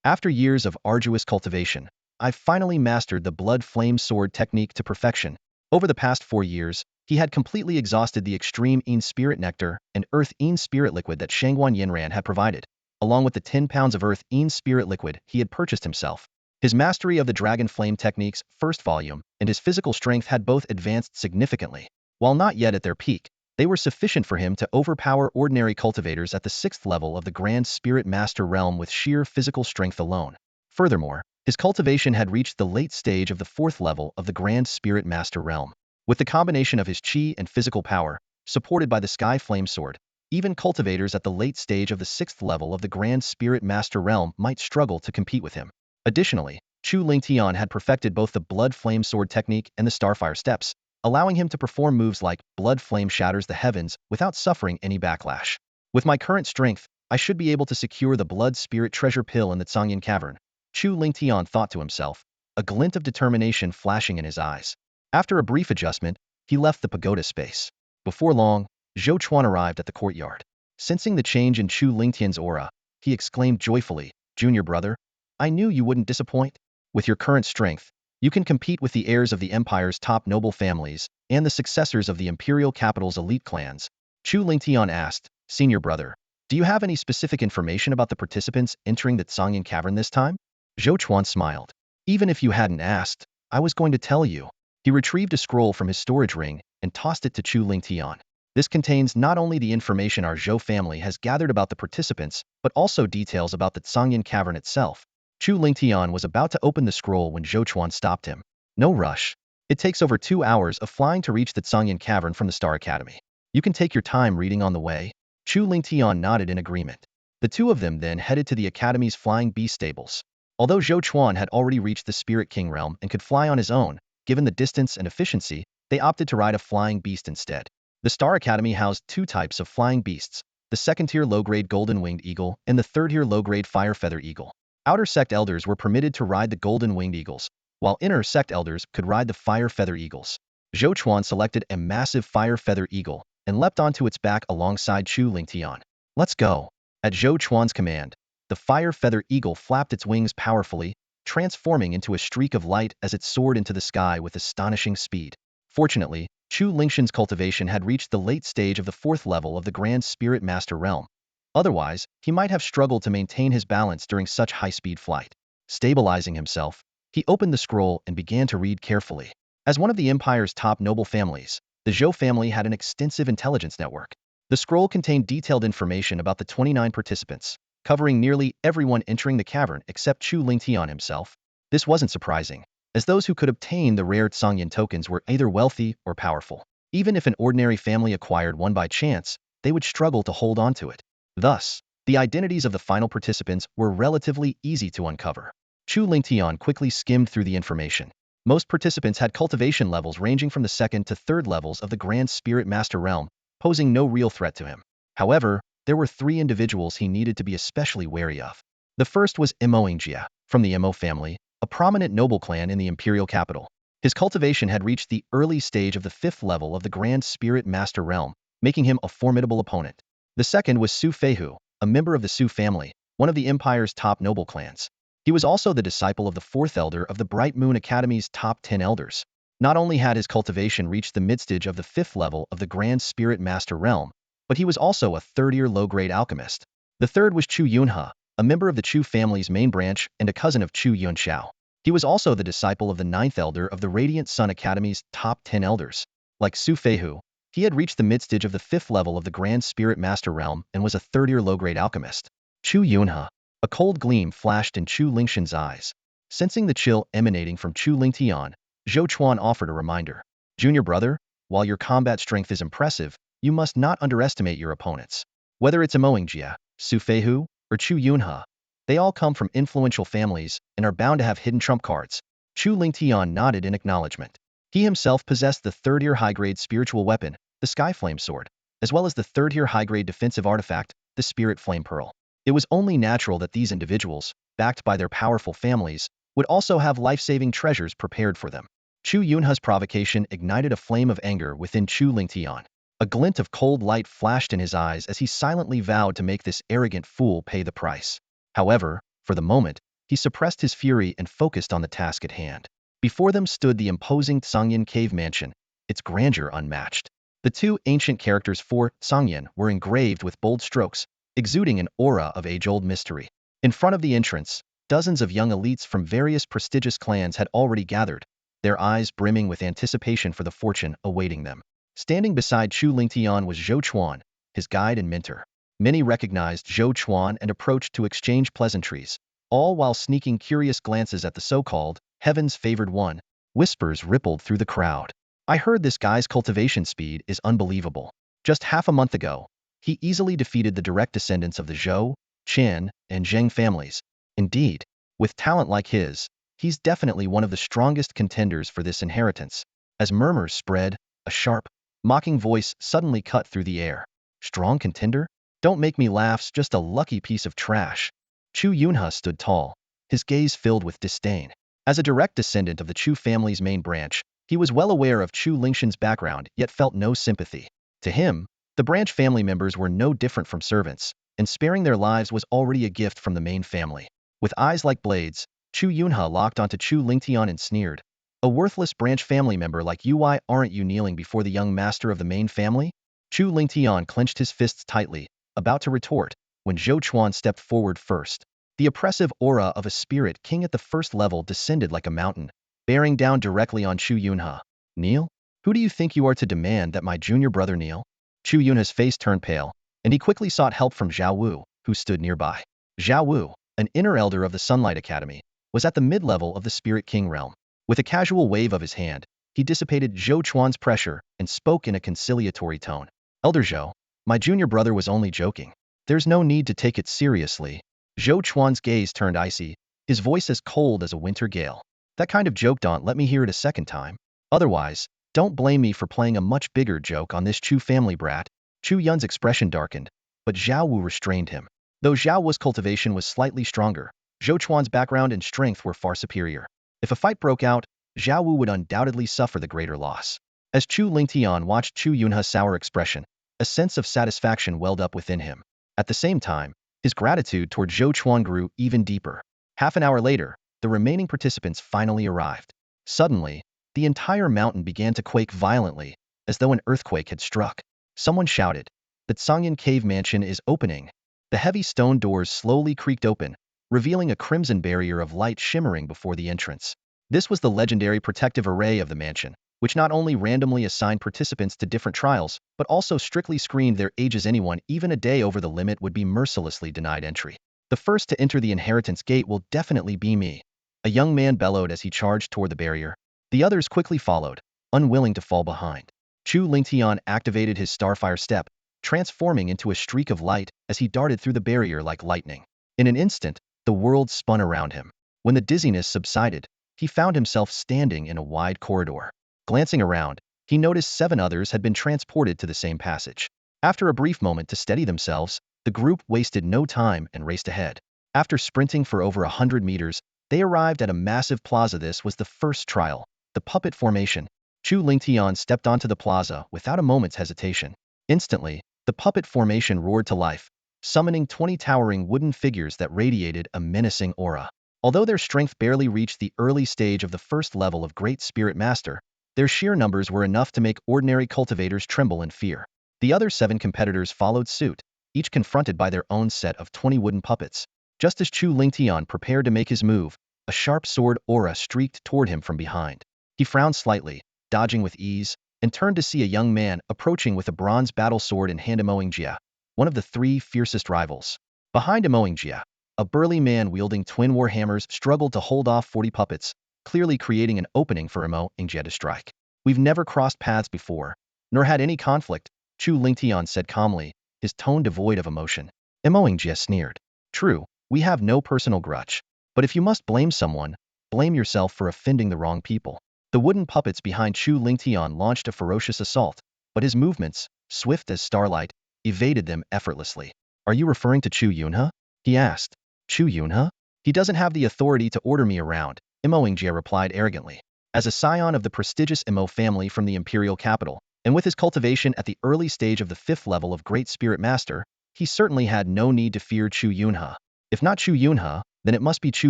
"After years of arduous cultivation, I've finally mastered the Blood Flame Sword technique to perfection." Over the past 4 years, he had completely exhausted the extreme spirit nectar and earth spirit liquid that Shangguan Yinran had provided, along with the 10 pounds of earth spirit liquid he had purchased himself. His mastery of the Dragon Flame Technique's first volume and his physical strength had both advanced significantly. While not yet at their peak, they were sufficient for him to overpower ordinary cultivators at the 6th level of the Grand Spirit Master realm with sheer physical strength alone. Furthermore, His cultivation had reached the late stage of the 4th level of the Grand Spirit Master realm. With the combination of his chi and physical power, supported by the Sky Flame Sword, even cultivators at the late stage of the 6th level of the Grand Spirit Master realm might struggle to compete with him. Additionally, Chu Lingtian had perfected both the Blood Flame Sword technique and the Starfire steps, allowing him to perform moves like Blood Flame Shatters the Heavens without suffering any backlash. With my current strength, I should be able to secure the Blood Spirit Treasure Pill in the Tsangyan Cavern, Chu Lingtian thought to himself, a glint of determination flashing in his eyes. After a brief adjustment, he left the pagoda space. Before long, Zhou Chuan arrived at the courtyard. Sensing the change in Chu Lingtian's aura, he exclaimed joyfully, "Junior brother, I knew you wouldn't disappoint. With your current strength, you can compete with the heirs of the Empire's top noble families and the successors of the Imperial Capital's elite clans." Chu Lingtian asked, "Senior brother, do you have any specific information about the participants entering the Tsangyan Cavern this time?" Zhou Chuan smiled. "Even if you hadn't asked, I was going to tell you." He retrieved a scroll from his storage ring and tossed it to Chu Lingtian. This contains not only the information our Zhou family has gathered about the participants, but also details about the Tsangyan Cavern itself. Chu Lingtian was about to open the scroll when Zhou Chuan stopped him. "No rush. It takes over 2 hours of flying to reach the Tsangyan Cavern from the Star Academy. You can take your time reading on the way." Chu Lingtian nodded in agreement. The two of them then headed to the Academy's flying beast stables. Although Zhou Chuan had already reached the Spirit King realm and could fly on his own, given the distance and efficiency, they opted to ride a flying beast instead. The Star Academy housed 2 types of flying beasts, the 2nd-tier low-grade golden-winged eagle and the 3rd-tier low-grade fire feather eagle. Outer sect elders were permitted to ride the golden-winged eagles, while inner sect elders could ride the fire feather eagles. Zhou Chuan selected a massive fire feather eagle and leapt onto its back alongside Chu Lingtian. "Let's go." At Zhou Chuan's command, the fire feather eagle flapped its wings powerfully, transforming into a streak of light as it soared into the sky with astonishing speed. Fortunately, Chu Lingtian's cultivation had reached the late stage of the 4th level of the Grand Spirit Master realm. Otherwise, he might have struggled to maintain his balance during such high-speed flight. Stabilizing himself, he opened the scroll and began to read carefully. As one of the Empire's top noble families, the Zhou family had an extensive intelligence network. The scroll contained detailed information about the 29 participants, covering nearly everyone entering the cavern except Chu Lingtian himself. This wasn't surprising, as those who could obtain the rare Tsangyan tokens were either wealthy or powerful. Even if an ordinary family acquired one by chance, they would struggle to hold on to it. Thus, the identities of the final participants were relatively easy to uncover. Chu Lingtian quickly skimmed through the information. Most participants had cultivation levels ranging from the 2nd to 3rd levels of the Grand Spirit Master realm, posing no real threat to him. However, there were 3 individuals he needed to be especially wary of. The first was Imoingjia, from the Imo family, a prominent noble clan in the imperial capital. His cultivation had reached the early stage of the 5th level of the Grand Spirit Master realm, making him a formidable opponent. The second was Su Feihu, a member of the Su family, one of the Empire's top noble clans. He was also the disciple of the 4th elder of the Bright Moon Academy's top 10 elders. Not only had his cultivation reached the midstage of the 5th level of the Grand Spirit Master realm, but he was also a 3rd-tier low-grade alchemist. The third was Chu Yunhe, a member of the Chu family's main branch and a cousin of Chu Yunxiao. He was also the disciple of the 9th elder of the Radiant Sun Academy's top 10 elders. Like Su Feihu, he had reached the midstage of the 5th level of the Grand Spirit Master realm and was a 3rd-tier low-grade alchemist. Chu Yunhe. A cold gleam flashed in Chu Lingtian's eyes. Sensing the chill emanating from Chu Lingtian, Zhou Chuan offered a reminder. "Junior brother, while your combat strength is impressive, you must not underestimate your opponents. Whether it's Imoingjia, Su Feihu, or Chu Yunhe, they all come from influential families and are bound to have hidden trump cards." Chu Lingtian nodded in acknowledgement. He himself possessed the 3rd-tier high-grade spiritual weapon, the Sky Flame Sword, as well as the 3rd-tier high-grade defensive artifact, the Spirit Flame Pearl. It was only natural that these individuals, backed by their powerful families, would also have life-saving treasures prepared for them. Chu Yunhe's provocation ignited a flame of anger within Chu Lingtian. A glint of cold light flashed in his eyes as he silently vowed to make this arrogant fool pay the price. However, for the moment, he suppressed his fury and focused on the task at hand. Before them stood the imposing Tsangyan cave mansion, its grandeur unmatched. The 2 ancient characters for Tsangyan were engraved with bold strokes, exuding an aura of age-old mystery. In front of the entrance, dozens of young elites from various prestigious clans had already gathered, their eyes brimming with anticipation for the fortune awaiting them. Standing beside Chu Lingtian was Zhou Chuan, his guide and mentor. Many recognized Zhou Chuan and approached to exchange pleasantries, all while sneaking curious glances at the so-called heaven's favored one. Whispers rippled through the crowd. I heard this guy's cultivation speed is unbelievable. Just half a month ago, he easily defeated the direct descendants of the Zhou, Qin, and Zheng families. Indeed, with talent like his, he's definitely one of the strongest contenders for this inheritance. As murmurs spread, a sharp, mocking voice suddenly cut through the air. Strong contender? Don't make me laugh's just a lucky piece of trash. Chu Yunhe stood tall, his gaze filled with disdain. As a direct descendant of the Chu family's main branch, he was well aware of Chu Lingshan's background yet felt no sympathy. To him, the branch family members were no different from servants, and sparing their lives was already a gift from the main family. With eyes like blades, Chu Yunhe locked onto Chu Lingtian and sneered. A worthless branch family member like you, why aren't you kneeling before the young master of the main family? Chu Lingtian clenched his fists tightly, about to retort, when Zhou Chuan stepped forward first. The oppressive aura of a spirit king at the first level descended like a mountain, bearing down directly on Chu Yunhe. Kneel? Who do you think you are to demand that my junior brother kneel? Chu Yunhe's face turned pale, and he quickly sought help from Zhao Wu, who stood nearby. Zhao Wu, an inner elder of the Sunlight Academy, was at the mid-level of the Spirit King realm. With a casual wave of his hand, he dissipated Zhou Chuan's pressure and spoke in a conciliatory tone. Elder Zhou, my junior brother was only joking. There's no need to take it seriously. Zhou Chuan's gaze turned icy, his voice as cold as a winter gale. That kind of joke, don't let me hear it a second time. Otherwise, don't blame me for playing a much bigger joke on this Chu family brat. Chu Yun's expression darkened, but Zhao Wu restrained him. Though Zhao Wu's cultivation was slightly stronger, Zhou Chuan's background and strength were far superior. If a fight broke out, Zhao Wu would undoubtedly suffer the greater loss. As Chu Lingtian watched Chu Yunhe's sour expression, a sense of satisfaction welled up within him. At the same time, his gratitude toward Zhou Chuan grew even deeper. Half an hour later, the remaining participants finally arrived. Suddenly, the entire mountain began to quake violently, as though an earthquake had struck. Someone shouted, "The Songyan Cave Mansion is opening." The heavy stone doors slowly creaked open, revealing a crimson barrier of light shimmering before the entrance. This was the legendary protective array of the mansion, which not only randomly assigned participants to different trials, but also strictly screened their ages. Anyone even a day over the limit would be mercilessly denied entry. The first to enter the inheritance gate will definitely be me. A young man bellowed as he charged toward the barrier. The others quickly followed, unwilling to fall behind. Chu Lingtian activated his Starfire step, transforming into a streak of light as he darted through the barrier like lightning. In an instant, the world spun around him. When the dizziness subsided, he found himself standing in a wide corridor. Glancing around, he noticed 7 others had been transported to the same passage. After a brief moment to steady themselves, the group wasted no time and raced ahead. After sprinting for over 100 meters, they arrived at a massive plaza. This was the first trial, the puppet formation. Chu Lingtian stepped onto the plaza without a moment's hesitation. Instantly, the puppet formation roared to life, summoning 20 towering wooden figures that radiated a menacing aura. Although their strength barely reached the early stage of the first level of Great Spirit Master, their sheer numbers were enough to make ordinary cultivators tremble in fear. The other 7 competitors followed suit, each confronted by their own set of 20 wooden puppets. Just as Chu Lingtian prepared to make his move, a sharp sword aura streaked toward him from behind. He frowned slightly, dodging with ease, and turned to see a young man approaching with a bronze battle sword in hand. Jia, one of the 3 fiercest rivals. Behind Jia, a burly man wielding twin war hammers struggled to hold off 40 puppets, clearly creating an opening for Jia to strike. We've never crossed paths before, nor had any conflict, Chu Lingtian said calmly, his tone devoid of emotion. Jia sneered. True, we have no personal grudge. But if you must blame someone, blame yourself for offending the wrong people. The wooden puppets behind Chu Lingtian launched a ferocious assault, but his movements, swift as starlight, evaded them effortlessly. Are you referring to Chu Yunhe? He asked. Chu Yunhe? He doesn't have the authority to order me around, Jia replied arrogantly. As a scion of the prestigious Imo family from the imperial capital, and with his cultivation at the early stage of the 5th level of Great Spirit Master, he certainly had no need to fear Chu Yunhe. If not Chu Yunhe, then it must be Chu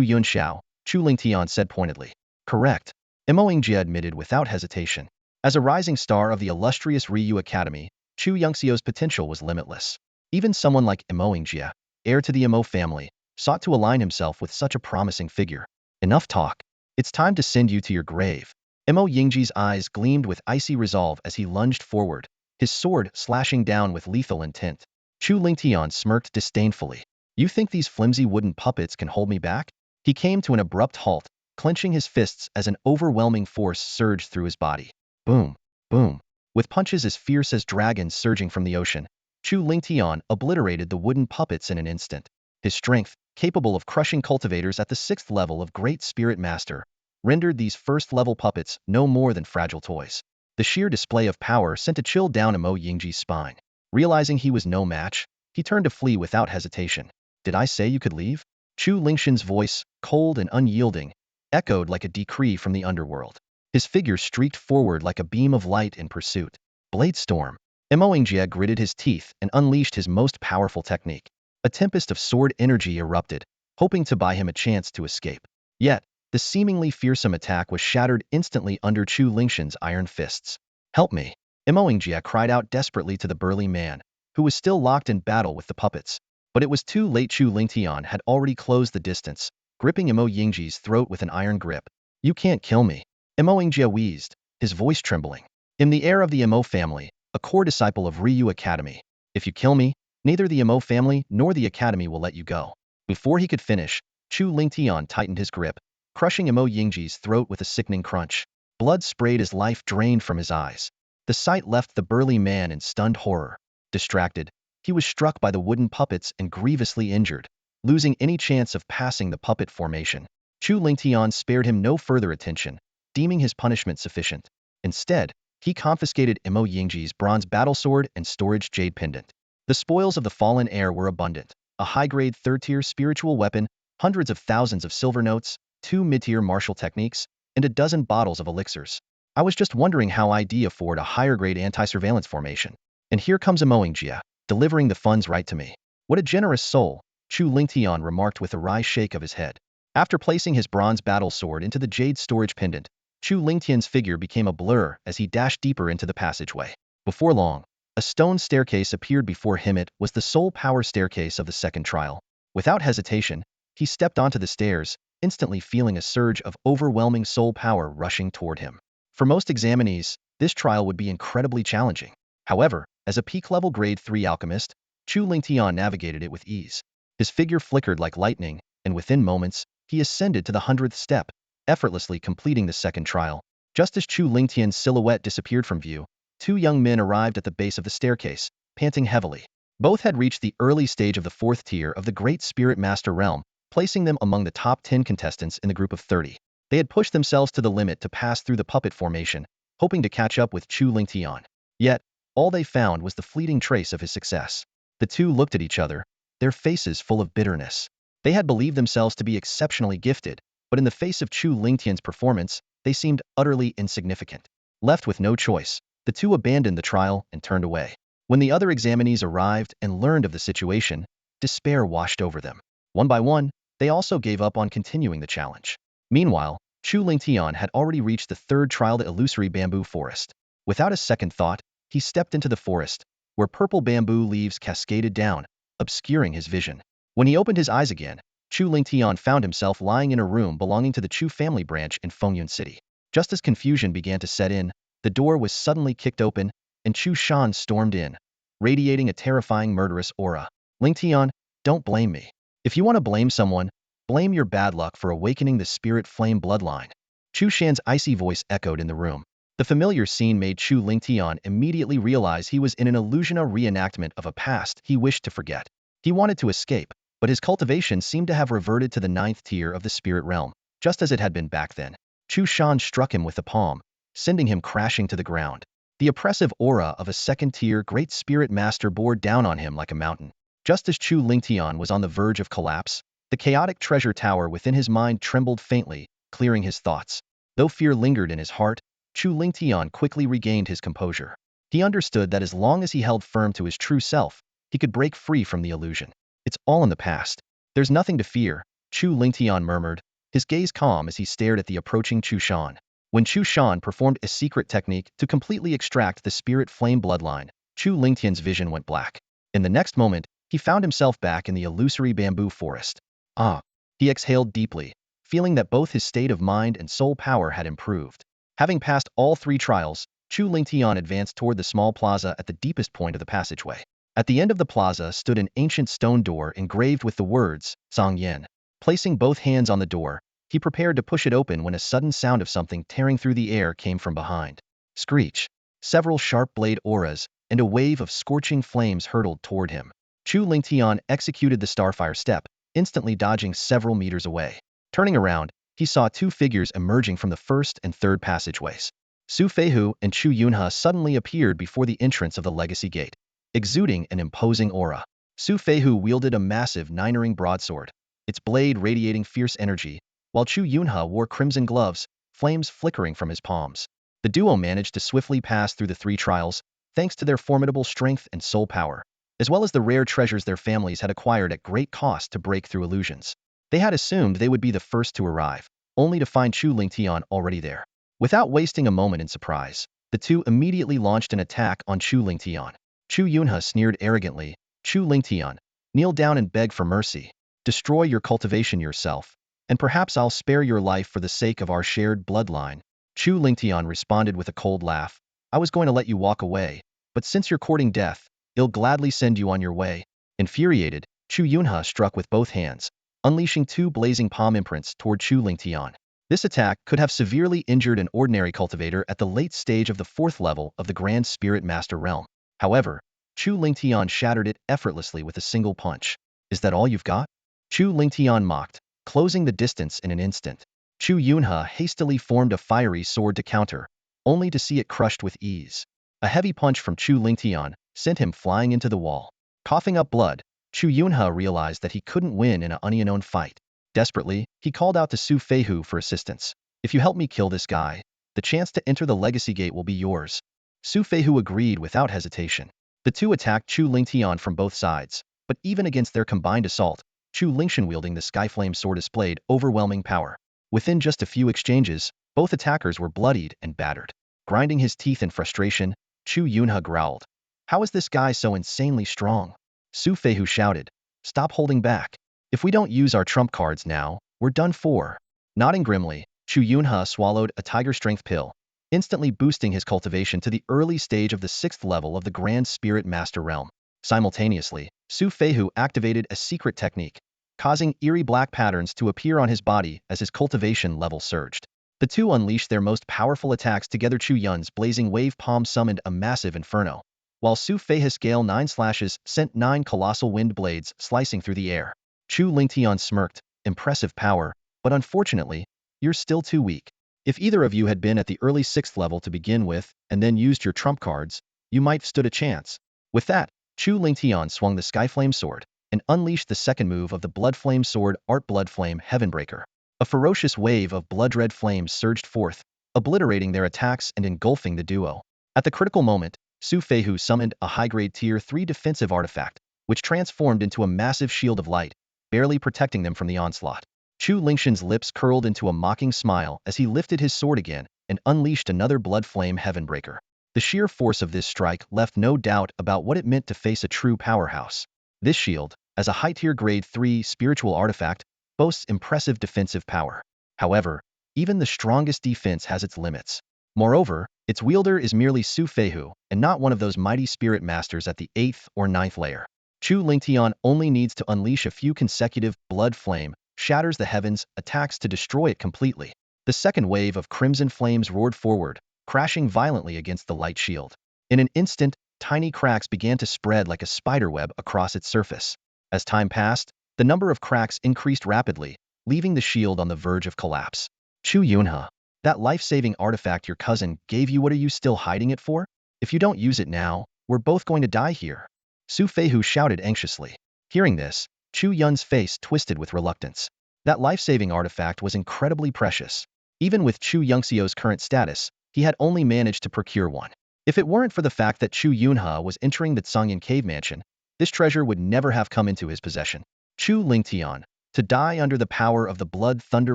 Yunxiao, Chu Lingtian said pointedly. Correct. Jia admitted without hesitation. As a rising star of the illustrious Ryu Academy, Chu Yunxiao's potential was limitless. Even someone like Jia, heir to the Imo family, sought to align himself with such a promising figure. Enough talk. It's time to send you to your grave. Yingji's eyes gleamed with icy resolve as he lunged forward, his sword slashing down with lethal intent. Chu Lingtian smirked disdainfully. You think these flimsy wooden puppets can hold me back? He came to an abrupt halt, clenching his fists as an overwhelming force surged through his body. Boom, boom. With punches as fierce as dragons surging from the ocean, Chu Lingtian obliterated the wooden puppets in an instant. His strength, capable of crushing cultivators at the 6th level of Great Spirit Master, rendered these first-level puppets no more than fragile toys. The sheer display of power sent a chill down Imo Yingji's spine. Realizing he was no match, he turned to flee without hesitation. Did I say you could leave? Chu Lingshan's voice, cold and unyielding, echoed like a decree from the underworld. His figure streaked forward like a beam of light in pursuit. Blade Storm. Imo Yingjie gritted his teeth and unleashed his most powerful technique. A tempest of sword energy erupted, hoping to buy him a chance to escape. Yet, the seemingly fearsome attack was shattered instantly under Chu Lingshan's iron fists. Help me! Imo Yingjie cried out desperately to the burly man, who was still locked in battle with the puppets. But it was too late. Chu Lingtian had already closed the distance, gripping Imo Yingjie's throat with an iron grip. You can't kill me. Imo Yingjie wheezed, his voice trembling. In the heir of the Imo family, a core disciple of Ryu Academy. If you kill me, neither the Imo family nor the academy will let you go. Before he could finish, Chu Lingtian tightened his grip, crushing Imo Yingjie's throat with a sickening crunch. Blood sprayed as life drained from his eyes. The sight left the burly man in stunned horror. Distracted, he was struck by the wooden puppets and grievously injured, losing any chance of passing the puppet formation. Chu Lingtian spared him no further attention, deeming his punishment sufficient. Instead, he confiscated Imo Yingjie's bronze battlesword and storage jade pendant. The spoils of the fallen heir were abundant: a high-grade third-tier spiritual weapon, hundreds of thousands of silver notes, 2 mid-tier martial techniques, and a dozen bottles of elixirs. I was just wondering how I'd afford a higher-grade anti-surveillance formation. And here comes Imo Yingjie, delivering the funds right to me. What a generous soul, Chu Lingtian remarked with a wry shake of his head. After placing his bronze battle sword into the jade storage pendant, Chu Lingtian's figure became a blur as he dashed deeper into the passageway. Before long, a stone staircase appeared before him. It was the soul power staircase of the second trial. Without hesitation, he stepped onto the stairs, instantly feeling a surge of overwhelming soul power rushing toward him. For most examinees, this trial would be incredibly challenging. However, as a peak-level Grade 3 alchemist, Chu Lingtian navigated it with ease. His figure flickered like lightning, and within moments, he ascended to the 100th step, effortlessly completing the second trial. Just as Chu Lingtian's silhouette disappeared from view, 2 young men arrived at the base of the staircase, panting heavily. Both had reached the early stage of the 4th tier of the Great Spirit Master realm, placing them among the top 10 contestants in the group of 30. They had pushed themselves to the limit to pass through the puppet formation, hoping to catch up with Chu Lingtian. Yet, all they found was the fleeting trace of his success. The two looked at each other, their faces full of bitterness. They had believed themselves to be exceptionally gifted, but in the face of Chu Lingtian's performance, they seemed utterly insignificant. Left with no choice, the two abandoned the trial and turned away. When the other examinees arrived and learned of the situation, despair washed over them. One by one, they also gave up on continuing the challenge. Meanwhile, Chu Lingtian had already reached the 3rd trial, the illusory bamboo forest. Without a second thought, he stepped into the forest, where purple bamboo leaves cascaded down, obscuring his vision. When he opened his eyes again, Chu Lingtian found himself lying in a room belonging to the Chu family branch in Fengyun City. Just as confusion began to set in, the door was suddenly kicked open, and Chu Shan stormed in, radiating a terrifying murderous aura. Lingtian, don't blame me. If you want to blame someone, blame your bad luck for awakening the spirit flame bloodline. Chu Shan's icy voice echoed in the room. The familiar scene made Chu Lingtian immediately realize he was in an illusional reenactment of a past he wished to forget. He wanted to escape, but his cultivation seemed to have reverted to the 9th tier of the spirit realm, just as it had been back then. Chu Shan struck him with the palm, sending him crashing to the ground. The oppressive aura of a 2nd-tier Great Spirit Master bore down on him like a mountain. Just as Chu Lingtian was on the verge of collapse, the chaotic treasure tower within his mind trembled faintly, clearing his thoughts. Though fear lingered in his heart, Chu Lingtian quickly regained his composure. He understood that as long as he held firm to his true self, he could break free from the illusion. It's all in the past. There's nothing to fear, Chu Lingtian murmured, his gaze calm as he stared at the approaching Chu Shan. When Chu Shan performed a secret technique to completely extract the spirit flame bloodline, Chu Lingtian's vision went black. In the next moment, he found himself back in the illusory bamboo forest. Ah! He exhaled deeply, feeling that both his state of mind and soul power had improved. Having passed all 3 trials, Chu Lingtian advanced toward the small plaza at the deepest point of the passageway. At the end of the plaza stood an ancient stone door engraved with the words, Zhang Yin. Placing both hands on the door, he prepared to push it open when a sudden sound of something tearing through the air came from behind. Screech. Several sharp blade auras, and a wave of scorching flames hurtled toward him. Chu Lingtian executed the starfire step, instantly dodging several meters away. Turning around, he saw two figures emerging from the first and third passageways. Su Feihu and Chu Yunhe suddenly appeared before the entrance of the Legacy Gate, exuding an imposing aura. Su Feihu wielded a massive nine-ring broadsword, its blade radiating fierce energy, while Chu Yunhe wore crimson gloves, flames flickering from his palms. The duo managed to swiftly pass through the three trials, thanks to their formidable strength and soul power, as well as the rare treasures their families had acquired at great cost to break through illusions. They had assumed they would be the first to arrive, only to find Chu Lingtian already there. Without wasting a moment in surprise, the two immediately launched an attack on Chu Lingtian. Chu Yunhe sneered arrogantly, Chu Lingtian, kneel down and beg for mercy. Destroy your cultivation yourself, and perhaps I'll spare your life for the sake of our shared bloodline. Chu Lingtian responded with a cold laugh. I was going to let you walk away, but since you're courting death, I'll gladly send you on your way. Infuriated, Chu Yunhe struck with both hands, unleashing two blazing palm imprints toward Chu Lingtian. This attack could have severely injured an ordinary cultivator at the late stage of the fourth level of the Grand Spirit Master realm. However, Chu Lingtian shattered it effortlessly with a single punch. Is that all you've got? Chu Lingtian mocked, closing the distance in an instant. Chu Yunhe hastily formed a fiery sword to counter, only to see it crushed with ease. A heavy punch from Chu Lingtian sent him flying into the wall. Coughing up blood, Chu Yunhe realized that he couldn't win in an unknown fight. Desperately, he called out to Su Feihu for assistance. If you help me kill this guy, the chance to enter the Legacy Gate will be yours. Su Feihu agreed without hesitation. The two attacked Chu Lingtian from both sides, but even against their combined assault, Chu Lingshan wielding the Skyflame sword displayed overwhelming power. Within just a few exchanges, both attackers were bloodied and battered. Grinding his teeth in frustration, Chu Yunhe growled. How is this guy so insanely strong? Su Feihu shouted. Stop holding back. If we don't use our trump cards now, we're done for. Nodding grimly, Chu Yunhe swallowed a tiger strength pill, instantly boosting his cultivation to the early stage of the 6th level of the Grand Spirit Master realm. Simultaneously, Su Feihu activated a secret technique, causing eerie black patterns to appear on his body as his cultivation level surged. The two unleashed their most powerful attacks together. Chu Yun's blazing wave palm summoned a massive inferno, while Su Feihu's gale 9 slashes sent 9 colossal wind blades slicing through the air. Chu Lingtian smirked, impressive power, but unfortunately, you're still too weak. If either of you had been at the early 6th level to begin with, and then used your trump cards, you might have stood a chance. With that, Chu Lingtian swung the Skyflame sword, and unleashed the second move of the Bloodflame sword Art Bloodflame Heavenbreaker. A ferocious wave of blood-red flames surged forth, obliterating their attacks and engulfing the duo. At the critical moment, Su Feihu summoned a high-grade Tier 3 defensive artifact, which transformed into a massive shield of light, barely protecting them from the onslaught. Chu Lingshan's lips curled into a mocking smile as he lifted his sword again and unleashed another Bloodflame Heavenbreaker. The sheer force of this strike left no doubt about what it meant to face a true powerhouse. This shield, as a high-tier Grade 3 spiritual artifact, boasts impressive defensive power. However, even the strongest defense has its limits. Moreover, its wielder is merely Su Feihu, and not one of those mighty spirit masters at the 8th or 9th layer. Chu Lingtian only needs to unleash a few consecutive blood flame, shatters the heavens, attacks to destroy it completely. The second wave of crimson flames roared forward, crashing violently against the light shield. In an instant, tiny cracks began to spread like a spiderweb across its surface. As time passed, the number of cracks increased rapidly, leaving the shield on the verge of collapse. Chu Yunhe, that life-saving artifact your cousin gave you, what are you still hiding it for? If you don't use it now, we're both going to die here. Su Feihu shouted anxiously. Hearing this, Chu Yun's face twisted with reluctance. That life-saving artifact was incredibly precious. Even with Chu Yunxiu's current status, he had only managed to procure one. If it weren't for the fact that Chu Yunhe was entering the Tsangyan cave mansion, this treasure would never have come into his possession. Chu Lingtian, to die under the power of the Blood Thunder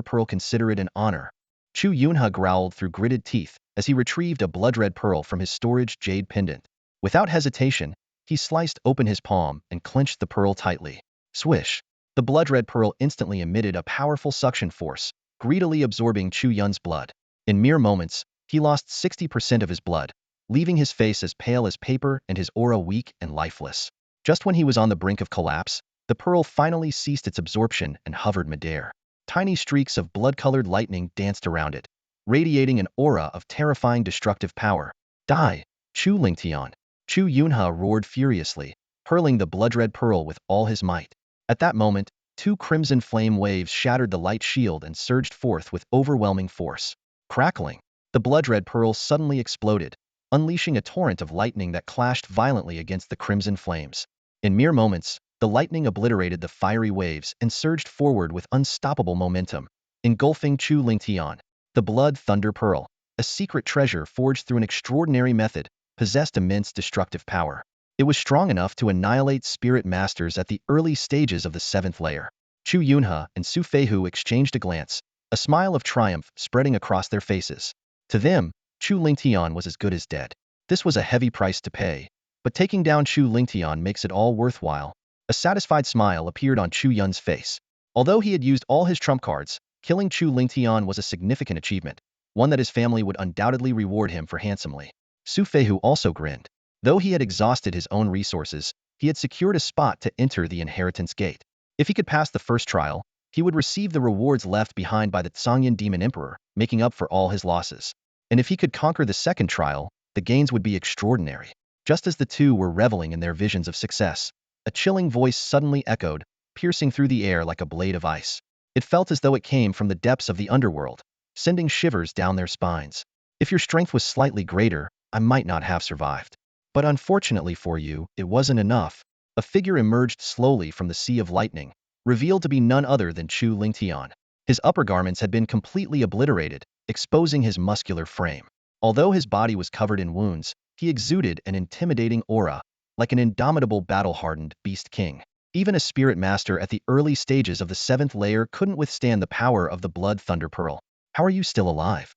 Pearl, consider it an honor. Chu Yunhe growled through gritted teeth as he retrieved a blood-red pearl from his storage jade pendant. Without hesitation, he sliced open his palm and clenched the pearl tightly. Swish! The blood-red pearl instantly emitted a powerful suction force, greedily absorbing Chu Yun's blood. In mere moments, he lost 60% of his blood, leaving his face as pale as paper and his aura weak and lifeless. Just when he was on the brink of collapse, the pearl finally ceased its absorption and hovered midair. Tiny streaks of blood-colored lightning danced around it, radiating an aura of terrifying destructive power. Die, Chu Lingtian! Chu Yunhe roared furiously, hurling the blood-red pearl with all his might. At that moment, two crimson flame waves shattered the light shield and surged forth with overwhelming force. Crackling, the blood-red pearl suddenly exploded, unleashing a torrent of lightning that clashed violently against the crimson flames. In mere moments, the lightning obliterated the fiery waves and surged forward with unstoppable momentum, engulfing Chu Lingtian. The Blood Thunder Pearl, a secret treasure forged through an extraordinary method, possessed immense destructive power. It was strong enough to annihilate spirit masters at the early stages of the 7th layer. Chu Yunhe and Su Feihu exchanged a glance, a smile of triumph spreading across their faces. To them, Chu Lingtian was as good as dead. This was a heavy price to pay, but taking down Chu Lingtian makes it all worthwhile. A satisfied smile appeared on Chu Yun's face. Although he had used all his trump cards, killing Chu Lingtian was a significant achievement, one that his family would undoubtedly reward him for handsomely. Su Feihu also grinned. Though he had exhausted his own resources, he had secured a spot to enter the inheritance gate. If he could pass the first trial, he would receive the rewards left behind by the Tsangyan Demon Emperor, making up for all his losses. And if he could conquer the second trial, the gains would be extraordinary. Just as the two were reveling in their visions of success, a chilling voice suddenly echoed, piercing through the air like a blade of ice. It felt as though it came from the depths of the underworld, sending shivers down their spines. If your strength was slightly greater, I might not have survived. But unfortunately for you, it wasn't enough. A figure emerged slowly from the sea of lightning, revealed to be none other than Chu Lingtian. His upper garments had been completely obliterated, exposing his muscular frame. Although his body was covered in wounds, he exuded an intimidating aura, like an indomitable battle-hardened beast king. Even a spirit master at the early stages of the 7th layer couldn't withstand the power of the Blood Thunder Pearl. How are you still alive?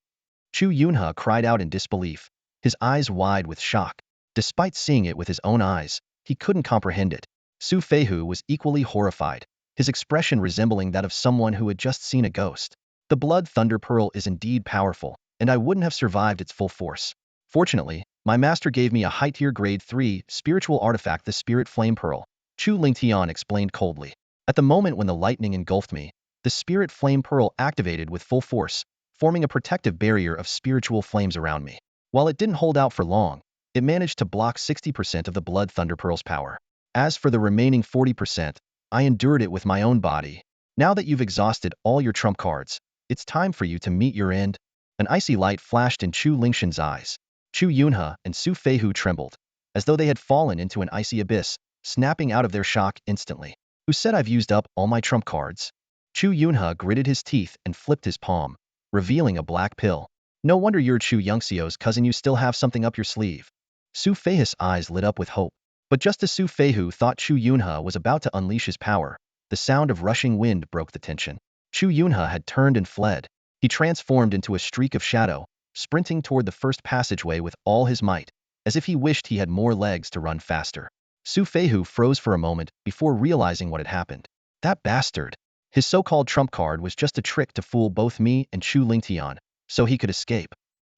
Chu Yunhe cried out in disbelief, his eyes wide with shock. Despite seeing it with his own eyes, he couldn't comprehend it. Su Feihu was equally horrified, his expression resembling that of someone who had just seen a ghost. The Blood Thunder Pearl is indeed powerful, and I wouldn't have survived its full force. Fortunately, my master gave me a high-tier grade 3 spiritual artifact, the Spirit Flame Pearl, Chu Lingtian explained coldly. At the moment when the lightning engulfed me, the Spirit Flame Pearl activated with full force, forming a protective barrier of spiritual flames around me. While it didn't hold out for long, it managed to block 60% of the Blood Thunder Pearl's power. As for the remaining 40%, I endured it with my own body. Now that you've exhausted all your trump cards, it's time for you to meet your end. An icy light flashed in Chu Lingshan's eyes. Chu Yunhe and Su Feihu trembled, as though they had fallen into an icy abyss, snapping out of their shock instantly. Who said I've used up all my trump cards? Chu Yunhe gritted his teeth and flipped his palm, revealing a black pill. No wonder you're Chu Yungxiu's cousin, you still have something up your sleeve. Su Feihu's eyes lit up with hope. But just as Su Feihu thought Chu Yunhe was about to unleash his power, the sound of rushing wind broke the tension. Chu Yunhe had turned and fled. He transformed into a streak of shadow, sprinting toward the first passageway with all his might, as if he wished he had more legs to run faster. Su Feihu froze for a moment before realizing what had happened. That bastard! His so-called trump card was just a trick to fool both me and Chu Lingtian, so he could escape.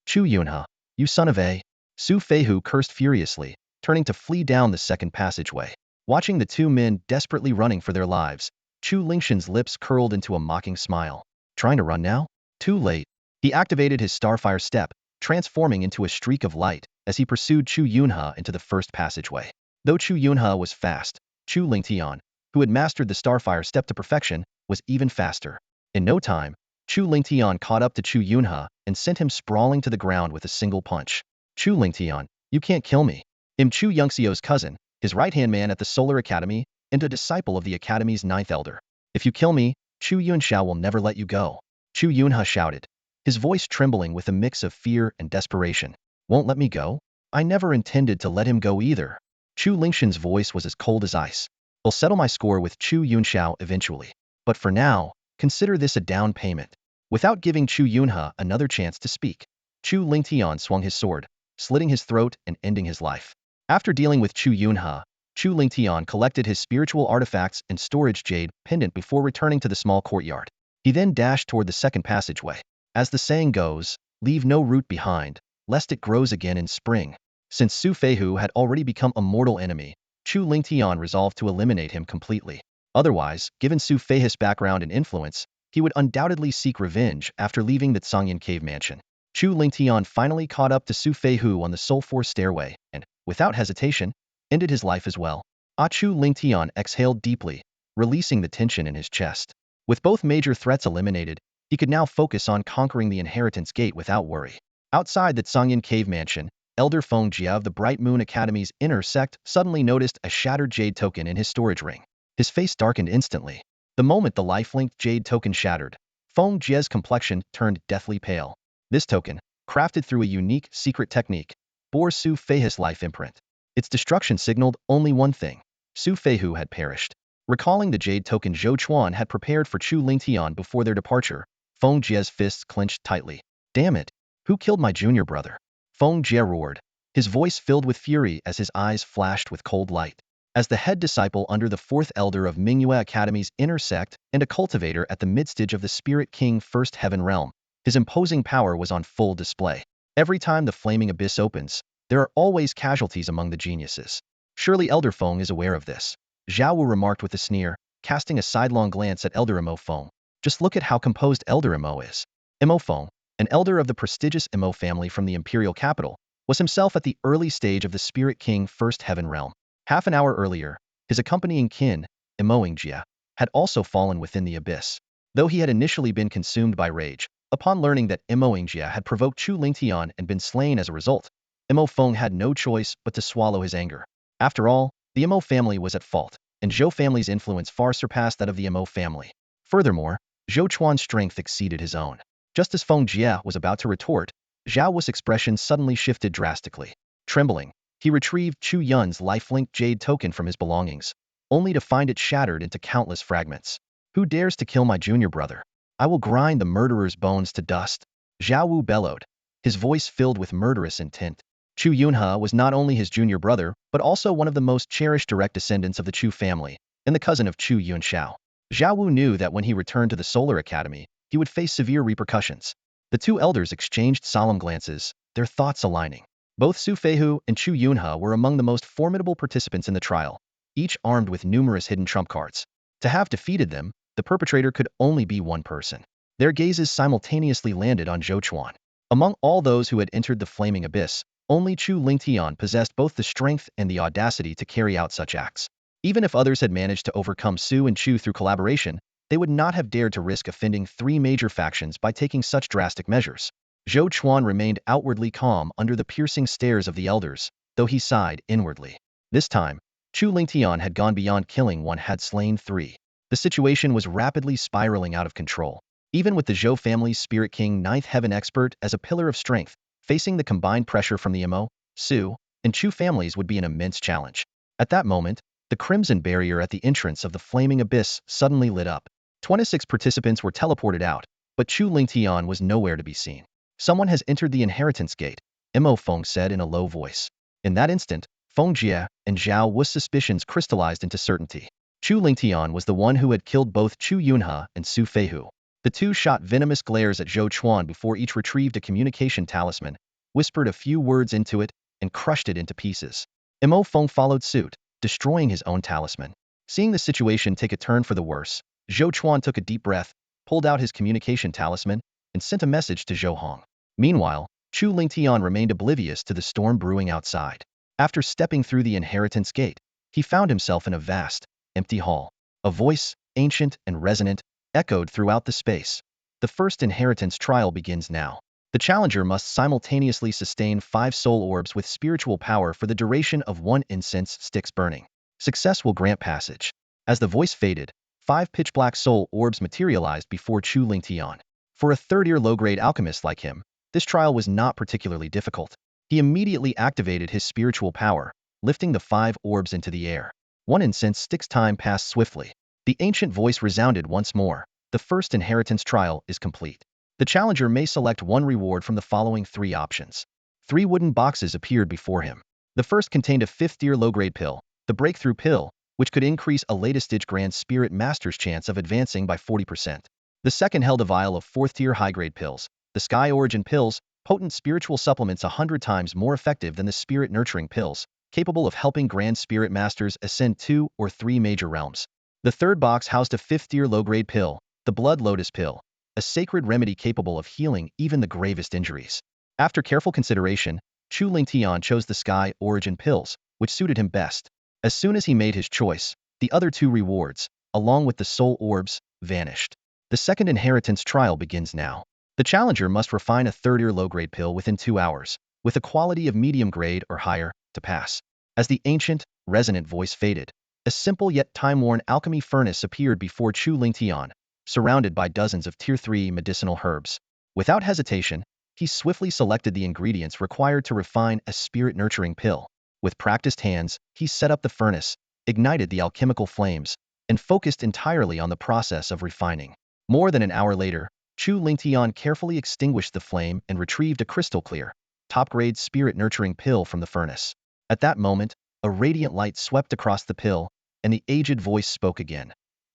Chu Yunhe, you son of a... Su Feihu cursed furiously, turning to flee down the second passageway. Watching the two men desperately running for their lives, Chu Lingshan's lips curled into a mocking smile. Trying to run now? Too late. He activated his Starfire Step, transforming into a streak of light as he pursued Chu Yunhe into the first passageway. Though Chu Yunhe was fast, Chu Lingtian, who had mastered the Starfire Step to perfection, was even faster. In no time, Chu Lingtian caught up to Chu Yunhe and sent him sprawling to the ground with a single punch. Chu Lingtian, you can't kill me. I'm Chu Yungxiu's cousin, his right-hand man at the Solar Academy, and a disciple of the Academy's 9th elder. If you kill me, Chu Yunxiu will never let you go. Chu Yunhe shouted, his voice trembling with a mix of fear and desperation. Won't let me go? I never intended to let him go either. Chu Lingshan's voice was as cold as ice. I'll settle my score with Chu Yunxiu eventually. But for now, consider this a down payment. Without giving Chu Yunhe another chance to speak, Chu Lingtian swung his sword, slitting his throat and ending his life. After dealing with Chu Yunhe, Chu Lingtian collected his spiritual artifacts and storage jade pendant before returning to the small courtyard. He then dashed toward the second passageway. As the saying goes, leave no root behind, lest it grows again in spring. Since Su Feihu had already become a mortal enemy, Chu Lingtian resolved to eliminate him completely. Otherwise, given Su Fei's background and influence, he would undoubtedly seek revenge after leaving the Tsangyan cave mansion. Chu Lingtian finally caught up to Su Feihu on the Soul Force stairway and, without hesitation, ended his life as well. Chu Lingtian exhaled deeply, releasing the tension in his chest. With both major threats eliminated, he could now focus on conquering the Inheritance Gate without worry. Outside the Tsangyan cave mansion, Elder Feng Jie of the Bright Moon Academy's inner sect suddenly noticed a shattered jade token in his storage ring. His face darkened instantly. The moment the life-linked jade token shattered, Feng Jie's complexion turned deathly pale. This token, crafted through a unique, secret technique, bore Su Fei's life imprint. Its destruction signaled only one thing: Su Feihu had perished. Recalling the jade token Zhou Chuan had prepared for Chu Lingtian before their departure, Feng Jie's fists clenched tightly. Damn it! Who killed my junior brother? Feng Jie roared, his voice filled with fury as his eyes flashed with cold light. As the head disciple under the fourth elder of Mingyue Academy's inner sect and a cultivator at the midstage of the Spirit King First Heaven Realm, his imposing power was on full display. Every time the flaming abyss opens, there are always casualties among the geniuses. Surely Elder Feng is aware of this, Zhao Wu remarked with a sneer, casting a sidelong glance at Elder Imo Feng. Just look at how composed Elder Imo is. Imo Feng, an elder of the prestigious Imo family from the imperial capital, was himself at the early stage of the Spirit King First Heaven Realm. Half an hour earlier, his accompanying kin, Imo Jie, had also fallen within the abyss. Though he had initially been consumed by rage, upon learning that Imo Jie had provoked Chu Lingtian and been slain as a result, Imo Feng had no choice but to swallow his anger. After all, the Imo family was at fault, and Zhou family's influence far surpassed that of the Imo family. Furthermore, Zhou Chuan's strength exceeded his own. Just as Feng Jie was about to retort, Zhao Wu's expression suddenly shifted drastically. Trembling, he retrieved Chu Yun's life-linked jade token from his belongings, only to find it shattered into countless fragments. Who dares to kill my junior brother? I will grind the murderer's bones to dust. Zhao Wu bellowed, his voice filled with murderous intent. Chu Yunhe was not only his junior brother, but also one of the most cherished direct descendants of the Chu family, and the cousin of Chu Yunxiao. Zhao Wu knew that when he returned to the Solar Academy, he would face severe repercussions. The two elders exchanged solemn glances, their thoughts aligning. Both Su Feihu and Chu Yunhe were among the most formidable participants in the trial, each armed with numerous hidden trump cards. To have defeated them, the perpetrator could only be one person. Their gazes simultaneously landed on Zhou Chuan. Among all those who had entered the flaming abyss, only Chu Lingtian possessed both the strength and the audacity to carry out such acts. Even if others had managed to overcome Su and Chu through collaboration, they would not have dared to risk offending three major factions by taking such drastic measures. Zhou Chuan remained outwardly calm under the piercing stares of the elders, though he sighed inwardly. This time, Chu Lingtian had gone beyond killing one, had slain three. The situation was rapidly spiraling out of control. Even with the Zhou family's Spirit King Ninth Heaven expert as a pillar of strength, facing the combined pressure from the Imo, Su, and Chu families would be an immense challenge. At that moment, the crimson barrier at the entrance of the flaming abyss suddenly lit up. 26 participants were teleported out, but Chu Lingtian was nowhere to be seen. Someone has entered the Inheritance Gate, Imo Feng said in a low voice. In that instant, Feng Jie and Zhao Wu's suspicions crystallized into certainty. Chu Lingtian was the one who had killed both Chu Yunhe and Su Feihu. The two shot venomous glares at Zhou Chuan before each retrieved a communication talisman, whispered a few words into it, and crushed it into pieces. Imo Feng followed suit, destroying his own talisman. Seeing the situation take a turn for the worse, Zhou Chuan took a deep breath, pulled out his communication talisman, and sent a message to Zhou Hong. Meanwhile, Chu Lingtian remained oblivious to the storm brewing outside. After stepping through the Inheritance Gate, he found himself in a vast, empty hall. A voice, ancient and resonant, echoed throughout the space. The first inheritance trial begins now. The challenger must simultaneously sustain 5 soul orbs with spiritual power for the duration of 1 incense sticks burning. Success will grant passage. As the voice faded, 5 pitch-black soul orbs materialized before Chu Lingtian. For a third-year low-grade alchemist like him, this trial was not particularly difficult. He immediately activated his spiritual power, lifting the 5 orbs into the air. 1 incense sticks. Time passed swiftly. The ancient voice resounded once more. The first inheritance trial is complete. The challenger may select one reward from the following 3 options. 3 wooden boxes appeared before him. The first contained a 5th-tier low-grade pill, the breakthrough pill, which could increase a latest-stage Grand Spirit Master's chance of advancing by 40%. The second held a vial of 4th-tier high-grade pills, the Sky Origin pills, potent spiritual supplements 100 times more effective than the spirit-nurturing pills, capable of helping Grand Spirit Masters ascend 2 or 3 major realms. The third box housed a 5th-tier low-grade pill, the Blood Lotus Pill, a sacred remedy capable of healing even the gravest injuries. After careful consideration, Chu Lingtian chose the Sky Origin pills, which suited him best. As soon as he made his choice, the other two rewards, along with the soul orbs, vanished. The second inheritance trial begins now. The challenger must refine a third-tier low-grade pill within 2 hours, with a quality of medium grade or higher, to pass. As the ancient, resonant voice faded, a simple yet time-worn alchemy furnace appeared before Chu Lingtian, surrounded by dozens of Tier 3 medicinal herbs. Without hesitation, he swiftly selected the ingredients required to refine a spirit-nurturing pill. With practiced hands, he set up the furnace, ignited the alchemical flames, and focused entirely on the process of refining. More than an hour later, Chu Lingtian carefully extinguished the flame and retrieved a crystal-clear, top-grade spirit-nurturing pill from the furnace. At that moment, a radiant light swept across the pill, and the aged voice spoke again.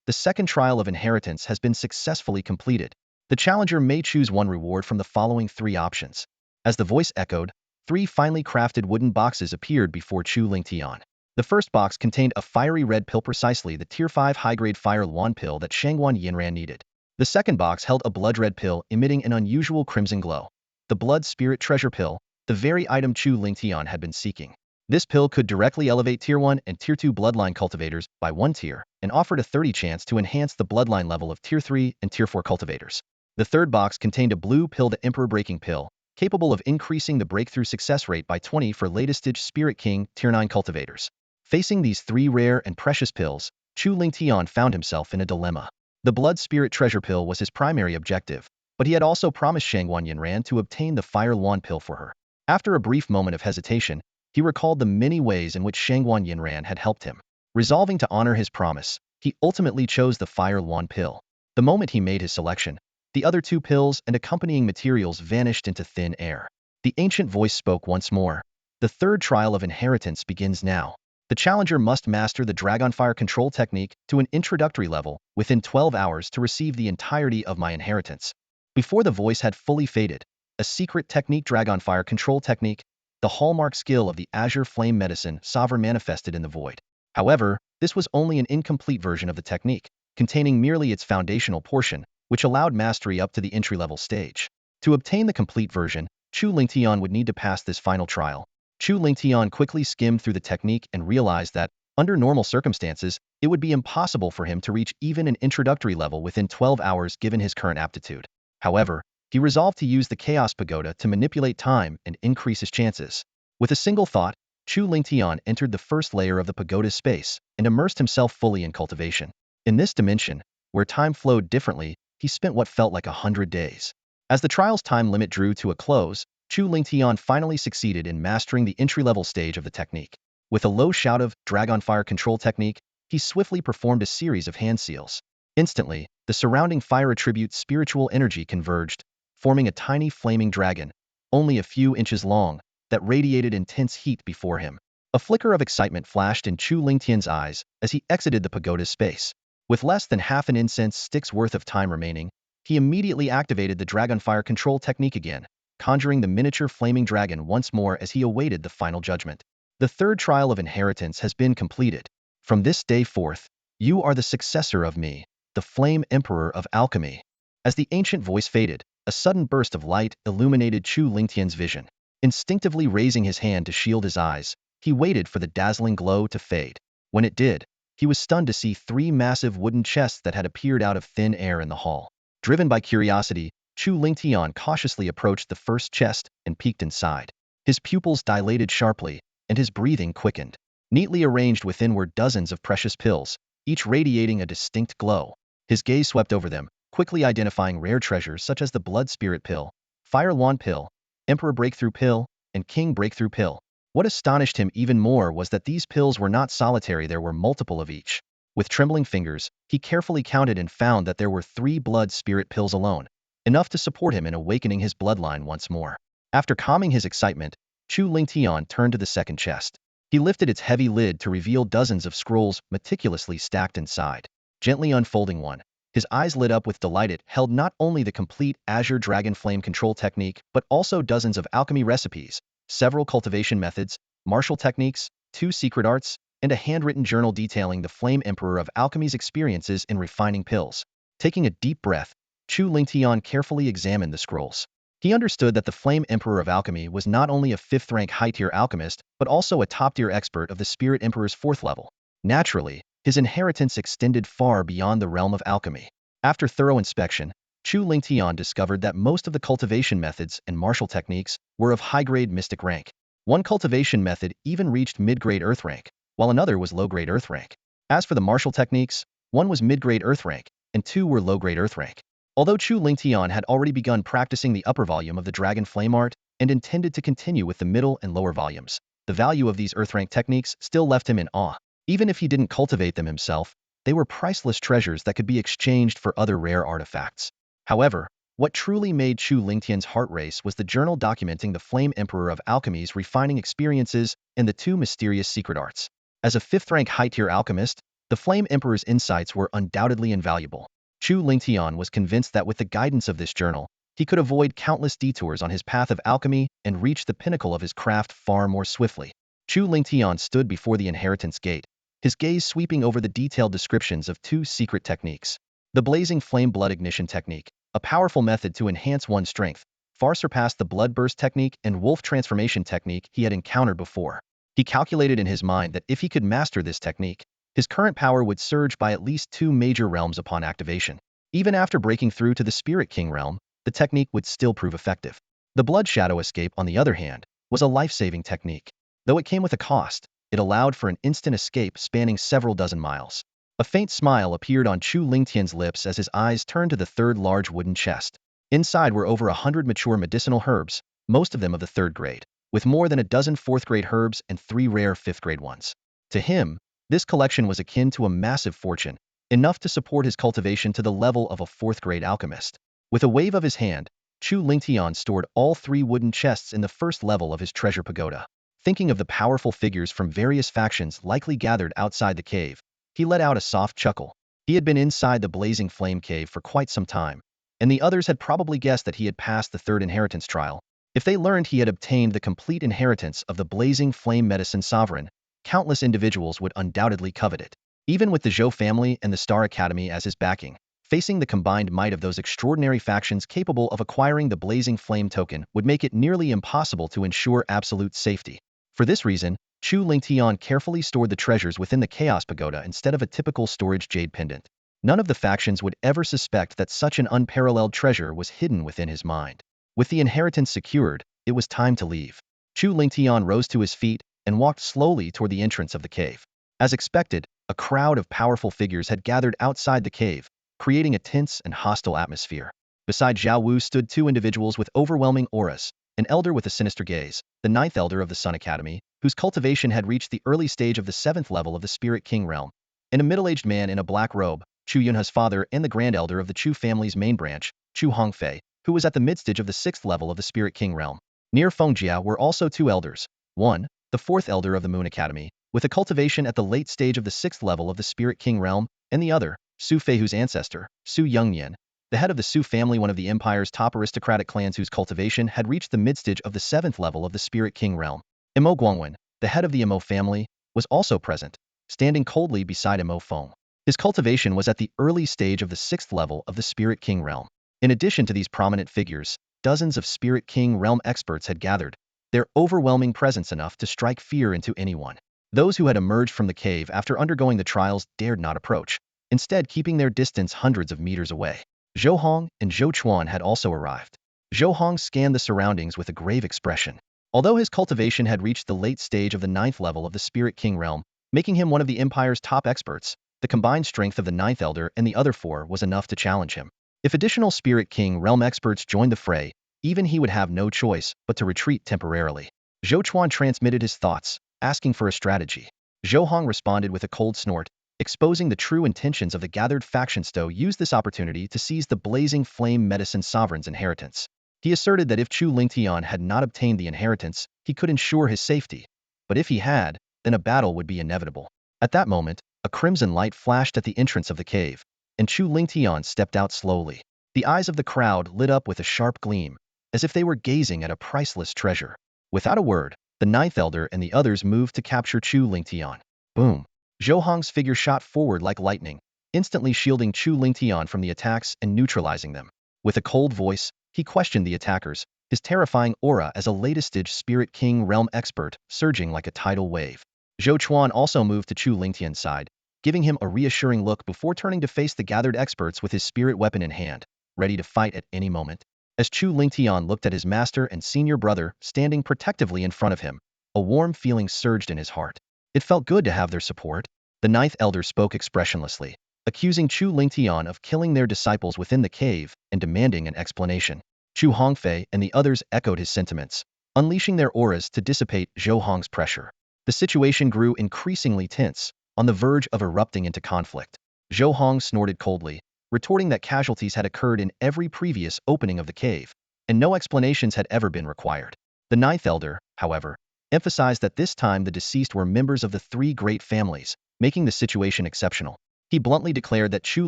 The second trial of inheritance has been successfully completed. The challenger may choose one reward from the following 3 options. As the voice echoed, 3 finely crafted wooden boxes appeared before Chu Lingtian. The first box contained a fiery red pill, precisely the Tier 5 high-grade Fire Luan pill that Shangguan Yinran needed. The second box held a blood red pill emitting an unusual crimson glow. The Blood Spirit Treasure Pill, the very item Chu Lingtian had been seeking. This pill could directly elevate Tier 1 and Tier 2 bloodline cultivators by 1 tier, and offered a 30% chance to enhance the bloodline level of Tier 3 and Tier 4 cultivators. The third box contained a blue pill, the Emperor Breaking Pill, capable of increasing the breakthrough success rate by 20 for latest-stage Spirit King Tier 9 cultivators. Facing these 3 rare and precious pills, Chu Lingtian found himself in a dilemma. The Blood Spirit Treasure Pill was his primary objective, but he had also promised Shangguan Yinran to obtain the Fire Luan pill for her. After a brief moment of hesitation, he recalled the many ways in which Shangguan Yinran had helped him. Resolving to honor his promise, he ultimately chose the Fire Luan pill. The moment he made his selection, the other 2 pills and accompanying materials vanished into thin air. The ancient voice spoke once more. The third trial of inheritance begins now. The challenger must master the Dragonfire control technique to an introductory level within 12 hours to receive the entirety of my inheritance. Before the voice had fully faded, a secret technique, Dragonfire control technique, the hallmark skill of the Azure Flame Medicine Sovereign, manifested in the void. However, this was only an incomplete version of the technique, containing merely its foundational portion, which allowed mastery up to the entry-level stage. To obtain the complete version, Chu Lingtian would need to pass this final trial. Chu Lingtian quickly skimmed through the technique and realized that, under normal circumstances, it would be impossible for him to reach even an introductory level within 12 hours given his current aptitude. However, he resolved to use the Chaos Pagoda to manipulate time and increase his chances. With a single thought, Chu Lingtian entered the first layer of the pagoda's space and immersed himself fully in cultivation. In this dimension, where time flowed differently, he spent what felt like 100 days. As the trial's time limit drew to a close, Chu Lingtian finally succeeded in mastering the entry-level stage of the technique. With a low shout of Dragonfire control technique, he swiftly performed a series of hand seals. Instantly, the surrounding fire attribute spiritual energy converged, forming a tiny flaming dragon, only a few inches long, that radiated intense heat before him. A flicker of excitement flashed in Chu Lingtian's eyes as he exited the pagoda's space. With less than half an incense stick's worth of time remaining, he immediately activated the Dragonfire control technique again, conjuring the miniature flaming dragon once more as he awaited the final judgment. The third trial of inheritance has been completed. From this day forth, you are the successor of me, the Flame Emperor of Alchemy. As the ancient voice faded, a sudden burst of light illuminated Chu Lingtian's vision. Instinctively raising his hand to shield his eyes, he waited for the dazzling glow to fade. When it did, he was stunned to see 3 massive wooden chests that had appeared out of thin air in the hall. Driven by curiosity, Chu Lingtian cautiously approached the first chest and peeked inside. His pupils dilated sharply, and his breathing quickened. Neatly arranged within were dozens of precious pills, each radiating a distinct glow. His gaze swept over them, quickly identifying rare treasures such as the Blood Spirit Pill, Fire Luan Pill, Emperor Breakthrough Pill, and King Breakthrough Pill. What astonished him even more was that these pills were not solitary, there were multiple of each. With trembling fingers, he carefully counted and found that there were 3 Blood Spirit Pills alone, enough to support him in awakening his bloodline once more. After calming his excitement, Chu Lingtian turned to the second chest. He lifted its heavy lid to reveal dozens of scrolls meticulously stacked inside. Gently unfolding one, his eyes lit up with delight. It held not only the complete Azure Dragon Flame control technique, but also dozens of alchemy recipes, several cultivation methods, martial techniques, 2 secret arts, and a handwritten journal detailing the Flame Emperor of Alchemy's experiences in refining pills. Taking a deep breath, Chu Lingtian carefully examined the scrolls. He understood that the Flame Emperor of Alchemy was not only a 5th-rank high-tier alchemist, but also a top-tier expert of the Spirit Emperor's 4th level. Naturally, his inheritance extended far beyond the realm of alchemy. After thorough inspection, Chu Lingtian discovered that most of the cultivation methods and martial techniques were of high-grade mystic rank. One cultivation method even reached mid-grade earth rank, while another was low-grade earth rank. As for the martial techniques, one was mid-grade earth rank, and 2 were low-grade earth rank. Although Chu Lingtian had already begun practicing the upper volume of the Dragon Flame art and intended to continue with the middle and lower volumes, the value of these earth rank techniques still left him in awe. Even if he didn't cultivate them himself, they were priceless treasures that could be exchanged for other rare artifacts. However, what truly made Chu Lingtian's heart race was the journal documenting the Flame Emperor of Alchemy's refining experiences and the 2 mysterious secret arts. As a 5th-rank high-tier alchemist, the Flame Emperor's insights were undoubtedly invaluable. Chu Lingtian was convinced that with the guidance of this journal, he could avoid countless detours on his path of alchemy and reach the pinnacle of his craft far more swiftly. Chu Lingtian stood before the inheritance gate, his gaze sweeping over the detailed descriptions of 2 secret techniques. The Blazing Flame Blood Ignition Technique, a powerful method to enhance one's strength, far surpassed the Blood Burst Technique and Wolf Transformation Technique he had encountered before. He calculated in his mind that if he could master this technique, his current power would surge by at least 2 major realms upon activation. Even after breaking through to the Spirit King realm, the technique would still prove effective. The Blood Shadow Escape, on the other hand, was a life-saving technique. Though it came with a cost, it allowed for an instant escape spanning several dozen miles. A faint smile appeared on Chu Lingtian's lips as his eyes turned to the 3rd large wooden chest. Inside were over 100 mature medicinal herbs, most of them of the 3rd grade, with more than a dozen 4th-grade herbs and 3 rare 5th-grade ones. To him, this collection was akin to a massive fortune, enough to support his cultivation to the level of a 4th-grade alchemist. With a wave of his hand, Chu Lingtian stored all 3 wooden chests in the 1st level of his treasure pagoda. Thinking of the powerful figures from various factions likely gathered outside the cave, he let out a soft chuckle. He had been inside the Blazing Flame Cave for quite some time, and the others had probably guessed that he had passed the 3rd inheritance trial. If they learned he had obtained the complete inheritance of the Blazing Flame Medicine Sovereign, countless individuals would undoubtedly covet it. Even with the Zhou family and the Star Academy as his backing, facing the combined might of those extraordinary factions capable of acquiring the Blazing Flame token would make it nearly impossible to ensure absolute safety. For this reason, Chu Lingtian carefully stored the treasures within the Chaos Pagoda instead of a typical storage jade pendant. None of the factions would ever suspect that such an unparalleled treasure was hidden within his mind. With the inheritance secured, it was time to leave. Chu Lingtian rose to his feet and walked slowly toward the entrance of the cave. As expected, a crowd of powerful figures had gathered outside the cave, creating a tense and hostile atmosphere. Beside Zhao Wu stood 2 individuals with overwhelming auras, an elder with a sinister gaze, the 9th elder of the Sun Academy, whose cultivation had reached the early stage of the 7th level of the Spirit King realm, and a middle-aged man in a black robe, Chu Yunhe's father and the grand elder of the Chu family's main branch, Chu Hongfei, who was at the mid-stage of the 6th level of the Spirit King realm. Near Fengjia were also 2 elders. One, the 4th elder of the Moon Academy, with a cultivation at the late stage of the 6th level of the Spirit King realm, and the other, Su Feihu's ancestor, Su Yongnian, the head of the Su family, one of the empire's top aristocratic clans whose cultivation had reached the mid-stage of the 7th level of the Spirit King realm. Imo Guangwen, the head of the Imo family, was also present, standing coldly beside Imo Feng. His cultivation was at the early stage of the 6th level of the Spirit King realm. In addition to these prominent figures, dozens of Spirit King realm experts had gathered, their overwhelming presence enough to strike fear into anyone. Those who had emerged from the cave after undergoing the trials dared not approach, instead keeping their distance hundreds of meters away. Zhou Hong and Zhou Chuan had also arrived. Zhou Hong scanned the surroundings with a grave expression. Although his cultivation had reached the late stage of the 9th level of the Spirit King realm, making him one of the Empire's top experts, the combined strength of the 9th Elder and the other 4 was enough to challenge him. If additional Spirit King realm experts joined the fray, even he would have no choice but to retreat temporarily. Zhou Chuan transmitted his thoughts, asking for a strategy. Zhou Hong responded with a cold snort, exposing the true intentions of the gathered factions. To use this opportunity to seize the Blazing Flame Medicine Sovereign's inheritance. He asserted that if Chu Lingtian had not obtained the inheritance, he could ensure his safety. But if he had, then a battle would be inevitable. At that moment, a crimson light flashed at the entrance of the cave, and Chu Lingtian stepped out slowly. The eyes of the crowd lit up with a sharp gleam, as if they were gazing at a priceless treasure. Without a word, The ninth elder and the others moved to capture Chu Lingtian. Boom! Zhou Hong's figure shot forward like lightning, instantly shielding Chu Lingtian from the attacks and neutralizing them. With a cold voice, he questioned the attackers, his terrifying aura as a latest-stage Spirit King realm expert surging like a tidal wave. Zhou Chuan also moved to Chu Lingtian's side, giving him a reassuring look before turning to face the gathered experts with his spirit weapon in hand, ready to fight at any moment. As Chu Lingtian looked at his master and senior brother standing protectively in front of him, a warm feeling surged in his heart. It felt good to have their support. The ninth elder spoke expressionlessly, accusing Chu Lingtian of killing their disciples within the cave and demanding an explanation. Chu Hongfei and the others echoed his sentiments, unleashing their auras to dissipate Zhou Hong's pressure. The situation grew increasingly tense, on the verge of erupting into conflict. Zhou Hong snorted coldly, retorting that casualties had occurred in every previous opening of the cave, and no explanations had ever been required. The ninth elder, however, emphasized that this time the deceased were members of the three great families, making the situation exceptional. He bluntly declared that Chu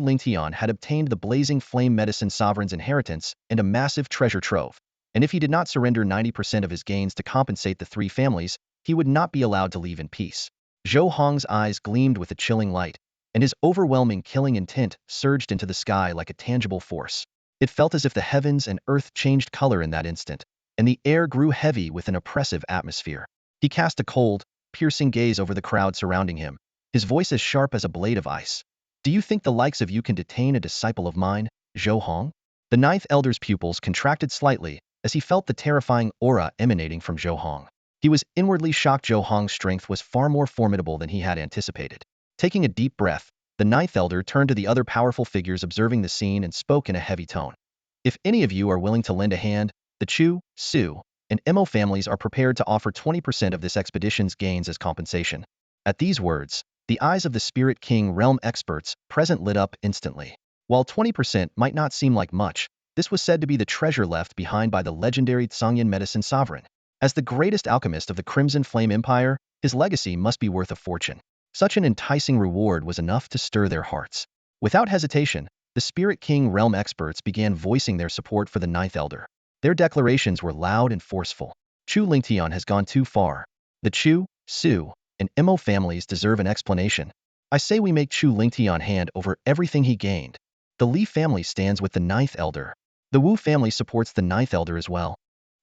Lingtian had obtained the blazing flame medicine sovereign's inheritance and a massive treasure trove, and if he did not surrender 90% of his gains to compensate the three families, he would not be allowed to leave in peace. Zhou Hong's eyes gleamed with a chilling light, and his overwhelming killing intent surged into the sky like a tangible force. It felt as if the heavens and earth changed color in that instant, and the air grew heavy with an oppressive atmosphere. He cast a cold, piercing gaze over the crowd surrounding him, his voice as sharp as a blade of ice. Do you think the likes of you can detain a disciple of mine, Zhou Hong? The ninth elder's pupils contracted slightly as he felt the terrifying aura emanating from Zhou Hong. He was inwardly shocked. Zhou Hong's strength was far more formidable than he had anticipated. Taking a deep breath, the ninth elder turned to the other powerful figures observing the scene and spoke in a heavy tone. If any of you are willing to lend a hand, the Chu, Su, and Mo families are prepared to offer 20% of this expedition's gains as compensation. At these words, the eyes of the Spirit King realm experts present lit up instantly. While 20% might not seem like much, this was said to be the treasure left behind by the legendary Tsangyan medicine sovereign. As the greatest alchemist of the Crimson Flame Empire, his legacy must be worth a fortune. Such an enticing reward was enough to stir their hearts. Without hesitation, the Spirit King realm experts began voicing their support for the ninth elder. Their declarations were loud and forceful. Chu Lingtian has gone too far. The Chu, Su, and Mo families deserve an explanation. I say we make Chu Lingtian hand over everything he gained. The Li family stands with the ninth elder. The Wu family supports the ninth elder as well.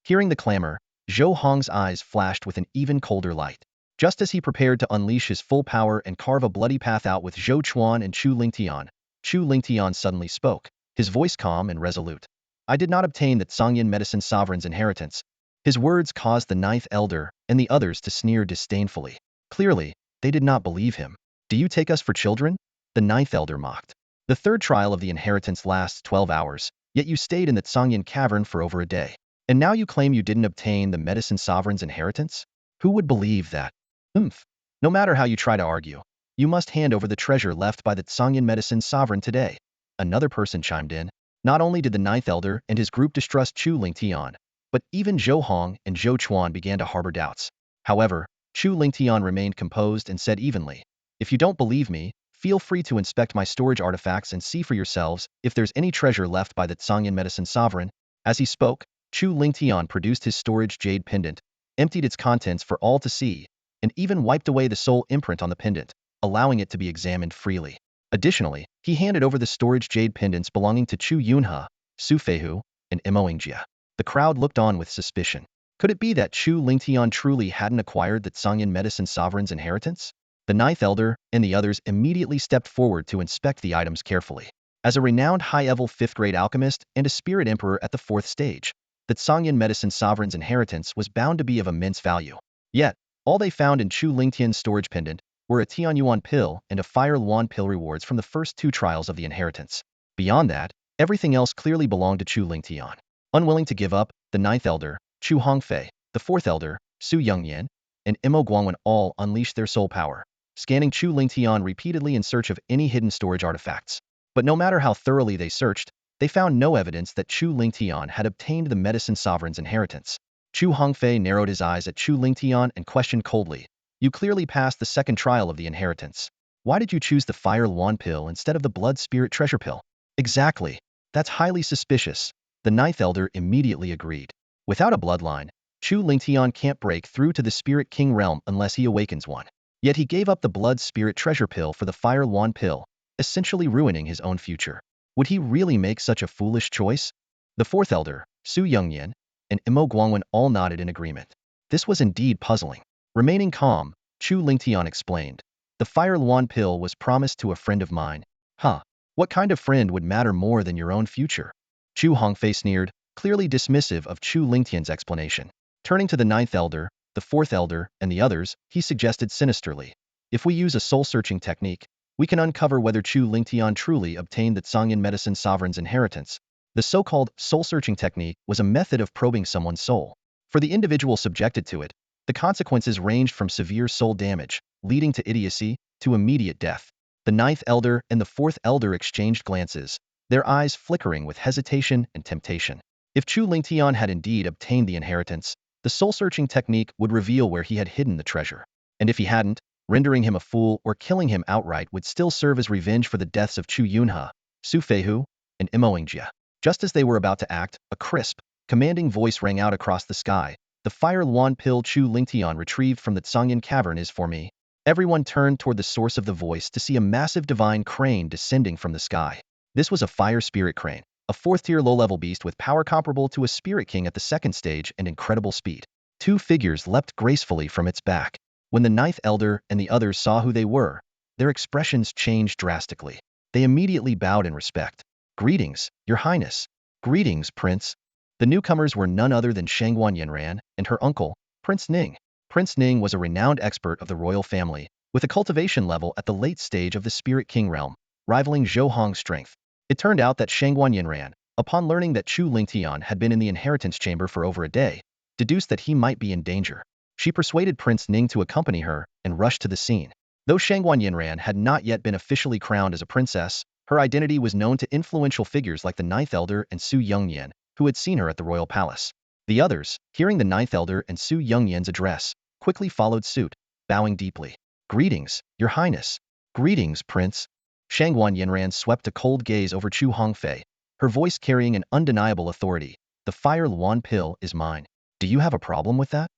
Hearing the clamor, Zhou Hong's eyes flashed with an even colder light. Just as he prepared to unleash his full power and carve a bloody path out with Zhou Chuan and Chu Lingtian suddenly spoke, his voice calm and resolute. I did not obtain the Tsangyan medicine sovereign's inheritance. His words caused the ninth elder and the others to sneer disdainfully. Clearly, they did not believe him. Do you take us for children? The ninth elder mocked. The third trial of the inheritance lasts 12 hours, yet you stayed in the Tsangyan cavern for over a day. And now you claim you didn't obtain the medicine sovereign's inheritance? Who would believe that? No matter how you try to argue, you must hand over the treasure left by the Tsangyan medicine sovereign today. Another person chimed in. Not only did the ninth elder and his group distrust Chu Lingtian, but even Zhou Hong and Zhou Chuan began to harbor doubts. However, Chu Lingtian remained composed and said evenly, if you don't believe me, feel free to inspect my storage artifacts and see for yourselves if there's any treasure left by the Tsangyan medicine sovereign. As he spoke, Chu Lingtian produced his storage jade pendant, emptied its contents for all to see, and even wiped away the soul imprint on the pendant, allowing it to be examined freely. Additionally, he handed over the storage jade pendants belonging to Chu Yunhe, Su Feihu, and Mo Yingjie. The crowd looked on with suspicion. Could it be that Chu Lingtian truly hadn't acquired the Tsangyan medicine sovereign's inheritance? The ninth elder and the others immediately stepped forward to inspect the items carefully. As a renowned high-level 5th-grade alchemist and a spirit emperor at the 4th stage, the Tsangyan medicine sovereign's inheritance was bound to be of immense value. Yet, all they found in Chu Lingtian's storage pendant were a Tianyuan pill and a Fire Luan pill rewards from the first 2 trials of the inheritance. Beyond that, everything else clearly belonged to Chu Lingtian. Unwilling to give up, the ninth elder, Chu Hongfei, the 4th elder, Su Yongyan, and Mo Guangwen all unleashed their soul power, scanning Chu Lingtian repeatedly in search of any hidden storage artifacts. But no matter how thoroughly they searched, they found no evidence that Chu Lingtian had obtained the medicine sovereign's inheritance. Chu Hongfei narrowed his eyes at Chu Lingtian and questioned coldly, you clearly passed the 2nd trial of the inheritance. Why did you choose the Fire Luan pill instead of the Blood Spirit treasure pill? Exactly. That's highly suspicious. The ninth elder immediately agreed. Without a bloodline, Chu Lingtian can't break through to the Spirit King realm unless he awakens one. Yet he gave up the Blood Spirit Treasure Pill for the Fire Luan Pill, essentially ruining his own future. Would he really make such a foolish choice? The fourth elder, Su Youngyan, and Imo Guangwen all nodded in agreement. This was indeed puzzling. Remaining calm, Chu Lingtian explained. The Fire Luan Pill was promised to a friend of mine. Huh. What kind of friend would matter more than your own future? Chu Hongfei sneered, clearly dismissive of Chu Lingtian's explanation. Turning to the ninth elder, the fourth elder, and the others, he suggested sinisterly. If we use a soul-searching technique, we can uncover whether Chu Lingtian truly obtained the Zhongyan medicine sovereign's inheritance. The so-called soul-searching technique was a method of probing someone's soul. For the individual subjected to it, the consequences ranged from severe soul damage, leading to idiocy, to immediate death. The ninth elder and the fourth elder exchanged glances, their eyes flickering with hesitation and temptation. If Chu Lingtian had indeed obtained the inheritance, the soul-searching technique would reveal where he had hidden the treasure. And if he hadn't, rendering him a fool or killing him outright would still serve as revenge for the deaths of Chu Yunhe, Su Feihu, and Imo Yingjie. Just as they were about to act, a crisp, commanding voice rang out across the sky. The Fire Luan Pill Chu Lingtian retrieved from the Zhongyan cavern is for me. Everyone turned toward the source of the voice to see a massive divine crane descending from the sky. This was a fire spirit crane, a fourth-tier low-level beast with power comparable to a spirit king at the second stage and incredible speed. Two figures leapt gracefully from its back. When the ninth elder and the others saw who they were, their expressions changed drastically. They immediately bowed in respect. Greetings, Your Highness. Greetings, Prince. The newcomers were none other than Shangguan Yinran and her uncle, Prince Ning. Prince Ning was a renowned expert of the royal family, with a cultivation level at the late stage of the Spirit King realm, rivaling Zhou Hong's strength. It turned out that Shangguan Yinran, upon learning that Chu Lingtian had been in the inheritance chamber for over a day, deduced that he might be in danger. She persuaded Prince Ning to accompany her and rushed to the scene. Though Shangguan Yinran had not yet been officially crowned as a princess, her identity was known to influential figures like the ninth elder and Su Youngyan, who had seen her at the royal palace. The others, hearing the ninth elder and Su Youngyan's address, quickly followed suit, bowing deeply. Greetings, Your Highness. Greetings, Prince. Shangguan Yinran swept a cold gaze over Chu Hongfei, her voice carrying an undeniable authority. The Fire Luan Pill is mine. Do you have a problem with that?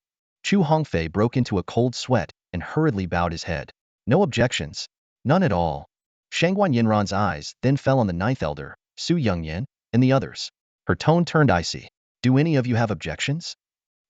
Chu Hongfei broke into a cold sweat and hurriedly bowed his head. No objections. None at all. Shangguan Yinran's eyes then fell on the ninth elder, Su Youngyan, and the others. Her tone turned icy. Do any of you have objections?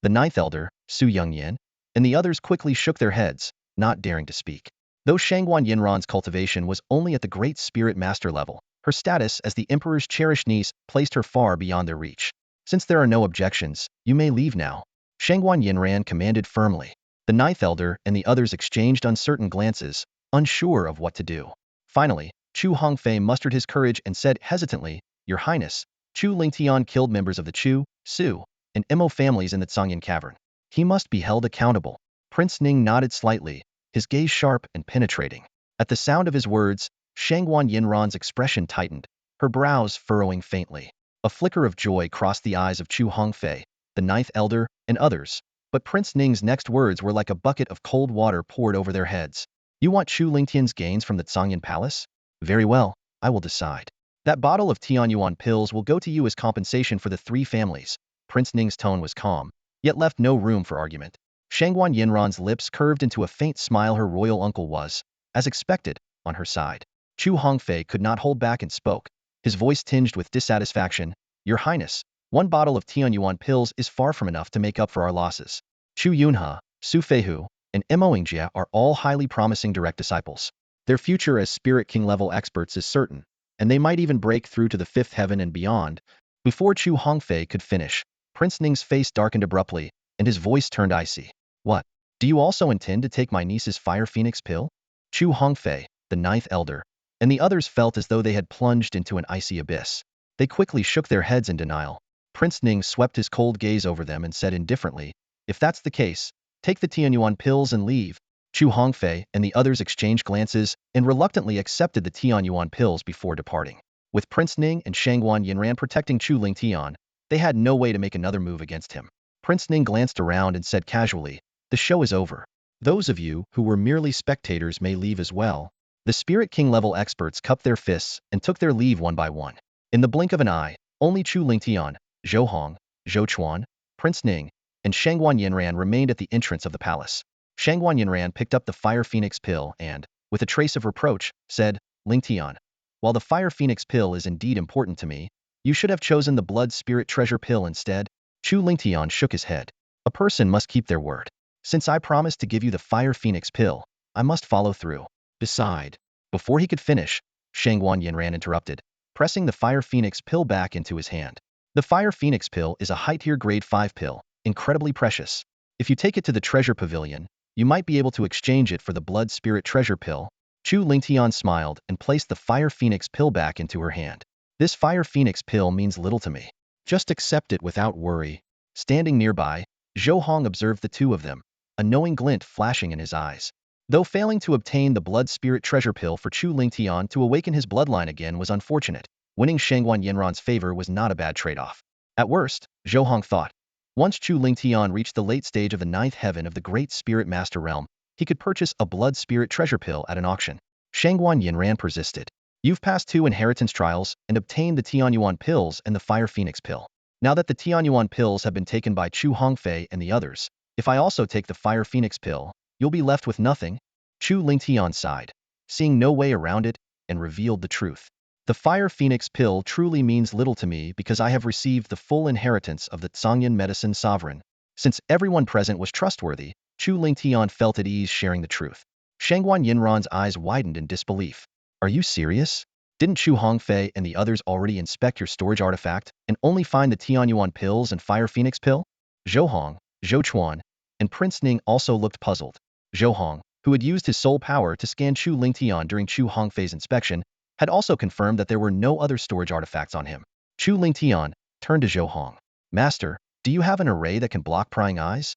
The ninth elder, Su Youngyan, and the others quickly shook their heads, not daring to speak. Though Shangguan Yinran's cultivation was only at the Great Spirit Master level, her status as the Emperor's cherished niece placed her far beyond their reach. Since there are no objections, you may leave now. Shangguan Yinran commanded firmly. The ninth elder and the others exchanged uncertain glances, unsure of what to do. Finally, Chu Hongfei mustered his courage and said hesitantly, Your Highness, Chu Lingtian killed members of the Chu, Su, and Imo families in the Zhongyan cavern. He must be held accountable. Prince Ning nodded slightly, his gaze sharp and penetrating. At the sound of his words, Shangguan Yinran's expression tightened, her brows furrowing faintly. A flicker of joy crossed the eyes of Chu Hongfei, the ninth elder, and others, but Prince Ning's next words were like a bucket of cold water poured over their heads. You want Chu Lingtian's gains from the Zhongyan palace? Very well, I will decide. That bottle of Tianyuan pills will go to you as compensation for the three families. Prince Ning's tone was calm, yet left no room for argument. Shangguan Yinran's lips curved into a faint smile. Her royal uncle was, as expected, on her side. Chu Hongfei could not hold back and spoke, his voice tinged with dissatisfaction. Your Highness, one bottle of Tianyuan pills is far from enough to make up for our losses. Chu Yunhe, Su Feihu, and Imo Yingjie are all highly promising direct disciples. Their future as Spirit King level experts is certain, and they might even break through to the fifth heaven and beyond. Before Chu Hongfei could finish, Prince Ning's face darkened abruptly, and his voice turned icy. What? Do you also intend to take my niece's Fire Phoenix pill? Chu Hongfei, the ninth elder, and the others felt as though they had plunged into an icy abyss. They quickly shook their heads in denial. Prince Ning swept his cold gaze over them and said indifferently, If that's the case, take the Tianyuan pills and leave. Chu Hongfei and the others exchanged glances and reluctantly accepted the Tianyuan pills before departing. With Prince Ning and Shangguan Yinran protecting Chu Lingtian, they had no way to make another move against him. Prince Ning glanced around and said casually, The show is over. Those of you who were merely spectators may leave as well. The Spirit King level experts cupped their fists and took their leave one by one. In the blink of an eye, only Chu Lingtian, Zhou Hong, Zhou Chuan, Prince Ning, and Shangguan Yinran remained at the entrance of the palace. Shangguan Yinran picked up the Fire Phoenix pill and, with a trace of reproach, said, Ling Tian, while the Fire Phoenix pill is indeed important to me, you should have chosen the Blood Spirit Treasure pill instead. Chu Lingtian shook his head. A person must keep their word. Since I promised to give you the Fire Phoenix pill, I must follow through. Beside, before he could finish, Shangguan Yinran interrupted, pressing the Fire Phoenix pill back into his hand. The Fire Phoenix pill is a high-tier grade 5 pill, incredibly precious. If you take it to the treasure pavilion, you might be able to exchange it for the Blood Spirit Treasure pill. Chu Lingtian smiled and placed the Fire Phoenix pill back into her hand. This Fire Phoenix pill means little to me. Just accept it without worry. Standing nearby, Zhou Hong observed the two of them, a knowing glint flashing in his eyes. Though failing to obtain the Blood Spirit Treasure pill for Chu Lingtian to awaken his bloodline again was unfortunate, winning Shangguan Yinran's favor was not a bad trade-off. At worst, Zhou Hong thought, once Chu Lingtian reached the late stage of the 9th heaven of the Great Spirit Master Realm, he could purchase a Blood Spirit Treasure pill at an auction. Shangguan Yinran persisted. You've passed 2 inheritance trials and obtained the Tianyuan pills and the Fire Phoenix pill. Now that the Tianyuan pills have been taken by Chu Hongfei and the others, if I also take the Fire Phoenix pill, you'll be left with nothing. Chu Lingtian sighed, seeing no way around it, and revealed the truth. The Fire Phoenix pill truly means little to me because I have received the full inheritance of the Tsangyan medicine sovereign. Since everyone present was trustworthy, Chu Lingtian felt at ease sharing the truth. Shangguan Yinran's eyes widened in disbelief. Are you serious? Didn't Chu Hongfei and the others already inspect your storage artifact and only find the Tianyuan pills and Fire Phoenix pill? Zhou Hong, Zhou Chuan, and Prince Ning also looked puzzled. Zhou Hong, who had used his soul power to scan Chu Lingtian during Chu Hongfei's inspection, had also confirmed that there were no other storage artifacts on him. Chu Lingtian turned to Zhou Hong. Master, do you have an array that can block prying eyes?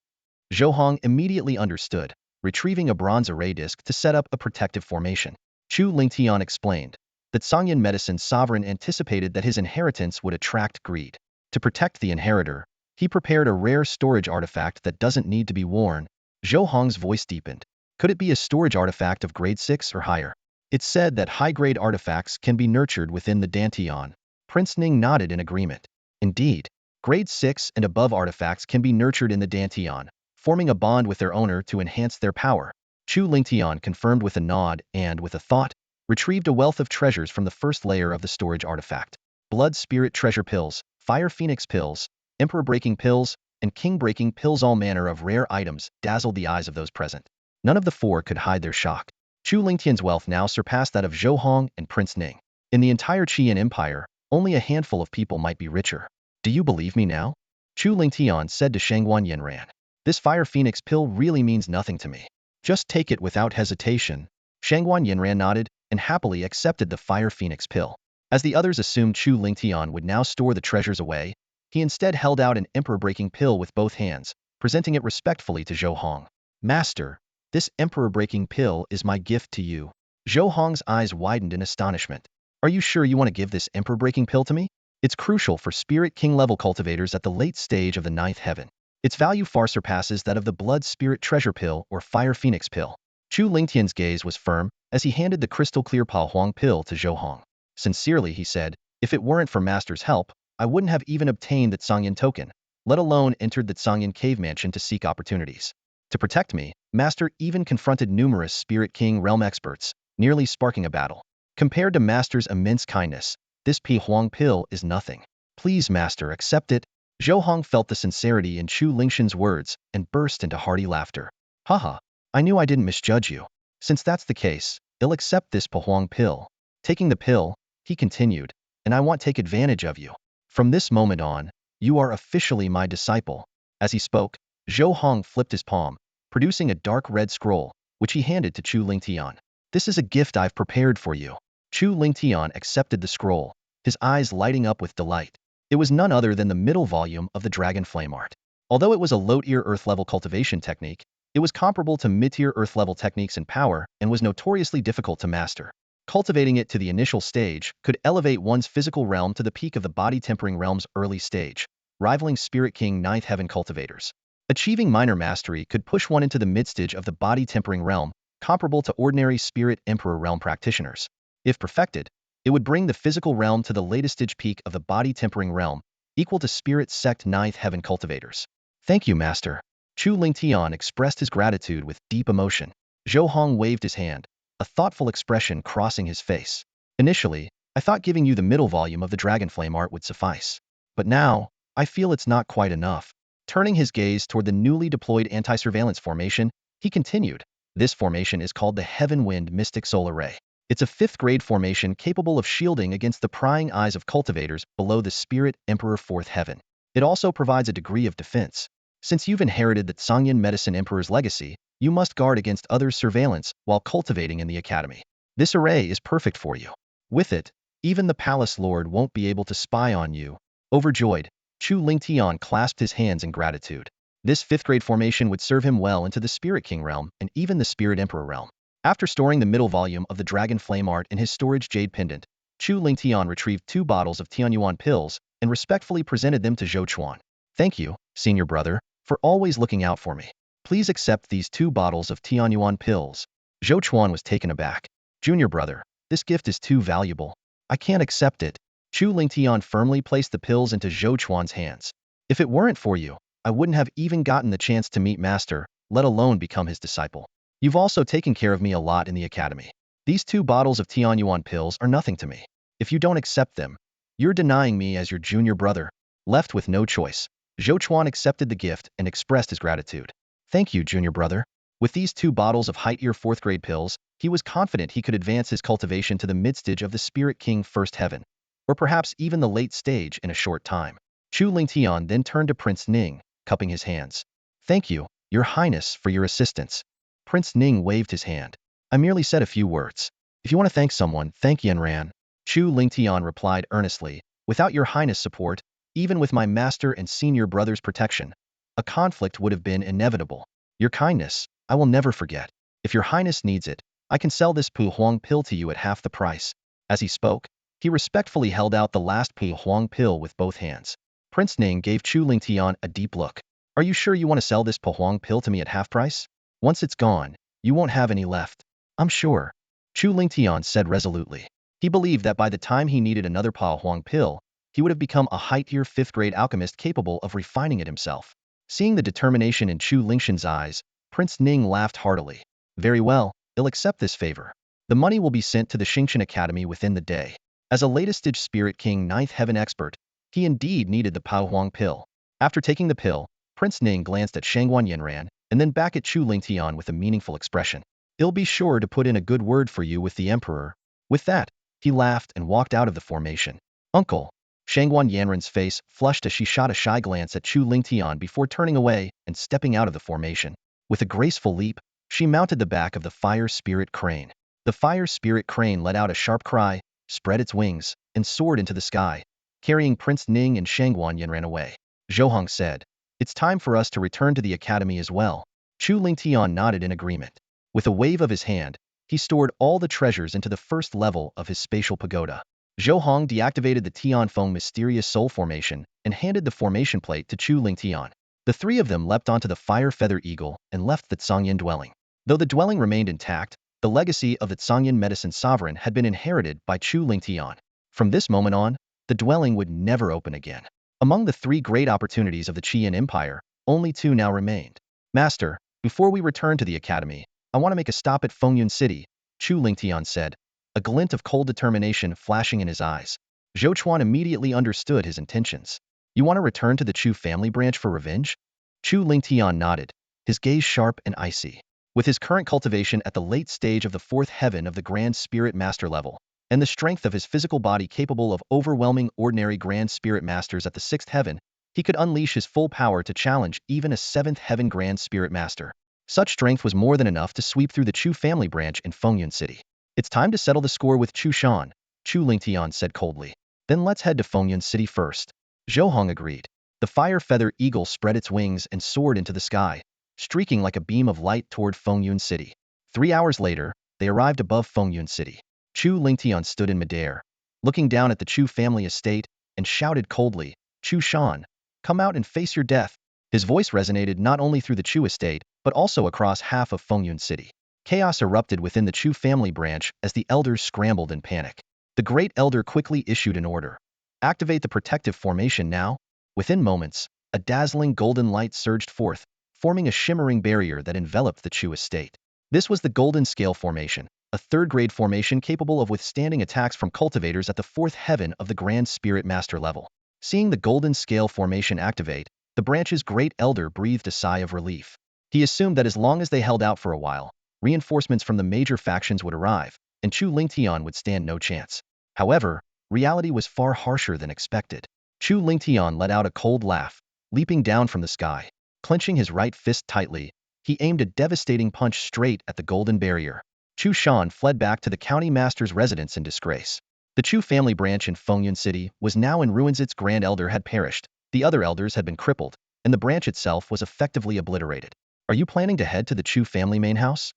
Zhou Hong immediately understood, retrieving a bronze array disc to set up a protective formation. Chu Lingtian explained that Tsangyan medicine's sovereign anticipated that his inheritance would attract greed. To protect the inheritor, he prepared a rare storage artifact that doesn't need to be worn. Zhou Hong's voice deepened. Could it be a storage artifact of grade 6 or higher? It's said that high-grade artifacts can be nurtured within the Dantian. Prince Ning nodded in agreement. Indeed, grade 6 and above artifacts can be nurtured in the Dantian, forming a bond with their owner to enhance their power. Chu Lingtian confirmed with a nod and, with a thought, retrieved a wealth of treasures from the first layer of the storage artifact. Blood Spirit Treasure pills, Fire Phoenix pills, Emperor Breaking pills, and King Breaking pills. All manner of rare items dazzled the eyes of those present. None of the 4 could hide their shock. Chu Lingtian's wealth now surpassed that of Zhou Hong and Prince Ning. In the entire Qian Empire, only a handful of people might be richer. Do you believe me now? Chu Lingtian said to Shangguan Yinran. This Fire Phoenix pill really means nothing to me. Just take it without hesitation. Shangguan Yinran nodded and happily accepted the Fire Phoenix pill. As the others assumed Chu Lingtian would now store the treasures away, he instead held out an Emperor-breaking pill with both hands, presenting it respectfully to Zhou Hong. Master, this Emperor-breaking pill is my gift to you. Zhou Hong's eyes widened in astonishment. Are you sure you want to give this Emperor-breaking pill to me? It's crucial for Spirit King level cultivators at the late stage of the 9th heaven. Its value far surpasses that of the Blood Spirit Treasure pill or Fire Phoenix pill. Chu Lingtian's gaze was firm as he handed the crystal-clear Pa Huang pill to Zhou Hong. Sincerely, he said, if it weren't for Master's help, I wouldn't have even obtained the Tsangyan token, let alone entered the Tsangyan cave mansion to seek opportunities. To protect me, Master even confronted numerous Spirit King realm experts, nearly sparking a battle. Compared to Master's immense kindness, this Pa Huang pill is nothing. Please, Master, accept it. Zhou Hong felt the sincerity in Chu Lingshan's words and burst into hearty laughter. Haha, I knew I didn't misjudge you. Since that's the case, I'll accept this Pa Huang pill. Taking the pill, he continued, and I won't take advantage of you. From this moment on, you are officially my disciple. As he spoke, Zhou Hong flipped his palm, producing a dark red scroll, which he handed to Chu Lingtian. This is a gift I've prepared for you. Chu Lingtian accepted the scroll, his eyes lighting up with delight. It was none other than the middle volume of the Dragon Flame art. Although it was a low-tier Earth-level cultivation technique, it was comparable to mid-tier Earth-level techniques in power and was notoriously difficult to master. Cultivating it to the initial stage could elevate one's physical realm to the peak of the body-tempering realm's early stage, rivaling Spirit King 9th Heaven cultivators. Achieving minor mastery could push one into the mid-stage of the body-tempering realm, comparable to ordinary Spirit Emperor realm practitioners. If perfected, it would bring the physical realm to the latest stage peak of the body-tempering realm, equal to Spirit Sect 9th Heaven cultivators. Thank you, Master. Chu Lingtian expressed his gratitude with deep emotion. Zhou Hong waved his hand, a thoughtful expression crossing his face. Initially, I thought giving you the middle volume of the Dragonflame art would suffice. But now, I feel it's not quite enough. Turning his gaze toward the newly deployed anti-surveillance formation, he continued, this formation is called the Heaven Wind Mystic Soul Array. It's a 5th-grade formation capable of shielding against the prying eyes of cultivators below the Spirit Emperor 4th Heaven. It also provides a degree of defense. Since you've inherited the Tsangyan Medicine Emperor's legacy, you must guard against others' surveillance while cultivating in the academy. This array is perfect for you. With it, even the Palace Lord won't be able to spy on you. Overjoyed, Chu Lingtian clasped his hands in gratitude. This 5th-grade formation would serve him well into the Spirit King realm and even the Spirit Emperor realm. After storing the middle volume of the Dragon Flame art in his storage jade pendant, Chu Lingtian retrieved 2 bottles of Tianyuan pills and respectfully presented them to Zhou Chuan. Thank you, senior brother, for always looking out for me. Please accept these 2 bottles of Tianyuan pills. Zhou Chuan was taken aback. Junior brother, this gift is too valuable. I can't accept it. Chu Lingtian firmly placed the pills into Zhou Chuan's hands. If it weren't for you, I wouldn't have even gotten the chance to meet Master, let alone become his disciple. You've also taken care of me a lot in the academy. These 2 bottles of Tianyuan pills are nothing to me. If you don't accept them, you're denying me as your junior brother. Left with no choice, Zhou Chuan accepted the gift and expressed his gratitude. Thank you, junior brother. With these 2 bottles of height-year 4th-grade pills, he was confident he could advance his cultivation to the mid-stage of the Spirit King 1st Heaven, or perhaps even the late stage in a short time. Chu Lingtian then turned to Prince Ning, cupping his hands. Thank you, your highness, for your assistance. Prince Ning waved his hand. I merely said a few words. If you want to thank someone, thank Yanran. Chu Lingtian replied earnestly, without your highness' support, even with my master and senior brother's protection, a conflict would have been inevitable. Your kindness, I will never forget. If your highness needs it, I can sell this Pu Huang pill to you at half the price. As he spoke, he respectfully held out the last Pu Huang pill with both hands. Prince Ning gave Chu Lingtian a deep look. Are you sure you want to sell this Pu Huang pill to me at half price? Once it's gone, you won't have any left. I'm sure. Chu Lingtian said resolutely. He believed that by the time he needed another Pu Huang pill, he would have become a height-year 5th-grade alchemist capable of refining it himself. Seeing the determination in Chu Lingshan's eyes, Prince Ning laughed heartily. Very well, I'll accept this favor. The money will be sent to the Xingshan Academy within the day. As a latest-stage Spirit King 9th Heaven expert, he indeed needed the Pu Huang pill. After taking the pill, Prince Ning glanced at Shangguan Yanran and then back at Chu Lingtian with a meaningful expression. I'll be sure to put in a good word for you with the Emperor. With that, he laughed and walked out of the formation. Uncle. Shangguan Yanran's face flushed as she shot a shy glance at Chu Lingtian before turning away and stepping out of the formation. With a graceful leap, she mounted the back of the Fire Spirit Crane. The Fire Spirit Crane let out a sharp cry, spread its wings, and soared into the sky, carrying Prince Ning and Shangguan Yanran away. Zhou Hong said, It's time for us to return to the academy as well. Chu Lingtian nodded in agreement. With a wave of his hand, he stored all the treasures into the first level of his spatial pagoda. Zhou Hong deactivated the Tianfeng mysterious soul formation and handed the formation plate to Chu Lingtian. The 3 of them leapt onto the fire feather eagle and left the Tsangyan dwelling. Though the dwelling remained intact, the legacy of the Tsangyan medicine sovereign had been inherited by Chu Lingtian. From this moment on, the dwelling would never open again. Among the 3 great opportunities of the Qian Empire, only 2 now remained. Master, before we return to the academy, I want to make a stop at Fengyun City, Chu Lingtian said, a glint of cold determination flashing in his eyes. Zhou Chuan immediately understood his intentions. You want to return to the Chu family branch for revenge? Chu Lingtian nodded, his gaze sharp and icy. With his current cultivation at the late stage of the 4th heaven of the Grand Spirit Master level, and the strength of his physical body capable of overwhelming ordinary Grand Spirit Masters at the 6th heaven, he could unleash his full power to challenge even a 7th heaven Grand Spirit Master. Such strength was more than enough to sweep through the Chu family branch in Fengyun City. It's time to settle the score with Chu Shan, Chu Lingtian said coldly. Then let's head to Fengyun City first. Zhou Hong agreed. The fire feather eagle spread its wings and soared into the sky, streaking like a beam of light toward Fengyun City. 3 hours later, they arrived above Fengyun City. Chu Lingtian stood in midair, looking down at the Chu family estate, and shouted coldly, Chu Shan, come out and face your death. His voice resonated not only through the Chu estate, but also across half of Fengyun City. Chaos erupted within the Chu family branch as the elders scrambled in panic. The great elder quickly issued an order. Activate the protective formation now. Within moments, a dazzling golden light surged forth, forming a shimmering barrier that enveloped the Chu estate. This was the Golden Scale Formation, a third-grade formation capable of withstanding attacks from cultivators at the fourth heaven of the Grand Spirit Master level. Seeing the Golden Scale Formation activate, the branch's great elder breathed a sigh of relief. He assumed that as long as they held out for a while, reinforcements from the major factions would arrive, and Chu Lingtian would stand no chance. However, reality was far harsher than expected. Chu Lingtian let out a cold laugh, leaping down from the sky. Clenching his right fist tightly, he aimed a devastating punch straight at the golden barrier. Chu Shan fled back to the county master's residence in disgrace. The Chu family branch in Fengyun City was now in ruins. Its grand elder had perished, the other elders had been crippled, and the branch itself was effectively obliterated. Are you planning to head to the Chu family main house?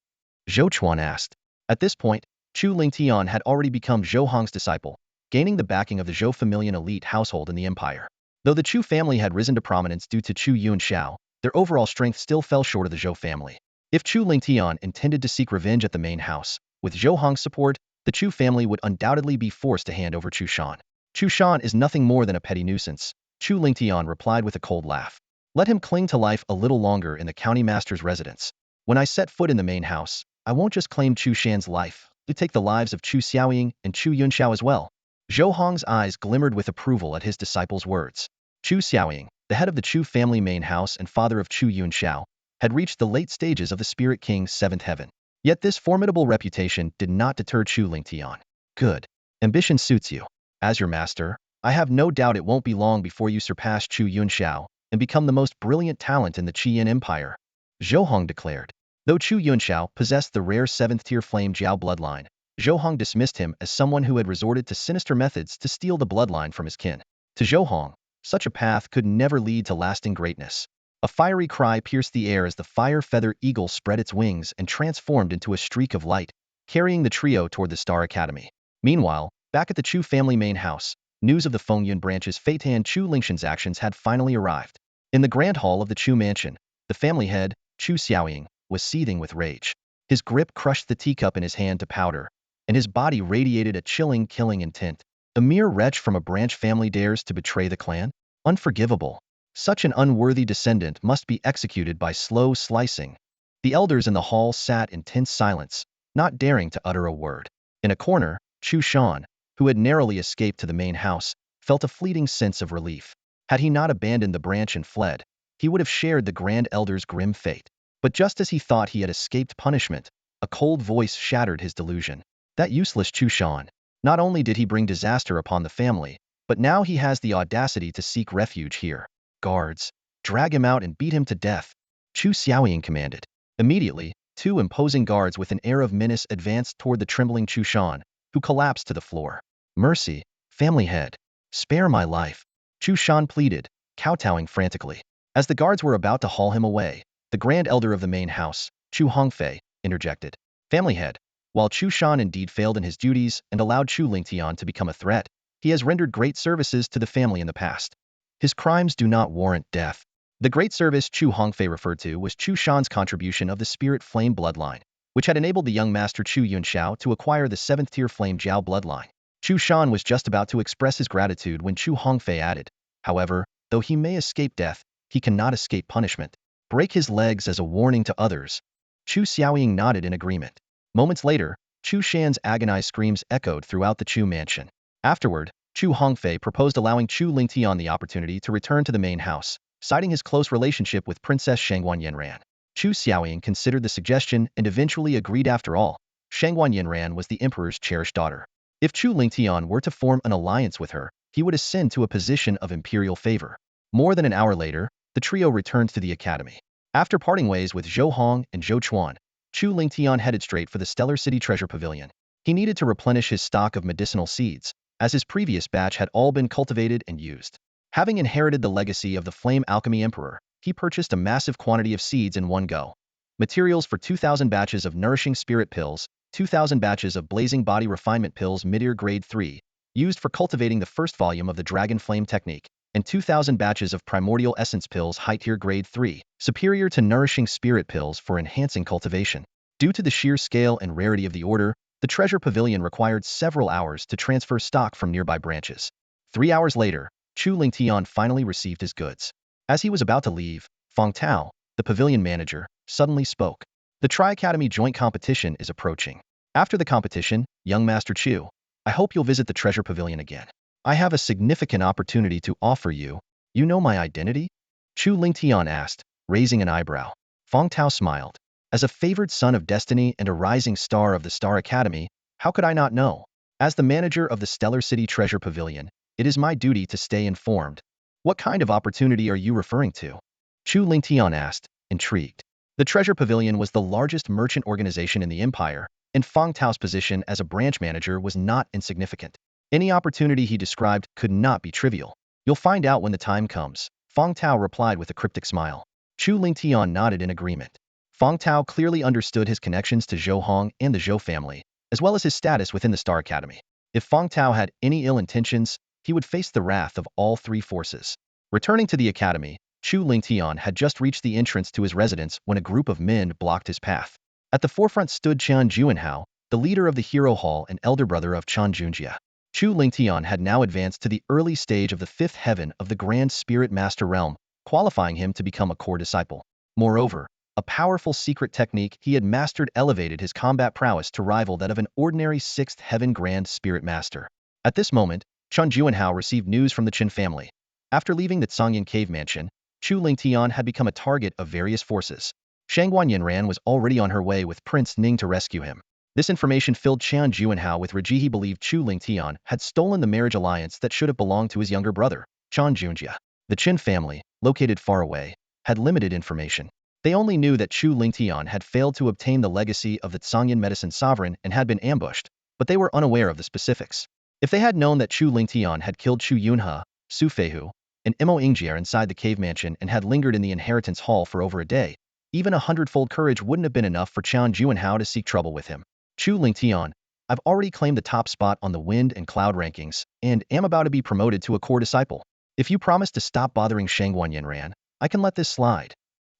Zhou Chuan asked. At this point, Chu Lingtian had already become Zhou Hong's disciple, gaining the backing of the Zhou familial elite household in the empire. Though the Chu family had risen to prominence due to Chu Yunxiao, their overall strength still fell short of the Zhou family. If Chu Lingtian intended to seek revenge at the main house, with Zhou Hong's support, the Chu family would undoubtedly be forced to hand over Chu Shan. Chu Shan is nothing more than a petty nuisance, Chu Lingtian replied with a cold laugh. Let him cling to life a little longer in the county master's residence. When I set foot in the main house, I won't just claim Chu Shan's life, to take the lives of Chu Xiaoying and Chu Yunxiao as well. Zhou Hong's eyes glimmered with approval at his disciple's words. Chu Xiaoying, the head of the Chu family main house and father of Chu Yunxiao, had reached the late stages of the Spirit King's seventh heaven. Yet this formidable reputation did not deter Chu Lingtian. Good. Ambition suits you. As your master, I have no doubt it won't be long before you surpass Chu Yunxiao and become the most brilliant talent in the Qian Empire, Zhou Hong declared. Though Chu Yunxiao possessed the rare 7th-tier flame Jiao bloodline, Zhou Hong dismissed him as someone who had resorted to sinister methods to steal the bloodline from his kin. To Zhou Hong, such a path could never lead to lasting greatness. A fiery cry pierced the air as the fire feather eagle spread its wings and transformed into a streak of light, carrying the trio toward the Star Academy. Meanwhile, back at the Chu family main house, news of the Fengyun branch's fate and Chu Lingshan's actions had finally arrived. In the grand hall of the Chu mansion, the family head, Chu Xiaoying, was seething with rage. His grip crushed the teacup in his hand to powder, and his body radiated a chilling, killing intent. A mere wretch from a branch family dares to betray the clan? Unforgivable. Such an unworthy descendant must be executed by slow slicing. The elders in the hall sat in tense silence, not daring to utter a word. In a corner, Chu Shan, who had narrowly escaped to the main house, felt a fleeting sense of relief. Had he not abandoned the branch and fled, he would have shared the Grand Elder's grim fate. But just as he thought he had escaped punishment, a cold voice shattered his delusion. That useless Chu Shan. Not only did he bring disaster upon the family, but now he has the audacity to seek refuge here. Guards, drag him out and beat him to death, Chu Xiaoying commanded. Immediately, 2 imposing guards with an air of menace advanced toward the trembling Chu Shan, who collapsed to the floor. Mercy, family head. Spare my life, Chu Shan pleaded, kowtowing frantically. As the guards were about to haul him away, the grand elder of the main house, Chu Hongfei, interjected. Family head. While Chu Shan indeed failed in his duties and allowed Chu Lingtian to become a threat, he has rendered great services to the family in the past. His crimes do not warrant death. The great service Chu Hongfei referred to was Chu Shan's contribution of the Spirit Flame bloodline, which had enabled the young master Chu Yunxiao to acquire the 7th-tier Flame Jiao bloodline. Chu Shan was just about to express his gratitude when Chu Hongfei added, however, though he may escape death, he cannot escape punishment. Break his legs as a warning to others. Chu Xiaoying nodded in agreement. Moments later, Chu Shan's agonized screams echoed throughout the Chu mansion. Afterward, Chu Hongfei proposed allowing Chu Lingtian the opportunity to return to the main house, citing his close relationship with Princess Shangguan Yanran. Chu Xiaoying considered the suggestion and eventually agreed. After all, Shangguan Yanran was the emperor's cherished daughter. If Chu Lingtian were to form an alliance with her, he would ascend to a position of imperial favor. More than an hour later, the trio returned to the academy. After parting ways with Zhou Hong and Zhou Chuan, Chu Lingtian headed straight for the Stellar City Treasure Pavilion. He needed to replenish his stock of medicinal seeds, as his previous batch had all been cultivated and used. Having inherited the legacy of the Flame Alchemy Emperor, he purchased a massive quantity of seeds in one go. Materials for 2,000 batches of Nourishing Spirit Pills, 2,000 batches of Blazing Body Refinement Pills Mid-Ear Grade 3, used for cultivating the first volume of the Dragon Flame Technique, and 2,000 batches of Primordial Essence Pills High-Tier Grade 3, superior to Nourishing Spirit Pills for enhancing cultivation. Due to the sheer scale and rarity of the order, the Treasure Pavilion required several hours to transfer stock from nearby branches. 3 hours later, Chu Lingtian finally received his goods. As he was about to leave, Feng Tao, the pavilion manager, suddenly spoke. The Tri-Academy joint competition is approaching. After the competition, young Master Chu, I hope you'll visit the treasure pavilion again. I have a significant opportunity to offer you. You know my identity? Chu Lingtian asked, raising an eyebrow. Feng Tao smiled. As a favored son of destiny and a rising star of the Star Academy, how could I not know? As the manager of the Stellar City Treasure Pavilion, it is my duty to stay informed. What kind of opportunity are you referring to? Chu Lingtian asked, intrigued. The Treasure Pavilion was the largest merchant organization in the empire, and Feng Tao's position as a branch manager was not insignificant. Any opportunity he described could not be trivial. You'll find out when the time comes, Feng Tao replied with a cryptic smile. Chu Lingtian nodded in agreement. Feng Tao clearly understood his connections to Zhou Hong and the Zhou family, as well as his status within the Star Academy. If Feng Tao had any ill intentions, he would face the wrath of all three forces. Returning to the academy, Chu Lingtian had just reached the entrance to his residence when a group of men blocked his path. At the forefront stood Qian Juanhao, the leader of the Hero Hall and elder brother of Qian Junjie. Chu Lingtian had now advanced to the early stage of the fifth heaven of the Grand Spirit Master Realm, qualifying him to become a core disciple. Moreover, a powerful secret technique he had mastered elevated his combat prowess to rival that of an ordinary sixth heaven Grand Spirit Master. At this moment, Qian Juanhao received news from the Qin family. After leaving the Tsangyan cave mansion, Chu Lingtian had become a target of various forces. Shangguan Yanran was already on her way with Prince Ning to rescue him. This information filled Qian Juanhao with rage. He believed Chu Lingtian had stolen the marriage alliance that should have belonged to his younger brother, Qian Junjie. The Qin family, located far away, had limited information. They only knew that Chu Lingtian had failed to obtain the legacy of the Tsangyan medicine sovereign and had been ambushed, but they were unaware of the specifics. If they had known that Chu Lingtian had killed Chu Yunhe, Su Feihu, and Imo Ingjier inside the cave mansion and had lingered in the inheritance hall for over a day, even 100-fold courage wouldn't have been enough for Qian Juanhao to seek trouble with him. Chu Lingtian, I've already claimed the top spot on the wind and cloud rankings and am about to be promoted to a core disciple. If you promise to stop bothering Shangguan Yanran, I can let this slide.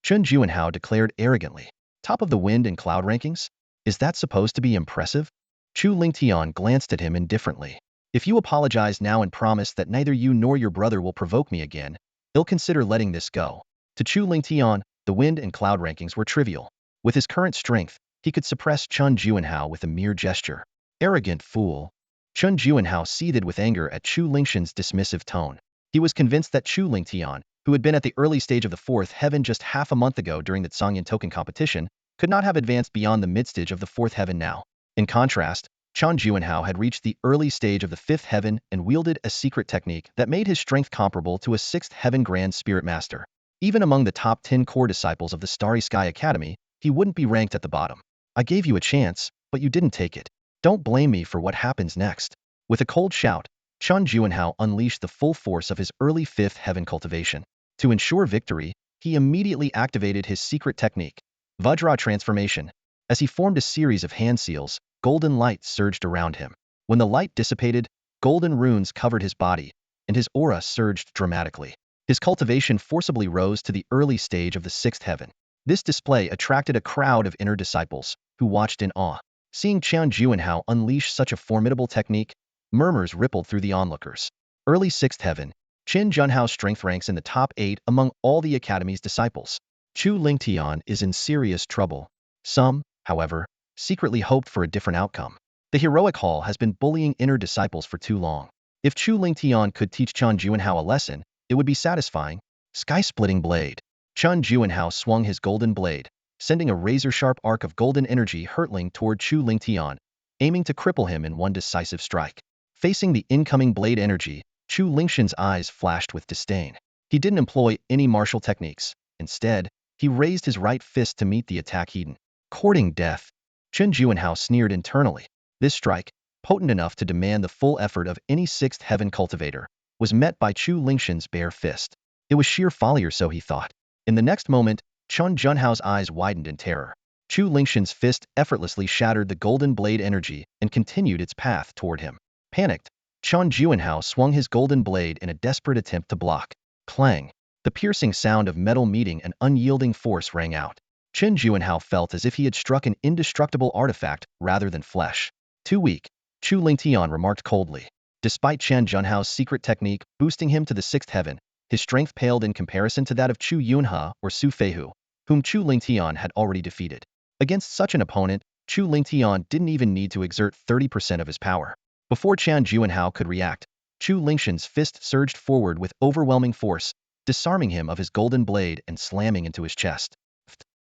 Qian Juanhao declared arrogantly. Top of the wind and cloud rankings? Is that supposed to be impressive? Chu Lingtian glanced at him indifferently. If you apologize now and promise that neither you nor your brother will provoke me again, he'll consider letting this go. To Chu Lingtian, the wind and cloud rankings were trivial. With his current strength, he could suppress Qian Juanhao with a mere gesture. Arrogant fool. Qian Juanhao seethed with anger at Chu Lingshan's dismissive tone. He was convinced that Chu Lingtian, who had been at the early stage of the fourth heaven just half a month ago during the Tsangyan token competition, could not have advanced beyond the mid-stage of the fourth heaven now. In contrast, Qian Juanhao had reached the early stage of the fifth heaven and wielded a secret technique that made his strength comparable to a sixth heaven Grand Spirit Master. Even among the top 10 core disciples of the Starry Sky Academy, he wouldn't be ranked at the bottom. I gave you a chance, but you didn't take it. Don't blame me for what happens next. With a cold shout, Qian Juanhao unleashed the full force of his early fifth heaven cultivation. To ensure victory, he immediately activated his secret technique, Vajra transformation. As he formed a series of hand seals, golden light surged around him. When the light dissipated, golden runes covered his body, and his aura surged dramatically. His cultivation forcibly rose to the early stage of the sixth heaven. This display attracted a crowd of inner disciples, who watched in awe. Seeing Qian Juanhao unleash such a formidable technique, murmurs rippled through the onlookers. Early sixth heaven, Qian Junhao's strength ranks in the top 8 among all the academy's disciples. Chu Lingtian is in serious trouble. Some, however, secretly hoped for a different outcome. The heroic hall has been bullying inner disciples for too long. If Chu Lingtian could teach Qian Juanhao a lesson, it would be satisfying. Sky-splitting blade. Qian Juanhao swung his golden blade, sending a razor-sharp arc of golden energy hurtling toward Chu Lingtian, aiming to cripple him in one decisive strike. Facing the incoming blade energy, Chu Lingshan's eyes flashed with disdain. He didn't employ any martial techniques. Instead, he raised his right fist to meet the attack head. Courting death. Qian Juanhao sneered internally. This strike, potent enough to demand the full effort of any sixth heaven cultivator, was met by Chu Lingshan's bare fist. It was sheer folly, or so he thought. In the next moment, Qian Junhao's eyes widened in terror. Chu Lingshan's fist effortlessly shattered the golden blade energy and continued its path toward him. Panicked, Qian Juanhao swung his golden blade in a desperate attempt to block. Clang! The piercing sound of metal meeting an unyielding force rang out. Qian Juanhao felt as if he had struck an indestructible artifact rather than flesh. Too weak, Chu Lingtian remarked coldly. Despite Qian Junhao's secret technique boosting him to the sixth heaven, His strength paled in comparison to that of Chu Yunhe or Su Feihu, whom Chu Lingtian had already defeated. Against such an opponent, Chu Lingtian didn't even need to exert 30% of his power. Before Qian Juanhao could react, Chu Lingshan's fist surged forward with overwhelming force, disarming him of his golden blade and slamming into his chest.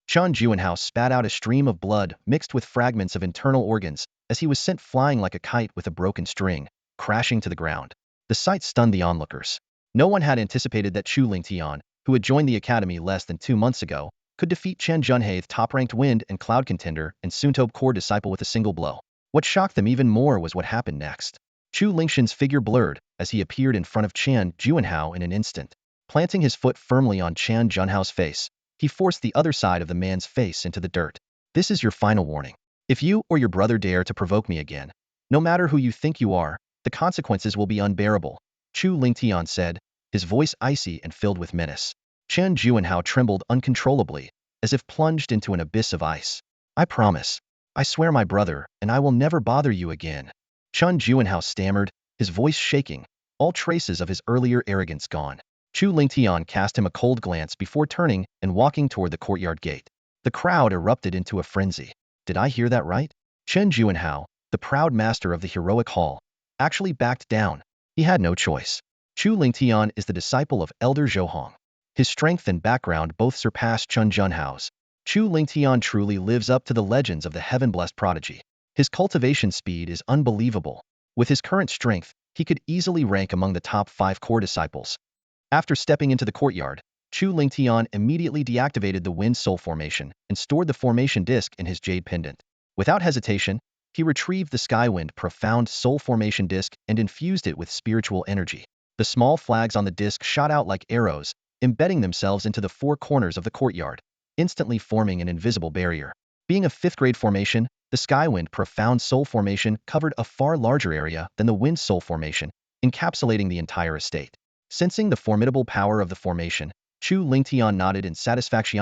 Qian Juanhao spat out a stream of blood mixed with fragments of internal organs as he was sent flying like a kite with a broken string, crashing to the ground. The sight stunned the onlookers. No one had anticipated that Chu Lingtian, who had joined the academy less than 2 months ago, could defeat Chen Junhei's top-ranked wind and cloud contender and Suntobe core disciple with a single blow. What shocked them even more was what happened next. Chu Lingshan's figure blurred as he appeared in front of Qian Juanhao in an instant. Planting his foot firmly on Qian Junhao's face, he forced the other side of the man's face into the dirt. This is your final warning. If you or your brother dare to provoke me again, no matter who you think you are, the consequences will be unbearable, Chu Lingtian said, his voice icy and filled with menace. Qian Juanhao trembled uncontrollably, as if plunged into an abyss of ice. I promise. I swear, my brother, and I will never bother you again. Qian Juanhao stammered, his voice shaking, all traces of his earlier arrogance gone. Chu Lingtian cast him a cold glance before turning and walking toward the courtyard gate. The crowd erupted into a frenzy. Did I hear that right? Chen Juanhao, the proud master of the heroic hall, actually backed down. He had no choice. Chu Lingtian is the disciple of Elder Zhou. His strength and background both surpass Chen Junhao's. Chu Lingtian truly lives up to the legends of the heaven-blessed prodigy. His cultivation speed is unbelievable. With his current strength, he could easily rank among the top 5 core disciples. After stepping into the courtyard, Chu Lingtian immediately deactivated the Wind Soul formation and stored the formation disc in his jade pendant. Without hesitation, he retrieved the Skywind Profound Soul formation disc and infused it with spiritual energy. The small flags on the disc shot out like arrows, embedding themselves into the 4 corners of the courtyard, instantly forming an invisible barrier. Being a 5th grade formation, the Skywind Profound Soul formation covered a far larger area than the Wind Soul formation, encapsulating the entire estate. Sensing the formidable power of the formation, Chu Lingtian nodded in satisfaction.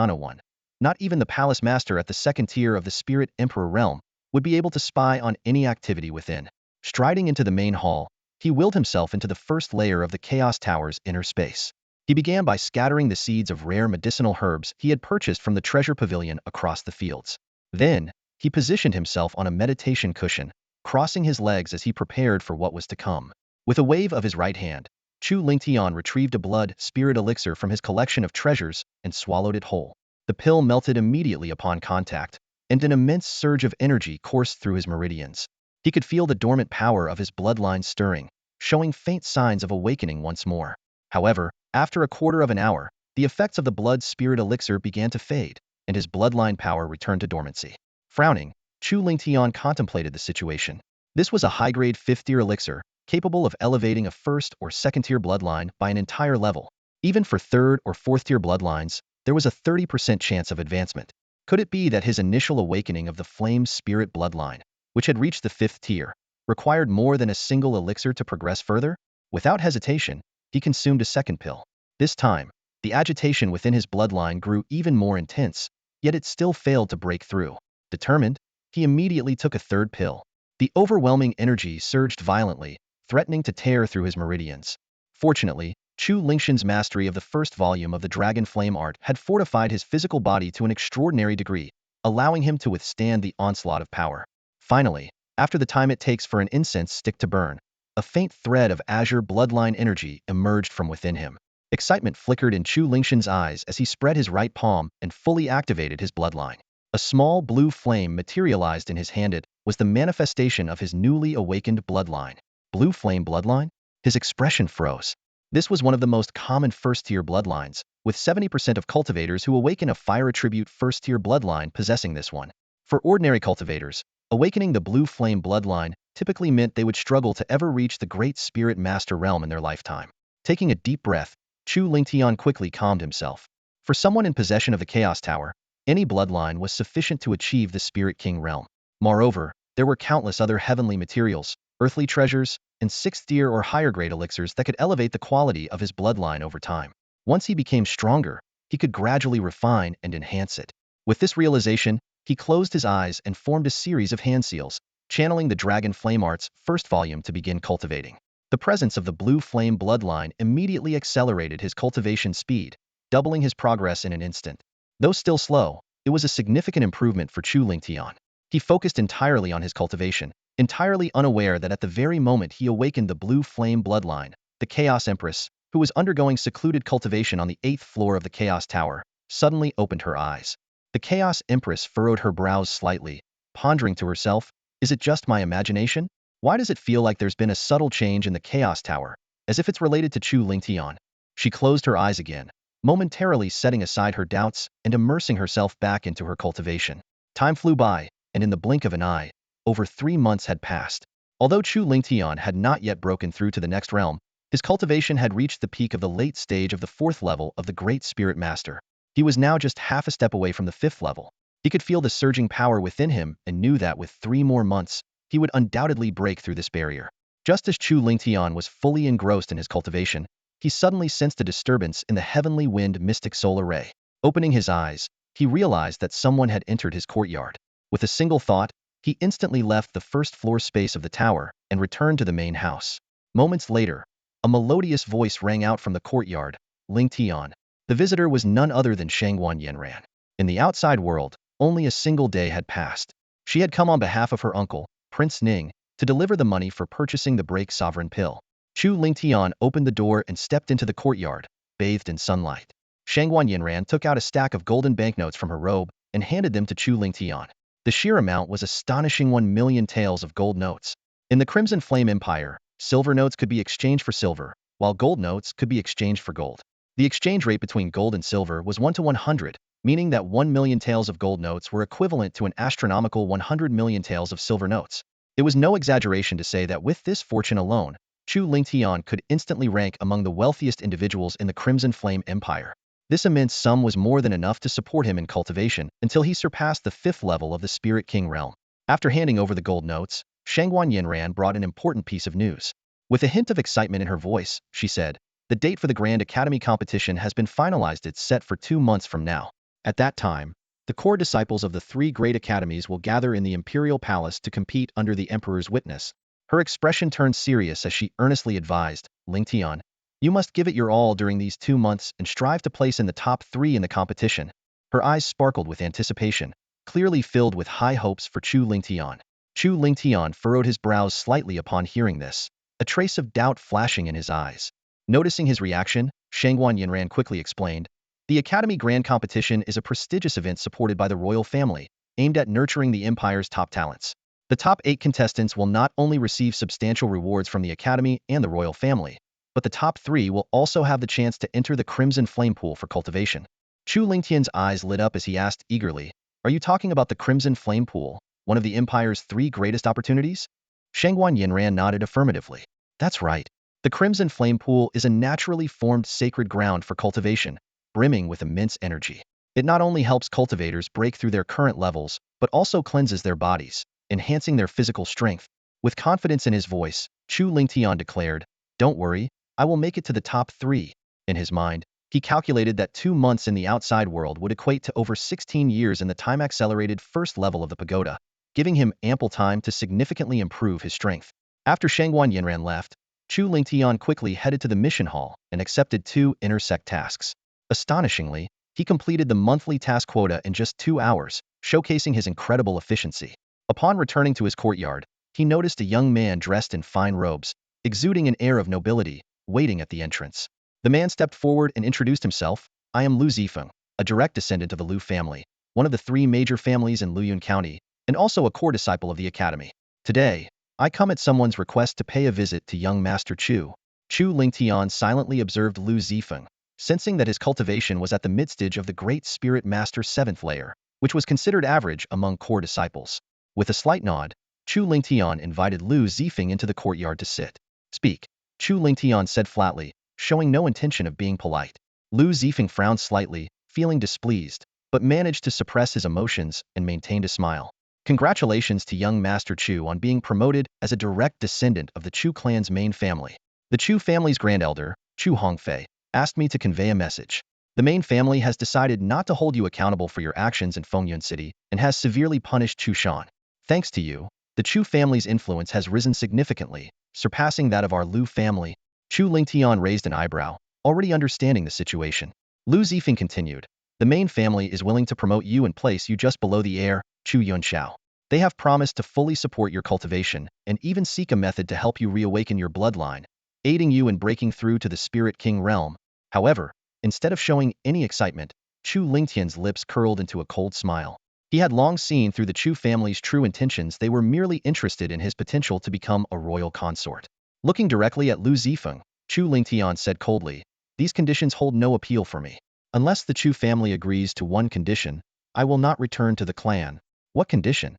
Not even the palace master at the 2nd tier of the Spirit Emperor realm would be able to spy on any activity within. Striding into the main hall, he willed himself into the 1st layer of the Chaos Tower's inner space. He began by scattering the seeds of rare medicinal herbs he had purchased from the treasure pavilion across the fields. Then, he positioned himself on a meditation cushion, crossing his legs as he prepared for what was to come. With a wave of his right hand, Chu Lingtian retrieved a blood spirit elixir from his collection of treasures and swallowed it whole. The pill melted immediately upon contact, and an immense surge of energy coursed through his meridians. He could feel the dormant power of his bloodline stirring, showing faint signs of awakening once more. However, after a quarter of an hour, the effects of the blood spirit elixir began to fade, and his bloodline power returned to dormancy. Frowning, Chu Lingtian contemplated the situation. This was a high-grade 5th-tier elixir, capable of elevating a 1st or 2nd-tier bloodline by an entire level. Even for 3rd or 4th-tier bloodlines, there was a 30% chance of advancement. Could it be that his initial awakening of the flame spirit bloodline, which had reached the 5th tier, required more than a single elixir to progress further? Without hesitation, he consumed a 2nd pill. This time, the agitation within his bloodline grew even more intense, yet it still failed to break through. Determined, he immediately took a 3rd pill. The overwhelming energy surged violently, threatening to tear through his meridians. Fortunately, Chu Lingshan's mastery of the 1st volume of the Dragon Flame art had fortified his physical body to an extraordinary degree, allowing him to withstand the onslaught of power. Finally, after the time it takes for an incense stick to burn, a faint thread of azure bloodline energy emerged from within him. Excitement flickered in Chu Lingshan's eyes as he spread his right palm and fully activated his bloodline. A small blue flame materialized in his hand. It was the manifestation of his newly awakened bloodline. Blue flame bloodline? His expression froze. This was one of the most common 1st-tier bloodlines, with 70% of cultivators who awaken a fire attribute 1st-tier bloodline possessing this one. For ordinary cultivators, awakening the blue flame bloodline typically meant they would struggle to ever reach the Great Spirit Master realm in their lifetime. Taking a deep breath, Chu Lingtian quickly calmed himself. For someone in possession of the Chaos Tower, any bloodline was sufficient to achieve the Spirit King realm. Moreover, there were countless other heavenly materials, earthly treasures, and 6th-tier or higher-grade elixirs that could elevate the quality of his bloodline over time. Once he became stronger, he could gradually refine and enhance it. With this realization, he closed his eyes and formed a series of hand seals, channeling the Dragon Flame Art's 1st volume to begin cultivating. The presence of the blue flame bloodline immediately accelerated his cultivation speed, doubling his progress in an instant. Though still slow, it was a significant improvement for Chu Lingtian. He focused entirely on his cultivation, entirely unaware that at the very moment he awakened the blue flame bloodline, the Chaos Empress, who was undergoing secluded cultivation on the 8th floor of the Chaos Tower, suddenly opened her eyes. The Chaos Empress furrowed her brows slightly, pondering to herself, is it just my imagination? Why does it feel like there's been a subtle change in the Chaos Tower, as if it's related to Chu Lingtian? She closed her eyes again, momentarily setting aside her doubts and immersing herself back into her cultivation. Time flew by, and in the blink of an eye, over 3 months had passed. Although Chu Lingtian had not yet broken through to the next realm, his cultivation had reached the peak of the late stage of the 4th level of the Great Spirit Master. He was now just half a step away from the 5th level. He could feel the surging power within him and knew that with 3 more months, he would undoubtedly break through this barrier. Just as Chu Lingtian was fully engrossed in his cultivation, he suddenly sensed a disturbance in the heavenly wind mystic solar ray. Opening his eyes, he realized that someone had entered his courtyard. With a single thought, he instantly left the first floor space of the tower and returned to the main house. Moments later, a melodious voice rang out from the courtyard, Ling Tian. The visitor was none other than Shangguan Yanran. In the outside world, only a single day had passed. She had come on behalf of her uncle, Prince Ning, to deliver the money for purchasing the Break Sovereign Pill. Chu Lingtian opened the door and stepped into the courtyard, bathed in sunlight. Shangguan Yanran took out a stack of golden banknotes from her robe and handed them to Chu Lingtian. The sheer amount was astonishing 1 million taels of gold notes. In the Crimson Flame Empire, silver notes could be exchanged for silver, while gold notes could be exchanged for gold. The exchange rate between gold and silver was 1 to 100, meaning that 1 million taels of gold notes were equivalent to an astronomical 100 million taels of silver notes. It was no exaggeration to say that with this fortune alone, Chu Lingtian could instantly rank among the wealthiest individuals in the Crimson Flame Empire. This immense sum was more than enough to support him in cultivation until he surpassed the 5th level of the Spirit King realm. After handing over the gold notes, Shangguan Yanran brought an important piece of news. With a hint of excitement in her voice, she said, the date for the Grand Academy competition has been finalized. It's set for 2 months from now. At that time, the core disciples of the 3 great academies will gather in the Imperial Palace to compete under the Emperor's witness. Her expression turned serious as she earnestly advised, Lingtian, you must give it your all during these 2 months and strive to place in the top 3 in the competition. Her eyes sparkled with anticipation, clearly filled with high hopes for Chu Lingtian. Chu Lingtian furrowed his brows slightly upon hearing this, a trace of doubt flashing in his eyes. Noticing his reaction, Shangguan Yanran quickly explained, the Academy Grand Competition is a prestigious event supported by the royal family, aimed at nurturing the Empire's top talents. The top 8 contestants will not only receive substantial rewards from the Academy and the royal family, but the top 3 will also have the chance to enter the Crimson Flame Pool for cultivation. Chu Lingtian's eyes lit up as he asked eagerly, are you talking about the Crimson Flame Pool, one of the Empire's 3 greatest opportunities? Shangguan Yanran nodded affirmatively. That's right. The Crimson Flame Pool is a naturally formed sacred ground for cultivation, brimming with immense energy. It not only helps cultivators break through their current levels, but also cleanses their bodies, enhancing their physical strength. With confidence in his voice, Chu Lingtian declared, don't worry, I will make it to the top 3. In his mind, he calculated that 2 months in the outside world would equate to over 16 years in the time-accelerated first level of the pagoda, giving him ample time to significantly improve his strength. After Shangguan Yanran left, Chu Lingtian quickly headed to the mission hall and accepted 2 intersect tasks. Astonishingly, he completed the monthly task quota in just 2 hours, showcasing his incredible efficiency. Upon returning to his courtyard, he noticed a young man dressed in fine robes, exuding an air of nobility, waiting at the entrance. The man stepped forward and introduced himself, I am Lu Zifeng, a direct descendant of the Lu family, one of the 3 major families in Luyun County, and also a core disciple of the Academy. Today, I come at someone's request to pay a visit to young Master Chu. Chu Lingtian silently observed Lu Zifeng, sensing that his cultivation was at the mid-stage of the Great Spirit Master's 7th layer, which was considered average among core disciples. With a slight nod, Chu Lingtian invited Lu Zifeng into the courtyard to sit. Speak, Chu Lingtian said flatly, showing no intention of being polite. Lu Zifeng frowned slightly, feeling displeased, but managed to suppress his emotions and maintained a smile. Congratulations to young Master Chu on being promoted as a direct descendant of the Chu clan's main family. The Chu family's grand elder, Chu Hongfei, asked me to convey a message. The main family has decided not to hold you accountable for your actions in Fengyun City and has severely punished Chu Shan. Thanks to you, the Chu family's influence has risen significantly, surpassing that of our Lu family. Chu Lingtian raised an eyebrow, already understanding the situation. Lu Zifeng continued, the main family is willing to promote you and place you just below the heir, Chu Yunxiao. They have promised to fully support your cultivation and even seek a method to help you reawaken your bloodline, aiding you in breaking through to the Spirit King realm. However, instead of showing any excitement, Chu Lingtian's lips curled into a cold smile. He had long seen through the Chu family's true intentions. They were merely interested in his potential to become a royal consort. Looking directly at Lu Zifeng, Chu Lingtian said coldly, these conditions hold no appeal for me. Unless the Chu family agrees to one condition, I will not return to the clan. What condition?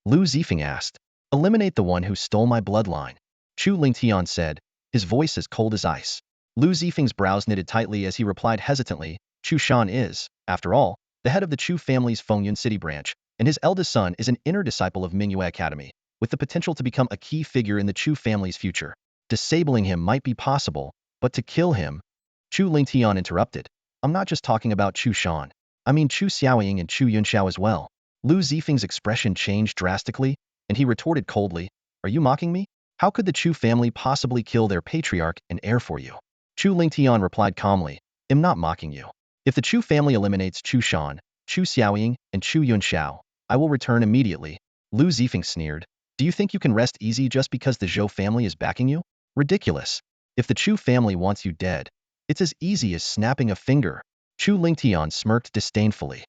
Lu Zifeng asked. Eliminate the one who stole my bloodline. Chu Lingtian said, his voice as cold as ice. Lu Zifeng's brows knitted tightly as he replied hesitantly, Chu Shan is, after all, the head of the Chu family's Fengyun City branch, and his eldest son is an inner disciple of Mingyue Academy, with the potential to become a key figure in the Chu family's future. Disabling him might be possible, but to kill him? Chu Lingtian interrupted. I'm not just talking about Chu Shan. I mean Chu Xiaoying and Chu Yunxiao as well. Lu Zifeng's expression changed drastically, and he retorted coldly, are you mocking me? How could the Chu family possibly kill their patriarch and heir for you? Chu Lingtian replied calmly, I'm not mocking you. If the Chu family eliminates Chu Shan, Chu Xiaoying, and Chu Yunxiao, I will return immediately. Lu Zifeng sneered. Do you think you can rest easy just because the Zhou family is backing you? Ridiculous. If the Chu family wants you dead, it's as easy as snapping a finger. Chu Lingtian smirked disdainfully.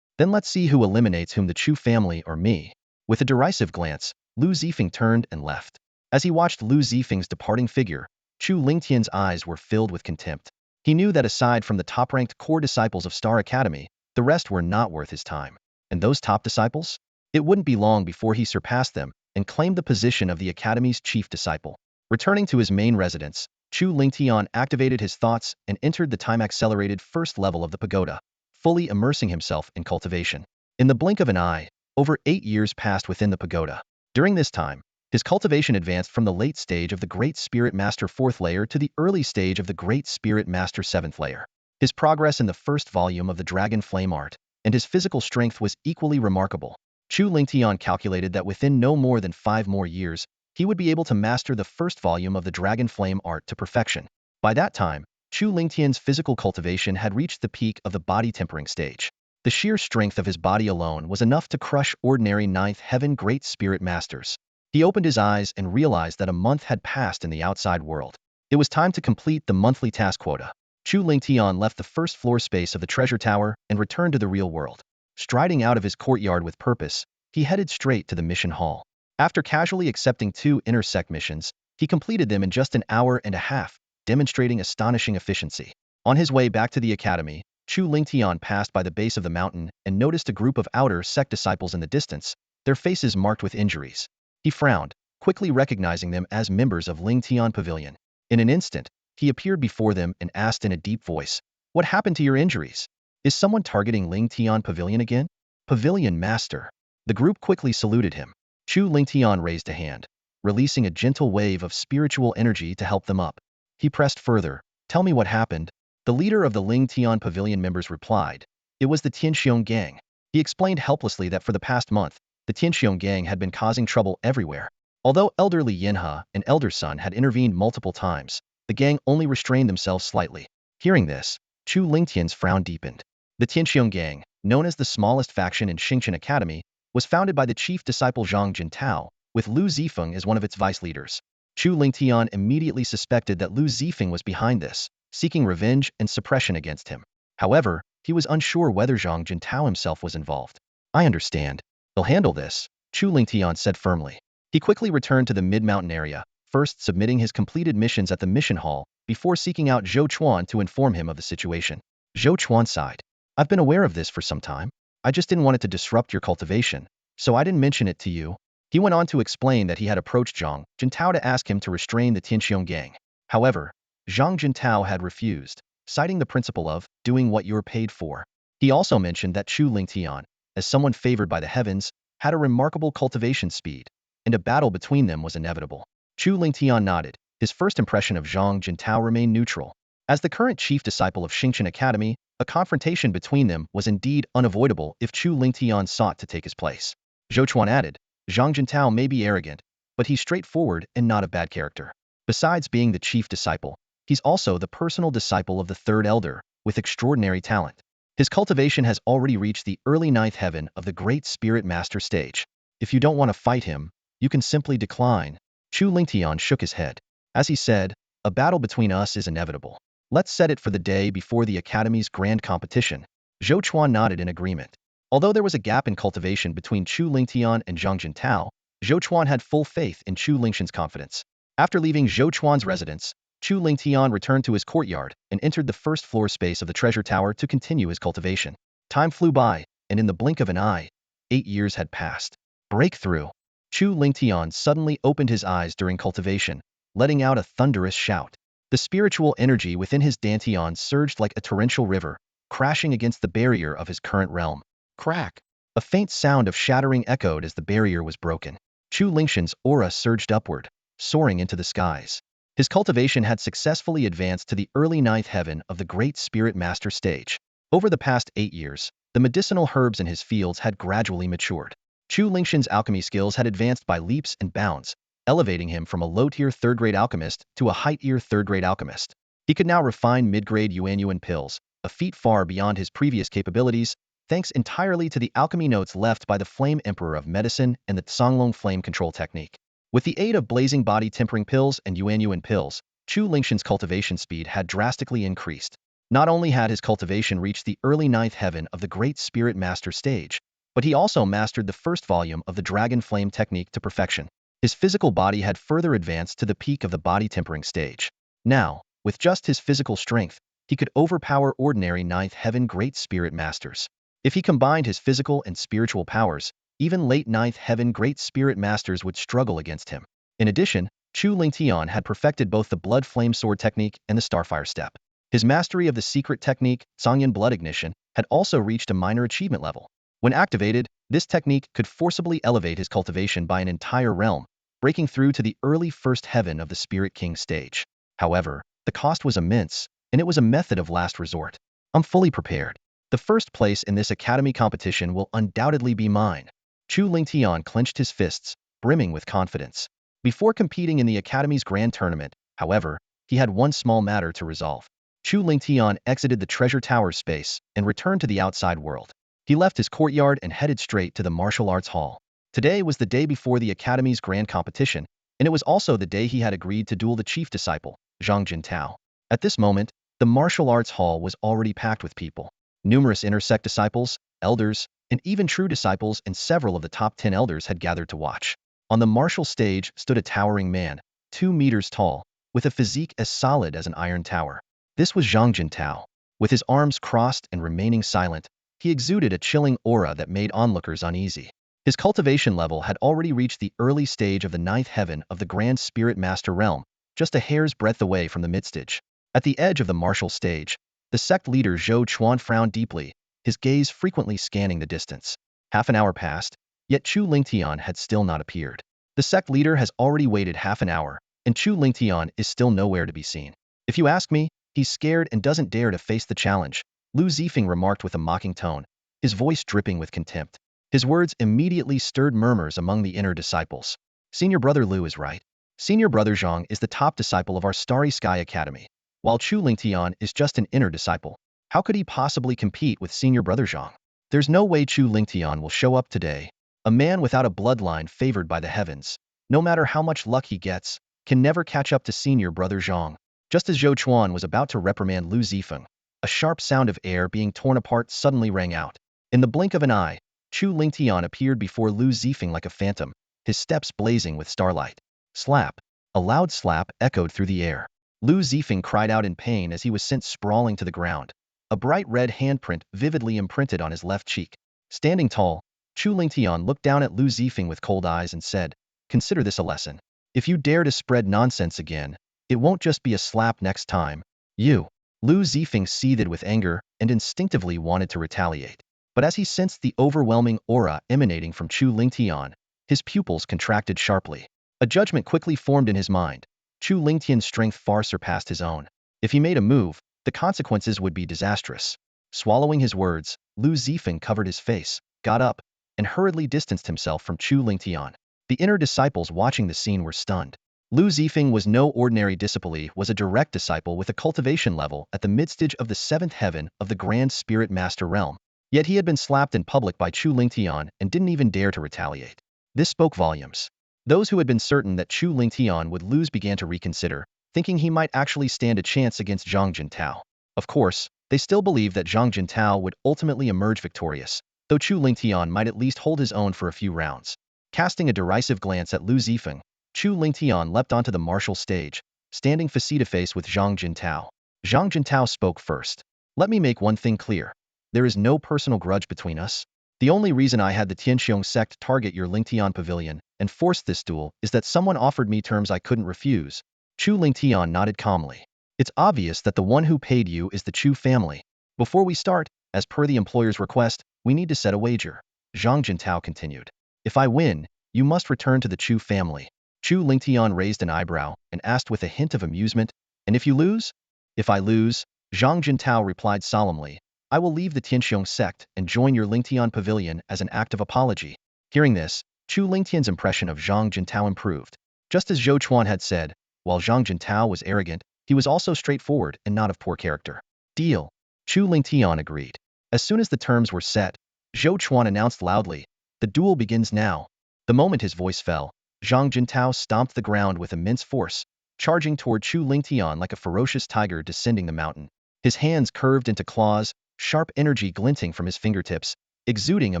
Then let's see who eliminates whom, the Chu family or me. With a derisive glance, Lu Zifeng turned and left. As he watched Lu Zifeng's departing figure, Chu Lingtian's eyes were filled with contempt. He knew that aside from the top-ranked core disciples of Star Academy, the rest were not worth his time. And those top disciples? It wouldn't be long before he surpassed them and claimed the position of the Academy's chief disciple. Returning to his main residence, Chu Lingtian activated his thoughts and entered the time-accelerated first level of the pagoda, fully immersing himself in cultivation. In the blink of an eye, over 8 years passed within the pagoda. During this time, his cultivation advanced from the late stage of the Great Spirit Master 4th layer to the early stage of the Great Spirit Master 7th layer. His progress in the first volume of the Dragon Flame art and his physical strength was equally remarkable. Chu Lingtian calculated that within no more than 5 more years, he would be able to master the first volume of the Dragon Flame art to perfection. By that time, Chu Lingtian's physical cultivation had reached the peak of the body tempering stage. The sheer strength of his body alone was enough to crush ordinary 9th Heaven Great Spirit Masters. He opened his eyes and realized that a month had passed in the outside world. It was time to complete the monthly task quota. Chu Lingtian left the first floor space of the treasure tower and returned to the real world. Striding out of his courtyard with purpose, he headed straight to the mission hall. After casually accepting 2 intersect missions, he completed them in just an hour and a half, demonstrating astonishing efficiency. On his way back to the academy, Chu Lingtian passed by the base of the mountain and noticed a group of outer sect disciples in the distance, their faces marked with injuries. He frowned, quickly recognizing them as members of Lingtian Pavilion. In an instant, he appeared before them and asked in a deep voice, what happened to your injuries? Is someone targeting Lingtian Pavilion again? Pavilion Master. The group quickly saluted him. Chu Lingtian raised a hand, releasing a gentle wave of spiritual energy to help them up. He pressed further, tell me what happened. The leader of the Lingtian Pavilion members replied, it was the Tianxiong gang. He explained helplessly that for the past month, the Tianxiong gang had been causing trouble everywhere. Although elderly Yinhe and elder son had intervened multiple times, the gang only restrained themselves slightly. Hearing this, Chu Lingtian's frown deepened. The Tianxiong gang, known as the smallest faction in Xingqian Academy, was founded by the chief disciple Zhang Jintao, with Lu Zifeng as one of its vice leaders. Chu Lingtian immediately suspected that Lu Zifeng was behind this, seeking revenge and suppression against him. However, he was unsure whether Zhang Jintao himself was involved. I understand. They'll handle this, Chu Lingtian said firmly. He quickly returned to the mid-mountain area, first submitting his completed missions at the mission hall, before seeking out Zhou Chuan to inform him of the situation. Zhou Chuan sighed. I've been aware of this for some time. I just didn't want it to disrupt your cultivation, so I didn't mention it to you. He went on to explain that he had approached Zhang Jintao to ask him to restrain the Tianxiong gang. However, Zhang Jintao had refused, citing the principle of doing what you're paid for. He also mentioned that Chu Lingtian, as someone favored by the heavens, had a remarkable cultivation speed, and a battle between them was inevitable. Chu Lingtian nodded. His first impression of Zhang Jintao remained neutral. As the current chief disciple of Xingqian Academy, a confrontation between them was indeed unavoidable if Chu Lingtian sought to take his place. Zhou Chuan added, Zhang Jintao may be arrogant, but he's straightforward and not a bad character. Besides being the chief disciple, he's also the personal disciple of the third elder, with extraordinary talent. His cultivation has already reached the early ninth heaven of the Great Spirit Master stage. If you don't want to fight him, you can simply decline. Chu Lingtian shook his head. As he said, a battle between us is inevitable. Let's set it for the day before the Academy's grand competition. Zhou Chuan nodded in agreement. Although there was a gap in cultivation between Chu Lingtian and Zhang Jintao, Zhou Chuan had full faith in Chu Lingshan's confidence. After leaving Zhou Chuan's residence, Chu Lingtian returned to his courtyard and entered the first floor space of the treasure tower to continue his cultivation. Time flew by, and in the blink of an eye, 8 years had passed. Breakthrough. Chu Lingtian suddenly opened his eyes during cultivation, letting out a thunderous shout. The spiritual energy within his dantian surged like a torrential river, crashing against the barrier of his current realm. Crack! A faint sound of shattering echoed as the barrier was broken. Chu Lingshan's aura surged upward, soaring into the skies. His cultivation had successfully advanced to the early ninth heaven of the Great Spirit Master stage. Over the past 8 years, the medicinal herbs in his fields had gradually matured. Chu Lingshan's alchemy skills had advanced by leaps and bounds, elevating him from a low-tier third-grade alchemist to a high-tier third-grade alchemist. He could now refine mid-grade yuan pills, a feat far beyond his previous capabilities, thanks entirely to the alchemy notes left by the Flame Emperor of Medicine and the Tsanglong Flame Control Technique. With the aid of blazing body tempering pills and yuan pills, Chu Lingshan's cultivation speed had drastically increased. Not only had his cultivation reached the early ninth heaven of the Great Spirit Master stage, but he also mastered the first volume of the Dragon Flame technique to perfection. His physical body had further advanced to the peak of the body tempering stage. Now, with just his physical strength, he could overpower ordinary ninth heaven Great Spirit Masters. If he combined his physical and spiritual powers, even late ninth heaven Great Spirit Masters would struggle against him. In addition, Chu Lingtian had perfected both the Blood Flame Sword technique and the Starfire Step. His mastery of the secret technique, Sangyan Blood Ignition, had also reached a minor achievement level. When activated, this technique could forcibly elevate his cultivation by an entire realm, breaking through to the early first heaven of the Spirit King stage. However, the cost was immense, and it was a method of last resort. I'm fully prepared. The first place in this academy competition will undoubtedly be mine. Chu Lingtian clenched his fists, brimming with confidence. Before competing in the Academy's grand tournament, however, he had one small matter to resolve. Chu Lingtian exited the treasure tower space and returned to the outside world. He left his courtyard and headed straight to the martial arts hall. Today was the day before the Academy's grand competition, and it was also the day he had agreed to duel the chief disciple, Zhang Jintao. At this moment, the martial arts hall was already packed with people. Numerous intersect disciples, elders, and even true disciples and several of the top 10 elders had gathered to watch. On the martial stage stood a towering man, 2 meters tall, with a physique as solid as an iron tower. This was Zhang Jintao. With his arms crossed and remaining silent, he exuded a chilling aura that made onlookers uneasy. His cultivation level had already reached the early stage of the ninth heaven of the Grand Spirit Master realm, just a hair's breadth away from the midstage. At the edge of the martial stage, the sect leader Zhou Chuan frowned deeply, his gaze frequently scanning the distance. Half an hour passed, yet Chu Lingtian had still not appeared. The sect leader has already waited half an hour, and Chu Lingtian is still nowhere to be seen. If you ask me, he's scared and doesn't dare to face the challenge, Lu Zifeng remarked with a mocking tone, his voice dripping with contempt. His words immediately stirred murmurs among the inner disciples. Senior brother Lu is right. Senior brother Zhang is the top disciple of our Starry Sky Academy, while Chu Lingtian is just an inner disciple. How could he possibly compete with senior brother Zhang? There's no way Chu Lingtian will show up today. A man without a bloodline favored by the heavens, no matter how much luck he gets, can never catch up to senior brother Zhang. Just as Zhou Chuan was about to reprimand Lu Zifeng, a sharp sound of air being torn apart suddenly rang out. In the blink of an eye, Chu Lingtian appeared before Lu Zifeng like a phantom, his steps blazing with starlight. Slap! A loud slap echoed through the air. Lu Zifeng cried out in pain as he was sent sprawling to the ground. A bright red handprint vividly imprinted on his left cheek. Standing tall, Chu Lingtian looked down at Lu Zifeng with cold eyes and said, "Consider this a lesson. If you dare to spread nonsense again, it won't just be a slap next time. You." Lu Zifeng seethed with anger and instinctively wanted to retaliate. But as he sensed the overwhelming aura emanating from Chu Lingtian, his pupils contracted sharply. A judgment quickly formed in his mind. Chu Lingtian's strength far surpassed his own. If he made a move, the consequences would be disastrous. Swallowing his words, Lu Zifeng covered his face, got up, and hurriedly distanced himself from Chu Lingtian. The inner disciples watching the scene were stunned. Lu Zifeng was no ordinary disciple, was a direct disciple with a cultivation level at the midstage of the seventh heaven of the Grand Spirit Master Realm. Yet he had been slapped in public by Chu Lingtian and didn't even dare to retaliate. This spoke volumes. Those who had been certain that Chu Lingtian would lose began to reconsider, thinking he might actually stand a chance against Zhang Jintao. Of course, they still believed that Zhang Jintao would ultimately emerge victorious, though Chu Lingtian might at least hold his own for a few rounds. Casting a derisive glance at Lu Zifeng, Chu Lingtian leapt onto the martial stage, standing face-to-face with Zhang Jintao. Zhang Jintao spoke first. Let me make one thing clear. There is no personal grudge between us. The only reason I had the Tianxiong sect target your Lingtian pavilion and force this duel is that someone offered me terms I couldn't refuse. Chu Lingtian nodded calmly. It's obvious that the one who paid you is the Chu family. Before we start, as per the employer's request, we need to set a wager. Zhang Jintao continued. If I win, you must return to the Chu family. Chu Lingtian raised an eyebrow and asked with a hint of amusement, and if you lose? If I lose, Zhang Jintao replied solemnly, I will leave the Tianxiong sect and join your Lingtian pavilion as an act of apology. Hearing this, Chu Lingtian's impression of Zhang Jintao improved. Just as Zhou Chuan had said, while Zhang Jintao was arrogant, he was also straightforward and not of poor character. Deal. Chu Lingtian agreed. As soon as the terms were set, Zhou Chuan announced loudly, the duel begins now. The moment his voice fell, Zhang Jintao stomped the ground with immense force, charging toward Chu Lingtian like a ferocious tiger descending the mountain. His hands curved into claws, sharp energy glinting from his fingertips, exuding a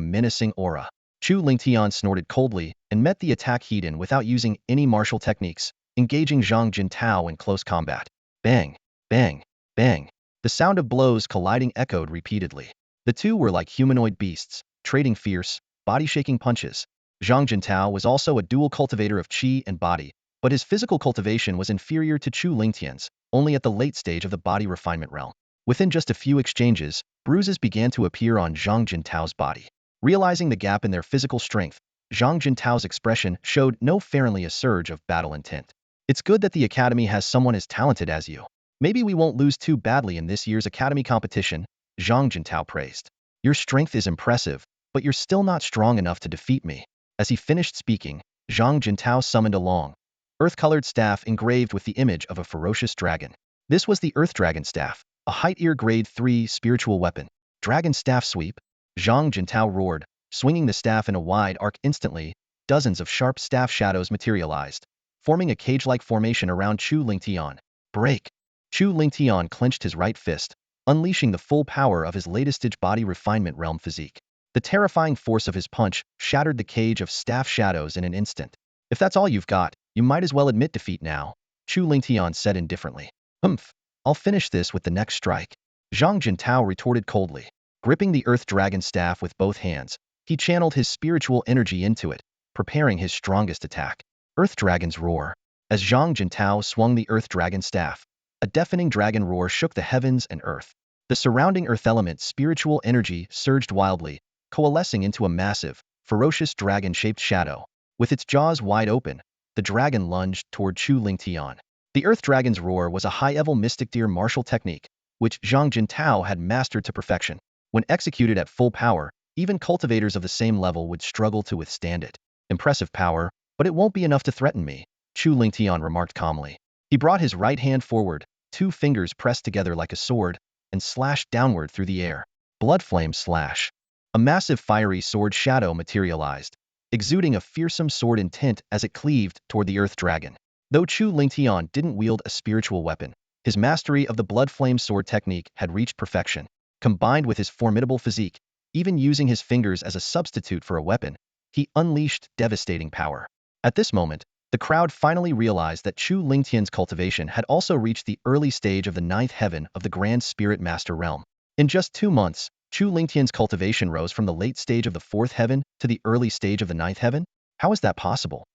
menacing aura. Chu Lingtian snorted coldly and met the attack head-on without using any martial techniques, engaging Zhang Jintao in close combat. Bang, bang, bang. The sound of blows colliding echoed repeatedly. The two were like humanoid beasts, trading fierce, body-shaking punches. Zhang Jintao was also a dual cultivator of qi and body, but his physical cultivation was inferior to Chu Lingtian's, only at the late stage of the body refinement realm. Within just a few exchanges, bruises began to appear on Zhang Jintao's body. Realizing the gap in their physical strength, Zhang Jintao's expression showed no fairly a surge of battle intent. It's good that the academy has someone as talented as you. Maybe we won't lose too badly in this year's academy competition, Zhang Jintao praised. Your strength is impressive, but you're still not strong enough to defeat me. As he finished speaking, Zhang Jintao summoned a long, earth-colored staff engraved with the image of a ferocious dragon. This was the Earth Dragon Staff, a height-ear grade 3 spiritual weapon. Dragon Staff Sweep? Zhang Jintao roared, swinging the staff in a wide arc. Instantly, dozens of sharp staff shadows materialized, forming a cage-like formation around Chu Lingtian. Break! Chu Lingtian clenched his right fist, unleashing the full power of his latest-stage body refinement realm physique. The terrifying force of his punch shattered the cage of staff shadows in an instant. If that's all you've got, you might as well admit defeat now, Chu Lingtian said indifferently. Humph, I'll finish this with the next strike. Zhang Jintao retorted coldly. Gripping the Earth Dragon Staff with both hands, he channeled his spiritual energy into it, preparing his strongest attack. Earth Dragon's Roar. As Zhang Jintao swung the Earth Dragon Staff, a deafening dragon roar shook the heavens and earth. The surrounding earth element's spiritual energy surged wildly, coalescing into a massive, ferocious dragon-shaped shadow. With its jaws wide open, the dragon lunged toward Chu Lingtian. The Earth Dragon's Roar was a high-level mystic deer martial technique, which Zhang Jintao had mastered to perfection. When executed at full power, even cultivators of the same level would struggle to withstand it. Impressive power, but it won't be enough to threaten me, Chu Lingtian remarked calmly. He brought his right hand forward, 2 fingers pressed together like a sword, and slashed downward through the air. Blood flame slash. A massive fiery sword shadow materialized, exuding a fearsome sword intent as it cleaved toward the Earth Dragon. Though Chu Lingtian didn't wield a spiritual weapon, his mastery of the blood flame sword technique had reached perfection. Combined with his formidable physique, even using his fingers as a substitute for a weapon, he unleashed devastating power. At this moment, the crowd finally realized that Chu Lingtian's cultivation had also reached the early stage of the 9th heaven of the Grand Spirit Master Realm. In just 2 months, Chu Lingtian's cultivation rose from the late stage of the 4th heaven to the early stage of the 9th heaven? How is that possible?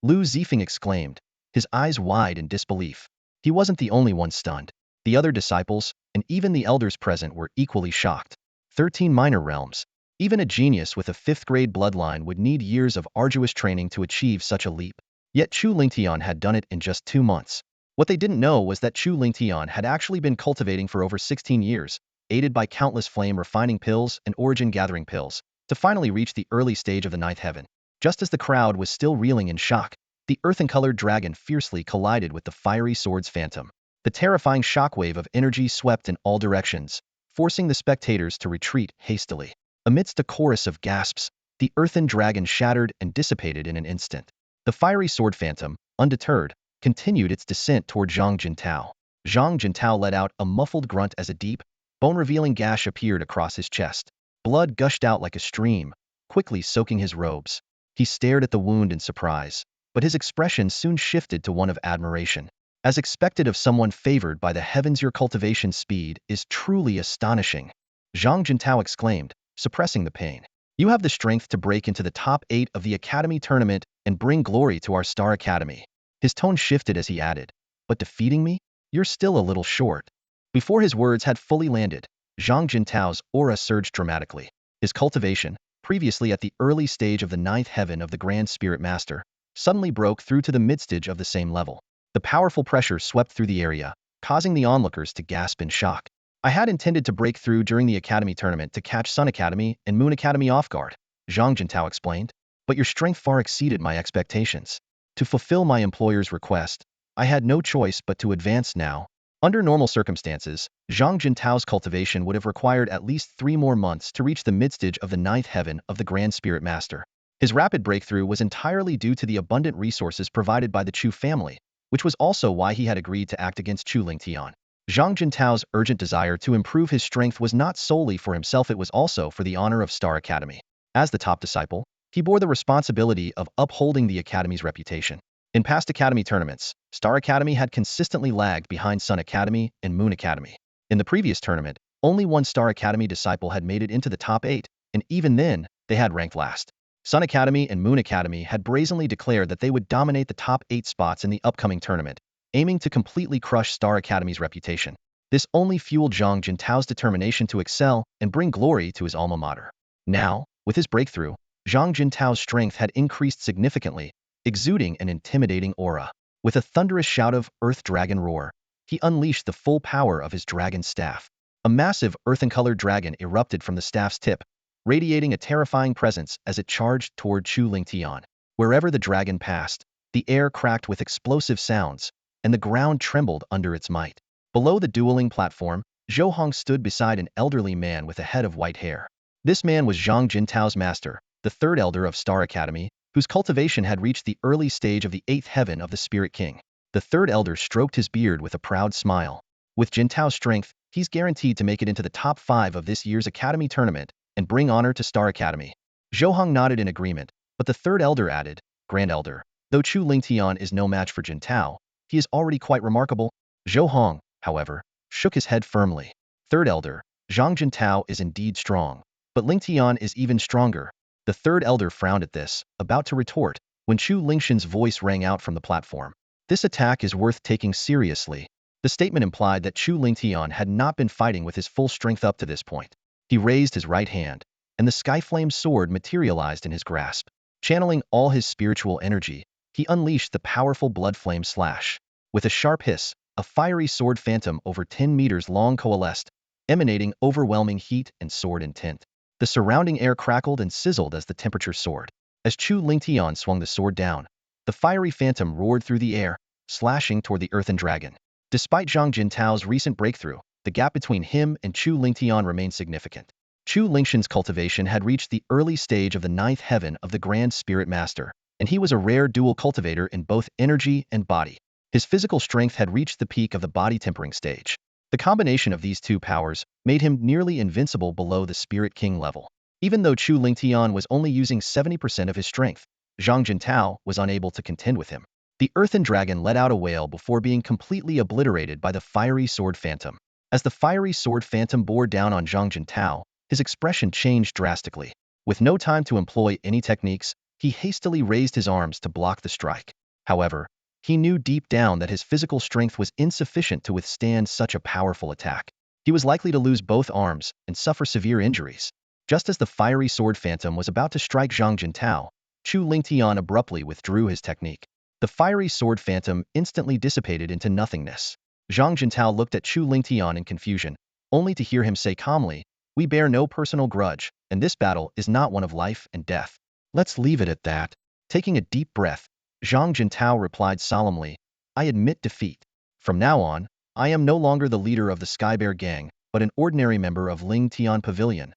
Lu Zifeng exclaimed, his eyes wide in disbelief. He wasn't the only one stunned. The other disciples, and even the elders present, were equally shocked. 13 minor realms. Even a genius with a 5th-grade bloodline would need years of arduous training to achieve such a leap. Yet Chu Lingtian had done it in just 2 months. What they didn't know was that Chu Lingtian had actually been cultivating for over 16 years, aided by countless flame-refining pills and origin-gathering pills, to finally reach the early stage of the 9th heaven. Just as the crowd was still reeling in shock, the earthen-colored dragon fiercely collided with the fiery sword's phantom. The terrifying shockwave of energy swept in all directions, forcing the spectators to retreat hastily. Amidst a chorus of gasps, the earthen dragon shattered and dissipated in an instant. The fiery sword phantom, undeterred, continued its descent toward Zhang Jintao. Zhang Jintao let out a muffled grunt as a deep, bone-revealing gash appeared across his chest. Blood gushed out like a stream, quickly soaking his robes. He stared at the wound in surprise, but his expression soon shifted to one of admiration. As expected of someone favored by the heavens, your cultivation speed is truly astonishing, Zhang Jintao exclaimed, suppressing the pain. You have the strength to break into the top 8 of the Academy tournament and bring glory to our Star Academy. His tone shifted as he added, but defeating me? You're still a little short. Before his words had fully landed, Zhang Jintao's aura surged dramatically. His cultivation, previously at the early stage of the 9th heaven of the Grand Spirit Master, suddenly broke through to the mid-stage of the same level. The powerful pressure swept through the area, causing the onlookers to gasp in shock. I had intended to break through during the Academy tournament to catch Sun Academy and Moon Academy off guard, Zhang Jintao explained, but your strength far exceeded my expectations. To fulfill my employer's request, I had no choice but to advance now. Under normal circumstances, Zhang Jintao's cultivation would have required at least 3 more months to reach the mid-stage of the 9th heaven of the Grand Spirit Master. His rapid breakthrough was entirely due to the abundant resources provided by the Chu family, which was also why he had agreed to act against Chu Lingtian. Zhang Jintao's urgent desire to improve his strength was not solely for himself, it was also for the honor of Star Academy. As the top disciple, he bore the responsibility of upholding the Academy's reputation. In past Academy tournaments, Star Academy had consistently lagged behind Sun Academy and Moon Academy. In the previous tournament, only one Star Academy disciple had made it into the top 8, and even then, they had ranked last. Sun Academy and Moon Academy had brazenly declared that they would dominate the top 8 spots in the upcoming tournament, aiming to completely crush Star Academy's reputation. This only fueled Zhang Jintao's determination to excel and bring glory to his alma mater. Now, with his breakthrough, Zhang Jintao's strength had increased significantly, exuding an intimidating aura. With a thunderous shout of Earth Dragon Roar, he unleashed the full power of his dragon staff. A massive earthen-colored dragon erupted from the staff's tip, radiating a terrifying presence as it charged toward Chu Lingtian. Wherever the dragon passed, the air cracked with explosive sounds, and the ground trembled under its might. Below the dueling platform, Zhou Hong stood beside an elderly man with a head of white hair. This man was Zhang Jintao's master, the 3rd elder of Star Academy, whose cultivation had reached the early stage of the 8th heaven of the Spirit King. The 3rd elder stroked his beard with a proud smile. With Jintao's strength, he's guaranteed to make it into the top 5 of this year's Academy tournament and bring honor to Star Academy. Zhou Hong nodded in agreement, but the 3rd elder added, Grand Elder, though Chu Lingtian is no match for Jintao, he is already quite remarkable. Zhou Hong, however, shook his head firmly. 3rd elder, Zhang Jintao is indeed strong, but Lingtian is even stronger. The 3rd elder frowned at this, about to retort, when Chu Lingshan's voice rang out from the platform. This attack is worth taking seriously. The statement implied that Chu Lingtian had not been fighting with his full strength up to this point. He raised his right hand, and the Skyflame sword materialized in his grasp. Channeling all his spiritual energy, he unleashed the powerful blood flame slash. With a sharp hiss, a fiery sword phantom over 10 meters long coalesced, emanating overwhelming heat and sword intent. The surrounding air crackled and sizzled as the temperature soared. As Chu Lingtian swung the sword down, the fiery phantom roared through the air, slashing toward the earthen dragon. Despite Zhang Jintao's recent breakthrough, the gap between him and Chu Lingtian remained significant. Chu Lingshan's cultivation had reached the early stage of the 9th heaven of the Grand Spirit Master, and he was a rare dual cultivator in both energy and body. His physical strength had reached the peak of the body tempering stage. The combination of these two powers made him nearly invincible below the Spirit King level. Even though Chu Lingtian was only using 70% of his strength, Zhang Jintao was unable to contend with him. The earthen dragon let out a wail before being completely obliterated by the fiery sword phantom. As the fiery sword phantom bore down on Zhang Jintao, his expression changed drastically. With no time to employ any techniques, he hastily raised his arms to block the strike. However, he knew deep down that his physical strength was insufficient to withstand such a powerful attack. He was likely to lose both arms and suffer severe injuries. Just as the fiery sword phantom was about to strike Zhang Jintao, Chu Lingtian abruptly withdrew his technique. The fiery sword phantom instantly dissipated into nothingness. Zhang Jintao looked at Chu Lingtian in confusion, only to hear him say calmly, "We bear no personal grudge, and this battle is not one of life and death. Let's leave it at that." Taking a deep breath, Zhang Jintao replied solemnly, I admit defeat. From now on, I am no longer the leader of the Sky Bear gang, but an ordinary member of Ling Tian Pavilion.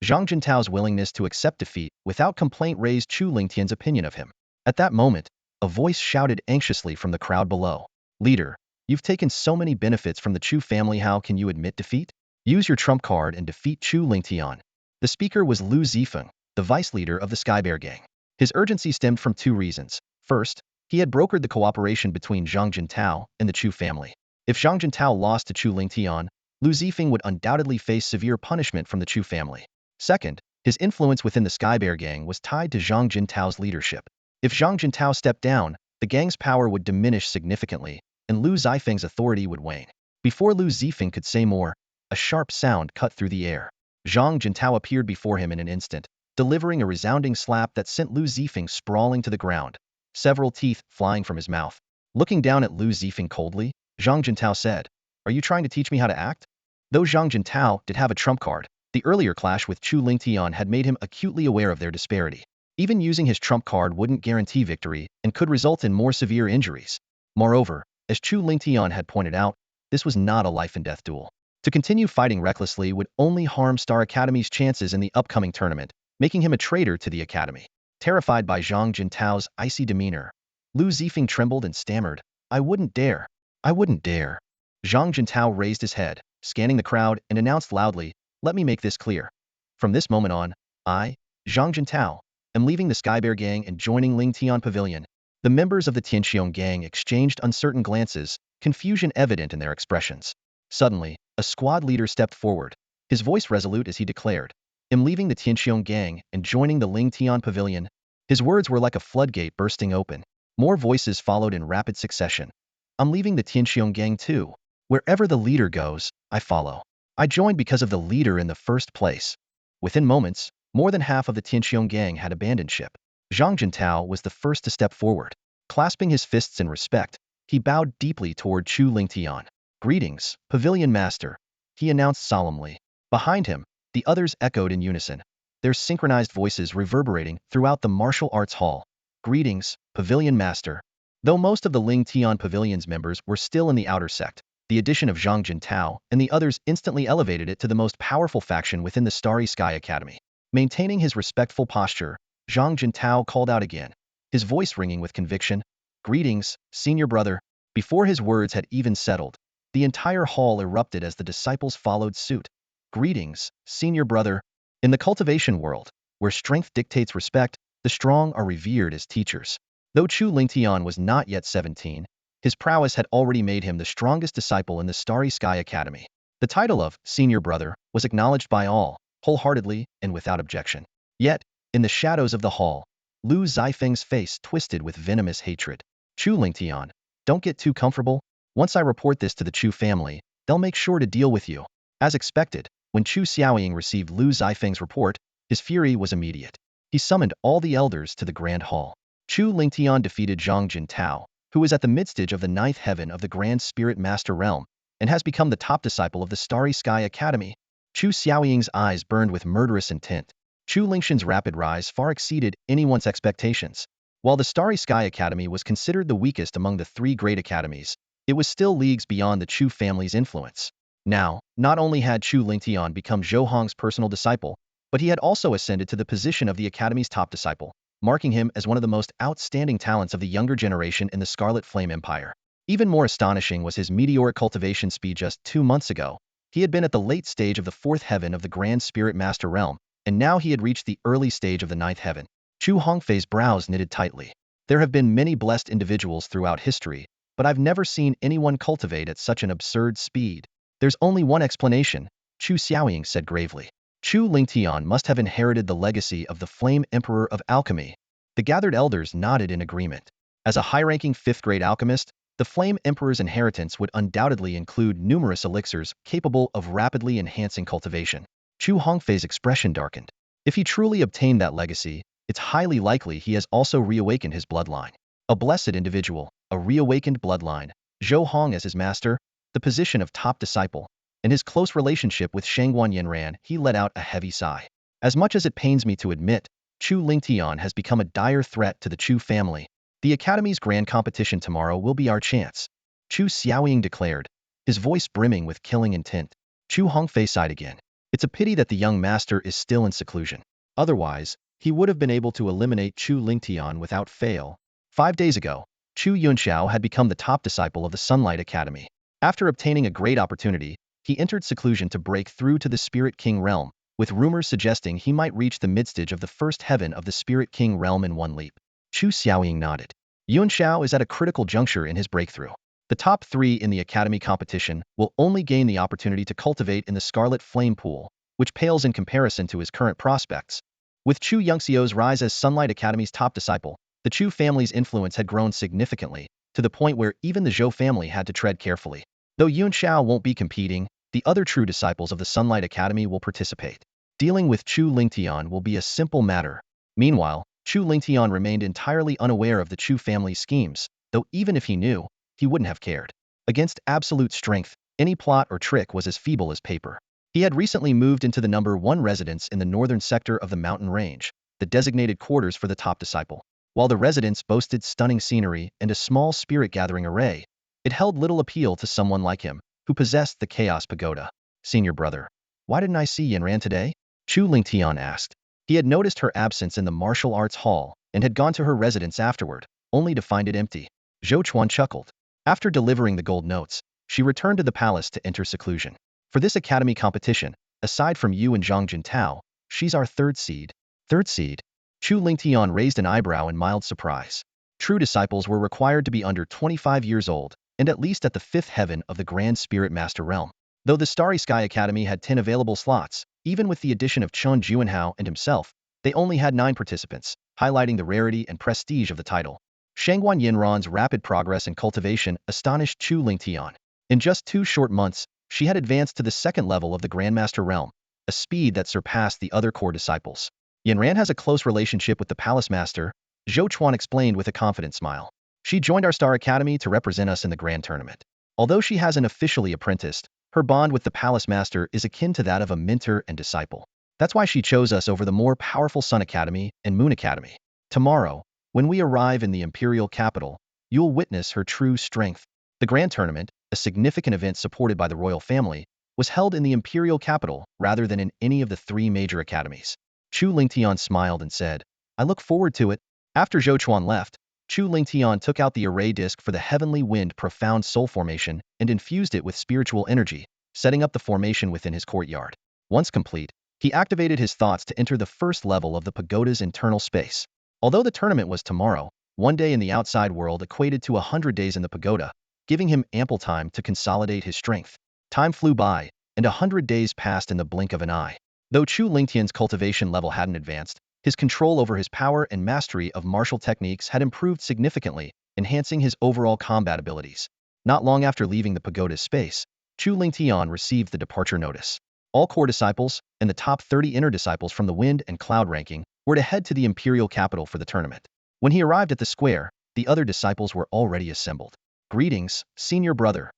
Zhang Jintao's willingness to accept defeat without complaint raised Chu Lingtian's opinion of him. At that moment, a voice shouted anxiously from the crowd below. Leader, you've taken so many benefits from the Chu family, how can you admit defeat? Use your trump card and defeat Chu Lingtian. The speaker was Lu Zifeng, the vice leader of the Sky Bear gang. His urgency stemmed from two reasons. First, he had brokered the cooperation between Zhang Jintao and the Chu family. If Zhang Jintao lost to Chu Lingtian, Lu Zifeng would undoubtedly face severe punishment from the Chu family. Second, his influence within the Sky Bear gang was tied to Zhang Jintao's leadership. If Zhang Jintao stepped down, the gang's power would diminish significantly, and Lu Zifeng's authority would wane. Before Lu Zifeng could say more, a sharp sound cut through the air. Zhang Jintao appeared before him in an instant, delivering a resounding slap that sent Lu Zifeng sprawling to the ground, several teeth flying from his mouth. Looking down at Lu Zifeng coldly, Zhang Jintao said, Are you trying to teach me how to act? Though Zhang Jintao did have a trump card, the earlier clash with Chu Lingtian had made him acutely aware of their disparity. Even using his trump card wouldn't guarantee victory and could result in more severe injuries. Moreover, as Chu Lingtian had pointed out, this was not a life-and-death duel. To continue fighting recklessly would only harm Star Academy's chances in the upcoming tournament, making him a traitor to the Academy. Terrified by Zhang Jintao's icy demeanor, Lu Zifeng trembled and stammered, I wouldn't dare. I wouldn't dare. Zhang Jintao raised his head, scanning the crowd, and announced loudly, Let me make this clear. From this moment on, I, Zhang Jintao, am leaving the Sky Bear gang and joining Ling Tian Pavilion. The members of the Tianxiong gang exchanged uncertain glances, confusion evident in their expressions. Suddenly, a squad leader stepped forward, his voice resolute as he declared, am leaving the Tianxiong gang and joining the Ling Tian Pavilion. His words were like a floodgate bursting open. More voices followed in rapid succession. I'm leaving the Tianxiong gang too. Wherever the leader goes, I follow. I joined because of the leader in the first place. Within moments, more than half of the Tianxiong gang had abandoned ship. Zhang Jintao was the first to step forward. Clasping his fists in respect, he bowed deeply toward Chu Lingtian. Greetings, Pavilion Master, he announced solemnly. Behind him, the others echoed in unison, their synchronized voices reverberating throughout the martial arts hall. Greetings, Pavilion Master. Though most of the Ling Tian Pavilion's members were still in the outer sect, the addition of Zhang Jintao and the others instantly elevated it to the most powerful faction within the Starry Sky Academy. Maintaining his respectful posture, Zhang Jintao called out again, his voice ringing with conviction, Greetings, senior brother. Before his words had even settled, the entire hall erupted as the disciples followed suit. Greetings, senior brother. In the cultivation world, where strength dictates respect, the strong are revered as teachers. Though Chu Lingtian was not yet 17, his prowess had already made him the strongest disciple in the Starry Sky Academy. The title of senior brother was acknowledged by all, wholeheartedly and without objection. Yet, in the shadows of the hall, Lu Zifeng's face twisted with venomous hatred. Chu Lingtian, don't get too comfortable. Once I report this to the Chu family, they'll make sure to deal with you. As expected, when Chu Xiaoying received Lu Zifeng's report, his fury was immediate. He summoned all the elders to the Grand Hall. Chu Lingtian defeated Zhang Jintao, who is at the midstage of the ninth heaven of the Grand Spirit Master Realm, and has become the top disciple of the Starry Sky Academy. Chu Xiaoying's eyes burned with murderous intent. Chu Lingshan's rapid rise far exceeded anyone's expectations. While the Starry Sky Academy was considered the weakest among the three great academies, it was still leagues beyond the Chu family's influence. Now, not only had Chu Lingtian become Zhou Hong's personal disciple, but he had also ascended to the position of the Academy's top disciple, marking him as one of the most outstanding talents of the younger generation in the Scarlet Flame Empire. Even more astonishing was his meteoric cultivation speed. Just 2 months ago, he had been at the late stage of the fourth heaven of the Grand Spirit Master Realm, and now he had reached the early stage of the ninth heaven. Chu Hongfei's brows knitted tightly. There have been many blessed individuals throughout history, but I've never seen anyone cultivate at such an absurd speed. There's only one explanation, Chu Xiaoying said gravely. Chu Lingtian must have inherited the legacy of the Flame Emperor of Alchemy. The gathered elders nodded in agreement. As a high-ranking fifth-grade alchemist, the Flame Emperor's inheritance would undoubtedly include numerous elixirs capable of rapidly enhancing cultivation. Chu Hongfei's expression darkened. If he truly obtained that legacy, it's highly likely he has also reawakened his bloodline. A blessed individual, a reawakened bloodline, Zhou Hong as his master, the position of top disciple, and his close relationship with Shangguan Yanran, he let out a heavy sigh. As much as it pains me to admit, Chu Lingtian has become a dire threat to the Chu family. The Academy's grand competition tomorrow will be our chance, Chu Xiaoying declared, his voice brimming with killing intent. Chu Hongfei sighed again. It's a pity that the young master is still in seclusion. Otherwise, he would have been able to eliminate Chu Lingtian without fail. 5 days ago, Chu Yunxiao had become the top disciple of the Sunlight Academy. After obtaining a great opportunity, he entered seclusion to break through to the Spirit King realm, with rumors suggesting he might reach the midstage of the first heaven of the Spirit King realm in one leap. Chu Xiaoying nodded. Yunxiao is at a critical juncture in his breakthrough. The top 3 in the Academy competition will only gain the opportunity to cultivate in the Scarlet Flame Pool, which pales in comparison to his current prospects. With Chu Yunxiao's rise as Sunlight Academy's top disciple, the Chu family's influence had grown significantly, to the point where even the Zhou family had to tread carefully. Though Yunxiao won't be competing, the other true disciples of the Sunlight Academy will participate. Dealing with Chu Lingtian will be a simple matter. Meanwhile, Chu Lingtian remained entirely unaware of the Chu family's schemes, though even if he knew, he wouldn't have cared. Against absolute strength, any plot or trick was as feeble as paper. He had recently moved into the number 1 residence in the northern sector of the mountain range, the designated quarters for the top disciple. While the residence boasted stunning scenery and a small spirit-gathering array, it held little appeal to someone like him, who possessed the Chaos Pagoda. Senior brother, why didn't I see Yanran today? Chu Lingtian asked. He had noticed her absence in the martial arts hall and had gone to her residence afterward, only to find it empty. Zhou Chuan chuckled. After delivering the gold notes, she returned to the palace to enter seclusion. For this academy competition, aside from you and Zhang Jintao, she's our third seed. Third seed? Chu Lingtian raised an eyebrow in mild surprise. True disciples were required to be under 25 years old, and at least at the 5th heaven of the Grand Spirit Master realm. Though the Starry Sky Academy had 10 available slots, even with the addition of Chun Juanhao and himself, they only had 9 participants, highlighting the rarity and prestige of the title. Shangguan Yinran's rapid progress in cultivation astonished Chu Lingtian. In just 2 short months, she had advanced to the 2nd level of the Grandmaster realm, a speed that surpassed the other core disciples. Yinran has a close relationship with the Palace Master, Zhou Chuan explained with a confident smile. She joined our Star Academy to represent us in the Grand Tournament. Although she hasn't officially apprenticed, her bond with the Palace Master is akin to that of a mentor and disciple. That's why she chose us over the more powerful Sun Academy and Moon Academy. Tomorrow, when we arrive in the Imperial capital, you'll witness her true strength. The Grand Tournament, a significant event supported by the royal family, was held in the Imperial capital rather than in any of the 3 major academies. Chu Lingtian smiled and said, I look forward to it. After Zhou Chuan left, Chu Lingtian took out the array disc for the Heavenly Wind Profound Soul Formation and infused it with spiritual energy, setting up the formation within his courtyard. Once complete, he activated his thoughts to enter the 1st level of the pagoda's internal space. Although the tournament was tomorrow, 1 day in the outside world equated to 100 days in the pagoda, giving him ample time to consolidate his strength. Time flew by, and 100 days passed in the blink of an eye. Though Chu Lingtian's cultivation level hadn't advanced, his control over his power and mastery of martial techniques had improved significantly, enhancing his overall combat abilities. Not long after leaving the pagoda's space, Chu Lingtian received the departure notice. All core disciples, and the top 30 inner disciples from the Wind and Cloud ranking, were to head to the Imperial capital for the tournament. When he arrived at the square, the other disciples were already assembled. Greetings, senior brother.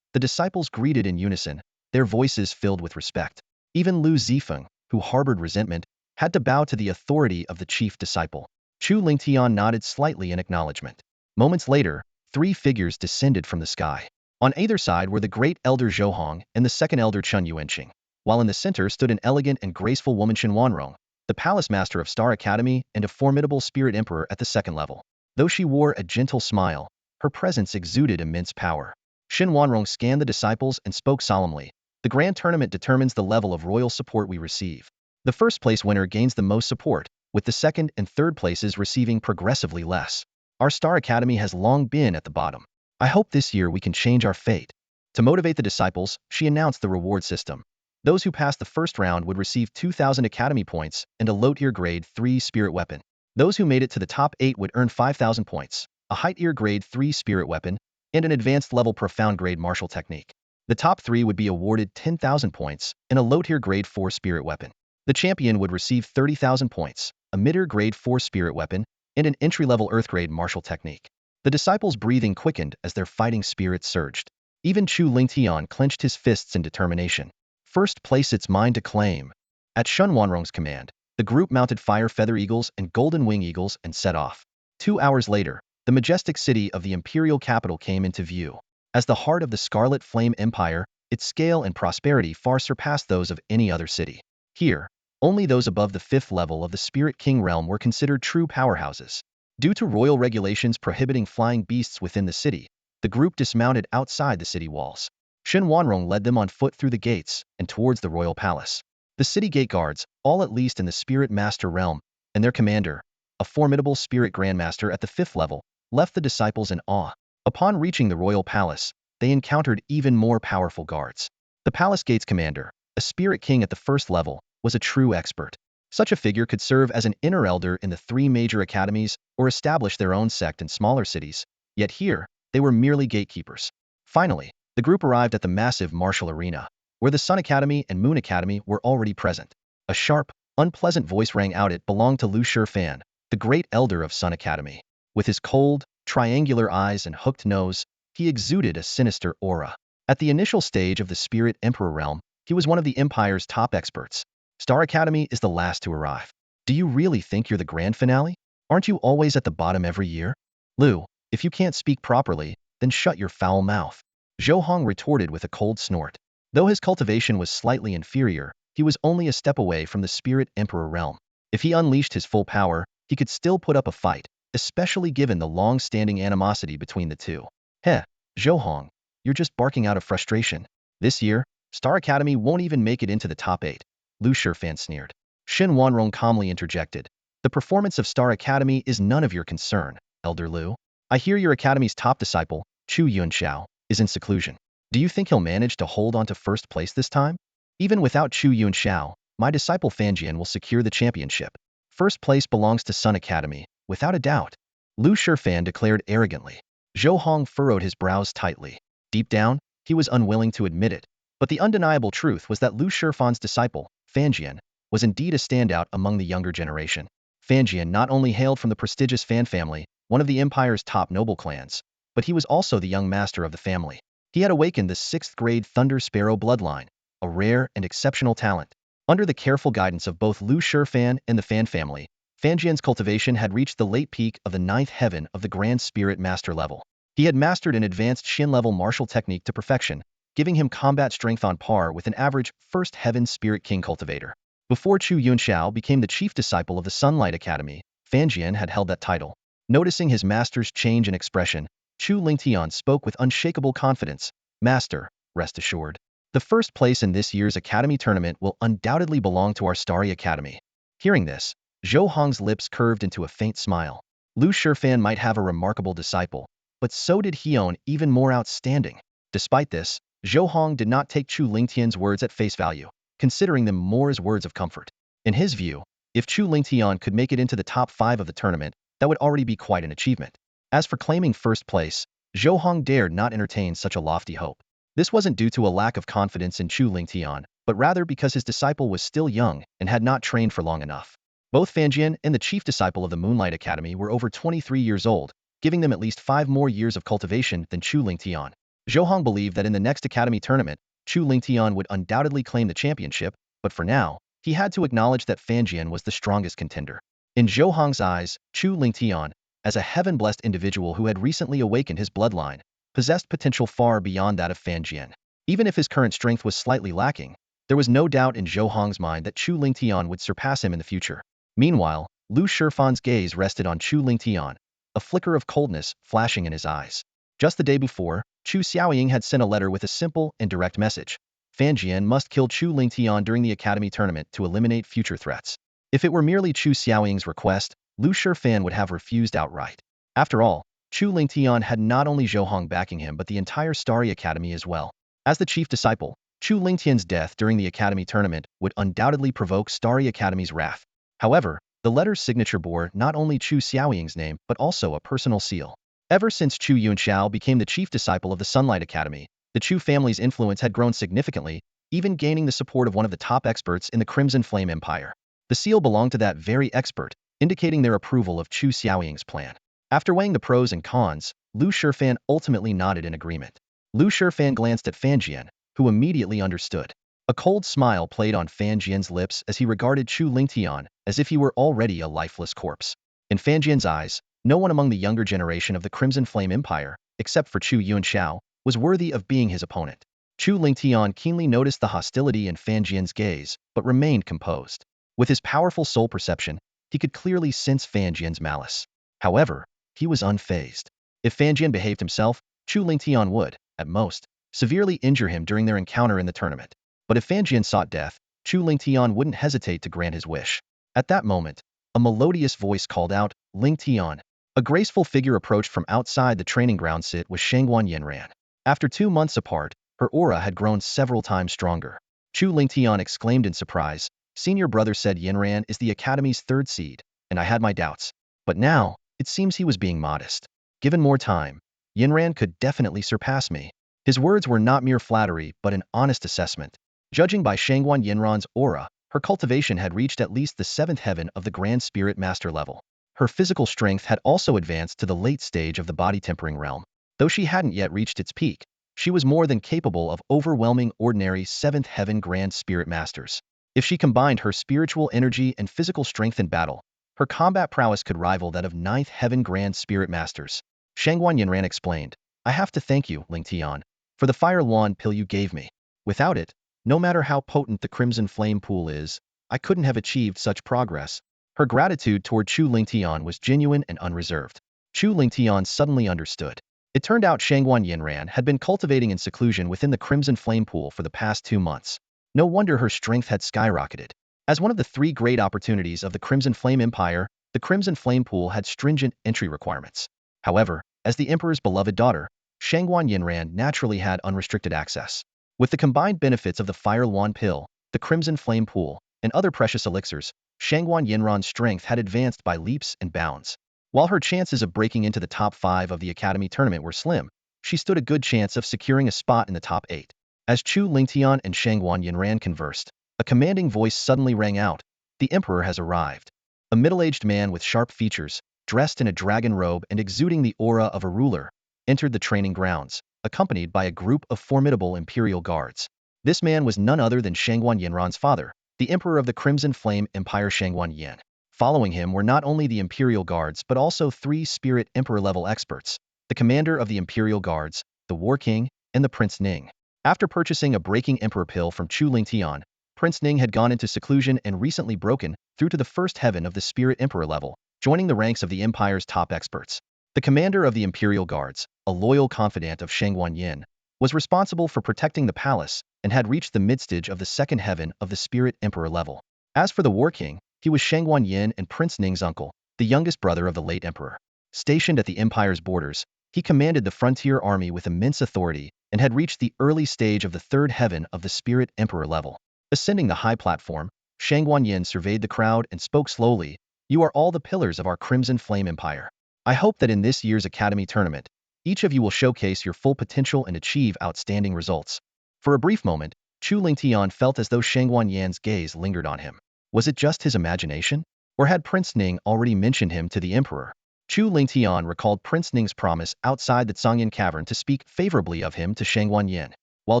The disciples greeted in unison, their voices filled with respect. Even Lu Zifeng, who harbored resentment, had to bow to the authority of the chief disciple. Chu Lingtian nodded slightly in acknowledgement. Moments later, 3 figures descended from the sky. On either side were the great elder Zhou and the 2nd elder Chun Yuanqing, while in the center stood an elegant and graceful woman Shen Wanrong, the Palace Master of Star Academy and a formidable Spirit Emperor at the 2nd level. Though she wore a gentle smile, her presence exuded immense power. Shen Wanrong scanned the disciples and spoke solemnly. The Grand Tournament determines the level of royal support we receive. The 1st place winner gains the most support, with the 2nd and 3rd places receiving progressively less. Our Star Academy has long been at the bottom. I hope this year we can change our fate. To motivate the disciples, she announced the reward system. Those who passed the 1st round would receive 2,000 Academy points and a low-tier grade 3 spirit weapon. Those who made it to the top 8 would earn 5,000 points, a high-tier grade 3 spirit weapon, and an advanced level profound grade martial technique. The top 3 would be awarded 10,000 points and a low-tier grade 4 spirit weapon. The champion would receive 30,000 points, a mid-tier grade 4 spirit weapon, and an entry-level earth grade martial technique. The disciples' breathing quickened as their fighting spirits surged. Even Chu Lingtian clenched his fists in determination. 1st place it's mine to claim. At Shen Wanrong's command, the group mounted fire feather eagles and golden wing eagles and set off. 2 hours later, the majestic city of the imperial capital came into view. As the heart of the Scarlet Flame Empire, its scale and prosperity far surpassed those of any other city. Here, only those above the 5th level of the Spirit King realm were considered true powerhouses. Due to royal regulations prohibiting flying beasts within the city, the group dismounted outside the city walls. Shen Wanrong led them on foot through the gates and towards the royal palace. The city gate guards, all at least in the Spirit Master realm, and their commander, a formidable Spirit Grandmaster at the 5th level, left the disciples in awe. Upon reaching the royal palace, they encountered even more powerful guards. The palace gate's commander, a Spirit King at the 1st level, was a true expert. Such a figure could serve as an inner elder in the 3 major academies or establish their own sect in smaller cities, yet here, they were merely gatekeepers. Finally, the group arrived at the massive martial arena, where the Sun Academy and Moon Academy were already present. A sharp, unpleasant voice rang out. It belonged to Lu Shifan, the great elder of Sun Academy. With his cold, triangular eyes and hooked nose, he exuded a sinister aura. At the initial stage of the Spirit Emperor realm, he was one of the Empire's top experts. Star Academy is the last to arrive. Do you really think you're the grand finale? Aren't you always at the bottom every year? Lu, if you can't speak properly, then shut your foul mouth. Zhou Hong retorted with a cold snort. Though his cultivation was slightly inferior, he was only a step away from the Spirit Emperor realm. If he unleashed his full power, he could still put up a fight, especially given the long-standing animosity between the two. Heh, Zhou Hong, you're just barking out of frustration. This year, Star Academy won't even make it into the top 8. Lu Shifan sneered. Shen Wanrong calmly interjected. The performance of Star Academy is none of your concern, Elder Lu. I hear your academy's top disciple, Chu Yunxiao, is in seclusion. Do you think he'll manage to hold on to 1st place this time? Even without Chu Yunxiao, my disciple Fanjian will secure the championship. 1st place belongs to Sun Academy, without a doubt. Lu Shifan declared arrogantly. Zhou Hong furrowed his brows tightly. Deep down, he was unwilling to admit it. But the undeniable truth was that Lu Shifan's disciple, Fanjian, was indeed a standout among the younger generation. Fanjian not only hailed from the prestigious Fan family, one of the Empire's top noble clans, but he was also the young master of the family. He had awakened the 6th grade Thunder Sparrow bloodline, a rare and exceptional talent. Under the careful guidance of both Lu Shifan and the Fan family, Fanjian's cultivation had reached the late peak of the 9th heaven of the Grand Spirit Master level. He had mastered an advanced Shin-level martial technique to perfection, giving him combat strength on par with an average 1st Heaven Spirit King cultivator. Before Chu Yunxiao became the chief disciple of the Sunlight Academy, Fanjian had held that title. Noticing his master's change in expression, Chu Lingtian spoke with unshakable confidence. Master, rest assured. The 1st place in this year's Academy tournament will undoubtedly belong to our Starry Academy. Hearing this, Zhou Hong's lips curved into a faint smile. Lu Shifan might have a remarkable disciple, but so did he own even more outstanding. Despite this, Zhou Hong did not take Chu Lingtian's words at face value, considering them more as words of comfort. In his view, if Chu Lingtian could make it into the top 5 of the tournament, that would already be quite an achievement. As for claiming 1st place, Zhou Hong dared not entertain such a lofty hope. This wasn't due to a lack of confidence in Chu Lingtian, but rather because his disciple was still young and had not trained for long enough. Both Fanjian and the chief disciple of the Moonlight Academy were over 23 years old, giving them at least 5 more years of cultivation than Chu Lingtian. Zhou Hong believed that in the next Academy tournament, Chu Lingtian would undoubtedly claim the championship, but for now, he had to acknowledge that Fanjian was the strongest contender. In Zhou Hong's eyes, Chu Lingtian, as a heaven-blessed individual who had recently awakened his bloodline, possessed potential far beyond that of Fanjian. Even if his current strength was slightly lacking, there was no doubt in Zhou Hong's mind that Chu Lingtian would surpass him in the future. Meanwhile, Lu Shifan's gaze rested on Chu Lingtian, a flicker of coldness flashing in his eyes. Just the day before, Chu Xiaoying had sent a letter with a simple and direct message. Fanjian must kill Chu Lingtian during the Academy tournament to eliminate future threats. If it were merely Chu Xiaoying's request, Lu Shifan would have refused outright. After all, Chu Lingtian had not only Zhou Hong backing him but the entire Starry Academy as well. As the chief disciple, Chu Lingtian's death during the Academy tournament would undoubtedly provoke Starry Academy's wrath. However, the letter's signature bore not only Chu Xiaoying's name but also a personal seal. Ever since Chu Yunxiao became the chief disciple of the Sunlight Academy, the Chu family's influence had grown significantly, even gaining the support of one of the top experts in the Crimson Flame Empire. The seal belonged to that very expert, indicating their approval of Chu Xiaoying's plan. After weighing the pros and cons, Lu Shifan ultimately nodded in agreement. Lu Shifan glanced at Fanjian, who immediately understood. A cold smile played on Fanjian's lips as he regarded Chu Lingtian as if he were already a lifeless corpse. In Fanjian's eyes, No one among the younger generation of the Crimson Flame Empire, except for Chu Yuanxiao, was worthy of being his opponent. Chu Lingtian keenly noticed the hostility in Fan Jian's gaze, but remained composed. With his powerful soul perception, he could clearly sense Fan Jian's malice. However, he was unfazed. If Fan Jian behaved himself, Chu Lingtian would, at most, severely injure him during their encounter in the tournament. But if Fan Jian sought death, Chu Lingtian wouldn't hesitate to grant his wish. At that moment, a melodious voice called out, Lingtian. A graceful figure approached from outside the training ground. It was Shangguan Yanran. After 2 months apart, her aura had grown several times stronger. Chu Lingtian exclaimed in surprise, Senior brother said Yanran is the Academy's 3rd seed, and I had my doubts. But now, it seems he was being modest. Given more time, Yanran could definitely surpass me. His words were not mere flattery but an honest assessment. Judging by Shangguan Yanran's aura, her cultivation had reached at least the 7th heaven of the Grand Spirit Master level. Her physical strength had also advanced to the late stage of the body tempering realm. Though she hadn't yet reached its peak, she was more than capable of overwhelming ordinary 7th heaven Grand Spirit Masters. If she combined her spiritual energy and physical strength in battle, her combat prowess could rival that of 9th heaven Grand Spirit Masters. Shangguan Yanran explained, I have to thank you, Lingtian, for the fire luan pill you gave me. Without it, no matter how potent the Crimson Flame Pool is, I couldn't have achieved such progress. Her gratitude toward Chu Lingtian was genuine and unreserved. Chu Lingtian suddenly understood. It turned out Shangguan Yanran had been cultivating in seclusion within the Crimson Flame Pool for the past 2 months. No wonder her strength had skyrocketed. As one of the 3 great opportunities of the Crimson Flame Empire, the Crimson Flame Pool had stringent entry requirements. However, as the Emperor's beloved daughter, Shangguan Yanran naturally had unrestricted access. With the combined benefits of the Fire Luan Pill, the Crimson Flame Pool, and other precious elixirs, Shangguan Yanran's strength had advanced by leaps and bounds. While her chances of breaking into the top 5 of the Academy tournament were slim, she stood a good chance of securing a spot in the top 8. As Chu Lingtian and Shangguan Yanran conversed, a commanding voice suddenly rang out, The Emperor has arrived. A middle-aged man with sharp features, dressed in a dragon robe and exuding the aura of a ruler, entered the training grounds, accompanied by a group of formidable imperial guards. This man was none other than Shangguan Yanran's father, the Emperor of the Crimson Flame Empire Shangguan Yan. Following him were not only the Imperial Guards but also 3 Spirit Emperor-level experts, the commander of the Imperial Guards, the War King, and the Prince Ning. After purchasing a Breaking Emperor pill from Chu Lingtian, Prince Ning had gone into seclusion and recently broken through to the 1st heaven of the Spirit Emperor level, joining the ranks of the Empire's top experts. The commander of the Imperial Guards, a loyal confidant of Shangguan Yin, was responsible for protecting the palace and had reached the midstage of the 2nd heaven of the Spirit Emperor level. As for the War King, he was Shangguan Yin and Prince Ning's uncle, the youngest brother of the late emperor. Stationed at the Empire's borders, he commanded the frontier army with immense authority and had reached the early stage of the 3rd heaven of the Spirit Emperor level. Ascending the high platform, Shangguan Yin surveyed the crowd and spoke slowly, You are all the pillars of our Crimson Flame Empire. I hope that in this year's Academy tournament, each of you will showcase your full potential and achieve outstanding results. For a brief moment, Chu Lingtian felt as though Shangguan Yan's gaze lingered on him. Was it just his imagination? Or had Prince Ning already mentioned him to the Emperor? Chu Lingtian recalled Prince Ning's promise outside the Zhangyan Cavern to speak favorably of him to Shangguan Yin. While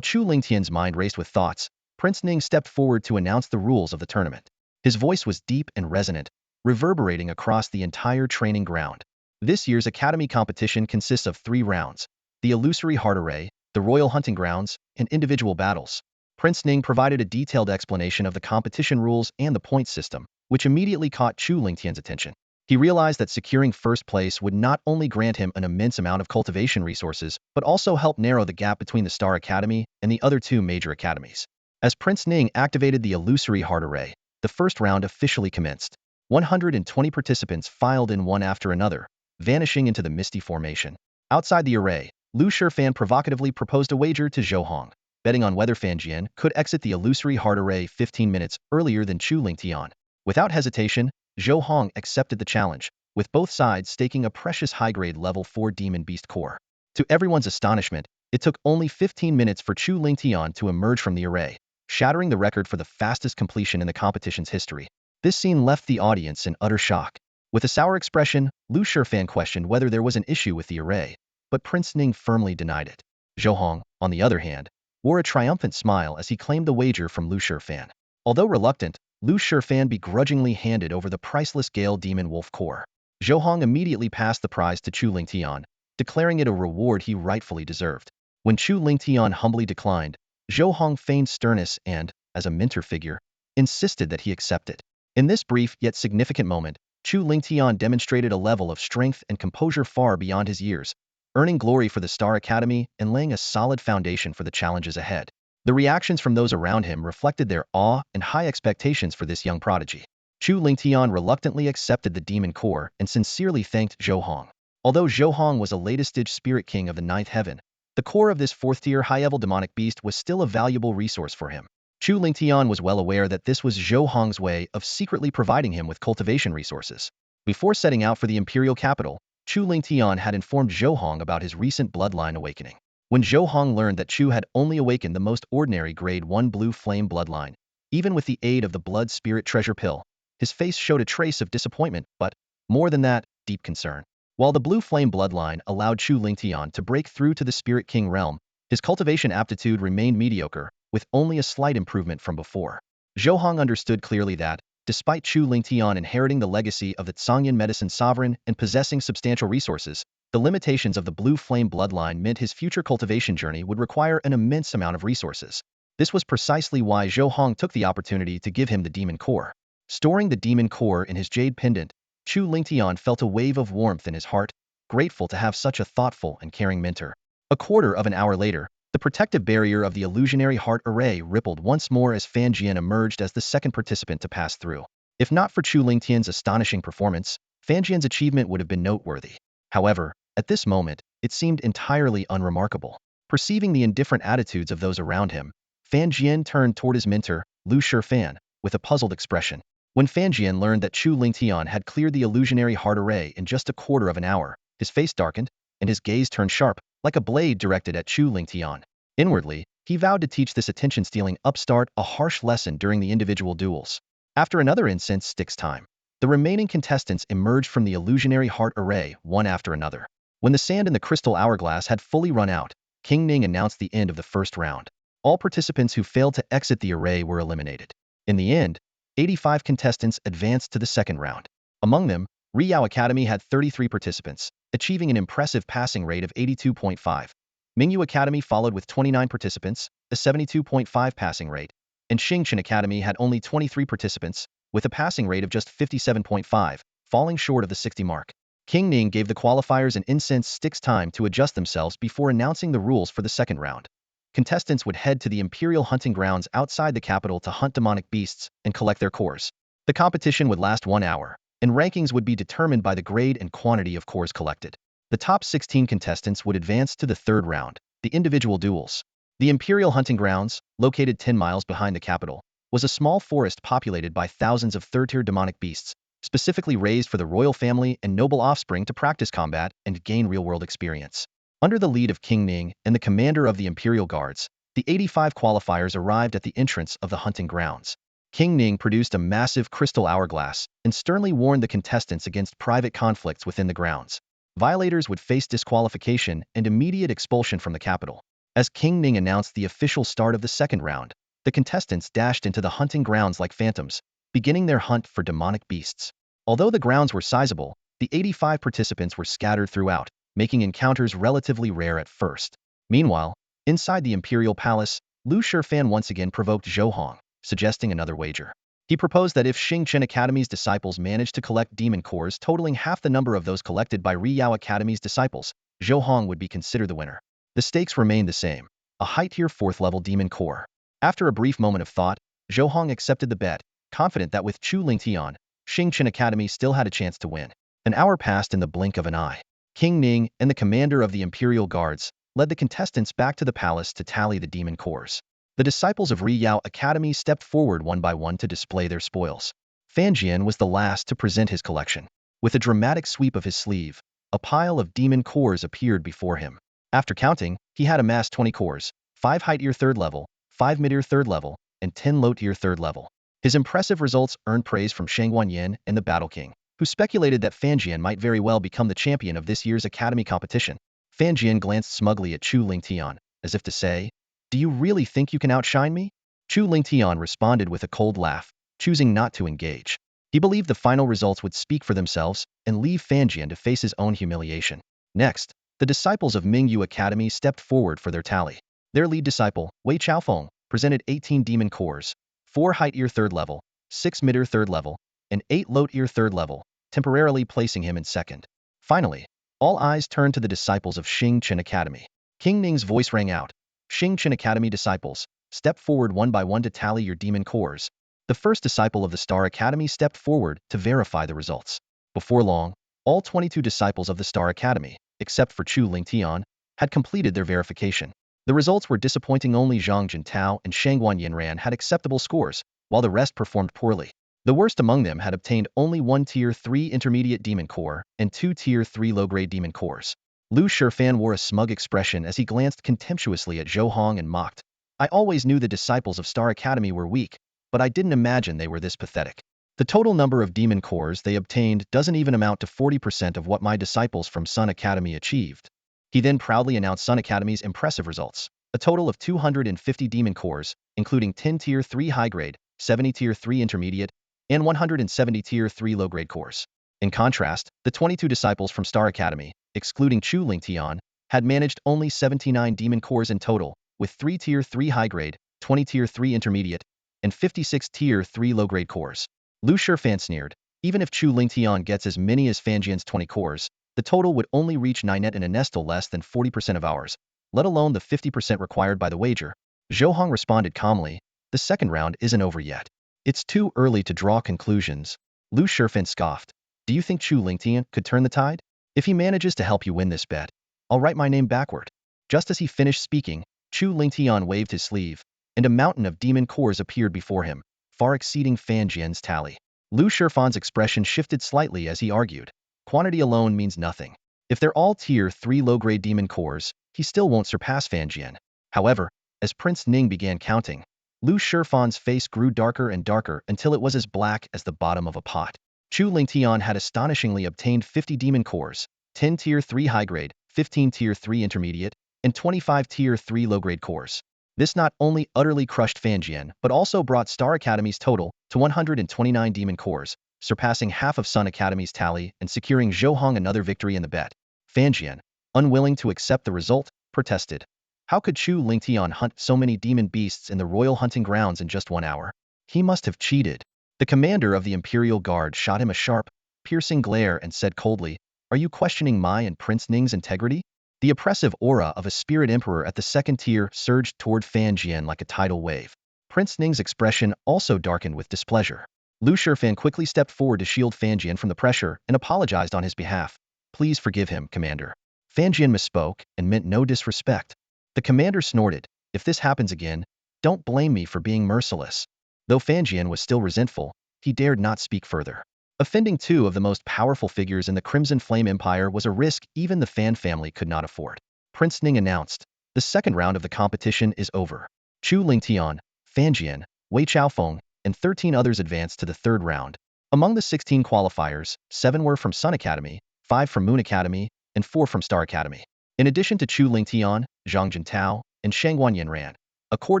Chu Lingtian's mind raced with thoughts, Prince Ning stepped forward to announce the rules of the tournament. His voice was deep and resonant, reverberating across the entire training ground. This year's Academy competition consists of 3 rounds: the illusory heart array, the royal hunting grounds, and individual battles. Prince Ning provided a detailed explanation of the competition rules and the point system, which immediately caught Chu Lingtian's attention. He realized that securing 1st place would not only grant him an immense amount of cultivation resources, but also help narrow the gap between the Star Academy and the other 2 major academies. As Prince Ning activated the illusory heart array, the first round officially commenced. 120 participants filed in one after another, vanishing into the misty formation. Outside the array, Lu Shifan provocatively proposed a wager to Zhou Hong, betting on whether Fan Jian could exit the illusory heart array 15 minutes earlier than Chu Lingtian. Without hesitation, Zhou Hong accepted the challenge, with both sides staking a precious high-grade level 4 Demon Beast core. To everyone's astonishment, it took only 15 minutes for Chu Lingtian to emerge from the array, shattering the record for the fastest completion in the competition's history. This scene left the audience in utter shock. With a sour expression, Lu Shifan questioned whether there was an issue with the array, but Prince Ning firmly denied it. Zhou Hong, on the other hand, wore a triumphant smile as he claimed the wager from Lu Shifan. Although reluctant, Lu Shifan begrudgingly handed over the priceless Gale Demon Wolf core. Zhou Hong immediately passed the prize to Chu Lingtian, declaring it a reward he rightfully deserved. When Chu Lingtian humbly declined, Zhou Hong feigned sternness and, as a mentor figure, insisted that he accept it. In this brief yet significant moment, Chu Lingtian demonstrated a level of strength and composure far beyond his years, earning glory for the Star Academy and laying a solid foundation for the challenges ahead. The reactions from those around him reflected their awe and high expectations for this young prodigy. Chu Lingtian reluctantly accepted the demon core and sincerely thanked Zhou Hong. Although Zhou Hong was a latest-stage spirit king of the ninth heaven, the core of this fourth-tier high-level demonic beast was still a valuable resource for him. Chu Lingtian was well aware that this was Zhou Hong's way of secretly providing him with cultivation resources. Before setting out for the imperial capital, Chu Lingtian had informed Zhou Hong about his recent bloodline awakening. When Zhou Hong learned that Chu had only awakened the most ordinary grade 1 blue flame bloodline, even with the aid of the blood spirit treasure pill, his face showed a trace of disappointment, but, more than that, deep concern. While the blue flame bloodline allowed Chu Lingtian to break through to the Spirit King realm, his cultivation aptitude remained mediocre, with only a slight improvement from before. Zhou Hong understood clearly that, despite Chu Lingtian inheriting the legacy of the Tsangyan medicine sovereign and possessing substantial resources, the limitations of the blue flame bloodline meant his future cultivation journey would require an immense amount of resources. This was precisely why Zhou Hong took the opportunity to give him the demon core. Storing the demon core in his jade pendant, Chu Lingtian felt a wave of warmth in his heart, grateful to have such a thoughtful and caring mentor. A quarter of an hour later, the protective barrier of the illusionary heart array rippled once more as Fan Jian emerged as the second participant to pass through. If not for Chu Lingtian's astonishing performance, Fan Jian's achievement would have been noteworthy. However, at this moment, it seemed entirely unremarkable. Perceiving the indifferent attitudes of those around him, Fan Jian turned toward his mentor, Lu Shifan, with a puzzled expression. When Fan Jian learned that Chu Lingtian had cleared the illusionary heart array in just a quarter of an hour, his face darkened, and his gaze turned sharp, like a blade directed at Chu Lingtian. Inwardly, he vowed to teach this attention-stealing upstart a harsh lesson during the individual duels. After another incense stick's time, the remaining contestants emerged from the illusionary heart array one after another. When the sand in the crystal hourglass had fully run out, King Ning announced the end of the first round. All participants who failed to exit the array were eliminated. In the end, 85 contestants advanced to the second round. Among them, Riyao Academy had 33 participants, achieving an impressive passing rate of 82.5. Mingyu Academy followed with 29 participants, a 72.5 passing rate, and Xingchen Academy had only 23 participants, with a passing rate of just 57.5, falling short of the 60 mark. King Ning gave the qualifiers an incense stick's time to adjust themselves before announcing the rules for the second round. Contestants would head to the Imperial hunting grounds outside the capital to hunt demonic beasts and collect their cores. The competition would last 1 hour, and rankings would be determined by the grade and quantity of cores collected. The top 16 contestants would advance to the third round, the individual duels. The Imperial hunting grounds, located 10 miles behind the capital, was a small forest populated by thousands of third-tier demonic beasts, specifically raised for the royal family and noble offspring to practice combat and gain real-world experience. Under the lead of King Ning and the commander of the Imperial Guards, the 85 qualifiers arrived at the entrance of the hunting grounds. King Ning produced a massive crystal hourglass and sternly warned the contestants against private conflicts within the grounds. Violators would face disqualification and immediate expulsion from the capital. As King Ning announced the official start of the second round, the contestants dashed into the hunting grounds like phantoms, beginning their hunt for demonic beasts. Although the grounds were sizable, the 85 participants were scattered throughout, making encounters relatively rare at first. Meanwhile, inside the Imperial Palace, Lu Shifan once again provoked Zhou Hong, suggesting another wager. He proposed that if Xingchen Academy's disciples managed to collect demon cores totaling half the number of those collected by Riyao Academy's disciples, Zhou Hong would be considered the winner. The stakes remained the same, a high-tier 4th-level demon core. After a brief moment of thought, Zhou Hong accepted the bet, confident that with Chu Lingtian, Xingchen Academy still had a chance to win. An hour passed in the blink of an eye. King Ning and the commander of the Imperial Guards led the contestants back to the palace to tally the demon cores. The disciples of Riyao Academy stepped forward one by one to display their spoils. Fan Jian was the last to present his collection. With a dramatic sweep of his sleeve, a pile of demon cores appeared before him. After counting, he had amassed 20 cores, 5 high-tier 3rd level, 5 mid-tier 3rd level, and 10 low-tier 3rd level. His impressive results earned praise from Shangguan Yin and the Battle King, who speculated that Fan Jian might very well become the champion of this year's academy competition. Fan Jian glanced smugly at Chu Lingtian, as if to say, "Do you really think you can outshine me?" Chu Lingtian responded with a cold laugh, choosing not to engage. He believed the final results would speak for themselves and leave Fanjian to face his own humiliation. Next, the disciples of Mingyu Academy stepped forward for their tally. Their lead disciple, Wei Chaofeng, presented 18 demon cores, 4 height ear 3rd level, 6 mid ear 3rd level, and 8 low ear 3rd level, temporarily placing him in second. Finally, all eyes turned to the disciples of Xing Chen Academy. King Ning's voice rang out. Xing Chen Academy disciples, step forward one by one to tally your demon cores. The first disciple of the Star Academy stepped forward to verify the results. Before long, all 22 disciples of the Star Academy, except for Chu Lingtian, had completed their verification. The results were disappointing. Only Zhang Jintao and Shangguan Yinran had acceptable scores, while the rest performed poorly. The worst among them had obtained only 1 Tier 3 intermediate demon core and 2 Tier 3 low-grade demon cores. Lu Shifan wore a smug expression as he glanced contemptuously at Zhou Hong and mocked. I always knew the disciples of Star Academy were weak, but I didn't imagine they were this pathetic. The total number of demon cores they obtained doesn't even amount to 40% of what my disciples from Sun Academy achieved. He then proudly announced Sun Academy's impressive results. A total of 250 demon cores, including 10 Tier 3 high-grade, 70 Tier 3 intermediate, and 170 Tier 3 low-grade cores. In contrast, the 22 disciples from Star Academy, excluding Chu Lingtian, had managed only 79 demon cores in total, with 3 Tier 3 high-grade, 20 Tier 3 intermediate, and 56 Tier 3 low-grade cores. Lu Shifan sneered. Even if Chu Lingtian gets as many as Fanjian's 20 cores, the total would only reach Ninet and Anestal less than 40% of ours, let alone the 50% required by the wager. Zhou Hong responded calmly, the second round isn't over yet. It's too early to draw conclusions. Lu Shifan scoffed. Do you think Chu Lingtian could turn the tide? If he manages to help you win this bet, I'll write my name backward. Just as he finished speaking, Chu Lingtian waved his sleeve, and a mountain of demon cores appeared before him, far exceeding Fan Jian's tally. Lu Shifan's expression shifted slightly as he argued. Quantity alone means nothing. If they're all Tier 3 low-grade demon cores, he still won't surpass Fan Jian. However, as Prince Ning began counting, Lu Shifan's face grew darker and darker until it was as black as the bottom of a pot. Chu Lingtian had astonishingly obtained 50 demon cores, 10 Tier 3 high-grade, 15 Tier 3 intermediate, and 25 Tier 3 low-grade cores. This not only utterly crushed Fanjian, but also brought Star Academy's total to 129 demon cores, surpassing half of Sun Academy's tally and securing Zhou Hong another victory in the bet. Fanjian, unwilling to accept the result, protested. How could Chu Lingtian hunt so many demon beasts in the royal hunting grounds in just 1 hour? He must have cheated. The commander of the Imperial Guard shot him a sharp, piercing glare and said coldly, Are you questioning my and Prince Ning's integrity? The oppressive aura of a spirit emperor at the second tier surged toward Fan Jian like a tidal wave. Prince Ning's expression also darkened with displeasure. Lu Shifan quickly stepped forward to shield Fan Jian from the pressure and apologized on his behalf. Please forgive him, Commander. Fan Jian misspoke and meant no disrespect. The commander snorted. If this happens again, don't blame me for being merciless. Though Fan Jian was still resentful, he dared not speak further. Offending 2 of the most powerful figures in the Crimson Flame Empire was a risk even the Fan family could not afford. Prince Ning announced, the second round of the competition is over. Chu Lingtian, Fan Jian, Wei Chaofeng, and 13 others advanced to the third round. Among the 16 qualifiers, 7 were from Sun Academy, 5 from Moon Academy, and 4 from Star Academy. In addition to Chu Lingtian, Zhang Jintao, and Shangguan Yinran, a core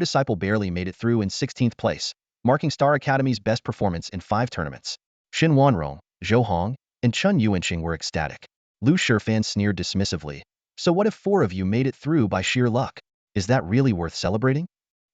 disciple barely made it through in 16th place, marking Star Academy's best performance in 5 tournaments. Xin Wanrong, Zhou Hong, and Chun Yuanqing were ecstatic. Lu Shifan sneered dismissively. So what if 4 of you made it through by sheer luck? Is that really worth celebrating?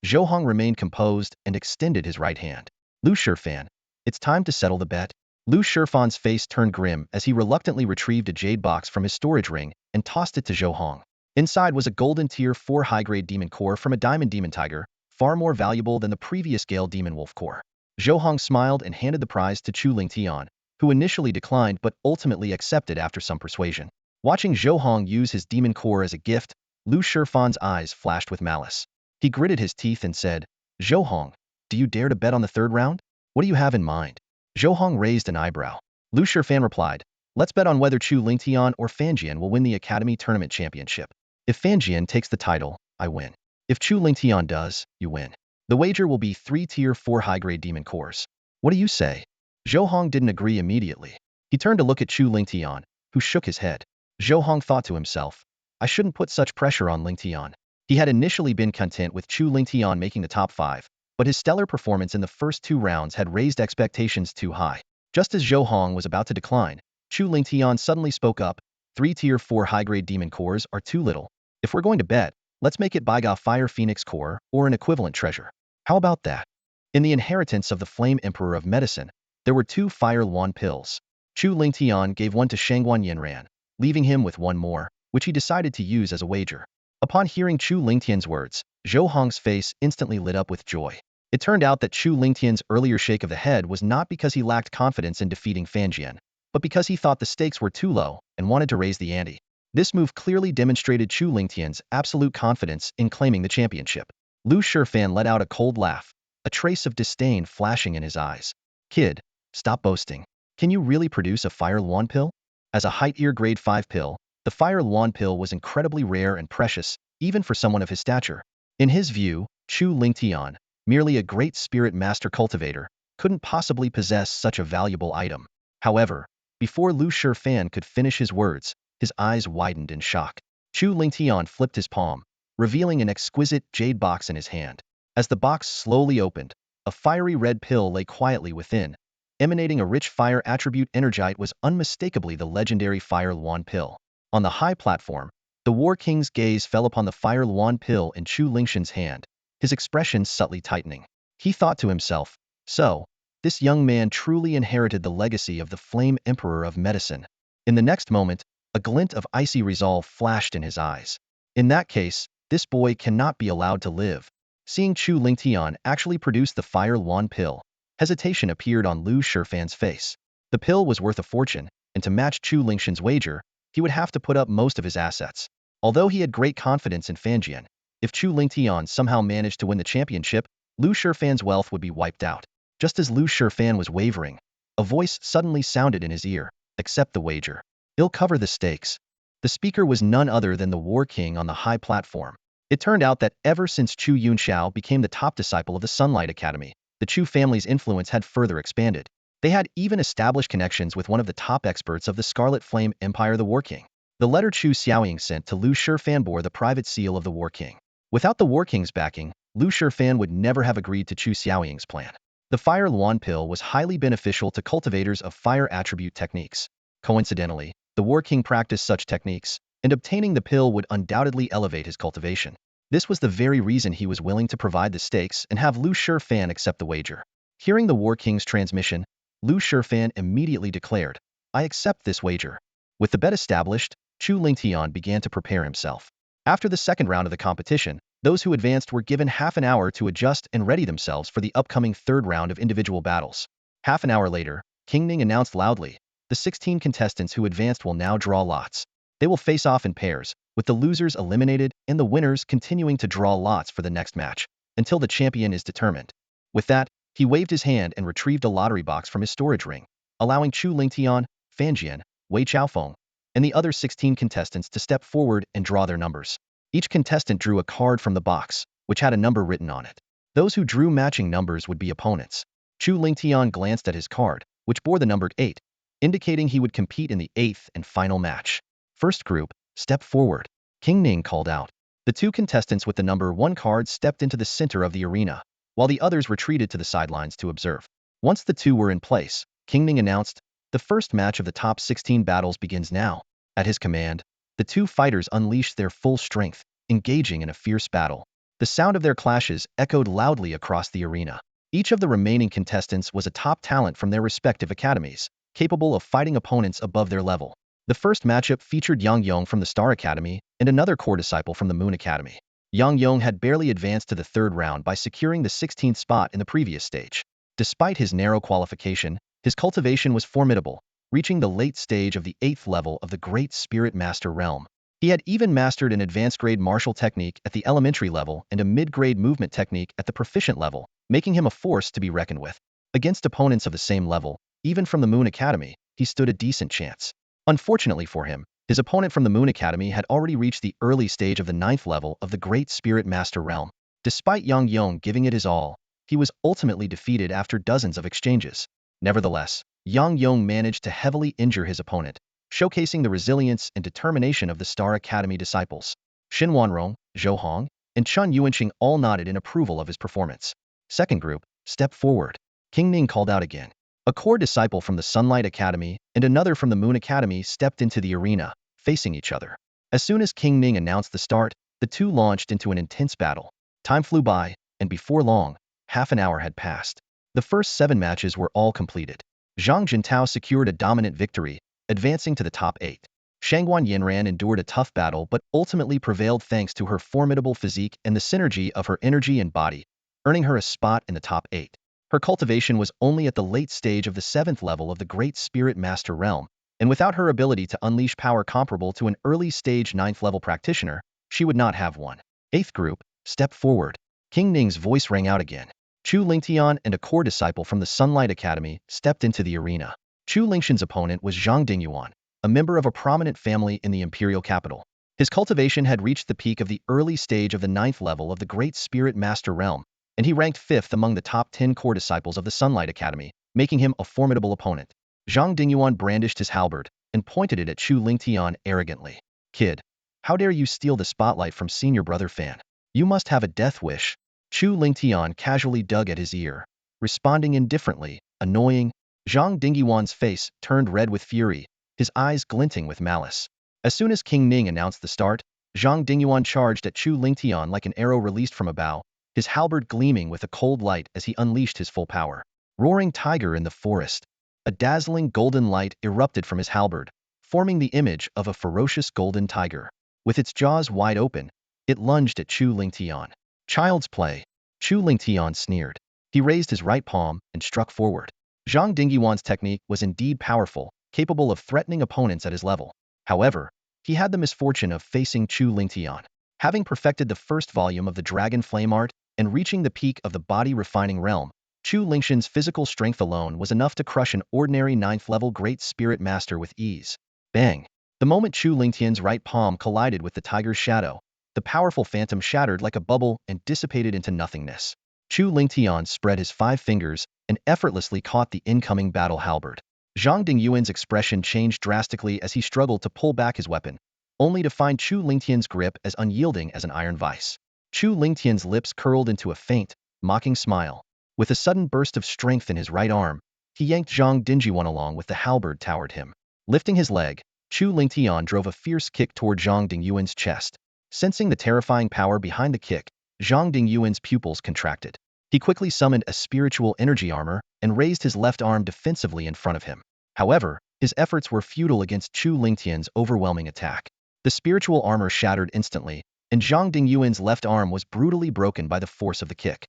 Zhou Hong remained composed and extended his right hand. Lu Shifan, it's time to settle the bet. Lu Shifan's face turned grim as he reluctantly retrieved a jade box from his storage ring and tossed it to Zhou Hong. Inside was a golden Tier 4 high-grade demon core from a diamond demon tiger, far more valuable than the previous Gale demon wolf core. Zhou Hong smiled and handed the prize to Chu Lingtian, who initially declined but ultimately accepted after some persuasion. Watching Zhou Hong use his demon core as a gift, Lu Shifan's eyes flashed with malice. He gritted his teeth and said, Zhou Hong, do you dare to bet on the third round? What do you have in mind? Zhou Hong raised an eyebrow. Lu Shifan replied, let's bet on whether Chu Lingtian or Fanjian will win the Academy Tournament Championship. If Fanjian takes the title, I win. If Chu Lingtian does, you win. The wager will be 3 Tier 4 high-grade demon cores. What do you say? Zhou Hong didn't agree immediately. He turned to look at Chu Lingtian, who shook his head. Zhou Hong thought to himself, I shouldn't put such pressure on Lingtian. He had initially been content with Chu Lingtian making the top 5, but his stellar performance in the first 2 rounds had raised expectations too high. Just as Zhou Hong was about to decline, Chu Lingtian suddenly spoke up. 3 Tier 4 high-grade demon cores are too little. If we're going to bet, let's make it Baiga Fire Phoenix core or an equivalent treasure. How about that? In the inheritance of the Flame Emperor of Medicine, there were 2 Fire Luan pills. Chu Lingtian gave one to Shangguan Yinran, leaving him with one more, which he decided to use as a wager. Upon hearing Chu Lingtian's words, Zhou Hong's face instantly lit up with joy. It turned out that Chu Lingtian's earlier shake of the head was not because he lacked confidence in defeating Fanjian, but because he thought the stakes were too low and wanted to raise the ante. This move clearly demonstrated Chu Lingtian's absolute confidence in claiming the championship. Lu Shifan let out a cold laugh, a trace of disdain flashing in his eyes. Kid, stop boasting. Can you really produce a Fire Luan pill? As a height-ear grade 5 pill, the Fire Luan pill was incredibly rare and precious, even for someone of his stature. In his view, Chu Lingtian, merely a great spirit master cultivator, couldn't possibly possess such a valuable item. However, before Lu Shifan could finish his words, his eyes widened in shock. Chu Lingtian flipped his palm, revealing an exquisite jade box in his hand. As the box slowly opened, a fiery red pill lay quietly within. Emanating a rich fire attribute energite was unmistakably the legendary Fire Luan pill. On the high platform, the War King's gaze fell upon the Fire Luan pill in Chu Lingshan's hand, his expression subtly tightening. He thought to himself, so, this young man truly inherited the legacy of the Flame Emperor of Medicine. In the next moment, a glint of icy resolve flashed in his eyes. In that case, this boy cannot be allowed to live. Seeing Chu Lingtian actually produce the Fire Luan pill, hesitation appeared on Lu Shifan's face. The pill was worth a fortune, and to match Chu Lingshan's wager, he would have to put up most of his assets. Although he had great confidence in Fanjian, if Chu Lingtian somehow managed to win the championship, Lu Shifan's wealth would be wiped out. Just as Lu Shifan was wavering, a voice suddenly sounded in his ear. Accept the wager. He'll cover the stakes. The speaker was none other than the War King on the high platform. It turned out that ever since Chu Yunxiao became the top disciple of the Sunlight Academy, the Chu family's influence had further expanded. They had even established connections with one of the top experts of the Scarlet Flame Empire, the War King. The letter Chu Xiaoying sent to Lu Shifan bore the private seal of the War King. Without the War King's backing, Lu Shifan would never have agreed to Chu Xiaoying's plan. The Fire Luan pill was highly beneficial to cultivators of fire attribute techniques. Coincidentally, the War King practiced such techniques, and obtaining the pill would undoubtedly elevate his cultivation. This was the very reason he was willing to provide the stakes and have Lu Shifan accept the wager. Hearing the War King's transmission, Lu Shifan immediately declared, I accept this wager. With the bet established, Chu Lingtian began to prepare himself. After the second round of the competition, those who advanced were given half an hour to adjust and ready themselves for the upcoming third round of individual battles. Half an hour later, King Ning announced loudly, the 16 contestants who advanced will now draw lots. They will face off in pairs, with the losers eliminated and the winners continuing to draw lots for the next match, until the champion is determined. With that, he waved his hand and retrieved a lottery box from his storage ring, allowing Chu Lingtian, Fanjian, Wei Chaofeng, and the other 16 contestants to step forward and draw their numbers. Each contestant drew a card from the box, which had a number written on it. Those who drew matching numbers would be opponents. Chu Lingtian glanced at his card, which bore the number 8, indicating he would compete in the 8th and final match. First group, step forward. King Ning called out. The 2 contestants with the number 1 card stepped into the center of the arena, while the others retreated to the sidelines to observe. Once the 2 were in place, King Ning announced, the first match of the top 16 battles begins now. At his command, the 2 fighters unleashed their full strength, engaging in a fierce battle. The sound of their clashes echoed loudly across the arena. Each of the remaining contestants was a top talent from their respective academies, capable of fighting opponents above their level. The first matchup featured Yang Yong from the Star Academy and another core disciple from the Moon Academy. Yang Yong had barely advanced to the third round by securing the 16th spot in the previous stage. Despite his narrow qualification, his cultivation was formidable, reaching the late stage of the 8th level of the Great Spirit Master realm. He had even mastered an advanced grade martial technique at the elementary level and a mid-grade movement technique at the proficient level, making him a force to be reckoned with. Against opponents of the same level, even from the Moon Academy, he stood a decent chance. Unfortunately for him, his opponent from the Moon Academy had already reached the early stage of the 9th level of the Great Spirit Master realm. Despite Yang Yong giving it his all, he was ultimately defeated after dozens of exchanges. Nevertheless, Yang Yong managed to heavily injure his opponent, showcasing the resilience and determination of the Star Academy disciples. Xin Wanrong, Zhou Hong, and Chun Yuanqing all nodded in approval of his performance. Second group, step forward. King Ning called out again. A core disciple from the Sunlight Academy and another from the Moon Academy stepped into the arena, facing each other. As soon as King Ning announced the start, the two launched into an intense battle. Time flew by, and before long, half an hour had passed. The first 7 matches were all completed. Zhang Jintao secured a dominant victory, advancing to the top 8. Shangguan Yanran endured a tough battle but ultimately prevailed thanks to her formidable physique and the synergy of her energy and body, earning her a spot in the top 8. Her cultivation was only at the late stage of the 7th level of the Great Spirit Master realm, and without her ability to unleash power comparable to an early stage 9th level practitioner, she would not have won. 8th group, step forward. King Ning's voice rang out again. Chu Lingtian and a core disciple from the Sunlight Academy stepped into the arena. Chu Lingxian's opponent was Zhang Dingyuan, a member of a prominent family in the imperial capital. His cultivation had reached the peak of the early stage of the 9th level of the Great Spirit Master realm, and he ranked 5th among the top 10 core disciples of the Sunlight Academy, making him a formidable opponent. Zhang Dingyuan brandished his halberd and pointed it at Chu Lingtian arrogantly. Kid, how dare you steal the spotlight from senior brother Fan? You must have a death wish. Chu Lingtian casually dug at his ear, responding indifferently, annoying. Zhang Dingyuan's face turned red with fury, his eyes glinting with malice. As soon as King Ning announced the start, Zhang Dingyuan charged at Chu Lingtian like an arrow released from a bow, his halberd gleaming with a cold light as he unleashed his full power. Roaring tiger in the forest. A dazzling golden light erupted from his halberd, forming the image of a ferocious golden tiger. With its jaws wide open, it lunged at Chu Lingtian. Child's play. Chu Lingtian sneered. He raised his right palm and struck forward. Zhang Dingyuan's technique was indeed powerful, capable of threatening opponents at his level. However, he had the misfortune of facing Chu Lingtian. Having perfected the first volume of the Dragon Flame art and reaching the peak of the body-refining realm, Chu Lingxian's physical strength alone was enough to crush an ordinary 9th level Great Spirit Master with ease. Bang! The moment Chu Lingtian's right palm collided with the tiger's shadow, the powerful phantom shattered like a bubble and dissipated into nothingness. Chu Lingtian spread his 5 fingers and effortlessly caught the incoming battle halberd. Zhang Dingyuan's expression changed drastically as he struggled to pull back his weapon, only to find Chu Lingtian's grip as unyielding as an iron vice. Chu Lingtian's lips curled into a faint, mocking smile. With a sudden burst of strength in his right arm, he yanked Zhang Dingyuan along with the halberd toward him. Lifting his leg, Chu Lingtian drove a fierce kick toward Zhang Dingyuan's chest. Sensing the terrifying power behind the kick, Zhang Dingyuan's pupils contracted. He quickly summoned a spiritual energy armor and raised his left arm defensively in front of him. However, his efforts were futile against Chu Lingtian's overwhelming attack. The spiritual armor shattered instantly, and Zhang Dingyuan's left arm was brutally broken by the force of the kick.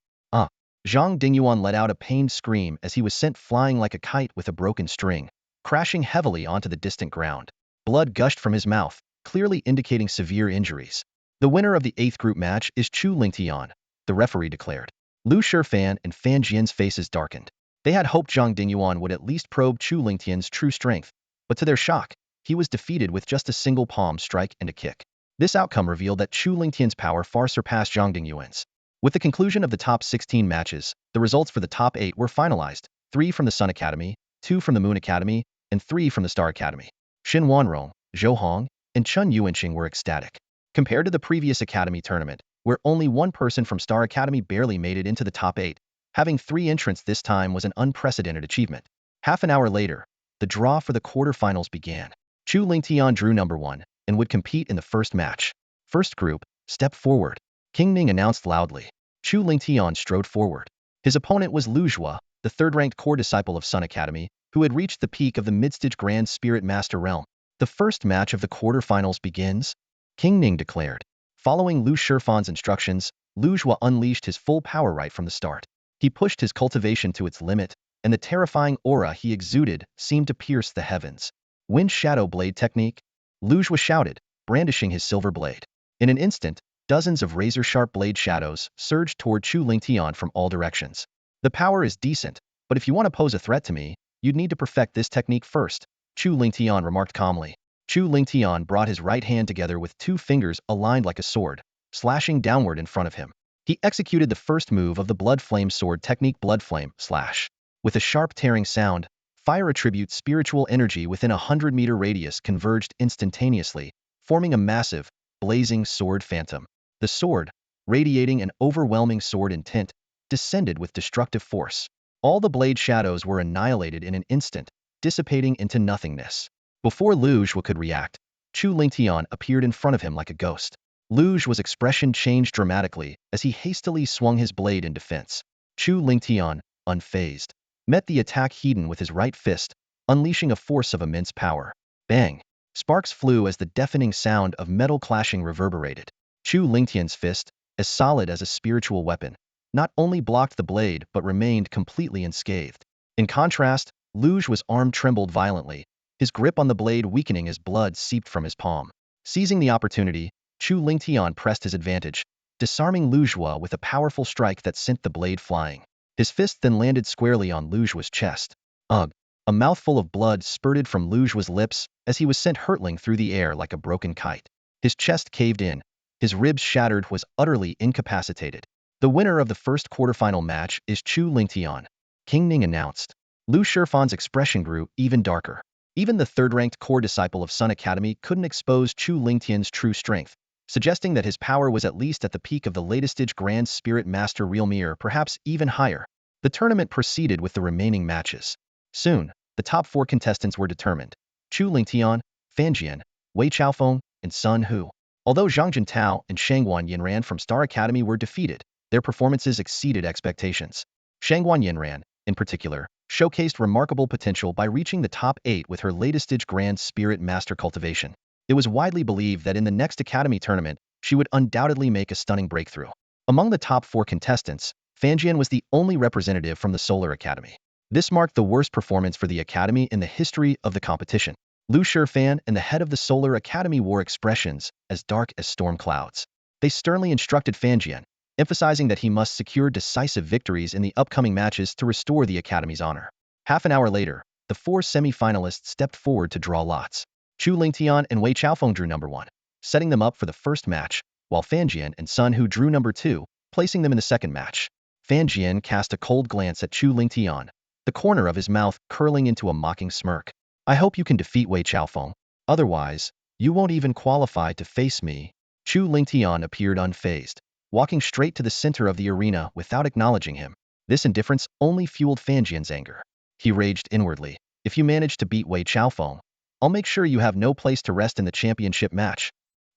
Zhang Dingyuan let out a pained scream as he was sent flying like a kite with a broken string, crashing heavily onto the distant ground. Blood gushed from his mouth, clearly indicating severe injuries. The winner of the 8th group match is Chu Lingtian, the referee declared. Lu Shifan and Fan Jian's faces darkened. They had hoped Zhang Dingyuan would at least probe Chu Lingtian's true strength, but to their shock, he was defeated with just a single palm strike and a kick. This outcome revealed that Chu Lingtian's power far surpassed Zhang Dingyuan's. With the conclusion of the top 16 matches, the results for the top 8 were finalized: 3 from the Sun Academy, 2 from the Moon Academy, and 3 from the Star Academy. Xin Wanrong, Zhou Hong, and Chun Yuanqing were ecstatic. Compared to the previous Academy tournament, where only one person from Star Academy barely made it into the top 8, having 3 entrants this time was an unprecedented achievement. Half an hour later, the draw for the quarterfinals began. Chu Lingtian drew number 1 and would compete in the first match. First group, step forward. King Ning announced loudly. Chu Lingtian strode forward. His opponent was Lu Zhua, the 3rd-ranked core disciple of Sun Academy, who had reached the peak of the mid-stage Grand Spirit Master realm. The first match of the quarterfinals begins, King Ning declared. Following Lu Shifan's instructions, Lu Zhua unleashed his full power right from the start. He pushed his cultivation to its limit, and the terrifying aura he exuded seemed to pierce the heavens. Wind Shadow Blade Technique? Lu Zhua shouted, brandishing his silver blade. In an instant, dozens of razor-sharp blade shadows surged toward Chu Lingtian from all directions. The power is decent, but if you want to pose a threat to me, you'd need to perfect this technique first, Chu Lingtian remarked calmly. Chu Lingtian brought his right hand together with 2 fingers aligned like a sword, slashing downward in front of him. He executed the first move of the Blood Flame Sword technique, Blood Flame Slash. With a sharp tearing sound, fire attribute spiritual energy within a 100-meter radius converged instantaneously, forming a massive, blazing sword phantom. The sword, radiating an overwhelming sword intent, descended with destructive force. All the blade shadows were annihilated in an instant, dissipating into nothingness. Before Lu Zhuo could react, Chu Lingtian appeared in front of him like a ghost. Lu Zhuo's expression changed dramatically as he hastily swung his blade in defense. Chu Lingtian, unfazed, met the attack head-on with his right fist, unleashing a force of immense power. Bang! Sparks flew as the deafening sound of metal clashing reverberated. Chu Lingtian's fist, as solid as a spiritual weapon, not only blocked the blade but remained completely unscathed. In contrast, Lu Zhuo's arm trembled violently, his grip on the blade weakening as blood seeped from his palm. Seizing the opportunity, Chu Lingtian pressed his advantage, disarming Lu Zhuo with a powerful strike that sent the blade flying. His fist then landed squarely on Lu Zhuo's chest. Ugh! A mouthful of blood spurted from Lu Zhuo's lips as he was sent hurtling through the air like a broken kite. His chest caved in, his ribs shattered, was utterly incapacitated. The winner of the first quarterfinal match is Chu Lingtian, King Ning announced. Lu Shifan's expression grew even darker. Even the third-ranked core disciple of Sun Academy couldn't expose Chu Lingtian's true strength, suggesting that his power was at least at the peak of the latest-stage Grand Spirit Master Realmir, perhaps even higher. The tournament proceeded with the remaining matches. Soon, the top 4 contestants were determined: Chu Lingtian, Fan Jian, Wei Chaofeng, and Sun Hu. Although Zhang Jintao and Shangguan Yinran from Star Academy were defeated, their performances exceeded expectations. Shangguan Yinran, in particular, showcased remarkable potential by reaching the top 8 with her latest-stage Grand Spirit Master cultivation. It was widely believed that in the next Academy tournament, she would undoubtedly make a stunning breakthrough. Among the top 4 contestants, Fan Jian was the only representative from the Solar Academy. This marked the worst performance for the Academy in the history of the competition. Lu Shifan and the head of the Solar Academy wore expressions as dark as storm clouds. They sternly instructed Fan Jian, emphasizing that he must secure decisive victories in the upcoming matches to restore the Academy's honor. Half an hour later, the 4 semi-finalists stepped forward to draw lots. Chu Lingtian and Wei Chaofeng drew number 1, setting them up for the first match, while Fan Jian and Sun Hu drew number 2, placing them in the second match. Fan Jian cast a cold glance at Chu Lingtian, the corner of his mouth curling into a mocking smirk. I hope you can defeat Wei Chaofeng. Otherwise, you won't even qualify to face me. Chu Lingtian appeared unfazed, walking straight to the center of the arena without acknowledging him. This indifference only fueled Fan Jian's anger. He raged inwardly. If you manage to beat Wei Chaofeng, I'll make sure you have no place to rest in the championship match.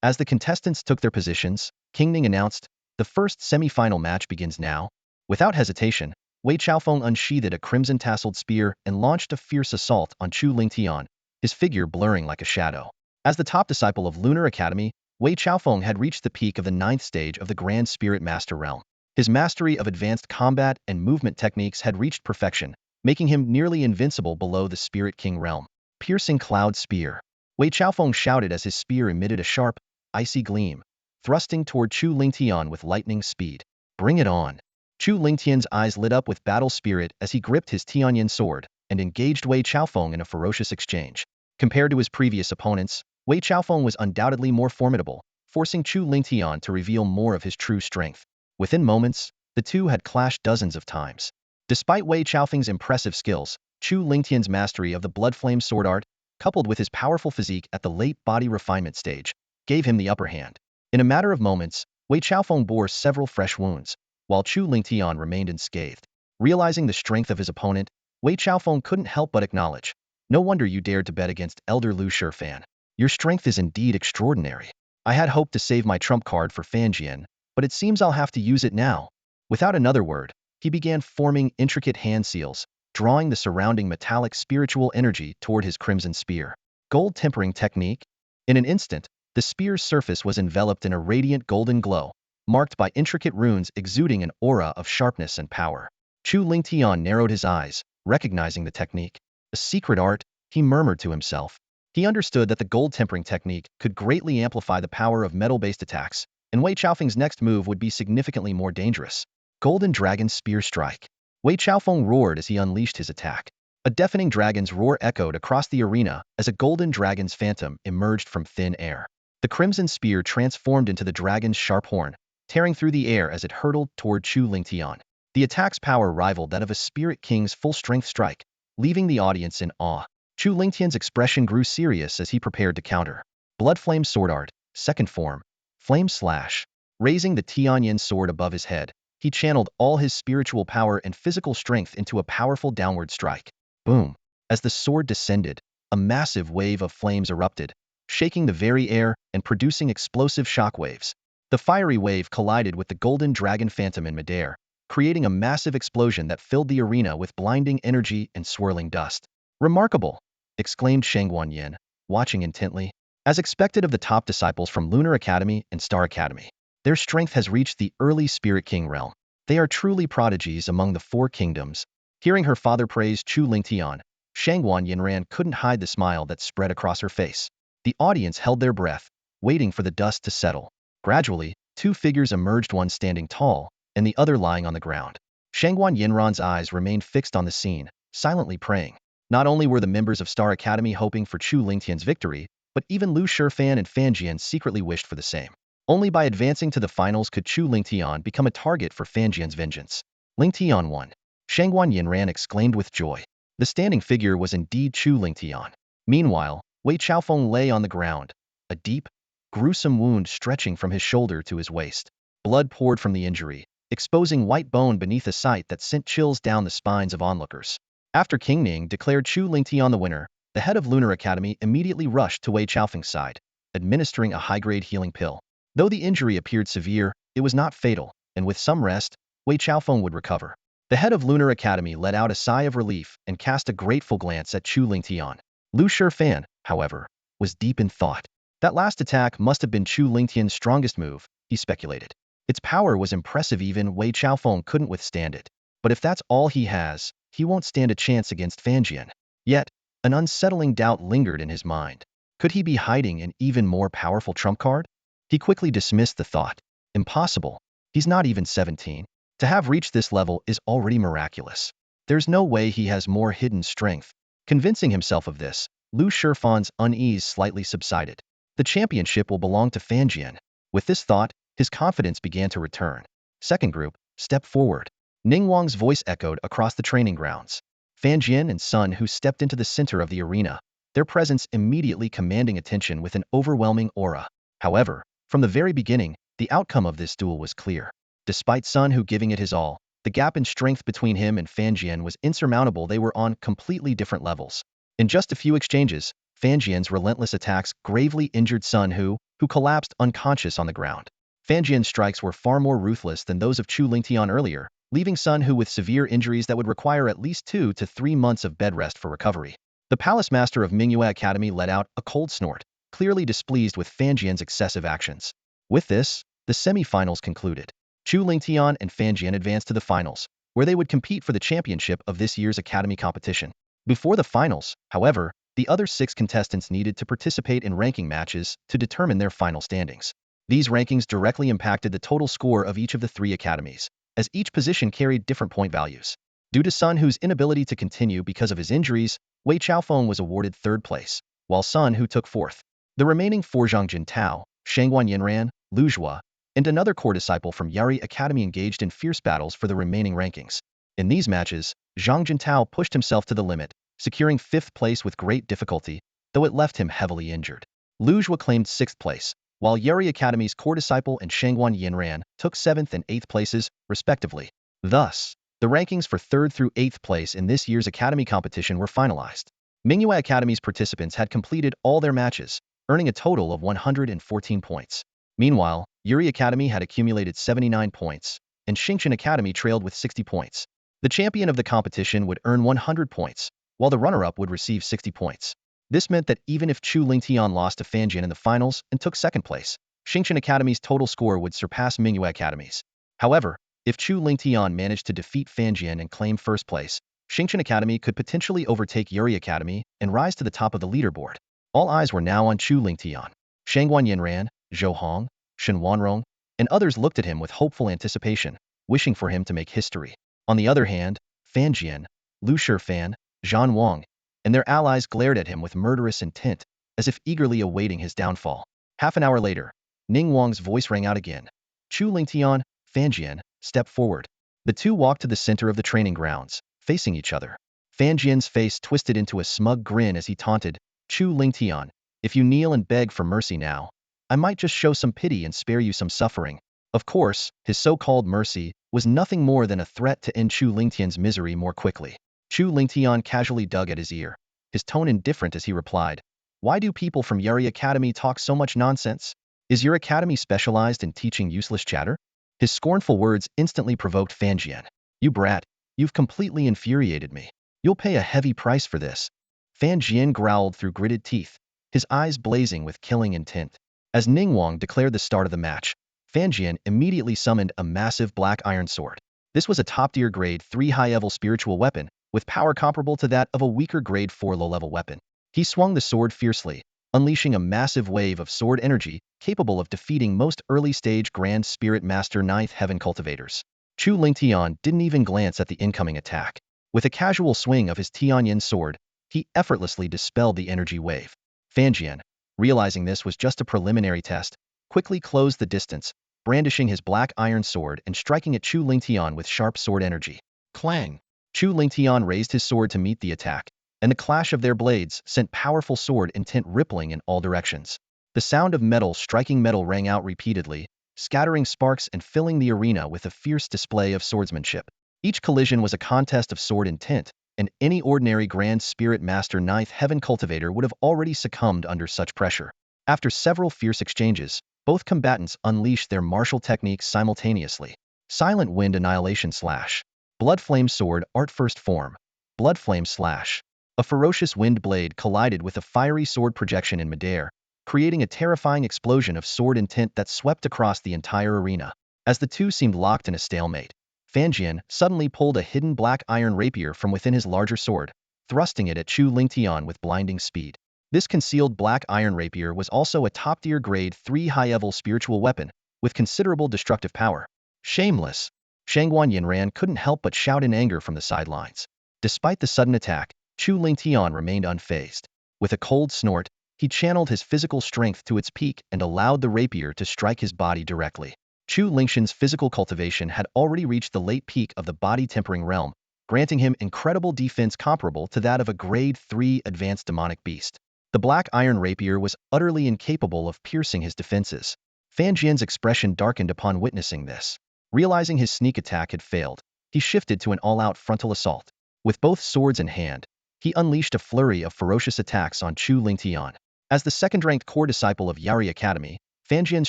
As the contestants took their positions, King Ning announced, the first semi-final match begins now. Without hesitation, Wei Chaofeng unsheathed a crimson-tasseled spear and launched a fierce assault on Chu Lingtian, his figure blurring like a shadow. As the top disciple of Lunar Academy, Wei Chaofeng had reached the peak of the 9th stage of the Grand Spirit Master realm. His mastery of advanced combat and movement techniques had reached perfection, making him nearly invincible below the Spirit King realm. Piercing Cloud Spear. Wei Chaofeng shouted as his spear emitted a sharp, icy gleam, thrusting toward Chu Lingtian with lightning speed. Bring it on. Chu Lingtian's eyes lit up with battle spirit as he gripped his Tianyan sword and engaged Wei Chaofeng in a ferocious exchange. Compared to his previous opponents, Wei Chaofeng was undoubtedly more formidable, forcing Chu Lingtian to reveal more of his true strength. Within moments, the two had clashed dozens of times. Despite Wei Chaofeng's impressive skills, Chu Lingtian's mastery of the blood flame sword art, coupled with his powerful physique at the late body refinement stage, gave him the upper hand. In a matter of moments, Wei Chaofeng bore several fresh wounds, while Chu Lingtian remained unscathed. Realizing the strength of his opponent, Wei Chaofeng couldn't help but acknowledge, no wonder you dared to bet against Elder Lu Shifan. Your strength is indeed extraordinary. I had hoped to save my trump card for Fan Jian, but it seems I'll have to use it now. Without another word, he began forming intricate hand seals, drawing the surrounding metallic spiritual energy toward his crimson spear. Gold tempering technique. In an instant, the spear's surface was enveloped in a radiant golden glow, marked by intricate runes exuding an aura of sharpness and power. Chu Lingtian narrowed his eyes, recognizing the technique. A secret art, he murmured to himself. He understood that the gold tempering technique could greatly amplify the power of metal-based attacks, and Wei Chaofeng's next move would be significantly more dangerous. Golden Dragon Spear Strike. Wei Chaofeng roared as he unleashed his attack. A deafening dragon's roar echoed across the arena as a golden dragon's phantom emerged from thin air. The crimson spear transformed into the dragon's sharp horn, tearing through the air as it hurtled toward Chu Lingtian. The attack's power rivaled that of a Spirit King's full-strength strike, leaving the audience in awe. Chu Lingtian's expression grew serious as he prepared to counter. Blood Flame Sword Art, second form, Flame Slash. Raising the Tianyan sword above his head, he channeled all his spiritual power and physical strength into a powerful downward strike. Boom! As the sword descended, a massive wave of flames erupted, shaking the very air and producing explosive shockwaves. The fiery wave collided with the golden dragon phantom in midair, creating a massive explosion that filled the arena with blinding energy and swirling dust. Remarkable! Exclaimed Shangguan Yin, watching intently. As expected of the top disciples from Lunar Academy and Star Academy, their strength has reached the early Spirit King realm. They are truly prodigies among the four kingdoms. Hearing her father praise Chu Lingtian, Shangguan Yinran couldn't hide the smile that spread across her face. The audience held their breath, waiting for the dust to settle. Gradually, two figures emerged, one standing tall, and the other lying on the ground. Shangguan Yinran's eyes remained fixed on the scene, silently praying. Not only were the members of Star Academy hoping for Chu Lingtian's victory, but even Lu Shifan and Fan Jian secretly wished for the same. Only by advancing to the finals could Chu Lingtian become a target for Fan Jian's vengeance. Lingtian won. Shangguan Yinran exclaimed with joy. The standing figure was indeed Chu Lingtian. Meanwhile, Wei Chaofeng lay on the ground, a deep, gruesome wound stretching from his shoulder to his waist. Blood poured from the injury, exposing white bone beneath a sight that sent chills down the spines of onlookers. After King Ning declared Chu Lingtian the winner, the head of Lunar Academy immediately rushed to Wei Chaofeng's side, administering a high-grade healing pill. Though the injury appeared severe, it was not fatal, and with some rest, Wei Chaofeng would recover. The head of Lunar Academy let out a sigh of relief and cast a grateful glance at Chu Lingtian. Lu Shifan, however, was deep in thought. That last attack must have been Chu Lingtian's strongest move, he speculated. Its power was impressive, even Wei Chaofeng couldn't withstand it. But if that's all he has, he won't stand a chance against Fan Jian. Yet, an unsettling doubt lingered in his mind. Could he be hiding an even more powerful trump card? He quickly dismissed the thought. Impossible. He's not even 17. To have reached this level is already miraculous. There's no way he has more hidden strength. Convincing himself of this, Lu Shifan's unease slightly subsided. The championship will belong to Fan Jian. With this thought, his confidence began to return. Second group, step forward. Ning Wang's voice echoed across the training grounds. Fan Jian and Sun Hu stepped into the center of the arena, their presence immediately commanding attention with an overwhelming aura. However, from the very beginning, the outcome of this duel was clear. Despite Sun Hu giving it his all, the gap in strength between him and Fan Jian was insurmountable. They were on completely different levels. In just a few exchanges, Fan Jian's relentless attacks gravely injured Sun Hu, who collapsed unconscious on the ground. Fan Jian's strikes were far more ruthless than those of Chu Lingtian earlier, leaving Sun Hu with severe injuries that would require at least 2 to 3 months of bed rest for recovery. The Palace Master of Mingyue Academy let out a cold snort, clearly displeased with Fan Jian's excessive actions. With this, the semi-finals concluded. Chu Lingtian and Fan Jian advanced to the finals, where they would compete for the championship of this year's academy competition. Before the finals, however, the other 6 contestants needed to participate in ranking matches to determine their final standings. These rankings directly impacted the total score of each of the 3 academies, as each position carried different point values. Due to Sun Hu's inability to continue because of his injuries, Wei Chaofeng was awarded 3rd place, while Sun Hu took 4th. The remaining 4 Zhang Jintao, Shangguan Yinran, Lu Zhua, and another core disciple from Yari Academy engaged in fierce battles for the remaining rankings. In these matches, Zhang Jintao pushed himself to the limit, securing 5th place with great difficulty, though it left him heavily injured. Lu Zhua claimed 6th place, while Yari Academy's core disciple and Shangguan Yinran took 7th and 8th places, respectively. Thus, the rankings for 3rd through 8th place in this year's academy competition were finalized. Mingyue Academy's participants had completed all their matches, earning a total of 114 points. Meanwhile, Yuri Academy had accumulated 79 points, and Xingqian Academy trailed with 60 points. The champion of the competition would earn 100 points, while the runner-up would receive 60 points. This meant that even if Chu Lingtian lost to Fan Jian in the finals and took 2nd place, Xingqian Academy's total score would surpass Mingyue Academy's. However, if Chu Lingtian managed to defeat Fan Jian and claim 1st place, Xingqian Academy could potentially overtake Yuri Academy and rise to the top of the leaderboard. All eyes were now on Chu Lingtian. Shangguan Yinran, Zhou Hong, Shen Wanrong, and others looked at him with hopeful anticipation, wishing for him to make history. On the other hand, Fan Jian, Lu Shifan, Zhan Wang, and their allies glared at him with murderous intent, as if eagerly awaiting his downfall. Half an hour later, Ning Wang's voice rang out again. Chu Lingtian, Fan Jian, step forward. The two walked to the center of the training grounds, facing each other. Fan Jian's face twisted into a smug grin as he taunted, Chu Lingtian, if you kneel and beg for mercy now, I might just show some pity and spare you some suffering. Of course, his so-called mercy was nothing more than a threat to end Chu Lingtian's misery more quickly. Chu Lingtian casually dug at his ear, his tone indifferent as he replied, "Why do people from Yuri Academy talk so much nonsense? Is your academy specialized in teaching useless chatter?" His scornful words instantly provoked Fan Jian. "You brat, you've completely infuriated me. You'll pay a heavy price for this." Fan Jian growled through gritted teeth, his eyes blazing with killing intent. As Ningguang declared the start of the match, Fan Jian immediately summoned a massive black iron sword. This was a top-tier grade 3 high-level spiritual weapon, with power comparable to that of a weaker grade 4 low-level weapon. He swung the sword fiercely, unleashing a massive wave of sword energy capable of defeating most early-stage Grand Spirit Master Ninth Heaven cultivators. Chu Lingtian didn't even glance at the incoming attack. With a casual swing of his Tianyin sword, he effortlessly dispelled the energy wave. Fan Jian, realizing this was just a preliminary test, quickly closed the distance, brandishing his black iron sword and striking at Chu Lingtian with sharp sword energy. Clang! Chu Lingtian raised his sword to meet the attack, and the clash of their blades sent powerful sword intent rippling in all directions. The sound of metal striking metal rang out repeatedly, scattering sparks and filling the arena with a fierce display of swordsmanship. Each collision was a contest of sword intent, and any ordinary Grand Spirit Master Ninth Heaven cultivator would have already succumbed under such pressure. After several fierce exchanges, both combatants unleashed their martial techniques simultaneously. Silent Wind Annihilation Slash. Blood Flame Sword Art First Form. Blood Flame Slash. A ferocious wind blade collided with a fiery sword projection in midair, creating a terrifying explosion of sword intent that swept across the entire arena. As the two seemed locked in a stalemate, Fan Jian suddenly pulled a hidden black iron rapier from within his larger sword, thrusting it at Chu Lingtian with blinding speed. This concealed black iron rapier was also a top-tier grade 3 high-level spiritual weapon, with considerable destructive power. Shameless! Shangguan Yinran couldn't help but shout in anger from the sidelines. Despite the sudden attack, Chu Lingtian remained unfazed. With a cold snort, he channeled his physical strength to its peak and allowed the rapier to strike his body directly. Chu Lingtian's physical cultivation had already reached the late peak of the body-tempering realm, granting him incredible defense comparable to that of a grade 3 advanced demonic beast. The black iron rapier was utterly incapable of piercing his defenses. Fan Jian's expression darkened upon witnessing this. Realizing his sneak attack had failed, he shifted to an all-out frontal assault. With both swords in hand, he unleashed a flurry of ferocious attacks on Chu Lingtian. As the second-ranked core disciple of Yuri Academy, Fan Jian's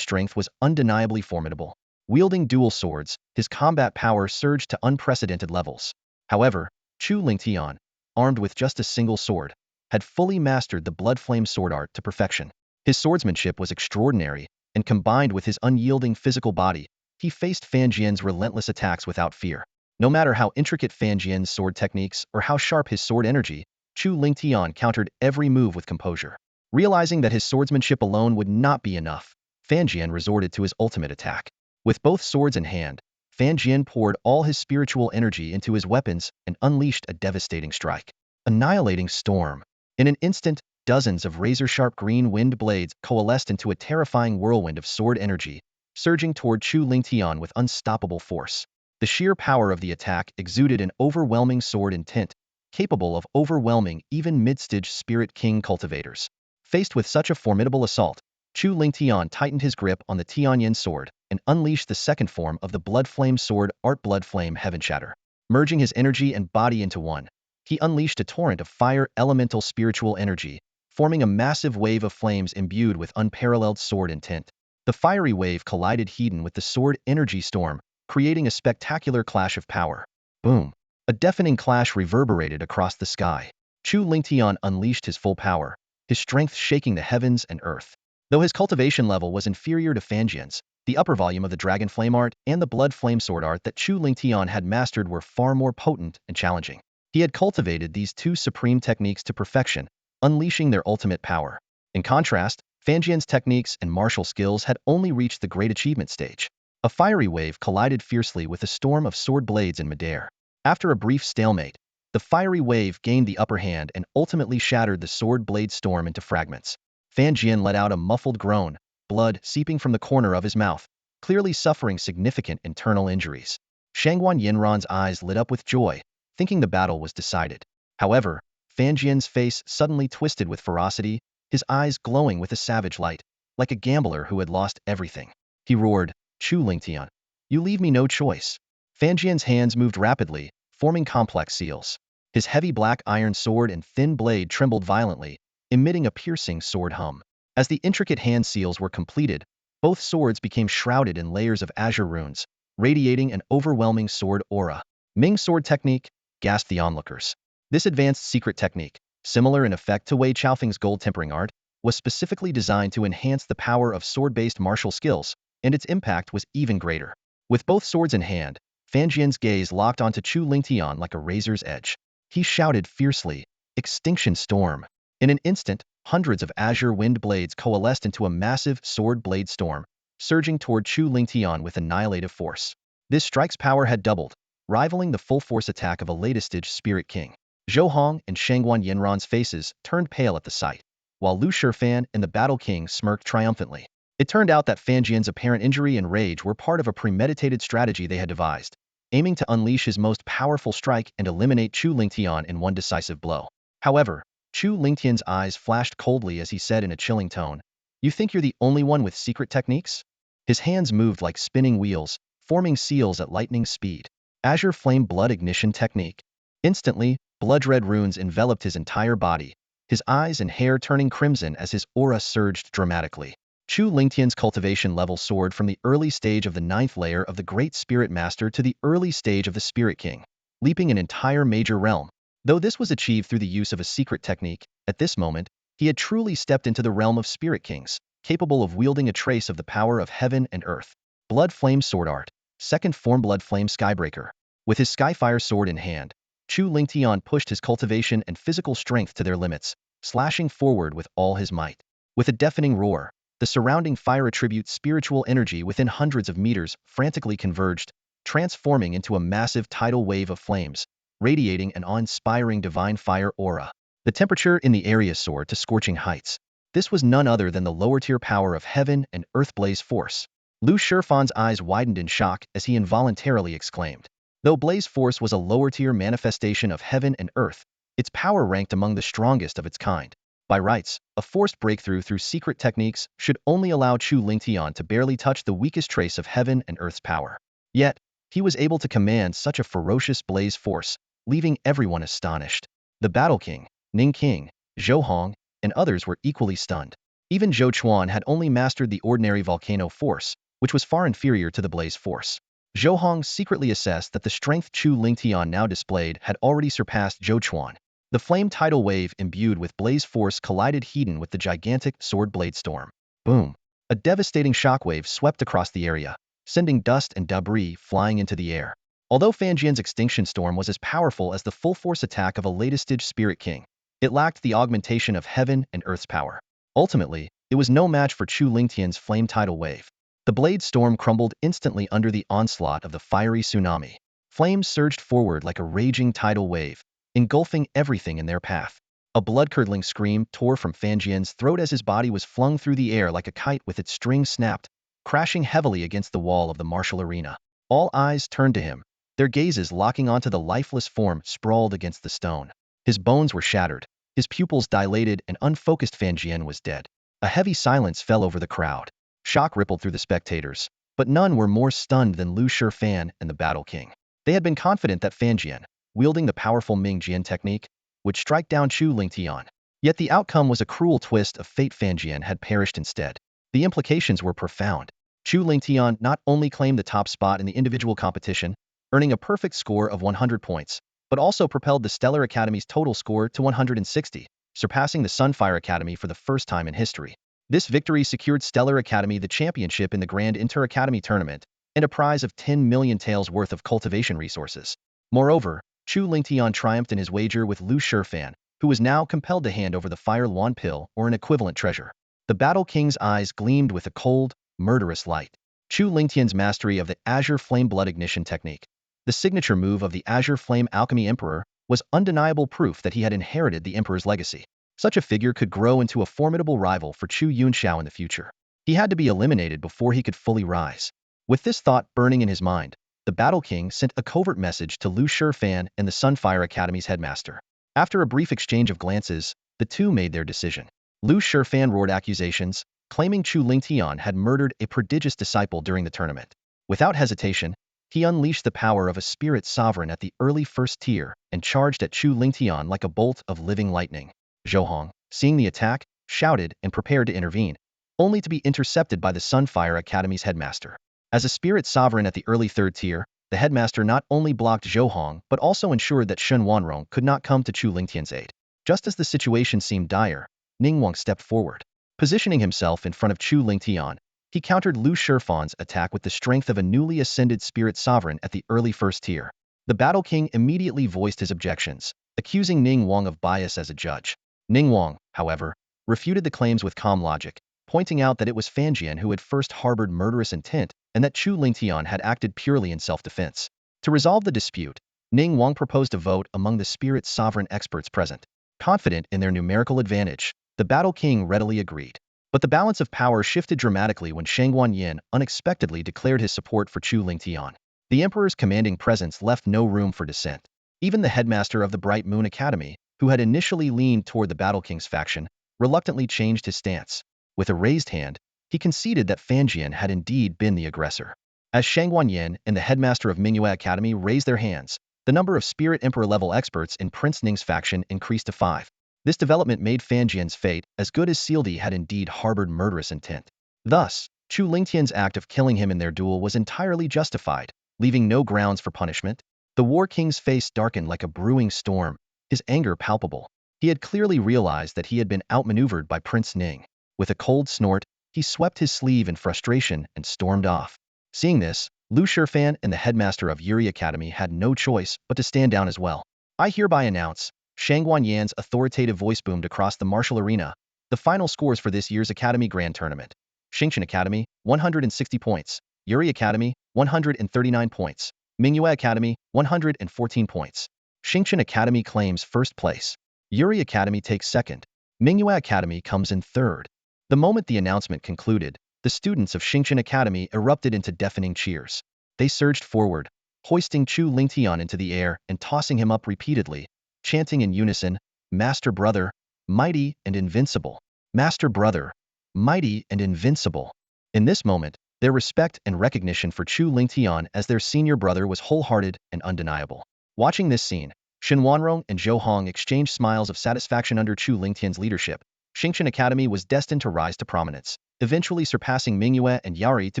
strength was undeniably formidable. Wielding dual swords, his combat power surged to unprecedented levels. However, Chu Lingtian, armed with just a single sword, had fully mastered the blood flame sword art to perfection. His swordsmanship was extraordinary, and combined with his unyielding physical body, he faced Fan Jian's relentless attacks without fear. No matter how intricate Fan Jian's sword techniques or how sharp his sword energy, Chu Lingtian countered every move with composure. Realizing that his swordsmanship alone would not be enough, Fan Jian resorted to his ultimate attack. With both swords in hand, Fan Jian poured all his spiritual energy into his weapons and unleashed a devastating strike. Annihilating Storm. In an instant, dozens of razor-sharp green wind blades coalesced into a terrifying whirlwind of sword energy, surging toward Chu Lingtian with unstoppable force. The sheer power of the attack exuded an overwhelming sword intent, capable of overwhelming even mid-stage Spirit King cultivators. Faced with such a formidable assault, Chu Lingtian tightened his grip on the Tianyin sword and unleashed the second form of the Blood Flame sword Art Blood Flame Heaven Shatter. Merging his energy and body into one, he unleashed a torrent of fire elemental spiritual energy, forming a massive wave of flames imbued with unparalleled sword intent. The fiery wave collided head-on with the sword energy storm, creating a spectacular clash of power. Boom! A deafening clash reverberated across the sky. Chu Lingtian unleashed his full power, his strength shaking the heavens and earth. Though his cultivation level was inferior to Fan Jian's, the upper volume of the Dragon Flame art and the Blood Flame sword art that Chu Lingtian had mastered were far more potent and challenging. He had cultivated these two supreme techniques to perfection, unleashing their ultimate power. In contrast, Fan Jian's techniques and martial skills had only reached the great achievement stage. A fiery wave collided fiercely with a storm of sword blades in midair. After a brief stalemate, the fiery wave gained the upper hand and ultimately shattered the sword blade storm into fragments. Fan Jian let out a muffled groan, blood seeping from the corner of his mouth, clearly suffering significant internal injuries. Shangguan Yinran's eyes lit up with joy, thinking the battle was decided. However, Fan Jian's face suddenly twisted with ferocity, his eyes glowing with a savage light, like a gambler who had lost everything. He roared, "Chu Lingtian, you leave me no choice." Fanjian's hands moved rapidly, forming complex seals. His heavy black iron sword and thin blade trembled violently, emitting a piercing sword hum. As the intricate hand seals were completed, both swords became shrouded in layers of azure runes, radiating an overwhelming sword aura. Ming sword technique, gasped the onlookers. This advanced secret technique, similar in effect to Wei Chaofeng's gold tempering art, was specifically designed to enhance the power of sword-based martial skills, and its impact was even greater. With both swords in hand, Fanjian's gaze locked onto Chu Lingtian like a razor's edge. He shouted fiercely, "Extinction Storm!" In an instant, hundreds of azure wind blades coalesced into a massive sword blade storm, surging toward Chu Lingtian with annihilative force. This strike's power had doubled, rivaling the full-force attack of a latest-stage Spirit King. Zhou Hong and Shangguan Yanran's faces turned pale at the sight, while Lu Shifan and the Battle King smirked triumphantly. It turned out that Fanjian's apparent injury and rage were part of a premeditated strategy they had devised, aiming to unleash his most powerful strike and eliminate Chu Lingtian in one decisive blow. However, Chu Lingtian's eyes flashed coldly as he said in a chilling tone, "You think you're the only one with secret techniques?" His hands moved like spinning wheels, forming seals at lightning speed. Azure Flame Blood Ignition Technique. Instantly, blood-red runes enveloped his entire body, his eyes and hair turning crimson as his aura surged dramatically. Chu Lingtian's cultivation level soared from the early stage of the 9th layer of the Great Spirit Master to the early stage of the Spirit King, leaping an entire major realm. Though this was achieved through the use of a secret technique, at this moment, he had truly stepped into the realm of Spirit Kings, capable of wielding a trace of the power of heaven and earth. Blood Flame Sword Art. Second form Blood Flame Skybreaker. With his Skyfire sword in hand, Chu Lingtian pushed his cultivation and physical strength to their limits, slashing forward with all his might. With a deafening roar, the surrounding fire attribute spiritual energy within hundreds of meters frantically converged, transforming into a massive tidal wave of flames, radiating an awe-inspiring divine fire aura. The temperature in the area soared to scorching heights. This was none other than the lower-tier power of heaven and earth blaze force. Lu Shifan's eyes widened in shock as he involuntarily exclaimed. Though Blaze Force was a lower-tier manifestation of heaven and earth, its power ranked among the strongest of its kind. By rights, a forced breakthrough through secret techniques should only allow Chu Lingtian to barely touch the weakest trace of heaven and earth's power. Yet, he was able to command such a ferocious blaze force, leaving everyone astonished. The Battle King, Ning King, Zhou Hong, and others were equally stunned. Even Zhou Chuan had only mastered the ordinary volcano force, which was far inferior to the blaze force. Zhou Hong secretly assessed that the strength Chu Lingtian now displayed had already surpassed Zhou Chuan. The flame tidal wave imbued with blaze force collided head-on with the gigantic sword blade storm. Boom! A devastating shockwave swept across the area, sending dust and debris flying into the air. Although Fanjian's extinction storm was as powerful as the full-force attack of a latest-stage Spirit King, it lacked the augmentation of heaven and earth's power. Ultimately, it was no match for Chu Lingtian's flame tidal wave. The blade storm crumbled instantly under the onslaught of the fiery tsunami. Flames surged forward like a raging tidal wave, engulfing everything in their path. A blood-curdling scream tore from Fanjian's throat as his body was flung through the air like a kite with its string snapped, crashing heavily against the wall of the martial arena. All eyes turned to him, their gazes locking onto the lifeless form sprawled against the stone. His bones were shattered, his pupils dilated, and unfocused Fanjian was dead. A heavy silence fell over the crowd. Shock rippled through the spectators, but none were more stunned than Lu Shifan and the Battle King. They had been confident that Fanjian, wielding the powerful Ming Jian technique, would strike down Chu Lingtian. Yet the outcome was a cruel twist of fate. Fanjian had perished instead. The implications were profound. Chu Lingtian not only claimed the top spot in the individual competition, earning a perfect score of 100 points, but also propelled the Stellar Academy's total score to 160, surpassing the Sunfire Academy for the first time in history. This victory secured Stellar Academy the championship in the Grand Inter-Academy Tournament and a prize of 10 million taels worth of cultivation resources. Moreover, Chu Lingtian triumphed in his wager with Lu Shifan, who was now compelled to hand over the Fire Luan Pill or an equivalent treasure. The Battle King's eyes gleamed with a cold, murderous light. Chu Lingtian's mastery of the Azure Flame Blood Ignition technique, the signature move of the Azure Flame Alchemy Emperor, was undeniable proof that he had inherited the Emperor's legacy. Such a figure could grow into a formidable rival for Chu Yunxiao in the future. He had to be eliminated before he could fully rise. With this thought burning in his mind, the Battle King sent a covert message to Lu Shifan and the Sunfire Academy's headmaster. After a brief exchange of glances, the two made their decision. Lu Shifan roared accusations, claiming Chu Lingtian had murdered a prodigious disciple during the tournament. Without hesitation, He unleashed the power of a spirit sovereign at the early first tier and charged at Chu Lingtian like a bolt of living lightning. Zhou Hong, seeing the attack, shouted and prepared to intervene, only to be intercepted by the Sunfire Academy's headmaster. As a spirit sovereign at the early third tier, the headmaster not only blocked Zhou Hong but also ensured that Shen Wanrong could not come to Chu Lingtian's aid. Just as the situation seemed dire, Ning Wang stepped forward. Positioning himself in front of Chu Lingtian, he countered Lu Shifan's attack with the strength of a newly ascended spirit sovereign at the early first tier. The Battle King immediately voiced his objections, accusing Ning Wang of bias as a judge. Ning Wang, however, refuted the claims with calm logic, pointing out that it was Fanjian who had first harbored murderous intent and that Chu Lingtian had acted purely in self-defense. To resolve the dispute, Ning Wang proposed a vote among the spirit sovereign experts present. Confident in their numerical advantage, the Battle King readily agreed. But the balance of power shifted dramatically when Shangguan Yin unexpectedly declared his support for Chu Lingtian. The emperor's commanding presence left no room for dissent. Even the headmaster of the Bright Moon Academy, who had initially leaned toward the Battle King's faction, reluctantly changed his stance. With a raised hand, he conceded that Fanjian had indeed been the aggressor. As Shangguan Yin and the headmaster of Mingyue Academy raised their hands, the number of Spirit Emperor-level experts in Prince Ning's faction increased to 5. This development made Fanjian's fate as good as sealed. He had indeed harbored murderous intent. Thus, Chu Lingtian's act of killing him in their duel was entirely justified, leaving no grounds for punishment. The War King's face darkened like a brewing storm, his anger palpable. He had clearly realized that he had been outmaneuvered by Prince Ning. With a cold snort, he swept his sleeve in frustration and stormed off. Seeing this, Lu Shifan and the headmaster of Yuri Academy had no choice but to stand down as well. I hereby announce, Shangguan Yan's authoritative voice boomed across the martial arena, the final scores for this year's Academy Grand Tournament. Xingqian Academy, 160 points. Yuri Academy, 139 points. Mingyue Academy, 114 points. Xingqian Academy claims first place. Yuri Academy takes second. Mingyue Academy comes in third. The moment the announcement concluded, the students of Xingqian Academy erupted into deafening cheers. They surged forward, hoisting Chu Lingtian into the air and tossing him up repeatedly, chanting in unison, "Master Brother, mighty and invincible. Master Brother, mighty and invincible." In this moment, their respect and recognition for Chu Lingtian as their senior brother was wholehearted and undeniable. Watching this scene, Shen Wanrong and Zhou Hong exchanged smiles of satisfaction under Chu Lingtian's leadership. Xingqian Academy was destined to rise to prominence, eventually surpassing Mingyue and Yari to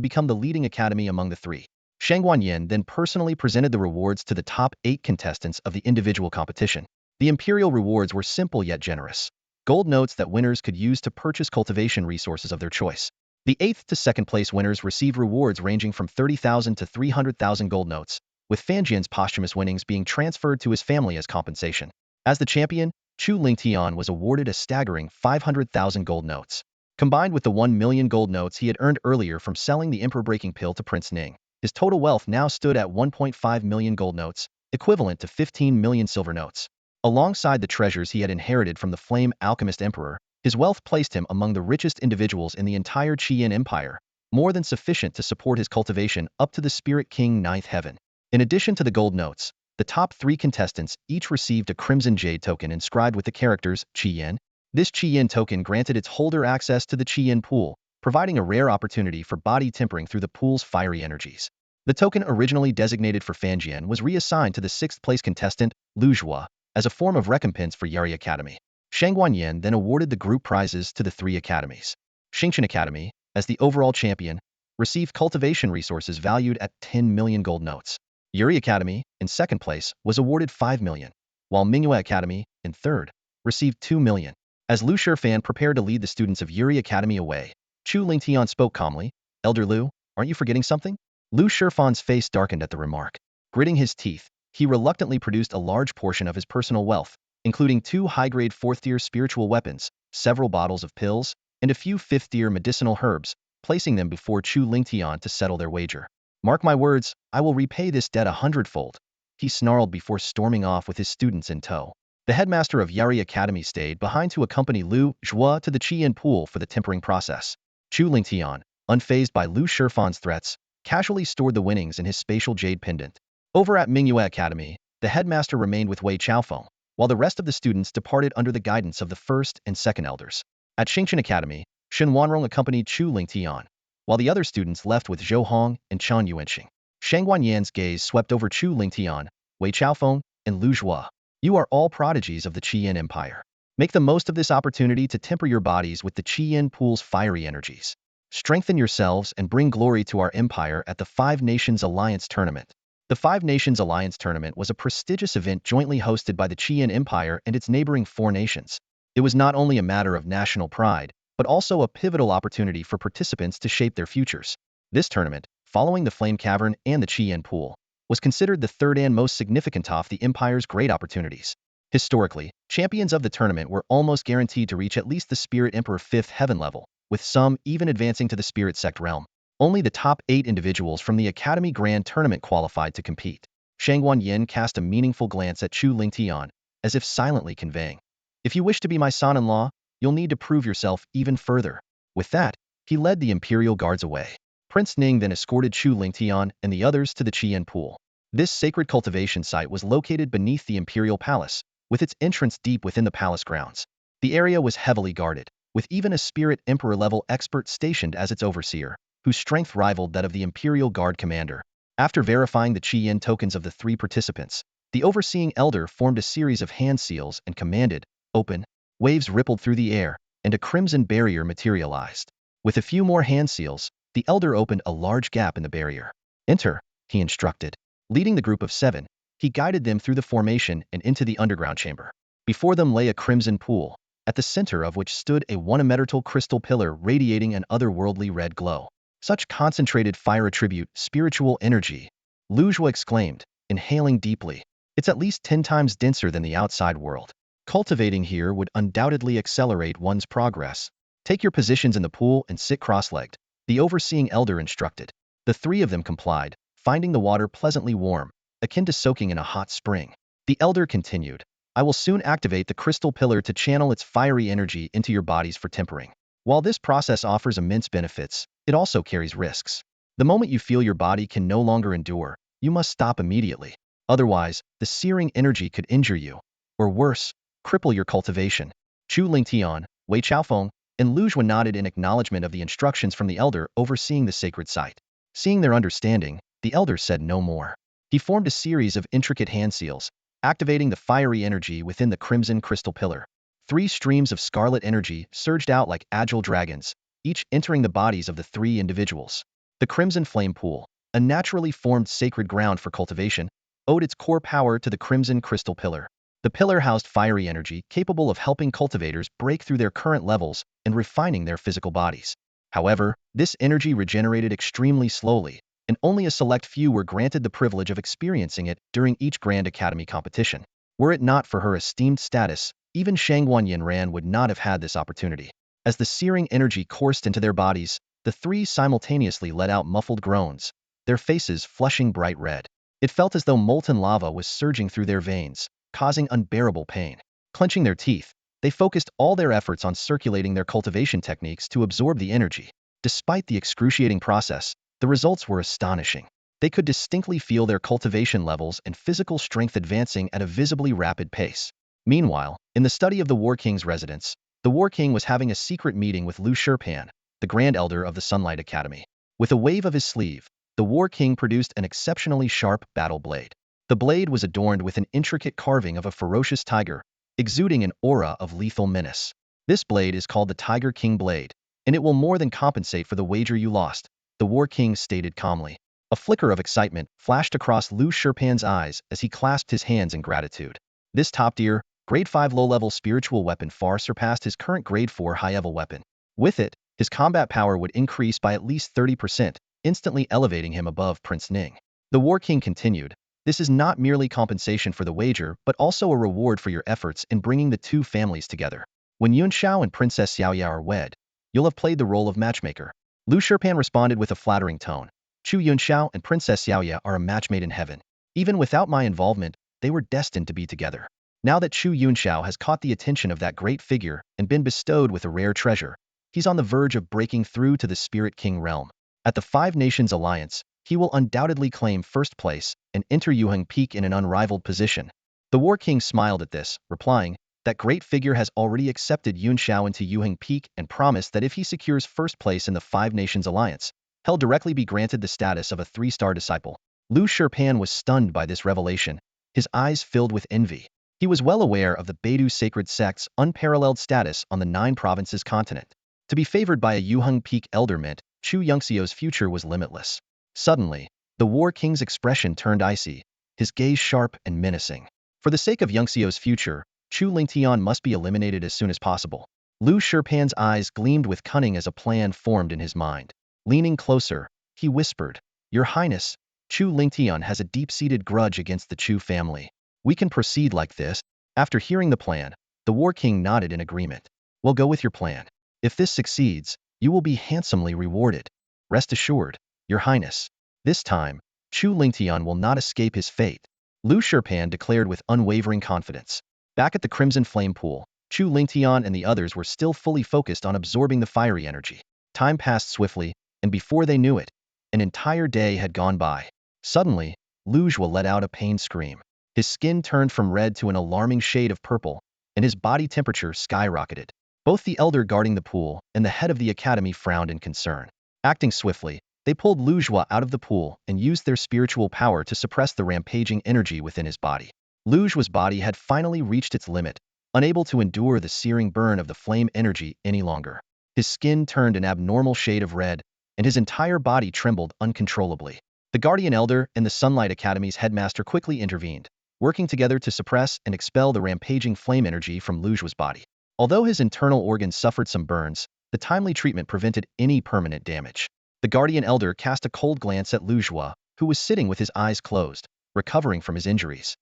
become the leading academy among the three. Shangguan Yin then personally presented the rewards to the top 8 contestants of the individual competition. The imperial rewards were simple yet generous. Gold notes that winners could use to purchase cultivation resources of their choice. The 8th to 2nd place winners received rewards ranging from 30,000 to 300,000 gold notes, with Fanjian's posthumous winnings being transferred to his family as compensation. As the champion, Chu Lingtian was awarded a staggering 500,000 gold notes. Combined with the 1 million gold notes he had earned earlier from selling the emperor-breaking pill to Prince Ning, his total wealth now stood at 1.5 million gold notes, equivalent to 15 million silver notes. Alongside the treasures he had inherited from the Flame Alchemist Emperor, his wealth placed him among the richest individuals in the entire Qian Empire, more than sufficient to support his cultivation up to the Spirit King 9th Heaven. In addition to the gold notes, the top 3 contestants each received a Crimson Jade token inscribed with the characters Qian. This Qian token granted its holder access to the Qian pool, providing a rare opportunity for body tempering through the pool's fiery energies. The token originally designated for Fanjian was reassigned to the 6th place contestant, Lu Zhua, as a form of recompense for Yari Academy. Shangguan Yin then awarded the group prizes to the 3 academies. Xingqian Academy, as the overall champion, received cultivation resources valued at 10 million gold notes. Yuri Academy, in 2nd place, was awarded 5 million, while Mingyue Academy, in 3rd, received 2 million. As Lu Shifan prepared to lead the students of Yuri Academy away, Chu Lingtian spoke calmly, "Elder Lu, aren't you forgetting something?" Lu Shifan's face darkened at the remark. Gritting his teeth, he reluctantly produced a large portion of his personal wealth, including 2 high-grade 4th-tier spiritual weapons, several bottles of pills, and a few 5th-tier medicinal herbs, placing them before Chu Lingtian to settle their wager. "Mark my words, I will repay this debt 100-fold," he snarled before storming off with his students in tow. The headmaster of Yari Academy stayed behind to accompany Lu Zhua to the Qian pool for the tempering process. Chu Lingtian, unfazed by Lu Shifan's threats, casually stored the winnings in his spatial jade pendant. Over at Mingyue Academy, the headmaster remained with Wei Chaofeng, while the rest of the students departed under the guidance of the 1st and 2nd elders. At Xingqian Academy, Shen Wanrong accompanied Chu Lingtian, while the other students left with Zhou Hong and Chan Yuanxing. Shang Guanyan's gaze swept over Chu Lingtian, Wei Chaofeng, and Lu Zhua. You are all prodigies of the Qi-Yin Empire. Make the most of this opportunity to temper your bodies with the Qi-Yin pool's fiery energies. Strengthen yourselves and bring glory to our empire at the Five Nations Alliance Tournament. The Five Nations Alliance Tournament was a prestigious event jointly hosted by the Qi-Yin Empire and its neighboring four nations. It was not only a matter of national pride, but also a pivotal opportunity for participants to shape their futures. This tournament, following the Flame Cavern and the Qi-Yin Pool, was considered the third and most significant of the Empire's great opportunities. Historically, champions of the tournament were almost guaranteed to reach at least the Spirit Emperor 5th heaven level, with some even advancing to the Spirit Sect realm. Only the top 8 individuals from the Academy Grand Tournament qualified to compete. Shang Guanyin cast a meaningful glance at Chu Lingtian, as if silently conveying, "If you wish to be my son-in-law, you'll need to prove yourself even further." With that, he led the Imperial Guards away. Prince Ning then escorted Chu Lingtian and the others to the Qi-Yin Pool. This sacred cultivation site was located beneath the Imperial Palace, with its entrance deep within the palace grounds. The area was heavily guarded, with even a Spirit Emperor-level expert stationed as its overseer, whose strength rivaled that of the Imperial Guard commander. After verifying the Qi-Yin tokens of the 3 participants, the overseeing elder formed a series of hand seals and commanded, "Open." Waves rippled through the air, and a crimson barrier materialized. With a few more hand seals, the elder opened a large gap in the barrier. "Enter," he instructed. Leading the group of 7, he guided them through the formation and into the underground chamber. Before them lay a crimson pool, at the center of which stood a one-emerald crystal pillar radiating an otherworldly red glow. "Such concentrated fire attribute, spiritual energy," Lu Zhua exclaimed, inhaling deeply. "It's at least 10 times denser than the outside world. Cultivating here would undoubtedly accelerate one's progress. Take your positions in the pool and sit cross-legged," the overseeing elder instructed. The 3 of them complied, finding the water pleasantly warm, akin to soaking in a hot spring. The elder continued, "I will soon activate the crystal pillar to channel its fiery energy into your bodies for tempering. While this process offers immense benefits, it also carries risks. The moment you feel your body can no longer endure, you must stop immediately. Otherwise, the searing energy could injure you, or worse, cripple your cultivation." Chu Lingtian, Wei Chaofeng, and Lu Zhua nodded in acknowledgement of the instructions from the elder overseeing the sacred site. Seeing their understanding, the elder said no more. He formed a series of intricate hand seals, activating the fiery energy within the crimson crystal pillar. 3 streams of scarlet energy surged out like agile dragons, each entering the bodies of the 3 individuals. The crimson flame pool, a naturally formed sacred ground for cultivation, owed its core power to the crimson crystal pillar. The pillar housed fiery energy capable of helping cultivators break through their current levels and refining their physical bodies. However, this energy regenerated extremely slowly, and only a select few were granted the privilege of experiencing it during each Grand Academy competition. Were it not for her esteemed status, even Shang Guanyin would not have had this opportunity. As the searing energy coursed into their bodies, the 3 simultaneously let out muffled groans, their faces flushing bright red. It felt as though molten lava was surging through their veins, causing unbearable pain. Clenching their teeth, they focused all their efforts on circulating their cultivation techniques to absorb the energy. Despite the excruciating process, the results were astonishing. They could distinctly feel their cultivation levels and physical strength advancing at a visibly rapid pace. Meanwhile, in the study of the War King's residence, the War King was having a secret meeting with Lu Shurpan, the Grand Elder of the Sunlight Academy. With a wave of his sleeve, the War King produced an exceptionally sharp battle blade. The blade was adorned with an intricate carving of a ferocious tiger, exuding an aura of lethal menace. "This blade is called the Tiger King Blade, and it will more than compensate for the wager you lost," the War King stated calmly. A flicker of excitement flashed across Lu Shurpan's eyes as he clasped his hands in gratitude. This top-tier, Grade 5 low-level spiritual weapon far surpassed his current Grade 4 high-level weapon. With it, his combat power would increase by at least 30%, instantly elevating him above Prince Ning. The War King continued, "This is not merely compensation for the wager, but also a reward for your efforts in bringing the 2 families together. When Yun Xiao and Princess Xiaoya are wed, you'll have played the role of matchmaker." Lu Shurpan responded with a flattering tone. "Chu Yunxiao and Princess Xiaoya are a match made in heaven. Even without my involvement, they were destined to be together." Now that Chu Yunxiao has caught the attention of that great figure and been bestowed with a rare treasure, he's on the verge of breaking through to the Spirit King realm. At the Five Nations Alliance, he will undoubtedly claim first place and enter Yuheng Peak in an unrivaled position. The War King smiled at this, replying, "That great figure has already accepted Yun Xiao into Yuheng Peak and promised that if he secures first place in the Five Nations Alliance, he'll directly be granted the status of a 3-star disciple." Lu Shurpan was stunned by this revelation, his eyes filled with envy. He was well aware of the Baidu sacred sect's unparalleled status on the 9 provinces continent. To be favored by a Yuheng Peak elder meant Chu Yongxiu's future was limitless. Suddenly, the War King's expression turned icy, his gaze sharp and menacing. For the sake of Yongxiu's future, Chu Lingtian must be eliminated as soon as possible. Lu Shurpan's eyes gleamed with cunning as a plan formed in his mind. Leaning closer, he whispered, "Your Highness, Chu Lingtian has a deep-seated grudge against the Chu family. We can proceed like this." After hearing the plan, the War King nodded in agreement. "We'll go with your plan. If this succeeds, you will be handsomely rewarded. Rest assured, Your Highness. This time, Chu Lingtian will not escape his fate," Lu Shurpan declared with unwavering confidence. Back at the Crimson Flame Pool, Chu Lingtian and the others were still fully focused on absorbing the fiery energy. Time passed swiftly, and before they knew it, an entire day had gone by. Suddenly, Lu Zhuo let out a pained scream. His skin turned from red to an alarming shade of purple, and his body temperature skyrocketed. Both the elder guarding the pool and the head of the academy frowned in concern. Acting swiftly, they pulled Lu Zhuo out of the pool and used their spiritual power to suppress the rampaging energy within his body. Lu Zhuo's body had finally reached its limit, unable to endure the searing burn of the flame energy any longer. His skin turned an abnormal shade of red, and his entire body trembled uncontrollably. The Guardian Elder and the Sunlight Academy's headmaster quickly intervened, working together to suppress and expel the rampaging flame energy from Lu Zhuo's body. Although his internal organs suffered some burns, the timely treatment prevented any permanent damage. The Guardian Elder cast a cold glance at Lu Zhuo, who was sitting with his eyes closed, recovering from his injuries.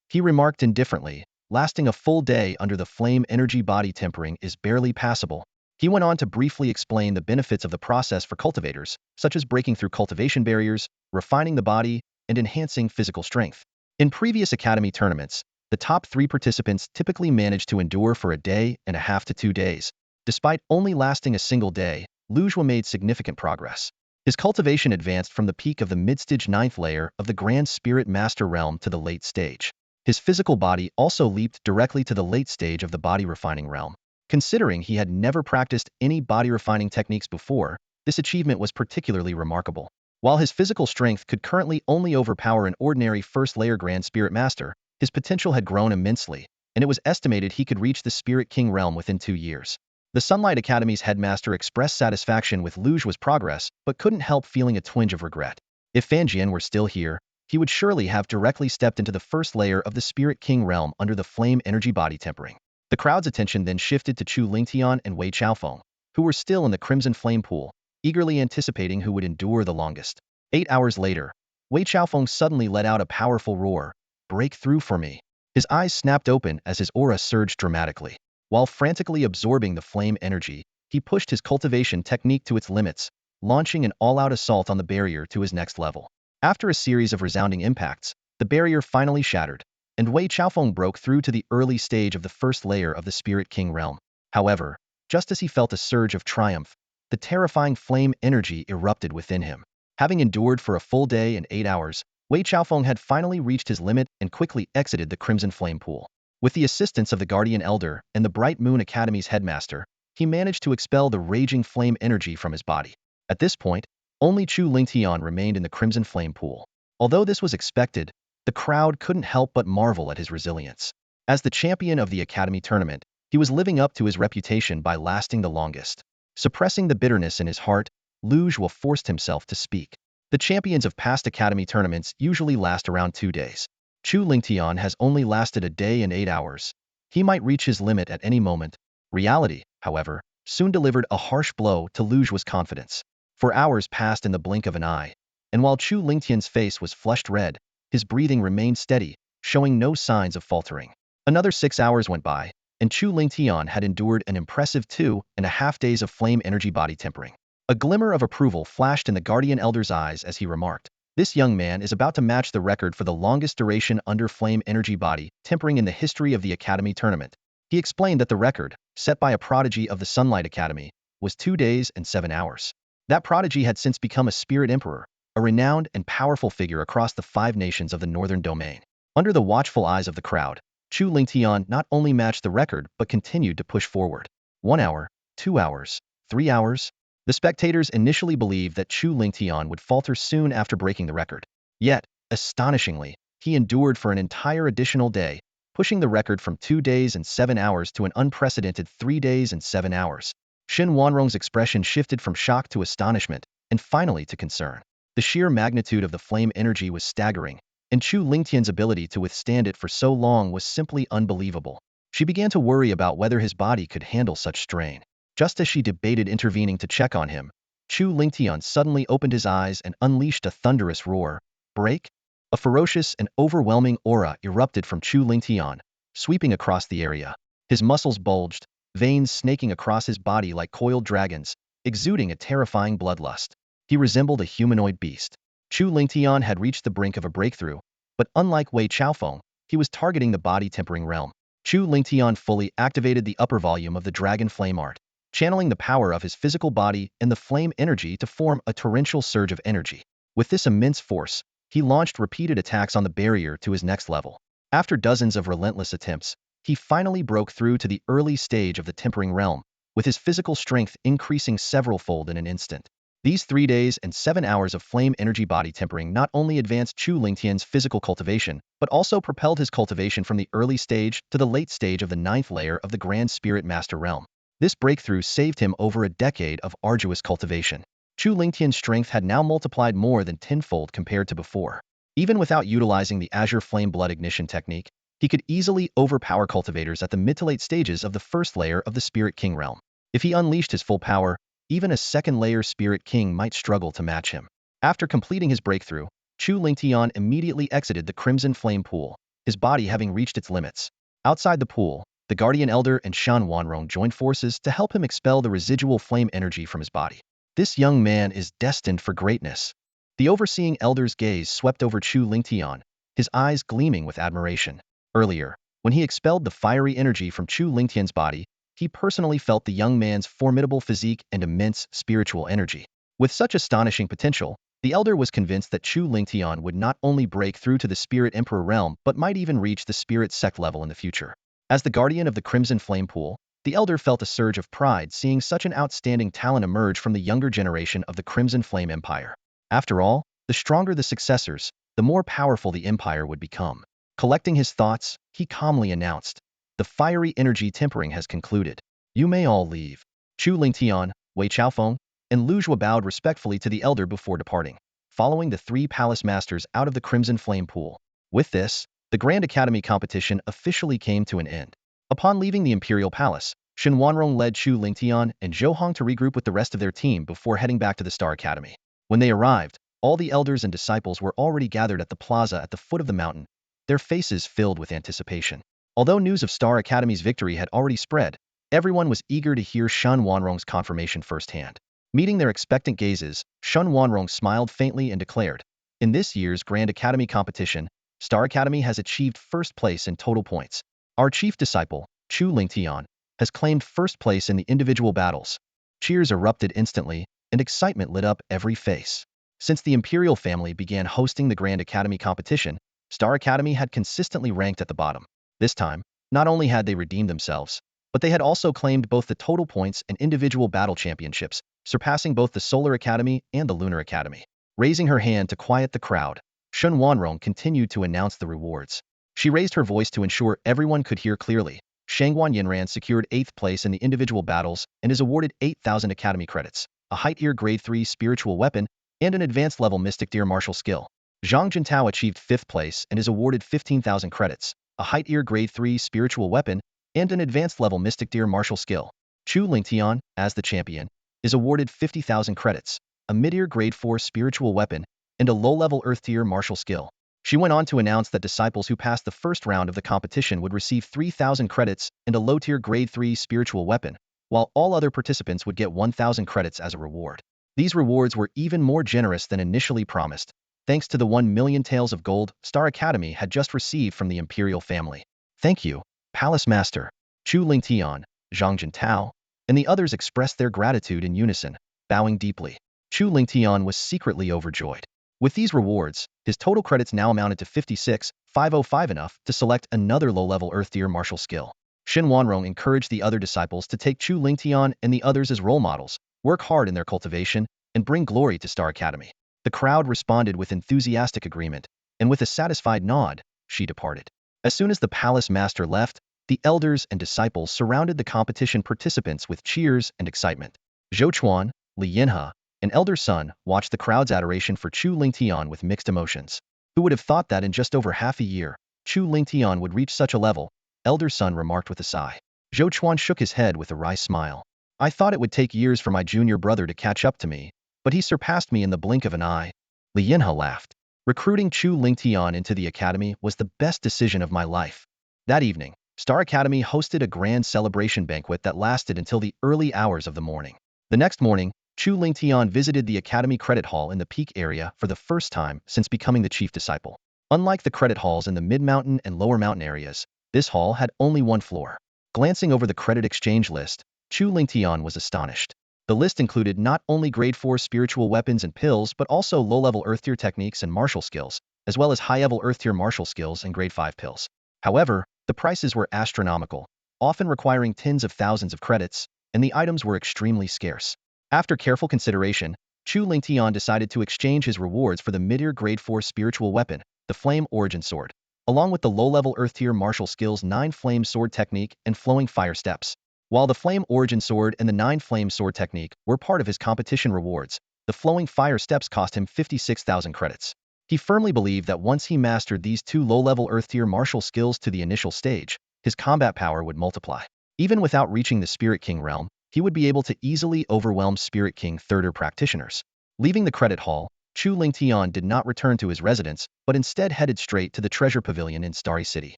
He remarked indifferently, "Lasting a full day under the flame energy body tempering is barely passable." He went on to briefly explain the benefits of the process for cultivators, such as breaking through cultivation barriers, refining the body, and enhancing physical strength. In previous academy tournaments, the top 3 participants typically managed to endure for a day and a half to 2 days. Despite only lasting a single day, Lu Zhuo made significant progress. His cultivation advanced from the peak of the mid-stage 9th layer of the Grand Spirit Master Realm to the late stage. His physical body also leaped directly to the late stage of the body refining realm. Considering he had never practiced any body refining techniques before, this achievement was particularly remarkable. While his physical strength could currently only overpower an ordinary first-layer Grand Spirit Master, his potential had grown immensely, and it was estimated he could reach the Spirit King realm within 2 years. The Sunlight Academy's headmaster expressed satisfaction with Lu Zhuo's progress, but couldn't help feeling a twinge of regret. If Fan Jian were still here, he would surely have directly stepped into the first layer of the Spirit King realm under the flame energy body tempering. The crowd's attention then shifted to Chu Lingtian and Wei Chaofeng, who were still in the Crimson Flame Pool, eagerly anticipating who would endure the longest. 8 hours later, Wei Chaofeng suddenly let out a powerful roar, "Break through for me." His eyes snapped open as his aura surged dramatically. While frantically absorbing the flame energy, he pushed his cultivation technique to its limits, launching an all-out assault on the barrier to his next level. After a series of resounding impacts, the barrier finally shattered, and Wei Chaofeng broke through to the early stage of the first layer of the Spirit King realm. However, just as he felt a surge of triumph, the terrifying flame energy erupted within him. Having endured for a full day and 8 hours, Wei Chaofeng had finally reached his limit and quickly exited the Crimson Flame Pool. With the assistance of the Guardian Elder and the Bright Moon Academy's headmaster, he managed to expel the raging flame energy from his body. At this point, only Chu Lingtian remained in the Crimson Flame Pool. Although this was expected, the crowd couldn't help but marvel at his resilience. As the champion of the Academy tournament, he was living up to his reputation by lasting the longest. Suppressing the bitterness in his heart, Lu Zhuo forced himself to speak. The champions of past Academy tournaments usually last around 2 days. Chu Lingtian has only lasted a day and 8 hours. He might reach his limit at any moment. Reality, however, soon delivered a harsh blow to Lu Zhuo's confidence. For hours passed in the blink of an eye, and while Chu Lingtian's face was flushed red, his breathing remained steady, showing no signs of faltering. Another 6 hours went by, and Chu Lingtian had endured an impressive 2.5 days of flame energy body tempering. A glimmer of approval flashed in the Guardian Elder's eyes as he remarked, "This young man is about to match the record for the longest duration under flame energy body tempering in the history of the Academy tournament." He explained that the record, set by a prodigy of the Sunlight Academy, was 2 days and 7 hours. That prodigy had since become a Spirit Emperor, a renowned and powerful figure across the 5 nations of the Northern Domain. Under the watchful eyes of the crowd, Chu Lingtian not only matched the record but continued to push forward. 1 hour, 2 hours, 3 hours. The spectators initially believed that Chu Lingtian would falter soon after breaking the record. Yet, astonishingly, he endured for an entire additional day, pushing the record from 2 days and 7 hours to an unprecedented 3 days and 7 hours. Shin Wanrong's expression shifted from shock to astonishment, and finally to concern. The sheer magnitude of the flame energy was staggering, and Chu Lingtian's ability to withstand it for so long was simply unbelievable. She began to worry about whether his body could handle such strain. Just as she debated intervening to check on him, Chu Lingtian suddenly opened his eyes and unleashed a thunderous roar. Break? A ferocious and overwhelming aura erupted from Chu Lingtian, sweeping across the area. His muscles bulged, veins snaking across his body like coiled dragons, exuding a terrifying bloodlust. He resembled a humanoid beast. Chu Lingtian had reached the brink of a breakthrough, but unlike Wei Chaofeng, he was targeting the body-tempering realm. Chu Lingtian fully activated the upper volume of the dragon flame art, channeling the power of his physical body and the flame energy to form a torrential surge of energy. With this immense force, he launched repeated attacks on the barrier to his next level. After dozens of relentless attempts, he finally broke through to the early stage of the tempering realm, with his physical strength increasing several-fold in an instant. These 3 days and 7 hours of flame energy body tempering not only advanced Chu Lingtian's physical cultivation, but also propelled his cultivation from the early stage to the late stage of the 9th layer of the Grand Spirit Master realm. This breakthrough saved him over a decade of arduous cultivation. Chu Lingtian's strength had now multiplied more than tenfold compared to before. Even without utilizing the Azure Flame Blood Ignition technique, he could easily overpower cultivators at the mid to late stages of the first layer of the Spirit King realm. If he unleashed his full power, even a second-layer Spirit King might struggle to match him. After completing his breakthrough, Chu Lingtian immediately exited the Crimson Flame Pool, his body having reached its limits. Outside the pool, the Guardian Elder and Shan Wanrong joined forces to help him expel the residual flame energy from his body. This young man is destined for greatness. The overseeing elder's gaze swept over Chu Lingtian, his eyes gleaming with admiration. Earlier, when he expelled the fiery energy from Chu Lingtian's body, he personally felt the young man's formidable physique and immense spiritual energy. With such astonishing potential, the elder was convinced that Chu Lingtian would not only break through to the Spirit Emperor realm but might even reach the Spirit Sect level in the future. As the guardian of the Crimson Flame Pool, the elder felt a surge of pride seeing such an outstanding talent emerge from the younger generation of the Crimson Flame Empire. After all, the stronger the successors, the more powerful the empire would become. Collecting his thoughts, he calmly announced, "The fiery energy tempering has concluded. You may all leave." Chu Lingtian, Wei Chaofeng, and Lu Zhua bowed respectfully to the elder before departing, following the 3 palace masters out of the Crimson Flame Pool. With this, the Grand Academy competition officially came to an end. Upon leaving the Imperial Palace, Shen Wanrong led Chu Lingtian and Zhou Hong to regroup with the rest of their team before heading back to the Star Academy. When they arrived, all the elders and disciples were already gathered at the plaza at the foot of the mountain, their faces filled with anticipation. Although news of Star Academy's victory had already spread, everyone was eager to hear Shen Wanrong's confirmation firsthand. Meeting their expectant gazes, Shen Wanrong smiled faintly and declared, "In this year's Grand Academy competition, Star Academy has achieved first place in total points. Our chief disciple, Chu Lingtian, has claimed first place in the individual battles." Cheers erupted instantly, and excitement lit up every face. Since the Imperial family began hosting the Grand Academy competition, Star Academy had consistently ranked at the bottom. This time, not only had they redeemed themselves, but they had also claimed both the total points and individual battle championships, surpassing both the Solar Academy and the Lunar Academy. Raising her hand to quiet the crowd, Shen Wanrong continued to announce the rewards. She raised her voice to ensure everyone could hear clearly. Shangguan Yinran secured 8th place in the individual battles and is awarded 8,000 Academy credits, a Height-Ear Grade 3 spiritual weapon, and an advanced-level Mystic Deer martial skill. Zhang Jintao achieved 5th place and is awarded 15,000 credits, a Height-Ear Grade 3 spiritual weapon, and an advanced-level Mystic Deer martial skill. Chu Lingtian, as the champion, is awarded 50,000 credits, a Mid-Ear Grade 4 spiritual weapon, and a low-level Earth-Tier martial skill. She went on to announce that disciples who passed the first round of the competition would receive 3,000 credits and a low-tier Grade 3 spiritual weapon, while all other participants would get 1,000 credits as a reward. These rewards were even more generous than initially promised, thanks to the 1 million taels of gold Star Academy had just received from the Imperial family. "Thank you, Palace Master." Chu Lingtian, Zhang Jintao, and the others expressed their gratitude in unison, bowing deeply. Chu Lingtian was secretly overjoyed. With these rewards, his total credits now amounted to 56,505, enough to select another low-level Earth-Tier martial skill. Shen Wanrong encouraged the other disciples to take Chu Lingtian and the others as role models, work hard in their cultivation, and bring glory to Star Academy. The crowd responded with enthusiastic agreement, and with a satisfied nod, she departed. As soon as the palace master left, the elders and disciples surrounded the competition participants with cheers and excitement. Zhou Chuan, Li Yinhe, an elder son, watched the crowd's adoration for Chu Lingtian with mixed emotions. Who would have thought that in just over half a year, Chu Lingtian would reach such a level? Elder son remarked with a sigh. Zhou Chuan shook his head with a wry smile. I thought it would take years for my junior brother to catch up to me, but he surpassed me in the blink of an eye. Li Yinhe laughed. Recruiting Chu Lingtian into the academy was the best decision of my life. That evening, Star Academy hosted a grand celebration banquet that lasted until the early hours of the morning. The next morning, Chu Lingtian visited the Academy Credit Hall in the Peak area for the first time since becoming the chief disciple. Unlike the credit halls in the mid-mountain and lower mountain areas, this hall had only one floor. Glancing over the credit exchange list, Chu Lingtian was astonished. The list included not only grade 4 spiritual weapons and pills but also low-level earth-tier techniques and martial skills, as well as high-level earth-tier martial skills and grade 5 pills. However, the prices were astronomical, often requiring tens of thousands of credits, and the items were extremely scarce. After careful consideration, Chu Lingtian decided to exchange his rewards for the mid-tier grade 4 spiritual weapon, the Flame Origin Sword, along with the low-level earth-tier martial skills 9 Flame Sword Technique and Flowing Fire Steps. While the Flame Origin Sword and the 9 Flame Sword Technique were part of his competition rewards, the Flowing Fire Steps cost him 56,000 credits. He firmly believed that once he mastered these two low-level earth-tier martial skills to the initial stage, his combat power would multiply. Even without reaching the Spirit King realm, he would be able to easily overwhelm Spirit King third-tier practitioners. Leaving the credit hall, Chu Lingtian did not return to his residence, but instead headed straight to the treasure pavilion in Starry City.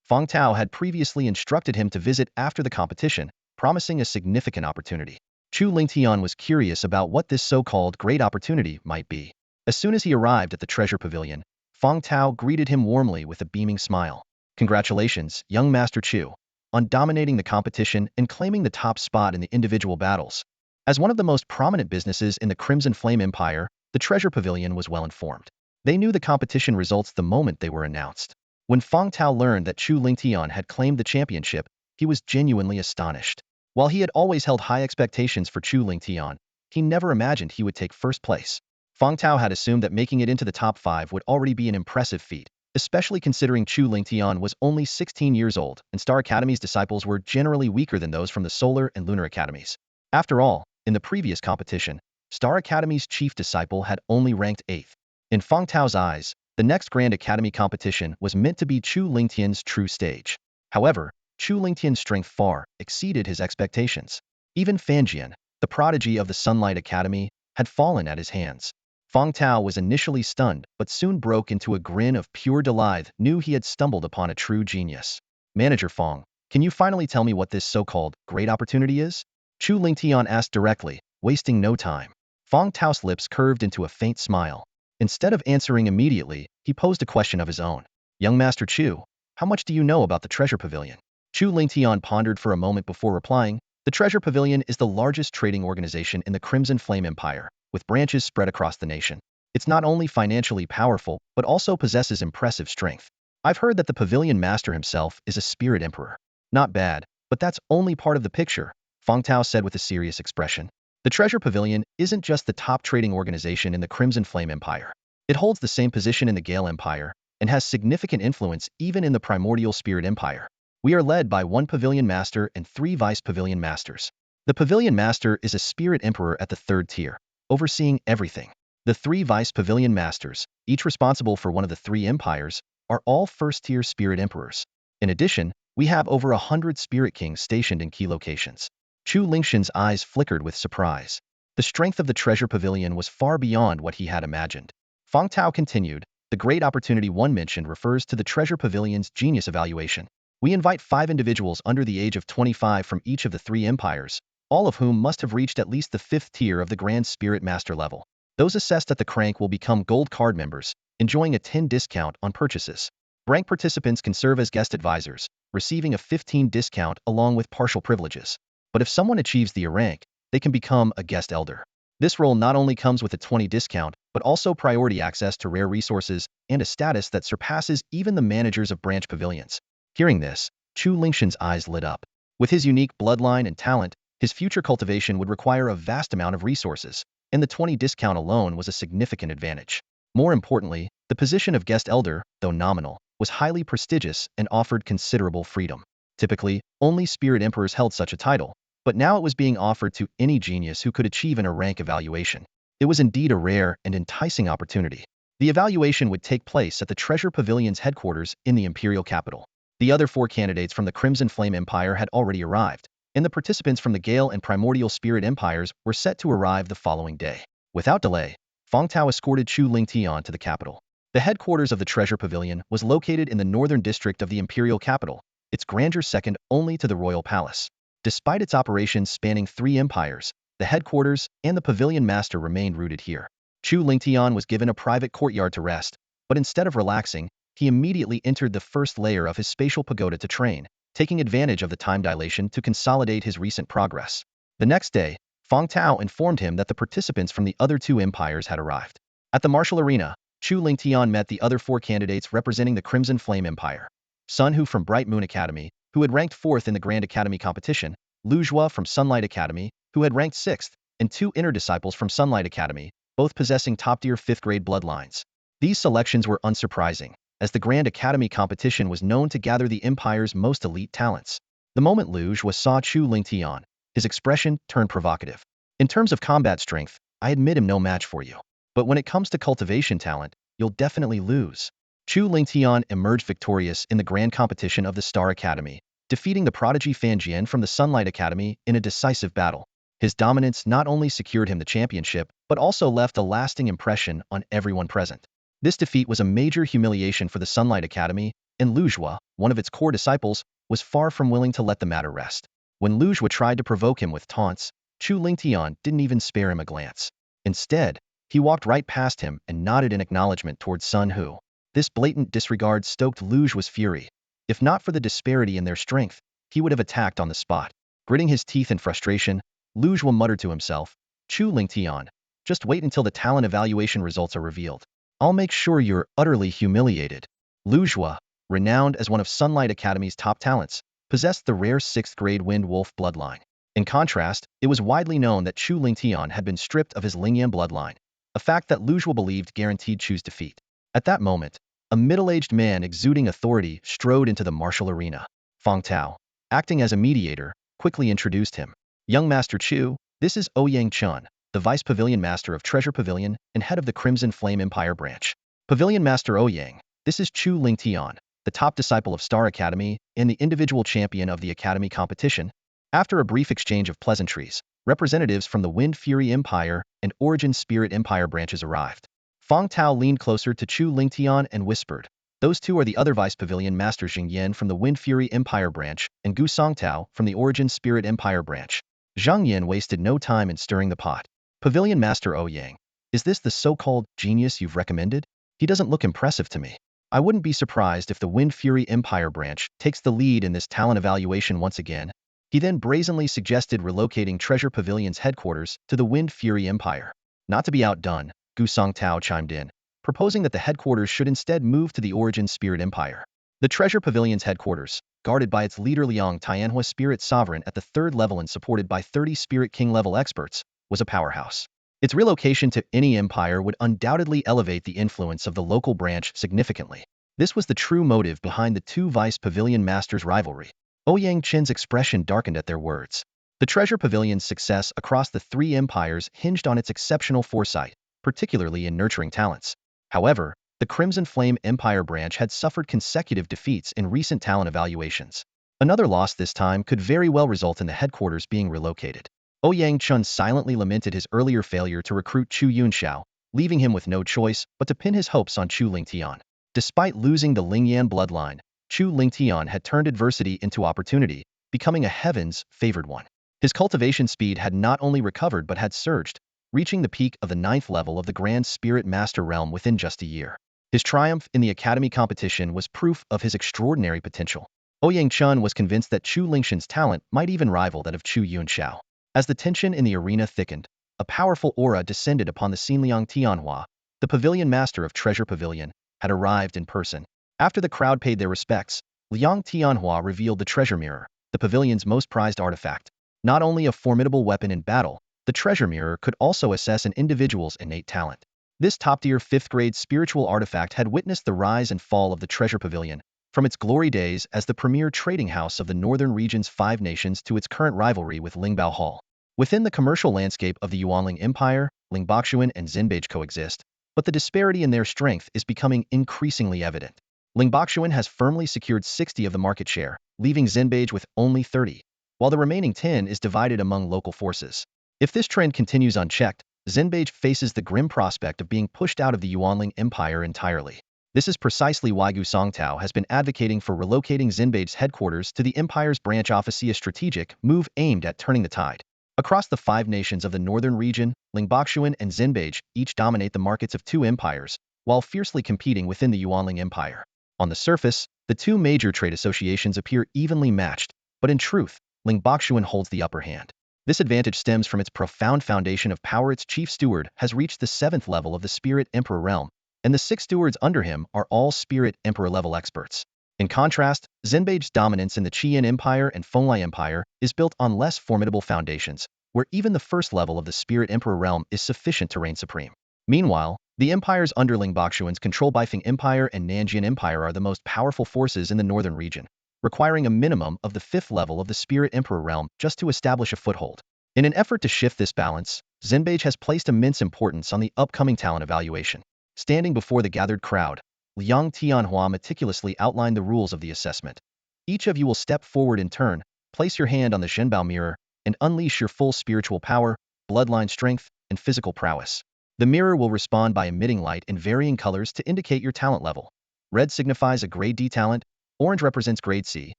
Feng Tao had previously instructed him to visit after the competition, promising a significant opportunity. Chu Lingtian was curious about what this so-called great opportunity might be. As soon as he arrived at the treasure pavilion, Feng Tao greeted him warmly with a beaming smile. Congratulations, young Master Chu, on dominating the competition and claiming the top spot in the individual battles. As one of the most prominent businesses in the Crimson Flame Empire, the treasure pavilion was well informed. They knew the competition results the moment they were announced. When Feng Tao learned that Chu Lingtian had claimed the championship, he was genuinely astonished. While he had always held high expectations for Chu Lingtian, he never imagined he would take first place. Feng Tao had assumed that making it into the top 5 would already be an impressive feat, especially considering Chu Lingtian was only 16 years old and Star Academy's disciples were generally weaker than those from the Solar and Lunar Academies. After all, in the previous competition, Star Academy's chief disciple had only ranked 8th. In Feng Tao's eyes, the next Grand Academy competition was meant to be Chu Lingtian's true stage. However, Chu Lingtian's strength far exceeded his expectations. Even Fanjian, the prodigy of the Sunlight Academy, had fallen at his hands. Feng Tao was initially stunned, but soon broke into a grin of pure delight, knew he had stumbled upon a true genius. Manager Feng, can you finally tell me what this so-called great opportunity is? Chu Lingtian asked directly, wasting no time. Feng Tao's lips curved into a faint smile. Instead of answering immediately, he posed a question of his own. Young Master Chu, how much do you know about the treasure pavilion? Chu Lingtian pondered for a moment before replying. The treasure pavilion is the largest trading organization in the Crimson Flame Empire, with branches spread across the nation. It's not only financially powerful, but also possesses impressive strength. I've heard that the pavilion master himself is a spirit emperor. Not bad, but that's only part of the picture, Feng Tao said with a serious expression. The treasure pavilion isn't just the top trading organization in the Crimson Flame Empire. It holds the same position in the Gale Empire, and has significant influence even in the Primordial Spirit Empire. We are led by 1 pavilion master and 3 vice pavilion masters. The pavilion master is a spirit emperor at the 3rd tier, overseeing everything. The 3 vice pavilion masters, each responsible for one of the 3 empires, are all 1st-tier spirit emperors. In addition, we have over 100 spirit kings stationed in key locations. Chu Lingtian's eyes flickered with surprise. The strength of the treasure pavilion was far beyond what he had imagined. Feng Tao continued, the great opportunity one mentioned refers to the treasure pavilion's genius evaluation. We invite 5 individuals under the age of 25 from each of the 3 empires, all of whom must have reached at least the 5th tier of the Grand Spirit Master level. Those assessed at the crank will become gold card members, enjoying a 10 discount on purchases. Rank participants can serve as guest advisors, receiving a 15 discount along with partial privileges. But if someone achieves the A rank, they can become a guest elder. This role not only comes with a 20 discount, but also priority access to rare resources and a status that surpasses even the managers of branch pavilions. Hearing this, Chu Lingtian's eyes lit up. With his unique bloodline and talent, his future cultivation would require a vast amount of resources, and the 20 discount alone was a significant advantage. More importantly, the position of guest elder, though nominal, was highly prestigious and offered considerable freedom. Typically, only spirit emperors held such a title, but now it was being offered to any genius who could achieve a rank evaluation. It was indeed a rare and enticing opportunity. The evaluation would take place at the Treasure Pavilion's headquarters in the imperial capital. The other 4 candidates from the Crimson Flame Empire had already arrived, and the participants from the Gale and Primordial Spirit Empires were set to arrive the following day. Without delay, Feng Tao escorted Chu Lingtian to the capital. The headquarters of the Treasure Pavilion was located in the northern district of the imperial capital, its grandeur second only to the royal palace. Despite its operations spanning 3 empires, the headquarters and the pavilion master remained rooted here. Chu Lingtian was given a private courtyard to rest, but instead of relaxing, he immediately entered the first layer of his spatial pagoda to train, taking advantage of the time dilation to consolidate his recent progress. The next day, Feng Tao informed him that the participants from the other 2 empires had arrived. At the martial arena, Chu Lingtian met the other 4 candidates representing the Crimson Flame Empire. Sun Hu from Bright Moon Academy, who had ranked 4th in the Grand Academy competition, Lu Zhua from Sunlight Academy, who had ranked 6th, and 2 inner disciples from Sunlight Academy, both possessing top-tier 5th-grade bloodlines. These selections were unsurprising, as the Grand Academy competition was known to gather the Empire's most elite talents. The moment Lu Zhua saw Chu Lingtian, his expression turned provocative. In terms of combat strength, I admit him no match for you. But when it comes to cultivation talent, you'll definitely lose. Chu Lingtian emerged victorious in the grand competition of the Star Academy, defeating the prodigy Fan Jian from the Sunlight Academy in a decisive battle. His dominance not only secured him the championship, but also left a lasting impression on everyone present. This defeat was a major humiliation for the Sunlight Academy, and Lu Zhua, one of its core disciples, was far from willing to let the matter rest. When Lu Zhua tried to provoke him with taunts, Chu Lingtian didn't even spare him a glance. Instead, he walked right past him and nodded in acknowledgement towards Sun Hu. This blatant disregard stoked Lu Zhua's fury. If not for the disparity in their strength, he would have attacked on the spot. Gritting his teeth in frustration, Lu Zhua muttered to himself, "Chu Lingtian, just wait until the talent evaluation results are revealed. I'll make sure you're utterly humiliated." Lu Zhua, renowned as one of Sunlight Academy's top talents, possessed the rare 6th-grade Wind Wolf bloodline. In contrast, it was widely known that Chu Lingtian had been stripped of his Lingyan bloodline, a fact that Lu Zhua believed guaranteed Chu's defeat. At that moment, a middle-aged man exuding authority strode into the martial arena. Feng Tao, acting as a mediator, quickly introduced him. "Young Master Chu, this is Ouyang Chun, the Vice Pavilion Master of Treasure Pavilion and head of the Crimson Flame Empire branch. Pavilion Master Ouyang, this is Chu Lingtian, the top disciple of Star Academy and the individual champion of the Academy competition." After a brief exchange of pleasantries, representatives from the Wind Fury Empire and Origin Spirit Empire branches arrived. Feng Tao leaned closer to Chu Lingtian and whispered, "Those 2 are the other Vice Pavilion Master Zhang Yan from the Wind Fury Empire branch and Gu Songtao from the Origin Spirit Empire branch." Zhang Yan wasted no time in stirring the pot. "Pavilion Master Ouyang, is this the so-called genius you've recommended? He doesn't look impressive to me. I wouldn't be surprised if the Wind Fury Empire branch takes the lead in this talent evaluation once again." He then brazenly suggested relocating Treasure Pavilion's headquarters to the Wind Fury Empire. Not to be outdone, Gu Songtao chimed in, proposing that the headquarters should instead move to the Origin Spirit Empire. The Treasure Pavilion's headquarters, guarded by its leader Liang Tianhua Spirit Sovereign at the 3rd level and supported by 30 Spirit King level experts, was a powerhouse. Its relocation to any empire would undoubtedly elevate the influence of the local branch significantly. This was the true motive behind the 2 Vice Pavilion Masters' rivalry. Ouyang Chen's expression darkened at their words. The Treasure Pavilion's success across the 3 empires hinged on its exceptional foresight, particularly in nurturing talents. However, the Crimson Flame Empire branch had suffered consecutive defeats in recent talent evaluations. Another loss this time could very well result in the headquarters being relocated. Ouyang Chun silently lamented his earlier failure to recruit Chu Yunxiao, leaving him with no choice but to pin his hopes on Chu Lingtian. Despite losing the Lingyan bloodline, Chu Lingtian had turned adversity into opportunity, becoming a heaven's favored one. His cultivation speed had not only recovered but had surged, reaching the peak of the 9th level of the Grand Spirit Master realm within just a year. His triumph in the Academy competition was proof of his extraordinary potential. Ouyang Chun was convinced that Chu Lingxian's talent might even rival that of Chu Yunxiao. As the tension in the arena thickened, a powerful aura descended upon the scene. Liang Tianhua, the Pavilion Master of Treasure Pavilion, had arrived in person. After the crowd paid their respects, Liang Tianhua revealed the treasure mirror, the pavilion's most prized artifact. Not only a formidable weapon in battle, The treasure mirror could also assess an individual's innate talent. This top-tier 5th-grade spiritual artifact had witnessed the rise and fall of the Treasure Pavilion, from its glory days as the premier trading house of the northern region's 5 nations to its current rivalry with Lingbao Hall. Within the commercial landscape of the Yuanling Empire, Lingbaoxuan and Xinbage coexist, but the disparity in their strength is becoming increasingly evident. Lingbaoxuan has firmly secured 60 of the market share, leaving Xinbage with only 30, while the remaining 10 is divided among local forces. If this trend continues unchecked, Xinbage faces the grim prospect of being pushed out of the Yuanling Empire entirely. This is precisely why Gu Songtao has been advocating for relocating Xinbage's headquarters to the Empire's branch office, a strategic move aimed at turning the tide. Across the 5 nations of the northern region, Lingbaoxuan and Xinbage each dominate the markets of 2 empires, while fiercely competing within the Yuanling Empire. On the surface, the 2 major trade associations appear evenly matched, but in truth, Lingbaoxuan holds the upper hand. This advantage stems from its profound foundation of power. Its chief steward has reached the 7th level of the Spirit Emperor realm, and the 6 stewards under him are all Spirit Emperor level experts. In contrast, Xinbage's dominance in the Qian Empire and Fenglai Empire is built on less formidable foundations, where even the 1st level of the Spirit Emperor realm is sufficient to reign supreme. Meanwhile, the empires under Lingbaoxuan's control, Bifeng Empire and Nanjian Empire, are the most powerful forces in the northern region, requiring a minimum of the 5th level of the Spirit Emperor realm just to establish a foothold. In an effort to shift this balance, Xinbage has placed immense importance on the upcoming talent evaluation. Standing before the gathered crowd, Liang Tianhua meticulously outlined the rules of the assessment. Each of you will step forward in turn, place your hand on the Zhenbao mirror, and unleash your full spiritual power, bloodline strength, and physical prowess. The mirror will respond by emitting light in varying colors to indicate your talent level. Red signifies a grade D talent, orange represents grade C,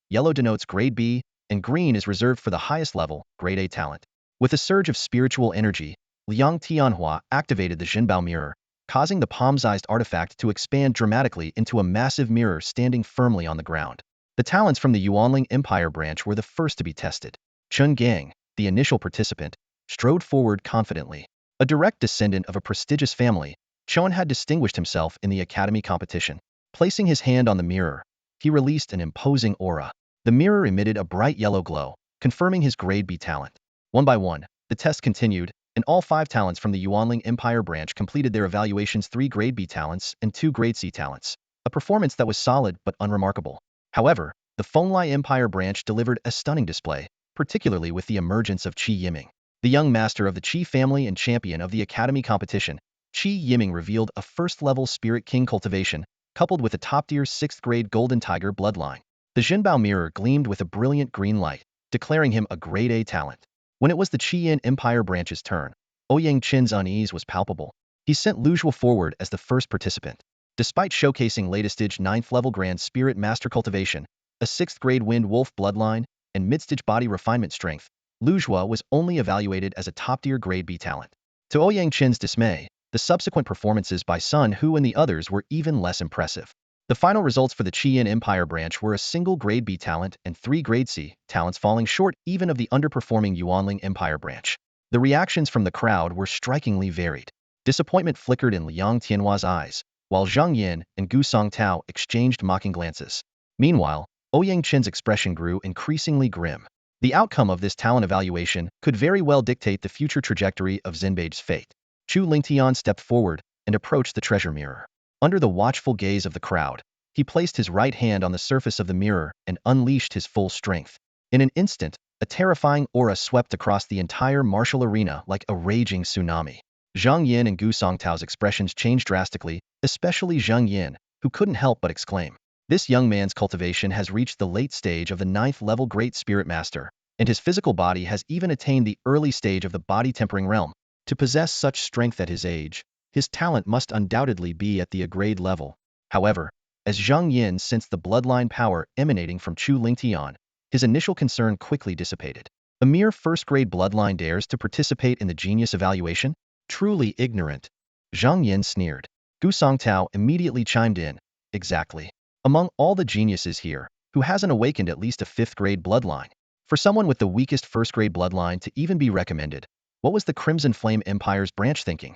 yellow denotes grade B, and green is reserved for the highest level, grade A talent. With a surge of spiritual energy, Liang Tianhua activated the Zhenbao mirror, causing the palm-sized artifact to expand dramatically into a massive mirror standing firmly on the ground. The talents from the Yuanling Empire branch were the first to be tested. Chen Gang, the initial participant, strode forward confidently. A direct descendant of a prestigious family, Chen had distinguished himself in the academy competition. Placing his hand on the mirror, he released an imposing aura. The mirror emitted a bright yellow glow, confirming his grade B talent. One by one, the test continued, and all 5 talents from the Yuanling Empire branch completed their evaluations: 3 grade B talents and 2 grade C talents, a performance that was solid but unremarkable. However, the Fenglai Empire branch delivered a stunning display, particularly with the emergence of Qi Yiming. The young master of the Qi family and champion of the academy competition, Qi Yiming revealed a 1st-level Spirit King cultivation, coupled with a top-tier 6th-grade Golden Tiger bloodline. The Zhenbao mirror gleamed with a brilliant green light, declaring him a grade A talent. When it was the Qian Empire branch's turn, Ouyang Qin's unease was palpable. He sent Lu Zhuo forward as the first participant. Despite showcasing latest-stage 9th-level Grand Spirit Master cultivation, a 6th-grade Wind Wolf bloodline, and mid-stage body refinement strength, Lu Zhuo was only evaluated as a top-tier grade B talent. To Ouyang Qin's dismay, the subsequent performances by Sun Hu and the others were even less impressive. The final results for the Qian Empire branch were a single grade B talent and 3 grade C talents, falling short even of the underperforming Yuanling Empire branch. The reactions from the crowd were strikingly varied. Disappointment flickered in Liang Tianhua's eyes, while Zhang Yin and Gu Songtao exchanged mocking glances. Meanwhile, Ouyang Qin's expression grew increasingly grim. The outcome of this talent evaluation could very well dictate the future trajectory of Xinbage's fate. Chu Lingtian stepped forward and approached the treasure mirror. Under the watchful gaze of the crowd, he placed his right hand on the surface of the mirror and unleashed his full strength. In an instant, a terrifying aura swept across the entire martial arena like a raging tsunami. Zhang Yin and Gu Songtao's expressions changed drastically, especially Zhang Yin, who couldn't help but exclaim. This young man's cultivation has reached the late stage of the 9th-level Great Spirit Master, and his physical body has even attained the early stage of the body-tempering realm. To possess such strength at his age, his talent must undoubtedly be at the A-grade level. However, as Zhang Yin sensed the bloodline power emanating from Chu Lingtian, his initial concern quickly dissipated. A mere 1st-grade bloodline dares to participate in the genius evaluation? Truly ignorant. Zhang Yin sneered. Gu Songtao immediately chimed in. Exactly. Among all the geniuses here, who hasn't awakened at least a 5th-grade bloodline? For someone with the weakest 1st-grade bloodline to even be recommended, what was the Crimson Flame Empire's branch thinking?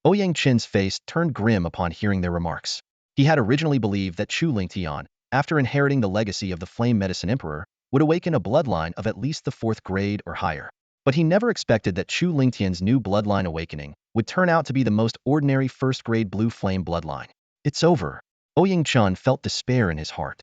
Ouyang Qin's face turned grim upon hearing their remarks. He had originally believed that Chu Lingtian, after inheriting the legacy of the Flame Medicine Emperor, would awaken a bloodline of at least the 4th grade or higher. But he never expected that Chu Lingtian's new bloodline awakening would turn out to be the most ordinary first-grade blue flame bloodline. It's over. Ouyang Chun felt despair in his heart.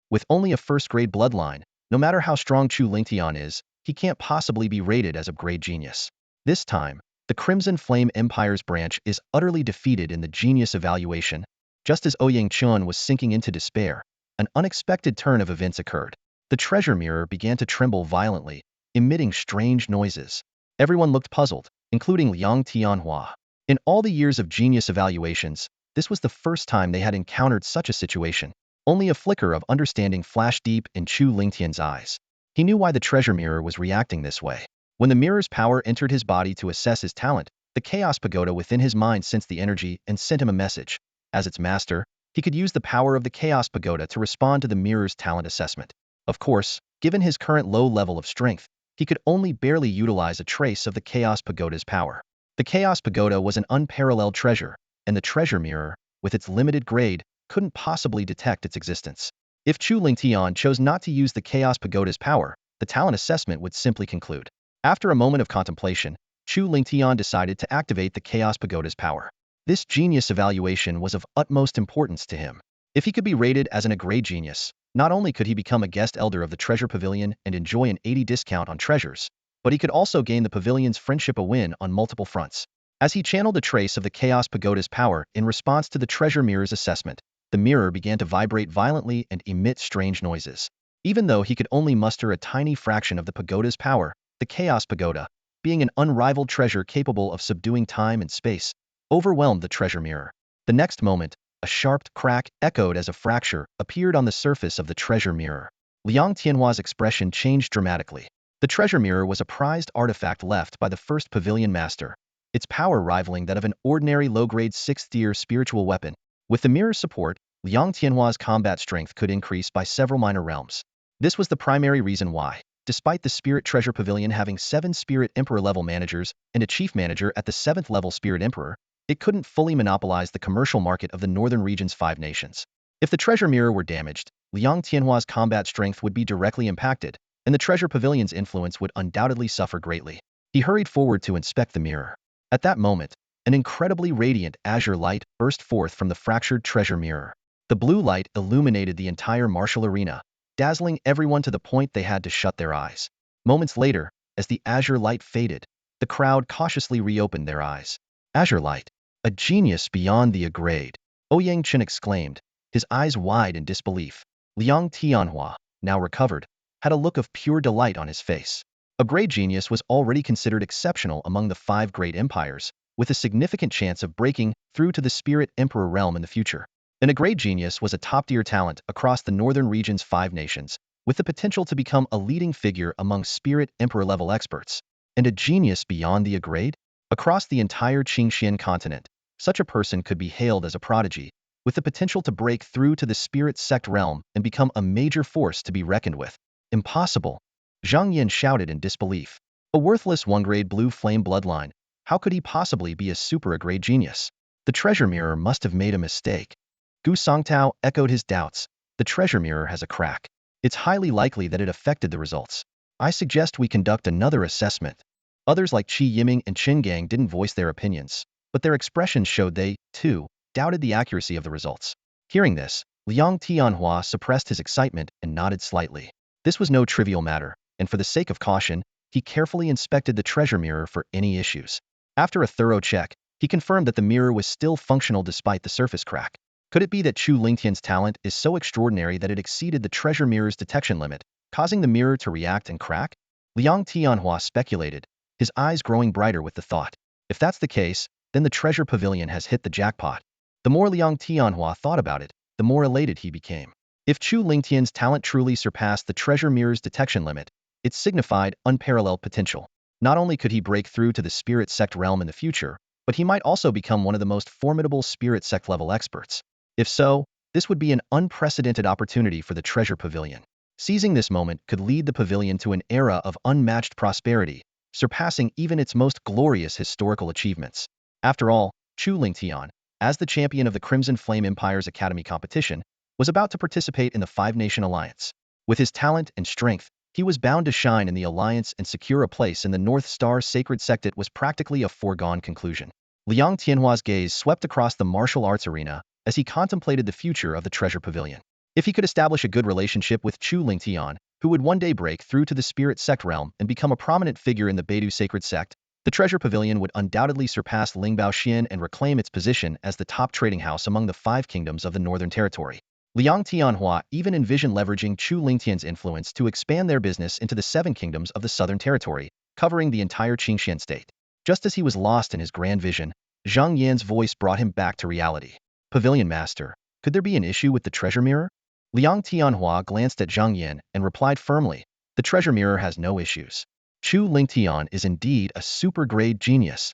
With only a first-grade bloodline, no matter how strong Chu Lingtian is, he can't possibly be rated as a grade genius. This time, the Crimson Flame Empire's branch is utterly defeated in the genius evaluation. Just as Ouyang Chun was sinking into despair, an unexpected turn of events occurred. The treasure mirror began to tremble violently, emitting strange noises. Everyone looked puzzled, including Liang Tianhua. In all the years of genius evaluations, this was the first time they had encountered such a situation. Only a flicker of understanding flashed deep in Chu Lingtian's eyes. He knew why the treasure mirror was reacting this way. When the mirror's power entered his body to assess his talent, the Chaos Pagoda within his mind sensed the energy and sent him a message. As its master, he could use the power of the Chaos Pagoda to respond to the mirror's talent assessment. Of course, given his current low level of strength, he could only barely utilize a trace of the Chaos Pagoda's power. The Chaos Pagoda was an unparalleled treasure, and the treasure mirror, with its limited grade, couldn't possibly detect its existence. If Chu Lingtian chose not to use the Chaos Pagoda's power, the talent assessment would simply conclude. After a moment of contemplation, Chu Lingtian decided to activate the Chaos Pagoda's power. This genius evaluation was of utmost importance to him. If he could be rated as a grade genius, not only could he become a guest elder of the Treasure Pavilion and enjoy an 80% discount on treasures, but he could also gain the pavilion's friendship a win on multiple fronts. As he channeled a trace of the Chaos Pagoda's power in response to the treasure mirror's assessment, the mirror began to vibrate violently and emit strange noises. Even though he could only muster a tiny fraction of the pagoda's power, the Chaos Pagoda, being an unrivaled treasure capable of subduing time and space, overwhelmed the treasure mirror. The next moment, a sharp crack, echoed as a fracture, appeared on the surface of the treasure mirror. Liang Tianhua's expression changed dramatically. The treasure mirror was a prized artifact left by the first pavilion master, its power rivaling that of an ordinary low-grade 6th-tier spiritual weapon. With the mirror's support, Liang Tianhua's combat strength could increase by several minor realms. This was the primary reason why, despite the Spirit Treasure Pavilion having 7 Spirit Emperor-level managers and a chief manager at the 7th-level Spirit Emperor, it couldn't fully monopolize the commercial market of the northern region's 5 nations. If the treasure mirror were damaged, Liang Tianhua's combat strength would be directly impacted, and the treasure pavilion's influence would undoubtedly suffer greatly. He hurried forward to inspect the mirror. At that moment, an incredibly radiant azure light burst forth from the fractured treasure mirror. The blue light illuminated the entire martial arena, dazzling everyone to the point they had to shut their eyes. Moments later, as the azure light faded, the crowd cautiously reopened their eyes. Azure light, a genius beyond the grade, Ouyang Chun exclaimed, his eyes wide in disbelief. Liang Tianhua, now recovered, had a look of pure delight on his face. A grade genius was already considered exceptional among the 5 great empires, with a significant chance of breaking through to the Spirit Emperor realm in the future. A grade genius was a top-tier talent across the northern region's 5 nations, with the potential to become a leading figure among Spirit Emperor-level experts. And a genius beyond the grade? Across the entire Qingxian continent, such a person could be hailed as a prodigy, with the potential to break through to the Spirit Sect realm and become a major force to be reckoned with. Impossible! Zhang Yin shouted in disbelief. A worthless 1-grade blue flame bloodline, how could he possibly be a super-grade genius? The treasure mirror must have made a mistake. Gu Songtao echoed his doubts. The treasure mirror has a crack. It's highly likely that it affected the results. I suggest we conduct another assessment. Others like Qi Yiming and Qin Gang didn't voice their opinions, but their expressions showed they, too, doubted the accuracy of the results. Hearing this, Liang Tianhua suppressed his excitement and nodded slightly. This was no trivial matter, and for the sake of caution, he carefully inspected the treasure mirror for any issues. After a thorough check, he confirmed that the mirror was still functional despite the surface crack. Could it be that Chu Lingtian's talent is so extraordinary that it exceeded the treasure mirror's detection limit, causing the mirror to react and crack? Liang Tianhua speculated, his eyes growing brighter with the thought. If that's the case, then the treasure pavilion has hit the jackpot. The more Liang Tianhua thought about it, the more elated he became. If Chu Lingtian's talent truly surpassed the treasure mirror's detection limit, it signified unparalleled potential. Not only could he break through to the Spirit Sect realm in the future, but he might also become one of the most formidable Spirit Sect level experts. If so, this would be an unprecedented opportunity for the treasure pavilion. Seizing this moment could lead the pavilion to an era of unmatched prosperity, surpassing even its most glorious historical achievements. After all, Chu Lingtian, as the champion of the Crimson Flame Empire's Academy competition, was about to participate in the 5-nation alliance. With his talent and strength, He was bound to shine in the alliance and secure a place in the North Star sacred sectet was practically a foregone conclusion. Liang Tianhua's gaze swept across the martial arts arena as he contemplated the future of the treasure pavilion. If he could establish a good relationship with Chu Lingtian, who would one day break through to the spirit sect realm and become a prominent figure in the Beidou sacred sect, the treasure pavilion would undoubtedly surpass Lingbao Xian and reclaim its position as the top trading house among the 5 kingdoms of the Northern Territory. Liang Tianhua even envisioned leveraging Chu Lingtian's influence to expand their business into the 7 kingdoms of the Southern Territory, covering the entire Qingxian state. Just as he was lost in his grand vision, Zhang Yan's voice brought him back to reality. Pavilion Master, could there be an issue with the treasure mirror? Liang Tianhua glanced at Zhang Yan and replied firmly, the treasure mirror has no issues. Chu Lingtian is indeed a super-grade genius.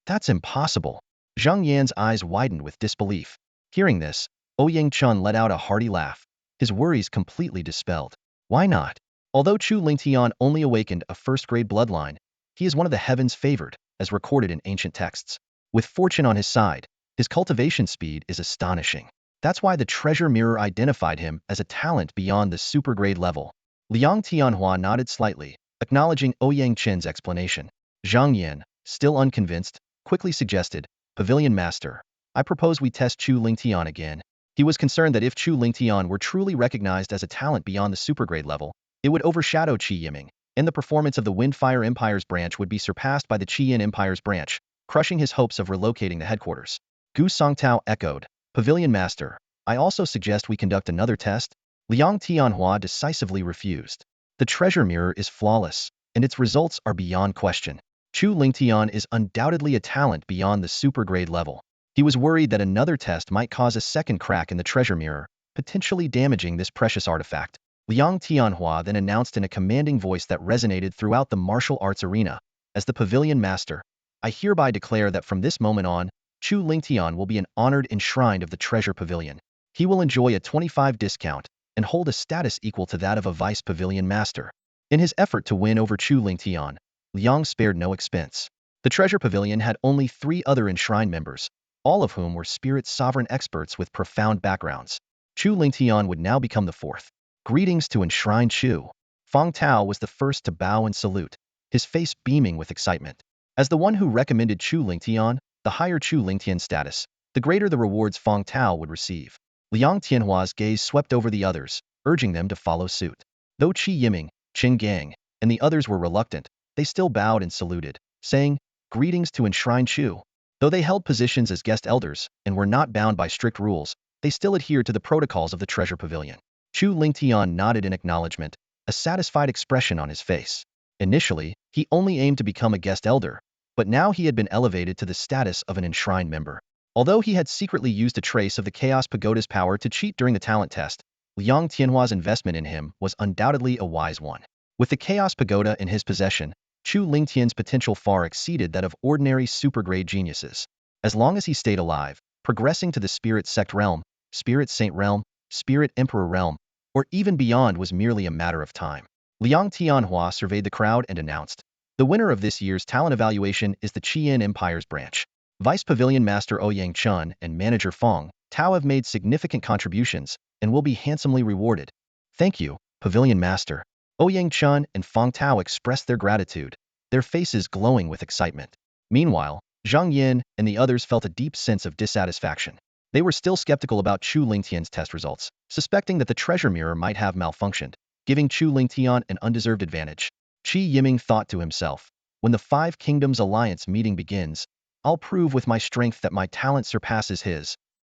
That's impossible. Zhang Yan's eyes widened with disbelief. Hearing this, Ouyang Chun let out a hearty laugh, his worries completely dispelled. Why not? Although Chu Lingtian only awakened a first-grade bloodline, he is one of the heavens favored, as recorded in ancient texts. With fortune on his side, his cultivation speed is astonishing. That's why the treasure mirror identified him as a talent beyond the super-grade level. Liang Tianhua nodded slightly, acknowledging Ouyang Chen's explanation. Zhang Yan, still unconvinced, quickly suggested, Pavilion Master, I propose we test Chu Lingtian again. He was concerned that if Chu Lingtian were truly recognized as a talent beyond the supergrade level, it would overshadow Qi Yiming, and the performance of the Windfire Empire's branch would be surpassed by the Qian Empire's branch, crushing his hopes of relocating the headquarters. Gu Songtao echoed, Pavilion Master, I also suggest we conduct another test. Liang Tianhua decisively refused. The treasure mirror is flawless, and its results are beyond question. Chu Lingtian is undoubtedly a talent beyond the supergrade level. He was worried that another test might cause a second crack in the treasure mirror, potentially damaging this precious artifact. Liang Tianhua then announced in a commanding voice that resonated throughout the martial arts arena, as the Pavilion Master, I hereby declare that from this moment on, Chu Lingtian will be an honored enshrined of the treasure pavilion. He will enjoy a 25% discount and hold a status equal to that of a vice pavilion master. In his effort to win over Chu Lingtian, Liang spared no expense. The treasure pavilion had only 3 other enshrined members, all of whom were spirit sovereign experts with profound backgrounds. Chu Lingtian would now become the 4th. Greetings to enshrined Chu. Fong Tao was the first to bow and salute, his face beaming with excitement. As the one who recommended Chu Lingtian, the higher Chu Lingtian status, the greater the rewards Fong Tao would receive. Liang Tianhua's gaze swept over the others, urging them to follow suit. Though Qi Yiming, Qin Gang, and the others were reluctant, they still bowed and saluted, saying, Greetings to enshrined Chu. Though they held positions as guest elders and were not bound by strict rules, they still adhered to the protocols of the treasure pavilion. Chu Lingtian nodded in acknowledgement, a satisfied expression on his face. Initially, he only aimed to become a guest elder, but now he had been elevated to the status of an enshrined member. Although he had secretly used a trace of the Chaos Pagoda's power to cheat during the talent test, Liang Tianhua's investment in him was undoubtedly a wise one. With the Chaos Pagoda in his possession, Chu Lingtian's potential far exceeded that of ordinary supergrade geniuses. As long as he stayed alive, progressing to the Spirit Sect realm, Spirit Saint realm, Spirit Emperor realm, or even beyond was merely a matter of time. Liang Tianhua surveyed the crowd and announced, the winner of this year's talent evaluation is the Qian Empire's branch. Vice Pavilion Master Ouyang Chun and Manager Fong Tao have made significant contributions and will be handsomely rewarded. Thank you, Pavilion Master. Ouyang Chun and Fong Tao expressed their gratitude, their faces glowing with excitement. Meanwhile, Zhang Yin and the others felt a deep sense of dissatisfaction. They were still skeptical about Chu Lingtian's test results, suspecting that the treasure mirror might have malfunctioned, giving Chu Lingtian an undeserved advantage. Qi Yiming thought to himself, when the 5 Kingdoms Alliance meeting begins, I'll prove with my strength that my talent surpasses his.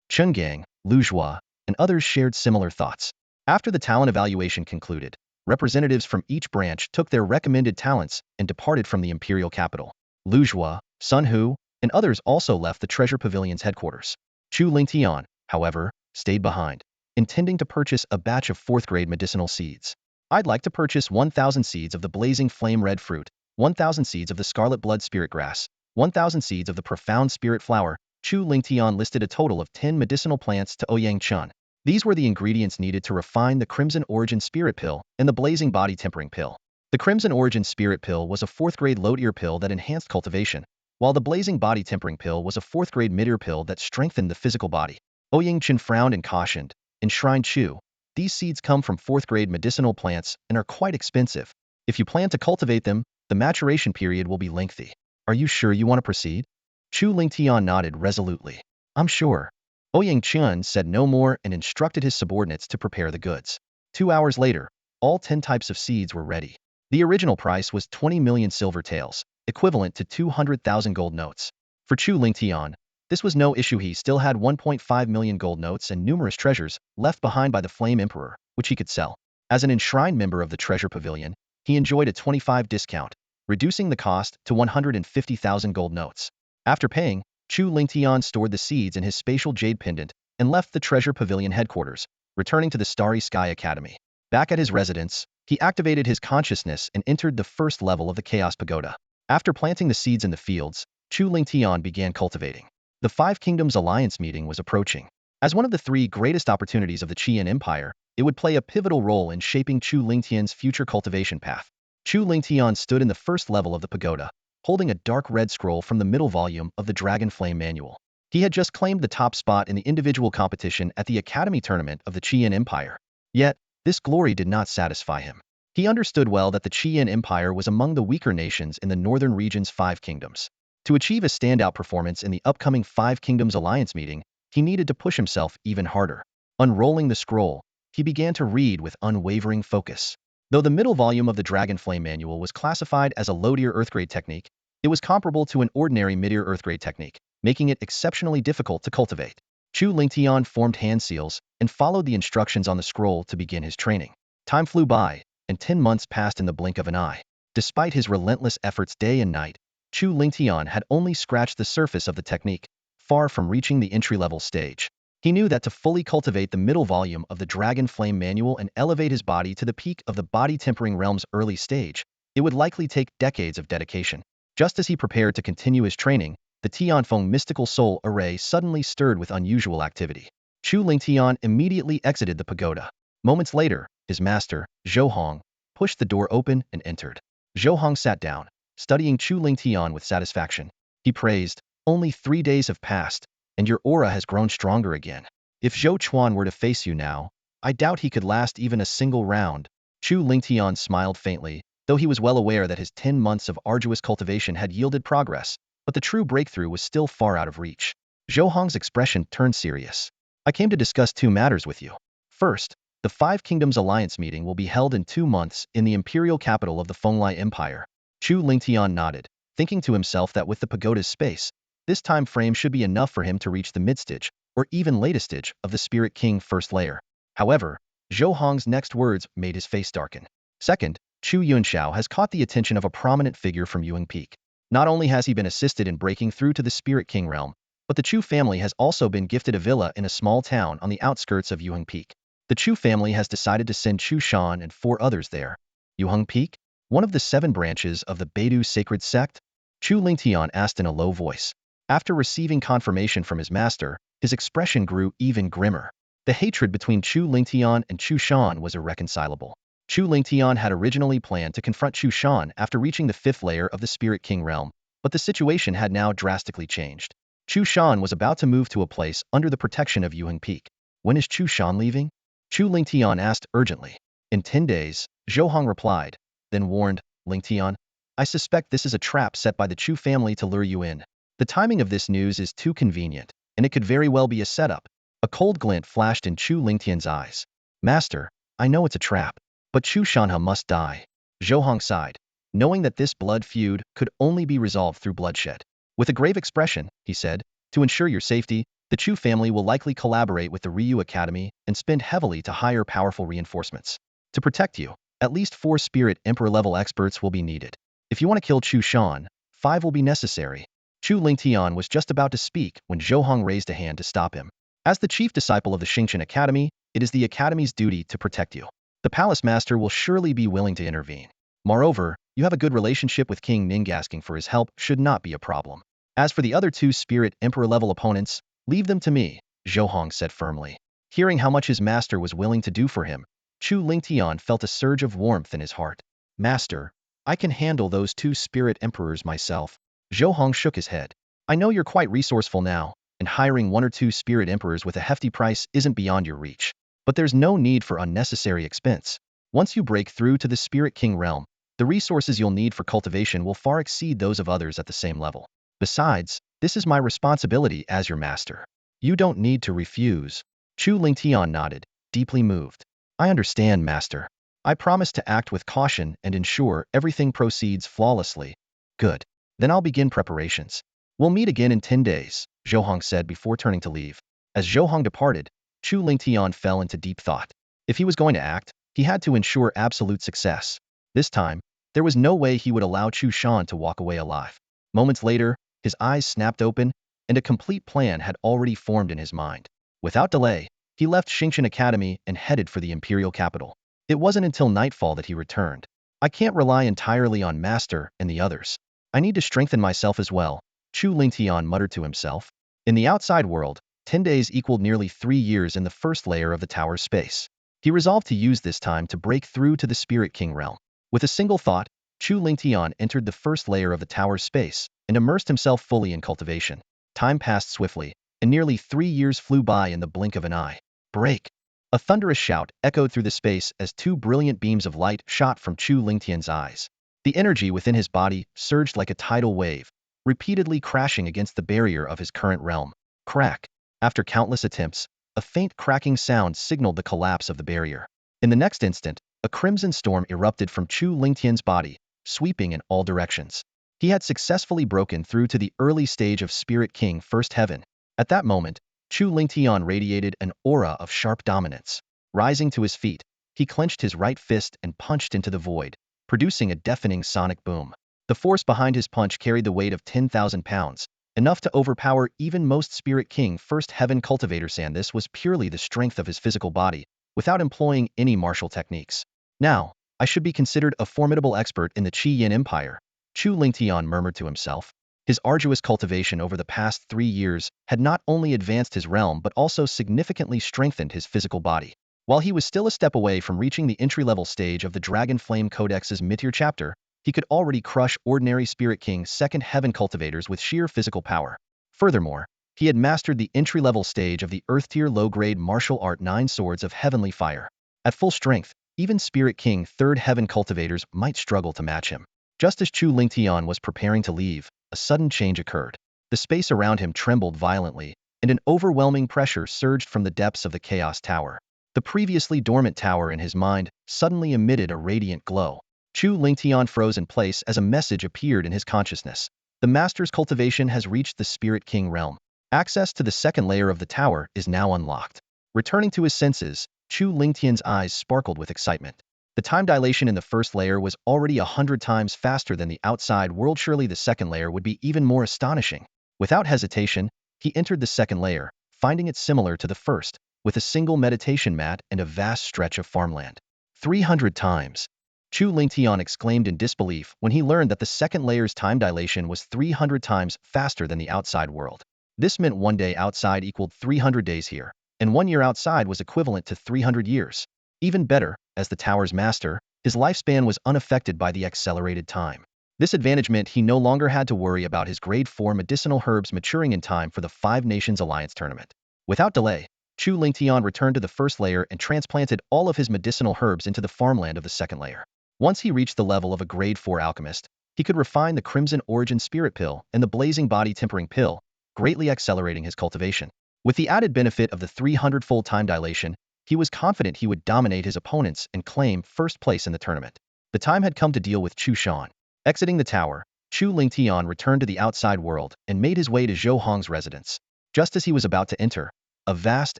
Chungang, Luzhua, and others shared similar thoughts. After the talent evaluation concluded, representatives from each branch took their recommended talents and departed from the imperial capital. Luzhua, Sun Hu, and others also left the treasure pavilion's headquarters. Chu Lingtian, however, stayed behind, intending to purchase a batch of 4th-grade medicinal seeds. I'd like to purchase 1,000 seeds of the blazing flame red fruit, 1,000 seeds of the scarlet blood spirit grass, 1,000 seeds of the profound spirit flower. Chu Lingtian listed a total of 10 medicinal plants to Ouyang Chun. These were the ingredients needed to refine the Crimson Origin Spirit Pill and the Blazing Body Tempering Pill. The Crimson Origin Spirit Pill was a 4th-grade low-tier pill that enhanced cultivation, while the Blazing Body Tempering Pill was a 4th-grade mid-tier pill that strengthened the physical body. Ouyang Chun frowned and cautioned, Enshrined Chu, These seeds come from fourth-grade medicinal plants and are quite expensive. If you plan to cultivate them, the maturation period will be lengthy. Are you sure you want to proceed? Chu Lingtian nodded resolutely. I'm sure. Ouyang Qian said no more and instructed his subordinates to prepare the goods. 2 hours later, all 10 types of seeds were ready. The original price was 20 million silver taels, equivalent to 200,000 gold notes. For Chu Lingtian, this was no issue. He still had 1.5 million gold notes and numerous treasures left behind by the Flame Emperor, which he could sell. As an enshrined member of the Treasure Pavilion, he enjoyed a 25% discount, reducing the cost to 150,000 gold notes. After paying, Chu Lingtian stored the seeds in his spatial jade pendant and left the Treasure Pavilion headquarters, returning to the Starry Sky Academy. Back at his residence, he activated his consciousness and entered the first level of the Chaos Pagoda. After planting the seeds in the fields, Chu Lingtian began cultivating. The Five Kingdoms Alliance meeting was approaching. As one of the three greatest opportunities of the Qian Empire, it would play a pivotal role in shaping Chu Lingtian's future cultivation path. Chu Lingtian stood in the first level of the pagoda, holding a dark red scroll from the middle volume of the Dragon Flame Manual. He had just claimed the top spot in the individual competition at the Academy Tournament of the Qian Empire. Yet, this glory did not satisfy him. He understood well that the Qian Empire was among the weaker nations in the northern region's Five Kingdoms. To achieve a standout performance in the upcoming Five Kingdoms Alliance meeting, he needed to push himself even harder. Unrolling the scroll, he began to read with unwavering focus. Though the middle volume of the Dragon Flame Manual was classified as a low-tier Earthgrade technique, it was comparable to an ordinary mid-tier Earthgrade technique, making it exceptionally difficult to cultivate. Chu Lingtian formed hand seals and followed the instructions on the scroll to begin his training. Time flew by, and 10 months passed in the blink of an eye. Despite his relentless efforts day and night, Chu Lingtian had only scratched the surface of the technique, far from reaching the entry-level stage. He knew that to fully cultivate the middle volume of the Dragon Flame Manual and elevate his body to the peak of the body-tempering realm's early stage, it would likely take decades of dedication. Just as he prepared to continue his training, the Tianfeng Mystical Soul Array suddenly stirred with unusual activity. Chu Lingtian immediately exited the pagoda. Moments later, his master, Zhou Hong, pushed the door open and entered. Zhou Hong sat down, studying Chu Lingtian with satisfaction. He praised, "Only 3 days have passed, and your aura has grown stronger again. If Zhou Chuan were to face you now, I doubt he could last even a single round." Chu Lingtian smiled faintly, though he was well aware that his 10 months of arduous cultivation had yielded progress, but the true breakthrough was still far out of reach. Zhou Hong's expression turned serious. "I came to discuss 2 matters with you. First, the Five Kingdoms Alliance meeting will be held in 2 months in the imperial capital of the Fenglai Empire." Chu Lingtian nodded, thinking to himself that with the pagoda's space, this time frame should be enough for him to reach the mid-stage, or even latest stage, of the Spirit King first layer. However, Zhou Hong's next words made his face darken. "Second, Chu Yunxiao has caught the attention of a prominent figure from Yuang Peak. Not only has he been assisted in breaking through to the Spirit King realm, but the Chu family has also been gifted a villa in a small town on the outskirts of Yuang Peak. The Chu family has decided to send Chu Shan and 4 others there." Yuang Peak? One of the 7 branches of the Baidu sacred sect? Chu Lingtian asked in a low voice. After receiving confirmation from his master, his expression grew even grimmer. The hatred between Chu Lingtian and Chu Shan was irreconcilable. Chu Lingtian had originally planned to confront Chu Shan after reaching the 5th layer of the Spirit King realm, but the situation had now drastically changed. Chu Shan was about to move to a place under the protection of Yuang Peak. "When is Chu Shan leaving?" Chu Lingtian asked urgently. "In 10 days, Zhou Hong replied, then warned, "Lingtian, I suspect this is a trap set by the Chu family to lure you in. The timing of this news is too convenient, and it could very well be a setup." A cold glint flashed in Chu Lingtian's eyes. "Master, I know it's a trap, but Chu Shanha must die." Zhou Hong sighed, knowing that this blood feud could only be resolved through bloodshed. With a grave expression, he said, "To ensure your safety, the Chu family will likely collaborate with the Ryu Academy and spend heavily to hire powerful reinforcements. To protect you, at least 4 Spirit Emperor-level experts will be needed. If you want to kill Chu Shan, 5 will be necessary." Chu Lingtian was just about to speak when Zhou Hong raised a hand to stop him. "As the chief disciple of the Xingqian Academy, it is the Academy's duty to protect you. The Palace Master will surely be willing to intervene. Moreover, you have a good relationship with King Ning. Asking for his help should not be a problem. As for the other 2 Spirit Emperor-level opponents, leave them to me," Zhou Hong said firmly. Hearing how much his master was willing to do for him, Chu Lingtian felt a surge of warmth in his heart. "Master, I can handle those 2 Spirit Emperors myself." Zhou Hong shook his head. "I know you're quite resourceful now, and hiring 1 or 2 Spirit Emperors with a hefty price isn't beyond your reach. But there's no need for unnecessary expense. Once you break through to the Spirit King realm, the resources you'll need for cultivation will far exceed those of others at the same level. Besides, this is my responsibility as your master. You don't need to refuse. Chu Lingtian nodded, deeply moved. I understand, master. I promise to act with caution and ensure everything proceeds flawlessly. Good. Then I'll begin preparations. We'll meet again in 10 days, Zhou Hong said before turning to leave. As Zhou Hong departed, Chu Lingtian fell into deep thought. If he was going to act, he had to ensure absolute success. This time, there was no way he would allow Chu Shan to walk away alive. Moments later, his eyes snapped open, and a complete plan had already formed in his mind. Without delay, he left Xingshan Academy and headed for the imperial capital. It wasn't until nightfall that he returned. I can't rely entirely on Master and the others. I need to strengthen myself as well, Chu Lingtian muttered to himself. In the outside world, 10 days equaled nearly 3 years in the first layer of the tower's space. He resolved to use this time to break through to the Spirit King realm. With a single thought, Chu Lingtian entered the first layer of the tower's space and immersed himself fully in cultivation. Time passed swiftly, and nearly 3 years flew by in the blink of an eye. Break! A thunderous shout echoed through the space as 2 brilliant beams of light shot from Chu Lingtian's eyes. The energy within his body surged like a tidal wave, repeatedly crashing against the barrier of his current realm. Crack! After countless attempts, a faint cracking sound signaled the collapse of the barrier. In the next instant, a crimson storm erupted from Chu Lingtian's body, sweeping in all directions. He had successfully broken through to the early stage of Spirit King First Heaven. At that moment, Chu Lingtian radiated an aura of sharp dominance. Rising to his feet, he clenched his right fist and punched into the void, producing a deafening sonic boom. The force behind his punch carried the weight of 10,000 pounds, enough to overpower even most Spirit King First Heaven cultivators, and this was purely the strength of his physical body, without employing any martial techniques. Now, I should be considered a formidable expert in the Qi Yin Empire, Chu Lingtian murmured to himself. His arduous cultivation over the past 3 years had not only advanced his realm but also significantly strengthened his physical body. While he was still a step away from reaching the entry-level stage of the Dragon Flame Codex's mid-tier chapter, he could already crush ordinary Spirit King Second Heaven cultivators with sheer physical power. Furthermore, he had mastered the entry-level stage of the Earth-tier low-grade martial art 9 Swords of Heavenly Fire. At full strength, even Spirit King Third Heaven cultivators might struggle to match him. Just as Chu Lingtian was preparing to leave, a sudden change occurred. The space around him trembled violently, and an overwhelming pressure surged from the depths of the Chaos Tower. The previously dormant tower in his mind suddenly emitted a radiant glow. Chu Lingtian froze in place as a message appeared in his consciousness. The Master's cultivation has reached the Spirit King realm. Access to the second layer of the tower is now unlocked. Returning to his senses, Chu Lingtian's eyes sparkled with excitement. The time dilation in the first layer was already 100 times faster than the outside world. Surely the second layer would be even more astonishing. Without hesitation, he entered the second layer, finding it similar to the first, with a single meditation mat and a vast stretch of farmland. 300 times. Chu Lingtian exclaimed in disbelief when he learned that the second layer's time dilation was 300 times faster than the outside world. This meant 1 day outside equaled 300 days here, and 1 year outside was equivalent to 300 years. Even better, as the tower's master, his lifespan was unaffected by the accelerated time. This advantage meant he no longer had to worry about his grade 4 medicinal herbs maturing in time for the 5 Nations Alliance tournament. Without delay, Chu Lingtian returned to the first layer and transplanted all of his medicinal herbs into the farmland of the second layer. Once he reached the level of a grade 4 alchemist, he could refine the Crimson Origin Spirit Pill and the Blazing Body Tempering Pill, greatly accelerating his cultivation. With the added benefit of the 300-fold time dilation, he was confident he would dominate his opponents and claim first place in the tournament. The time had come to deal with Chu Shan. Exiting the tower, Chu Lingtian returned to the outside world and made his way to Zhou Hong's residence. Just as he was about to enter, a vast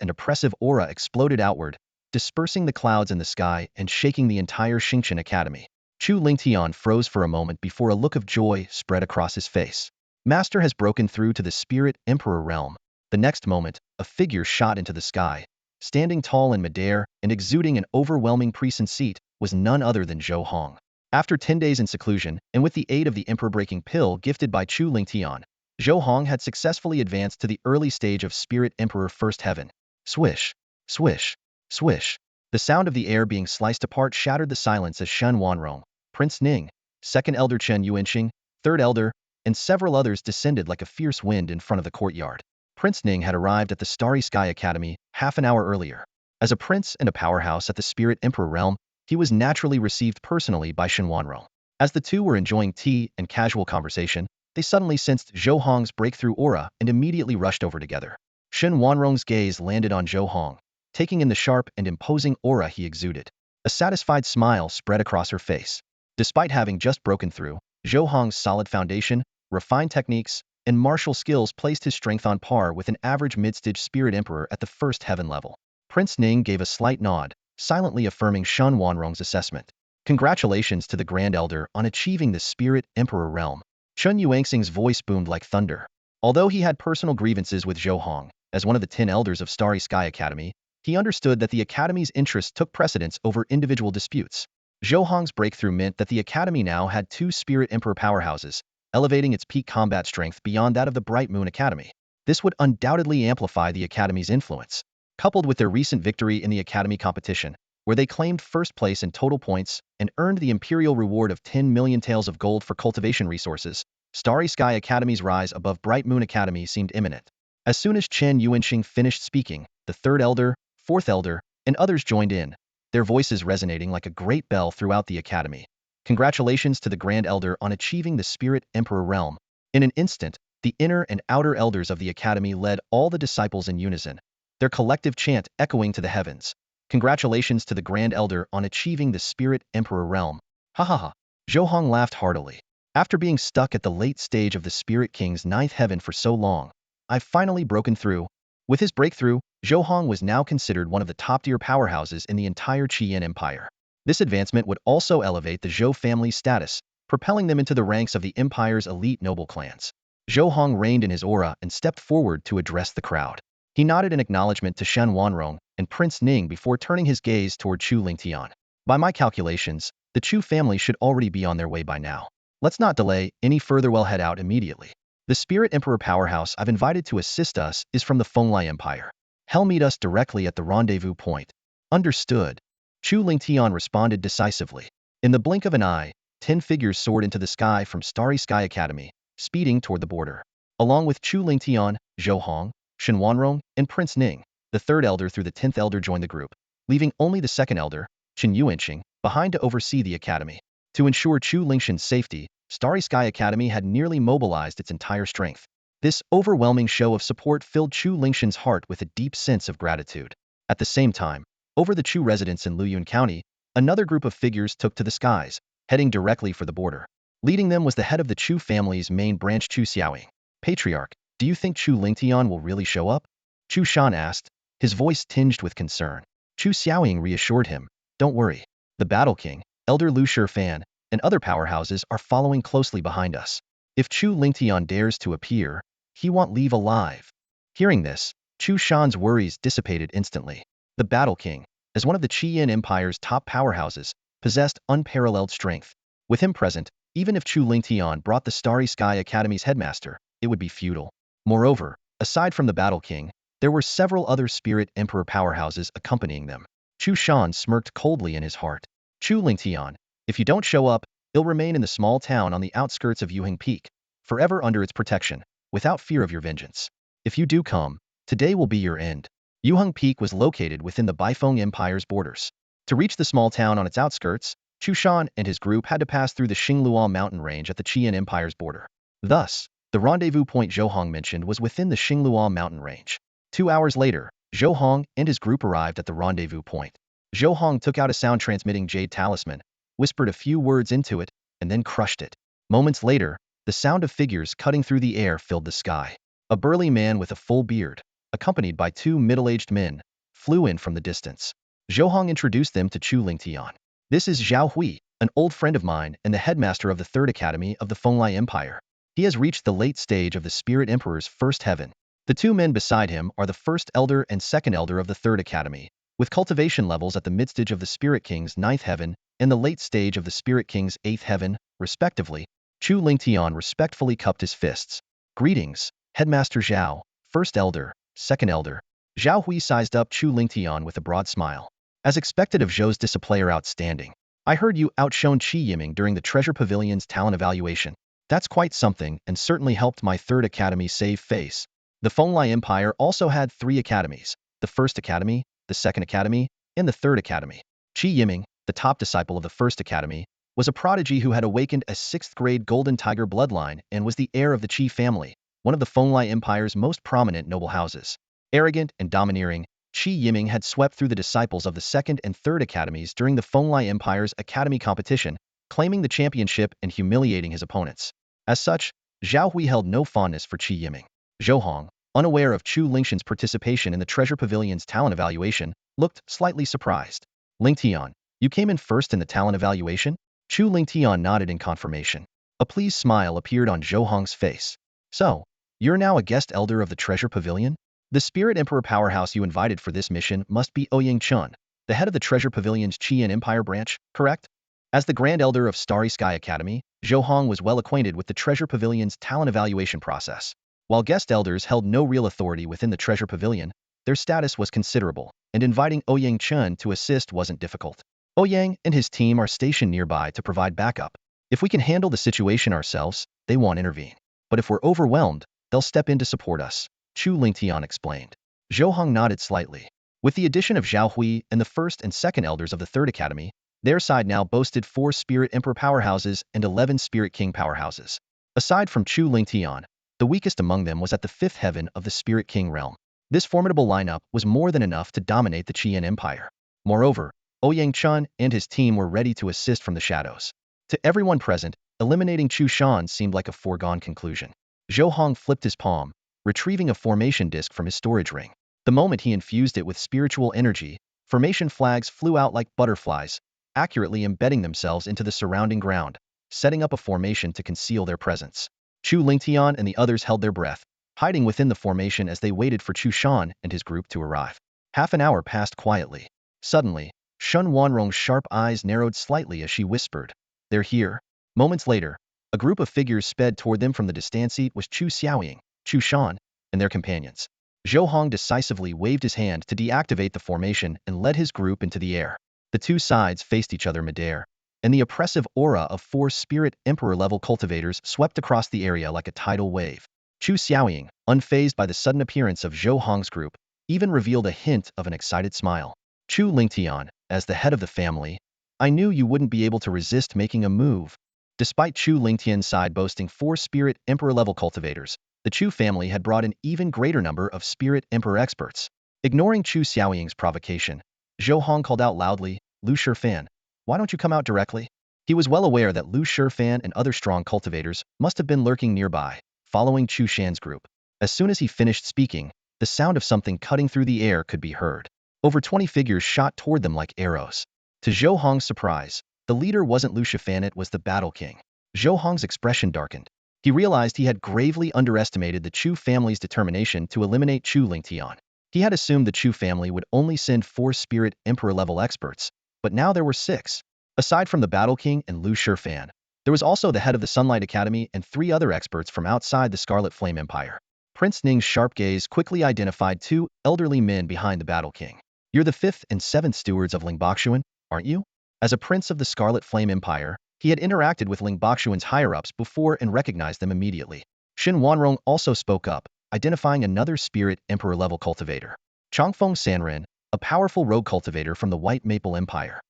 and oppressive aura exploded outward, dispersing the clouds in the sky and shaking the entire Xingshan Academy. Chu Lingtian froze for a moment before a look of joy spread across his face. Master has broken through to the Spirit Emperor realm. The next moment, a figure shot into the sky. Standing tall in midair and exuding an overwhelming presence was none other than Zhou Hong. After 10 days in seclusion, and with the aid of the emperor-breaking pill gifted by Chu Lingtian, Zhou Hong had successfully advanced to the early stage of Spirit Emperor First Heaven. Swish, swish, swish. The sound of the air being sliced apart shattered the silence as Shen Wanrong, Prince Ning, Second Elder Chen Yuanqing, Third Elder, and several others descended like a fierce wind in front of the courtyard. Prince Ning had arrived at the Starry Sky Academy half an hour earlier. As a prince and a powerhouse at the Spirit Emperor realm, he was naturally received personally by Shen Wanrong. As the two were enjoying tea and casual conversation, they suddenly sensed Zhou Hong's breakthrough aura and immediately rushed over together. Shen Wanrong's gaze landed on Zhou Hong, taking in the sharp and imposing aura he exuded. A satisfied smile spread across her face. Despite having just broken through, Zhou Hong's solid foundation, refined techniques, and martial skills placed his strength on par with an average mid-stage Spirit Emperor at the first heaven level. Prince Ning gave a slight nod, silently affirming Shen Wanrong's assessment. Congratulations to the Grand Elder on achieving the Spirit Emperor realm. Chun Yuanxing's voice boomed like thunder. Although he had personal grievances with Zhou Hong, as one of the 10 elders of Starry Sky Academy, he understood that the Academy's interests took precedence over individual disputes. Zhou Hong's breakthrough meant that the Academy now had 2 Spirit Emperor powerhouses, elevating its peak combat strength beyond that of the Bright Moon Academy. This would undoubtedly amplify the Academy's influence. Coupled with their recent victory in the Academy competition, where they claimed first place in total points and earned the imperial reward of 10 million taels of gold for cultivation resources, Starry Sky Academy's rise above Bright Moon Academy seemed imminent. As soon as Chen Yuanxing finished speaking, the 3rd Elder, 4th Elder, and others joined in, their voices resonating like a great bell throughout the Academy. Congratulations to the Grand Elder on achieving the Spirit Emperor realm. In an instant, the inner and outer elders of the Academy led all the disciples in unison, their collective chant echoing to the heavens. Congratulations to the Grand Elder on achieving the Spirit Emperor realm. Ha ha ha. Zhou Hong laughed heartily. After being stuck at the late stage of the Spirit King's 9th heaven for so long, I've finally broken through. With his breakthrough, Zhou Hong was now considered one of the top-tier powerhouses in the entire Qian Empire. This advancement would also elevate the Zhou family's status, propelling them into the ranks of the empire's elite noble clans. Zhou Hong reigned in his aura and stepped forward to address the crowd. He nodded in acknowledgement to Shen Wanrong and Prince Ning before turning his gaze toward Chu Lingtian. By my calculations, the Chu family should already be on their way by now. Let's not delay any further, we'll head out immediately. The Spirit Emperor powerhouse I've invited to assist us is from the Fenglai Empire. He'll meet us directly at the rendezvous point. Understood. Chu Lingtian responded decisively. In the blink of an eye, 10 figures soared into the sky from Starry Sky Academy, speeding toward the border. Along with Chu Lingtian, Zhou Hong, Shen Wanrong, and Prince Ning, the 3rd Elder through the 10th Elder joined the group, leaving only the 2nd Elder, Chen Yuanxing, behind to oversee the Academy. To ensure Chu Lingtian's safety, Starry Sky Academy had nearly mobilized its entire strength. This overwhelming show of support filled Chu Lingtian's heart with a deep sense of gratitude. At the same time, over the Chu residents in Luyun County, another group of figures took to the skies, heading directly for the border. Leading them was the head of the Chu family's main branch, Chu Xiaoying. Patriarch, do you think Chu Lingtian will really show up? Chu Shan asked, his voice tinged with concern. Chu Xiaoying reassured him, don't worry. The Battle King, Elder Lu Shifan, and other powerhouses are following closely behind us. If Chu Lingtian dares to appear, he won't leave alive. Hearing this, Chu Shan's worries dissipated instantly. The Battle King, as one of the Qian Empire's top powerhouses, possessed unparalleled strength. With him present, even if Chu Lingtian brought the Starry Sky Academy's headmaster, it would be futile. Moreover, aside from the Battle King, there were several other Spirit Emperor powerhouses accompanying them. Chu Shan smirked coldly in his heart. Chu Lingtian, if you don't show up, you'll remain in the small town on the outskirts of Yuheng Peak, forever under its protection, without fear of your vengeance. If you do come, today will be your end. Yuheng Peak was located within the Baifeng Empire's borders. To reach the small town on its outskirts, Chu Shan and his group had to pass through the Xingluo mountain range at the Qian Empire's border. Thus, the rendezvous point Zhou Hong mentioned was within the Xingluo mountain range. 2 hours later, Zhou Hong and his group arrived at the rendezvous point. Zhou Hong took out a sound-transmitting jade talisman, whispered a few words into it, and then crushed it. Moments later, the sound of figures cutting through the air filled the sky. A burly man with a full beard, accompanied by 2 middle-aged men, flew in from the distance. Zhou Hong introduced them to Chu Lingtian. This is Zhao Hui, an old friend of mine and the headmaster of the 3rd Academy of the Fenglai Empire. He has reached the late stage of the Spirit Emperor's 1st heaven. The 2 men beside him are the 1st Elder and 2nd Elder of the 3rd Academy, with cultivation levels at the mid-stage of the Spirit King's 9th heaven and the late stage of the Spirit King's 8th heaven, respectively. Chu Lingtian respectfully cupped his fists. Greetings, Headmaster Zhao, 1st Elder, 2nd Elder. Zhao Hui sized up Chu Lingtian with a broad smile. As expected of Zhou's displayer outstanding. I heard you outshone Qi Yiming during the Treasure Pavilion's talent evaluation. That's quite something and certainly helped my 3rd Academy save face. The Fenglai Empire also had 3 academies. The 1st Academy, the Second Academy, and the Third Academy. Qi Yiming, the top disciple of the First Academy, was a prodigy who had awakened a 6th-grade Golden Tiger bloodline and was the heir of the Qi family, one of the Fenglai Empire's most prominent noble houses. Arrogant and domineering, Qi Yiming had swept through the disciples of the Second and Third Academies during the Fenglai Empire's academy competition, claiming the championship and humiliating his opponents. As such, Zhao Hui held no fondness for Qi Yiming. Zhou Hong, unaware of Chu Lingxian's participation in the Treasure Pavilion's talent evaluation, looked slightly surprised. Ling Tian, you came in first in the talent evaluation? Chu Ling Tian nodded in confirmation. A pleased smile appeared on Zhou Hong's face. So, you're now a guest elder of the Treasure Pavilion? The Spirit Emperor powerhouse you invited for this mission must be Ouyang Chun, the head of the Treasure Pavilion's Qian Empire branch, correct? As the Grand Elder of Starry Sky Academy, Zhou Hong was well acquainted with the Treasure Pavilion's talent evaluation process. While guest elders held no real authority within the Treasure Pavilion, their status was considerable, and inviting Ouyang Chun to assist wasn't difficult. Ouyang and his team are stationed nearby to provide backup. If we can handle the situation ourselves, they won't intervene. But if we're overwhelmed, they'll step in to support us, Chu Lingtian explained. Zhou Hong nodded slightly. With the addition of Zhao Hui and the first and second elders of the Third Academy, their side now boasted 4 Spirit Emperor powerhouses and 11 Spirit King powerhouses. Aside from Chu Lingtian, the weakest among them was at the 5th heaven of the Spirit King realm. This formidable lineup was more than enough to dominate the Qian Empire. Moreover, Ouyang Chun and his team were ready to assist from the shadows. To everyone present, eliminating Chu Shan seemed like a foregone conclusion. Zhou Hong flipped his palm, retrieving a formation disc from his storage ring. The moment he infused it with spiritual energy, formation flags flew out like butterflies, accurately embedding themselves into the surrounding ground, setting up a formation to conceal their presence. Chu Lingtian and the others held their breath, hiding within the formation as they waited for Chu Shan and his group to arrive. Half an hour passed quietly. Suddenly, Shun Wanrong's sharp eyes narrowed slightly as she whispered, "They're here." Moments later, a group of figures sped toward them from the distanced was Chu Xiaoying, Chu Shan, and their companions. Zhou Hong decisively waved his hand to deactivate the formation and led his group into the air. The two sides faced each other midair, and the oppressive aura of 4 Spirit Emperor-level cultivators swept across the area like a tidal wave. Chu Xiaoying, unfazed by the sudden appearance of Zhou Hong's group, even revealed a hint of an excited smile. Chu Lingtian, as the head of the family, I knew you wouldn't be able to resist making a move. Despite Chu Lingtian's side boasting 4 Spirit Emperor-level cultivators, the Chu family had brought an even greater number of Spirit Emperor experts. Ignoring Chu Xiaoying's provocation, Zhou Hong called out loudly, "Lu Shifan, why don't you come out directly?" He was well aware that Lu Shifan and other strong cultivators must have been lurking nearby, following Chu Shan's group. As soon as he finished speaking, the sound of something cutting through the air could be heard. Over 20 figures shot toward them like arrows. To Zhou Hong's surprise, the leader wasn't Lu Shifan, it was the Battle King. Zhou Hong's expression darkened. He realized he had gravely underestimated the Chu family's determination to eliminate Chu Lingtian. He had assumed the Chu family would only send 4 Spirit Emperor-level experts, but now there were 6. Aside from the Battle King and Lu Shifan, there was also the head of the Sunlight Academy and 3 other experts from outside the Scarlet Flame Empire. Prince Ning's sharp gaze quickly identified 2 elderly men behind the Battle King. You're the 5th and 7th stewards of Lingbaoxuan, aren't you? As a prince of the Scarlet Flame Empire, he had interacted with Lingbaoxuan's higher-ups before and recognized them immediately. Xin Wanrong also spoke up, identifying another Spirit Emperor-level cultivator. Chongfeng Sanren, a powerful rogue cultivator from the White Maple Empire.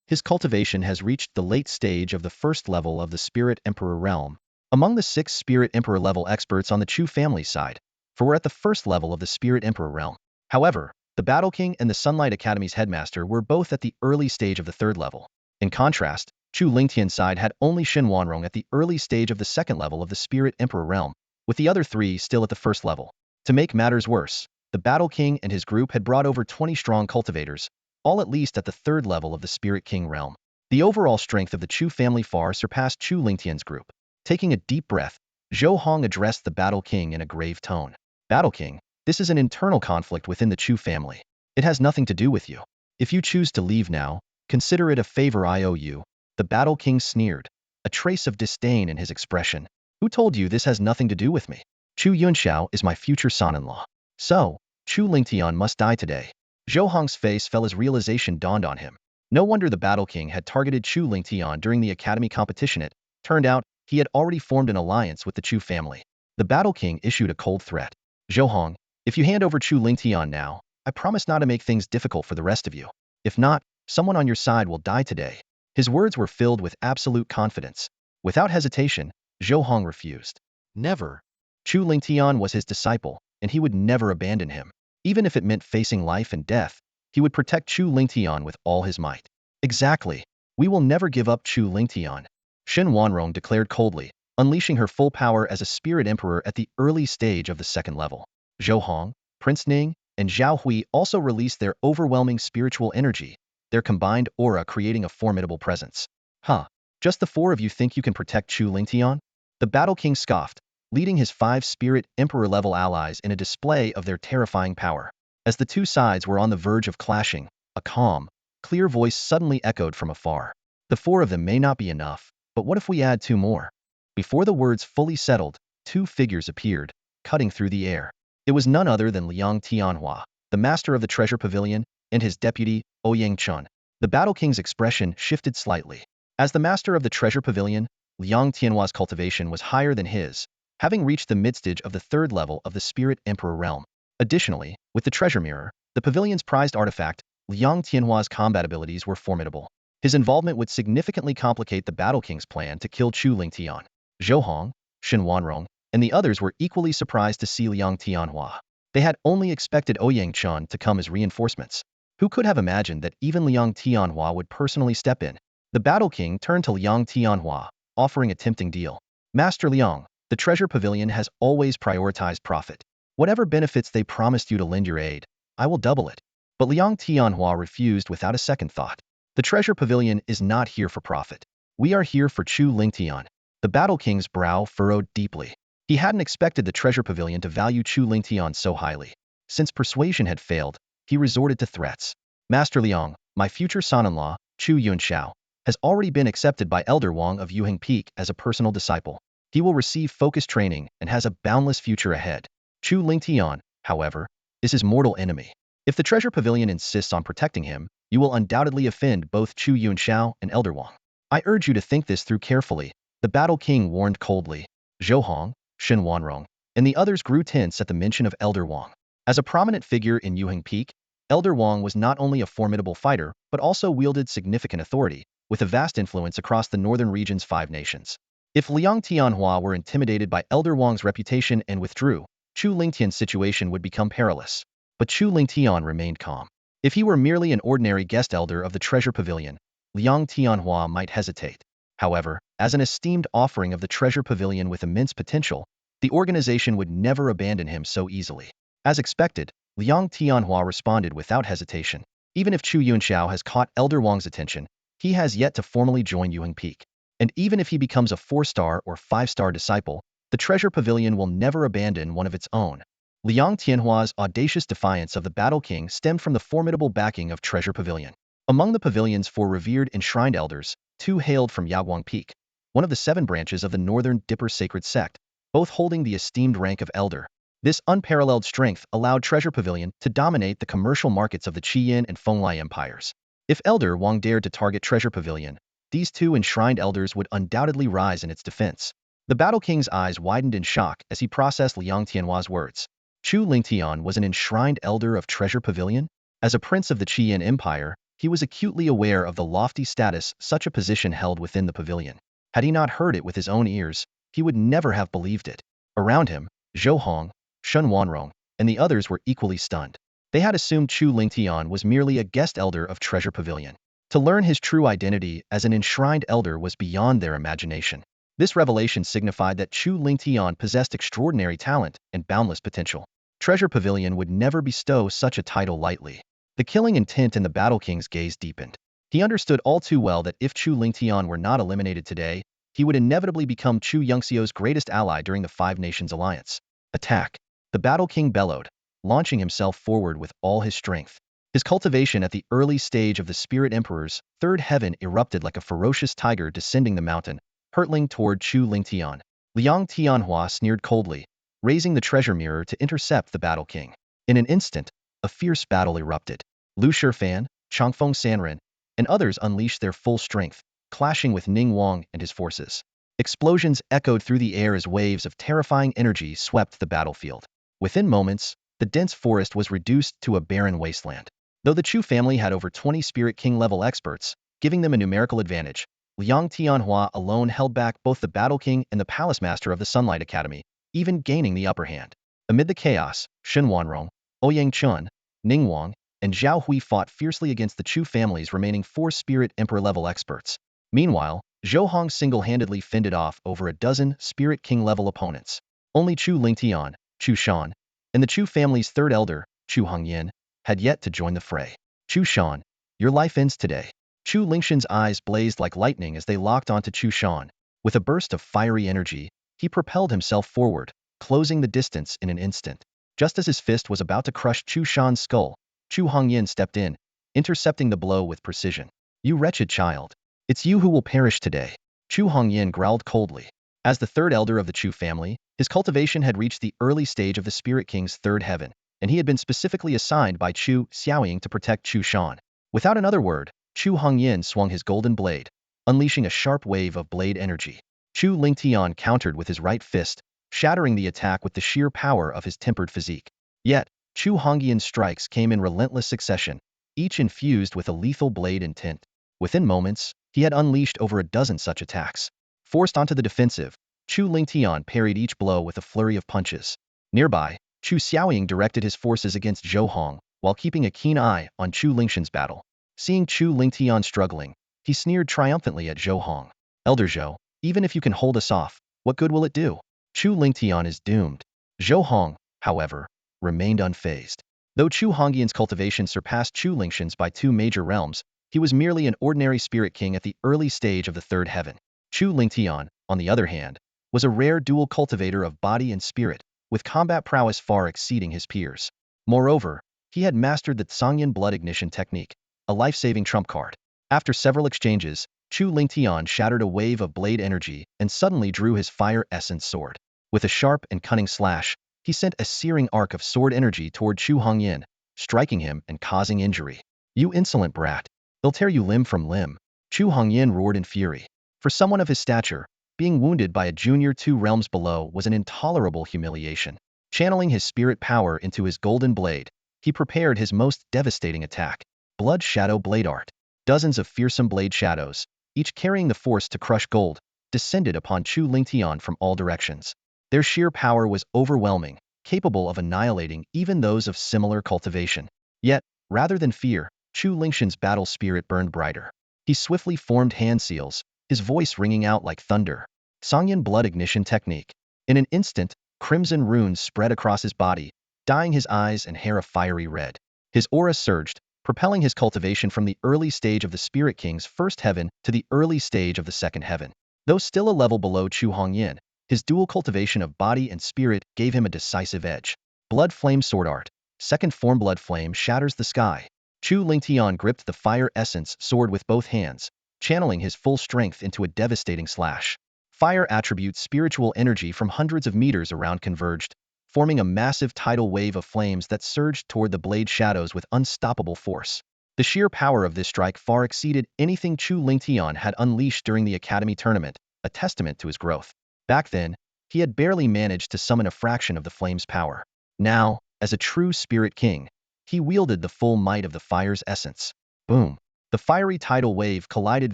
His cultivation has reached the late stage of the 1st level of the Spirit Emperor realm. Among the 6 Spirit Emperor-level experts on the Chu family side, for we're at the 1st level of the Spirit Emperor realm. However, the Battle King and the Sunlight Academy's headmaster were both at the early stage of the 3rd level. In contrast, Chu Lingtian's side had only Xin Wanrong at the early stage of the 2nd level of the Spirit Emperor realm, with the other 3 still at the 1st level. To make matters worse, the Battle King and his group had brought over 20 strong cultivators, all at least at the 3rd level of the Spirit King realm. The overall strength of the Chu family far surpassed Chu Lingtian's group. Taking a deep breath, Zhou Hong addressed the Battle King in a grave tone. Battle King, this is an internal conflict within the Chu family. It has nothing to do with you. If you choose to leave now, consider it a favor I owe you. The Battle King sneered, a trace of disdain in his expression. Who told you this has nothing to do with me? Chu Yunxiao is my future son-in-law. So, Chu Lingtian must die today. Zhou Hong's face fell as realization dawned on him. No wonder the Battle King had targeted Chu Lingtian during the academy competition. It turned out, he had already formed an alliance with the Chu family. The Battle King issued a cold threat. Zhou Hong, if you hand over Chu Lingtian now, I promise not to make things difficult for the rest of you. If not, someone on your side will die today." His words were filled with absolute confidence. Without hesitation, Zhou Hong refused. Never. Chu Lingtian was his disciple, and he would never abandon him. Even if it meant facing life and death, he would protect Chu Lingtian with all his might. Exactly. We will never give up Chu Lingtian, Shen Wanrong declared coldly, unleashing her full power as a spirit emperor at the early stage of the second level. Zhou Hong, Prince Ning, and Zhao Hui also released their overwhelming spiritual energy, their combined aura creating a formidable presence. Huh, just the four of you think you can protect Chu Lingtian? The Battle King scoffed, leading his 5 spirit emperor-level allies in a display of their terrifying power. As the two sides were on the verge of clashing, a calm, clear voice suddenly echoed from afar. The 4 of them may not be enough, but what if we add 2 more? Before the words fully settled, 2 figures appeared, cutting through the air. It was none other than Liang Tianhua, the master of the treasure pavilion, and his deputy, Ouyang Chun. The Battle King's expression shifted slightly. As the master of the treasure pavilion, Liang Tianhua's cultivation was higher than his, having reached the mid-stage of the 3rd level of the Spirit Emperor realm. Additionally, with the treasure mirror, the pavilion's prized artifact, Liang Tianhua's combat abilities were formidable. His involvement would significantly complicate the Battle King's plan to kill Chu Lingtian. Zhou Hong, Shen Wanrong, and the others were equally surprised to see Liang Tianhua. They had only expected Ouyang Chun to come as reinforcements. Who could have imagined that even Liang Tianhua would personally step in? The Battle King turned to Liang Tianhua, offering a tempting deal. Master Liang, the treasure pavilion has always prioritized profit. Whatever benefits they promised you to lend your aid, I will double it. But Liang Tianhua refused without a second thought. The treasure pavilion is not here for profit. We are here for Chu Lingtian. The Battle King's brow furrowed deeply. He hadn't expected the treasure pavilion to value Chu Lingtian so highly. Since persuasion had failed, he resorted to threats. Master Liang, my future son-in-law, Chu Yunxiao, has already been accepted by Elder Wang of Yuheng Peak as a personal disciple. He will receive focused training and has a boundless future ahead. Chu Lingtian, however, is his mortal enemy. If the treasure pavilion insists on protecting him, you will undoubtedly offend both Chu Yunxiao and Elder Wang. I urge you to think this through carefully, the Battle King warned coldly. Zhou Hong, Shen Wanrong, and the others grew tense at the mention of Elder Wang. As a prominent figure in Yuheng Peak, Elder Wang was not only a formidable fighter, but also wielded significant authority, with a vast influence across the northern region's 5 nations. If Liang Tianhua were intimidated by Elder Wang's reputation and withdrew, Chu Lingtian's situation would become perilous. But Chu Lingtian remained calm. If he were merely an ordinary guest elder of the treasure pavilion, Liang Tianhua might hesitate. However, as an esteemed offering of the treasure pavilion with immense potential, the organization would never abandon him so easily. As expected, Liang Tianhua responded without hesitation. Even if Chu Yunxiao has caught Elder Wang's attention, he has yet to formally join Yuheng Peak. And even if he becomes a 4-star or 5-star disciple, the treasure pavilion will never abandon one of its own. Liang Tianhua's audacious defiance of the Battle King stemmed from the formidable backing of Treasure Pavilion. Among the pavilion's 4 revered enshrined elders, 2 hailed from Yaguang Peak, one of the 7 branches of the Northern Dipper Sacred Sect, both holding the esteemed rank of elder. This unparalleled strength allowed Treasure Pavilion to dominate the commercial markets of the Qiyin and Fenglai empires. If Elder Wang dared to target Treasure Pavilion, these 2 enshrined elders would undoubtedly rise in its defense. The Battle King's eyes widened in shock as he processed Liang Tianhua's words. Chu Lingtian was an enshrined elder of Treasure Pavilion? As a prince of the Qiyin Empire, he was acutely aware of the lofty status such a position held within the pavilion. Had he not heard it with his own ears, he would never have believed it. Around him, Zhou Hong, Shen Wanrong, and the others were equally stunned. They had assumed Chu Lingtian was merely a guest elder of Treasure Pavilion. To learn his true identity as an enshrined elder was beyond their imagination. This revelation signified that Chu Lingtian possessed extraordinary talent and boundless potential. Treasure Pavilion would never bestow such a title lightly. The killing intent in the Battle King's gaze deepened. He understood all too well that if Chu Lingtian were not eliminated today, he would inevitably become Chu Yunxiao's greatest ally during the 5 Nations Alliance. Attack! The Battle King bellowed, launching himself forward with all his strength. His cultivation at the early stage of the Spirit Emperor's 3rd heaven erupted like a ferocious tiger descending the mountain, hurtling toward Chu Lingtian. Liang Tianhua sneered coldly, raising the treasure mirror to intercept the Battle King. In an instant, a fierce battle erupted. Lu Shifan, Changfeng Sanren, and others unleashed their full strength, clashing with Ning Wang and his forces. Explosions echoed through the air as waves of terrifying energy swept the battlefield. Within moments, the dense forest was reduced to a barren wasteland. Though the Chu family had over 20 Spirit King level experts, giving them a numerical advantage, Liang Tianhua alone held back both the Battle King and the Palace Master of the Sunlight Academy, even gaining the upper hand. Amid the chaos, Shen Wanrong, Ouyang Chun, Ning Wang, and Zhao Hui fought fiercely against the Chu family's remaining 4 Spirit Emperor level experts. Meanwhile, Zhou Hong single-handedly fended off over a dozen Spirit King level opponents. Only Chu Lingtian, Chu Shan, and the Chu family's third elder, Chu Hongyan, had yet to join the fray. Chu Shan, your life ends today. Chu Lingshan's eyes blazed like lightning as they locked onto Chu Shan. With a burst of fiery energy, he propelled himself forward, closing the distance in an instant. Just as his fist was about to crush Chu Shan's skull, Chu Hongyan stepped in, intercepting the blow with precision. You wretched child. It's you who will perish today. Chu Hongyan growled coldly. As the third elder of the Chu family, his cultivation had reached the early stage of the Spirit King's third heaven, and he had been specifically assigned by Chu Xiaoying to protect Chu Shan. Without another word, Chu Hongyan swung his golden blade, unleashing a sharp wave of blade energy. Chu Lingtian countered with his right fist, shattering the attack with the sheer power of his tempered physique. Yet, Chu Hongyan's strikes came in relentless succession, each infused with a lethal blade intent. Within moments, he had unleashed over a dozen such attacks. Forced onto the defensive, Chu Lingtian parried each blow with a flurry of punches. Nearby, Chu Xiaoying directed his forces against Zhou Hong, while keeping a keen eye on Chu Lingshan's battle. Seeing Chu Lingtian struggling, he sneered triumphantly at Zhou Hong. Elder Zhou, even if you can hold us off, what good will it do? Chu Lingtian is doomed. Zhou Hong, however, remained unfazed. Though Chu Hongyan's cultivation surpassed Chu Lingshan's by 2 major realms, he was merely an ordinary Spirit King at the early stage of the third heaven. Chu Lingtian, on the other hand, was a rare dual cultivator of body and spirit, with combat prowess far exceeding his peers. Moreover, he had mastered the Tsangyan blood ignition technique, a life-saving trump card. After several exchanges, Chu Lingtian shattered a wave of blade energy and suddenly drew his fire essence sword. With a sharp and cunning slash, he sent a searing arc of sword energy toward Chu Hongyan, striking him and causing injury. You insolent brat! They'll tear you limb from limb. Chu Hongyan roared in fury. For someone of his stature, being wounded by a junior 2 realms below was an intolerable humiliation. Channeling his spirit power into his golden blade, he prepared his most devastating attack. Blood Shadow Blade Art. Dozens of fearsome blade shadows, each carrying the force to crush gold, descended upon Chu Lingtian from all directions. Their sheer power was overwhelming, capable of annihilating even those of similar cultivation. Yet, rather than fear, Chu Lingshan's battle spirit burned brighter. He swiftly formed hand seals, his voice ringing out like thunder. Tsangyan blood ignition technique. In an instant, crimson runes spread across his body, dyeing his eyes and hair a fiery red. His aura surged, propelling his cultivation from the early stage of the Spirit King's first heaven to the early stage of the second heaven. Though still a level below Chu Hongyan, his dual cultivation of body and spirit gave him a decisive edge. Blood Flame Sword Art. Second form Blood Flame shatters the sky. Chu Lingtian gripped the fire essence sword with both hands, channeling his full strength into a devastating slash. Fire attributes spiritual energy from hundreds of meters around converged, forming a massive tidal wave of flames that surged toward the blade shadows with unstoppable force. The sheer power of this strike far exceeded anything Chu Lingtian had unleashed during the Academy tournament, a testament to his growth. Back then, he had barely managed to summon a fraction of the flame's power. Now, as a true Spirit King, he wielded the full might of the fire's essence. Boom! The fiery tidal wave collided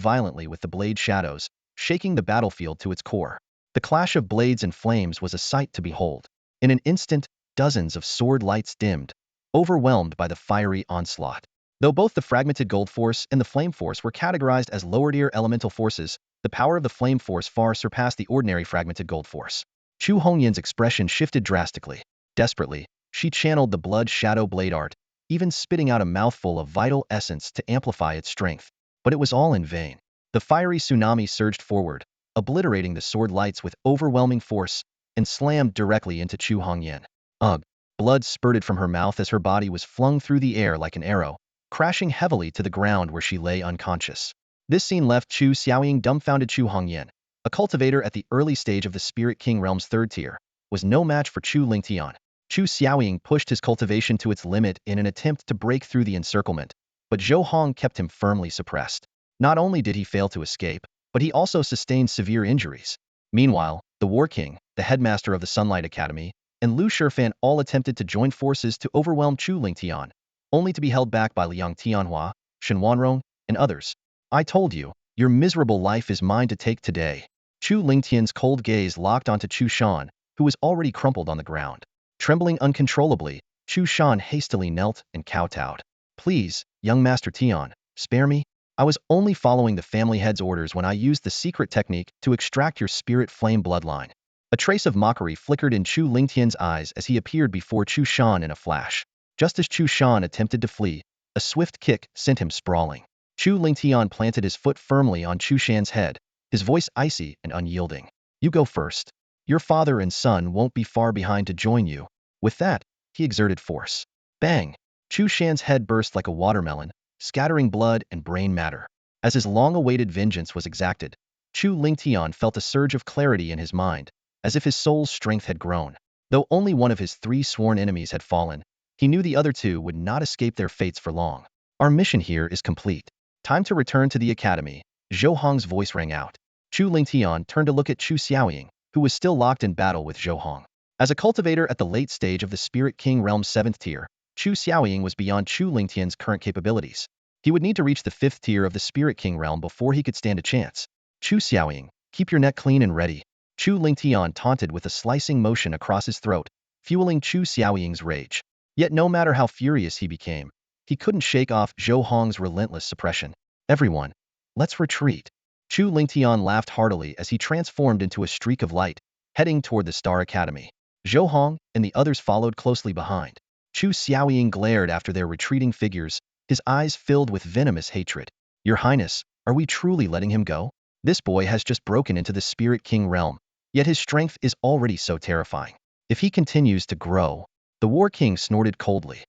violently with the blade shadows, shaking the battlefield to its core. The clash of blades and flames was a sight to behold. In an instant, dozens of sword lights dimmed, overwhelmed by the fiery onslaught. Though both the fragmented gold force and the flame force were categorized as lower-tier elemental forces, the power of the flame force far surpassed the ordinary fragmented gold force. Chu Hongyan's expression shifted drastically. Desperately, she channeled the blood shadow blade art, even spitting out a mouthful of vital essence to amplify its strength. But it was all in vain. The fiery tsunami surged forward, obliterating the sword lights with overwhelming force, and slammed directly into Chu Hongyan. Ugh! Blood spurted from her mouth as her body was flung through the air like an arrow, crashing heavily to the ground where she lay unconscious. This scene left Chu Xiaoying dumbfounded. Chu Hongyan, a cultivator at the early stage of the Spirit King realm's third tier, was no match for Chu Lingtian. Chu Xiaoying pushed his cultivation to its limit in an attempt to break through the encirclement, but Zhou Hong kept him firmly suppressed. Not only did he fail to escape, but he also sustained severe injuries. Meanwhile, the War King, the headmaster of the Sunlight Academy, and Lu Shifan all attempted to join forces to overwhelm Chu Lingtian, only to be held back by Liang Tianhua, Shen Wanrong, and others. I told you, your miserable life is mine to take today. Chu Lingtian's cold gaze locked onto Chu Shan, who was already crumpled on the ground. Trembling uncontrollably, Chu Shan hastily knelt and kowtowed. Please, young Master Tian, spare me. I was only following the family head's orders when I used the secret technique to extract your spirit flame bloodline. A trace of mockery flickered in Chu Lingtian's eyes as he appeared before Chu Shan in a flash. Just as Chu Shan attempted to flee, a swift kick sent him sprawling. Chu Lingtian planted his foot firmly on Chu Shan's head, his voice icy and unyielding. You go first. Your father and son won't be far behind to join you. With that, he exerted force. Bang! Chu Shan's head burst like a watermelon, scattering blood and brain matter. As his long-awaited vengeance was exacted, Chu Lingtian felt a surge of clarity in his mind, as if his soul's strength had grown. Though only one of his 3 sworn enemies had fallen, he knew the other 2 would not escape their fates for long. Our mission here is complete. Time to return to the academy. Zhou Hong's voice rang out. Chu Lingtian turned to look at Chu Xiaoying, who was still locked in battle with Zhou Hong. As a cultivator at the late stage of the Spirit King Realm's 7th tier, Chu Xiaoying was beyond Chu Lingtian's current capabilities. He would need to reach the 5th tier of the Spirit King Realm before he could stand a chance. Chu Xiaoying, keep your neck clean and ready. Chu Lingtian taunted with a slicing motion across his throat, fueling Chu Xiaoying's rage. Yet no matter how furious he became, he couldn't shake off Zhou Hong's relentless suppression. Everyone, let's retreat. Chu Lingtian laughed heartily as he transformed into a streak of light, heading toward the Star Academy. Zhou Hong and the others followed closely behind. Chu Xiaoying glared after their retreating figures, his eyes filled with venomous hatred. Your Highness, are we truly letting him go? This boy has just broken into the Spirit King realm, yet his strength is already so terrifying. If he continues to grow, the War King snorted coldly.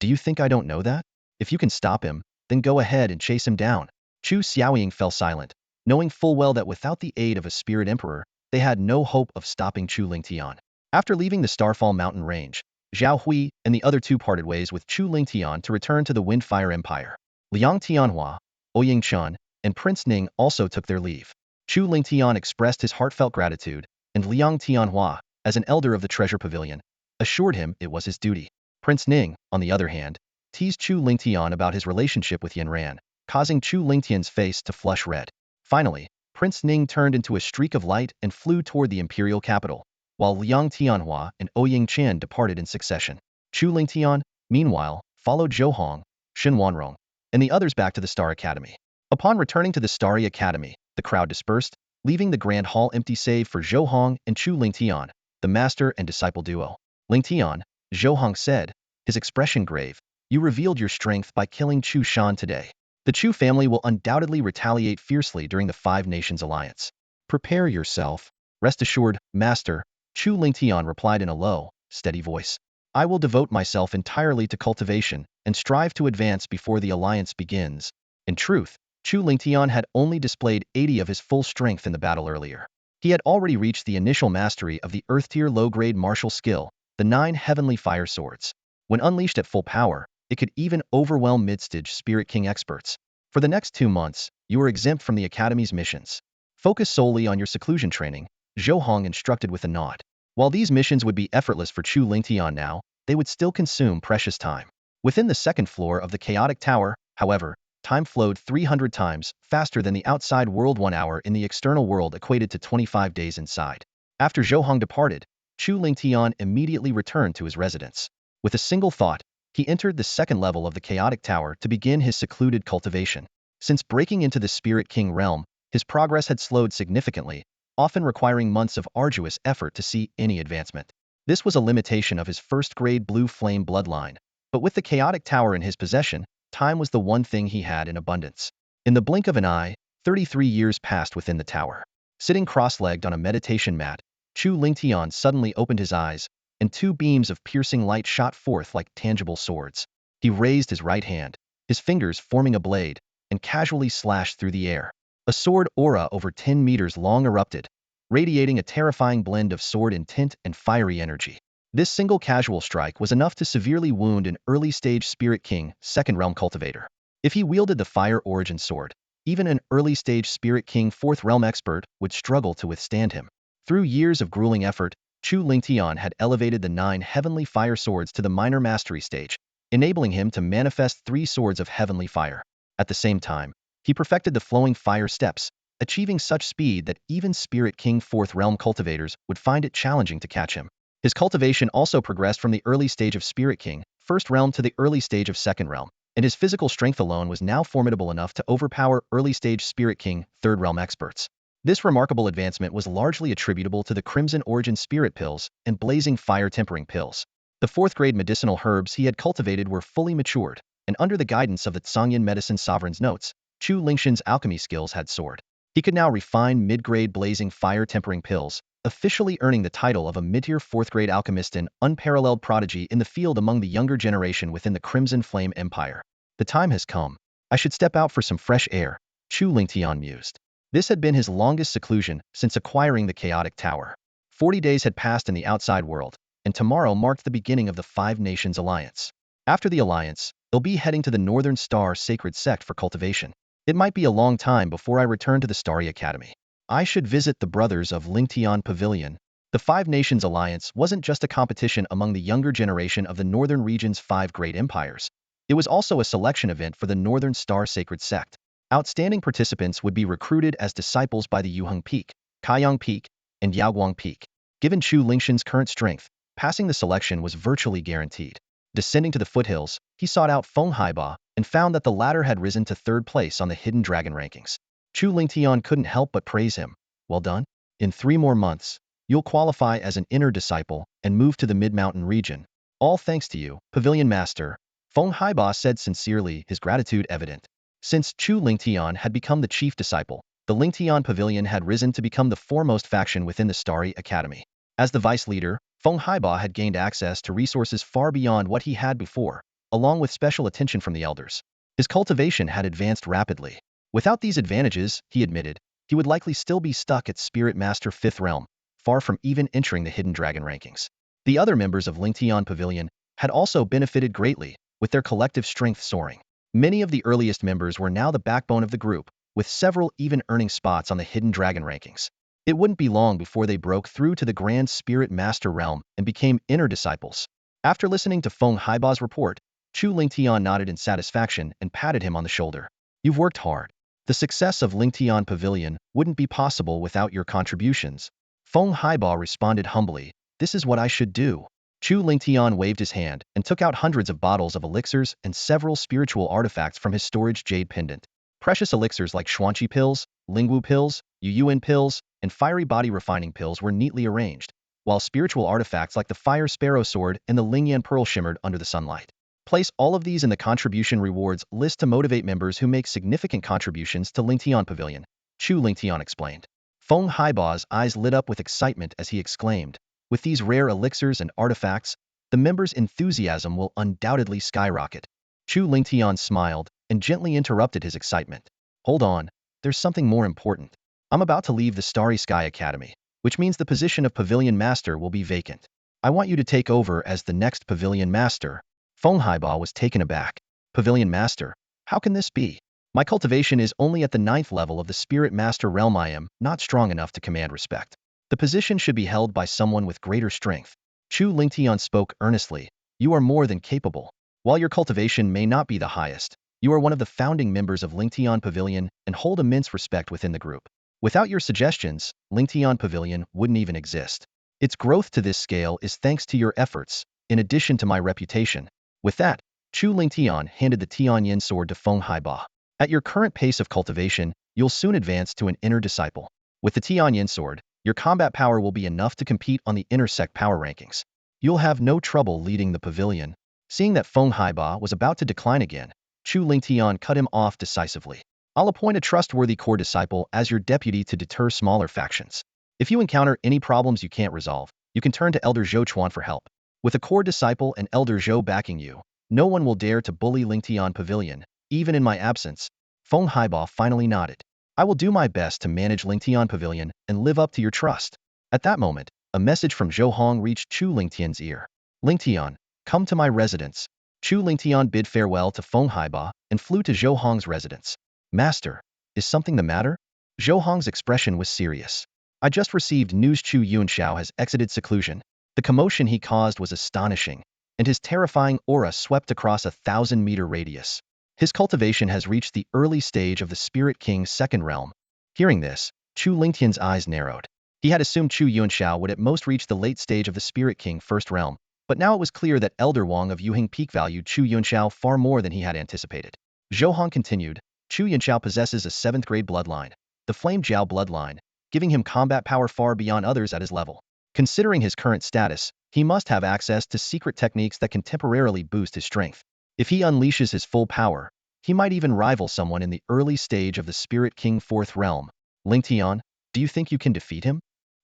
Do you think I don't know that? If you can stop him, then go ahead and chase him down. Chu Xiaoying fell silent, knowing full well that without the aid of a Spirit Emperor, they had no hope of stopping Chu Lingtian. After leaving the Starfall Mountain Range, Zhao Hui and the other 2 parted ways with Chu Lingtian to return to the Windfire Empire. Liang Tianhua, Ouying Chun, and Prince Ning also took their leave. Chu Lingtian expressed his heartfelt gratitude, and Liang Tianhua, as an elder of the Treasure Pavilion, assured him it was his duty. Prince Ning, on the other hand, teased Chu Lingtian about his relationship with Yanran, causing Chu Lingtian's face to flush red. Finally, Prince Ning turned into a streak of light and flew toward the imperial capital, while Liang Tianhua and Ouying Chen departed in succession. Chu Lingtian, meanwhile, followed Zhou Hong, Shen Wanrong, and the others back to the Star Academy. Upon returning to the Starry Academy, the crowd dispersed, leaving the Grand Hall empty save for Zhou Hong and Chu Lingtian, the master and disciple duo. Lingtian, Zhou Hong said, his expression grave, you revealed your strength by killing Chu Shan today. The Chu family will undoubtedly retaliate fiercely during the 5 Nations Alliance. Prepare yourself. Rest assured, Master, Chu Lingtian replied in a low, steady voice. I will devote myself entirely to cultivation and strive to advance before the alliance begins. In truth, Chu Lingtian had only displayed 80 of his full strength in the battle earlier. He had already reached the initial mastery of the Earth-tier low-grade martial skill, the 9 Heavenly Fire Swords. When unleashed at full power, it could even overwhelm mid-stage Spirit King experts. For the next 2 months, you are exempt from the Academy's missions. Focus solely on your seclusion training, Zhou Hong instructed with a nod. While these missions would be effortless for Chu Lingtian now, they would still consume precious time. Within the 2nd floor of the Chaotic Tower, however, time flowed 300 times faster than the outside world. 1 hour in the external world equated to 25 days inside. After Zhou Hong departed, Chu Lingtian immediately returned to his residence. With a single thought, he entered the 2nd level of the Chaotic Tower to begin his secluded cultivation. Since breaking into the Spirit King realm, his progress had slowed significantly, often requiring months of arduous effort to see any advancement. This was a limitation of his 1st-grade blue flame bloodline, but with the Chaotic Tower in his possession, time was the one thing he had in abundance. In the blink of an eye, 33 years passed within the tower. Sitting cross-legged on a meditation mat, Chu Lingtian suddenly opened his eyes, and 2 beams of piercing light shot forth like tangible swords. He raised his right hand, his fingers forming a blade, and casually slashed through the air. A sword aura over 10 meters long erupted, radiating a terrifying blend of sword intent and fiery energy. This single casual strike was enough to severely wound an early-stage Spirit King, 2nd Realm cultivator. If he wielded the Fire Origin Sword, even an early-stage Spirit King 4th Realm expert would struggle to withstand him. Through years of grueling effort, Chu Lingtian had elevated the 9 heavenly fire swords to the minor mastery stage, enabling him to manifest 3 swords of heavenly fire. At the same time, he perfected the flowing fire steps, achieving such speed that even Spirit King 4th Realm cultivators would find it challenging to catch him. His cultivation also progressed from the early stage of Spirit King 1st Realm to the early stage of 2nd Realm, and his physical strength alone was now formidable enough to overpower early-stage Spirit King 3rd Realm experts. This remarkable advancement was largely attributable to the Crimson Origin Spirit Pills and Blazing Fire Tempering Pills. The 4th-grade medicinal herbs he had cultivated were fully matured, and under the guidance of the Tsangyan Medicine Sovereign's notes, Chu Lingshan's alchemy skills had soared. He could now refine mid-grade Blazing Fire Tempering Pills, officially earning the title of a mid-tier 4th-grade alchemist and unparalleled prodigy in the field among the younger generation within the Crimson Flame Empire. The time has come. I should step out for some fresh air, Chu Lingtian mused. This had been his longest seclusion since acquiring the Chaotic Tower. 40 days had passed in the outside world, and tomorrow marked the beginning of the 5 Nations Alliance. After the alliance, they'll be heading to the Northern Star Sacred Sect for cultivation. It might be a long time before I return to the Starry Academy. I should visit the brothers of Lingtian Pavilion. The 5 Nations Alliance wasn't just a competition among the younger generation of the Northern region's 5 great empires. It was also a selection event for the Northern Star Sacred Sect. Outstanding participants would be recruited as disciples by the Yuheng Peak, Kaiyang Peak, and Yaoguang Peak. Given Chu Lingshan's current strength, passing the selection was virtually guaranteed. Descending to the foothills, he sought out Feng Haiba and found that the latter had risen to 3rd place on the Hidden Dragon rankings. Chu Lingtian couldn't help but praise him. Well done. In 3 more months, you'll qualify as an inner disciple and move to the Mid-Mountain region. All thanks to you, Pavilion Master. Feng Haiba said sincerely, his gratitude evident. Since Chu Lingtian had become the chief disciple, the Lingtian Pavilion had risen to become the foremost faction within the Starry Academy. As the vice leader, Feng Haiba had gained access to resources far beyond what he had before, along with special attention from the elders. His cultivation had advanced rapidly. Without these advantages, he admitted, he would likely still be stuck at Spirit Master 5th Realm, far from even entering the Hidden Dragon rankings. The other members of Lingtian Pavilion had also benefited greatly, with their collective strength soaring. Many of the earliest members were now the backbone of the group, with several even earning spots on the Hidden Dragon rankings. It wouldn't be long before they broke through to the Grand Spirit Master realm and became inner disciples. After listening to Feng Haiba's report, Chu Lingtian nodded in satisfaction and patted him on the shoulder. You've worked hard. The success of Lingtian Pavilion wouldn't be possible without your contributions. Feng Haiba responded humbly, this is what I should do. Chu Lingtian waved his hand and took out hundreds of bottles of elixirs and several spiritual artifacts from his storage jade pendant. Precious elixirs like Xuanqi pills, Lingwu pills, Yuyuan pills, and fiery body refining pills were neatly arranged, while spiritual artifacts like the Fire Sparrow Sword and the Lingyan Pearl shimmered under the sunlight. Place all of these in the contribution rewards list to motivate members who make significant contributions to Lingtian Pavilion, Chu Lingtian explained. Feng Haiba's eyes lit up with excitement as he exclaimed, with these rare elixirs and artifacts, the members' enthusiasm will undoubtedly skyrocket. Chu Lingtian smiled and gently interrupted his excitement. Hold on, there's something more important. I'm about to leave the Starry Sky Academy, which means the position of Pavilion Master will be vacant. I want you to take over as the next Pavilion Master. Feng Haiba was taken aback. Pavilion Master? How can this be? My cultivation is only at the 9th level of the Spirit Master realm. I am not strong enough to command respect. The position should be held by someone with greater strength. Chu Lingtian spoke earnestly. You are more than capable. While your cultivation may not be the highest, you are one of the founding members of Lingtian Pavilion and hold immense respect within the group. Without your suggestions, Lingtian Pavilion wouldn't even exist. Its growth to this scale is thanks to your efforts, in addition to my reputation. With that, Chu Lingtian handed the Tianyin sword to Feng Haiba. At your current pace of cultivation, you'll soon advance to an inner disciple. With the Tianyin sword, your combat power will be enough to compete on the inner sect power rankings. You'll have no trouble leading the pavilion. Seeing that Feng Haiba was about to decline again, Chu Lingtian cut him off decisively. I'll appoint a trustworthy core disciple as your deputy to deter smaller factions. If you encounter any problems you can't resolve, you can turn to Elder Zhou Chuan for help. With a core disciple and Elder Zhou backing you, no one will dare to bully Lingtian Pavilion, even in my absence. Feng Haiba finally nodded. I will do my best to manage Lingtian Pavilion and live up to your trust. At that moment, a message from Zhou Hong reached Chu Lingtian's ear. Lingtian, come to my residence. Chu Lingtian bid farewell to Feng Haiba and flew to Zhou Hong's residence. Master, is something the matter? Zhou Hong's expression was serious. I just received news Chu Yunxiao has exited seclusion. The commotion he caused was astonishing, and his terrifying aura swept across a 1,000-meter radius. His cultivation has reached the early stage of the Spirit King's second realm. Hearing this, Chu Lingtian's eyes narrowed. He had assumed Chu Yunxiao would at most reach the late stage of the Spirit King first realm, but now it was clear that Elder Wang of Yuheng Peak valued Chu Yunxiao far more than he had anticipated. Zhou Hong continued, Chu Yunxiao possesses a 7th-grade bloodline, the Flame Jiao bloodline, giving him combat power far beyond others at his level. Considering his current status, he must have access to secret techniques that can temporarily boost his strength. If he unleashes his full power, he might even rival someone in the early stage of the Spirit King 4th realm. Lingtian, do you think you can defeat him?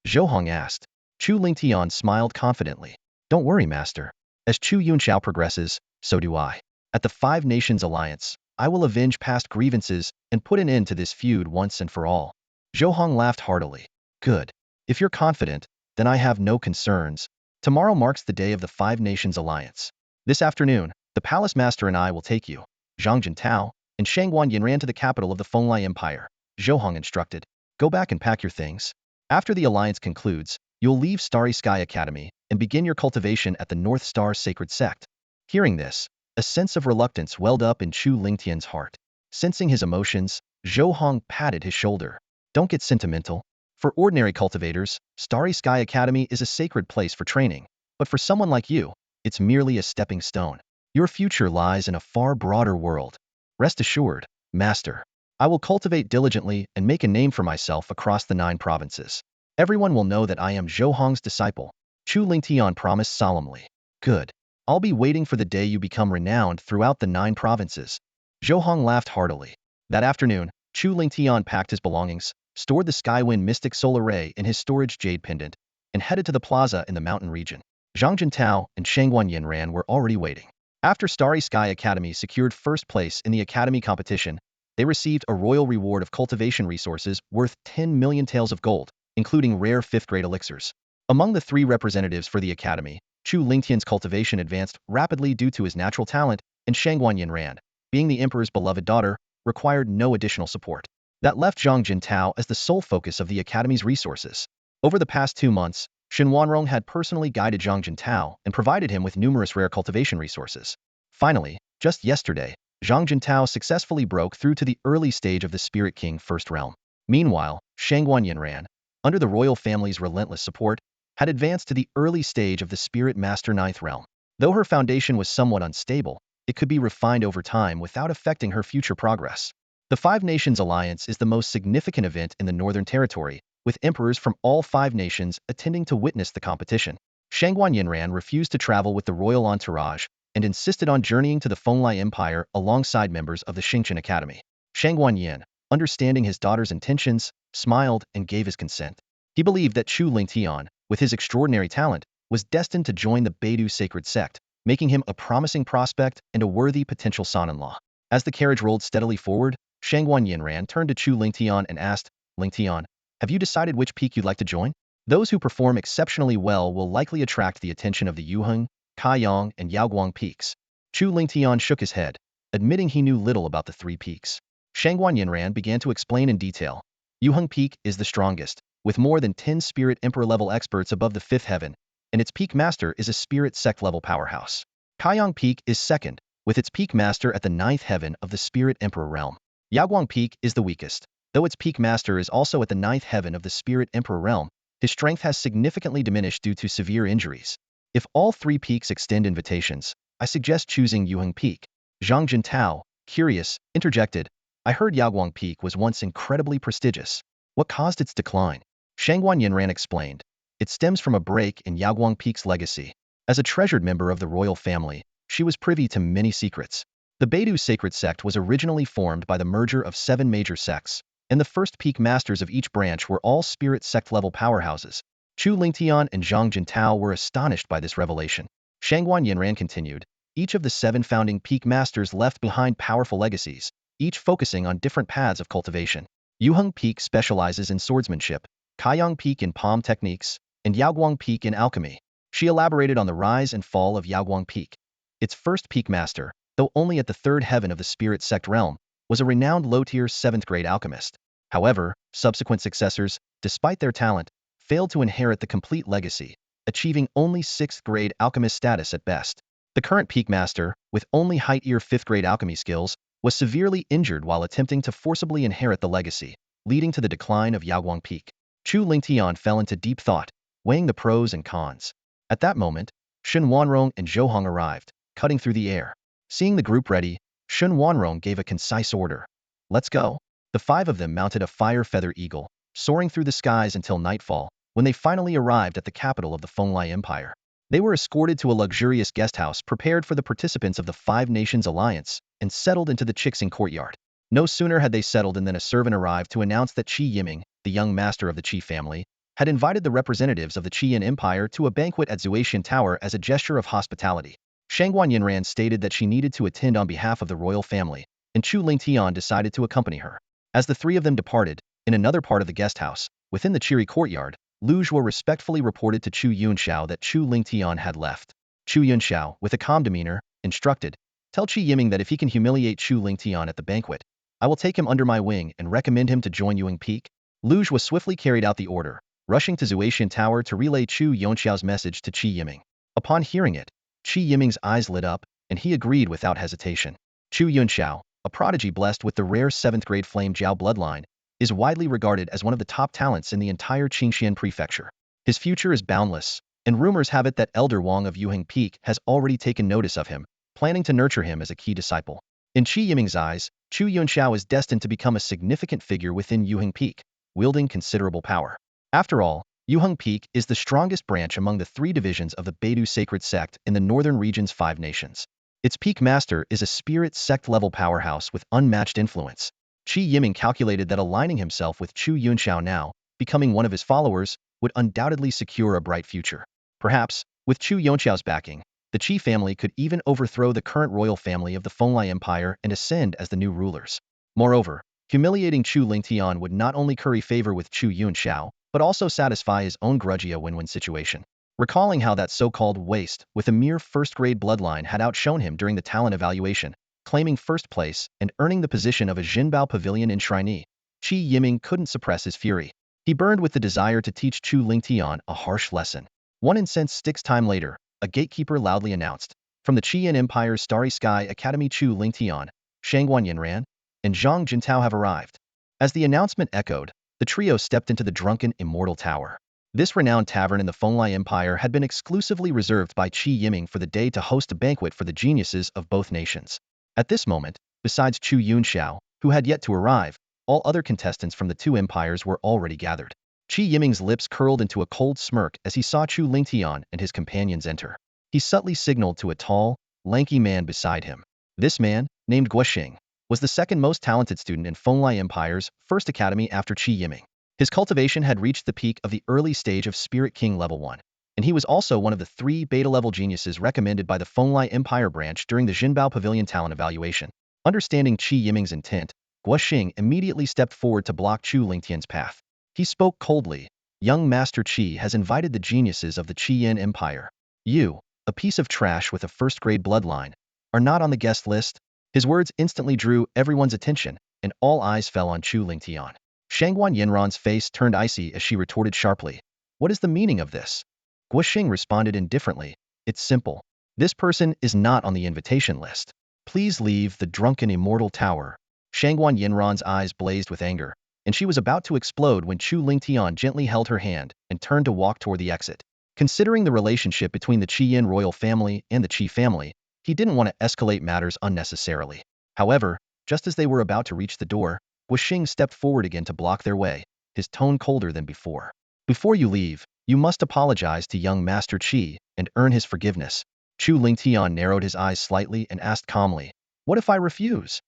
Zhou Hong asked. Chu Lingtian smiled confidently. Don't worry, master. As Chu Yunxiao progresses, so do I. At the Five Nations Alliance, I will avenge past grievances and put an end to this feud once and for all. Zhou Hong laughed heartily. Good. If you're confident, then I have no concerns. Tomorrow marks the day of the Five Nations Alliance. This afternoon, the Palace Master and I will take you, Zhang Jintao, and Shangguan Yinran to the capital of the Fenglai Empire. Zhou Hong instructed. Go back and pack your things. After the alliance concludes, you'll leave Starry Sky Academy and begin your cultivation at the North Star Sacred Sect. Hearing this, a sense of reluctance welled up in Chu Lingtian's heart. Sensing his emotions, Zhou Hong patted his shoulder. Don't get sentimental. For ordinary cultivators, Starry Sky Academy is a sacred place for training, but for someone like you, it's merely a stepping stone. Your future lies in a far broader world. Rest assured, master. I will cultivate diligently and make a name for myself across the 9 provinces. Everyone will know that I am Zhou Hong's disciple. Chu Lingtian promised solemnly. Good. I'll be waiting for the day you become renowned throughout the 9 provinces. Zhou Hong laughed heartily. That afternoon, Chu Lingtian packed his belongings, stored the Skywind Mystic Solar Ray in his storage jade pendant, and headed to the plaza in the mountain region. Zhang Jintao and Shangguan Yinran were already waiting. After Starry Sky Academy secured first place in the academy competition, they received a royal reward of cultivation resources worth 10 million taels of gold, including rare 5th-grade elixirs. Among the 3 representatives for the academy, Chu Lingtian's cultivation advanced rapidly due to his natural talent, and Shangguan Yinran, being the emperor's beloved daughter, required no additional support. That left Zhang Jintao as the sole focus of the academy's resources. Over the past 2 months, Shen Wanrong had personally guided Zhang Jintao and provided him with numerous rare cultivation resources. Finally, just yesterday, Zhang Jintao successfully broke through to the early stage of the Spirit King First Realm. Meanwhile, Shangguan Yinran, under the royal family's relentless support, had advanced to the early stage of the Spirit Master 9th Realm. Though her foundation was somewhat unstable, it could be refined over time without affecting her future progress. The Five Nations Alliance is the most significant event in the Northern Territory, with emperors from all 5 nations attending to witness the competition. Shangguan Yinran refused to travel with the royal entourage and insisted on journeying to the Fenglai Empire alongside members of the Xingqian Academy. Shangguan Yin, understanding his daughter's intentions, smiled and gave his consent. He believed that Chu Lingtian, with his extraordinary talent, was destined to join the Beidou sacred sect, making him a promising prospect and a worthy potential son-in-law. As the carriage rolled steadily forward, Shangguan Yinran turned to Chu Lingtian and asked, Lingtian, have you decided which peak you'd like to join? Those who perform exceptionally well will likely attract the attention of the Yuheng, Kaiyang, and Yaoguang peaks. Chu Lingtian shook his head, admitting he knew little about the 3 peaks. Shangguan Yinran began to explain in detail. Yuheng Peak is the strongest, with more than 10 Spirit Emperor-level experts above the 5th heaven, and its peak master is a Spirit Sect-level powerhouse. Kaiyang Peak is second, with its peak master at the 9th heaven of the Spirit Emperor realm. Yaoguang Peak is the weakest. Though its peak master is also at the 9th heaven of the Spirit Emperor realm, his strength has significantly diminished due to severe injuries. If all 3 peaks extend invitations, I suggest choosing Yuheng Peak. Zhang Jintao, curious, interjected, I heard Yaoguang Peak was once incredibly prestigious. What caused its decline? Shangguan Yinran explained. It stems from a break in Yaoguang Peak's legacy. As a treasured member of the royal family, she was privy to many secrets. The Beidou sacred sect was originally formed by the merger of 7 major sects, and the first peak masters of each branch were all Spirit Sect-level powerhouses. Chu Lingtian and Zhang Jintao were astonished by this revelation. Shangguan Yinran continued, each of the 7 founding peak masters left behind powerful legacies, each focusing on different paths of cultivation. Yuheng Peak specializes in swordsmanship, Kaiyang Peak in palm techniques, and Yaoguang Peak in alchemy. She elaborated on the rise and fall of Yaoguang Peak. Its first peak master, though only at the 3rd heaven of the Spirit Sect realm, was a renowned low-tier 7th-grade alchemist. However, subsequent successors, despite their talent, failed to inherit the complete legacy, achieving only 6th grade alchemist status at best. The current peak master, with only height-year 5th grade alchemy skills, was severely injured while attempting to forcibly inherit the legacy, leading to the decline of Yaoguang Peak. Chu Lingtian fell into deep thought, weighing the pros and cons. At that moment, Shun Wanrong and Zhou Hong arrived, cutting through the air. Seeing the group ready, Shun Wanrong gave a concise order. Let's go. The 5 of them mounted a fire feather eagle, soaring through the skies until nightfall, when they finally arrived at the capital of the Fenglai Empire. They were escorted to a luxurious guesthouse prepared for the participants of the 5 Nations Alliance and settled into the Chixing courtyard. No sooner had they settled in than a servant arrived to announce that Qi Yiming, the young master of the Qi family, had invited the representatives of the Qian Empire to a banquet at Zuaishan Tower as a gesture of hospitality. Shangguan Yinran stated that she needed to attend on behalf of the royal family, and Chu Lingtian decided to accompany her. As the 3 of them departed, in another part of the guesthouse, within the cheery courtyard, Lu Zhuo respectfully reported to Chu Yunxiao that Chu Lingtian had left. Chu Yunxiao, with a calm demeanor, instructed, "Tell Qi Yiming that if he can humiliate Chu Lingtian at the banquet, I will take him under my wing and recommend him to join Yuang Peak." Lu Zhuo swiftly carried out the order, rushing to Zuaishan Tower to relay Chu Yunxiao's message to Qi Yiming. Upon hearing it, Qi Yiming's eyes lit up, and he agreed without hesitation. Chu Yunxiao, a prodigy blessed with the rare 7th grade Flame Jiao bloodline, is widely regarded as one of the top talents in the entire Qingxian prefecture. His future is boundless, and rumors have it that Elder Wang of Yuheng Peak has already taken notice of him, planning to nurture him as a key disciple. In Qi Yiming's eyes, Chu Yunxiao is destined to become a significant figure within Yuheng Peak, wielding considerable power. After all, Yuheng Peak is the strongest branch among the 3 divisions of the Beidu sacred sect in the northern region's 5 nations. Its peak master is a spirit sect-level powerhouse with unmatched influence. Qi Yiming calculated that aligning himself with Chu Yunxiao now, becoming one of his followers, would undoubtedly secure a bright future. Perhaps, with Chu Yunxiao's backing, the Qi family could even overthrow the current royal family of the Fenglai Empire and ascend as the new rulers. Moreover, humiliating Chu Lingtian would not only curry favor with Chu Yunxiao, but also satisfy his own grudgy win-win situation. Recalling how that so-called waste with a mere 1st grade bloodline had outshone him during the talent evaluation, claiming 1st place and earning the position of a Jinbao Pavilion enshrinee, Qi Yiming couldn't suppress his fury. He burned with the desire to teach Chu Lingtian a harsh lesson. One incensed sticks time later, a gatekeeper loudly announced, "From the Qian Empire's Starry Sky Academy, Chu Lingtian, Shangguan Yinran, and Zhang Jintao have arrived." As the announcement echoed, the trio stepped into the drunken Immortal Tower. This renowned tavern in the Fenglai Empire had been exclusively reserved by Qi Yiming for the day to host a banquet for the geniuses of both nations. At this moment, besides Chu Yunxiao, who had yet to arrive, all other contestants from the 2 empires were already gathered. Qi Yiming's lips curled into a cold smirk as he saw Chu Lingtian and his companions enter. He subtly signaled to a tall, lanky man beside him. This man, named Guoxing, was the 2nd most talented student in Fenglai Empire's 1st academy after Qi Yiming. His cultivation had reached the peak of the early stage of Spirit King level 1, and he was also one of the 3 beta-level geniuses recommended by the Fenglai Empire branch during the Jinbao Pavilion talent evaluation. Understanding Qi Yiming's intent, Guoxing immediately stepped forward to block Chu Lingtian's path. He spoke coldly, "Young Master Qi has invited the geniuses of the Qian Empire. You, a piece of trash with a 1st grade bloodline, are not on the guest list." His words instantly drew everyone's attention, and all eyes fell on Chu Lingtian. Shangguan Yinran's face turned icy as she retorted sharply, "What is the meaning of this?" Guoxing responded indifferently, "It's simple. This person is not on the invitation list. Please leave the drunken Immortal Tower." Shangguan Yinran's eyes blazed with anger, and she was about to explode when Chu Lingtian gently held her hand and turned to walk toward the exit. Considering the relationship between the Qian royal family and the Qi family, he didn't want to escalate matters unnecessarily. However, just as they were about to reach the door, Guoxing stepped forward again to block their way, his tone colder than before. "Before you leave, you must apologize to young Master Qi and earn his forgiveness." Chu Lingtian narrowed his eyes slightly and asked calmly, "What if I refuse?"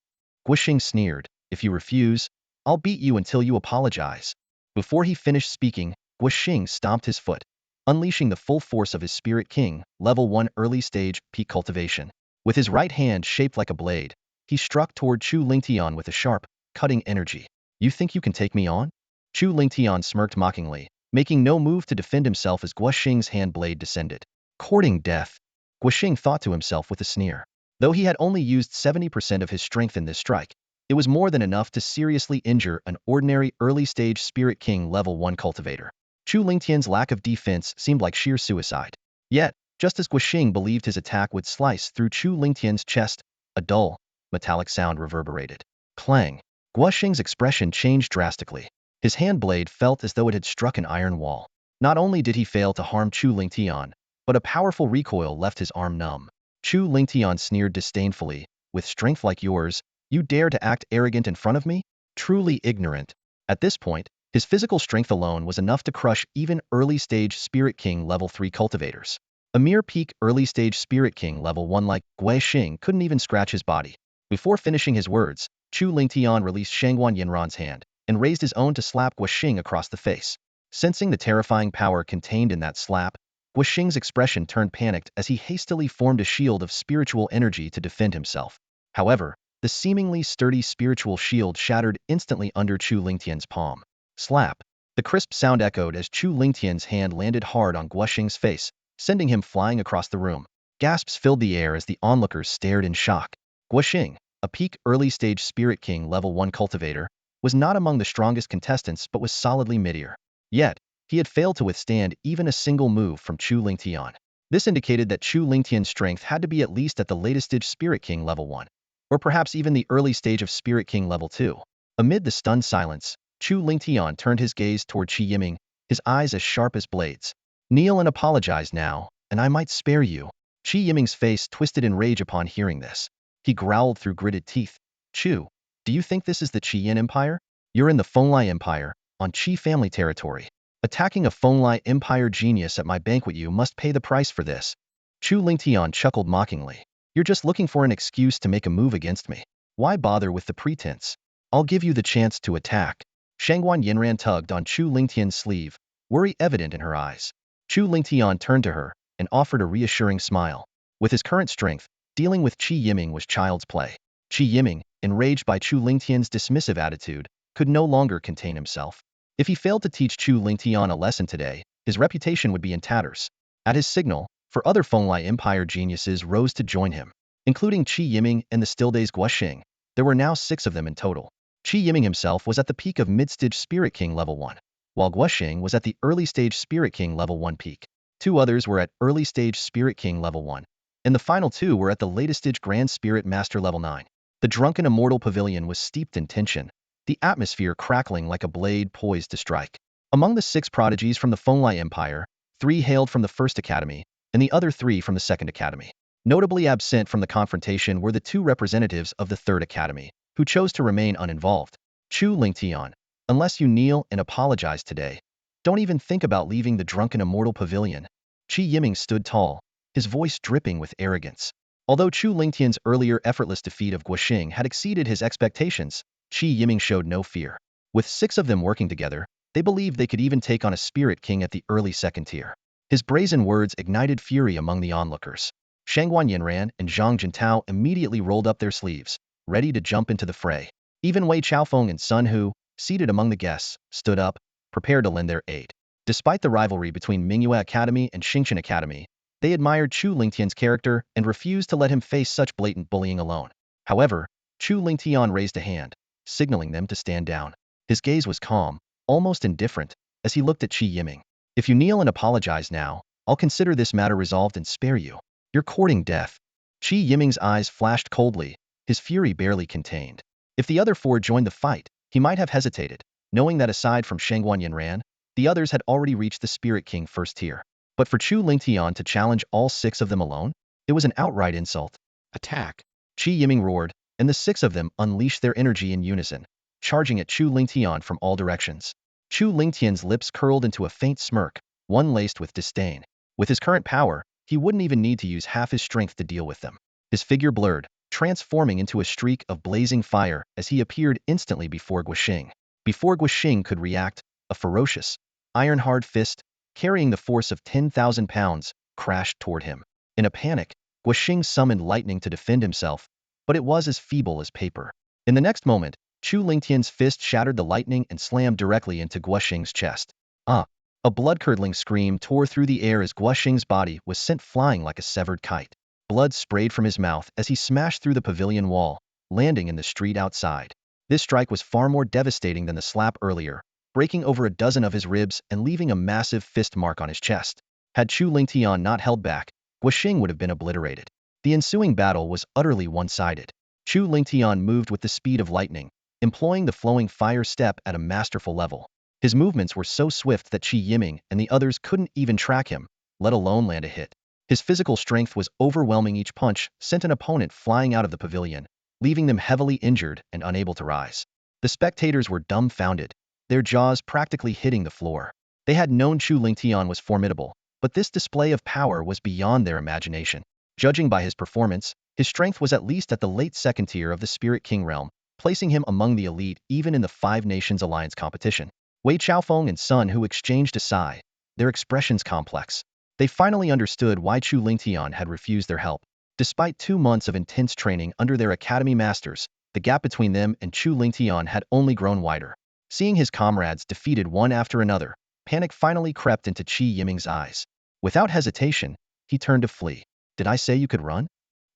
Guoxing sneered, "If you refuse, I'll beat you until you apologize." Before he finished speaking, Guoxing stomped his foot, unleashing the full force of his Spirit King, level 1 early stage peak cultivation. With his right hand shaped like a blade, he struck toward Chu Lingtian with a sharp, cutting energy. "You think you can take me on?" Chu Lingtian smirked mockingly, making no move to defend himself as Guoxing's hand blade descended. "Courting death," Guoxing thought to himself with a sneer. Though he had only used 70% of his strength in this strike, It was more than enough to seriously injure an ordinary early-stage Spirit King level 1 cultivator. Chu Lingtian's lack of defense seemed like sheer suicide. Yet, just as Guoxing believed his attack would slice through Chu Lingtian's chest, a dull, metallic sound reverberated. Clang! Guoxing's expression changed drastically. His hand blade felt as though it had struck an iron wall. Not only did he fail to harm Chu Lingtian, but a powerful recoil left his arm numb. Chu Lingtian sneered disdainfully, "With strength like yours, you dare to act arrogant in front of me? Truly ignorant." At this point, his physical strength alone was enough to crush even early-stage Spirit King level 3 cultivators. A mere peak early-stage Spirit King level 1 like Guoxing couldn't even scratch his body. Before finishing his words, Chu Lingtian released Shangguan Yinran's hand and raised his own to slap Guoxing across the face. Sensing the terrifying power contained in that slap, Guoxing's expression turned panicked as he hastily formed a shield of spiritual energy to defend himself. However, the seemingly sturdy spiritual shield shattered instantly under Chu Lingtian's palm. Slap! The crisp sound echoed as Chu Lingtian's hand landed hard on Guoxing's face, sending him flying across the room. Gasps filled the air as the onlookers stared in shock. Guoxing, a peak early-stage Spirit King level 1 cultivator, was not among the strongest contestants but was solidly mid-tier. Yet, he had failed to withstand even a single move from Chu Lingtian. This indicated that Chu Lingtian's strength had to be at least at the latest stage Spirit King level 1, or perhaps even the early stage of Spirit King level 2. Amid the stunned silence, Chu Lingtian turned his gaze toward Qi Yiming, his eyes as sharp as blades. "Kneel and apologize now, and I might spare you." Qi Yiming's face twisted in rage upon hearing this. He growled through gritted teeth. "Chu, do you think this is the Qi Yin Empire? You're in the Fenglai Empire, on Qi family territory. Attacking a Fenglai Empire genius at my banquet, you must pay the price for this." Chu Lingtian chuckled mockingly. "You're just looking for an excuse to make a move against me. Why bother with the pretense? I'll give you the chance to attack." Shangguan Yinran tugged on Chu Lingtian's sleeve, worry evident in her eyes. Chu Lingtian turned to her and offered a reassuring smile. With his current strength, dealing with Qi Yiming was child's play. Qi Yiming, enraged by Chu Lingtian's dismissive attitude, could no longer contain himself. If he failed to teach Chu Lingtian a lesson today, his reputation would be in tatters. At his signal, for other Fenglai Empire geniuses rose to join him, including Qi Yiming and the still-dazed Guoxing. There were now 6 of them in total. Qi Yiming himself was at the peak of mid-stage Spirit King level 1, while Guoxing was at the early-stage Spirit King level 1 peak. 2 others were at early-stage Spirit King level 1, and the final 2 were at the latest-stage Grand Spirit Master level 9. The drunken Immortal Pavilion was steeped in tension, the atmosphere crackling like a blade poised to strike. Among the 6 prodigies from the Fenglai Empire, 3 hailed from the First Academy, and the other 3 from the Second Academy. Notably absent from the confrontation were the 2 representatives of the Third Academy, who chose to remain uninvolved. Chu Lingtian, unless you kneel and apologize today, don't even think about leaving the drunken Immortal Pavilion. Qi Yiming stood tall, his voice dripping with arrogance. Although Chu Lingtian's earlier effortless defeat of Guoxing had exceeded his expectations, Qi Yiming showed no fear. With 6 of them working together, they believed they could even take on a Spirit King at the early second tier. His brazen words ignited fury among the onlookers. Shangguan Yinran and Zhang Jintao immediately rolled up their sleeves, ready to jump into the fray. Even Wei Chaofeng and Sun Hu, seated among the guests, stood up, prepared to lend their aid. Despite the rivalry between Mingyue Academy and Xingqian Academy, they admired Chu Lingtian's character and refused to let him face such blatant bullying alone. However, Chu Lingtian raised a hand, signaling them to stand down. His gaze was calm, almost indifferent, as he looked at Qi Yiming. "If you kneel and apologize now, I'll consider this matter resolved and spare you. You're courting death." Qi Yiming's eyes flashed coldly, his fury barely contained. If the other 4 joined the fight, he might have hesitated, knowing that aside from Shangguan Yinran, the others had already reached the Spirit King first tier. But for Chu Lingtian to challenge all 6 of them alone, it was an outright insult. "Attack!" Qi Yiming roared, and the 6 of them unleashed their energy in unison, charging at Chu Lingtian from all directions. Chu Lingtian's lips curled into a faint smirk, one laced with disdain. With his current power, he wouldn't even need to use half his strength to deal with them. His figure blurred, transforming into a streak of blazing fire as he appeared instantly before Guoxing. Before Guoxing could react, a ferocious, iron-hard fist, carrying the force of 10,000 pounds, crashed toward him. In a panic, Guoxing summoned lightning to defend himself, but it was as feeble as paper. In the next moment, Chu Lingtian's fist shattered the lightning and slammed directly into Guoxing's chest. Ah! A blood-curdling scream tore through the air as Guoxing's body was sent flying like a severed kite. Blood sprayed from his mouth as he smashed through the pavilion wall, landing in the street outside. This strike was far more devastating than the slap earlier, breaking over a dozen of his ribs and leaving a massive fist mark on his chest. Had Chu Lingtian not held back, Guoxing would have been obliterated. The ensuing battle was utterly one-sided. Chu Lingtian moved with the speed of lightning, employing the flowing fire step at a masterful level. His movements were so swift that Qi Yiming and the others couldn't even track him, let alone land a hit. His physical strength was overwhelming. Each punch sent an opponent flying out of the pavilion, leaving them heavily injured and unable to rise. The spectators were dumbfounded, their jaws practically hitting the floor. They had known Chu Lingtian was formidable, but this display of power was beyond their imagination. Judging by his performance, his strength was at least at the late second tier of the Spirit King realm, placing him among the elite even in the Five Nations Alliance competition. Wei Chaofeng and Sun Hu exchanged a sigh, their expressions complex. They finally understood why Chu Lingtian had refused their help. Despite 2 months of intense training under their academy masters, the gap between them and Chu Lingtian had only grown wider. Seeing his comrades defeated one after another, panic finally crept into Qi Yiming's eyes. Without hesitation, he turned to flee. "Did I say you could run?"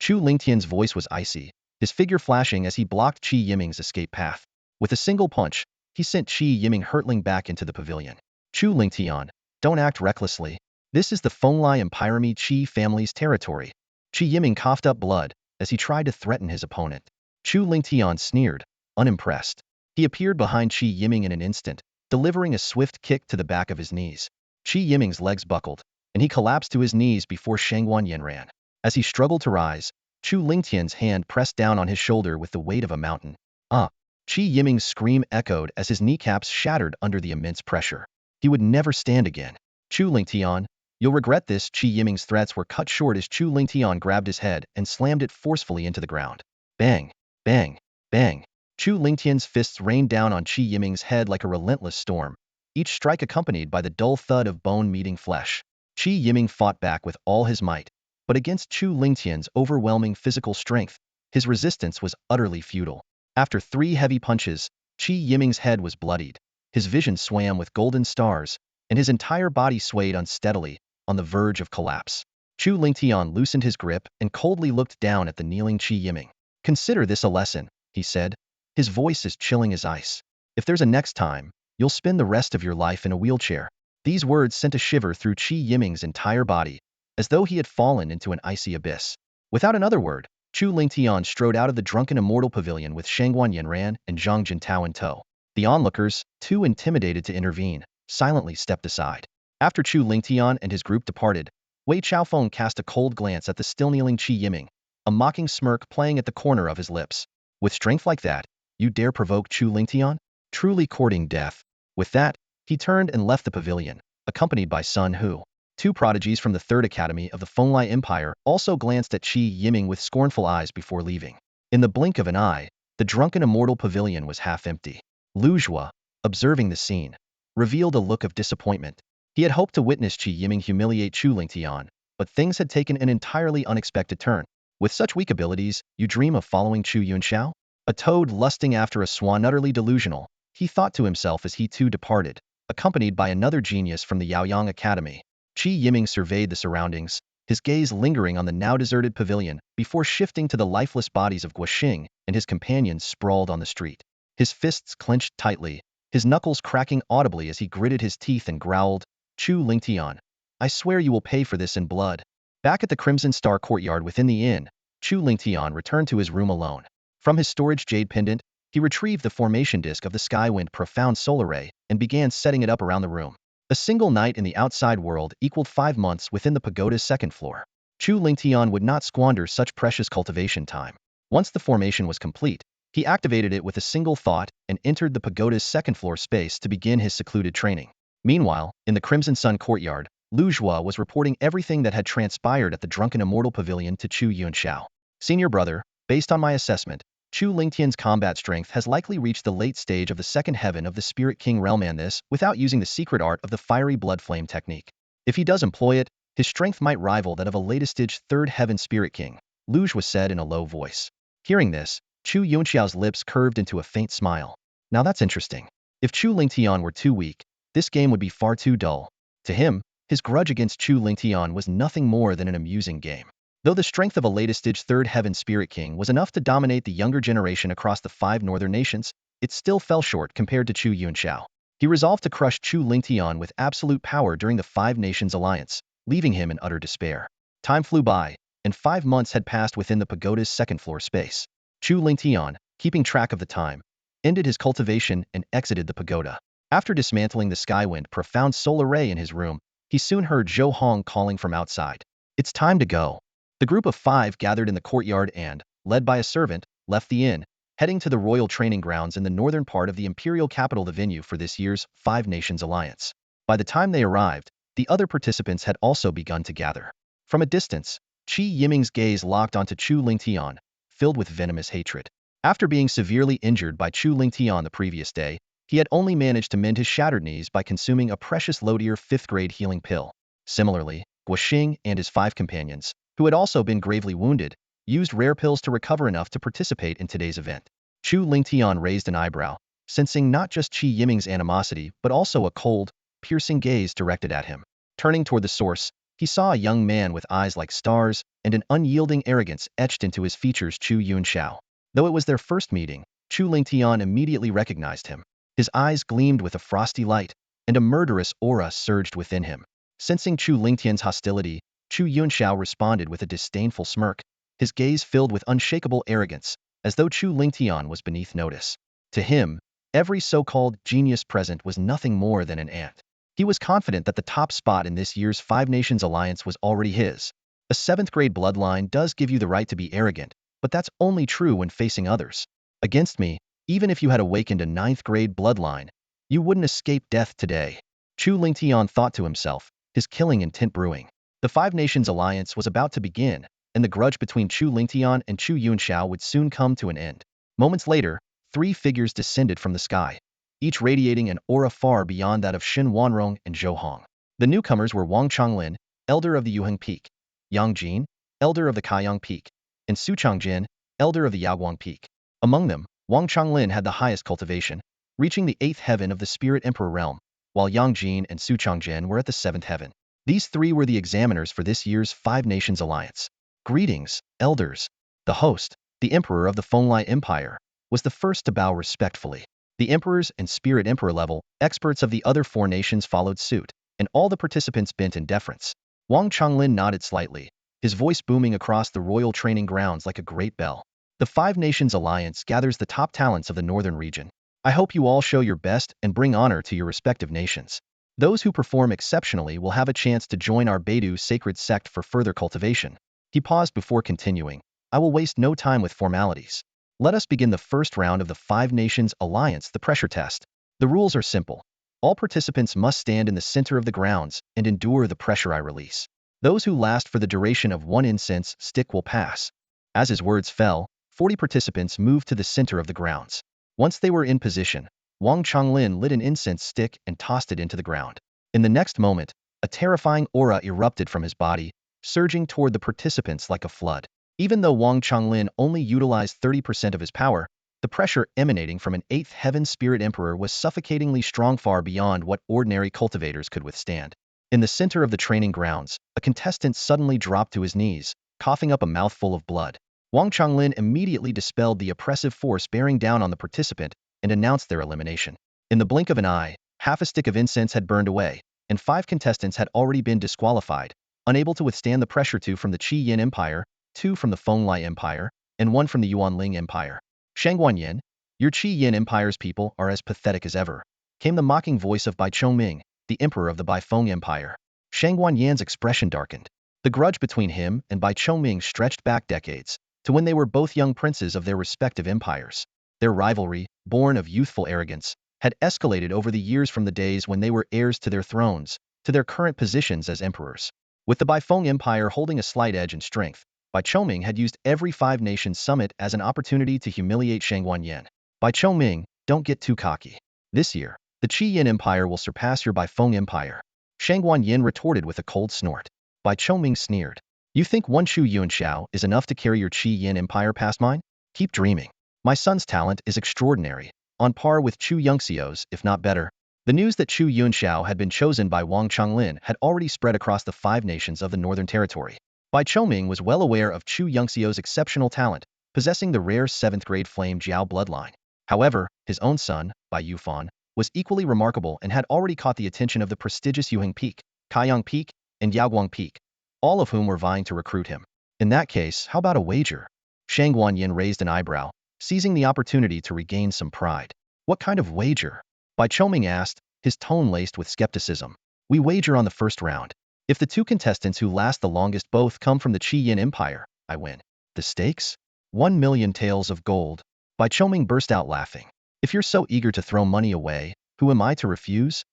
Chu Lingtian's voice was icy, his figure flashing as he blocked Qi Yiming's escape path. With a single punch, he sent Qi Yiming hurtling back into the pavilion. "Chu Lingtian, don't act recklessly. This is the Fenglai Empiremi Qi family's territory." Qi Yiming coughed up blood as he tried to threaten his opponent. Chu Lingtian sneered, unimpressed. He appeared behind Qi Yiming in an instant, delivering a swift kick to the back of his knees. Qi Yiming's legs buckled, and he collapsed to his knees before Shangguan Yin ran. As he struggled to rise, Chu Lingtian's hand pressed down on his shoulder with the weight of a mountain. "Ah!" Qi Yiming's scream echoed as his kneecaps shattered under the immense pressure. He would never stand again. "Chu Lingtian, you'll regret this." Qi Yiming's threats were cut short as Chu Lingtian grabbed his head and slammed it forcefully into the ground. Bang! Bang! Bang! Chu Lingtian's fists rained down on Qi Yiming's head like a relentless storm, each strike accompanied by the dull thud of bone meeting flesh. Qi Yiming fought back with all his might, but against Chu Lingtian's overwhelming physical strength, his resistance was utterly futile. After 3 heavy punches, Qi Yiming's head was bloodied, his vision swam with golden stars, and his entire body swayed unsteadily, on the verge of collapse. Chu Lingtian loosened his grip and coldly looked down at the kneeling Qi Yiming. "Consider this a lesson," he said, his voice as chilling as ice. "If there's a next time, you'll spend the rest of your life in a wheelchair." These words sent a shiver through Qi Yiming's entire body, as though he had fallen into an icy abyss. Without another word, Chu Lingtian strode out of the drunken immortal pavilion with Shangguan Yanran and Zhang Jintao in tow. The onlookers, too intimidated to intervene, silently stepped aside. After Chu Lingtian and his group departed, Wei Chaofeng cast a cold glance at the still-kneeling Qi Yiming, a mocking smirk playing at the corner of his lips. "With strength like that, you dare provoke Chu Lingtian? Truly courting death." With that, he turned and left the pavilion, accompanied by Sun Hu. 2 prodigies from the Third Academy of the Fenglai Empire also glanced at Qi Yiming with scornful eyes before leaving. In the blink of an eye, the drunken immortal pavilion was half empty. Lu Zhua, observing the scene, revealed a look of disappointment. He had hoped to witness Qi Yiming humiliate Chu Lingtian, but things had taken an entirely unexpected turn. "With such weak abilities, you dream of following Chu Yunxiao? A toad lusting after a swan, utterly delusional," he thought to himself as he too departed, accompanied by another genius from the Yaoyang Academy. Qi Yiming surveyed the surroundings, his gaze lingering on the now deserted pavilion before shifting to the lifeless bodies of Guoxing and his companions sprawled on the street. His fists clenched tightly, his knuckles cracking audibly as he gritted his teeth and growled, "Chu Lingtian, I swear you will pay for this in blood." Back at the Crimson Star courtyard within the inn, Chu Lingtian returned to his room alone. From his storage jade pendant, he retrieved the formation disk of the Skywind Profound Solar Ray and began setting it up around the room. A single night in the outside world equaled 5 months within the pagoda's 2nd floor. Chu Lingtian would not squander such precious cultivation time. Once the formation was complete, he activated it with a single thought and entered the pagoda's 2nd floor space to begin his secluded training. Meanwhile, in the Crimson Sun courtyard, Lu Zhua was reporting everything that had transpired at the Drunken Immortal Pavilion to Chu Yunxiao. "Senior brother, based on my assessment, Chu Lingtian's combat strength has likely reached the late stage of the 2nd heaven of the Spirit King realm, and this without using the secret art of the fiery blood flame technique. If he does employ it, his strength might rival that of a latest-stage 3rd heaven Spirit King," Lu Zhua said in a low voice. Hearing this, Chu Yunxiao's lips curved into a faint smile. Now that's interesting. If Chu Lingtian were too weak, this game would be far too dull. To him, his grudge against Chu Lingtian was nothing more than an amusing game. Though the strength of a latest-stage 3rd heaven Spirit King was enough to dominate the younger generation across the 5 northern nations, it still fell short compared to Chu Yunxiao. He resolved to crush Chu Lingtian with absolute power during the Five Nations Alliance, leaving him in utter despair. Time flew by, and 5 months had passed within the pagoda's second-floor space. Chu Lingtian, keeping track of the time, ended his cultivation and exited the pagoda. After dismantling the Skywind profound solar ray in his room, he soon heard Zhou Hong calling from outside. It's time to go. The group of 5 gathered in the courtyard and, led by a servant, left the inn, heading to the royal training grounds in the northern part of the imperial capital, the venue for this year's Five Nations Alliance. By the time they arrived, the other participants had also begun to gather. From a distance, Qi Yiming's gaze locked onto Chu Lingtian, filled with venomous hatred. After being severely injured by Chu Lingtian the previous day, he had only managed to mend his shattered knees by consuming a precious low-tier 5th-grade healing pill. Similarly, Guoxing and his 5 companions, who had also been gravely wounded, used rare pills to recover enough to participate in today's event. Chu Lingtian raised an eyebrow, sensing not just Qi Yiming's animosity but also a cold, piercing gaze directed at him. Turning toward the source, he saw a young man with eyes like stars and an unyielding arrogance etched into his features, Chu Yunxiao. Though it was their first meeting, Chu Lingtian immediately recognized him. His eyes gleamed with a frosty light, and a murderous aura surged within him. Sensing Chu Lingtian's hostility, Chu Yunxiao responded with a disdainful smirk, his gaze filled with unshakable arrogance, as though Chu Lingtian was beneath notice. To him, every so-called genius present was nothing more than an ant. He was confident that the top spot in this year's Five Nations Alliance was already his. A 7th-grade bloodline does give you the right to be arrogant, but that's only true when facing others. Against me, even if you had awakened a 9th-grade bloodline, you wouldn't escape death today. Chu Lingtian thought to himself, his killing intent brewing. The Five Nations Alliance was about to begin, and the grudge between Chu Lingtian and Chu Yunxiao would soon come to an end. Moments later, 3 figures descended from the sky, each radiating an aura far beyond that of Xin Wanrong and Zhou Hong. The newcomers were Wang Changlin, elder of the Yuheng Peak, Yang Jin, elder of the Kaiyang Peak, and Su Changjin, elder of the Yaoguang Peak. Among them, Wang Changlin had the highest cultivation, reaching the 8th heaven of the Spirit Emperor realm, while Yang Jin and Su Changjin were at the 7th heaven. These 3 were the examiners for this year's Five Nations Alliance. Greetings, elders. The host, the Emperor of the Fenglai Empire, was the first to bow respectfully. The Emperors and Spirit Emperor level experts of the other 4 nations followed suit, and all the participants bent in deference. Wang Changlin nodded slightly, his voice booming across the royal training grounds like a great bell. The Five Nations Alliance gathers the top talents of the northern region. I hope you all show your best and bring honor to your respective nations. Those who perform exceptionally will have a chance to join our Beidou sacred sect for further cultivation. He paused before continuing. I will waste no time with formalities. Let us begin the first round of the Five Nations Alliance, the pressure test. The rules are simple. All participants must stand in the center of the grounds and endure the pressure I release. Those who last for the duration of 1 incense stick will pass. As his words fell, 40 participants moved to the center of the grounds. Once they were in position, Wang Changlin lit an incense stick and tossed it into the ground. In the next moment, a terrifying aura erupted from his body, surging toward the participants like a flood. Even though Wang Changlin only utilized 30% of his power, the pressure emanating from an 8th heaven Spirit Emperor was suffocatingly strong, far beyond what ordinary cultivators could withstand. In the center of the training grounds, a contestant suddenly dropped to his knees, coughing up a mouthful of blood. Wang Changlin immediately dispelled the oppressive force bearing down on the participant and announced their elimination. In the blink of an eye, half a stick of incense had burned away, and 5 contestants had already been disqualified, unable to withstand the pressure. 2 from the Qi Yin Empire, 2 from the Fenglai Empire, and 1 from the Yuanling Empire. Shangguanyin, your Qi Yin Empire's people are as pathetic as ever, came the mocking voice of Bai Chongming, the emperor of the Baifeng Empire. Shangguanyan's expression darkened. The grudge between him and Bai Chongming stretched back decades, to when they were both young princes of their respective empires. Their rivalry, born of youthful arrogance, had escalated over the years, from the days when they were heirs to their thrones, to their current positions as emperors. With the Baifeng Empire holding a slight edge in strength, Bai Chongming had used every Five Nations summit as an opportunity to humiliate Shangguanyin. Bai Chongming, don't get too cocky. This year, the Qi Yin Empire will surpass your Baifeng Empire. Shangguanyin retorted with a cold snort. Bai Chongming sneered. You think one Chu Yunxiao is enough to carry your Qi Yin Empire past mine? Keep dreaming. My son's talent is extraordinary, on par with Chu Yunxiao's, if not better. The news that Chu Yunxiao had been chosen by Wang Changlin had already spread across the 5 nations of the Northern Territory. Bai Chongming was well aware of Chu Yunxiao's exceptional talent, possessing the rare 7th grade Flame Jiao bloodline. However, his own son, Bai Yufan, was equally remarkable and had already caught the attention of the prestigious Yuheng Peak, Kaiyang Peak, and Yaoguang Peak, all of whom were vying to recruit him. In that case, how about a wager? Shang Guanyin raised an eyebrow, seizing the opportunity to regain some pride. What kind of wager? Bai Choming asked, his tone laced with skepticism. We wager on the first round. If the two contestants who last the longest both come from the Qi Yin Empire, I win. The stakes? 1,000,000 taels of gold. Bai Choming burst out laughing. If you're so eager to throw money away, who am I to refuse?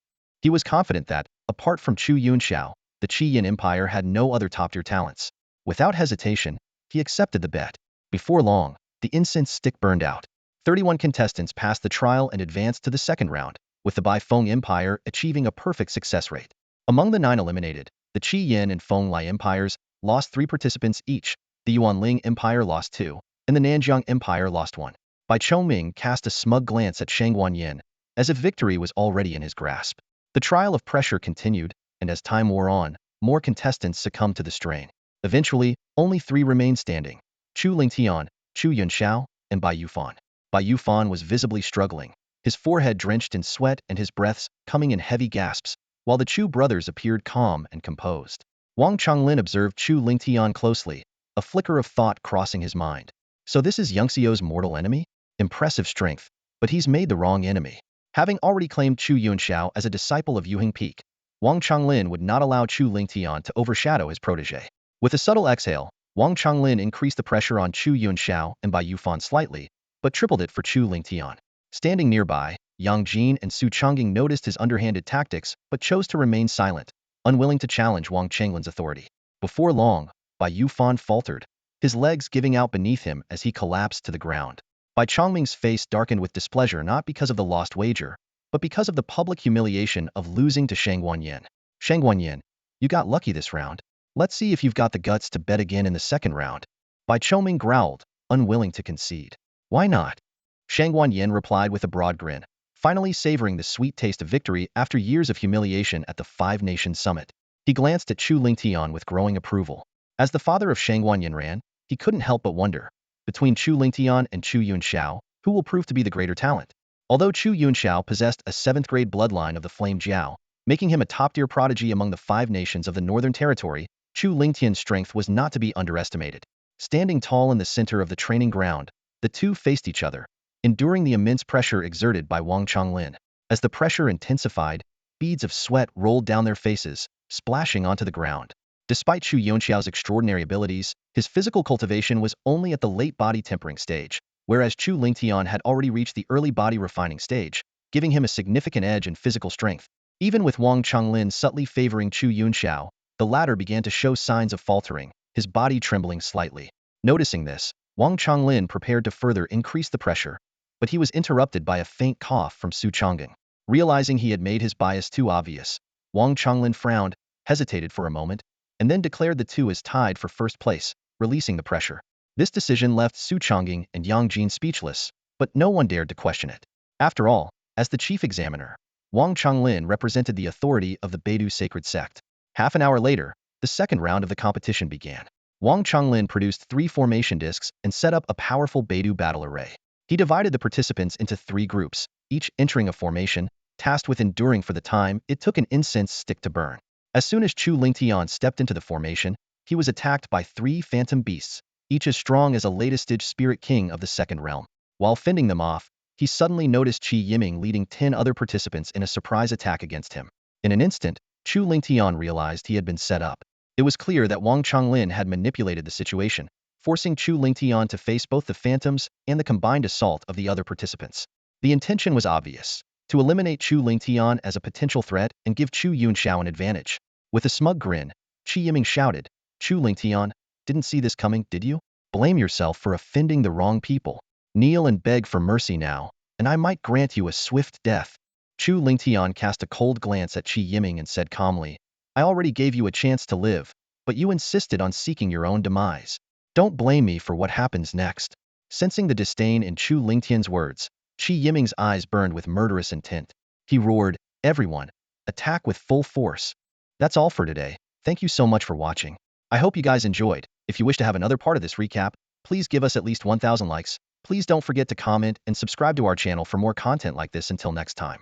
He was confident that, apart from Chu Yunxiao, the Qi Yin Empire had no other top-tier talents. Without hesitation, he accepted the bet. Before long, the incense stick burned out. 31 contestants passed the trial and advanced to the second round, with the Bai Feng Empire achieving a perfect success rate. Among the 9 eliminated, the Qi Yin and Feng Lai empires lost 3 participants each, the Yuanling Empire lost 2, and the Nanjiang Empire lost 1. Bai Choming cast a smug glance at Shang Guanyin, as if victory was already in his grasp. The trial of pressure continued, and as time wore on, more contestants succumbed to the strain. Eventually, only 3 remained standing: Chu Lingtian, Chu Yunxiao, and Bai Yufan. Bai Yufan was visibly struggling, his forehead drenched in sweat and his breaths coming in heavy gasps, while the Chu brothers appeared calm and composed. Wang Changlin observed Chu Lingtian closely, a flicker of thought crossing his mind. So this is Yunxiao's mortal enemy? Impressive strength, but he's made the wrong enemy. Having already claimed Chu Yunxiao as a disciple of Yuheng Peak, Wang Changlin would not allow Chu Lingtian to overshadow his protege. With a subtle exhale, Wang Changlin increased the pressure on Chu Yunxiao and Bai Yufan slightly, but tripled it for Chu Lingtian. Standing nearby, Yang Jin and Su Chongying noticed his underhanded tactics but chose to remain silent, unwilling to challenge Wang Changlin's authority. Before long, Bai Yufan faltered, his legs giving out beneath him as he collapsed to the ground. Bai Chongming's face darkened with displeasure not because of the lost wager, but because of the public humiliation of losing to Shang Guanyin. Shang Guanyin, you got lucky this round. Let's see if you've got the guts to bet again in the second round. Bai Choming growled, unwilling to concede. Why not? Shang Guanyin replied with a broad grin, finally savoring the sweet taste of victory after years of humiliation at the Five Nations Summit. He glanced at Chu Lingtian with growing approval. As the father of Shang Guanyin ran, he couldn't help but wonder, between Chu Lingtian and Chu Yunxiao, who will prove to be the greater talent? Although Chu Yunxiao possessed a 7th-grade bloodline of the Flame Jiao, making him a top-tier prodigy among the 5 nations of the Northern Territory, Chu Lingtian's strength was not to be underestimated. Standing tall in the center of the training ground, the two faced each other, enduring the immense pressure exerted by Wang Changlin. As the pressure intensified, beads of sweat rolled down their faces, splashing onto the ground. Despite Chu Yunxiao's extraordinary abilities, his physical cultivation was only at the late body tempering stage, whereas Chu Lingtian had already reached the early body refining stage, giving him a significant edge in physical strength. Even with Wang Changlin subtly favoring Chu Yunxiao, the latter began to show signs of faltering, his body trembling slightly. Noticing this, Wang Changlin prepared to further increase the pressure, but he was interrupted by a faint cough from Su Chongying. Realizing he had made his bias too obvious, Wang Changlin frowned, hesitated for a moment, and then declared the two as tied for first place, releasing the pressure. This decision left Su Chongying and Yang Jin speechless, but no one dared to question it. After all, as the chief examiner, Wang Changlin represented the authority of the Beidu sacred sect. Half an hour later, the second round of the competition began. Wang Changlin produced 3 formation discs and set up a powerful Beidu battle array. He divided the participants into 3 groups, each entering a formation, tasked with enduring for the time it took an incense stick to burn. As soon as Chu Lingtian stepped into the formation, he was attacked by 3 phantom beasts, each as strong as a latest-stage spirit king of the second realm. While fending them off, he suddenly noticed Qi Yiming leading 10 other participants in a surprise attack against him. In an instant, Chu Lingtian realized he had been set up. It was clear that Wang Changlin had manipulated the situation, forcing Chu Lingtian to face both the phantoms and the combined assault of the other participants. The intention was obvious: to eliminate Chu Lingtian as a potential threat and give Chu Yunxiao an advantage. With a smug grin, Qi Yiming shouted, Chu Lingtian, didn't see this coming, did you? Blame yourself for offending the wrong people. Kneel and beg for mercy now, and I might grant you a swift death. Chu Lingtian cast a cold glance at Qi Yiming and said calmly, I already gave you a chance to live, but you insisted on seeking your own demise. Don't blame me for what happens next. Sensing the disdain in Chu Lingtian's words, Qi Yiming's eyes burned with murderous intent. He roared, everyone, attack with full force. That's all for today. Thank you so much for watching. I hope you guys enjoyed. If you wish to have another part of this recap, please give us at least 1,000 likes. Please don't forget to comment and subscribe to our channel for more content like this. Until next time.